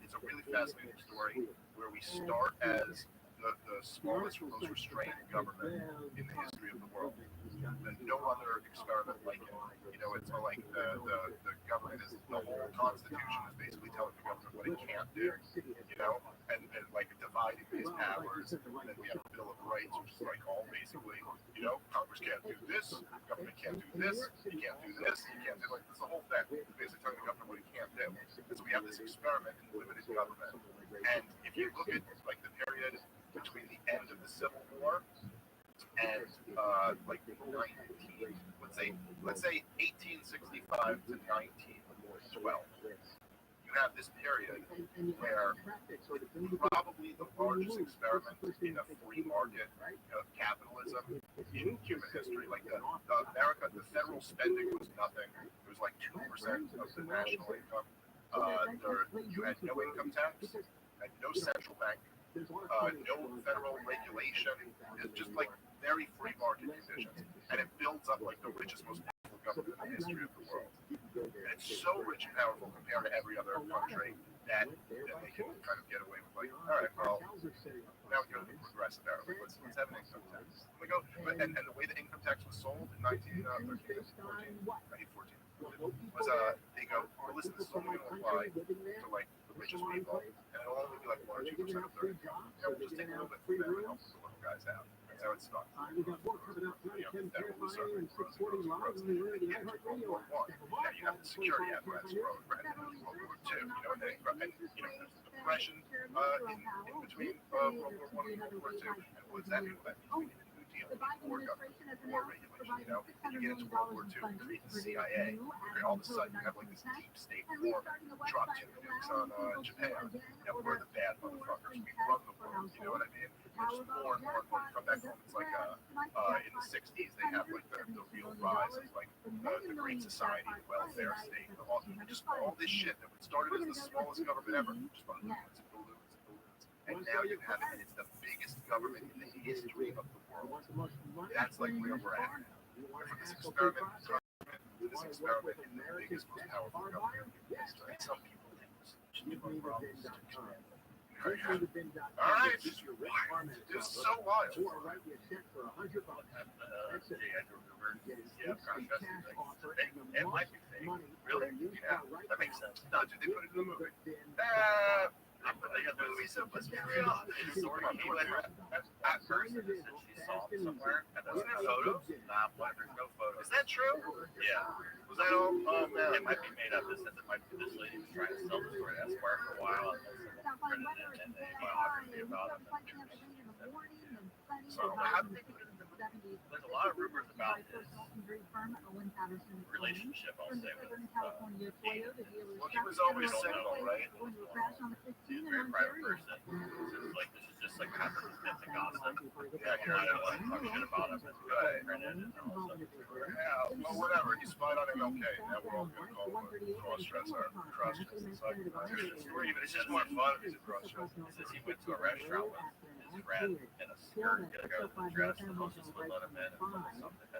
It's a really fascinating story where we start as the smallest, most restrained government in the history of the world. And no other experiment like it. You know, it's like the government is, the whole Constitution is basically telling the government what it can't do, you know, and like dividing these powers. And then we have a Bill of Rights, which is like all basically, you know, Congress can't do this, government can't do this, you can't do this, you can't do like this, the whole thing. It's basically telling the government what it can't do. And so we have this experiment in limited government. And if you look at like the period between the end of the Civil War and like 19, let's say 1865 to 1912, you have this period where probably the largest experiment in a free market of capitalism in human history. Like the America, the federal spending was nothing. It was like 2% of the national income. You had no income tax, had no central bank, no federal regulation. It's just like very free market conditions, and it builds up like the richest, most powerful government in the history of the world. And it's so rich and powerful compared to every other country that they can kind of get away with like, all right, well, now we go to the progressive era. Let's have an income tax. We go, and the way the income tax was sold in 1914 was they go, well, listen, this is only going to apply to like the richest people, and it'll only be like 1 or 2% of their income. Yeah, we'll just take a little bit from them and help the little guys out. That's how it starts. You know, the Federal Reserve grows. You get into World War I. Now you have the security apparatus growing rapidly. World War II, you know, and you know, there's the depression in between World War I and World War II. And what does that mean? That means we need a new deal. More government, more regulation, you know. And you get into World War II and create the CIA. And all of a sudden you have like this deep state forming, drop 2 nukes on Japan. Now we're the bad motherfuckers. We run the world, you know what I mean? Which more and more from that moment, it's like in the 60s they have like the real rise of like the Great Society, the welfare state, all this shit that started as the smallest government ever, just balloons and balloons and balloons and and now you have it, and it's the biggest government in the history of the world. That's like where we're at now. We're from this experiment to this experiment in the biggest, most powerful government in history. And some people think the solution to our problems is to expand. All right, this is so wild. It might be fake. Really? Yeah, that makes sense. No, did they put it in the movie? They got the movie, so let's be real. The story came out at first, and she saw it somewhere, and there's no photos. Nah, there's no photos. Is that true? Yeah. Was that all? Oh, man. It might be made up. This lady was trying to sell the story to Esquire for a while, and printed it, and they biography about it. So how did they put it in the movie? There's a lot of rumors about his relationship, I'll say, with well, he was always single, right? He's a very private person. Like, this is just like happened with Vince and gossip. Yeah, you're not gonna talk shit about him. Right. Yeah, well, whatever. He spied on MLK. Now we're all gonna call him a cross-dresser. It's just more fun if he's a cross-dresser. He says he went to a restaurant with his friend in a skirt, the other guy was dressed, and hostess would let him in and something.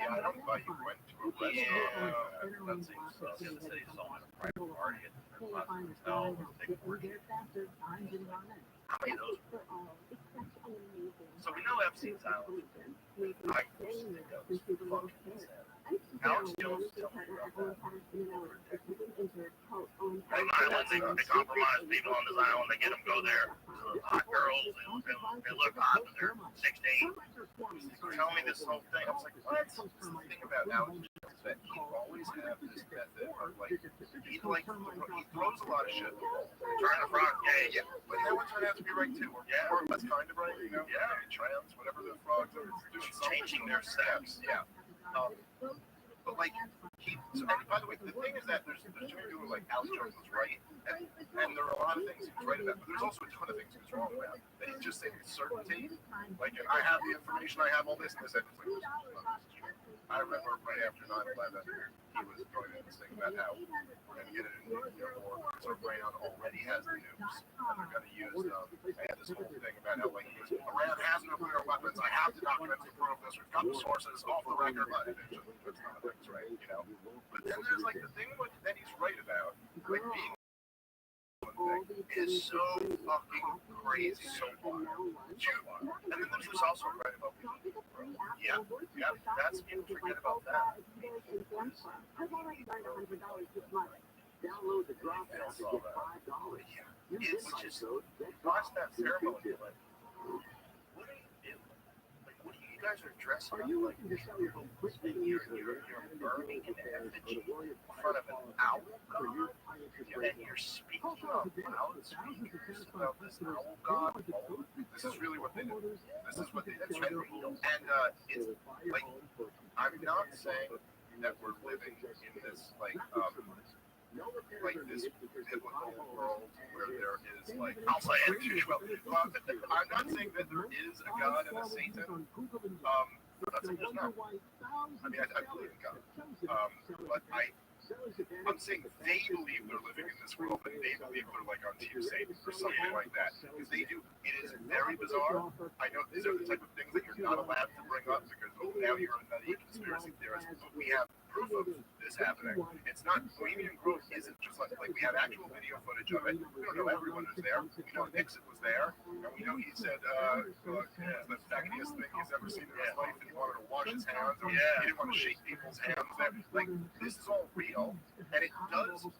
Yeah, I don't know why he went to a restaurant. That seems sus. He said he saw him at a private party at the hotel. How many of those? So we know Epstein's Island. I think that was fucking insane. Alex Jones is telling me about that. They compromise people on this island. They get them go there. Hot girls, they look hot when they're 16. Tell me this whole thing. I was like, what? The thing about Alex Jones is that he always has this method of like, he throws a lot of shit. Trying to frog, yeah. But that one turned out to be right too. Or that's kind of right, you know? Yeah. Trans, whatever the frogs are doing. Changing their sex. Yeah. But like, and by the way, the thing is that there's two people like Alex Jones was right, and there are a lot of things he was right about, but there's also a ton of things he was wrong about. That he's just saying with certainty, like, I have the information, I have all this, and this, and it's like, I remember right after 9/11, he was going in this thing about how we're going to get it in nuclear war, so Iran already has the nukes, and they're going to use them. I had this whole thing about how, like, Iran has nuclear weapons, I have the documents to prove this, we've got the sources off the record, but it's none of things right, you know. But then there's, like, the thing that he's right about, like, being is so fucking crazy, so wild. And then there's also right about people. Yeah, that's people forget about that. Download the drop app to get $5. Which is, watch that ceremony, like, what are you guys are dressing up like? You're burning an effigy in front of an owl god, and you're speaking out loud speakers about this owl god. This is really what they did. This is what they did. And it's like, I'm not saying that we're living in this like this biblical world where there is like, I'll say it. I'm not saying that there is a God and a Satan. There's not. I mean, I believe in God. But I'm saying they believe they're living in this world, and they believe they're like on Team Satan or something like that. Because they do. It is very bizarre. I know these are the type of things that you're not allowed to bring up because now you're a nutty conspiracy theorist. But we have proof of this happening. It's not Bohemian Grove isn't just like we have actual video footage of it. We don't know everyone who's there. We know Nixon was there, and we know he said the stackiest thing he's ever seen in his life, and he wanted to wash his hands. Or he didn't want to shake people's hands. Like, this is all real, and it does look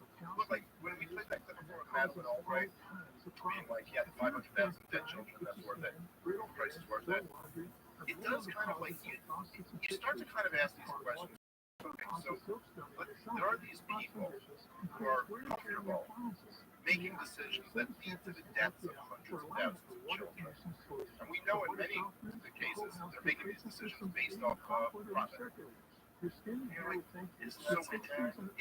like when we played that clip before with Madeleine Albright, being like, yeah, 500,000 dead children, that's worth it. The price is worth it. It does kind of like you start to kind of ask these questions. Okay, so but there are these people who are comfortable making decisions that lead to the deaths of hundreds of thousands of children. And we know in many cases they're making these decisions based off profit. You're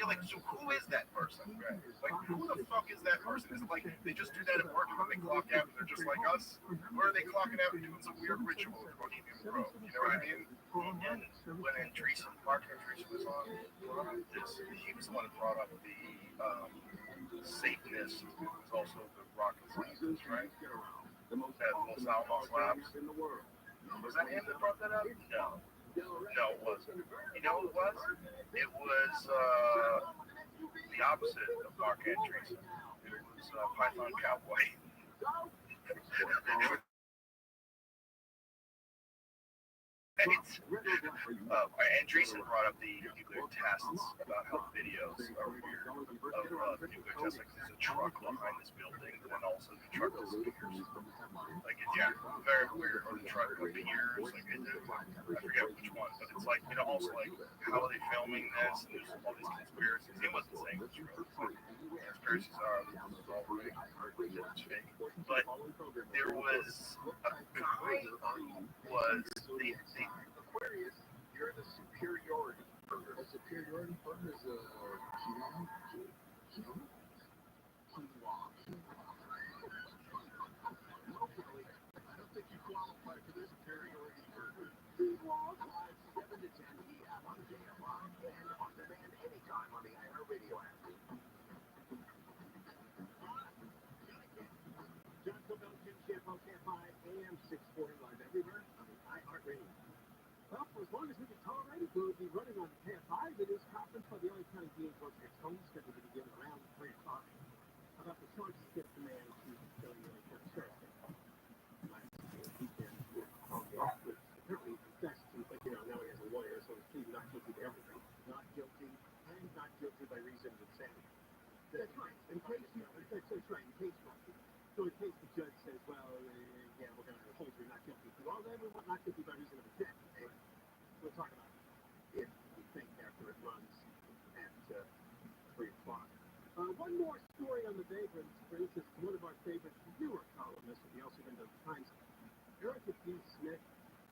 like, so who is that person? Right? Like, who the fuck is that person? Is it like they just do that at work and then they clock out and they're just like us? Or are they clocking out and doing some weird ritual to Bohemian Grove? You know what I mean? And when Mark Andreessen was on this, he was the one who brought up the Satanist, who's also the rocket scientist, right? That Los Alamos Labs. Was that him that brought that up? No. No, it wasn't. You know who it was? It was the opposite of Mark Andreessen. It was Python Cowboy. Andreessen brought up the nuclear tests about how videos are weird of the nuclear tests. Like there's a truck behind this building, and also the truck disappears. Like yeah, very weird. Or the truck appears. Like I forget which one, but it's like also like how are they filming this? And there's all these conspiracies. He wasn't saying it was true. Conspiracies are this is all rigged. It's fake. But there was a guy who was the Aquarius, you're the superiority firm. A superiority firm is a quinoa. Locally, I don't think you qualify for this superiority firm. Quinoa live 7 to 10 p.m. on JFI and on demand anytime on the iHeartRadio app. John Cobell, Jim Shampoo, Camp 5, AM 640 live everywhere on the iHeartRadio. Well, for as long as we can tolerate it, we'll be running on Camp 5. It is conference for the LA County DA's Road's home, scheduled to begin around 3 o'clock. About the short skip demand to kill the LA County Sheriff's Department. Last weekend, apparently confessed to, but now he has a lawyer, so he's pleading not guilty to everything. Not guilty, and not guilty by reason of insanity. That's right. In case that's right. In case so in case the judge says, well, yeah, we're going to hold you not guilty to all that, we're not guilty by reason of insanity. We'll talk about it if we think after it runs at 3 o'clock. One more story on the vagrants brings us to one of our favorite newer columnists at the El Segundo Times, Erica D. Smith.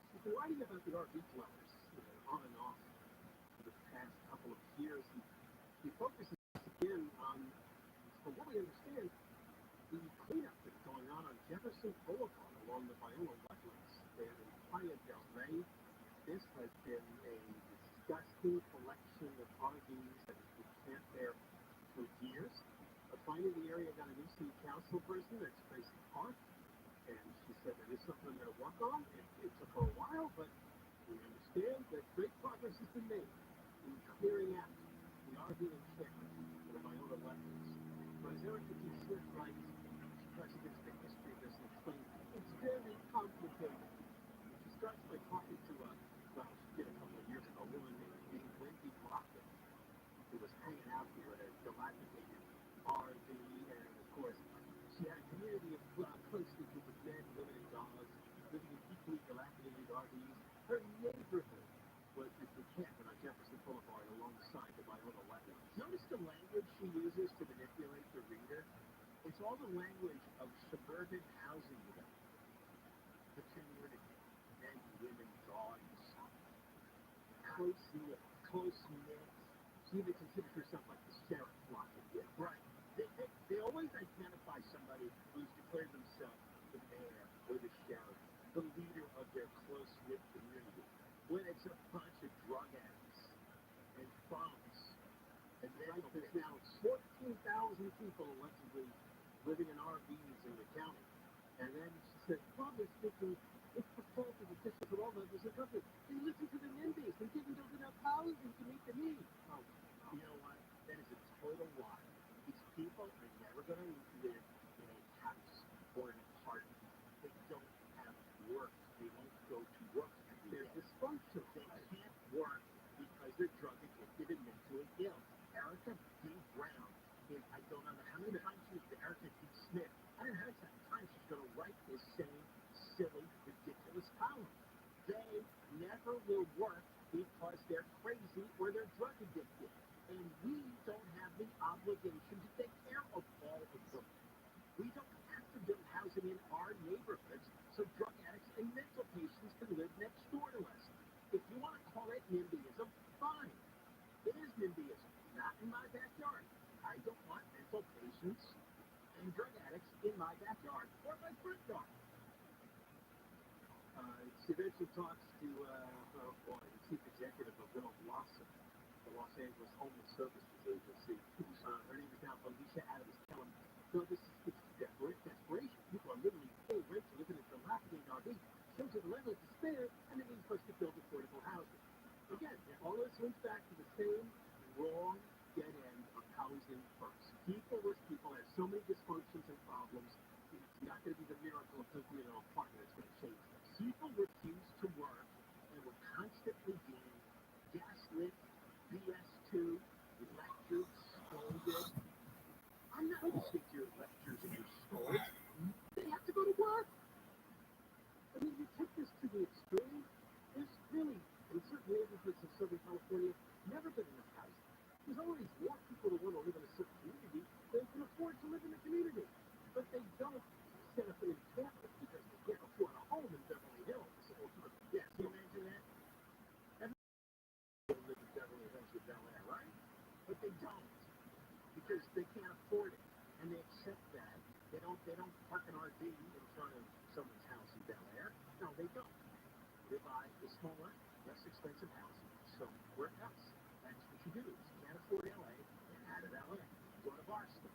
She's been writing about the RV dwellers on and off for the past couple of years. He focuses again on, from what we understand, the cleanup that's going on Jefferson Boulevard along the Viola wetlands there in Playa del Rey. This has been a disgusting collection of RVs that has been camped there for years. Finally, the area got a new city council person that's Tracy Park, and she said that is something they're going to work on. It took her a while, but we understand that great progress has been made in clearing out the RV encampment for the Viola wetlands. But as Erica D. Smith writes, she tries to get us the history of this and explain it's very complicated. She starts by talking to she did a couple of years ago, a woman named Wendy Lockett, who was hanging out here at a dilapidated RV, and of course, she had a community of closely grouped of men, women, and dogs living in equally dilapidated RVs. Her neighborhood was this encampment on Jefferson Boulevard alongside the Viola wetlands. Notice the language she uses to manipulate the reader. It's all the language of suburban housing development. The community, men, women, dogs, close-knit. She even considers herself like the sheriff Lockett. Yeah, right. They always identify somebody who's declared themselves the mayor or the sheriff, the leader of their close-knit community, when it's a bunch of drug addicts and bums. And then there's now 14,000 people allegedly living in RVs in the county. And then she said, well, they're speaking, it's the fault of officials at all levels of government. They listen to the NIMBYs and give them enough housing to meet the needs. Oh, you know what? That is a total lie. These people are never going to live in a house or an apartment. They don't have work. They won't go to work. They're dysfunctional. They can't work because they're drug addicted and mentally ill. Erica D. Brown, I don't know how many times she's Erica D. Smith. I don't know how many times she's going to write this same silly, ridiculous column. They never will work because they're crazy or they're drug addicted. And we don't have the obligation to take care of all of them. We don't have to build housing in our neighborhoods so drug addicts and mental patients can live next door to us. If you want to call it NIMBYism, fine. It is NIMBYism. Not in my backyard. I don't want mental patients and drug addicts in my backyard or my front yard. She eventually talks to the chief executive of ROTHSCHILD, the Los Angeles Homeless Services Agency. Her name is now Alicia Adams. So this is desperation. People are literally paying rent to live in a dilapidated RV, shows a level of despair, and they're being pushed to build affordable housing. Again, all this links back to the same wrong dead end of housing first. People have so many dysfunctions and problems. It's not going to be the miracle of taking an apartment that's going to change them. People refuse to work, and we're constantly being gaslit, BS2, lectured, scolded. I'm not listening to your lectures and your scolds. They have to go to work. I mean, you take this to the extreme. There's really, in certain neighborhoods in Southern California, never been enough housing. There's always more people that want to live in a certain community than can afford to live in the community. But they don't set up an encampment because they can't afford a home in Beverly Hills. Yeah, can you imagine that? Everyone lives in Beverly Hills or Bel Air, right? But they don't because they can't afford it, and they accept that. They don't park an RV in front of someone's house in Bel Air. No, they don't. They buy a smaller, less expensive house somewhere else. That's what you do. If you can't afford LA, get out of LA. Go to Boston.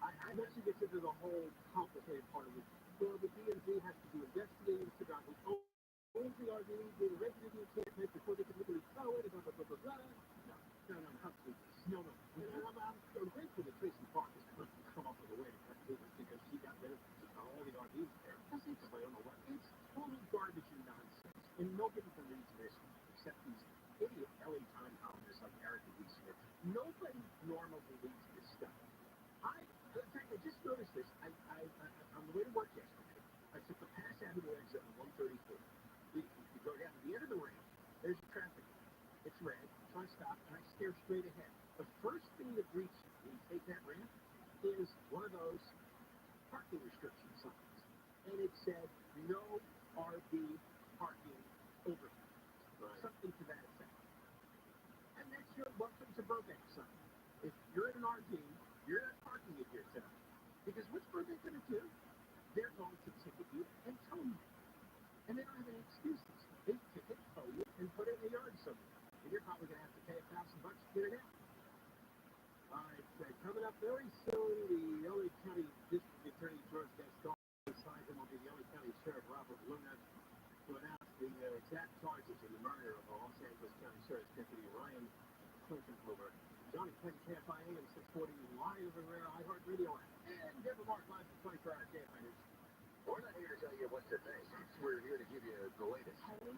I mentioned this into the whole complicated part of it. Well, the DMV has to do investigating, figure out who owns the RV, they rented the encampment before they can legally tow it, blah, blah, blah, blah, blah. No, how to do this? No. I'm grateful that Tracy Park has come up with a way to cut through this because she got rid of all the RVs there. I don't know what. It's total garbage and nonsense. And nobody believes this except these idiot LA Times columnists like Eric and Lisa. Nobody normal believes this stuff. In fact, I just noticed this. On the way to work yesterday, I took the Pass Avenue exit on 134. You go down to the end of the ramp, there's a traffic light. It's red, so I stop and I stare straight ahead. The first thing that greets you when you take that ramp is one of those parking restriction signs. And it said, no RV parking overhead. Right. Something to that effect. And that's your welcome to Burbank sign. If you're in an RV, you're not parking it here tonight. Because what's Burbank going to do? They're going to ticket you and tow you. And they don't have any excuses. They ticket, tow you, and put it in the yard somewhere. And you're probably going to have to pay $1,000 to get it out. All right, coming up very soon, the LA County District Attorney George Gaston signed him will be the LA County Sheriff Robert Luna to announce the exact charges in the murder of Los Angeles County Sheriff's Deputy Ryan Klinkenhover. Johnny Penn, KFIA and 640 live everywhere, iHeartRadio app. And Deborah Mark live for 24 hours KFI News. We're not here to tell you what to think. We're here to give you the latest. KFI.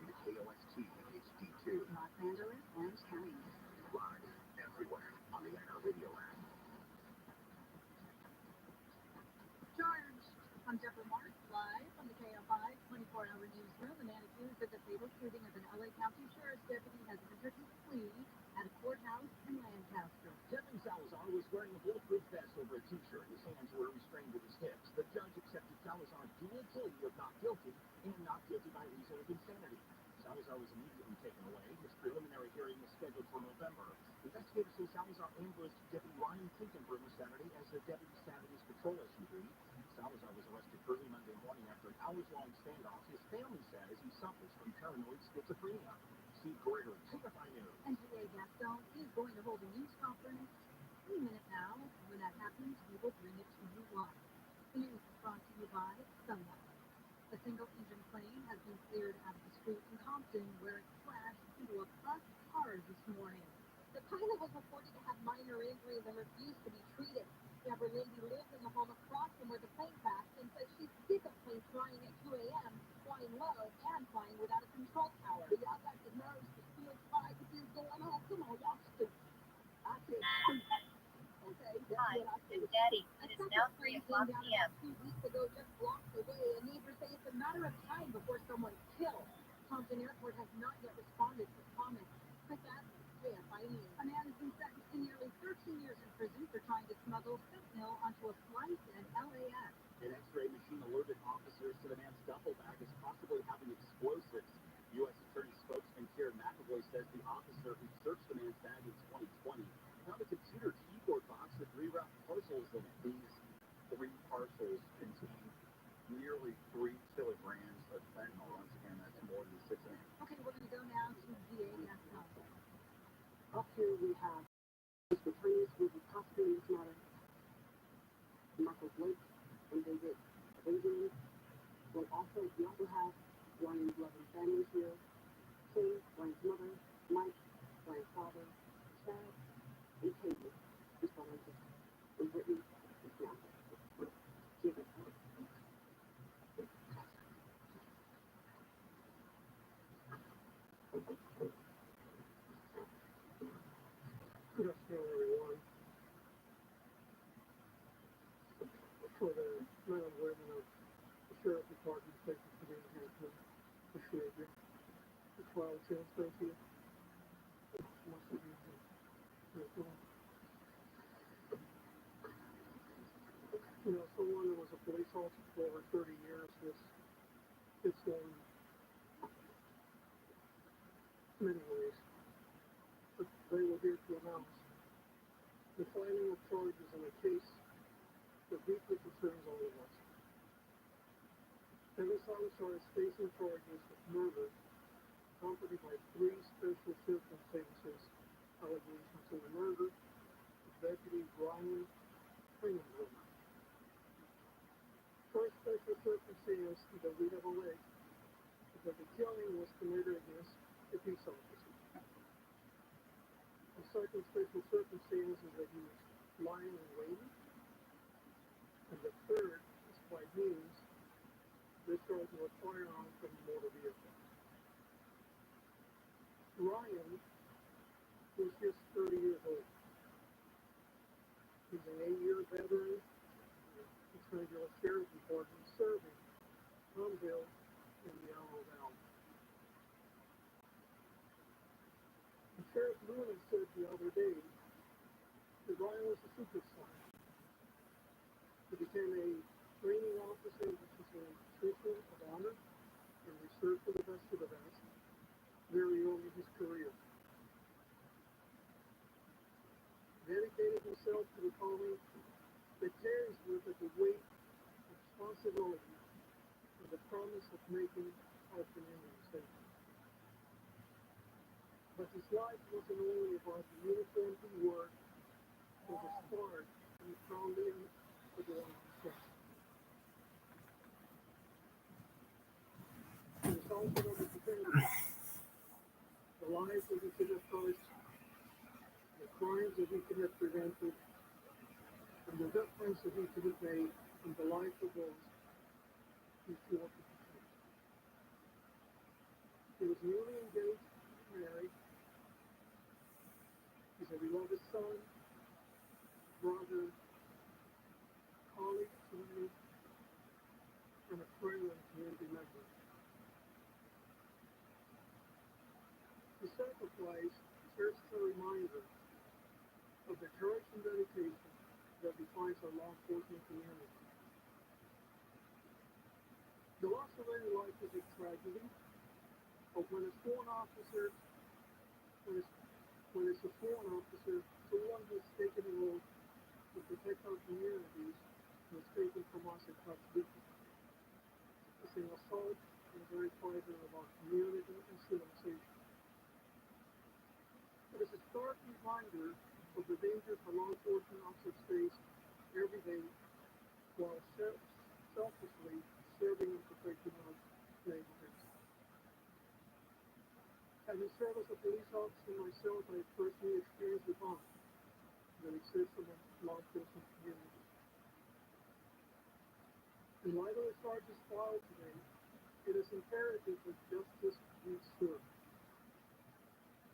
And KOST HD2. Los Angeles, Orange County. Live everywhere on the iHeartRadio app. George, I'm Deborah Mark, live from the KFI 24-hour newsroom. The man accused of the fatal shooting of an LA County Sheriff's deputy has entered his plea at a courthouse in Lancaster. Deputy Salazar was wearing a bulletproof vest over a t-shirt. His hands were restrained at his hips. The judge accepted Salazar's dual plea of not guilty and not guilty by reason of insanity. Salazar was immediately taken away. His preliminary hearing is scheduled for November. Investigators say Salazar ambushed Deputy Ryan Klinkenhover Saturday as the deputy sat in his patrol SUV. Salazar was arrested early Monday morning after an hours-long standoff. His family says he suffers from paranoid schizophrenia. Steve Gregory, KFI News. And DA Gaston is going to hold a news conference any minute now. When that happens, we will bring it to you live. The news is brought to you by Sunlight. A single-engine plane has been cleared out of the street in Compton where it crashed into a bus car this morning. The pilot was reported to have minor injuries and refused to be treated. Deborah Lindy lives in the home across from where the plane crashed and says she's sick of planes flying at 2 a.m., flying low, and flying without a control tower. Y'all got the nerves to still fly with this going on. Come on, y'all stupid. I said stupid. Okay, Hi, it's Daddy. It is now 3 o'clock p.m. 2 weeks ago, just blocks away, and neighbors say it's a matter of time before someone's killed. Compton Airport has not yet responded to comments. Chris Adams, KFI News. A man has been sentenced to nearly 13 years in prison for trying to smuggle fentanyl onto a flight in LAX. An X-ray machine alerted officers to the man's duffel bag as possibly having explosives. U.S. Attorney spokesman Kieran McAvoy says the officer who searched the man's bag in 2020 found a computer keyboard box with rewrapped parcels in it. These 3 parcels contain nearly 3 kilograms of fentanyl. Once again, that's more than 6 ounces. Okay, we're going to go now to DA Gaston. Up here we have Ryan's 11 families here. Kim, Ryan's mother, Mike, Ryan's father, Chad, and Katie, his brother and sister, and Brittany, his fiance. Give it. Good afternoon, everyone. For the men and women of the Sheriff Department, thank you for being here tonight. Appreciate you. The trial chance, thank you. Much appreciated. You know, someone who was a police officer for over 30 years, it's going many ways. But they were here to announce the filing of charges in a case that deeply concerns all of us. Dennis Salazar is facing charges of murder accompanied by 3 special circumstances allegations of the murder of Deputy Brian Springbrook. First special circumstance that we have alleged is that the killing was committed against a peace officer. The second special circumstance is that he was lying in waiting. And the third is by means discharge of a firearm from a motor vehicle. Ryan was just 30 years old. He's an 8-year veteran. He's going to go to Sheriff Department serving Huntsville in the Alamo Valley. And Sheriff Newman said the other day that Ryan was a superstar. He became a training officer, which is a position of honor, and we served for the best of the best very early in his career. Dedicated himself to the calling that carries with it the weight, responsibility, and the promise of making our community safe. But his life wasn't only about the uniform he wore, but the spark he found in the law himself. He was also able to defend the lives that he could have caused, the crimes that he could have prevented, and the difference that he could have made in the life of those he fought to protect. He was newly engaged and married. He's a beloved son, brother, colleague, teammate, and a friend and community member. His sacrifice serves as a reminder of the courage and dedication that defines our law enforcement community. The loss of any life is a tragedy, but when a sworn officer, when it's a sworn officer, someone who's taken an oath to protect our communities was taken from us and touched deeply. It's an assault on the very fiber of our community and civilization. It is a stark reminder of the dangers that law enforcement officers face every day while selflessly serving and protecting our neighborhoods. Having served as a police officer myself, I have personally experienced the bond that exists in the law enforcement community. In light of the charges filed today, it is imperative that justice be served.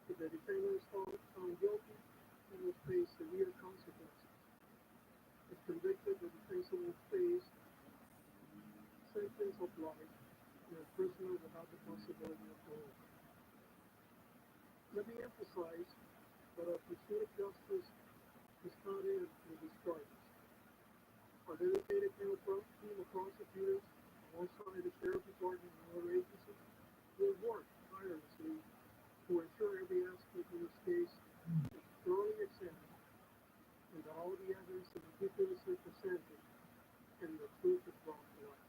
If the defendant is found guilty, he will face severe consequences. If convicted, the defendant will face a sentence of life and a prisoner without the possibility of parole. Let me emphasize that our pursuit of justice is not in with these charges. Our dedicated team of prosecutors, alongside the Sheriff Department and other agencies, will work tirelessly to ensure every aspect of this case is thoroughly examined and that all the evidence is meticulously presented and the truth is brought to light.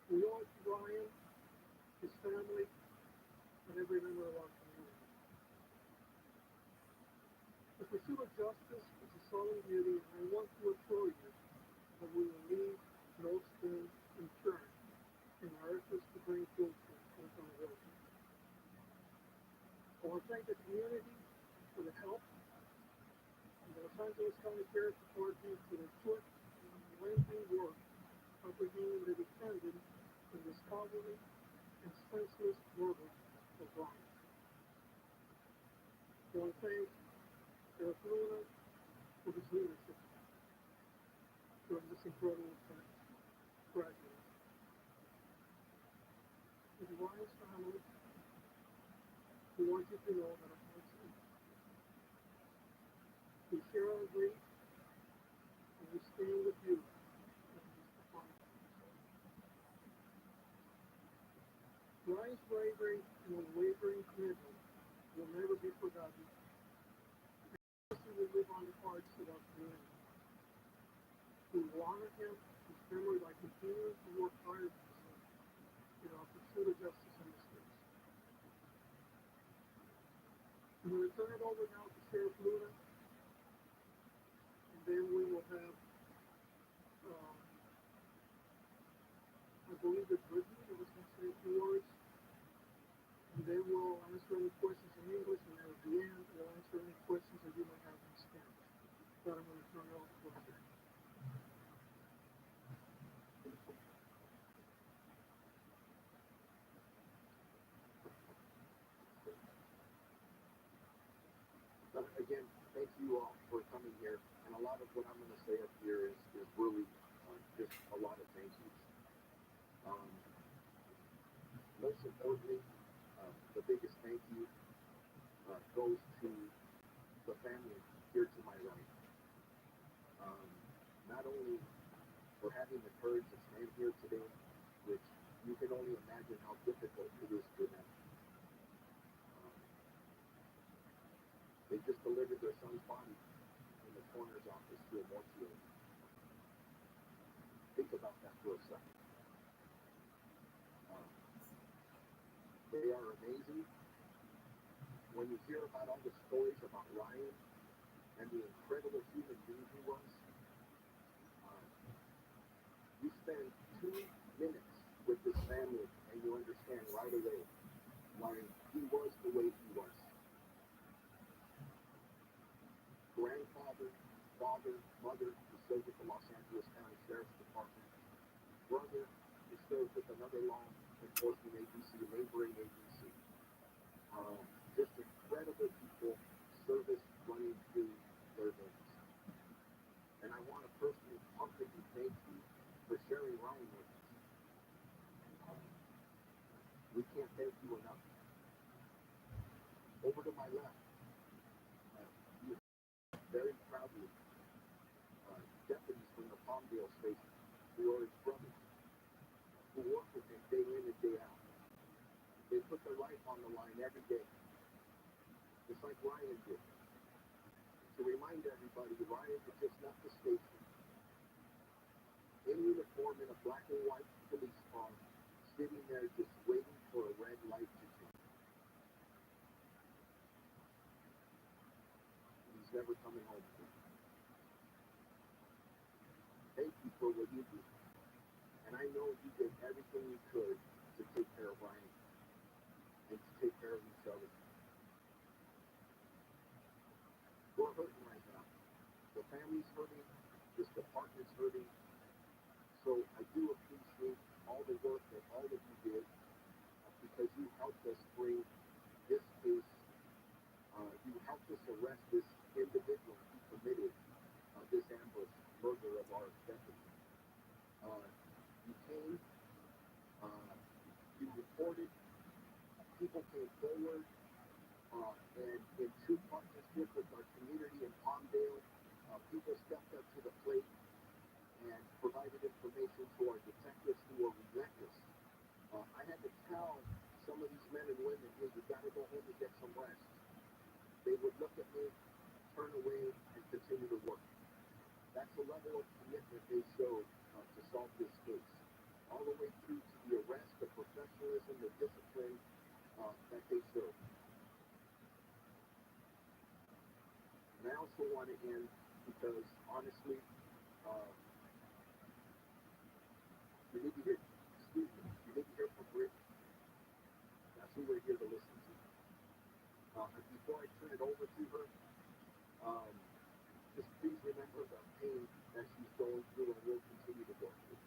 We owe it to Ryan, his family, and every member of our community. The pursuit of justice is a solemn duty, and I want to assure you that we will leave no stone unturned in in our efforts to bring food to our village. I want to thank the community for the help and the Los Angeles County Sheriff's Department for their quick and lengthy work of bringing the defendant in this cowardly and senseless murder of Ryan. I want to thank Sheriff Luna for his leadership during this incredible tragedy. To the Ryan's family, we want you to know that our hearts ache. We share our grief and we stand with you in this defiant episode. Ryan's bravery and unwavering commitment will never be forgotten. He will live on the hearts of our community. We will honor him, his memory, by continuing to work tirelessly in our pursuit of justice in this case. I'm going to turn it over now to Sheriff Luna, and then we will have, I believe it's Brittany that was going to say a few words, and then we'll answer any questions in English, and then at the end, we'll answer any questions that you may have in Spanish. But I'm going to turn it over to Brittany. Again, thank you all for coming here. And a lot of what I'm going to say up here is really just a lot of thank yous. Most importantly, the biggest thank you goes to the family here to my right. Not only for having the courage to stand here today, which you can only imagine how difficult it is for them. They just delivered their son's body in the coroner's office to a mortuary. Think about that for a second. They are amazing. When you hear about all the stories about Ryan and the incredible human being he was, you spend 2 minutes with this family and you understand right away why he was the way he was. Grandfather, father, mother who served with the Los Angeles County Sheriff's Department, brother who served with another law enforcement agency, neighboring agency. Just incredible people, service running through their veins. And I want to personally publicly thank you for sharing Ryan with us. We can't thank you enough. Over to my left, very proudly, deputies from the Palmdale station who are his brothers, who work with him day in and day out. They put their life on the line every day, just like Ryan did. To remind everybody, Ryan had just left the station in uniform in a black and white police car, sitting there just waiting for a red light to change. Never coming home. Thank you for what you do. And I know you did everything you could to take care of Ryan and to take care of each other. We're hurting right now. The family's hurting. This department's hurting. So I do appreciate all the work that all of you did because you helped us bring this case. You helped us arrest this individual who committed this ambush murder of our deputy. You came, you reported, people came forward, and in true partnership with our community in Palmdale, people stepped up to the plate and provided information to our detectives who were relentless. I had to tell some of these men and women, hey, you gotta go home and get some rest. They would look at me, turn away, and continue to work. That's the level of commitment they showed to solve this case. All the way through to the arrest, the professionalism, the discipline that they showed. And I also want to end because, honestly, you need to hear who we're here to listen to. Before I turn it over to her, just please remember the pain that she's going through and will continue to go through.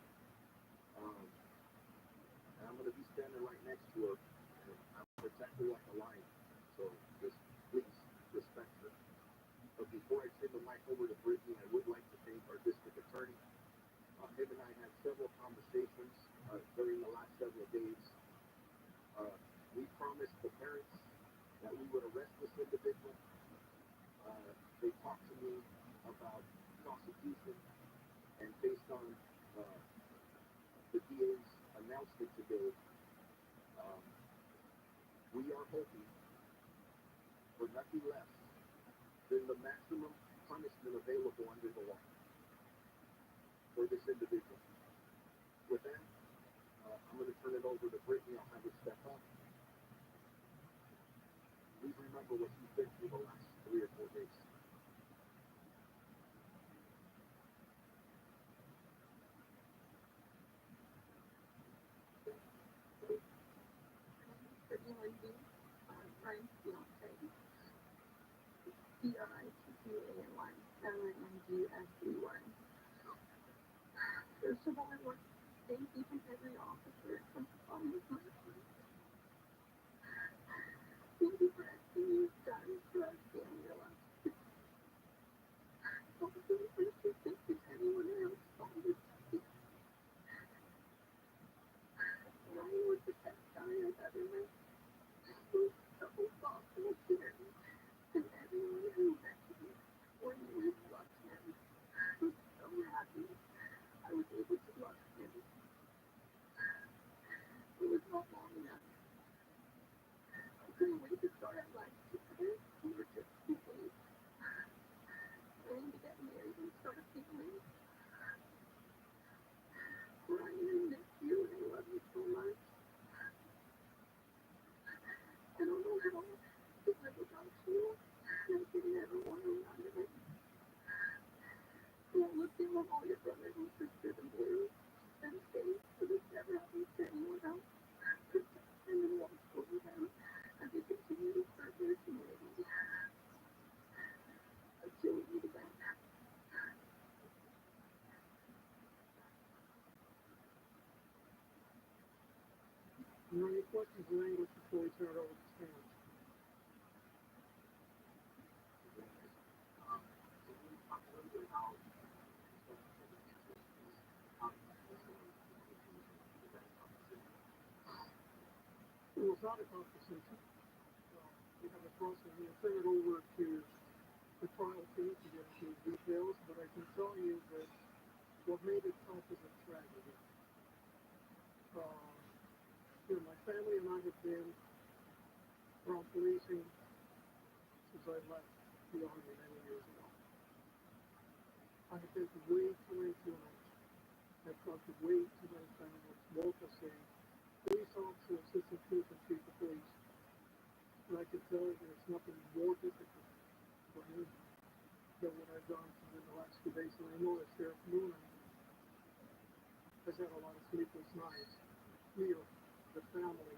And I'm going to be standing right next to her, and I'm protect her like a lion. So just please respect her. But before I turn the mic over to Brittany, I would like to thank our district attorney. Him and I had several conversations during the last several days. We promised the parents that we would arrest this individual. They talked to me about prosecution, and based on the DA's announcement today, we are hoping for nothing less than the maximum punishment available under the law for this individual. With that, I'm going to turn it over to Brittany. I'll have her step up. Please remember what she's been through the last 3 or 4 days. Brittany Lindsay, Ryan's fiance. BRITTANY LINGSEY. First of all, I want to thank each and every officer from following my heart. Thank you for everything you've done for our family lives. Also, please thank you to anyone else following me. Ryan was the best guy I've ever met. He was so thoughtful, caring, and everyone who met him or knew him loved him. I'm so happy I was able to love him. It was not long enough. I couldn't wait to start our life together. We were just engaged, planning to get married and start a family. Ryan, I miss you and I love you so much. I don't know how to live without you, and I didn't ever want to run away. I love you and all your brothers and sisters in blue. And safe, so this never happens to anyone else. Protect them and watch over them as they continue to serve their community. Until we meet again. Any questions in English before we turn it over to Spanish? It was not a conversation. We have a process. We'll turn it over to the trial team to get into details, but I can tell you that what made it tough is a tragedy. My family and I have been around policing since I left the Army many years ago. I have been to way too many funerals. I've talked to way too many families, both as a police officer, assistant chief, and chief of police. And I can tell you there's nothing more difficult for me than what I've gone through in the last 2 days. And I know that Sheriff Newman has had a lot of sleepless nights. Here, the family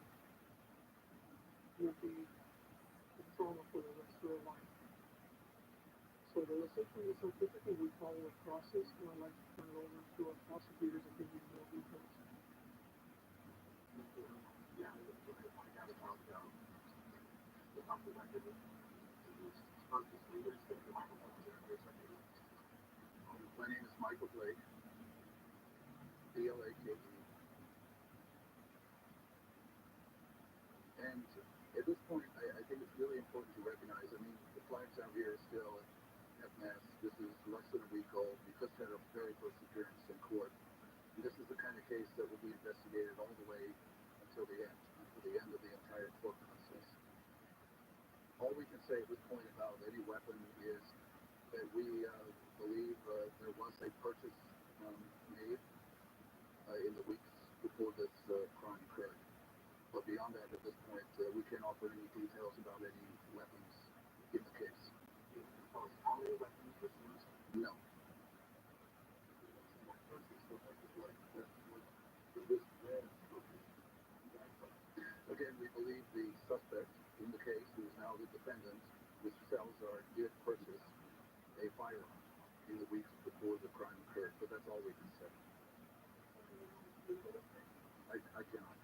will be the trauma for the rest of their life. So to listen to me so typically we follow a process, and I'd like to turn it over to our prosecutors and give you more details. My name is Michael Blake, B-L-A-K-E. And at this point, I think it's really important to recognize, the flags out here still at mass. This is less than a week old. We just had our very first appearance in court. And this is the kind of case that will be investigated all the way until the end of the entire court process. All we can say at this point about any weapon is that we believe there was a purchase made in the weeks before this crime occurred. But beyond that, at this point, we can't offer any details about any weapons in the case. How many weapons were used? No. Again, we believe the defendant, Mr. Salazar, did purchase a firearm in the weeks before the crime occurred, but that's all we can say. I cannot.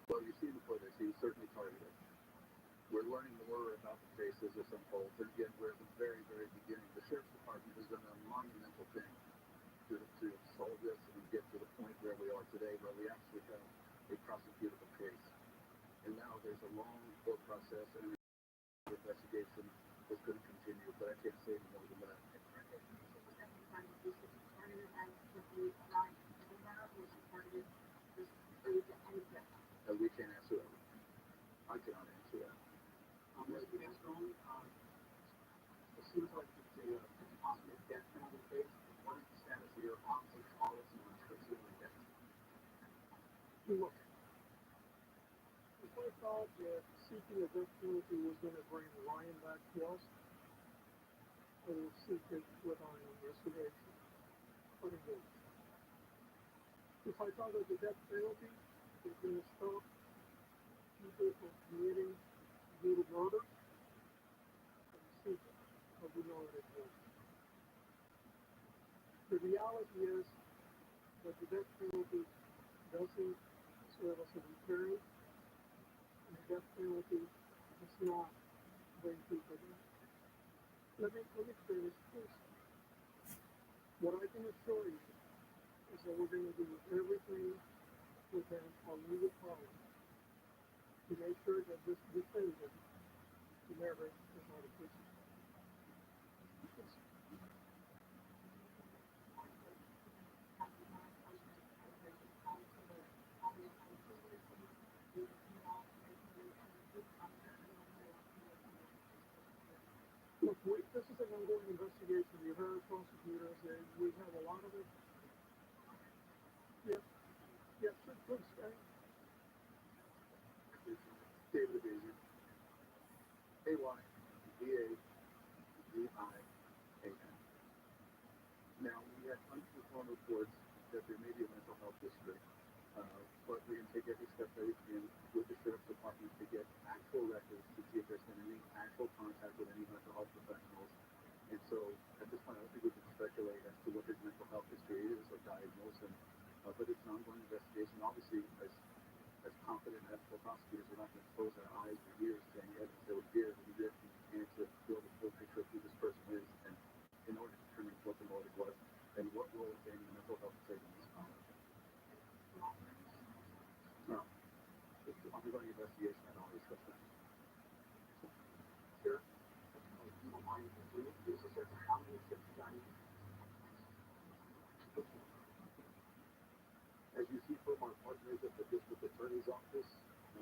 Well, you see the footage, he was certainly targeted. We're learning more about the case as this unfolds, and again, we're at the very, very beginning. The Sheriff's Department has done a monumental thing to solve this and get to the point where we are today, where we actually have a prosecutable case. And now there's a long court process and an investigation that's going to continue, but I can't say any more than that. We can't answer that. I cannot answer that. It seems like it's a possible death penalty case. What is the status of your officer's policy on considering death? Look, if I thought that seeking a death penalty was going to bring Ryan back to us, I will seek it without an investigation. But again, if I thought that the death penalty was going to stop people from committing brutal murder, I would seek it. But we know that it won't. The reality is that the death penalty doesn't serve as a deterrent, and the death penalty does not bring people down. Let me finish this. What I can assure you is that we're going to do everything within our legal power to make sure that this defendant never is out of prison. Look, this is an ongoing investigation. You heard prosecutors, and we have a lot of it. Yes, sure, please, Gary. David Abazian. A-Y-D-A-V-I-A-N. Now, we had unconfirmed reports that there may be a mental health history, but we're going to take every step that we can with the Sheriff's Department to get actual records to see if there's been any actual contact with any mental health professionals. And so, at this point, I don't think we can speculate as to what his mental health history is or diagnosis, but it's an ongoing investigation. Obviously, as competent as the prosecutors, we're not going to close our eyes for years to any evidence that was here. We did need to build a full picture of who this person is, and in order to determine what the motive was and what role any mental health played in this conflict. No, it's an ongoing investigation. I don't discuss that. Sure. This is how many ships done. As you see from our partners at the District Attorney's Office,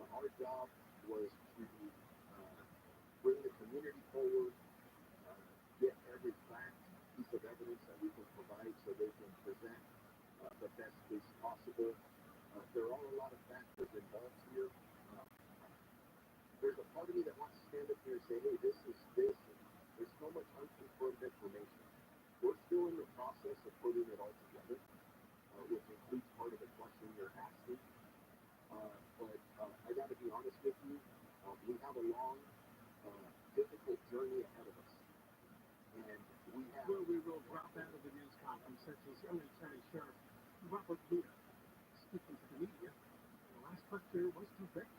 our job was to bring the community forward, get every fact, piece of evidence that we can provide so they can present the best case possible. There are a lot of factors involved here. There's a part of me that wants to stand up here and say, hey, this is this. There's so much unconfirmed information. We're still in the process of putting it all together, which includes part of the question you're asking. But I got to be honest with you, we have a long, difficult journey ahead of us. And we have... Well, we will drop out of the news conference since the County Sheriff Robert here speaking to the media. The last question was too big.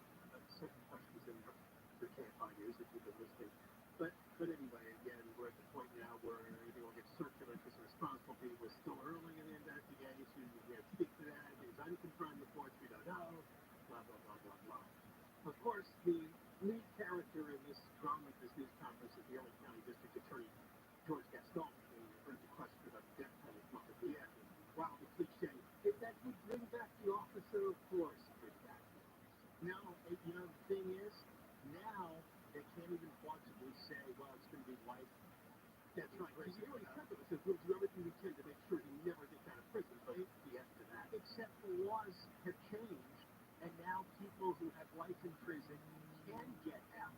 Certain questions in there. There can't find years if you've been listening. But anyway, again, we're at the point now where everything will get circular because the response will be we're still early in the investigation. We have to speak to that. There's unconfirmed reports. We don't know. Blah, blah, blah, blah, blah. Of course, the lead character in this drama, this news conference, is the LA County District Attorney, George Gaston. We heard the question about the death penalty from at the end. Wow, the cliche. If that would bring back the officer, of course, bring back the officer. Now, the thing is, now they can't even plausibly say, well, it's going to be life. That's right. Because he already said that. He says, we'll do everything we can to make sure he never gets out of prison. But yes to that. Except the laws have changed, and now people who have life in prison can get out.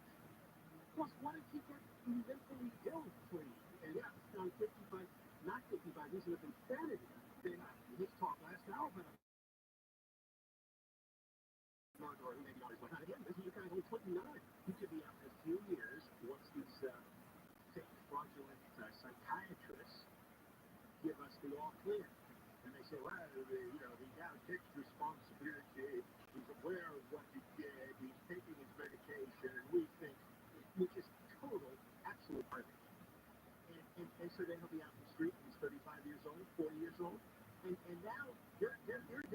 Plus, what if he gets mentally ill, please? And yeah, it's not 55, not 55, he's with insanity. Then his talk last hour, but or maybe not as much. Again, this is your guy only 29. He could be out in a few years once these fake fraudulent psychiatrists give us the all clear. And they say, well, he now takes responsibility. He's aware of what he did. He's taking his medication. And we think, which is total, absolute garbage. And so then he'll be out in the street. He's 35 years old, 40 years old. And now there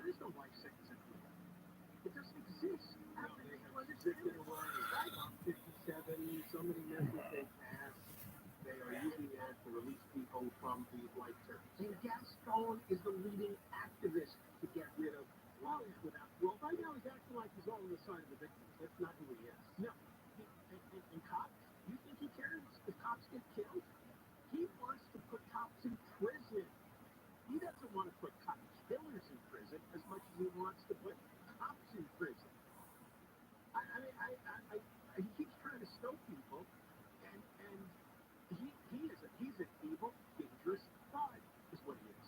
is no life sentence anymore. It doesn't exist. They have drifted away. 57, so many measures they passed. They are using that to release people from these life terms. And Gaston is the leading activist to get rid of life without parole. Right now he's acting like he's all on the side of the victims. That's not who he is. No. And cops, you think he cares if cops get killed? He wants to put cops in prison. He doesn't want to put cop killers in prison as much as he wants to put cops in prison. He keeps trying to stoke people, and he's an evil, dangerous fraud, is what he is.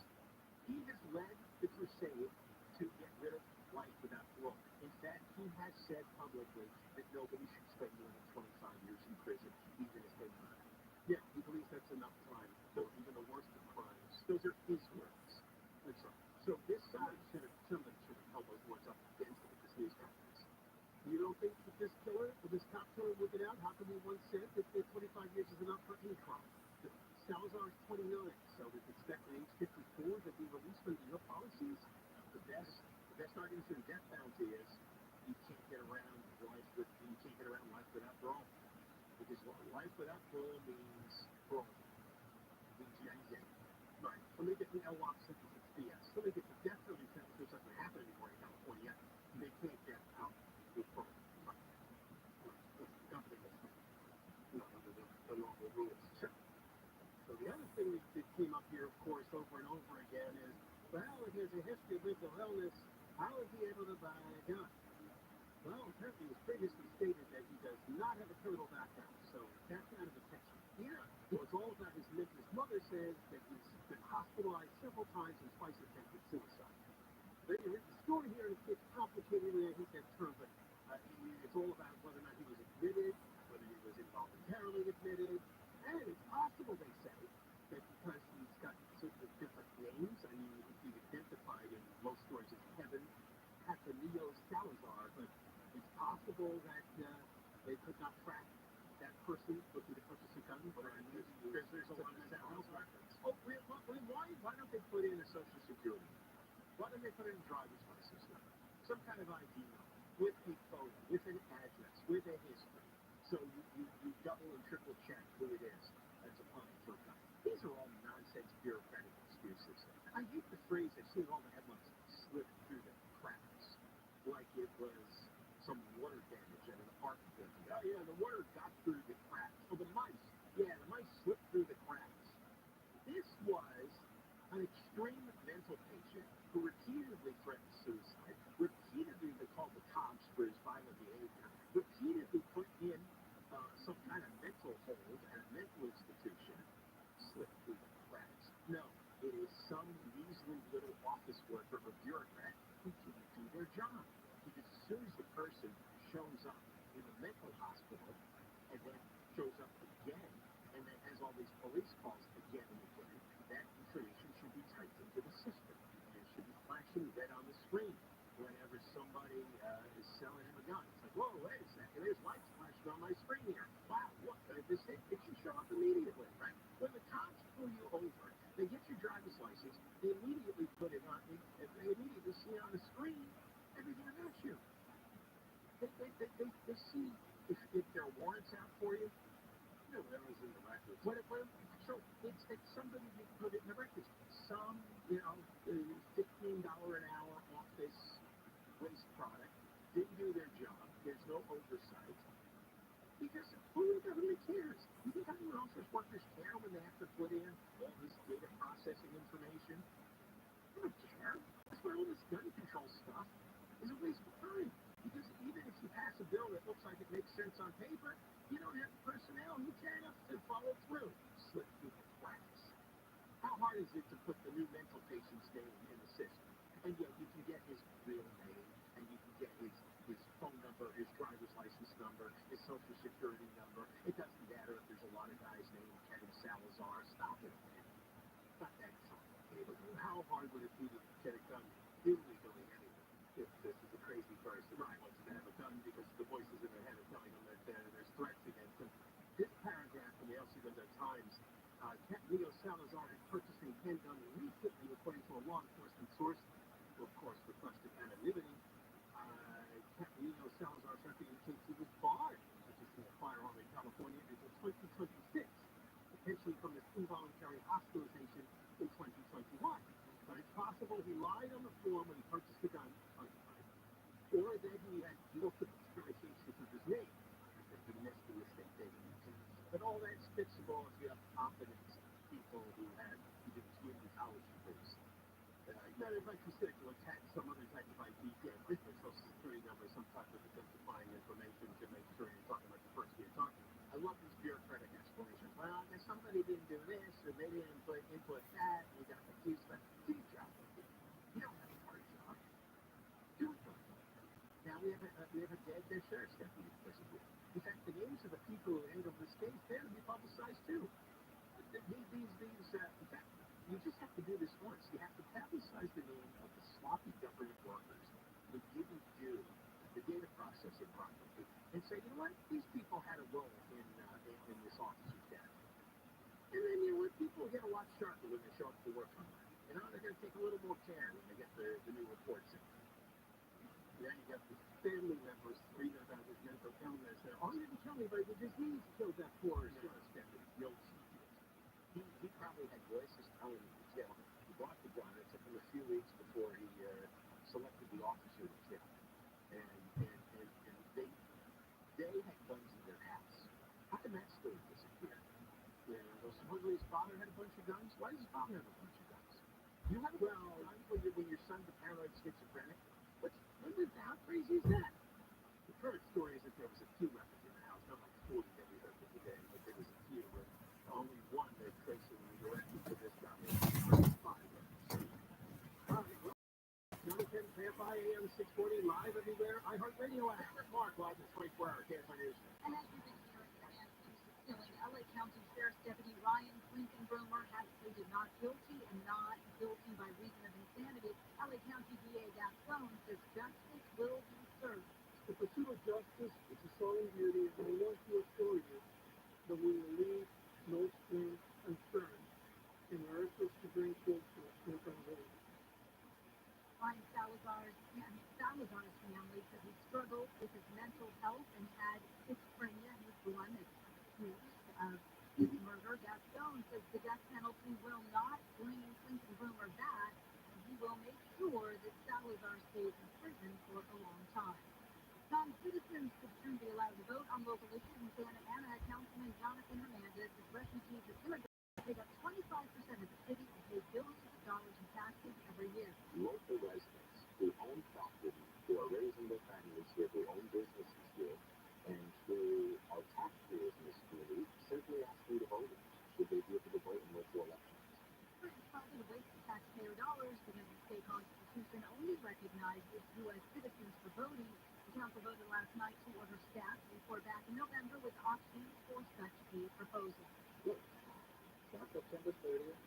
He has led the crusade to get rid of life without parole. In fact, he has said publicly that nobody should spend more than 25 years in prison, even if they murder. Yeah, he believes that's enough time, though even the worst of crimes. Those are his words. That's right. So this side somebody should have held those words up against him at this news conference. You don't think that this killer, or this cop killer, will get out? How come he once said that 25 years is enough for any crime? Salazar is 29, so we expect at age 54 that be released under your policies. The best argument for the death penalty is you can't get around life without parole. Because life without parole means parole. Right. Let me get the LWOP sentence, it's BS. Let me get the death penalty sentence, which doesn't happen anymore in California. They can't get out with parole. Right. The normal rules. Sure. So the other thing that came up here, of course, over and over again is, well, if he has a history of mental illness, how is he able to buy a gun? Well, apparently it was previously stated that he does not have a criminal background, so that's out of the picture. Yeah. So it's all about his mental. His mother says that he's been hospitalized several times and twice attempted suicide. But the story here gets complicated, and I hate that term, but it's all about whether or not he was admitted, whether he was involuntarily admitted, and it's possible, they say, that because he's got sort of different names, I mean, he's identified in most stories as Kevin Catanillo Salazar, but it's possible that they could not track that person looking to purchase a gun, but there's a lot of mental health records. Oh, why don't they put in a social security? Why don't they put in a driver's license number? Some kind of ID number, with a photo, with an address, with a history. So you double and triple check who it is that's applying for a gun. These are all nonsense bureaucratic excuses. I hate the phrase, I've seen all the headlines slip through the cracks, like it was some water damage at an apartment building. Oh yeah, the water got through the cracks. Oh, the mice. Yeah, the mice slipped through the cracks. This was an extreme mental patient who repeatedly threatened suicide, repeatedly called the cops for his violent behavior, repeatedly put in some kind of mental hold at a mental institution, slipped through the cracks. No, it is some measly little office worker or bureaucrat who didn't do their job. Because as soon as the person shows up in the mental hospital and then shows up again and then has all these police calls again and again, that information should be typed into the system. And it should be flashing red on the screen whenever somebody is selling him a gun. It's like, whoa, wait a second, there's lights flashing on my screen here. Wow, what? It should show up immediately, right? When the cops pull you over, they get your driver's license, they immediately put it on, they immediately see on the screen everything about you. They see if there are warrants out for you. Whatever's in the records. So it's somebody you put it in the records. Some, $15 an hour office waste product didn't do their job. There's no oversight. Because who in the government cares? You think government office workers care when they have to put in all this data processing information? They don't care. That's why all this gun control stuff is a waste of time. Because even if you pass a bill that looks like it makes sense on paper, You don't have the personnel who care enough to follow through. Slip people practice. How hard is it to put the new mental patient's name in the system? And yet you can get his real name, and you can get his phone number, his driver's license number, his social security number. It doesn't matter if there's a lot of guys named Kevin Salazar. Stop it, man. Not that complicated. How hard would it be to get it done illegally anyway? If this is a crazy person, I want you to have a gun because the voices in their head are telling them that there's threats against them. This paragraph in the El Segundo Times, Leo Salazar had purchased a handgun recently, according to a law enforcement source, who, of course, requested anonymity. Leo Salazar's record indicates he was barred from purchasing a firearm in California until 2026, potentially from his involuntary hospitalization in 2021. But it's possible he lied on the form when he purchased the gun, or that he had multiple variations of his name. That he missed the mistake date. But all that's fixable if you have confidence in people who have even twin college degrees. Not like you said, to attach some other type of ID, with your social security number, some type of identifying information to make sure you're talking about the person you're talking to. I love this bureaucratic explanation. Well, I guess somebody didn't do this, or they didn't input that, and you got confused. But do your job. You don't have a hard job. Do it. Now we have a dead sheriff's deputy in prison. In fact, the names of the people who handled this case, they're to be publicized too. In fact, you just have to do this once. You have to publicize the name of the sloppy government workers who didn't do the data processing properly, and say, you know what, these people had a role in this officer's death. And then, you know what, people are going to watch sharper when they show up to work on that. You know, they're going to take a little more care when they get the new reports in. Then you got the family members reading about his mental illness. Oh, he didn't kill me, but the disease killed that poor sheriff's deputy. He probably had voices telling him to kill. He bought the gun. It took him a few weeks before he selected the officer to kill. And they had guns in their house. How can that story disappear? Supposedly his father had a bunch of guns. Why does his father have a bunch of guns? You have guns when your son's a paranoid schizophrenic. How crazy is that? The current story is that there was a few weapons in the house, not like 40 that we heard today, but there was a few, and only one that tracing directly to this guy. 5 weapons. All right, well, 9:10 KFI AM 640 live everywhere. iHeartRadio app. Mark, live at 24-hour KFI News. And as we've been hearing, the man accused of killing LA County Sheriff's Deputy Ryan Blinkenbromer has pleaded not guilty and not guilty by reason of insanity. LA County DA Dak Sloan says justice will be served. The pursuit of justice is a solemn duty, and I want to assure you that we will leave no stone unturned in our efforts to bring folks to accountability. Ryan Salazar's family said he struggled with his mental health and had schizophrenia. He was the one that's accused of his murder. Dak Sloan says the death penalty will not bring Blinkenbromer back, and he will make sure that Salazar stays in prison for a long time. Non-citizens could soon be allowed to vote on local issues in Santa Ana. Councilman Jonathan Hernandez says refugees and immigrants take up 25% of the city and pay billions of dollars in taxes every year. Local residents who own property, who are raising their families here, who own businesses here, and who are taxpayers in this community, simply asking to vote. Should they be able to vote in local elections? It's probably a waste of taxpayer dollars because the state constitution only recognizes U.S. citizens for voting. The council voted last night to order staff to report back in November with options for such a proposal. Look, it's not September 30th.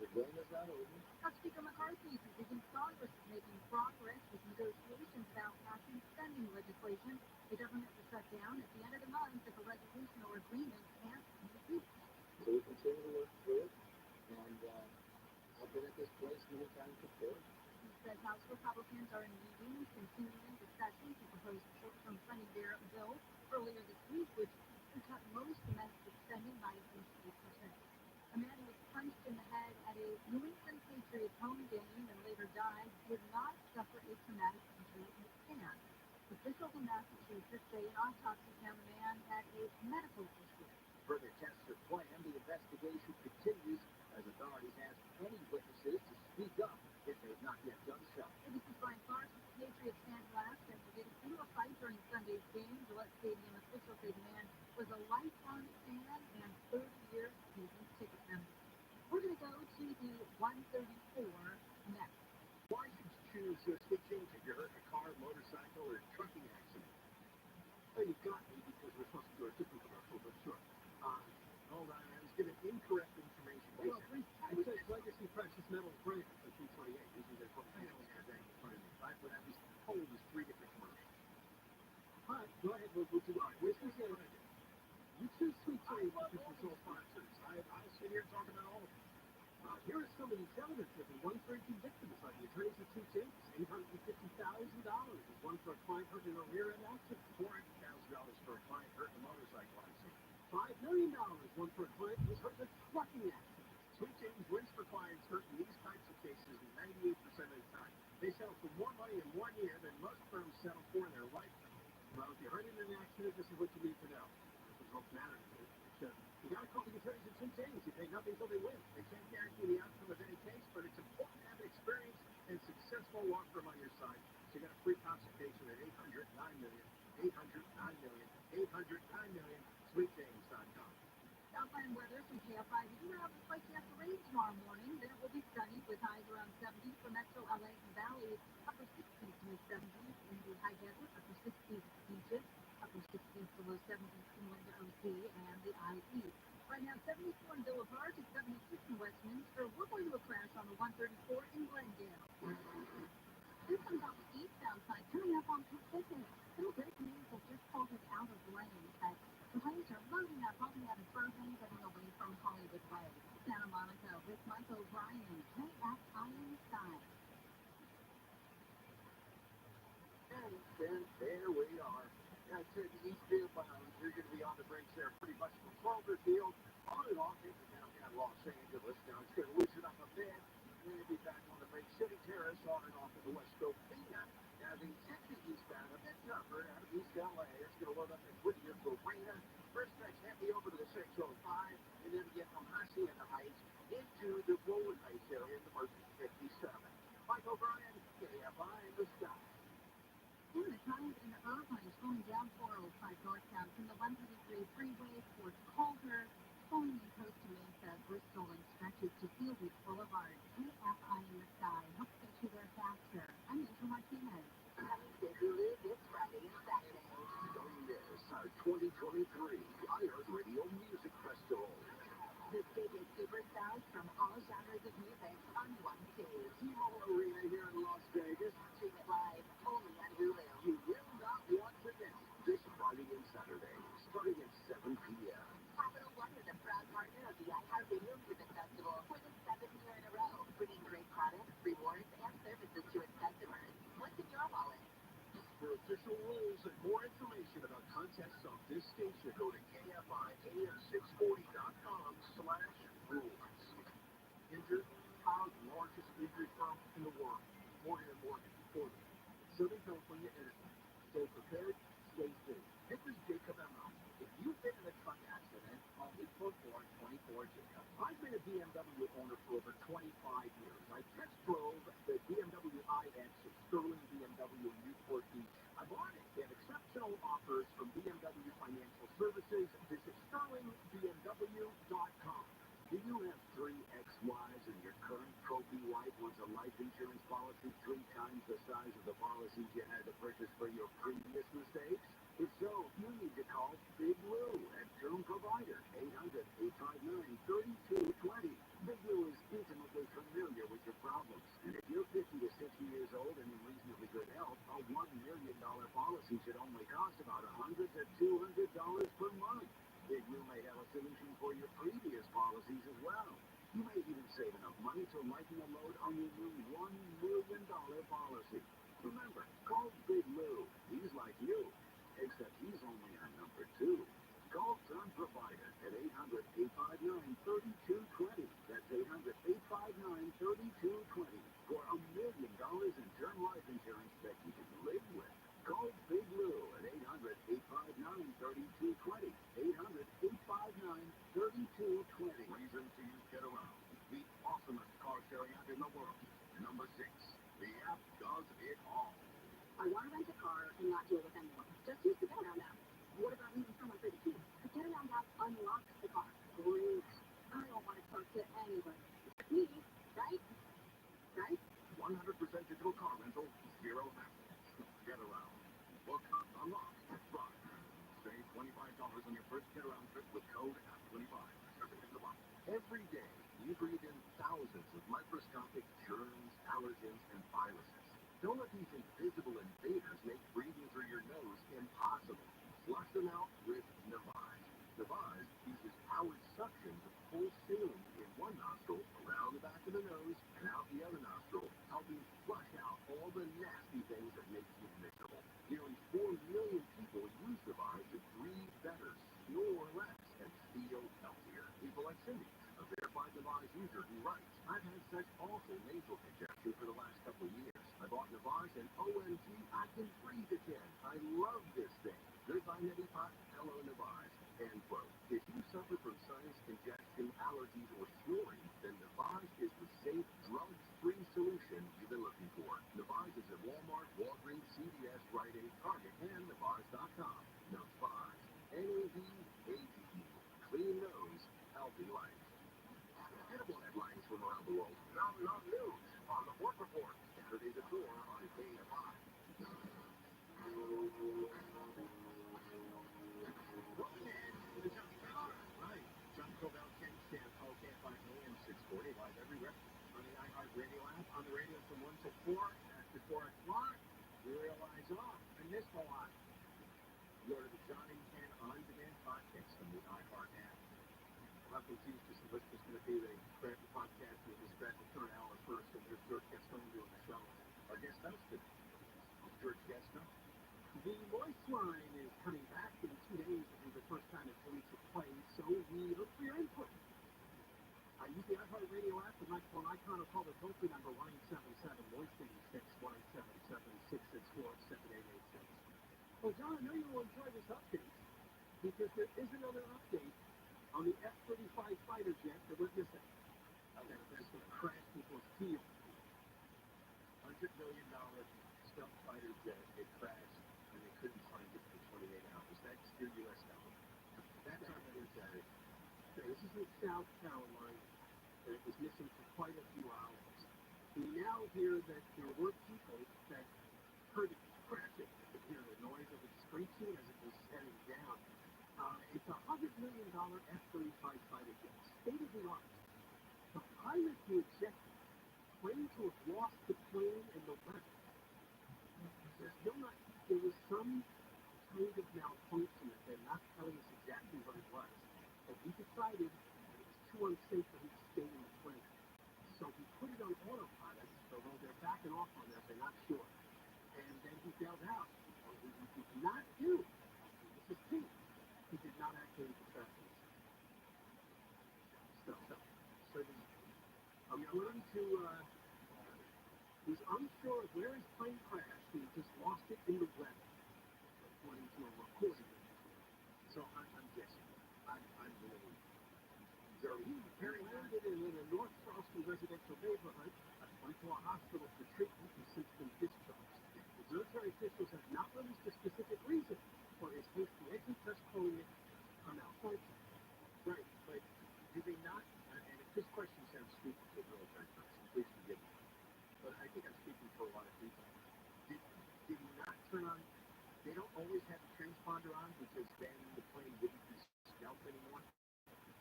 The game is not over. House Speaker McCarthy says he thinks Congress is making progress with negotiations about passing spending legislation. The government will shut down at the end of the month if a resolution or agreement can't be reached. So we continue to work through it, and I've been at this place many times before. He says House Republicans are in meetings continuing discussions to propose a short-term funding bill earlier this week, which would cut most domestic spending by at least 8%. A man who was punched in the head at a New England Patriots home game and later died did not suffer a traumatic injury in his hand. Officials in Massachusetts say an autopsy found the man had a medical issue. Further tests are planned. The investigation continues as authorities ask any witnesses to speak up if they've not yet done so. ABC's Brian Clark, Patriots fans last and were getting into a fight during Sunday's game. Gillette Stadium officials say the man 134 next. Why should you choose sweet change if you're hurt in a car, motorcycle, or trucking accident? Well, you got me because we're supposed to do a different commercial, but sure. Hold on, I was given incorrect information. Well, it says Legacy Precious Metals brand for 228. This is a portfolio today in front of me. Right, but I was told there's 3 different commercials. All right, go ahead, we'll do it. This is what I did. You choose sweet change because you're so sponsors. I'll sit here and talk about all of them. Here are some of these elements of the one for convicted. It's like the attorneys at 2 changes. $850,000 is one for a client hurt in a rear-end accident. $400,000 for a client hurt in a motorcycle accident. $5 million, one for a client who was hurt in a trucking accident. Sweet change wins for clients hurt in these types of cases 98% of the time. They settle for more money in 1 year than most firms settle for in their lifetime. Well, if you're hurt in an accident, this is what you need to know. This results matter to you. You got to call the attorneys at 2 changes. You pay nothing until they win. They can't guarantee the outcome of any case, but it's important to have experience and successful law firm on your side. So you got a free consultation at 800-9-million, 800-9-million, 800-9-million, sweetjames.com. Southland weather from KFI. We do have a slightly after rain tomorrow morning. Then it will be sunny with highs around 70 for Metro LA and Valley, upper 60s to mid 70s in the high desert, upper 60s beaches, upper 60s to low 70s inland OC and the IE. Right now 74 in Villa Park and 76 in Westminster. We're going to a crash on the 134 in Glendale. This comes off the eastbound side, turning up on Pacific. Still great news that just pulled us out of lane. The lanes are loading up, holding out of Burbank, getting away from Hollywood Way. Santa Monica with Michael O'Brien, KFI in the sky. And there we are. That's it, eastbound bound. You're going to be on the brakes there pretty much from Cloverfield on and off into downtown Los Angeles. Now it's going to loosen up a bit. We're going to be back on the brakes. City Terrace on and off of the West Covina. Now the 60 eastbound, a bit tougher out of East LA. It's going to load up in Whittier, Lorena. First stretch heavy over to the 605, and then get from Hacienda Heights into the Rolling Heights area in the Mercy 57. Michael O'Brien, KFI in the sky. In the times in Irvine, slowing down 405 northbound from the 133 freeway towards Calder, slowing in Costa Mesa, Bristol, and stretches to Fieldwood Boulevard. KFI in the sky. Hope to get you there faster. I'm Angel Martinez. It's Friday and Saturday. Join this, our 2023 Igers Radio Music Festival. The biggest superstars from all genres of music on one stage. T-Mobile Arena here in Las Vegas. Stream it live only on Hulu. You will not want to miss this Friday and Saturday, starting at 7 p.m. Capital One is a proud partner of the iHeartRadio Music Festival for the 7th year in a row, bringing great products, rewards, and services to its customers. What's in your wallet? For official rules and more information about contests on this station, go to KFIAM640.com/rules. Injured, Kyle's largest injury firm in the world, Morgan & Morgan, for them. Southern California editor. Stay prepared, stay safe. This is Jacob Emma. If you've been in a truck accident, call 844-24-JACOB. I've been a BMW owner for over 25 years. I test drove the BMW iX at Sterling BMW in Newport Beach. I bought it. They have exceptional offers from BMW Financial Services. Visit sterlingbmw.com. Do you have 3 ex-wives and your current trophy wife wants a life insurance policy 3 times the size of the policies you had to purchase for your previous mistakes? If so, you need to call Big Lou at Term Provider, 800-859-3220. Big Lou is intimately familiar with your problems. And if you're 50 to 60 years old and in reasonably good health, a $1 million policy should only cost about $100 to $200 per month. Big Lou may have a solution for your previous policies as well. You may even save enough money to lighten the load on your new $1 million policy. Remember, call Big Lou. He's like you, except he's only on number 2. Call Term Provider at 800-859-3220. That's 800-859-3220 for $1 million in term life insurance that you can live with. Call Big Lou at 800-859-3220. 800-859-3220. Reason to use Get Around. The awesomest car sharing app in the world. Number 6. The app does it all. I want to rent a car and not deal with anyone. Just use the Get Around app. What about leaving someone for the key? The Get Around app unlocks the car. Great. I don't want to talk to anybody. Me, right? 100% digital car rental, 0 hassle. Get around. Book, unlock, drive. Save $25 on your first get-around trip with code F25. Every day, you breathe in thousands of microscopic germs, allergens, and viruses. Don't let these invisible invaders make breathing through your nose impossible. Flush them out with Navage. Navage uses powered suction to pull saline in one nostril, around the back of the nose, and out the other nostril, helping flush out all the nasty things that make you miserable. Nearly 4 million people use Navage to breathe better, snore less, and feel healthier. People like Cindy, a verified Navage user who writes, I've had such awful nasal congestion for the last couple of years. I bought Navage and OMG, I can breathe again. I love this thing. Goodbye, Neti Pot. Hello, Navage. End quote. If you suffer from sinus congestion, allergies, or snoring, then Navage is the safe, drug-free solution you've been looking for. Navage is at Walmart, Walgreens, CVS, Rite Aid, Target, and Navage.com. Navage. N-A-V-A-G-E. Clean nose, healthy life. Edible headlines from around the world. Non news on the Work Report. Saturdays at 4 on K5. Right. John Cobell, Ken Stampo, KFI AM 640, live everywhere on the iHeartRadio app, on the radio from 1 to 4. After 4 o'clock, we realize, I missed a lot. Go to the John and Ken On Demand podcast from the iHeart app. We'll have confused just what's going to be the Cracker podcast. We'll just grab the third hour first, and there's George Gaston doing the show. Our guest host today, George Gaston. The voice line is coming back in 2 days. It was the first time it's going to play, so we look for your input. Use the iHeartRadio app, the microphone icon, or call the toll-free number 1-877-Voice-6, 1-877-664-7886. Well, John, I know you will enjoy this update, because there is another update on the F-35 fighter jet that we're missing. That's going to crash people's field. $100 million stealth fighter jet, it crashed, and they couldn't find it for 28 hours. That's your U.S. dollar. That's our military. This is in South Carolina, and it was missing for quite a few hours. We now hear that there were people that heard it crashing. They could hear the noise of it screeching as it was heading down. It's a $100 million F-35 fighter jet, state-of-the-art. The pilot who ejected claimed to have lost the plane in the weather. There was some kind of malfunction that they're not telling us exactly what it was. But he decided that it was too unsafe for him to stay in the plane. So he put it on autopilot, although they're backing off on that, they're not sure. And then he bailed out. He did not do, this is key, he did not actually professional. So I'm going to, he's unsure of where his plane crashed. He just lost it in the weather, according to a recording. So I'm guessing. I'm really. So he landed in a North Charleston residential neighborhood, went to a hospital for treatment, and since been discharged. The military officials have not released a specific reason for his hasty exit, just calling it a malfunction. Right, but do they not, and if this question sounds stupid to a military person, please forgive me, but I think I'm speaking for a lot of people. Did he not turn on, they don't always have the transponder on because then the plane wouldn't be stealth anymore?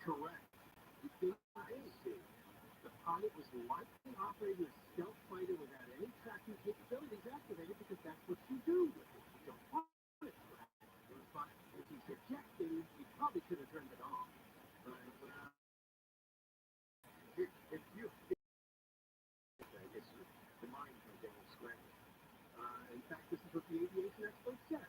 Correct. You think the pilot was likely operating a stealth fighter without any tracking capabilities activated because that's what you do with it. You don't want it to happen. But if he's ejecting, he probably could have turned it on. If you, I guess the mind can get scrambled. In fact, this is what the aviation experts said.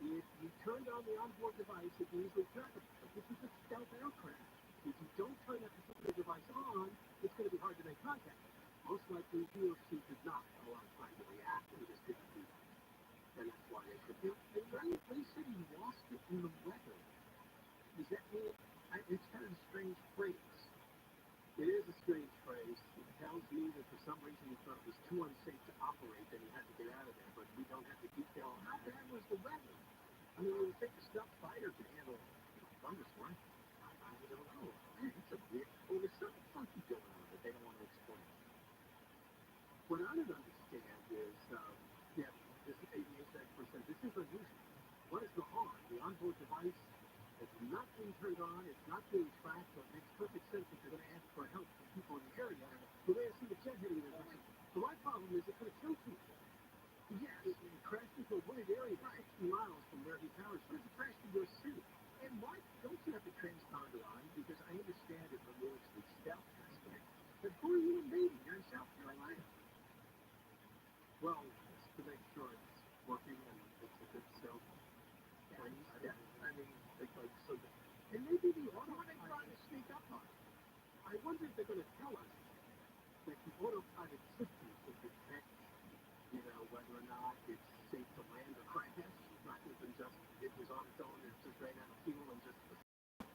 If you turned on the onboard device, it can easily track it. But this is a stealth aircraft. If you don't turn that particular device on, it's going to be hard to make contact. Most likely, he or she did not have a lot of time to react, and just didn't do that. And that's why they said, they said he lost it in the weather. Does that mean, it's kind of a strange phrase. It is a strange phrase. It tells me that for some reason he thought it was too unsafe to operate and he had to get out of there, but we don't have the detail on how bad was the weather. I mean, we would think a stealth fighter could handle thunderstorm. I don't know. It's a weird, there's something funky going on that they don't want to explain. What I'm the auto are they trying to sneak up on? I wonder if they're going to tell us that the autopilot system will detect, whether or not it's safe to land or crash, rather than just it was on its own and it just ran out of fuel and just.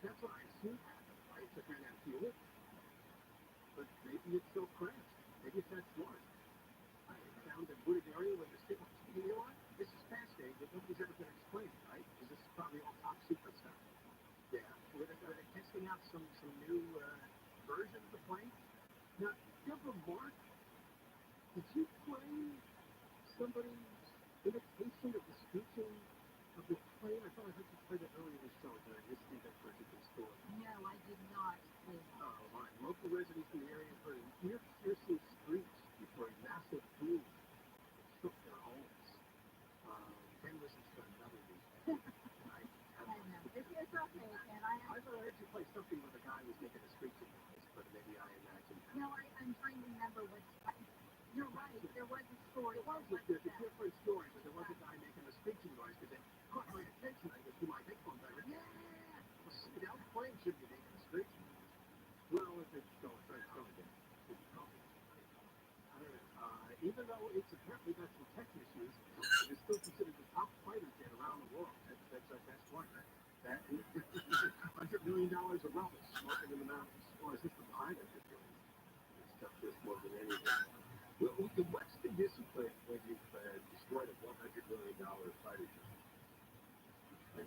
That's what I assume happened, right? It just ran out of fuel. But maybe it still crashed. Maybe it's that smart. I found a wooded area where there's people. You know what? This is fascinating, but nobody's ever going to explain it, right? Because this is probably all top secret stuff. Yeah. Were they testing out some new version of the plane? Now, Deborah Mark, did you play somebody's imitation of the screeching of the plane? I thought I heard you play that earlier in the show. Did I missed that particular story? No, I did not. Oh, my. Local residents in the area heard an ear-piercing screech before a massive boom that shook their homes. Ken listens to another reason. I know. It's okay, Ken. I thought I heard you play something where the guy was making a screeching noise, but maybe I imagined that. No, I'm trying to remember what's. You're right. There was a story. There's a different story, but there was a guy making a screeching noise because it caught my attention. I went through my headphones. I heard, well, see, now the plane should be making a screeching noise. Well, if it's going again. Even though it's apparently got some tech issues, it is still considered the top fighter jet around the world. That's one. That $100 million of rubble smoking in the mountains. Or is this the behind $100 million? It's stuff this more than anything. Well, what's the discipline when you've destroyed a $100 million fighter jet?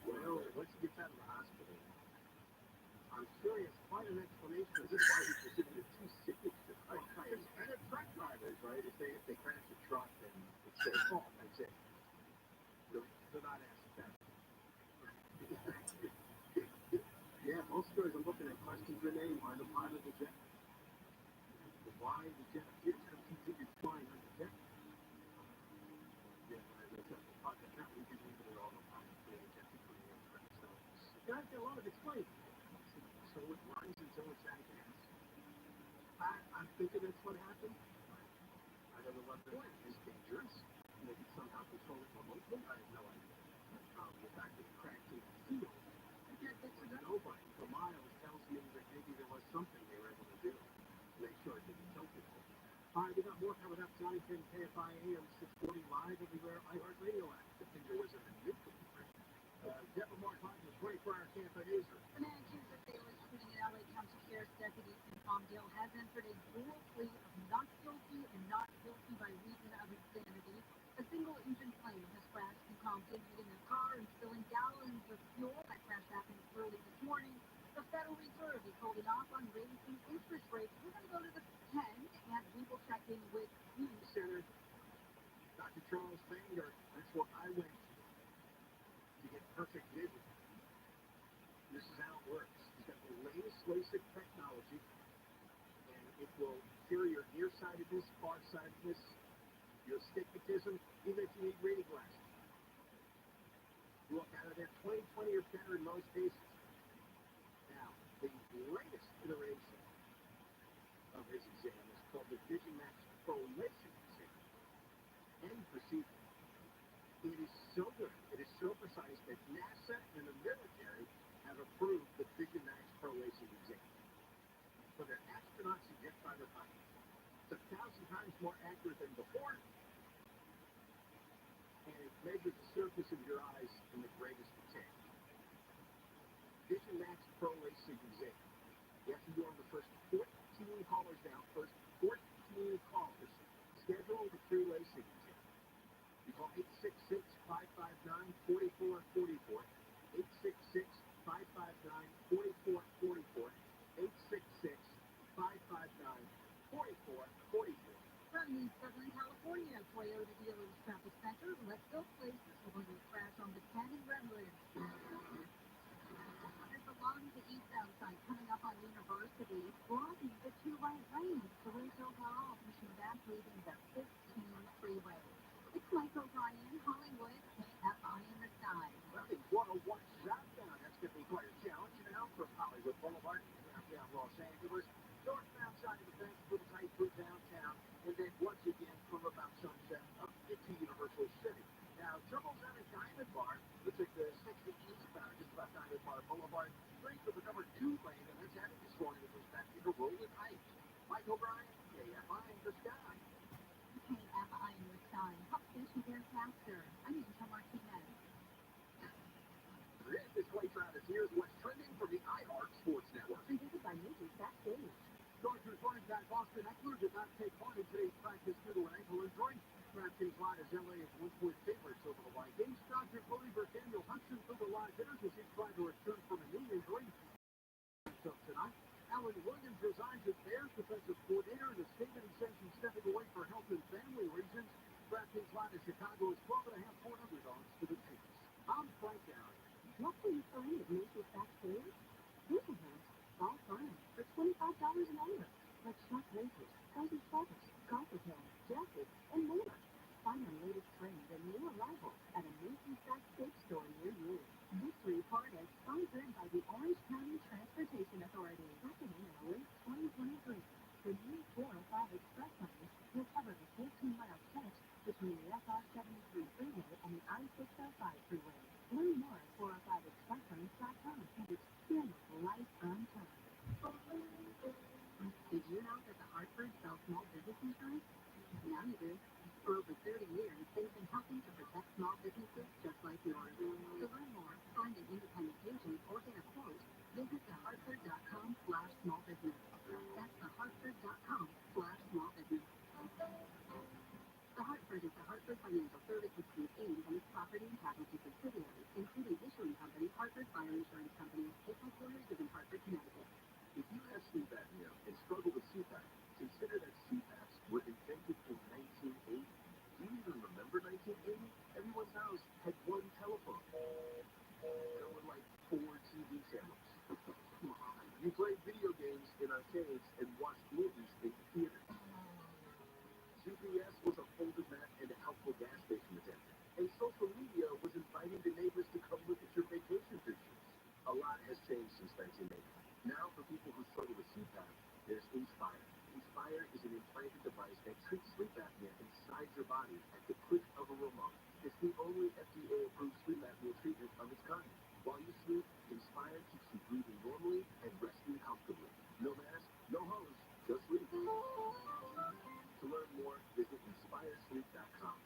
Well, once he gets out of the hospital, I'm sure he has quite an explanation as to why he's considered it too serious to fight. And it's truck drivers, right? If they crash a truck, then it's their fault. That's it. They're not asked that. Yeah, most stories I'm looking at questions their name, why the pilot of the jet. Why the jet appears to continue flying on the jet. Yeah, that's a part that we can leave it all the time. Guys got a lot of explaining. So it runs until it's out of gas. I'm thinking that's what happened. I don't know what is dangerous. They can somehow control it remotely. I have no idea. The fact that it cracked in the field, nobody for miles tells me that maybe there was something they were able to do to make sure it didn't kill people. All right, we got more coming up. Johnny King, KFI AM 640 live everywhere. iHeartRadio app. The finger was in the nuclear. Deborah Mark Hart, the 24-hour Tampa newsroom. The man accused of fatally shooting an LA County Sheriff's deputy in Palmdale has entered a dual plea of not guilty and not guilty by reason of insanity. A single-engine plane has crashed in Palmdale, hitting a car and spilling gallons of fuel. That crash happened early this morning. The Federal Reserve is holding off on raising interest rates. We're going to go to the 10, and we will check in with you, Senator Dr. Charles Banger. That's what I went to get perfect vision. This is how it works. He's got the latest LASIK technology, and it will cure your nearsightedness, farsightedness, your astigmatism, even if you need reading glasses. You walk out of there 20/20 or better in most cases. Now, the latest iteration of his exam is called the VisionMax Pro LASIK exam and procedure. It is so good, it is so precise that NASA and the military have approved the VisionMax Pro LASIK exam for their astronauts and jet fighter pilots. It's 1,000 times more accurate than before, and it measures the surface of your eyes in the greatest detail. VisionMax Pro LASIK exam. You have to go on the first 14 callers now. First 14 callers schedule the free LASIK exam. You call 866-559-4444, 866-559-4444, 866-559-4444. From the Southern California Toyota Dealers Traffic Center, let's go places. We're going to crash on the 10 in Redwood. It's along the eastbound side coming up on University, blocking the 2 right lanes. The roads overall pushing back, leaving the 15 freeway. It's Michael Ryan, Hollywood, KFI in the sky. Well, the 101 shotgun. That's going to be quite a challenge now from Hollywood Boulevard, downtown Los Angeles, northbound side of the fence, little tight through downtown, and then once again from about sunset up into Universal City. Now, trouble's out at Diamond Bar. Looks like the 60 eastbound, just about Diamond Bar Boulevard. Street with the number Here's what's trending from the iHeart Sports Network. Presented by Majors Backstage. Dr. Frank at Boston Eckler did not take part in today's practice due to an ankle injury. DraftKings line is LA as 1-point favorites over the Vikings. Dr. believer Daniel Hudson took a live hitters as he tried to return from a knee injury. So tonight, Alan Williams resigns as Bears defensive coordinator in a statement he says he's stepping away for health and family reasons. DraftKings line is Chicago is 12.5-point underdogs to the Chiefs. I'm Frank Aaron. What can you find at Majors Backstage? Beauty events, all fun, for $25 an hour. Like shop laces, cozy sweaters, carpet pants, jackets, and more. Find the latest trends and new arrivals at a Macy's Backstage store near you. Victory Park is sponsored by the Orange County Transportation Authority. Happening in late 2023. The new 405 Express Lane will cover the 14-mile stretch between the FR-73 freeway and the I-605 freeway. Learn more at 405expresslanes.com and experience life unturned. Did you know that the Hartford sells small business insurance? Now you do. For over 30 years, they've been helping to protect small businesses just like yours. To learn more, find an independent agent, or get a quote, visit thehartford.com/smallbusiness. That's thehartford.com/smallbusiness. The Hartford is the Hartford Financial Services Group Inc. and its property and casualty subsidiaries, including issuing company Hartford Fire Insurance Company, its headquarters is in Hartford, Connecticut. If you have sleep apnea and struggle with CPAP, consider that CPAPs were invented in 1980. Do you even remember 1980? Everyone's house had one telephone. There were like 4 TV channels. You played video games in arcades and watched movies in theaters. GPS was a folded map and a helpful gas station attendant. And social media was inviting the neighbors to come look at your vacation pictures. A lot has changed since 1980. Now, for people who struggle with CPAP, there's Inspire. Inspire is an implanted device that treats sleep apnea inside your body at the click of a remote. It's the only FDA-approved sleep apnea treatment of its kind. While you sleep, Inspire keeps you breathing normally and resting comfortably. No mask, no hose, just sleep. To learn more, visit InspireSleep.com.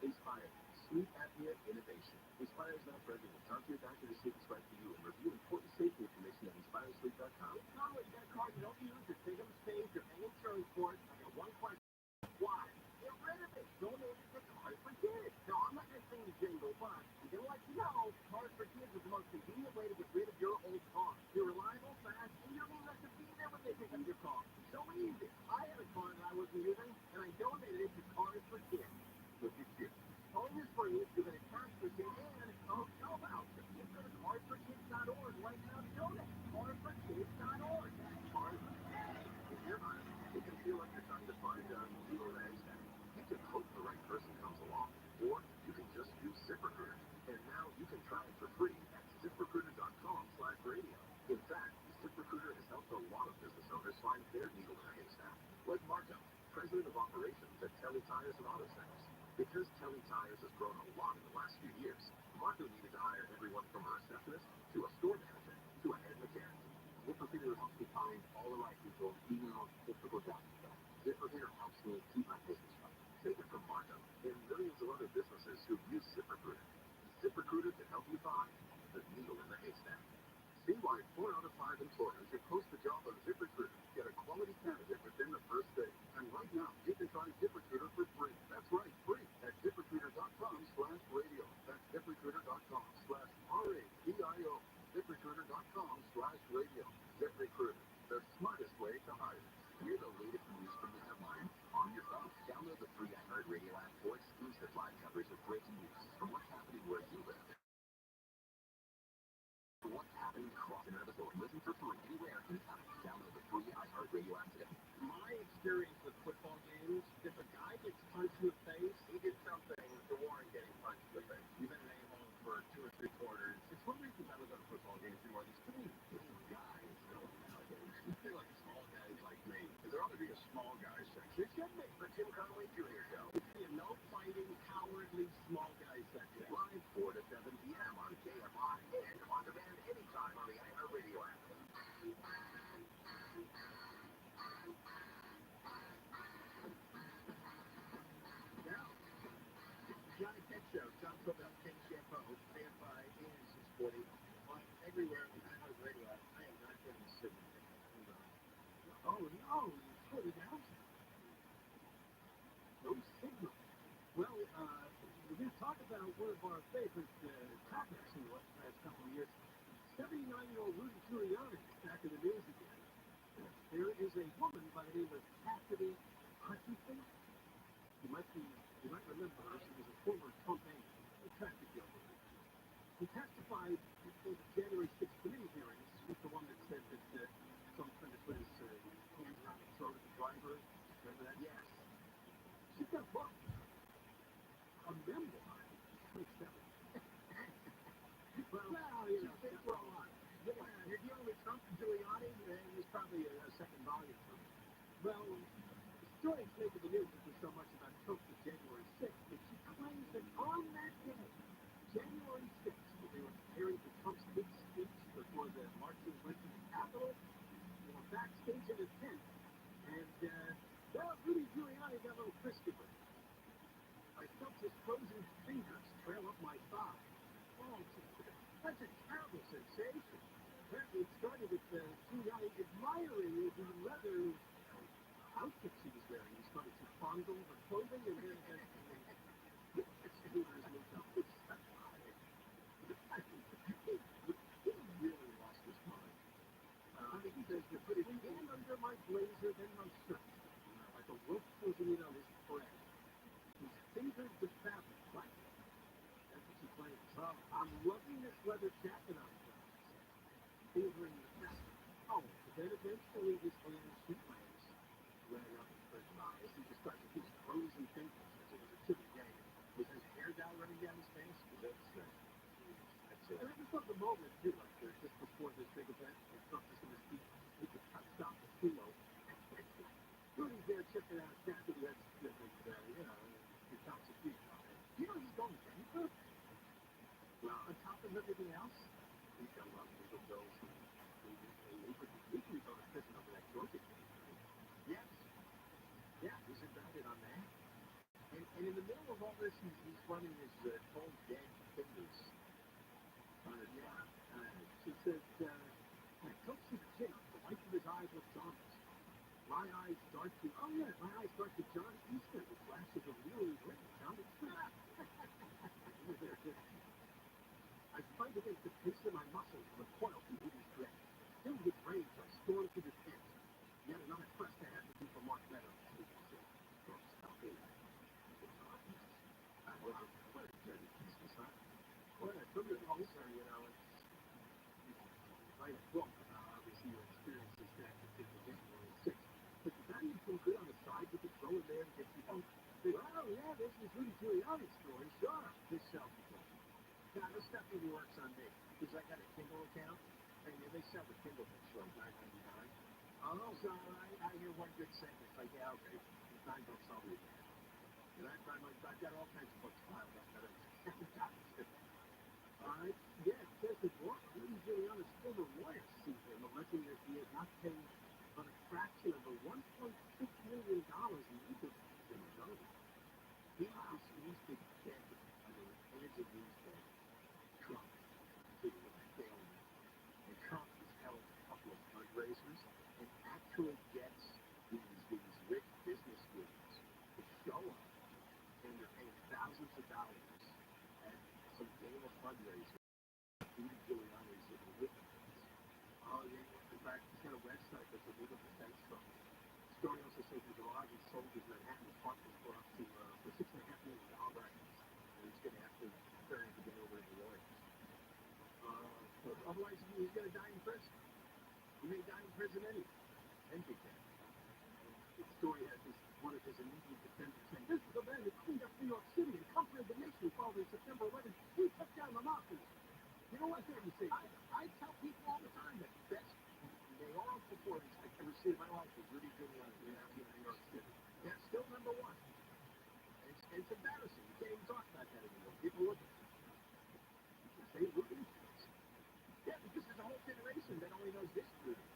Inspire. Sleep apnea innovation. Inspire is not for everyone. Talk to your doctor to see if it's right for you and review important safety information at InspireSleep.com. Normally, you got a car you don't use, you're big on the stage, you're paying insurance for it. I got one question. Why? Get rid of it. Donate it to Cars for Kids. Now, I'm not going to sing the jingle, but I'm going to let you know Cars for Kids is the most convenient way to get rid of your old car. You're reliable, fast, and you don't even have to be there when they pick up your car. So easy. I had a car that I wasn't using, and I donated it to Cars for Kids. Look at you. Towing is free, you get a cash for kids and a hotel voucher. Just go to carsforkids.org right now to donate. carsforkids.org. That's Cars for Kids. If you're honest, it can feel like you're trying to find a needle in a haystack. You can hope the right person comes along, or you can just use ZipRecruiter. And now you can try it for free at ZipRecruiter.com/radio. In fact, ZipRecruiter has helped a lot of business owners find their needle in a haystack. Like Marco, president of operations at Telly Tires and Auto Centers. Because Telly Tires has grown a lot in the last few years, Marco needed to hire everyone from a receptionist to a store manager to a head mechanic. ZipRecruiter helps me find all the right people, even the most difficult jobs. ZipRecruiter helps me keep my business running. Take it from Marco and millions of other businesses who use ZipRecruiter. ZipRecruiter can help you find the needle in the haystack. See why 4 out of 5 employers who post a job on ZipRecruiter get a quality candidate within the first day. And right now, you can try ZipRecruiter for free. That's right, free at ZipRecruiter.com/radio. That's ZipRecruiter.com/RADIO. ZipRecruiter.com/radio. ZipRecruiter, the smartest way to hire. Hear the latest news from the headlines on your phone. Download the free iHeartRadio app for exclusive live coverage of breaking news from what's happening where you live. What's happening across an episode. Listen for free anywhere, anytime. Download the free iHeartRadio app today. My experience with football games, if a guy gets punched in the face, he did something to warrant getting punched in the face. You've been an a-hole for 2 or 3 quarters. It's one reason I was on football games anymore. These too many big guys going nowadays. You feel like small guys like me. There ought to be a small guy section. There should be for Tim Conway Jr. show. It's the no fighting, cowardly small guy section. Live 4 to 7 p.m. on KFI and on demand anytime on the iHeartRadio app. Now, Johnny Tech Show. John Cobell, King CFO. KFI is supporting on everywhere. one of our favorite topics in the last couple of years. 79-year-old Rudy Giuliani is back in the news again. There is a woman by the name of Cassidy Hutchinson. You might remember her. She was a former Trump aide, a traffic young woman. He testified before the January 6th committee hearings. She's the one that said that some friend had put his hands around the throat of the driver. Remember that? Yes. She's got a book. A memoir. 27. Well, you know, she's for a lot. Yeah, you're dealing with Trump and Giuliani, and there's probably a second volume from it. Well, the story's making the news because so much about Trump for January 6th, but she claims that on that day, January 6th, when they were preparing for Trump's big speech before the marchers went to the Capitol, they were backstage in a tent, and, well, Rudy Giuliani got a little frisky with it. I felt his frozen fingers trail up my thigh. Oh, that's a terrible sensation. Apparently it started with Giuliani admiring the leather outfit she was wearing. He started to fondle her clothing, and then his fingers moved up his thigh. He really lost his mind. He says, you put his hand under my blazer, then my shirt, like a rope closing in on his thread. He fingered the fabric lightly. That's what she claims. I'm lugging this leather jacket on, fingering the fabric. Oh, but then eventually his hand, she claims, ran up her thighs. He describes his frozen fingers as it was a chilly day. Was his hair down running down his face? That's it. And I just love the moment, too, like just before this big event, and Trump is going to speak, he could stop the kilo. Rudy's there checking out Cassidy Hutchinson with, he counts a few. You know he's going bankrupt? Well, on top of everything else, he's got a lot of legal bills. He could be going to prison over that Georgia case, right? Yes. Yeah, he's indicted on that. And in the middle of all this, he's running his cold, dead fingers on his she says, I took some chin. The white of his eyes looked honest. My eyes start to, John Easter with flashes of really red. John Easter. I fight against the pace of my muscles and the coil from Rudy's grip. Filled with rage, I stormed through the tent. Yet another quest I had to do for Mark Meadows. What a dirty business, huh? Well, I took it also, write a book about obviously your experiences back in January 6th. But does that even feel good on the side? You can throw in there and get people think, oh, yeah, this is Rudy Giuliani's story. Sure, this selfie book. Now, this stuff really works on me because I got a Kindle account, and they sell the Kindle books for like $9.99. Oh, so I hear one good sentence like, yeah, okay, $9 I'll read that. And I've got all kinds of books piled up that all right, yeah, it says that Rudy Giuliani's former lawyer sued him, alleging that he had not paid but a fraction of the $1.6 million in legal fees in his own. He refused to get hands of these that Trump completely failed him. And Trump has held a couple of fundraisers and actually gets these rich business groups to show up, and they're paying thousands of dollars at some gala fundraiser. Rudy Giuliani's in the witness. Oh, yeah, in fact, he's got a website that's a legal defense fund. The story also says his garage is sold his Manhattan apartment for up to for $6.5 million. And he's going to have to turn to get over to the lawyers. Otherwise, he's going to die in prison. He may die in prison anyway. Empty can. The story has one of his immediate defendants saying, this is the man who cleaned up New York City and comforted the nation following September 11th. He took down the mafia. You know what you say? I tell people all the time that the best mayoral performance I've ever seen in my life is Rudy Giuliani in New York City. That's still number one. And it's embarrassing. You can't even talk about that anymore. People look at it. They look at it. Yeah, because there's a whole generation that only knows this Rudy.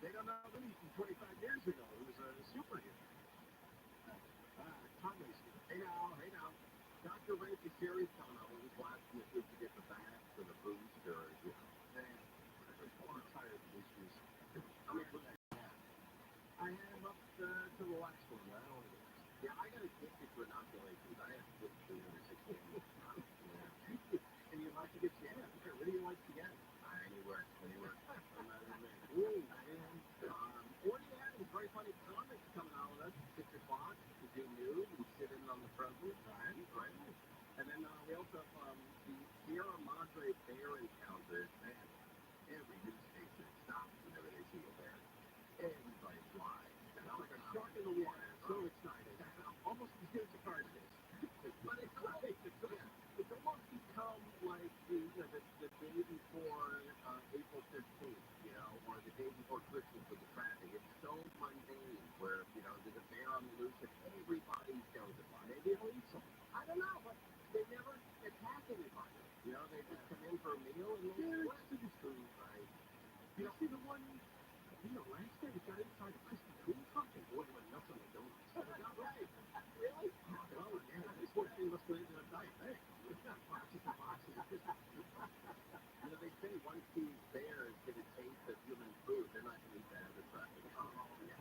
They don't know Rudy from 25 years ago. He was a superhero. Tom Mason. Hey now. Dr. Ray Kashiri Tono was last year to get the back for the booster, Man, I'm tired of issues. I had him up to the wax for me. I don't want to get. Yeah, I got addicted to inoculations. I have 15 or 16. Yeah. get comics coming out with us at 6 o'clock to do news and sit in on the president. Right. And then we also have the Sierra Madre bear encounters. Man, every news station stops whenever they see a bear. Everybody's flying. And I'm like a shark in the water. So excited. Almost as good as a car chase. But it's like, it's almost become like the day before April 15th, or the day before Christmas with the traffic. It's so mundane where, there's a bear on the loose and everybody knows about it. Maybe they'll eat some. I don't know, but they never attack anybody. They just come in for a meal and they're food, right? You see the one, last year the guy inside a Krispy Kreme truck and boy, went nuts on the donuts. Not right. Really? Oh, yeah, this poor thing must have ended up dying. Hey, boxes and boxes of Krispy Kreme. They say once these bears get a taste of human food, they're not going to eat that other traffic.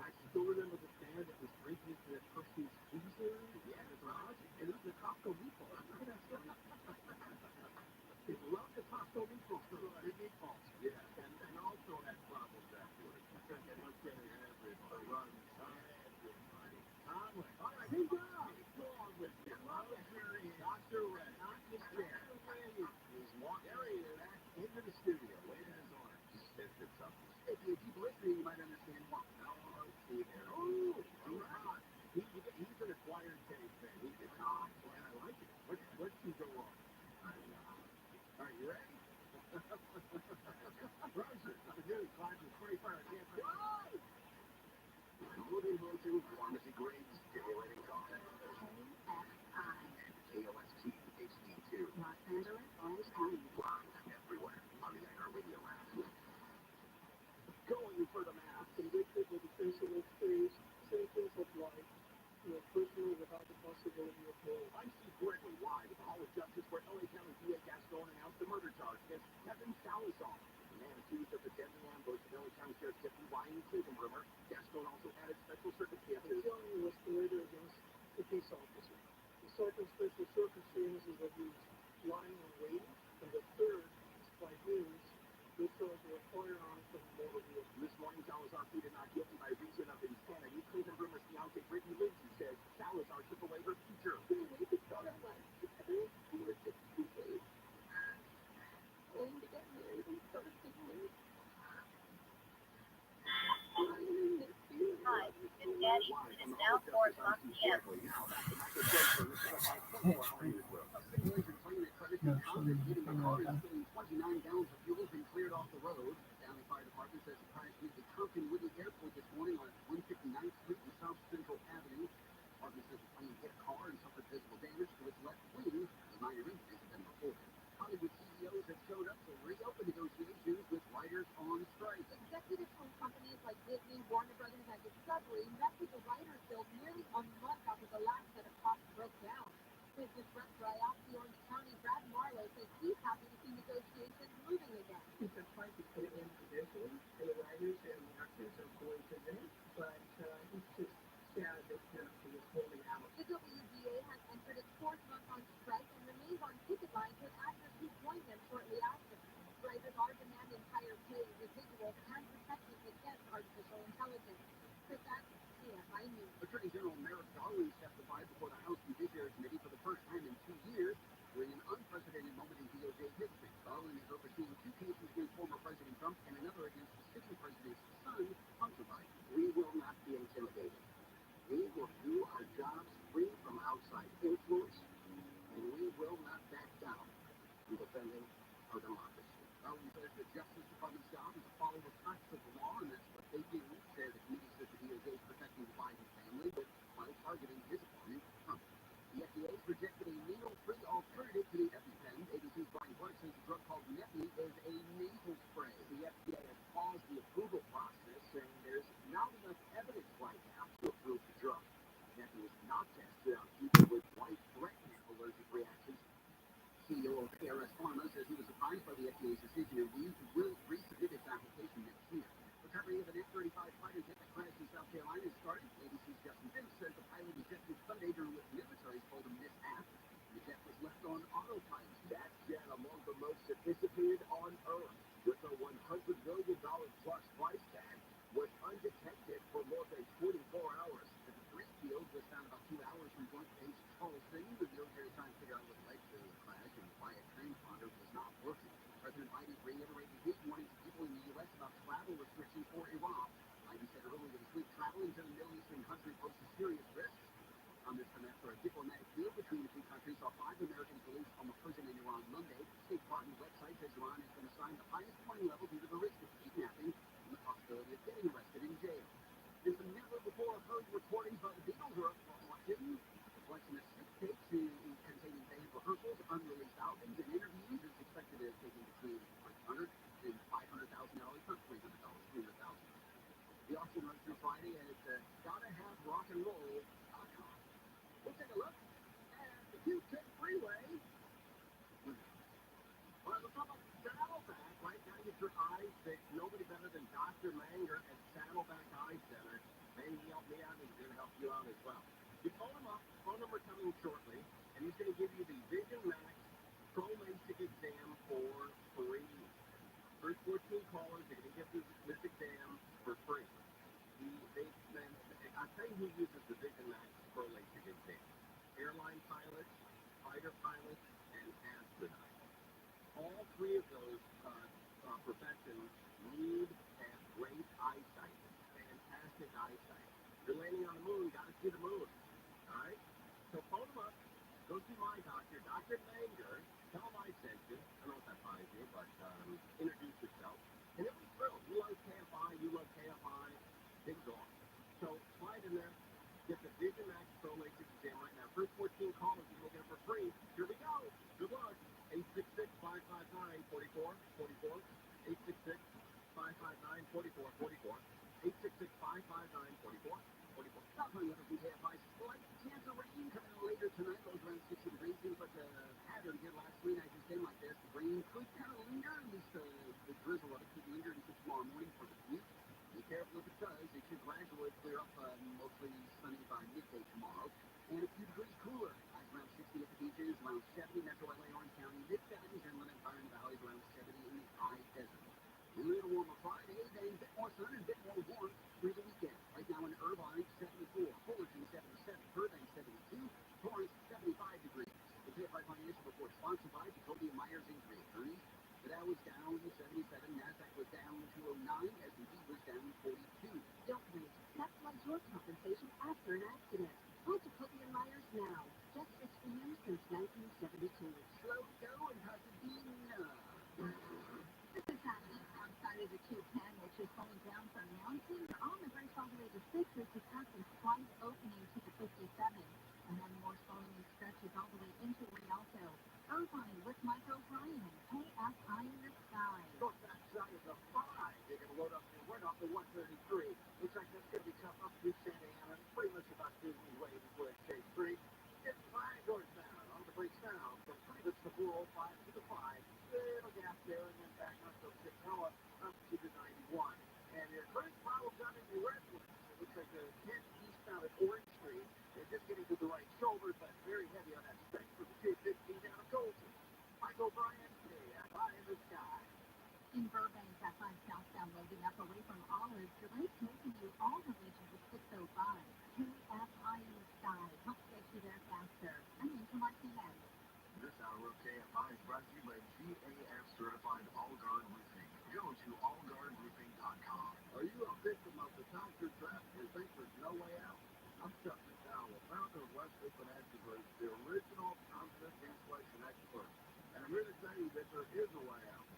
I still remember the bear that was drinking into the person's freezer. Yeah, the garage. And it was the Costco meatball. They love the Costco meatballs. The meatballs. Yeah, and also had problems afterwards. Okay, everybody runs. Everybody. Conway. All right, good job. Go on with you. Dr. Red. Not this chair. He's walking. There he is. Back into the studio. Waving his arms. It's something. If you keep listening, you might understand why. See there. Oh, all right. He's an acquired taste fan. He gets hot. And I like it. What can go wrong? I don't know. Are you ready? Roger, the news class is 25 again. Moving into pharmacy grades, stimulating content. KFI. KOST HD2. Los Angeles, Orange County. Live everywhere on the IR Radio app. Going for the math. Convicted with essential experience, sentence of life. Personally without the possibility of parole. I see Gregory Wide at the Hall of Justice where LA County DA Gaston announced the murder charge against Kevin Salazar, the man accused of the deadly ambush of LA County Sheriff Deputy Ryan Cleveland. Gaston also added special circumstances. The killing was committed against the peace officer. The second special circumstance is that he was lying in wait, and the third is by means discharge of a firearm from a motor vehicle. This morning, Salazar pleaded not guilty by reason of insanity. Cleveland rumors fiancée Brittany Lindsay says Salazar took away her future. Hi, it's Daddy. It is now 4 o'clock p.m. No, 29 gallons of fuel has been cleared off the road. The Downey Fire Department says it crashed into Kirkland Woodley Airport this morning on 159th Street and South Central Avenue. Department says the plane hit a car and suffered visible damage to its left wing. The minor injuries have been reported. Hollywood CEOs have showed up to reopen negotiations with writers on strike. Executives from companies like Disney, Warner Brothers, and Discovery invested the Writers Guild nearly a month after the last set of talks broke down. Business rep for IOPSI Orange County, Brad Marlowe, says he's happy to see negotiations moving again. It's a fight to put it in eventually, and the writers and the actors are going to win, but it's just sad that Jennifer is holding out. The WGA has entered its 4th month on strike and remains on picket lines with actors who joined them shortly after. Writers are demanding higher pay, residuals, and protections against artificial intelligence. Chris Adams, KFI News. Attorney General Merrick Garland testified before the House Judiciary Committee for the first time in 2 years during an unprecedented moment in DOJ history. Garland is overseeing 2 cases against former President Trump and another against the sitting president's son, Hunter Biden. We will not be intimidated. We will do our jobs free from outside influence, and we will not back down in defending our democracy. Garland says the Justice Department's job is to follow the facts of the law, and that's what they do. The committee says the DOJ is protecting the Biden family, but while targeting his opponent, Trump. The FDA has rejected a needle-free alternative to the EpiPen. ABC's Brian Clark says the drug called Neffy is a nasal spray. The FDA has paused the approval process, saying there's not enough evidence right now to approve the drug. Neffy was not tested on people with life-threatening allergic reactions. CEO of ARS Pharma says he was surprised by the FDA's decision and will resubmit its application next year. Recovery of an F-35 fighter jet that crashed in South Carolina has started. ABC's Justin Finch says the pilot ejected Sunday during what military told him mishap. The jet was left on autopilot. That jet, among the most sophisticated on Earth, with a $100 million plus price tag, was undetected for more than 20 diplomatic deal between the two countries saw 5 Americans released from a prison in Iran Monday. The State Department website says Iran has been assigned the highest warning level due to the risk of kidnapping and the possibility of getting arrested in jail. In some never-before-heard recordings by the Beatles are watching a collection of 6 tapes containing band rehearsals, unreleased albums, and interviews. It's expected to take in between $100,000 and $500,000, not $300,000, $300,000. The auction runs through Friday at gottahaverockandroll.com. We'll take a look at the Q-Tip Freeway. All right, let's talk about Saddleback. Right now, get your eyes fixed. Nobody better than Dr. Langer at Saddleback Eye Center. And he helped me out, and he's going to help you out as well. You call him up, phone number coming shortly, and he's going to give you the Vision Max Pro LASIK exam for free. First 14 callers are going to get this exam for free. I'll tell you who uses the Vision Max Pro LASIK exam. Airline pilots, fighter pilots, and astronauts. All 3 of those professions need to have great eyesight, fantastic eyesight. You're landing on the moon, got to see the moon. All right? So phone them up. Go see my doctor, Dr. Langer. Tell him I sent you. I don't know if that buys you, but introduce yourself. And it'll be thrilled. You like KFI, you love KFI. Big dog. So slide in there. Get the Vision Max Pro LASIK exam right now. First 14 callers, you will get it for free. Here we go. Good luck. 866-559-4444. 866-559-4444. 866-559-4444. Stop on the other KFI. Slight chance of rain coming in later tonight. Those around 60 degrees. Seems like a pattern again last week. I just came like this. The rain could kind of linger. At least the drizzle of it could linger until tomorrow morning for the week. Be careful if it does. It should gradually clear up, mostly sunny by midday tomorrow. And a few degrees cooler. Around 60 at the beaches, around 70 Metro LA, Orange County, mid-70s, inland and Byron Valley, around 70 in the high desert. A little warmer Friday, then a bit more sun and a bit more warmth through the weekend. Right now in Irvine, 74, Fullerton, 77, Burbank, 72, Torrance, 75 degrees. The KFI Financial Report sponsored by Jacoby Myers and Great Attorneys. The Dow was down 77, NASDAQ was down 209, S&P was down 42. Don't wait. Capitalize your compensation after an accident. Call Jacoby Myers now. Justice for you since 1972. Slow go and Pasadena. This is happening outside of the two pan, which is slowing down from mountain on the brakes all the way to 6 as the passing twice opening to the 57. And then more slowing stretches all the way into Rialto. Irvine with Mike O'Brien and KFI in the sky. North backside of the 5. You're going to load up and run off the 133. Looks like that's going to be tough up through Santa Ana. Pretty much about Disney's way before it's State Street. Get 5 northbound on the brakes now. From Cleveland to 405 to the 5. Little gap there and then back up to Tacoma up to the 91. And your current problem's down in New Redlands. It looks like the 10 eastbound at Orange Street. They're just getting to the right shoulder, but very heavy on that stretch from the 215 down to Colton. Mike O'Brien, KFI in the sky. In Burbank, that 5 southbound loading up away from Olive. Delays taking you all the way to the 605. KFI in the sky. Help get you there faster. I'm into Martinez. This hour of KFI is brought to you by GAF Certified All Guard Roofing. Go to allguardroofing.com. Are you a victim of the concrete trap and think there's no way out? I'm Chuck McDowell, founder of Wesley Financial Group, the original concrete insulation expert. And I'm here to tell you that there is a way out.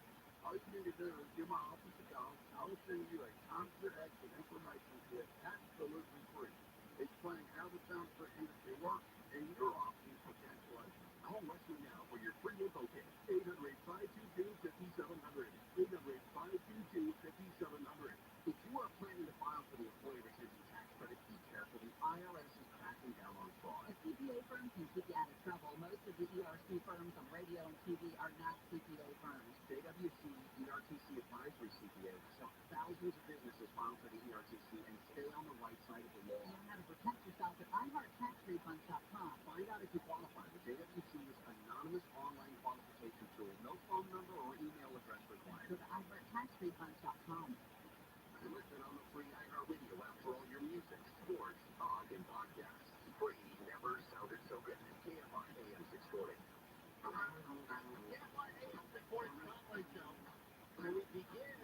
All you need to do is give my office a call. I will send you a concrete exit information kit absolutely free. Explaining how the concrete industry works and your options for cancellation. Call Wesley now for your free info kit. 800-522-5700. 800-522-5700. If you are planning to file for the employee retention tax credit, be careful. The IRS is cracking down on fraud. A CPA firm can keep you out of trouble. Most of the ERC firms on radio and TV are not CPA firms. JWC ERTC Advisory CPAs help thousands of businesses file for the ERTC and stay on the right side of the law. Learn how to protect yourself at iHeartTaxRefunds.com. Find out if you qualify with JWC's anonymous online qualification tool. No phone number or email address required. Go to iHeartTaxRefunds.com. And listen on the free iHeartRadio app for all your music, sports, talk, and podcasts. Free never sounded so good. KFI AM 640. KFI AM 640 Spotlight Show. And we begin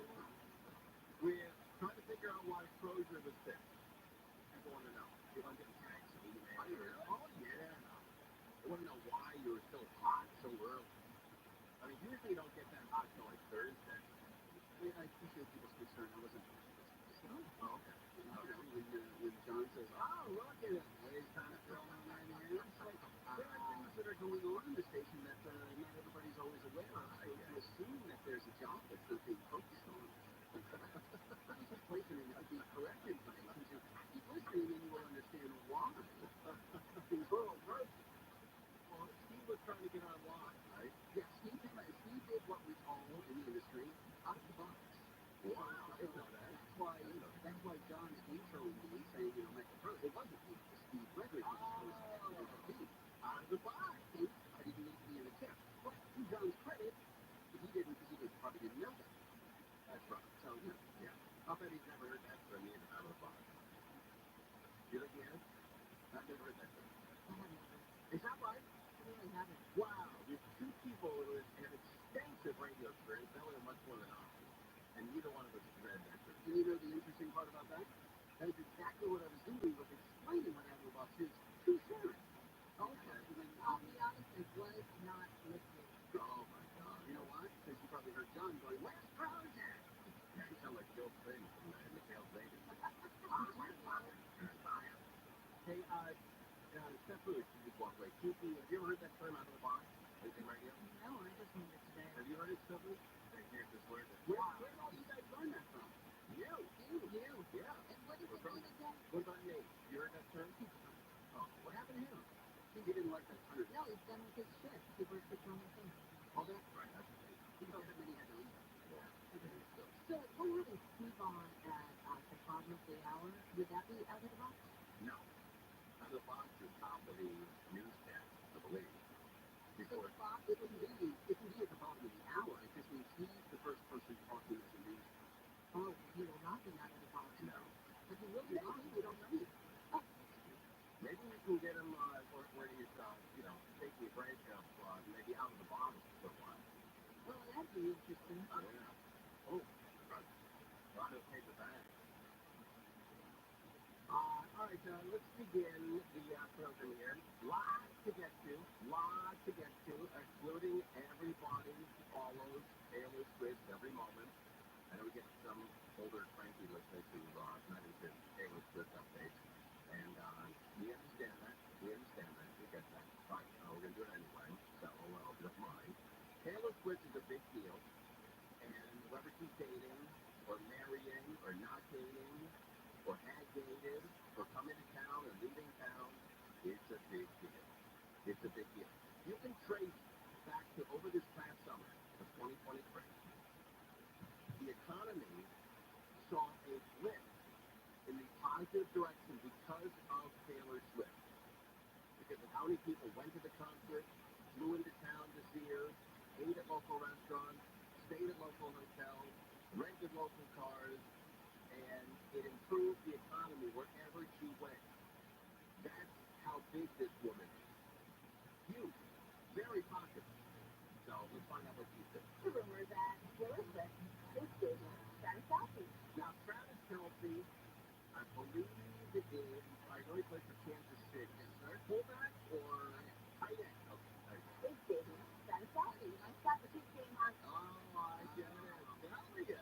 with trying to figure out why Crozier was sick. People want to know. If I'm getting taxed, oh yeah, typically don't get that hot till like Thursday. I appreciate people's concern. I wasn't. Oh, okay. When John says, "Oh, look at it," he's kind of throwing on that here. It's like there are things that are going on in the station that not everybody's always aware of. So to assume that there's a job that's not being focused on. I'm just placing it to be correct information. So keep listening, and you will understand why things will work. Well, Steve was trying to get on line, right? Yeah, Steve did what we call in the industry out of the box. Wow, I didn't know that. That's why John's intro me saying, make a pro. It wasn't me, it was Steve Gregory who was supposed to be out of the box. I didn't need to be in the tip. But to John's credit, he didn't, because he probably didn't know that. That's right. So, yeah. I'll bet he's never heard that from me out of the box. You think he has? I've never heard that from him. Is that right? I really haven't. Wow, there's two people who have extensive radio experience, that was much more than I. And neither one of us has read that. And you know the interesting part about that? That is exactly what I was doing, was explaining what happened about his two sons. Okay. I'll be honest, it was not listening. Oh my God. You know why? Because you probably heard John going, "Where's Project?" Yeah, you sound like Bill Thing from Mikhail Vegas. Hey, Steph Lewis, you just walk away. Have you ever heard that term out of the box? Anything radio? No, I just heard it today. Have you heard it, Steph Lewis? Here's this word. Where did all you guys learn that from? You. Yeah. And what does it mean again? What about Nate? You heard that term? Oh, what happened to him? He didn't like that term. No, he's done with his shift. He works for TRUMAN. Oh, that's right. That's right. He felt that many had to leave. Yeah. So, we're having Steve on at the bottom of the hour. Would that be out of the box? No. Out of the box is top of the newscast, I believe. Before the box, it can be at the bottom of the hour. It just means he's the first person talking to the news. Oh, he will not be out of the box. No. But he will be on. We don't know yet. Oh. Maybe we can get him where he's, taking a break of maybe out of the box for a while. Well, that'd be interesting. Oh, yeah. Oh, right. A lot of paper bags. All right, let's begin the program here. Lots to get to, including everybody follows Taylor Swift every moment. I know we get some older, cranky listeners who are not into Taylor Swift updates, and we understand that. We get that. But we're going to do it anyway, so I'll just mind. Taylor Swift is a big deal, and whoever she's dating, or marrying, or not dating, or had dated, or coming to town, or leaving town, it's a big deal. It's a big deal. You can trace back to over this past summer of 2023. The economy saw a blip in the positive direction because of Taylor Swift. Because of how many people went to the concert, flew into town to see her, ate at local restaurants, stayed at local hotels, rented local cars, and it improved the economy wherever she went. That's how big this woman is. Huge. Very popular. So let's find out what she said. The rumor that Taylor Swift is dating Travis Kelce. Now, Travis Kelce, I believe it is, I know he plays for Kansas City. Is there a fullback or tight end? Okay. Is dating Travis Kelce. I saw the Chiefs game on. Oh, I get it. There we go.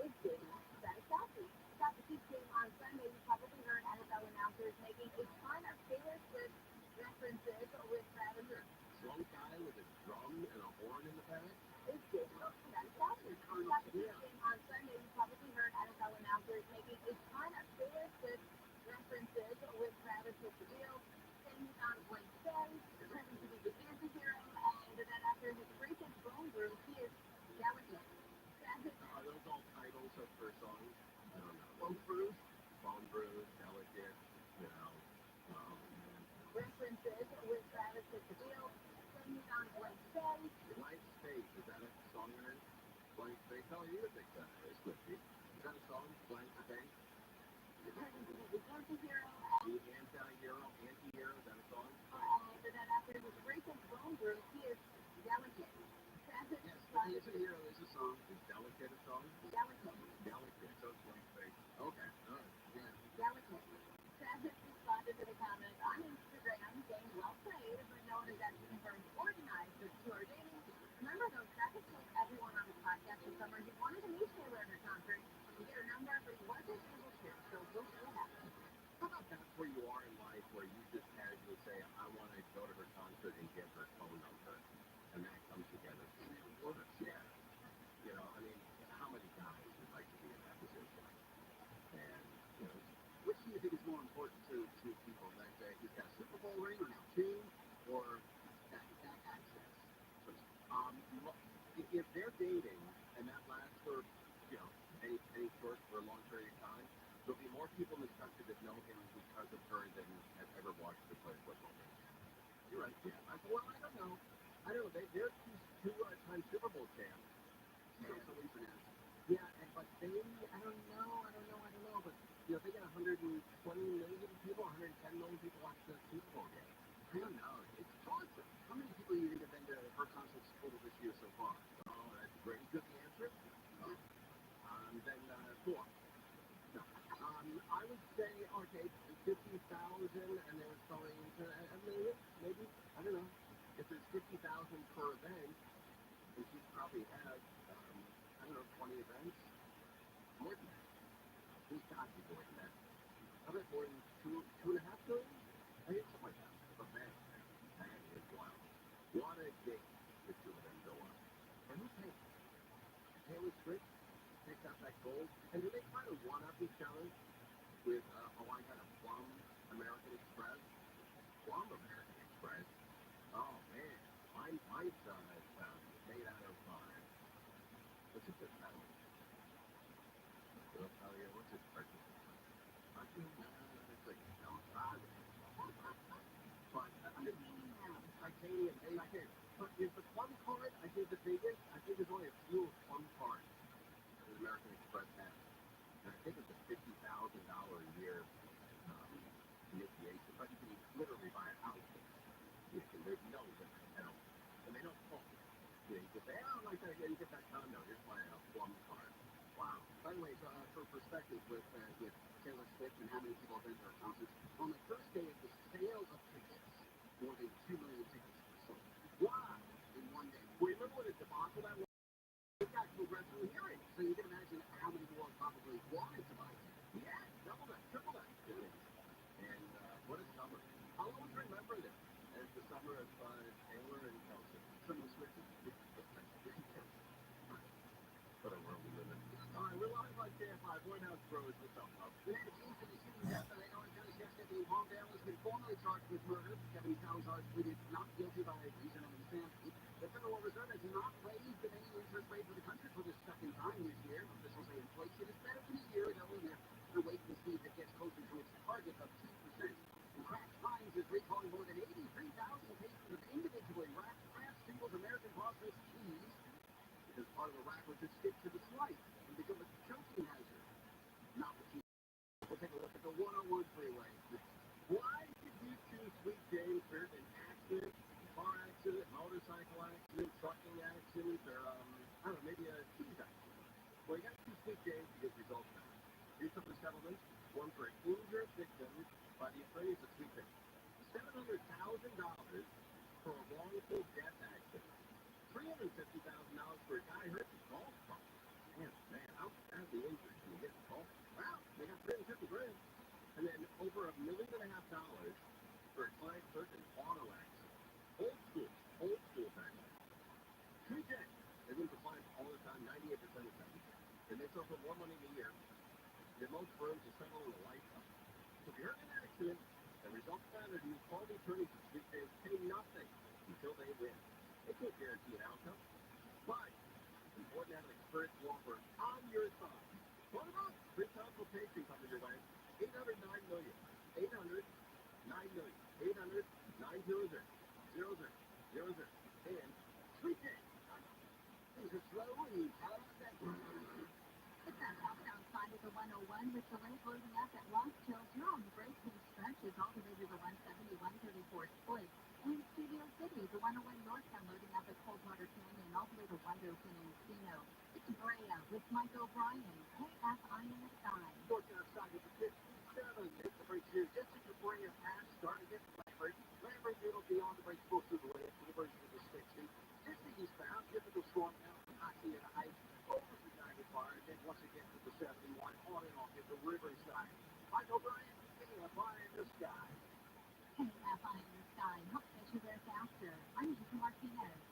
It's dating Travis Kelce. Got the Chiefs game on Sunday. You probably heard NFL announcers making a ton of Taylor Swift references with Travis. Strong guy with a drum and a horn in the back. It's dating Travis Kelce. Got the Chiefs game on Sunday. You probably heard NFL announcers making a ton of Taylor Swift references with Travis with the deal. Saying he's on a blank day, pretending to be the anti-hero, and that after his recent bone bruise, he is delicate. Are those all titles of her songs? I don't know. Bone bruise, delicate, references with Travis with the deal. Saying he's on a blank day. Blank Space, is that a song in it? Blank Space? Oh, you're a big fan of it, Swiftie. Is that a song? Blank Space? Pretending to be the anti-hero. The anti-hero, is that a song? And then after his recent bone bruise, he is delicate. Yes, Anti-Hero is a song. Is Delicate a song? Delicate. So it's Blank Space. Okay. All right. to the comments on Instagram saying, well played, but no one is actually very organized with who are dating. Remember those graphics with everyone on the podcast this summer? He wanted to meet Taylor at her concert and get her number, but he wasn't able to, so we'll see what happens. How about that's where you are in life, where you just casually say, I want to go to her concert and get her phone number, and that comes together for you? Yeah. You know, I mean, how many guys would like to be in that position? And, you know, which do you think is more important to people? That he's got a Super Bowl ring or now two, or that access? If they're dating and that lasts for, you know, any short or long period of time, there'll be more people in this country that know him because of her than have ever watched her play football. You're right, yeah. I don't know. They're two-time Super Bowl champs. Social international. Yeah, but they, I don't know, but, you know, they got 120 million people, 110 million people watch the Super Bowl game. I don't know. It's awesome. How many people do you think have been to her concerts total this year so far? Oh, that's great. Is good the answer? Then 4. No. I would say, okay, 50,000, and they were going to a million, maybe. I don't know. If there's 50,000 per event, and she's probably had, 20 events, more than that. She's got to be more than that. I bet more than 2.5 million? I think something like that. But man, that is wild. What a date the two of them go on. And who takes it? Taylor Swift takes out that gold, and do they kind of one-up each other with, I got a Plum American Express? Plum American Express? Oh man, mine's made out of, what's it called? I'll tell you, what's it called? It's like, but titanium, but is the Plum card, I think the biggest, I think there's only a few Plum cards that American Express has. And I think it's a $50,000 a year initiation, but you can literally buy a house. There's no limit, and they don't call it. You can say, I don't like that, you get that condo, here's my Plum card. Wow. By the way, for perspective with Taylor Swift and how many people have been to her concerts, on the first day of the sale of tickets, more than 2 million tickets were sold. Wow! In one day. Well, you remember what a debacle that was? It got congressional hearings, so you can imagine how many more probably wanted to buy tickets. Yeah, double that, triple that. And what a summer. I'll always remember this as the summer of Taylor and Kelsey. Summer Swift is what a world we live in. All right, we're live on KFI. White House Bros. What's up, folks? The accused of the shooting death of Orange County Sheriff's Deputy Palmdale has been formally charged with murder. Kevin Salazar pleaded not guilty by reason of insanity. The Federal Reserve has not raised the main interest rate for the country for the second time this year. Officials say inflation is better than a year ago, and they're waiting to see if it gets closer to its target of 2%. And Kraft Heinz is recalling more than 83,000 cases of individually wrapped Kraft Singles American processed cheese because part of the wrapper just stick to the slice and become a choking hazard. Not what you. We'll take a look at the 101 freeway. Why did you choose Sweet James for an accident, car accident, motorcycle accident, trucking accident, or I don't know, maybe a cheese accident? Well, you got to choose Sweet James to get results now. Here's some of the settlements. One for injured victims by the attorneys of Sweet James. $700,000 for a wrongful death accident. $350,000 for a guy hurt in a golf cart. Man, how badly injured can you get in a golf cart? Wow, they got $350,000. And then over $1.5 million for a client hurt in auto accident. Old school time. Sweet James, they win for clients all the time, 98% of the time. And they sell for more money in a year than most firms will settle in a lifetime. So if you're in an accident and results matter to you, call the attorneys at Sweet James, pay nothing until they win. They can't guarantee an outcome, but it's important to have an experienced law firm on your side. What about free consultation coming your way? 800-9-million. 800-9-million. 800-900-0000. And Sweet James. Things are slow and you tell them that. It's that southbound side of the 101 with delays loading up at ROTHSCHILD. You're on the break-in stretches all the way to the 170, 134 split. In Studio City, the 101 northbound loading up at Coldwater Canyon, all the way to Wonder Canyon, Encino. It's Brea with Mike O'Brien, KFI in the sky. Forecast outside with the 7. Take the break here. Just as you bring it past, start against Lambert. Lambert, it'll be on the break close to the way to the version of the 60. 60 eastbound, typical storm now from Hockey and Heights over the 95, and then once again to the 71, on and off at the Riverside. Michael Bryant, KFI in the sky. KFI in the sky. Hope that you're there faster. I'm Lisa Martinez.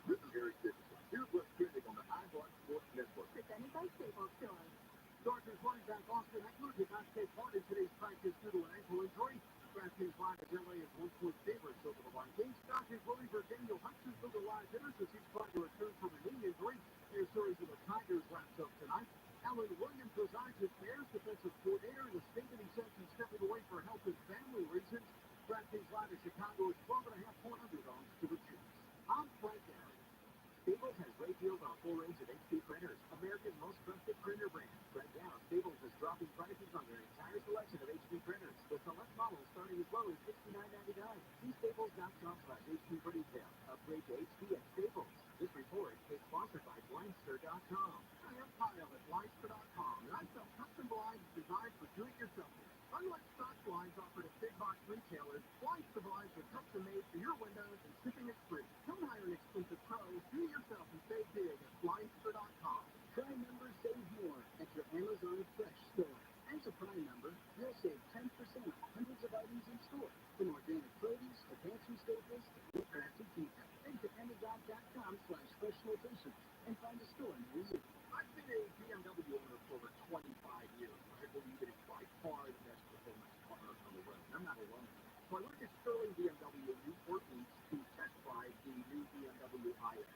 This is Eric Dickerson. Here's what's trending on the iBlock Sports Network. Presented by Staples Stores. Dodgers running back Austin Eckler did not take part in today's practice due to an ankle injury. DraftKings line is LA as 1-point favorites over the Vikings. DraftKings reliever Daniel Hudson took a live hitters as he's trying to return from a knee injury. Their series of the Tigers wraps up tonight. Alan Williams resides as Bears defensive coordinator in the state that he says he's stepping away for health and family reasons. DraftKings line in Chicago is 12.5-point underdogs to the Chiefs. I'm Frank Aaron. Staples has great deals on a full range of HP printers, America's most trusted printer brand. Right now, Staples is dropping prices on their entire selection of HP printers, with select models starting as low as $69.99. See staples.com/HP for details. Upgrade to HP at Staples. This report is sponsored by Blindster.com. I am Kyle at Blindster.com, and I sell custom blinds designed for do-it-yourselfers. Unlike stock blinds offered at big box retailers, Blindster blinds are custom made for your windows and shipping is free. Don't hire an expensive pro. Do it yourself and save big at Blindster.com. Prime members save more at your Amazon Fresh store. As a Prime member, you'll save 10% on hundreds of items in store, from organic produce to pantry staples to handcrafted pizza. Head to Amazon.com/fresh locations and find a store near you. I've been a BMW owner for over 25 years. I believe it is by far the best performance car on the road. I'm not alone. So I went to Sterling BMW in Newport Beach to test drive the new BMW iX.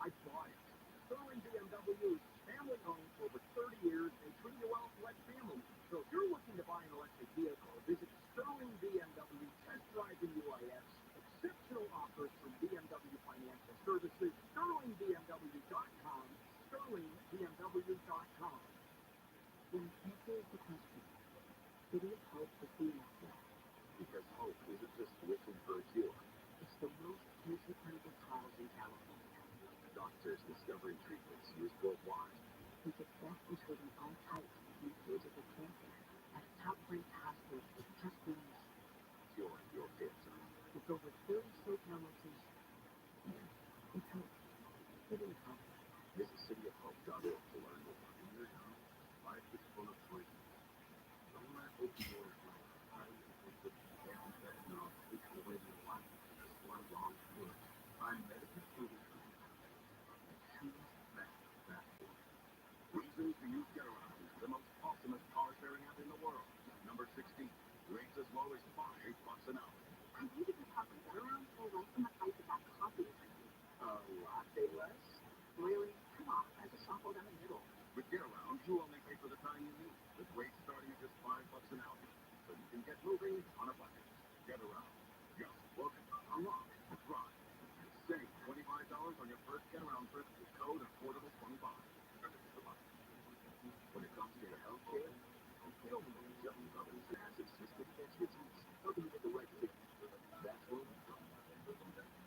I bought it. Sterling BMW is family-owned for over 30 years. They treat you well like family. So if you're looking to buy an electric vehicle, visit Sterling BMW, test drive the new iX. Exceptional offers from BMW Financial Services. SterlingBMW.com. SterlingBMW.com. When people become people, city of hope is the answer. Because hope isn't just wishing for a cure. It's the most cancer clinical trials in California. Doctors discovering treatments used worldwide. And success is treating all types of new stages of cancer at a top-ranked hospital with just one mission. Cure your cancer. With over 30 state-now locations. And it's hope. City of hope. Visit cityofhope.org to learn more. In your house, life is full of choices. Don't let open doors close. Highly addictive and fentanyl is the way your life is one long tour. Find medical solutions and choose that way. Reasons to use Get-Around is the most ultimate car-sharing app in the world. Number 16 rates as low as $5 an hour. I need to be talking Get-Around or right from the price of that coffee. Latte less? Really? Come on, that's a softball down the middle. With Get-Around, you only pay for the time you need, with rates starting at just $5 an hour. So you can get moving on a budget. Get-Around. Just book, unlock, and drive. And save $25 on your first Get-Around trip with code AFFORDABLE25. When it comes to your health care, you don't need just another massive system expertise. Helping you get the right fit. That's where we come.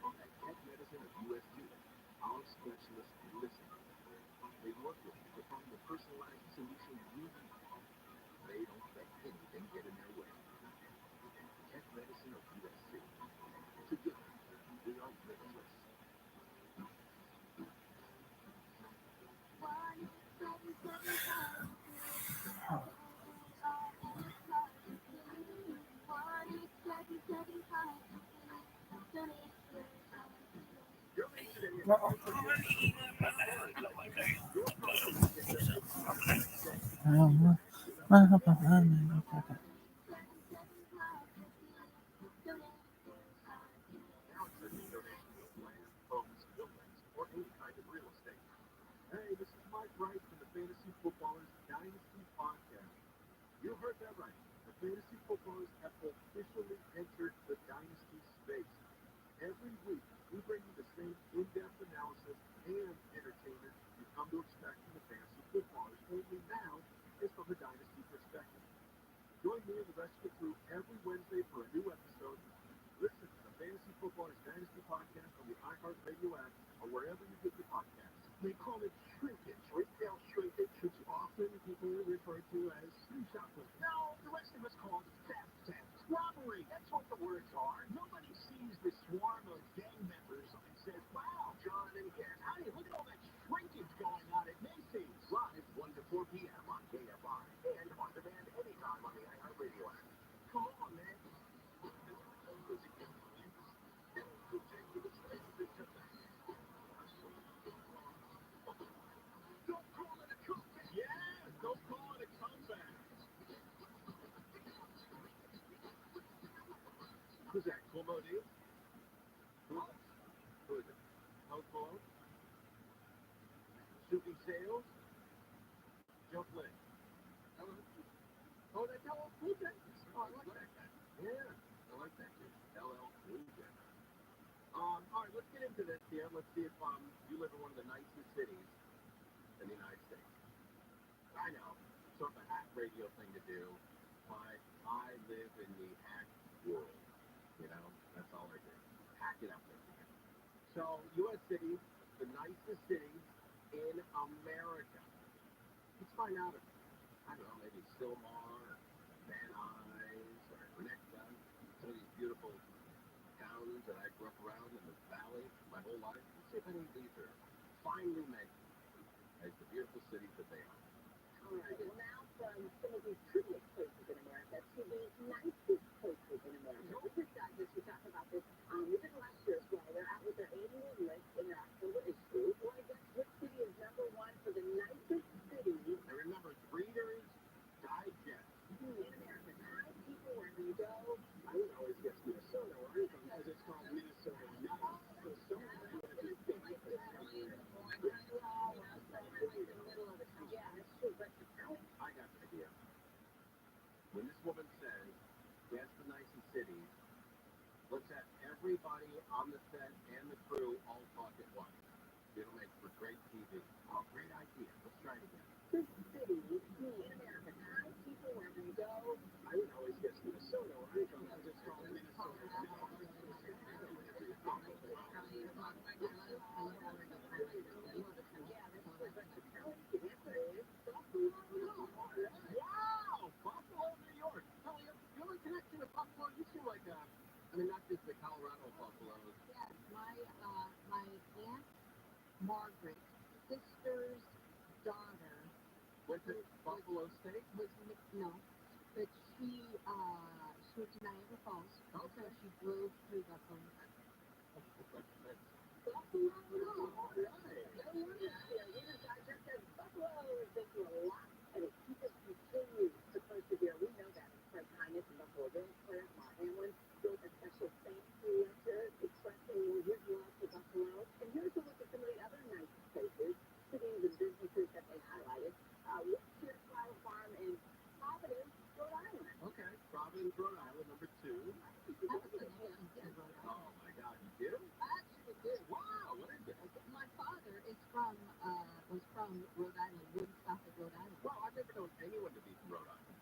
At Tech Medicine of USG, our specialists listen. They work with you to find the personalized solution you need. They don't let anything get in their way. Tech Medicine of USC. Together, we are limitless. Hey, this is Mike Wright from the Fantasy Footballers Dynasty Podcast. You heard that right. The Fantasy Footballers have officially entered the Dynasty space. Every week, we bring you the same in-depth analysis and entertainment you come to expect from the Fantasy Footballers, only now it's from the Dynasty perspective. Join me and the rest of the crew every Wednesday for a new episode. Listen to the Fantasy Footballers Dynasty Podcast on the iHeartRadio app or wherever you get your podcasts. They call it shrinkage, retail shrinkage, which often people refer to as screenshot John and Ken. Hey, look at all that shrinkage going on at Macy's. Live 1 to 4 p.m. on KFI and on demand anytime on the iHeartRadio app. Come on, man. Don't call it a comeback. Yeah, don't call it a comeback. Who's that? Cuomo D? Who is it? Hello? Suki Sales? Joe Flynn. Oh, that's LL Cool J? Oh, I like that guy. Yeah, I like that dude. LL Cool J. All right, let's get into this here. Let's see if you live in one of the nicest cities in the United States. I know, sort of a hack radio thing to do, but I live in the hack world. You know, that's all I do. Hack it up every day. So, U.S. cities, the nicest cities in America. Let's find out if, I don't know, maybe Sylmar, or Van Nuys, or Winnetka, some of these beautiful towns that I grew up around in the valley my whole life. Let's see if any of these are finally mentioned as the beautiful cities that they are. All right, well now from some of the prettiest places in America to the nicest places in America. With this digest, we talked about this. We did last year as well. They're out with their annual list in their October issue. You want to guess which city is number one for the nicest city? And remember, it's Reader's Digest. In America. Nice people wherever you go. I would always guess Minnesota, right? Because it's called Minnesota Nice. So somewhere in the state. Yeah, that's true. But I got an idea. When this woman says, guess the nicest cities, let's have everybody on the set and the crew all talk at once. It'll make for great TV. Oh, great idea. Let's try it again. this city in America. Nice people wherever you go. I would always guess Minnesota, right? Because it's called Minnesota Nice. Wow! Buffalo, New York. Tell me, you have a connection to Buffalo? You seem like I mean, not just the Colorado Buffaloes. Yes, my aunt Margaret, sister's daughter, Went to Buffalo State? no, but she went to Niagara Falls. Okay. So she drove through Buffalo. Buffalo, all right. Buffalo has been through a lot, and it keeps continues to persevere. We know that. Fred Hines and Buffalo Bills player Mark Hamlin wrote a special thank you letter expressing his love for Buffalo. And here's a look at some of the other nice places, cities and businesses that they highlighted. Woodshire Flower Farm in Providence, Rhode Island. Okay, Providence, Rhode Island, number 2. Oh my God, you did? I actually did. Wow, what is it? My father is was from Rhode Island, Woodstock, Rhode Island. Well, I've never known anyone to be from Rhode Island.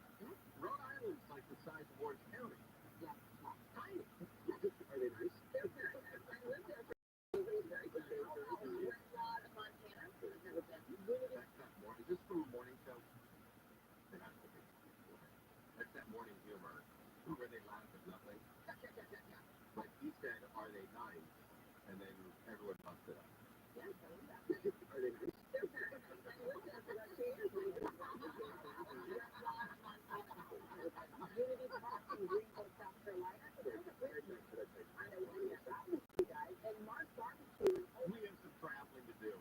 Rhode Island's like the size of Orange County. Yeah. Tiny. Are they nice? They're very nice. I lived there for very good. Montana. Never been. That's that morning. Is this from a morning show? It has to be. That's that morning humor where they laugh at nothing. But he said, are they nice? And then everyone busted up. Yeah, I believe that. Are they nice? They're very nice. I lived there for about 2 years. Unity Park in Greenville, South Carolina. Very nice, but I think. I know one of you guys. And Mark Barbecue. We have some traveling to do.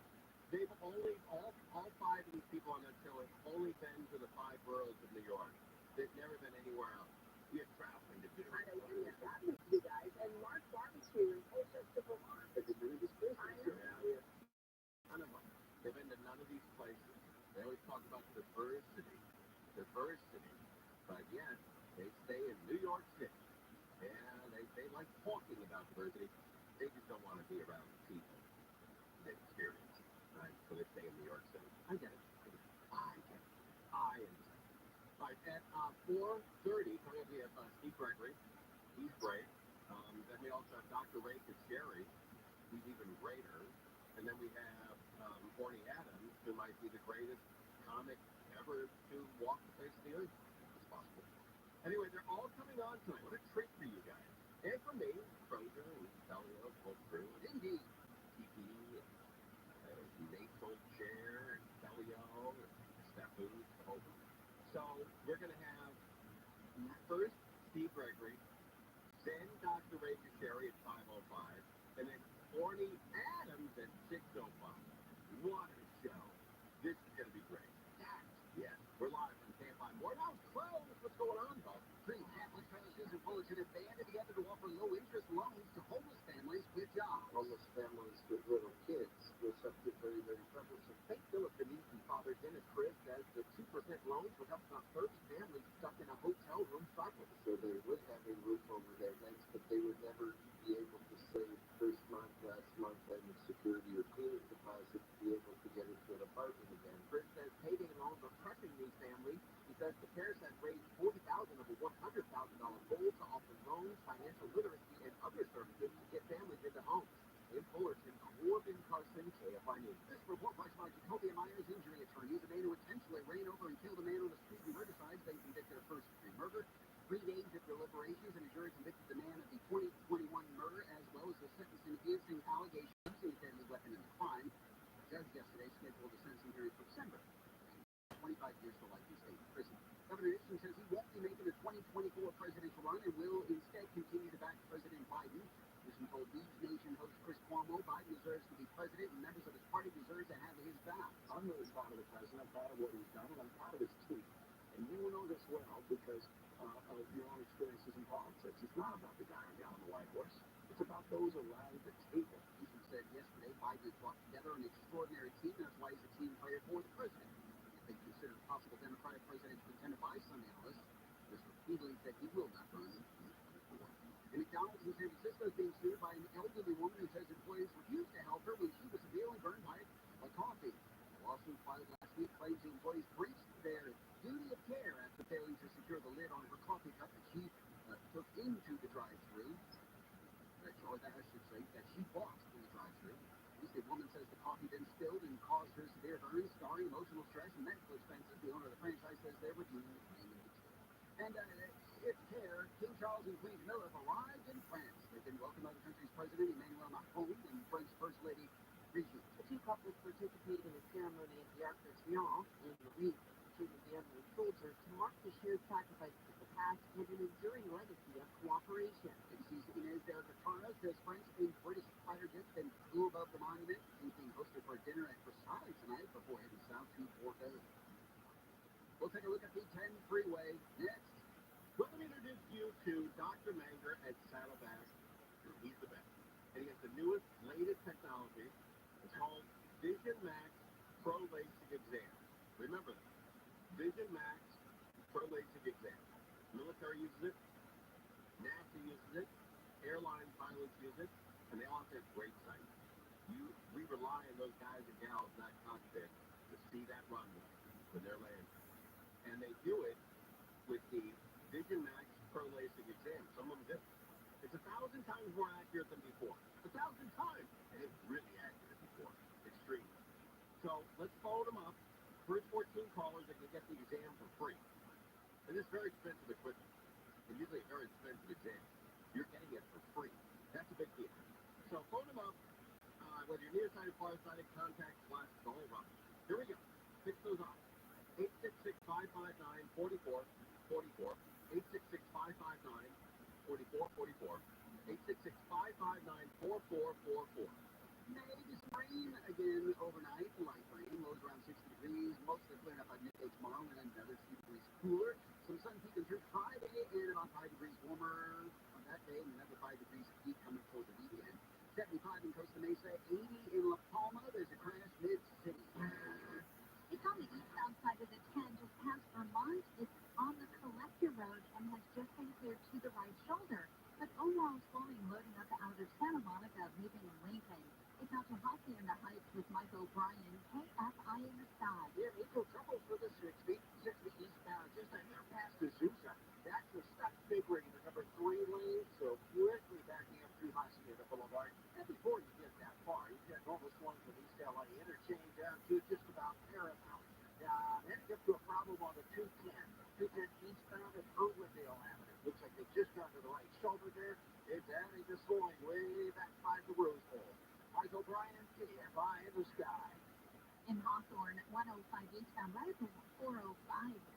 They've only, all 5 of these people on that show have only been to the 5 boroughs of New York. They've never been anywhere else. We have traveling to do. I know one of you guys. And Mark Barbecue in Colchester, Vermont. They've been doing this business. I know. Yeah. None of them. They've been to none of these places. They always talk about diversity. But yet, they stay in New York City. Yeah, they like talking about diversity. They just don't want to be around people that experience it, right? So they stay in New York City. I get it. I understand. All right, at 4:30, coming up, we have Steve Gregory. He's great. Then we also have Dr. Ray Kasheri. He's even greater. And then we have Horny Adams, who might be the greatest comic ever to walk the face of the earth. It's possible. Anyway, they're all coming on tonight. What a treat for you guys. And for me, Frozen, and Elio, full crew, and Indy, TP, food over. So we're going to have first Steve Gregory, then Dr. Ray Sherry at 5:05, and then Orny Adams at 6:05. What a show. This is going to be great. Yes, we're live from Camp on Board. How's Close? What's going on, Bob? Green Catholic Services and Fullerton have banded together to offer low-interest loans to homeless families with jobs. Homeless families with little kids will subject very, very troublesome. St. Philip Denise and Father Dennis Chris says the 2% loans would help about 30 families stuck in a hotel room struggling. So they would have a roof over their heads, but they would never be able to save first month, last month, and the security or payment deposit to be able to get into an apartment again. Chris says payday loans are crushing these families because the CARES Act raised $40,000 of a $100,000 goal to offer loans, financial literacy, and other services to get families into homes. In Fullerton, Corbin Carson, KFI News. This report brought by Jacoby Myers injury attorneys. A man who intentionally ran over and killed a man on the street in Riverside has been convicted of first-degree murder. 3 days of deliberations, and a jury convicted the man of the 2021 murder as well as the sentencing against allegations using a deadly weapon in the crime. The judge yesterday scheduled a sentencing hearing for December. 25 years to life in state prison. Governor Nixon says he won't be making the 2024 presidential run and will instead continue to back President Biden. Nixon told News Nation host Chris Cuomo Biden deserves to be president and members of his party deserve to have his back. I'm really proud of the president, I'm proud of what he's done, and I'm proud of his team. And you will know this well because of your own experiences in politics. It's not about the guy on the white horse. It's about those around the table. Nixon said yesterday Biden has brought together an extraordinary team. That's why he's a team player for the president. If they consider a possible Democratic presidential contender by some analysts, he believes that he will not run in 2024. And McDonald's in San Francisco is being sued by an elderly woman who says employees refused to help her when she was severely burned by a coffee. The lawsuit filed last week claims the employees breached their duty of care after failing to secure the lid on her coffee cup that she took into the drive-thru. Or that I should say, that she bought in the drive-thru. The woman says the coffee then spilled and caused her severe burns, scarring, emotional stress, and medical expenses. The owner of the franchise says they're reviewing the claim in detail. And it's care. King Charles and Queen Camilla have arrived in France. They've been welcomed by the country's president, Emmanuel Macron, and French First Lady Brigitte. The two couples participated in a ceremony at the Arc de Triomphe in the week treating the unknown soldiers to mark the shared sacrifices of the past and an enduring legacy of cooperation. ABC's Inez de Catara says French and British fighter jets then flew above the monument. He's being hosted for a dinner at Versailles tonight before heading south to Bordeaux. We'll take a look at the 10 freeway next. Let me introduce you to Dr. Manger at Saddleback. He's the best. And he has the newest, latest technology. It's called Vision Max Pro LASIK Exam. Remember that. Vision Max Pro LASIK Exam. Military uses it. NASA uses it. Airline pilots use it. And they all have great sight. We rely on those guys and gals in that cockpit to see that runway when they're landing. And they do it with the Vision Max Pro LASIK exam. Some of them do. It's 1,000 times more accurate than before. 1,000 times! And it's really accurate before. Extreme. So let's follow them up. First 14 callers that can get the exam for free. And this is very expensive equipment. And usually a very expensive exam. You're getting it for free. That's a big deal. So phone them up. Whether you're nearsighted, farsighted, contacts, glasses, the whole run. Here we go. Fix those on. 866-559-4444. 866-559-4444. 866-559-4444. Maybe spring again overnight. Light rain, lows around 60 degrees. Mostly clearing up by midday tomorrow and another few degrees cooler. Some sun peeking through Friday and about 5 degrees warmer on that day and another 5 degrees heat coming toward the weekend. 75 in Costa Mesa, 80 in La Palma. There's a crash mid-city. It's on the eastbound side of the 10 just past Vermont. It's on the Collector Road and has just been cleared to the right shoulder. But overall slowing loading up out of Santa Monica, leaving Lincoln. It's out to Hockey in the Heights with Mike O'Brien, KFI in the sky. Yeah, equal trouble for the 60 eastbound, just a hair past Azusa. That's a stuck big rig in the number 3 lane, so quickly backing up through Hacienda Boulevard. And before you get that far, you've got normal swing from East LA interchange down to just about Paramount. Heading up to a problem on the 210. 210 eastbound at Irwindale Avenue. Looks like they just got to the right shoulder there. It's adding the slowing way back by the Rose Bowl. Mike O'Brien, KFI in the sky. In Hawthorne, 105 eastbound, right at the 405.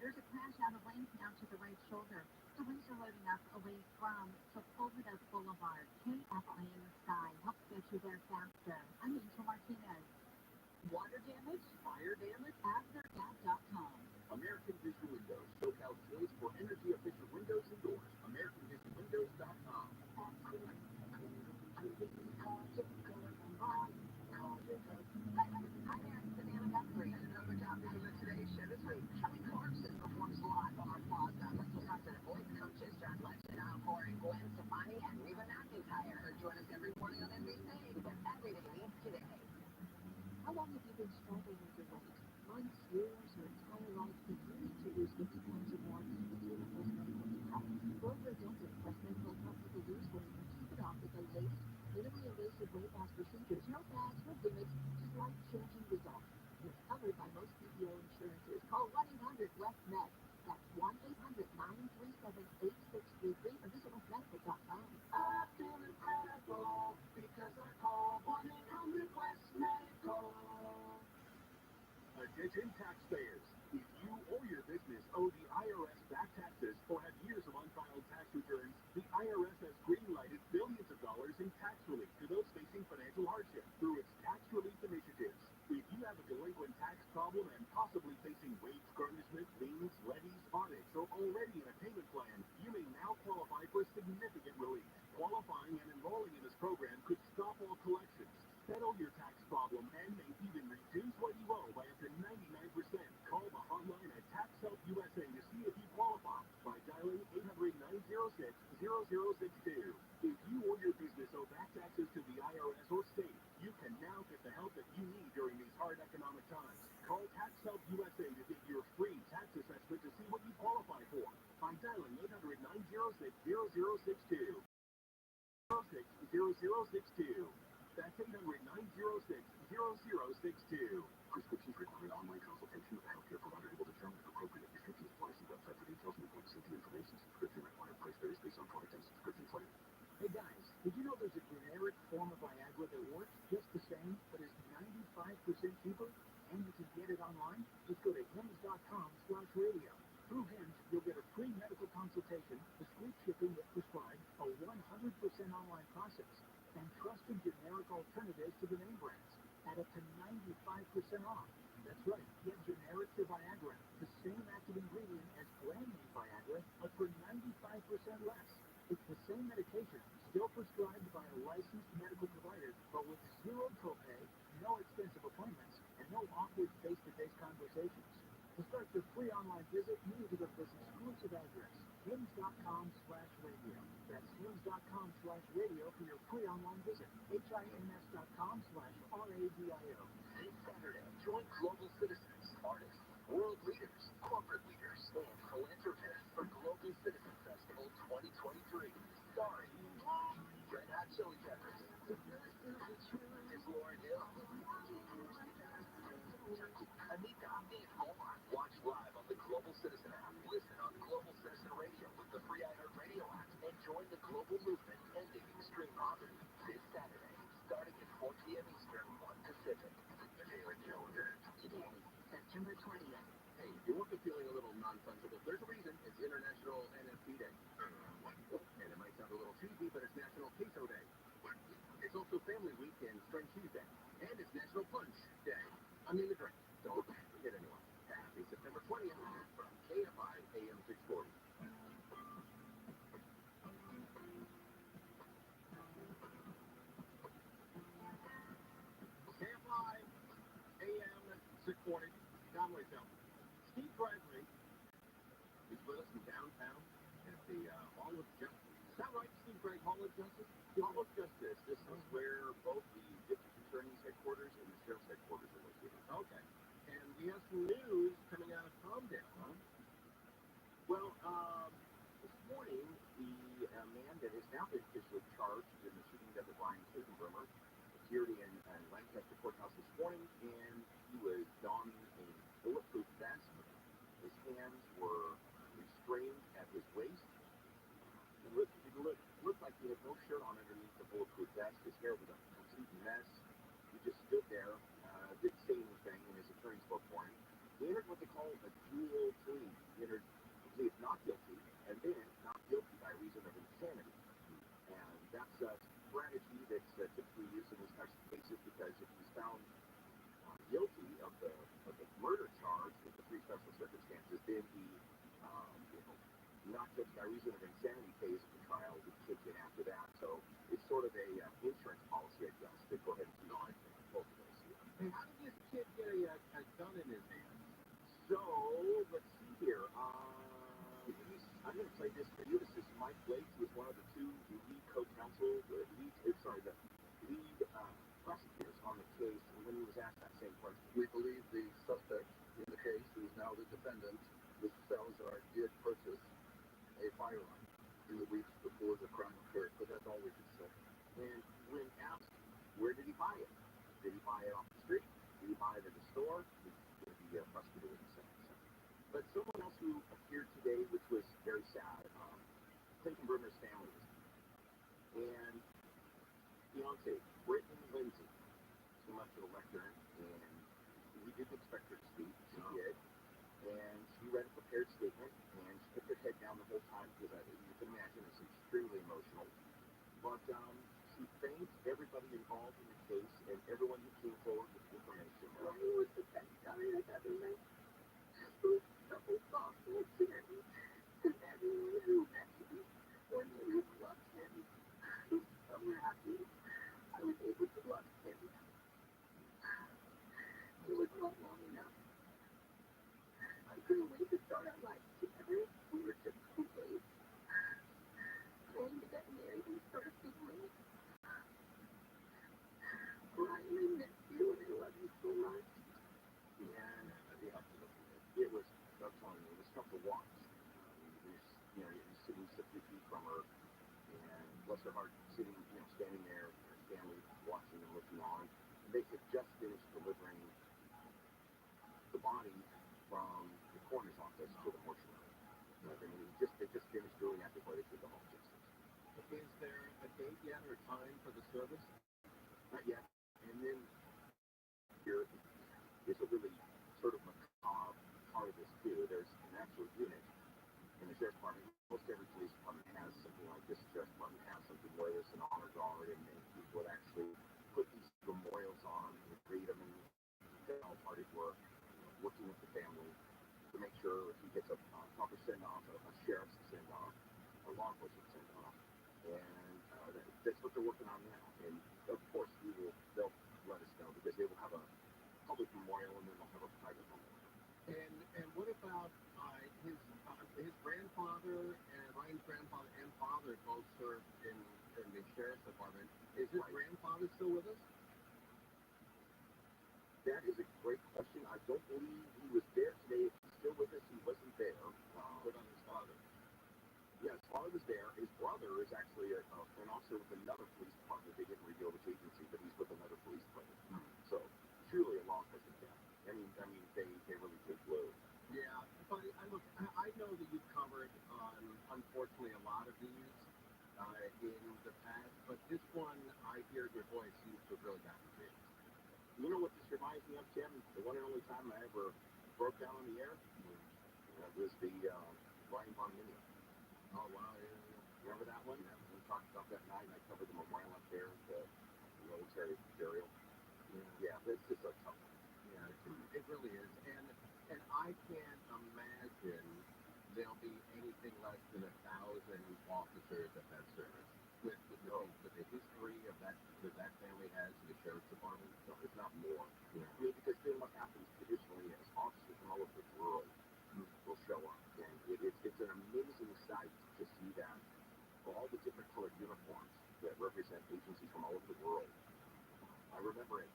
There's a crash out of lane now to the right shoulder. The winds are loading up away from Sepulveda Boulevard. KF Lane Sky helps get you there faster. I'm Angel Martinez. Water damage, fire damage, AdlerGap.com. American Vision Windows, SoCal choice for energy-efficient windows and doors. AmericanVisionWindows.com. Hi there, it's Savannah Guthrie. Another top news of today's show this week. Kelly Clarkson performs live on our plaza. Bristol President voice coaches John Legend, Al Corey, Gwen Stefani, and Reba McEntire. Join us every morning on NBC with Everyday Needs Today. How long have you been struggling with your weight? Months, years, or entire life? If you need to lose 50 pounds or more, the team at Breast Medical can help. For over a decade, Breast Medical has helped people lose weight and keep it off with the latest minimally invasive weight loss procedures. No fads, no gimmicks, just life-changing results. And it's covered by most PPO insurances. Call 1-800-WEST-MED. That's 1-800-937-8633 or visit westmedical.com. I feel incredible because I call 1-800-WEST-MEDICAL. Attention taxpayers. If you or your business owe the IRS back taxes or have years of unfiled tax returns, the IRS has green-lighted billions of dollars in tax relief to those facing financial hardship through its tax relief initiatives. If you have a delinquent tax problem and possibly facing wage garnishment, liens, levies, audits, or already in a payment plan, you may now qualify for significant relief. Qualifying and enrolling in this program could stop all collections, settle your tax problem, and may even reduce what you owe by up to 99%. Call the hotline at Tax Help USA to see if you qualify by dialing 800-906-0062. If you or your business owe back taxes to the IRS or state, you can now get the help that you need during these hard economic times. Call Tax Help USA to get your free tax assessment to see what you qualify for by dialing 800-906-0062. 0062. That's 800-906-0062. Prescriptions require online consultation with a healthcare provider able to determine if appropriate. Restrictions apply. See website for details and important safety information. Subscription required. Price varies based on product and subscription plan. Hey guys, did you know there's a generic form of Viagra that works just the same, but is 95% cheaper? And you can get it online? Just go to hims.com/radio. Through Hims, you'll get a free medical consultation, discreet shipping if prescribed, a 100% online process, and trusted generic alternatives to the name brands at up to 95% off. That's right, get generic to Viagra, the same active ingredient as brand name Viagra, but for 95% less. It's the same medication, still prescribed by a licensed medical provider, but with zero copay, no expensive appointments, and no awkward face-to-face conversations. To start your free online visit, you need to go to this exclusive address, hims.com/radio. That's hims.com/radio for your free online visit. HIMS.com/RADIO. This Saturday, join global citizens, artists, world leaders, corporate leaders, and philanthropists for Global Citizen Festival 2023. Starring Red Hot Chili Peppers, is Lauryn Hill, Anika, and more. Watch live on the Global Citizen app. Listen on Global Citizen Radio with the free iHeartRadio app. And join the global movement ending extreme poverty this Saturday, starting at 4 p.m. Eastern, 1 Pacific. The Daily Calendar. Today, September 20th. Hey, if you woke up feeling a little non-fungible, there's a reason. It's International NFT Day. And it might sound a little cheesy, but it's National Peso Day. It's also Family Week and String Tuesday. And it's National Punch Day. I mean the drink. Don't hit anyone. Happy September 20th from KFI AM 640. KFI AM 640. John Waysell. Steve Bradley is with us in downtown at the Hall of Justice. Is that right, Steve Gregg, Hall of Justice? The Hall of Justice. This is where both the district attorney's headquarters and the sheriff's headquarters are located. Okay. And we have some news coming out of Palmdale, huh? Well, this morning, the man that has now been officially charged in the shooting death of Ryan Kissenberger appeared in Lancaster Courthouse this morning, and he was donning a bulletproof vest. His hands were restrained at his waist. It looked like he had no shirt on underneath the bulletproof vest. His hair was a complete mess. He just stood there, didn't say anything, and his within the, not just by reason of insanity phase of the trial, we kick in after that. So it's sort of a insurance policy, I guess, to go ahead and keep on both of those here. Hey, how did this kid get a gun in his hand? So let's see here. I'm going to play this for you. This is Mike Blake, who is one of the two lead co-counsel, the lead prosecutors on the case. And when he was asked that same question, we believe the suspect in the case, who is now the defendant, Mr. Salazar, did purchase a firearm in the weeks before the crime occurred. But that's all we can say. And when asked, where did he buy it? Did he buy it off the street? Did he buy it at the store? The prosecutor wouldn't say. But someone else who appeared today, which was very sad, Clayton Brunner's family was there. And fiance, Brittany Lindsay, came up to the lectern, and we didn't expect her to speak. She did. And she read a prepared statement, and she put her head down the whole time because you can imagine it's extremely emotional. But she thanked everybody involved in the case and everyone who came forward with information. He was the best guy I've ever met. He was so thoughtful, caring, and everyone who met him, when you loved him, I was so happy I was able to love him. It was not long enough. I couldn't wait to start our life together. We were just engaged, praying to get married and start a family. Brian, I miss you and I love you so much. It was, I'm telling you, it was tough to watch. You're sitting 60 feet from her, and bless her heart, sitting, standing there, her family watching and looking on. They had just finished delivering the body from the coroner's office to the mortuary. They just finished doing that before they took the home justice. Is there a date yet or time for the service? Not yet. And then here is a really sort of macabre part of this too. There's an actual unit in the sheriff's department. Most every police department has something like this. The sheriff's department has something where there's an honor guard, and people would actually put these memorials on and read them and all parties work, working with the family to make sure he gets a proper send-off, a sheriff's send-off, a law enforcement send-off. And that's what they're working on now. And of course, they'll let us know because they will have a public memorial and then they'll have a private memorial. And what about his grandfather and Ryan's grandfather and father both served in the sheriff's department? Is his grandfather still with us? That is a great question. I don't believe he was there today. If he's still with us, he wasn't there. What about his father? Yeah, his father was there. His brother is actually an officer with another police department. They didn't reveal which agency, but he's with another police department. So, truly a law enforcement gap. I mean, they really take blue. Yeah, but I know that you've covered, unfortunately, a lot of these in the past, but this one, I hear your voice, seems to have really gotten big. You know what this reminds me of, Tim? The one and only time I ever broke down on the air? Was the Ryan Von Minion. Oh, wow, yeah. Remember that one? Yeah. We talked about that night, and I covered the memorial up there, the military burial. Yeah, that's just a tough one. Yeah, it really is. And I can't imagine there'll be anything less than 1,000 officers at that service. With the history of that family has in the sheriff's department, so if not more. Yeah. I mean, because then what happens traditionally is officers from all over the world will show up, and it's an amazing sight to see that all the different colored uniforms that represent agencies from all over the world. I remember at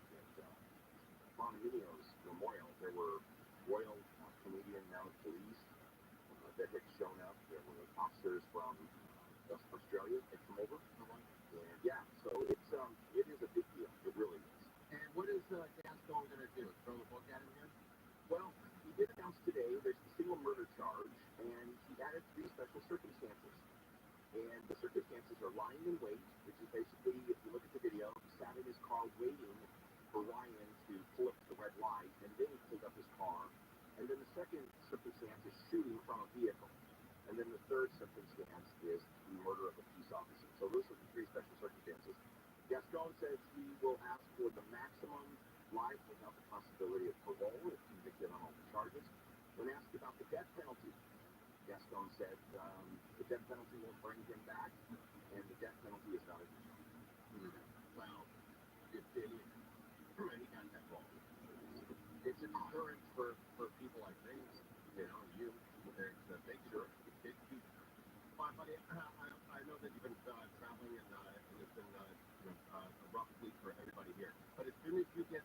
Montemino's memorial, there were Royal Canadian Mounted Police that had shown up. There were officers from Australia that come over. And yeah, so it is a big deal. It really is. And what is Gaston going to do? Throw the book at him here? Well, he did announce today there's the single murder charge, and he added 3 special circumstances. And the circumstances are lying in wait, which is basically, if you look at the video, he sat in his car waiting for Ryan to pull up to the red light, and then he pulled up his car. And then the second circumstance is shooting from a vehicle. And then the third circumstance is the murder of a peace officer. So those are the 3 special circumstances. Gaston says he will ask for the maximum life without the possibility of parole if convicted on all the charges. When asked about the death penalty, Gaston said the death penalty will bring him back, and the death penalty is not a well, it's any kind of wrong. It's a deterrent for people like me, you. It's a big sure. But I know that you've been traveling and it's been a rough week for everybody here. But as soon as you get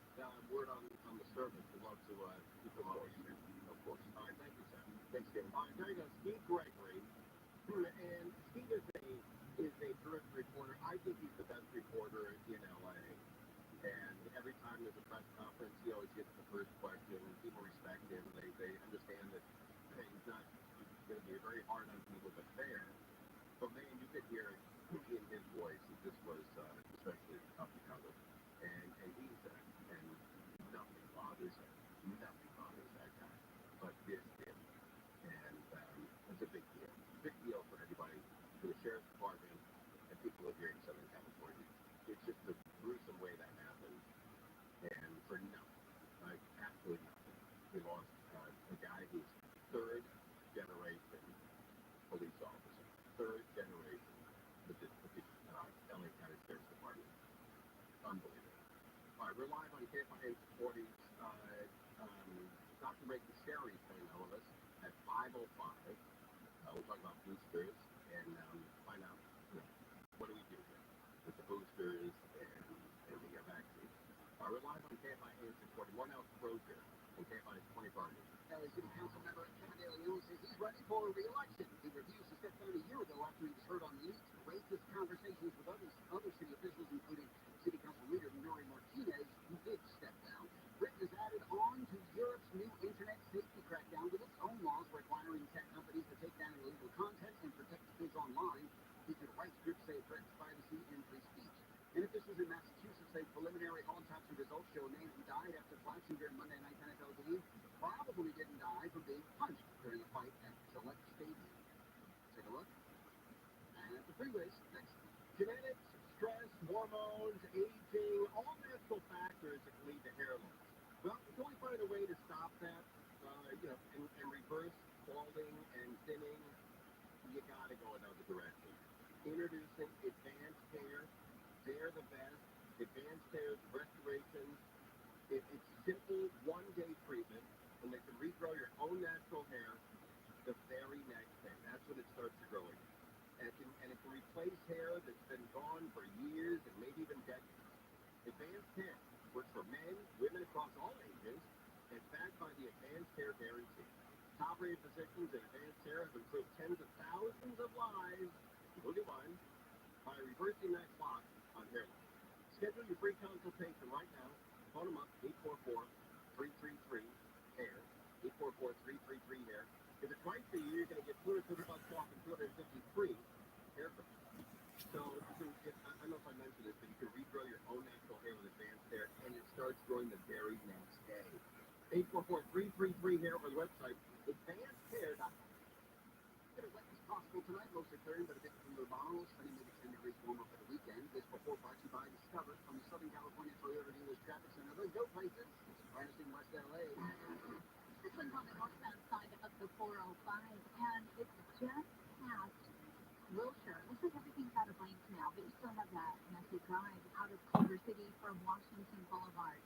word on the service, we'd love to keep them on here. Of course. All right, thank you, sir. Thanks, Jim. All right, there you go, Steve Gregory. And Steve is a terrific reporter. I think he's the best reporter in LA. And every time there's a press conference, he always gets the first question. People respect him. They understand that he's not going to be very hard on people, but fair. But man, you could hear in his voice that this was especially tough to cover. And he's there. And nothing bothers him. Nothing bothers that guy. But this did. And it's a big deal. Big deal for everybody, for the sheriff's department and people live here in Southern California. It's just a gruesome way that happened. And for nothing. Like, absolutely nothing. We lost a guy who's third generation police officer. Third generation with the LA County Sheriff's Department. Unbelievable. All right, we're live on KFI 40's Dr. Ray Sherry's playing Elvis at 5:05. We'll talk about boosters and find out what do we do here with the boosters and the vaccine. We're live on KFI 41 out Kroger and KFI 24 News. LA City Council member Kevin De Leon says he's running for re-election. He refused to step down a year ago after he was heard on leaked racist conversations with other city officials, including City Council leader Nuri Martinez, who did step down. Britain has added on to Europe's new internet safety crackdown with its own laws requiring tech companies to take down illegal content and protect kids online. Digital rights groups say it threatens privacy and free speech. And officials in Massachusetts say preliminary autopsy results show a man who died after flashing during Monday night's NFL game probably didn't die from being punched during a fight at Gillette Stadium. Take a look. And at the freeways, next. Genetics, stress, hormones, aging, all natural factors that can lead to hair loss. Well, if you only find a way to stop that, and reverse balding and thinning, you gotta go another direction. Introducing advanced hair. They're the best. Advanced hair restoration. It's simple one-day treatment, and they can regrow your own natural hair the very next day. That's when it starts growing. And it can replace hair that's been gone for years and maybe even decades. Advanced hair works for men, women across all ages, and backed by the Advanced Hair Guarantee. Top-rated physicians at Advanced Hair have improved tens of thousands of lives, including mine, by reversing that clock on hair loss. Schedule your free consultation right now. Phone them up, 844-333-HAIR, 844-333-HAIR. If it's right for you, you're going to get $250 off and $250 free haircut. So I don't know if I mentioned this, but you can regrow your own natural hair with Advanced Hair, and it starts growing the very next day. 844-333-HAIR or the website, advancedhair.com. As wet as possible tonight, mostly clearing, but a bit from the bottles. Sunny, maybe 10 degrees warmer for the weekend. This report brought to you by Discover from the Southern California Toyota Dealers Traffic Center. Those go places. Harnessing West LA. This one's on the northbound side of the 405, and it's just past Wilshire. Looks like everything's out of lanes now, but you still have that messy drive out of Culver City from Washington Boulevard.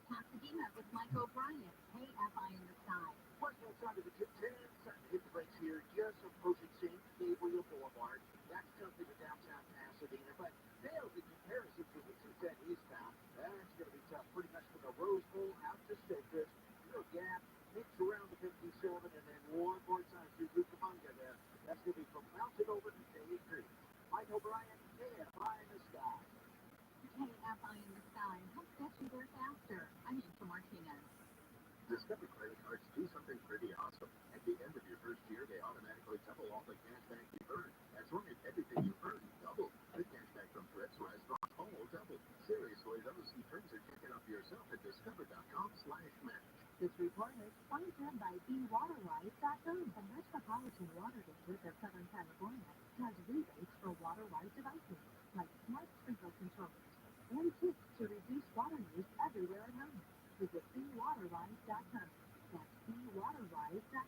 Pasadena with Mike O'Brien. KFI in the sky. Working outside of the 210, starting to hit the brakes here, just approaching St. Gabriel Boulevard. That's jumping to downtown Pasadena, but pales in comparison to the 210 eastbound. That's going to be tough, pretty much from the Rose Bowl out to Citrus. Little gap, hits around the 57, and then one more time through Bucamonga there. That's going to be from Mountain over to Day Creek. Mike O'Brien, KFI in the sky. KFI in the sky. How sketchy they're faster. I'm Angel Martinez. Discover credit cards do something pretty awesome. At the end of your first year, they automatically double all the cash back you earn. That's right, everything you earn double. The cash back from trips, restaurants, all double. Seriously, those key terms are checking out for yourself at discover.com/match. This report is sponsored by ViralRabbi.com. The Metropolitan Water District of Southern California has rebates for water wise devices like smart sprinkler controllers and kits to reduce water use everywhere at home. Visit ViralRabbi.com. That's ViralRabbi.com. It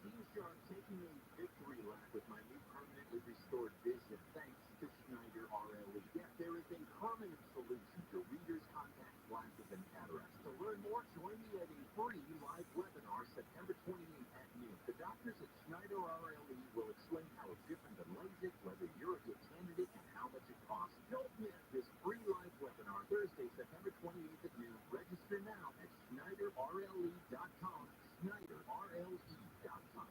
seems you're taking a victory lap with my new permanently restored vision, thanks to Schneider RLE. Yes, there is a permanent solution to readers' contacts, glasses, and cataracts. To learn more, join me at a free live webinar September 28th at noon. The doctors at Schneider RLE will explain how it's different than LASIK, whether you're a good candidate, and how much it costs. Don't miss this free live webinar Thursday, September 28th at noon. Register now at SchneiderRLE.com. SchneiderRLE.com.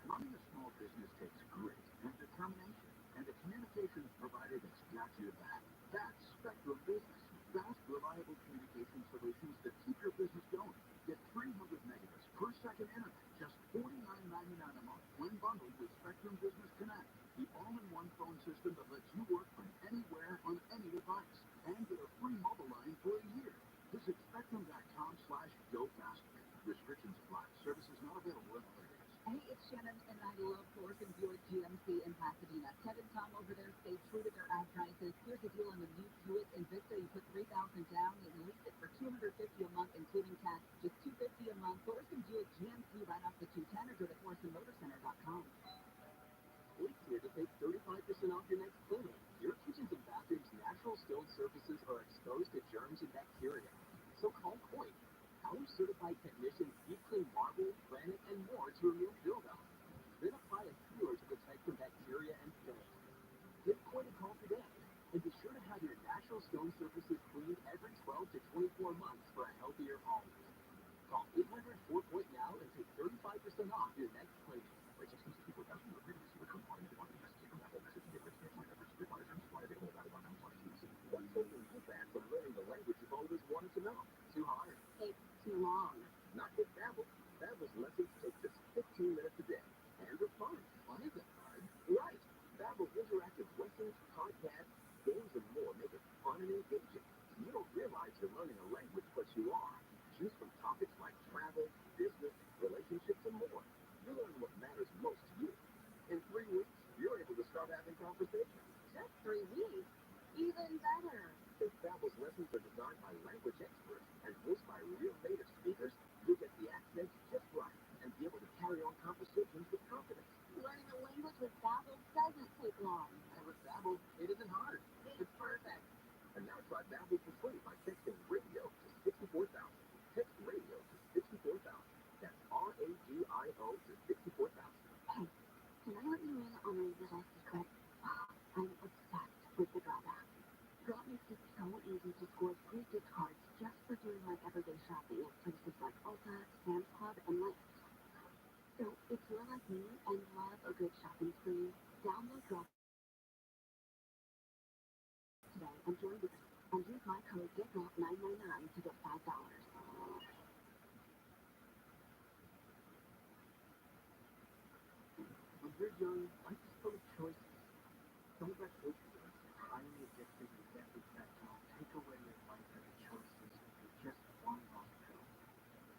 Running a small business takes grit and determination, and a communications provider that's got your back. That's Spectrum Business. Fast, reliable communication solutions that keep your business going. Get 300 megabits per second internet, just $49.99 a month, when bundled with Spectrum Business Connect, the all-in-one phone system that lets you work from anywhere on any device, and get a free mobile line for a year. Visit spectrum.com/go faster. Restrictions apply. Services not available in other areas. Hey, it's Shannon, and I love Thornton Buick GMC in Pasadena. Ted and Tom over there stay true to their ad prices. Here's the deal on the new Buick Invicta. You put $3,000 down and lease it for $250 a month, including tax. Just $250 a month. Thornton Buick GMC right off the 210, or go to ThorntonMotorCenter.com. Click here to take 35% off your next cleaning. Your kitchens and bathrooms' natural stone surfaces are exposed to germs and bacteria. So call Coit. Our certified technicians deep clean marble, granite, and more to remove buildup. Then apply a sealer to protect from bacteria and stains. Give Coit a call today, and be sure to have your natural stone surfaces cleaned every 12 to 24 months for a healthier home. Call 800-4-COIT now and take 35% off your next cleaning. What's holding you back from learning the language you've always wanted to know? Too hard? Take too long. Not with Babbel. Babbel's lessons take just 15 minutes a day. And they're fun. Fun isn't hard. Right. Babbel's interactive lessons, podcasts, games, and more make it fun and engaging. You don't realize you're learning a language, but you are. Choose from topics like travel, business, relationships, and more. You learn what matters most to you. In 3 weeks, you're able to start having conversations. Just 3 weeks? Even better. If Babbel's lessons are designed by language experts and voiced by real native speakers, you'll get the accents just right and be able to carry on conversations with confidence. Learning a language with Babbel doesn't take long. And with Babbel, it isn't hard. It's perfect. And now try Babbel for free by texting radio to 64,000. Text radio to 64,000. That's RADIO to 64,000. Hey, can I let you in on a little secret? I'm obsessed with the Drop app. Drop makes it so easy to score free gift cards just for doing my everyday shopping at places like Ulta, Sam's Club, and Lyft. So if you're like me and love a good shopping spree, download Drop today and join with us. And use my code GETDROP999 to get $5. When you're young, life is full of choices. Don't let opioids and highly addictive methamphetamine take away your life and the choices with just one wrong pill.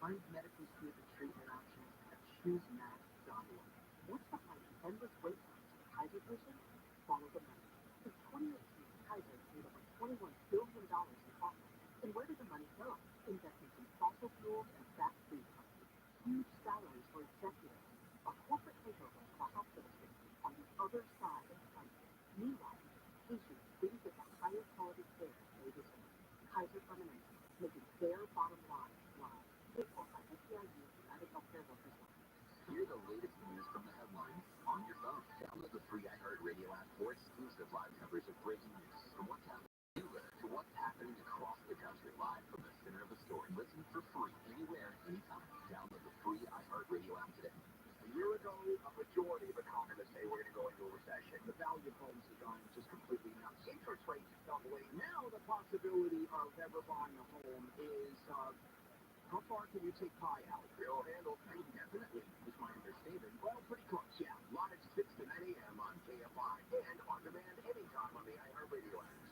Find medically proven treatment options at ChooseMath.org. What's behind endless wait times for Kaiser patients? Follow the money. In 2018, Kaiser paid over $21 billion in profit. And where did the money go? Investments in fossil fuels and fast food companies. Huge salaries for executives. A corporate takeover of the hospital system on the other side of the country. Meanwhile, patients didn't get the higher quality care they deserve. Kaiser Permanente, making their bottom line rise. Paid for by SEIU, United Healthcare Workers. Hear the latest news from the headlines on your phone. Download the free iHeartRadio app for exclusive live coverage of breaking news. From what's happening anywhere to what's happening across the country, live from the center of the story. Listen for free anywhere, anytime. Download the free iHeartRadio app today. A year ago, a majority of economists say we're going to go into a recession. The value of homes is going just completely nuts. Interest rates doubling. Now the possibility of ever buying a home is, how far can you take pie out? Real handle. Definitely, is my understanding. Well, pretty close, yeah. Live 6 to 9 a.m. on KFI and on demand anytime on the iHeartRadio app.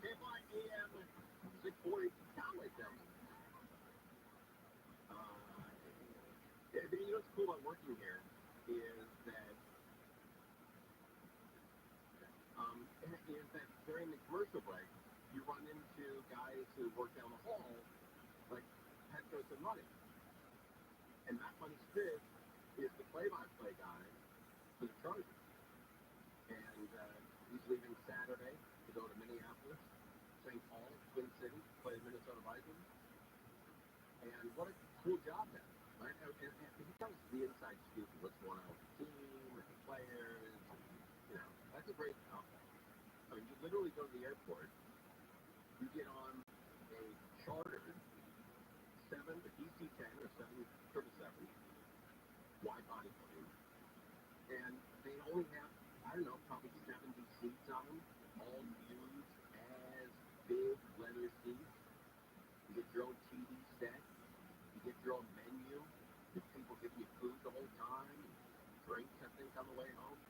KFI AM 640. Sound like them. You know what's cool about working here is that during the commercial break, you run into guys who work down the hall, like Petros and Money. And Matt Money Smith is the play-by-play guy for the Chargers. And he's leaving Saturday to go to Minneapolis, St. Paul, Twin City, play the Minnesota Vikings. And what a cool job that is, right? And he tells the inside scoop of what's going on with the team and the players. And, that's a great outfit. I mean, you literally go to the airport, you get on a chartered DC-10 or 777 wide-body plane, and they only have, I don't know, probably 70 seats on them, all used as big leather seats. You get your own TV set, you get your own menu, there's people giving you food the whole time, drinks, I think, on the way home,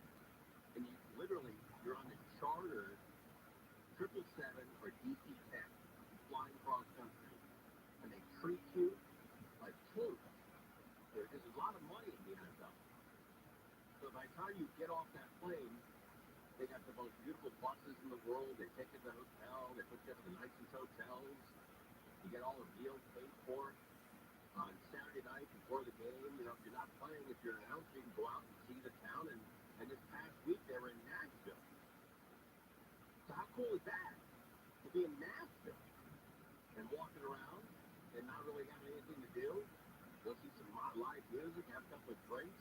and you literally, you're on a chartered 777 or DC-10 flying cross country, and they treat you like kings. There's a lot of money in the NFL. So by the time you get off that plane, they got the most beautiful buses in the world. They take you to the hotel. They put you up in the nicest hotels. You get all the meals paid for. On Saturday night before the game, if you're not playing, if you're an announcer, you can go out and see the town. And this past week, they were in Nashville. So how cool is that? To be in Nashville and walking around and not really having anything to do. Go see some live music, have a couple of drinks.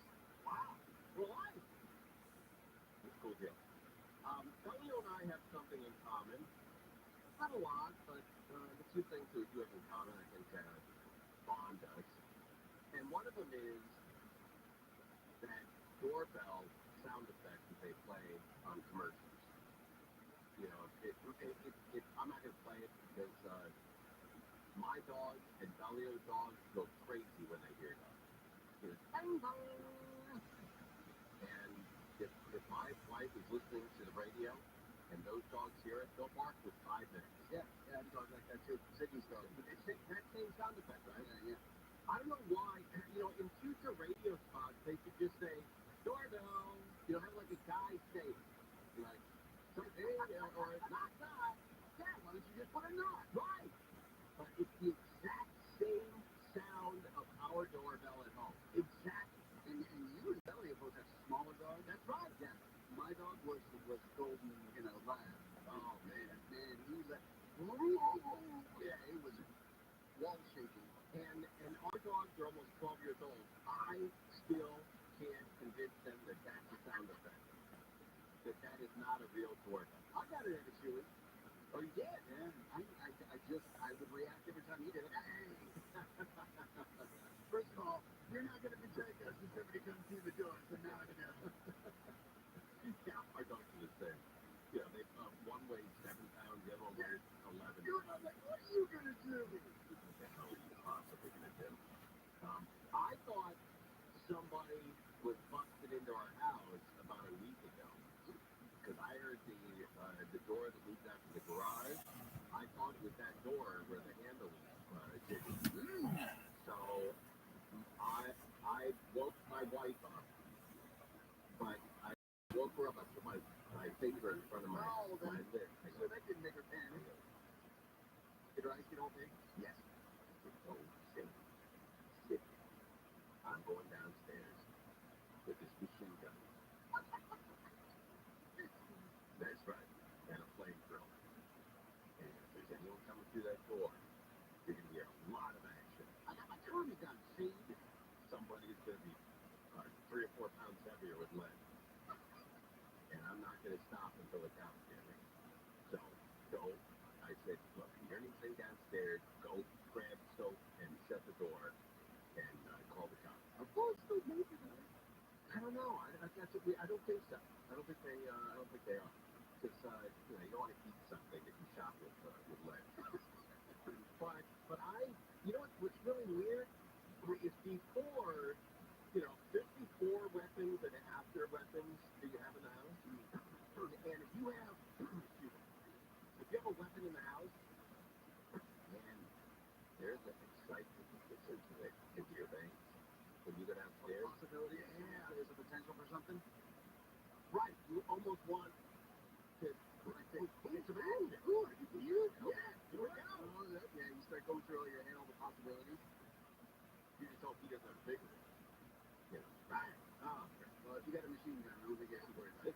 Wow, what a life. That's a cool deal. Elio and I have something in common. Not a lot, but the two things that we do have in common, I think, bond us. And one of them is that doorbell sound effect that they play on commercials. I'm not going to play it because my dog and Elio's dog go crazy when they hear that. Bang, bang. And if my wife is listening to the radio and those dogs hear it, they'll bark for 5 minutes. Yeah, dogs like that too. Sydney's dog. It's that same sound effect, right? Yeah. I don't know why. In future radio spots, they should just say doorbell. Have like a guy say it. Like something, or knock knock. Yeah, why don't you just put a knock? Right. But it's the exact same sound of our doorbell at home. Exactly. And you and Elliot both have smaller dogs. That's right. Yeah. My dog was golden, lab. Oh man, he was like, yeah, it was wall shaking. And our dogs are almost 12 years old. I still can't convince them that that's a sound effect. That is not a real doorbell. I got it at a Chewy. Oh, you did? Yeah. I would react every time you did it. Hey! First of all, you're not going to betray us if somebody comes through the door, so now I know. Yeah, our dogs are the same. One weighs 7 pounds, the other one weighs 11. You're not like, what are you going to do? What the hell are you possibly going to do? I thought somebody was busted into our house about a week ago. Because I heard the door that leads out to the garage. I thought it was that door where the handle was jiggling. So I woke my wife up, but I woke her up. I put my finger in front of my lip. So that didn't make her panic. Did her eyes get all big? Yes. Oh, sit. I'm going downstairs with this machine gun. That's right. And a flamethrower. And if there's anyone coming through that door, you're going to hear a lot of action. I got my Tommy gun, see? Somebody is going to be 3 or 4 pounds heavier with lead. And I'm not going to stop until the cops get me. So, go. I said, look, if you hear anything downstairs, go grab soap and shut the door and call the cops. Of course, they'll make it. I don't know. I don't think so. I don't think they are. Because you don't want to eat something that you shot with lead. but what's really weird is before, there's before weapons and after weapons that you have in the house. And if you have a weapon in the house, man, there's an excitement that gets into your veins. When you go downstairs, possibility, yeah, there's a potential for something. Right, you almost want to abilities. You just hope he doesn't have a bigger one. You know, right? Oh, okay. Well, if you got a machine gun, I don't think you have to worry about it.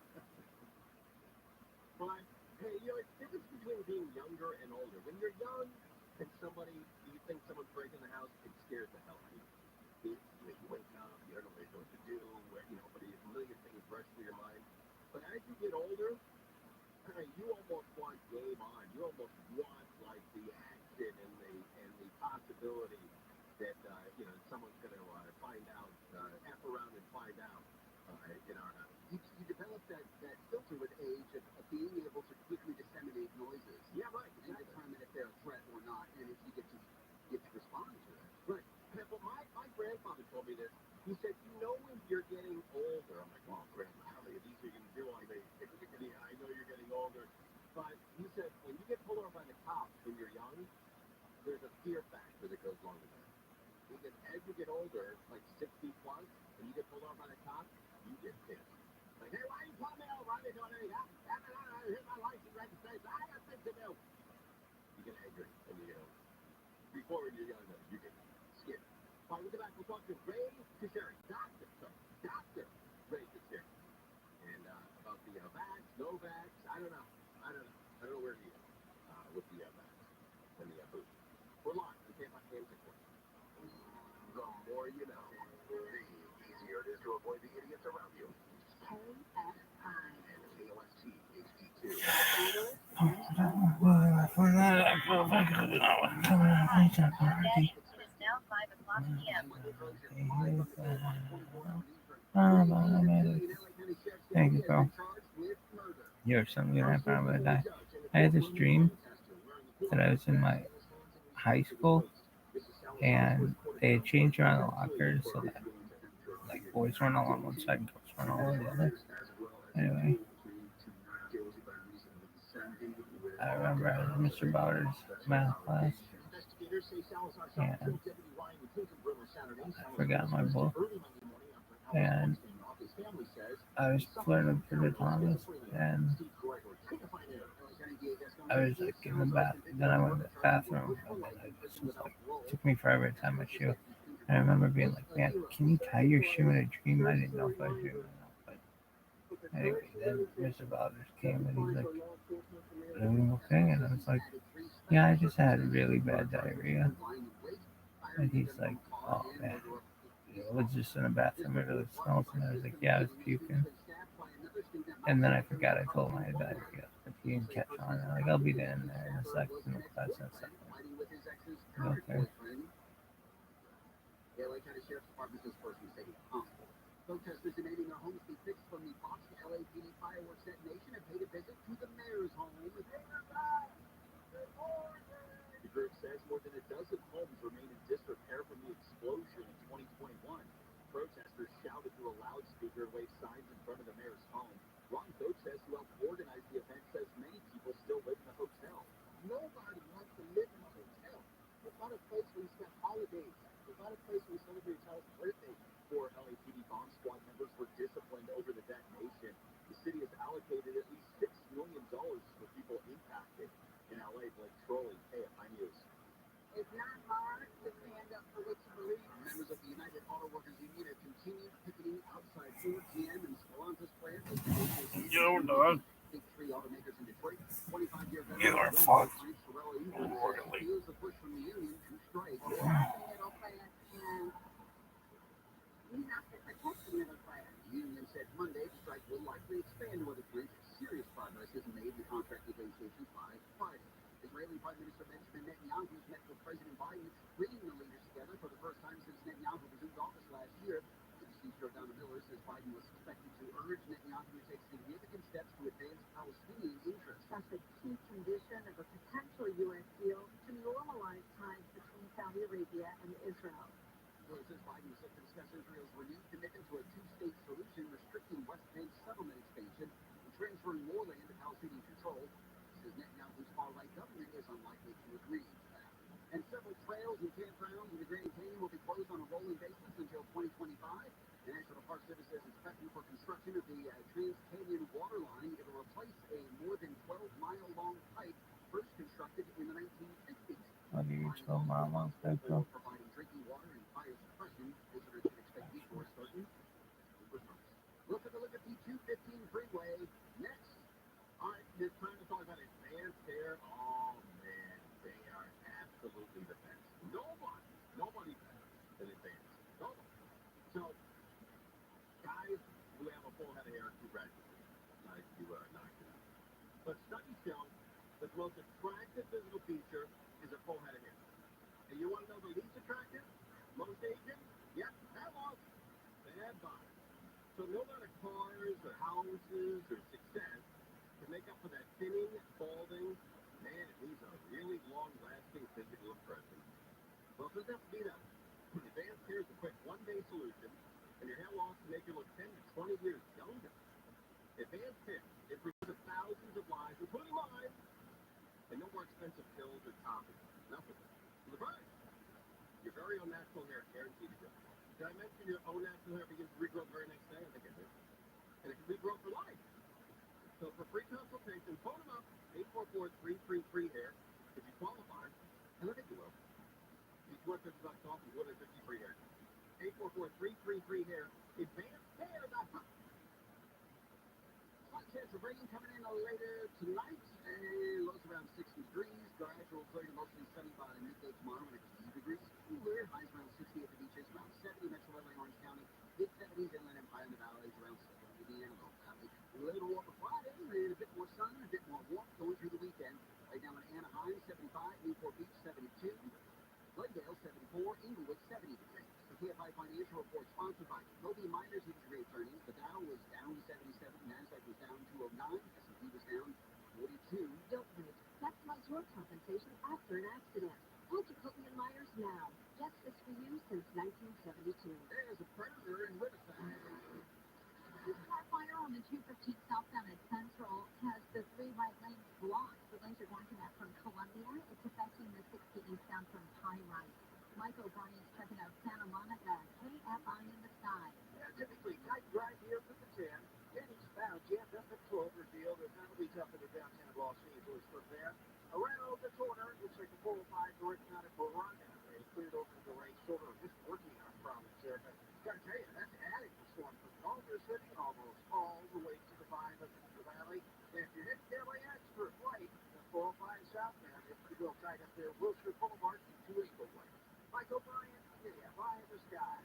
But, hey, you know, it's the difference between being younger and older. When you're young and you think someone's breaking the house, it scares the hell out of you. You wake up, you don't know what to do, but a million things rush through your mind. But as you get older, you almost want game on. You almost want like the action and the possibility that someone's going to find out, F around and find out in our house. You develop that filter with age of being able to quickly disseminate noises. Yeah, right. And determine if they're a threat or not, and if you get to respond to it. Right. But my grandfather told me this. He said, when you're getting older. I'm like, oh, Grandma, how many of these are you going to do on me? I know you're getting older. But he said, when you get pulled over by the cops when you're young, there's a fear factor that goes along with that. Because as you get older, like 60 plus, and you get pulled over by the cops, you get pissed. Like, hey, why are you pulling me over? I didn't do anything. Here's my license registration. I got things to do. You get angry, and you get older. Before when you're younger, you get scared. All right, we'll get back. We'll talk to Ray Kasheri, Dr. Ray Kasheri. And about the vax, no vax, I don't know. I don't know where he is with the vax and the boost. We're live on Tampa Kansas. The more you know, the easier it is to avoid the idiots around you. KFI and KOST HD2. It is now 5 o'clock p.m. Thank you, bro. You're something I found that I had this dream that I was in my high school and they had changed around the lockers so that like boys weren't all on one side and girls weren't all on the other. Anyway, I remember I was in Mr. Bowder's math class and I forgot my book and I was flirting with Peter Thomas and I was like in the bath. Then I went to the bathroom and it was like, it took me forever to tie my shoe. And I remember being like, man, can you tie your shoe in a dream? I didn't know if I was dreaming or not. But anyway, then Mr. Bowders came and he's like, everything okay? And I was like, yeah, I just had really bad diarrhea. And he's like, oh man, it was just in the bathroom. It really smells. And I was like, yeah, I was puking. And then I forgot I told him I had diarrhea. But he didn't catch on. I'm like, I'll be there in a sec in the class in a second. Okay. LA County Sheriff's Department says person safe. Protesters demanding their homes be fixed from the botched LAPD fireworks detonation have paid a visit to the mayor's home. The group says more than a dozen homes remain in disrepair from the explosion in 2021. Protesters shouted through a loudspeaker and waved signs in front of the mayor's home. Ron Coates, who helped organize the event, says many people still live in the hotel. Nobody wants to live in a hotel. It's not a place where you spend holidays. It's not a place where you celebrate your child's birthday. 4 LAPD bomb squad members were disciplined over the detonation. The city has allocated at least $6 million for people impacted in LA. Blake Trolley, KFI News. It's not hard to stand up for what you believe. Members of the United Auto Workers Union have continued picketing outside Ford, GM, and Stellantis plants. You're done. Big three automakers in Detroit. 25-year veteran. You are fucked. Royally. He was the push from the union to strike. Middle class, and we have to protect the middle class. The union said Monday the strike will likely expand to other fleets. Serious progress is made in contract negotiations by Friday. Israeli Prime Minister Benjamin Netanyahu met with President Biden, bringing the leaders together for the first time since Netanyahu resumed office last year. ABC's Jordana Miller says Biden was expected to urge Netanyahu to take significant steps to advance Palestinian interests. That's a key condition of a potential U.S. deal to normalize ties between Saudi Arabia and Israel. Miller says Biden was set to discuss Israel's renewed commitment to a two-state solution, restricting West Bank settlement expansion and transferring more land to Palestinian control. He says Netanyahu's far-right government is unlikely to agree to that. And several trails and campgrounds in the Grand Canyon will be closed on a rolling basis until 2025. The National Park Service says it's prepping for construction of the Trans-Canyon Water Line. It will replace a more than 12-mile-long pipe first constructed in the 1950s. What do you tell Mama? congratulations. Nice you knocked it out. But studies show that the most attractive physical feature is a full head of hair. And you want to know the least attractive? Most Asians? Yep, hair loss. Bad body. So no amount of cars or houses or success can make up for that thinning, balding. Man, it needs a really long-lasting physical impression. Well, it doesn't have to be that. Advanced hair is a quick one-day solution, and your hair loss can make you look 10 to 20 years younger. Advanced hair, it reduces thousands of lives, including mine, and no more expensive pills or toppings. Nothing. The price. Your very own natural hair, guaranteed to grow. Did I mention your own natural hair begins to regrow the very next day? I think I did. And it can regrow for life. So for free consultation, phone them up, 844-333-HAIR, if you qualify, and I think you will. Each $150 off and 250 free hair. 844-333-HAIR, advancedhair.com. Slight chance of rain coming in later tonight. Lows around 60 degrees. Gradual clear to mostly sunny by midday tomorrow and a few degrees cooler. Highs around 60 at the beaches, around 70 Metro LA, Orange County. Mid-70s inland and high in the valleys, around 70 and low valley. A little warmer Friday, and a bit more sun, a bit more warmth going through the weekend. Right down in Anaheim, 75, Newport Beach, 72. Glendale, 74, Inglewood, 70 degrees. The KFI Financial Report sponsored by Kobe Miners Injury Attorneys. The Dow was down 77, NASDAQ was down 209, S&P was down 42. Don't wait. Maximize your compensation after an accident. Call Jacoby & Myers now. Justice for you since 1972. There's a predator in Riverside. This car fire on the 215 southbound at Central has the 3 right lanes blocked. The lanes are going to that from Columbia. It's affecting the 60 eastbound from Pyrite. Mike O'Brien's checking out Santa Monica. KFI in the sky. Yeah, typically tight drive here for the 10. Then eastbound, jammed up at Cloverfield. It's not really tough in the downtown Los Angeles from there. Around the corner, looks like the 405 working out at Verona. They cleared over the right shoulder. Just working on problems there. But gotta tell you, that's adding the storm from Culver City almost all the way to the 5 of the Valley. And if you're heading their way out for a flight, the 405 southbound, it's pretty well tied up there. Wilshire Boulevard to Inglewood. Mike O'Brien, KFI in the sky.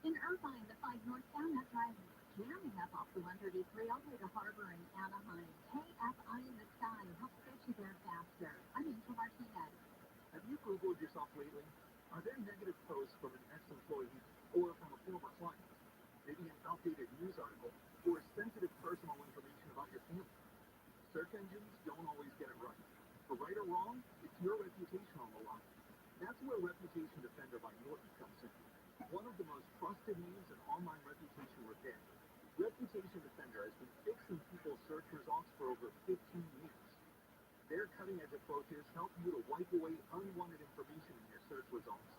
In Irvine, the 5 northbound, that drive jamming up off the 133 all the way to Harbor in Anaheim. KFI in the sky helps get you there faster. I'm Angel Martinez. Have you Googled yourself lately? Are there negative posts from an ex-employee or from a former client? Maybe an outdated news article or sensitive personal information about your family? Search engines don't always get it right. For right or wrong, it's your reputation on the line. That's where Reputation Defender by Norton comes in. One of the most trusted names in online reputation repair. Reputation Defender has been fixing people's search results for over 15 years. Their cutting-edge approaches help you to wipe away unwanted information in your search results.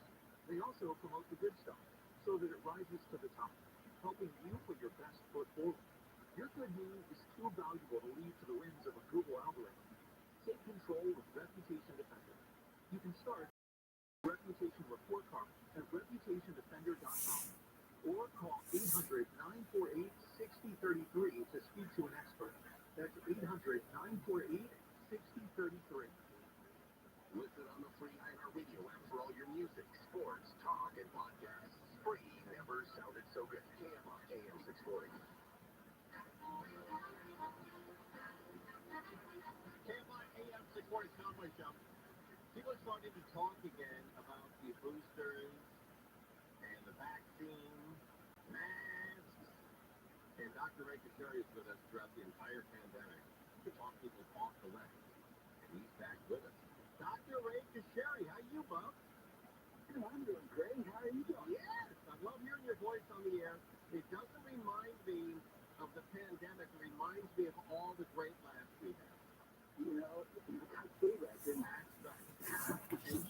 They also promote the good stuff so that it rises to the top, helping you put your best foot forward. Your good name is too valuable to leave to the whims of a Google algorithm. Take control with Reputation Defender. You can start Reputation Report Card at reputationdefender.com or call 800-948-6033 to speak to an expert. That's 800-948-6033. Listen on the free iHeartRadio app for all your music, sports, talk, and podcasts. Free never sounded so good. KFI AM 640. KFI AM 640 Soundwave Show. People are starting to talk again about the boosters and the vaccine, masks, and Dr. Ray Kashari is with us throughout the entire pandemic to talk people off the ledge. And he's back with us. Dr. Ray Kashari, how you, Bob? I'm doing great. How are you doing? Yes, I love hearing your voice on the air. It doesn't remind me of the pandemic. It reminds me of all the great laughs we had. You know, I say that, didn't I?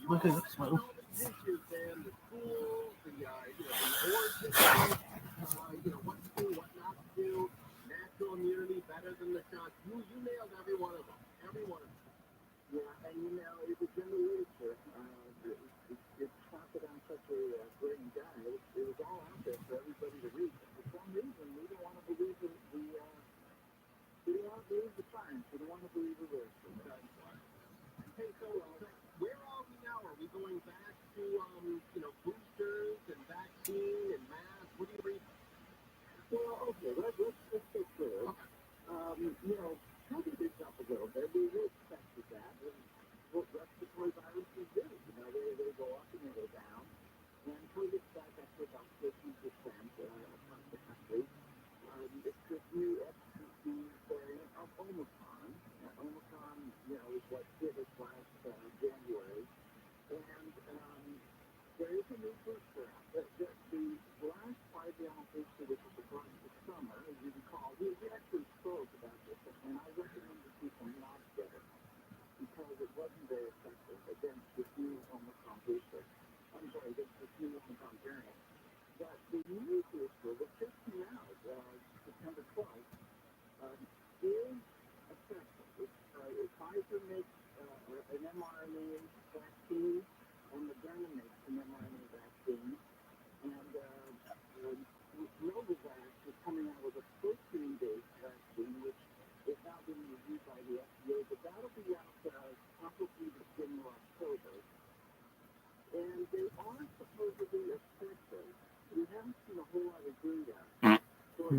Look at this one. All the issues, man, the schools, the origin, what to do, what not to do, natural immunity better than the shots. You nailed every one of them. Every one of them. Yeah, and you know, it was in the literature. It's not that I'm such a brilliant guy. It was all out there for everybody to read. But for some reason, we don't want to believe we don't want to believe the science. We don't want to believe the literature. Hey, so where are we now? Are we going back to, boosters and vaccine and masks? What do you read? Well, okay. Okay, let's go through. Cover this up a little bit. We expected that. What respiratory viruses do. They go up and they go down. And COVID back up to about 50% across the country. It's this new FCC variant of Omicron. Omicron, is what hit us last January. And there is a new booster out. The last bivalent booster, which was across the summer, as you recall, we actually spoke about this, and I recommended people not get it because it wasn't very effective against this new Omicron booster. I'm sorry, against this new Omicron variant. But the new booster, which just came out September 12th, is effective. Pfizer makes an mRNA vaccine, and Moderna makes an mRNA vaccine, and Novavax is coming out with a protein-based vaccine, which is now being reviewed by the FDA, but that'll be out probably the beginning of October. And they are supposedly effective. We haven't seen a whole lot of data. But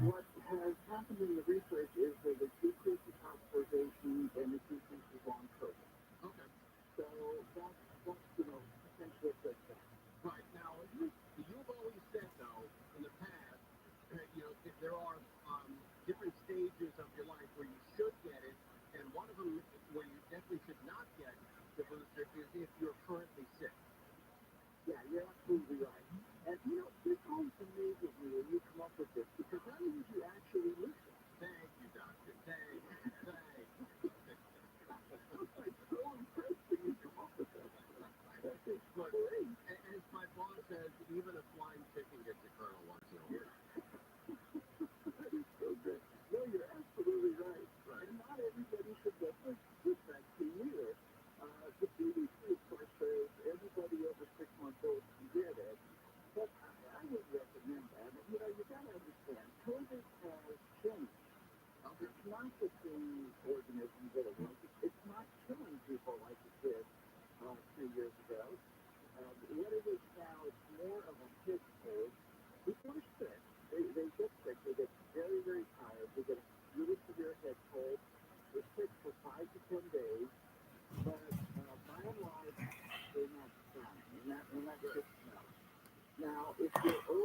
what has happened in the research is that it decreases hospitalizations and it decreases long COVID. Okay. So that's potentially a good thing. Right. Now, you've always said, though, in the past, if there are different stages of your life where you should get it, and one of them where you definitely should not get the booster is if you're currently sick. Yeah, you're absolutely right. And, this always amazes me when you come up with this, because that means you actually listen. Thank you, Doctor. Thank you. I'm so impressed that you come up with that. That's great. As my boss says, even a flying chicken gets a kernel once in a while. That is so good. No, you're absolutely right. And not everybody should get this vaccine either. The CDC, of course, says everybody over 6 months old can get it. But I would recommend that. You got to understand, COVID has changed. It's not the same organism that it was. It's not killing people like it did 2 years ago. What it is now, it's more of a hit cold. People are sick. They get sick. They get very, very tired. They get a really severe head cold. They're sick for 5 to 10 days. But by and large, they're not dying. And that's good to know. Now, if you're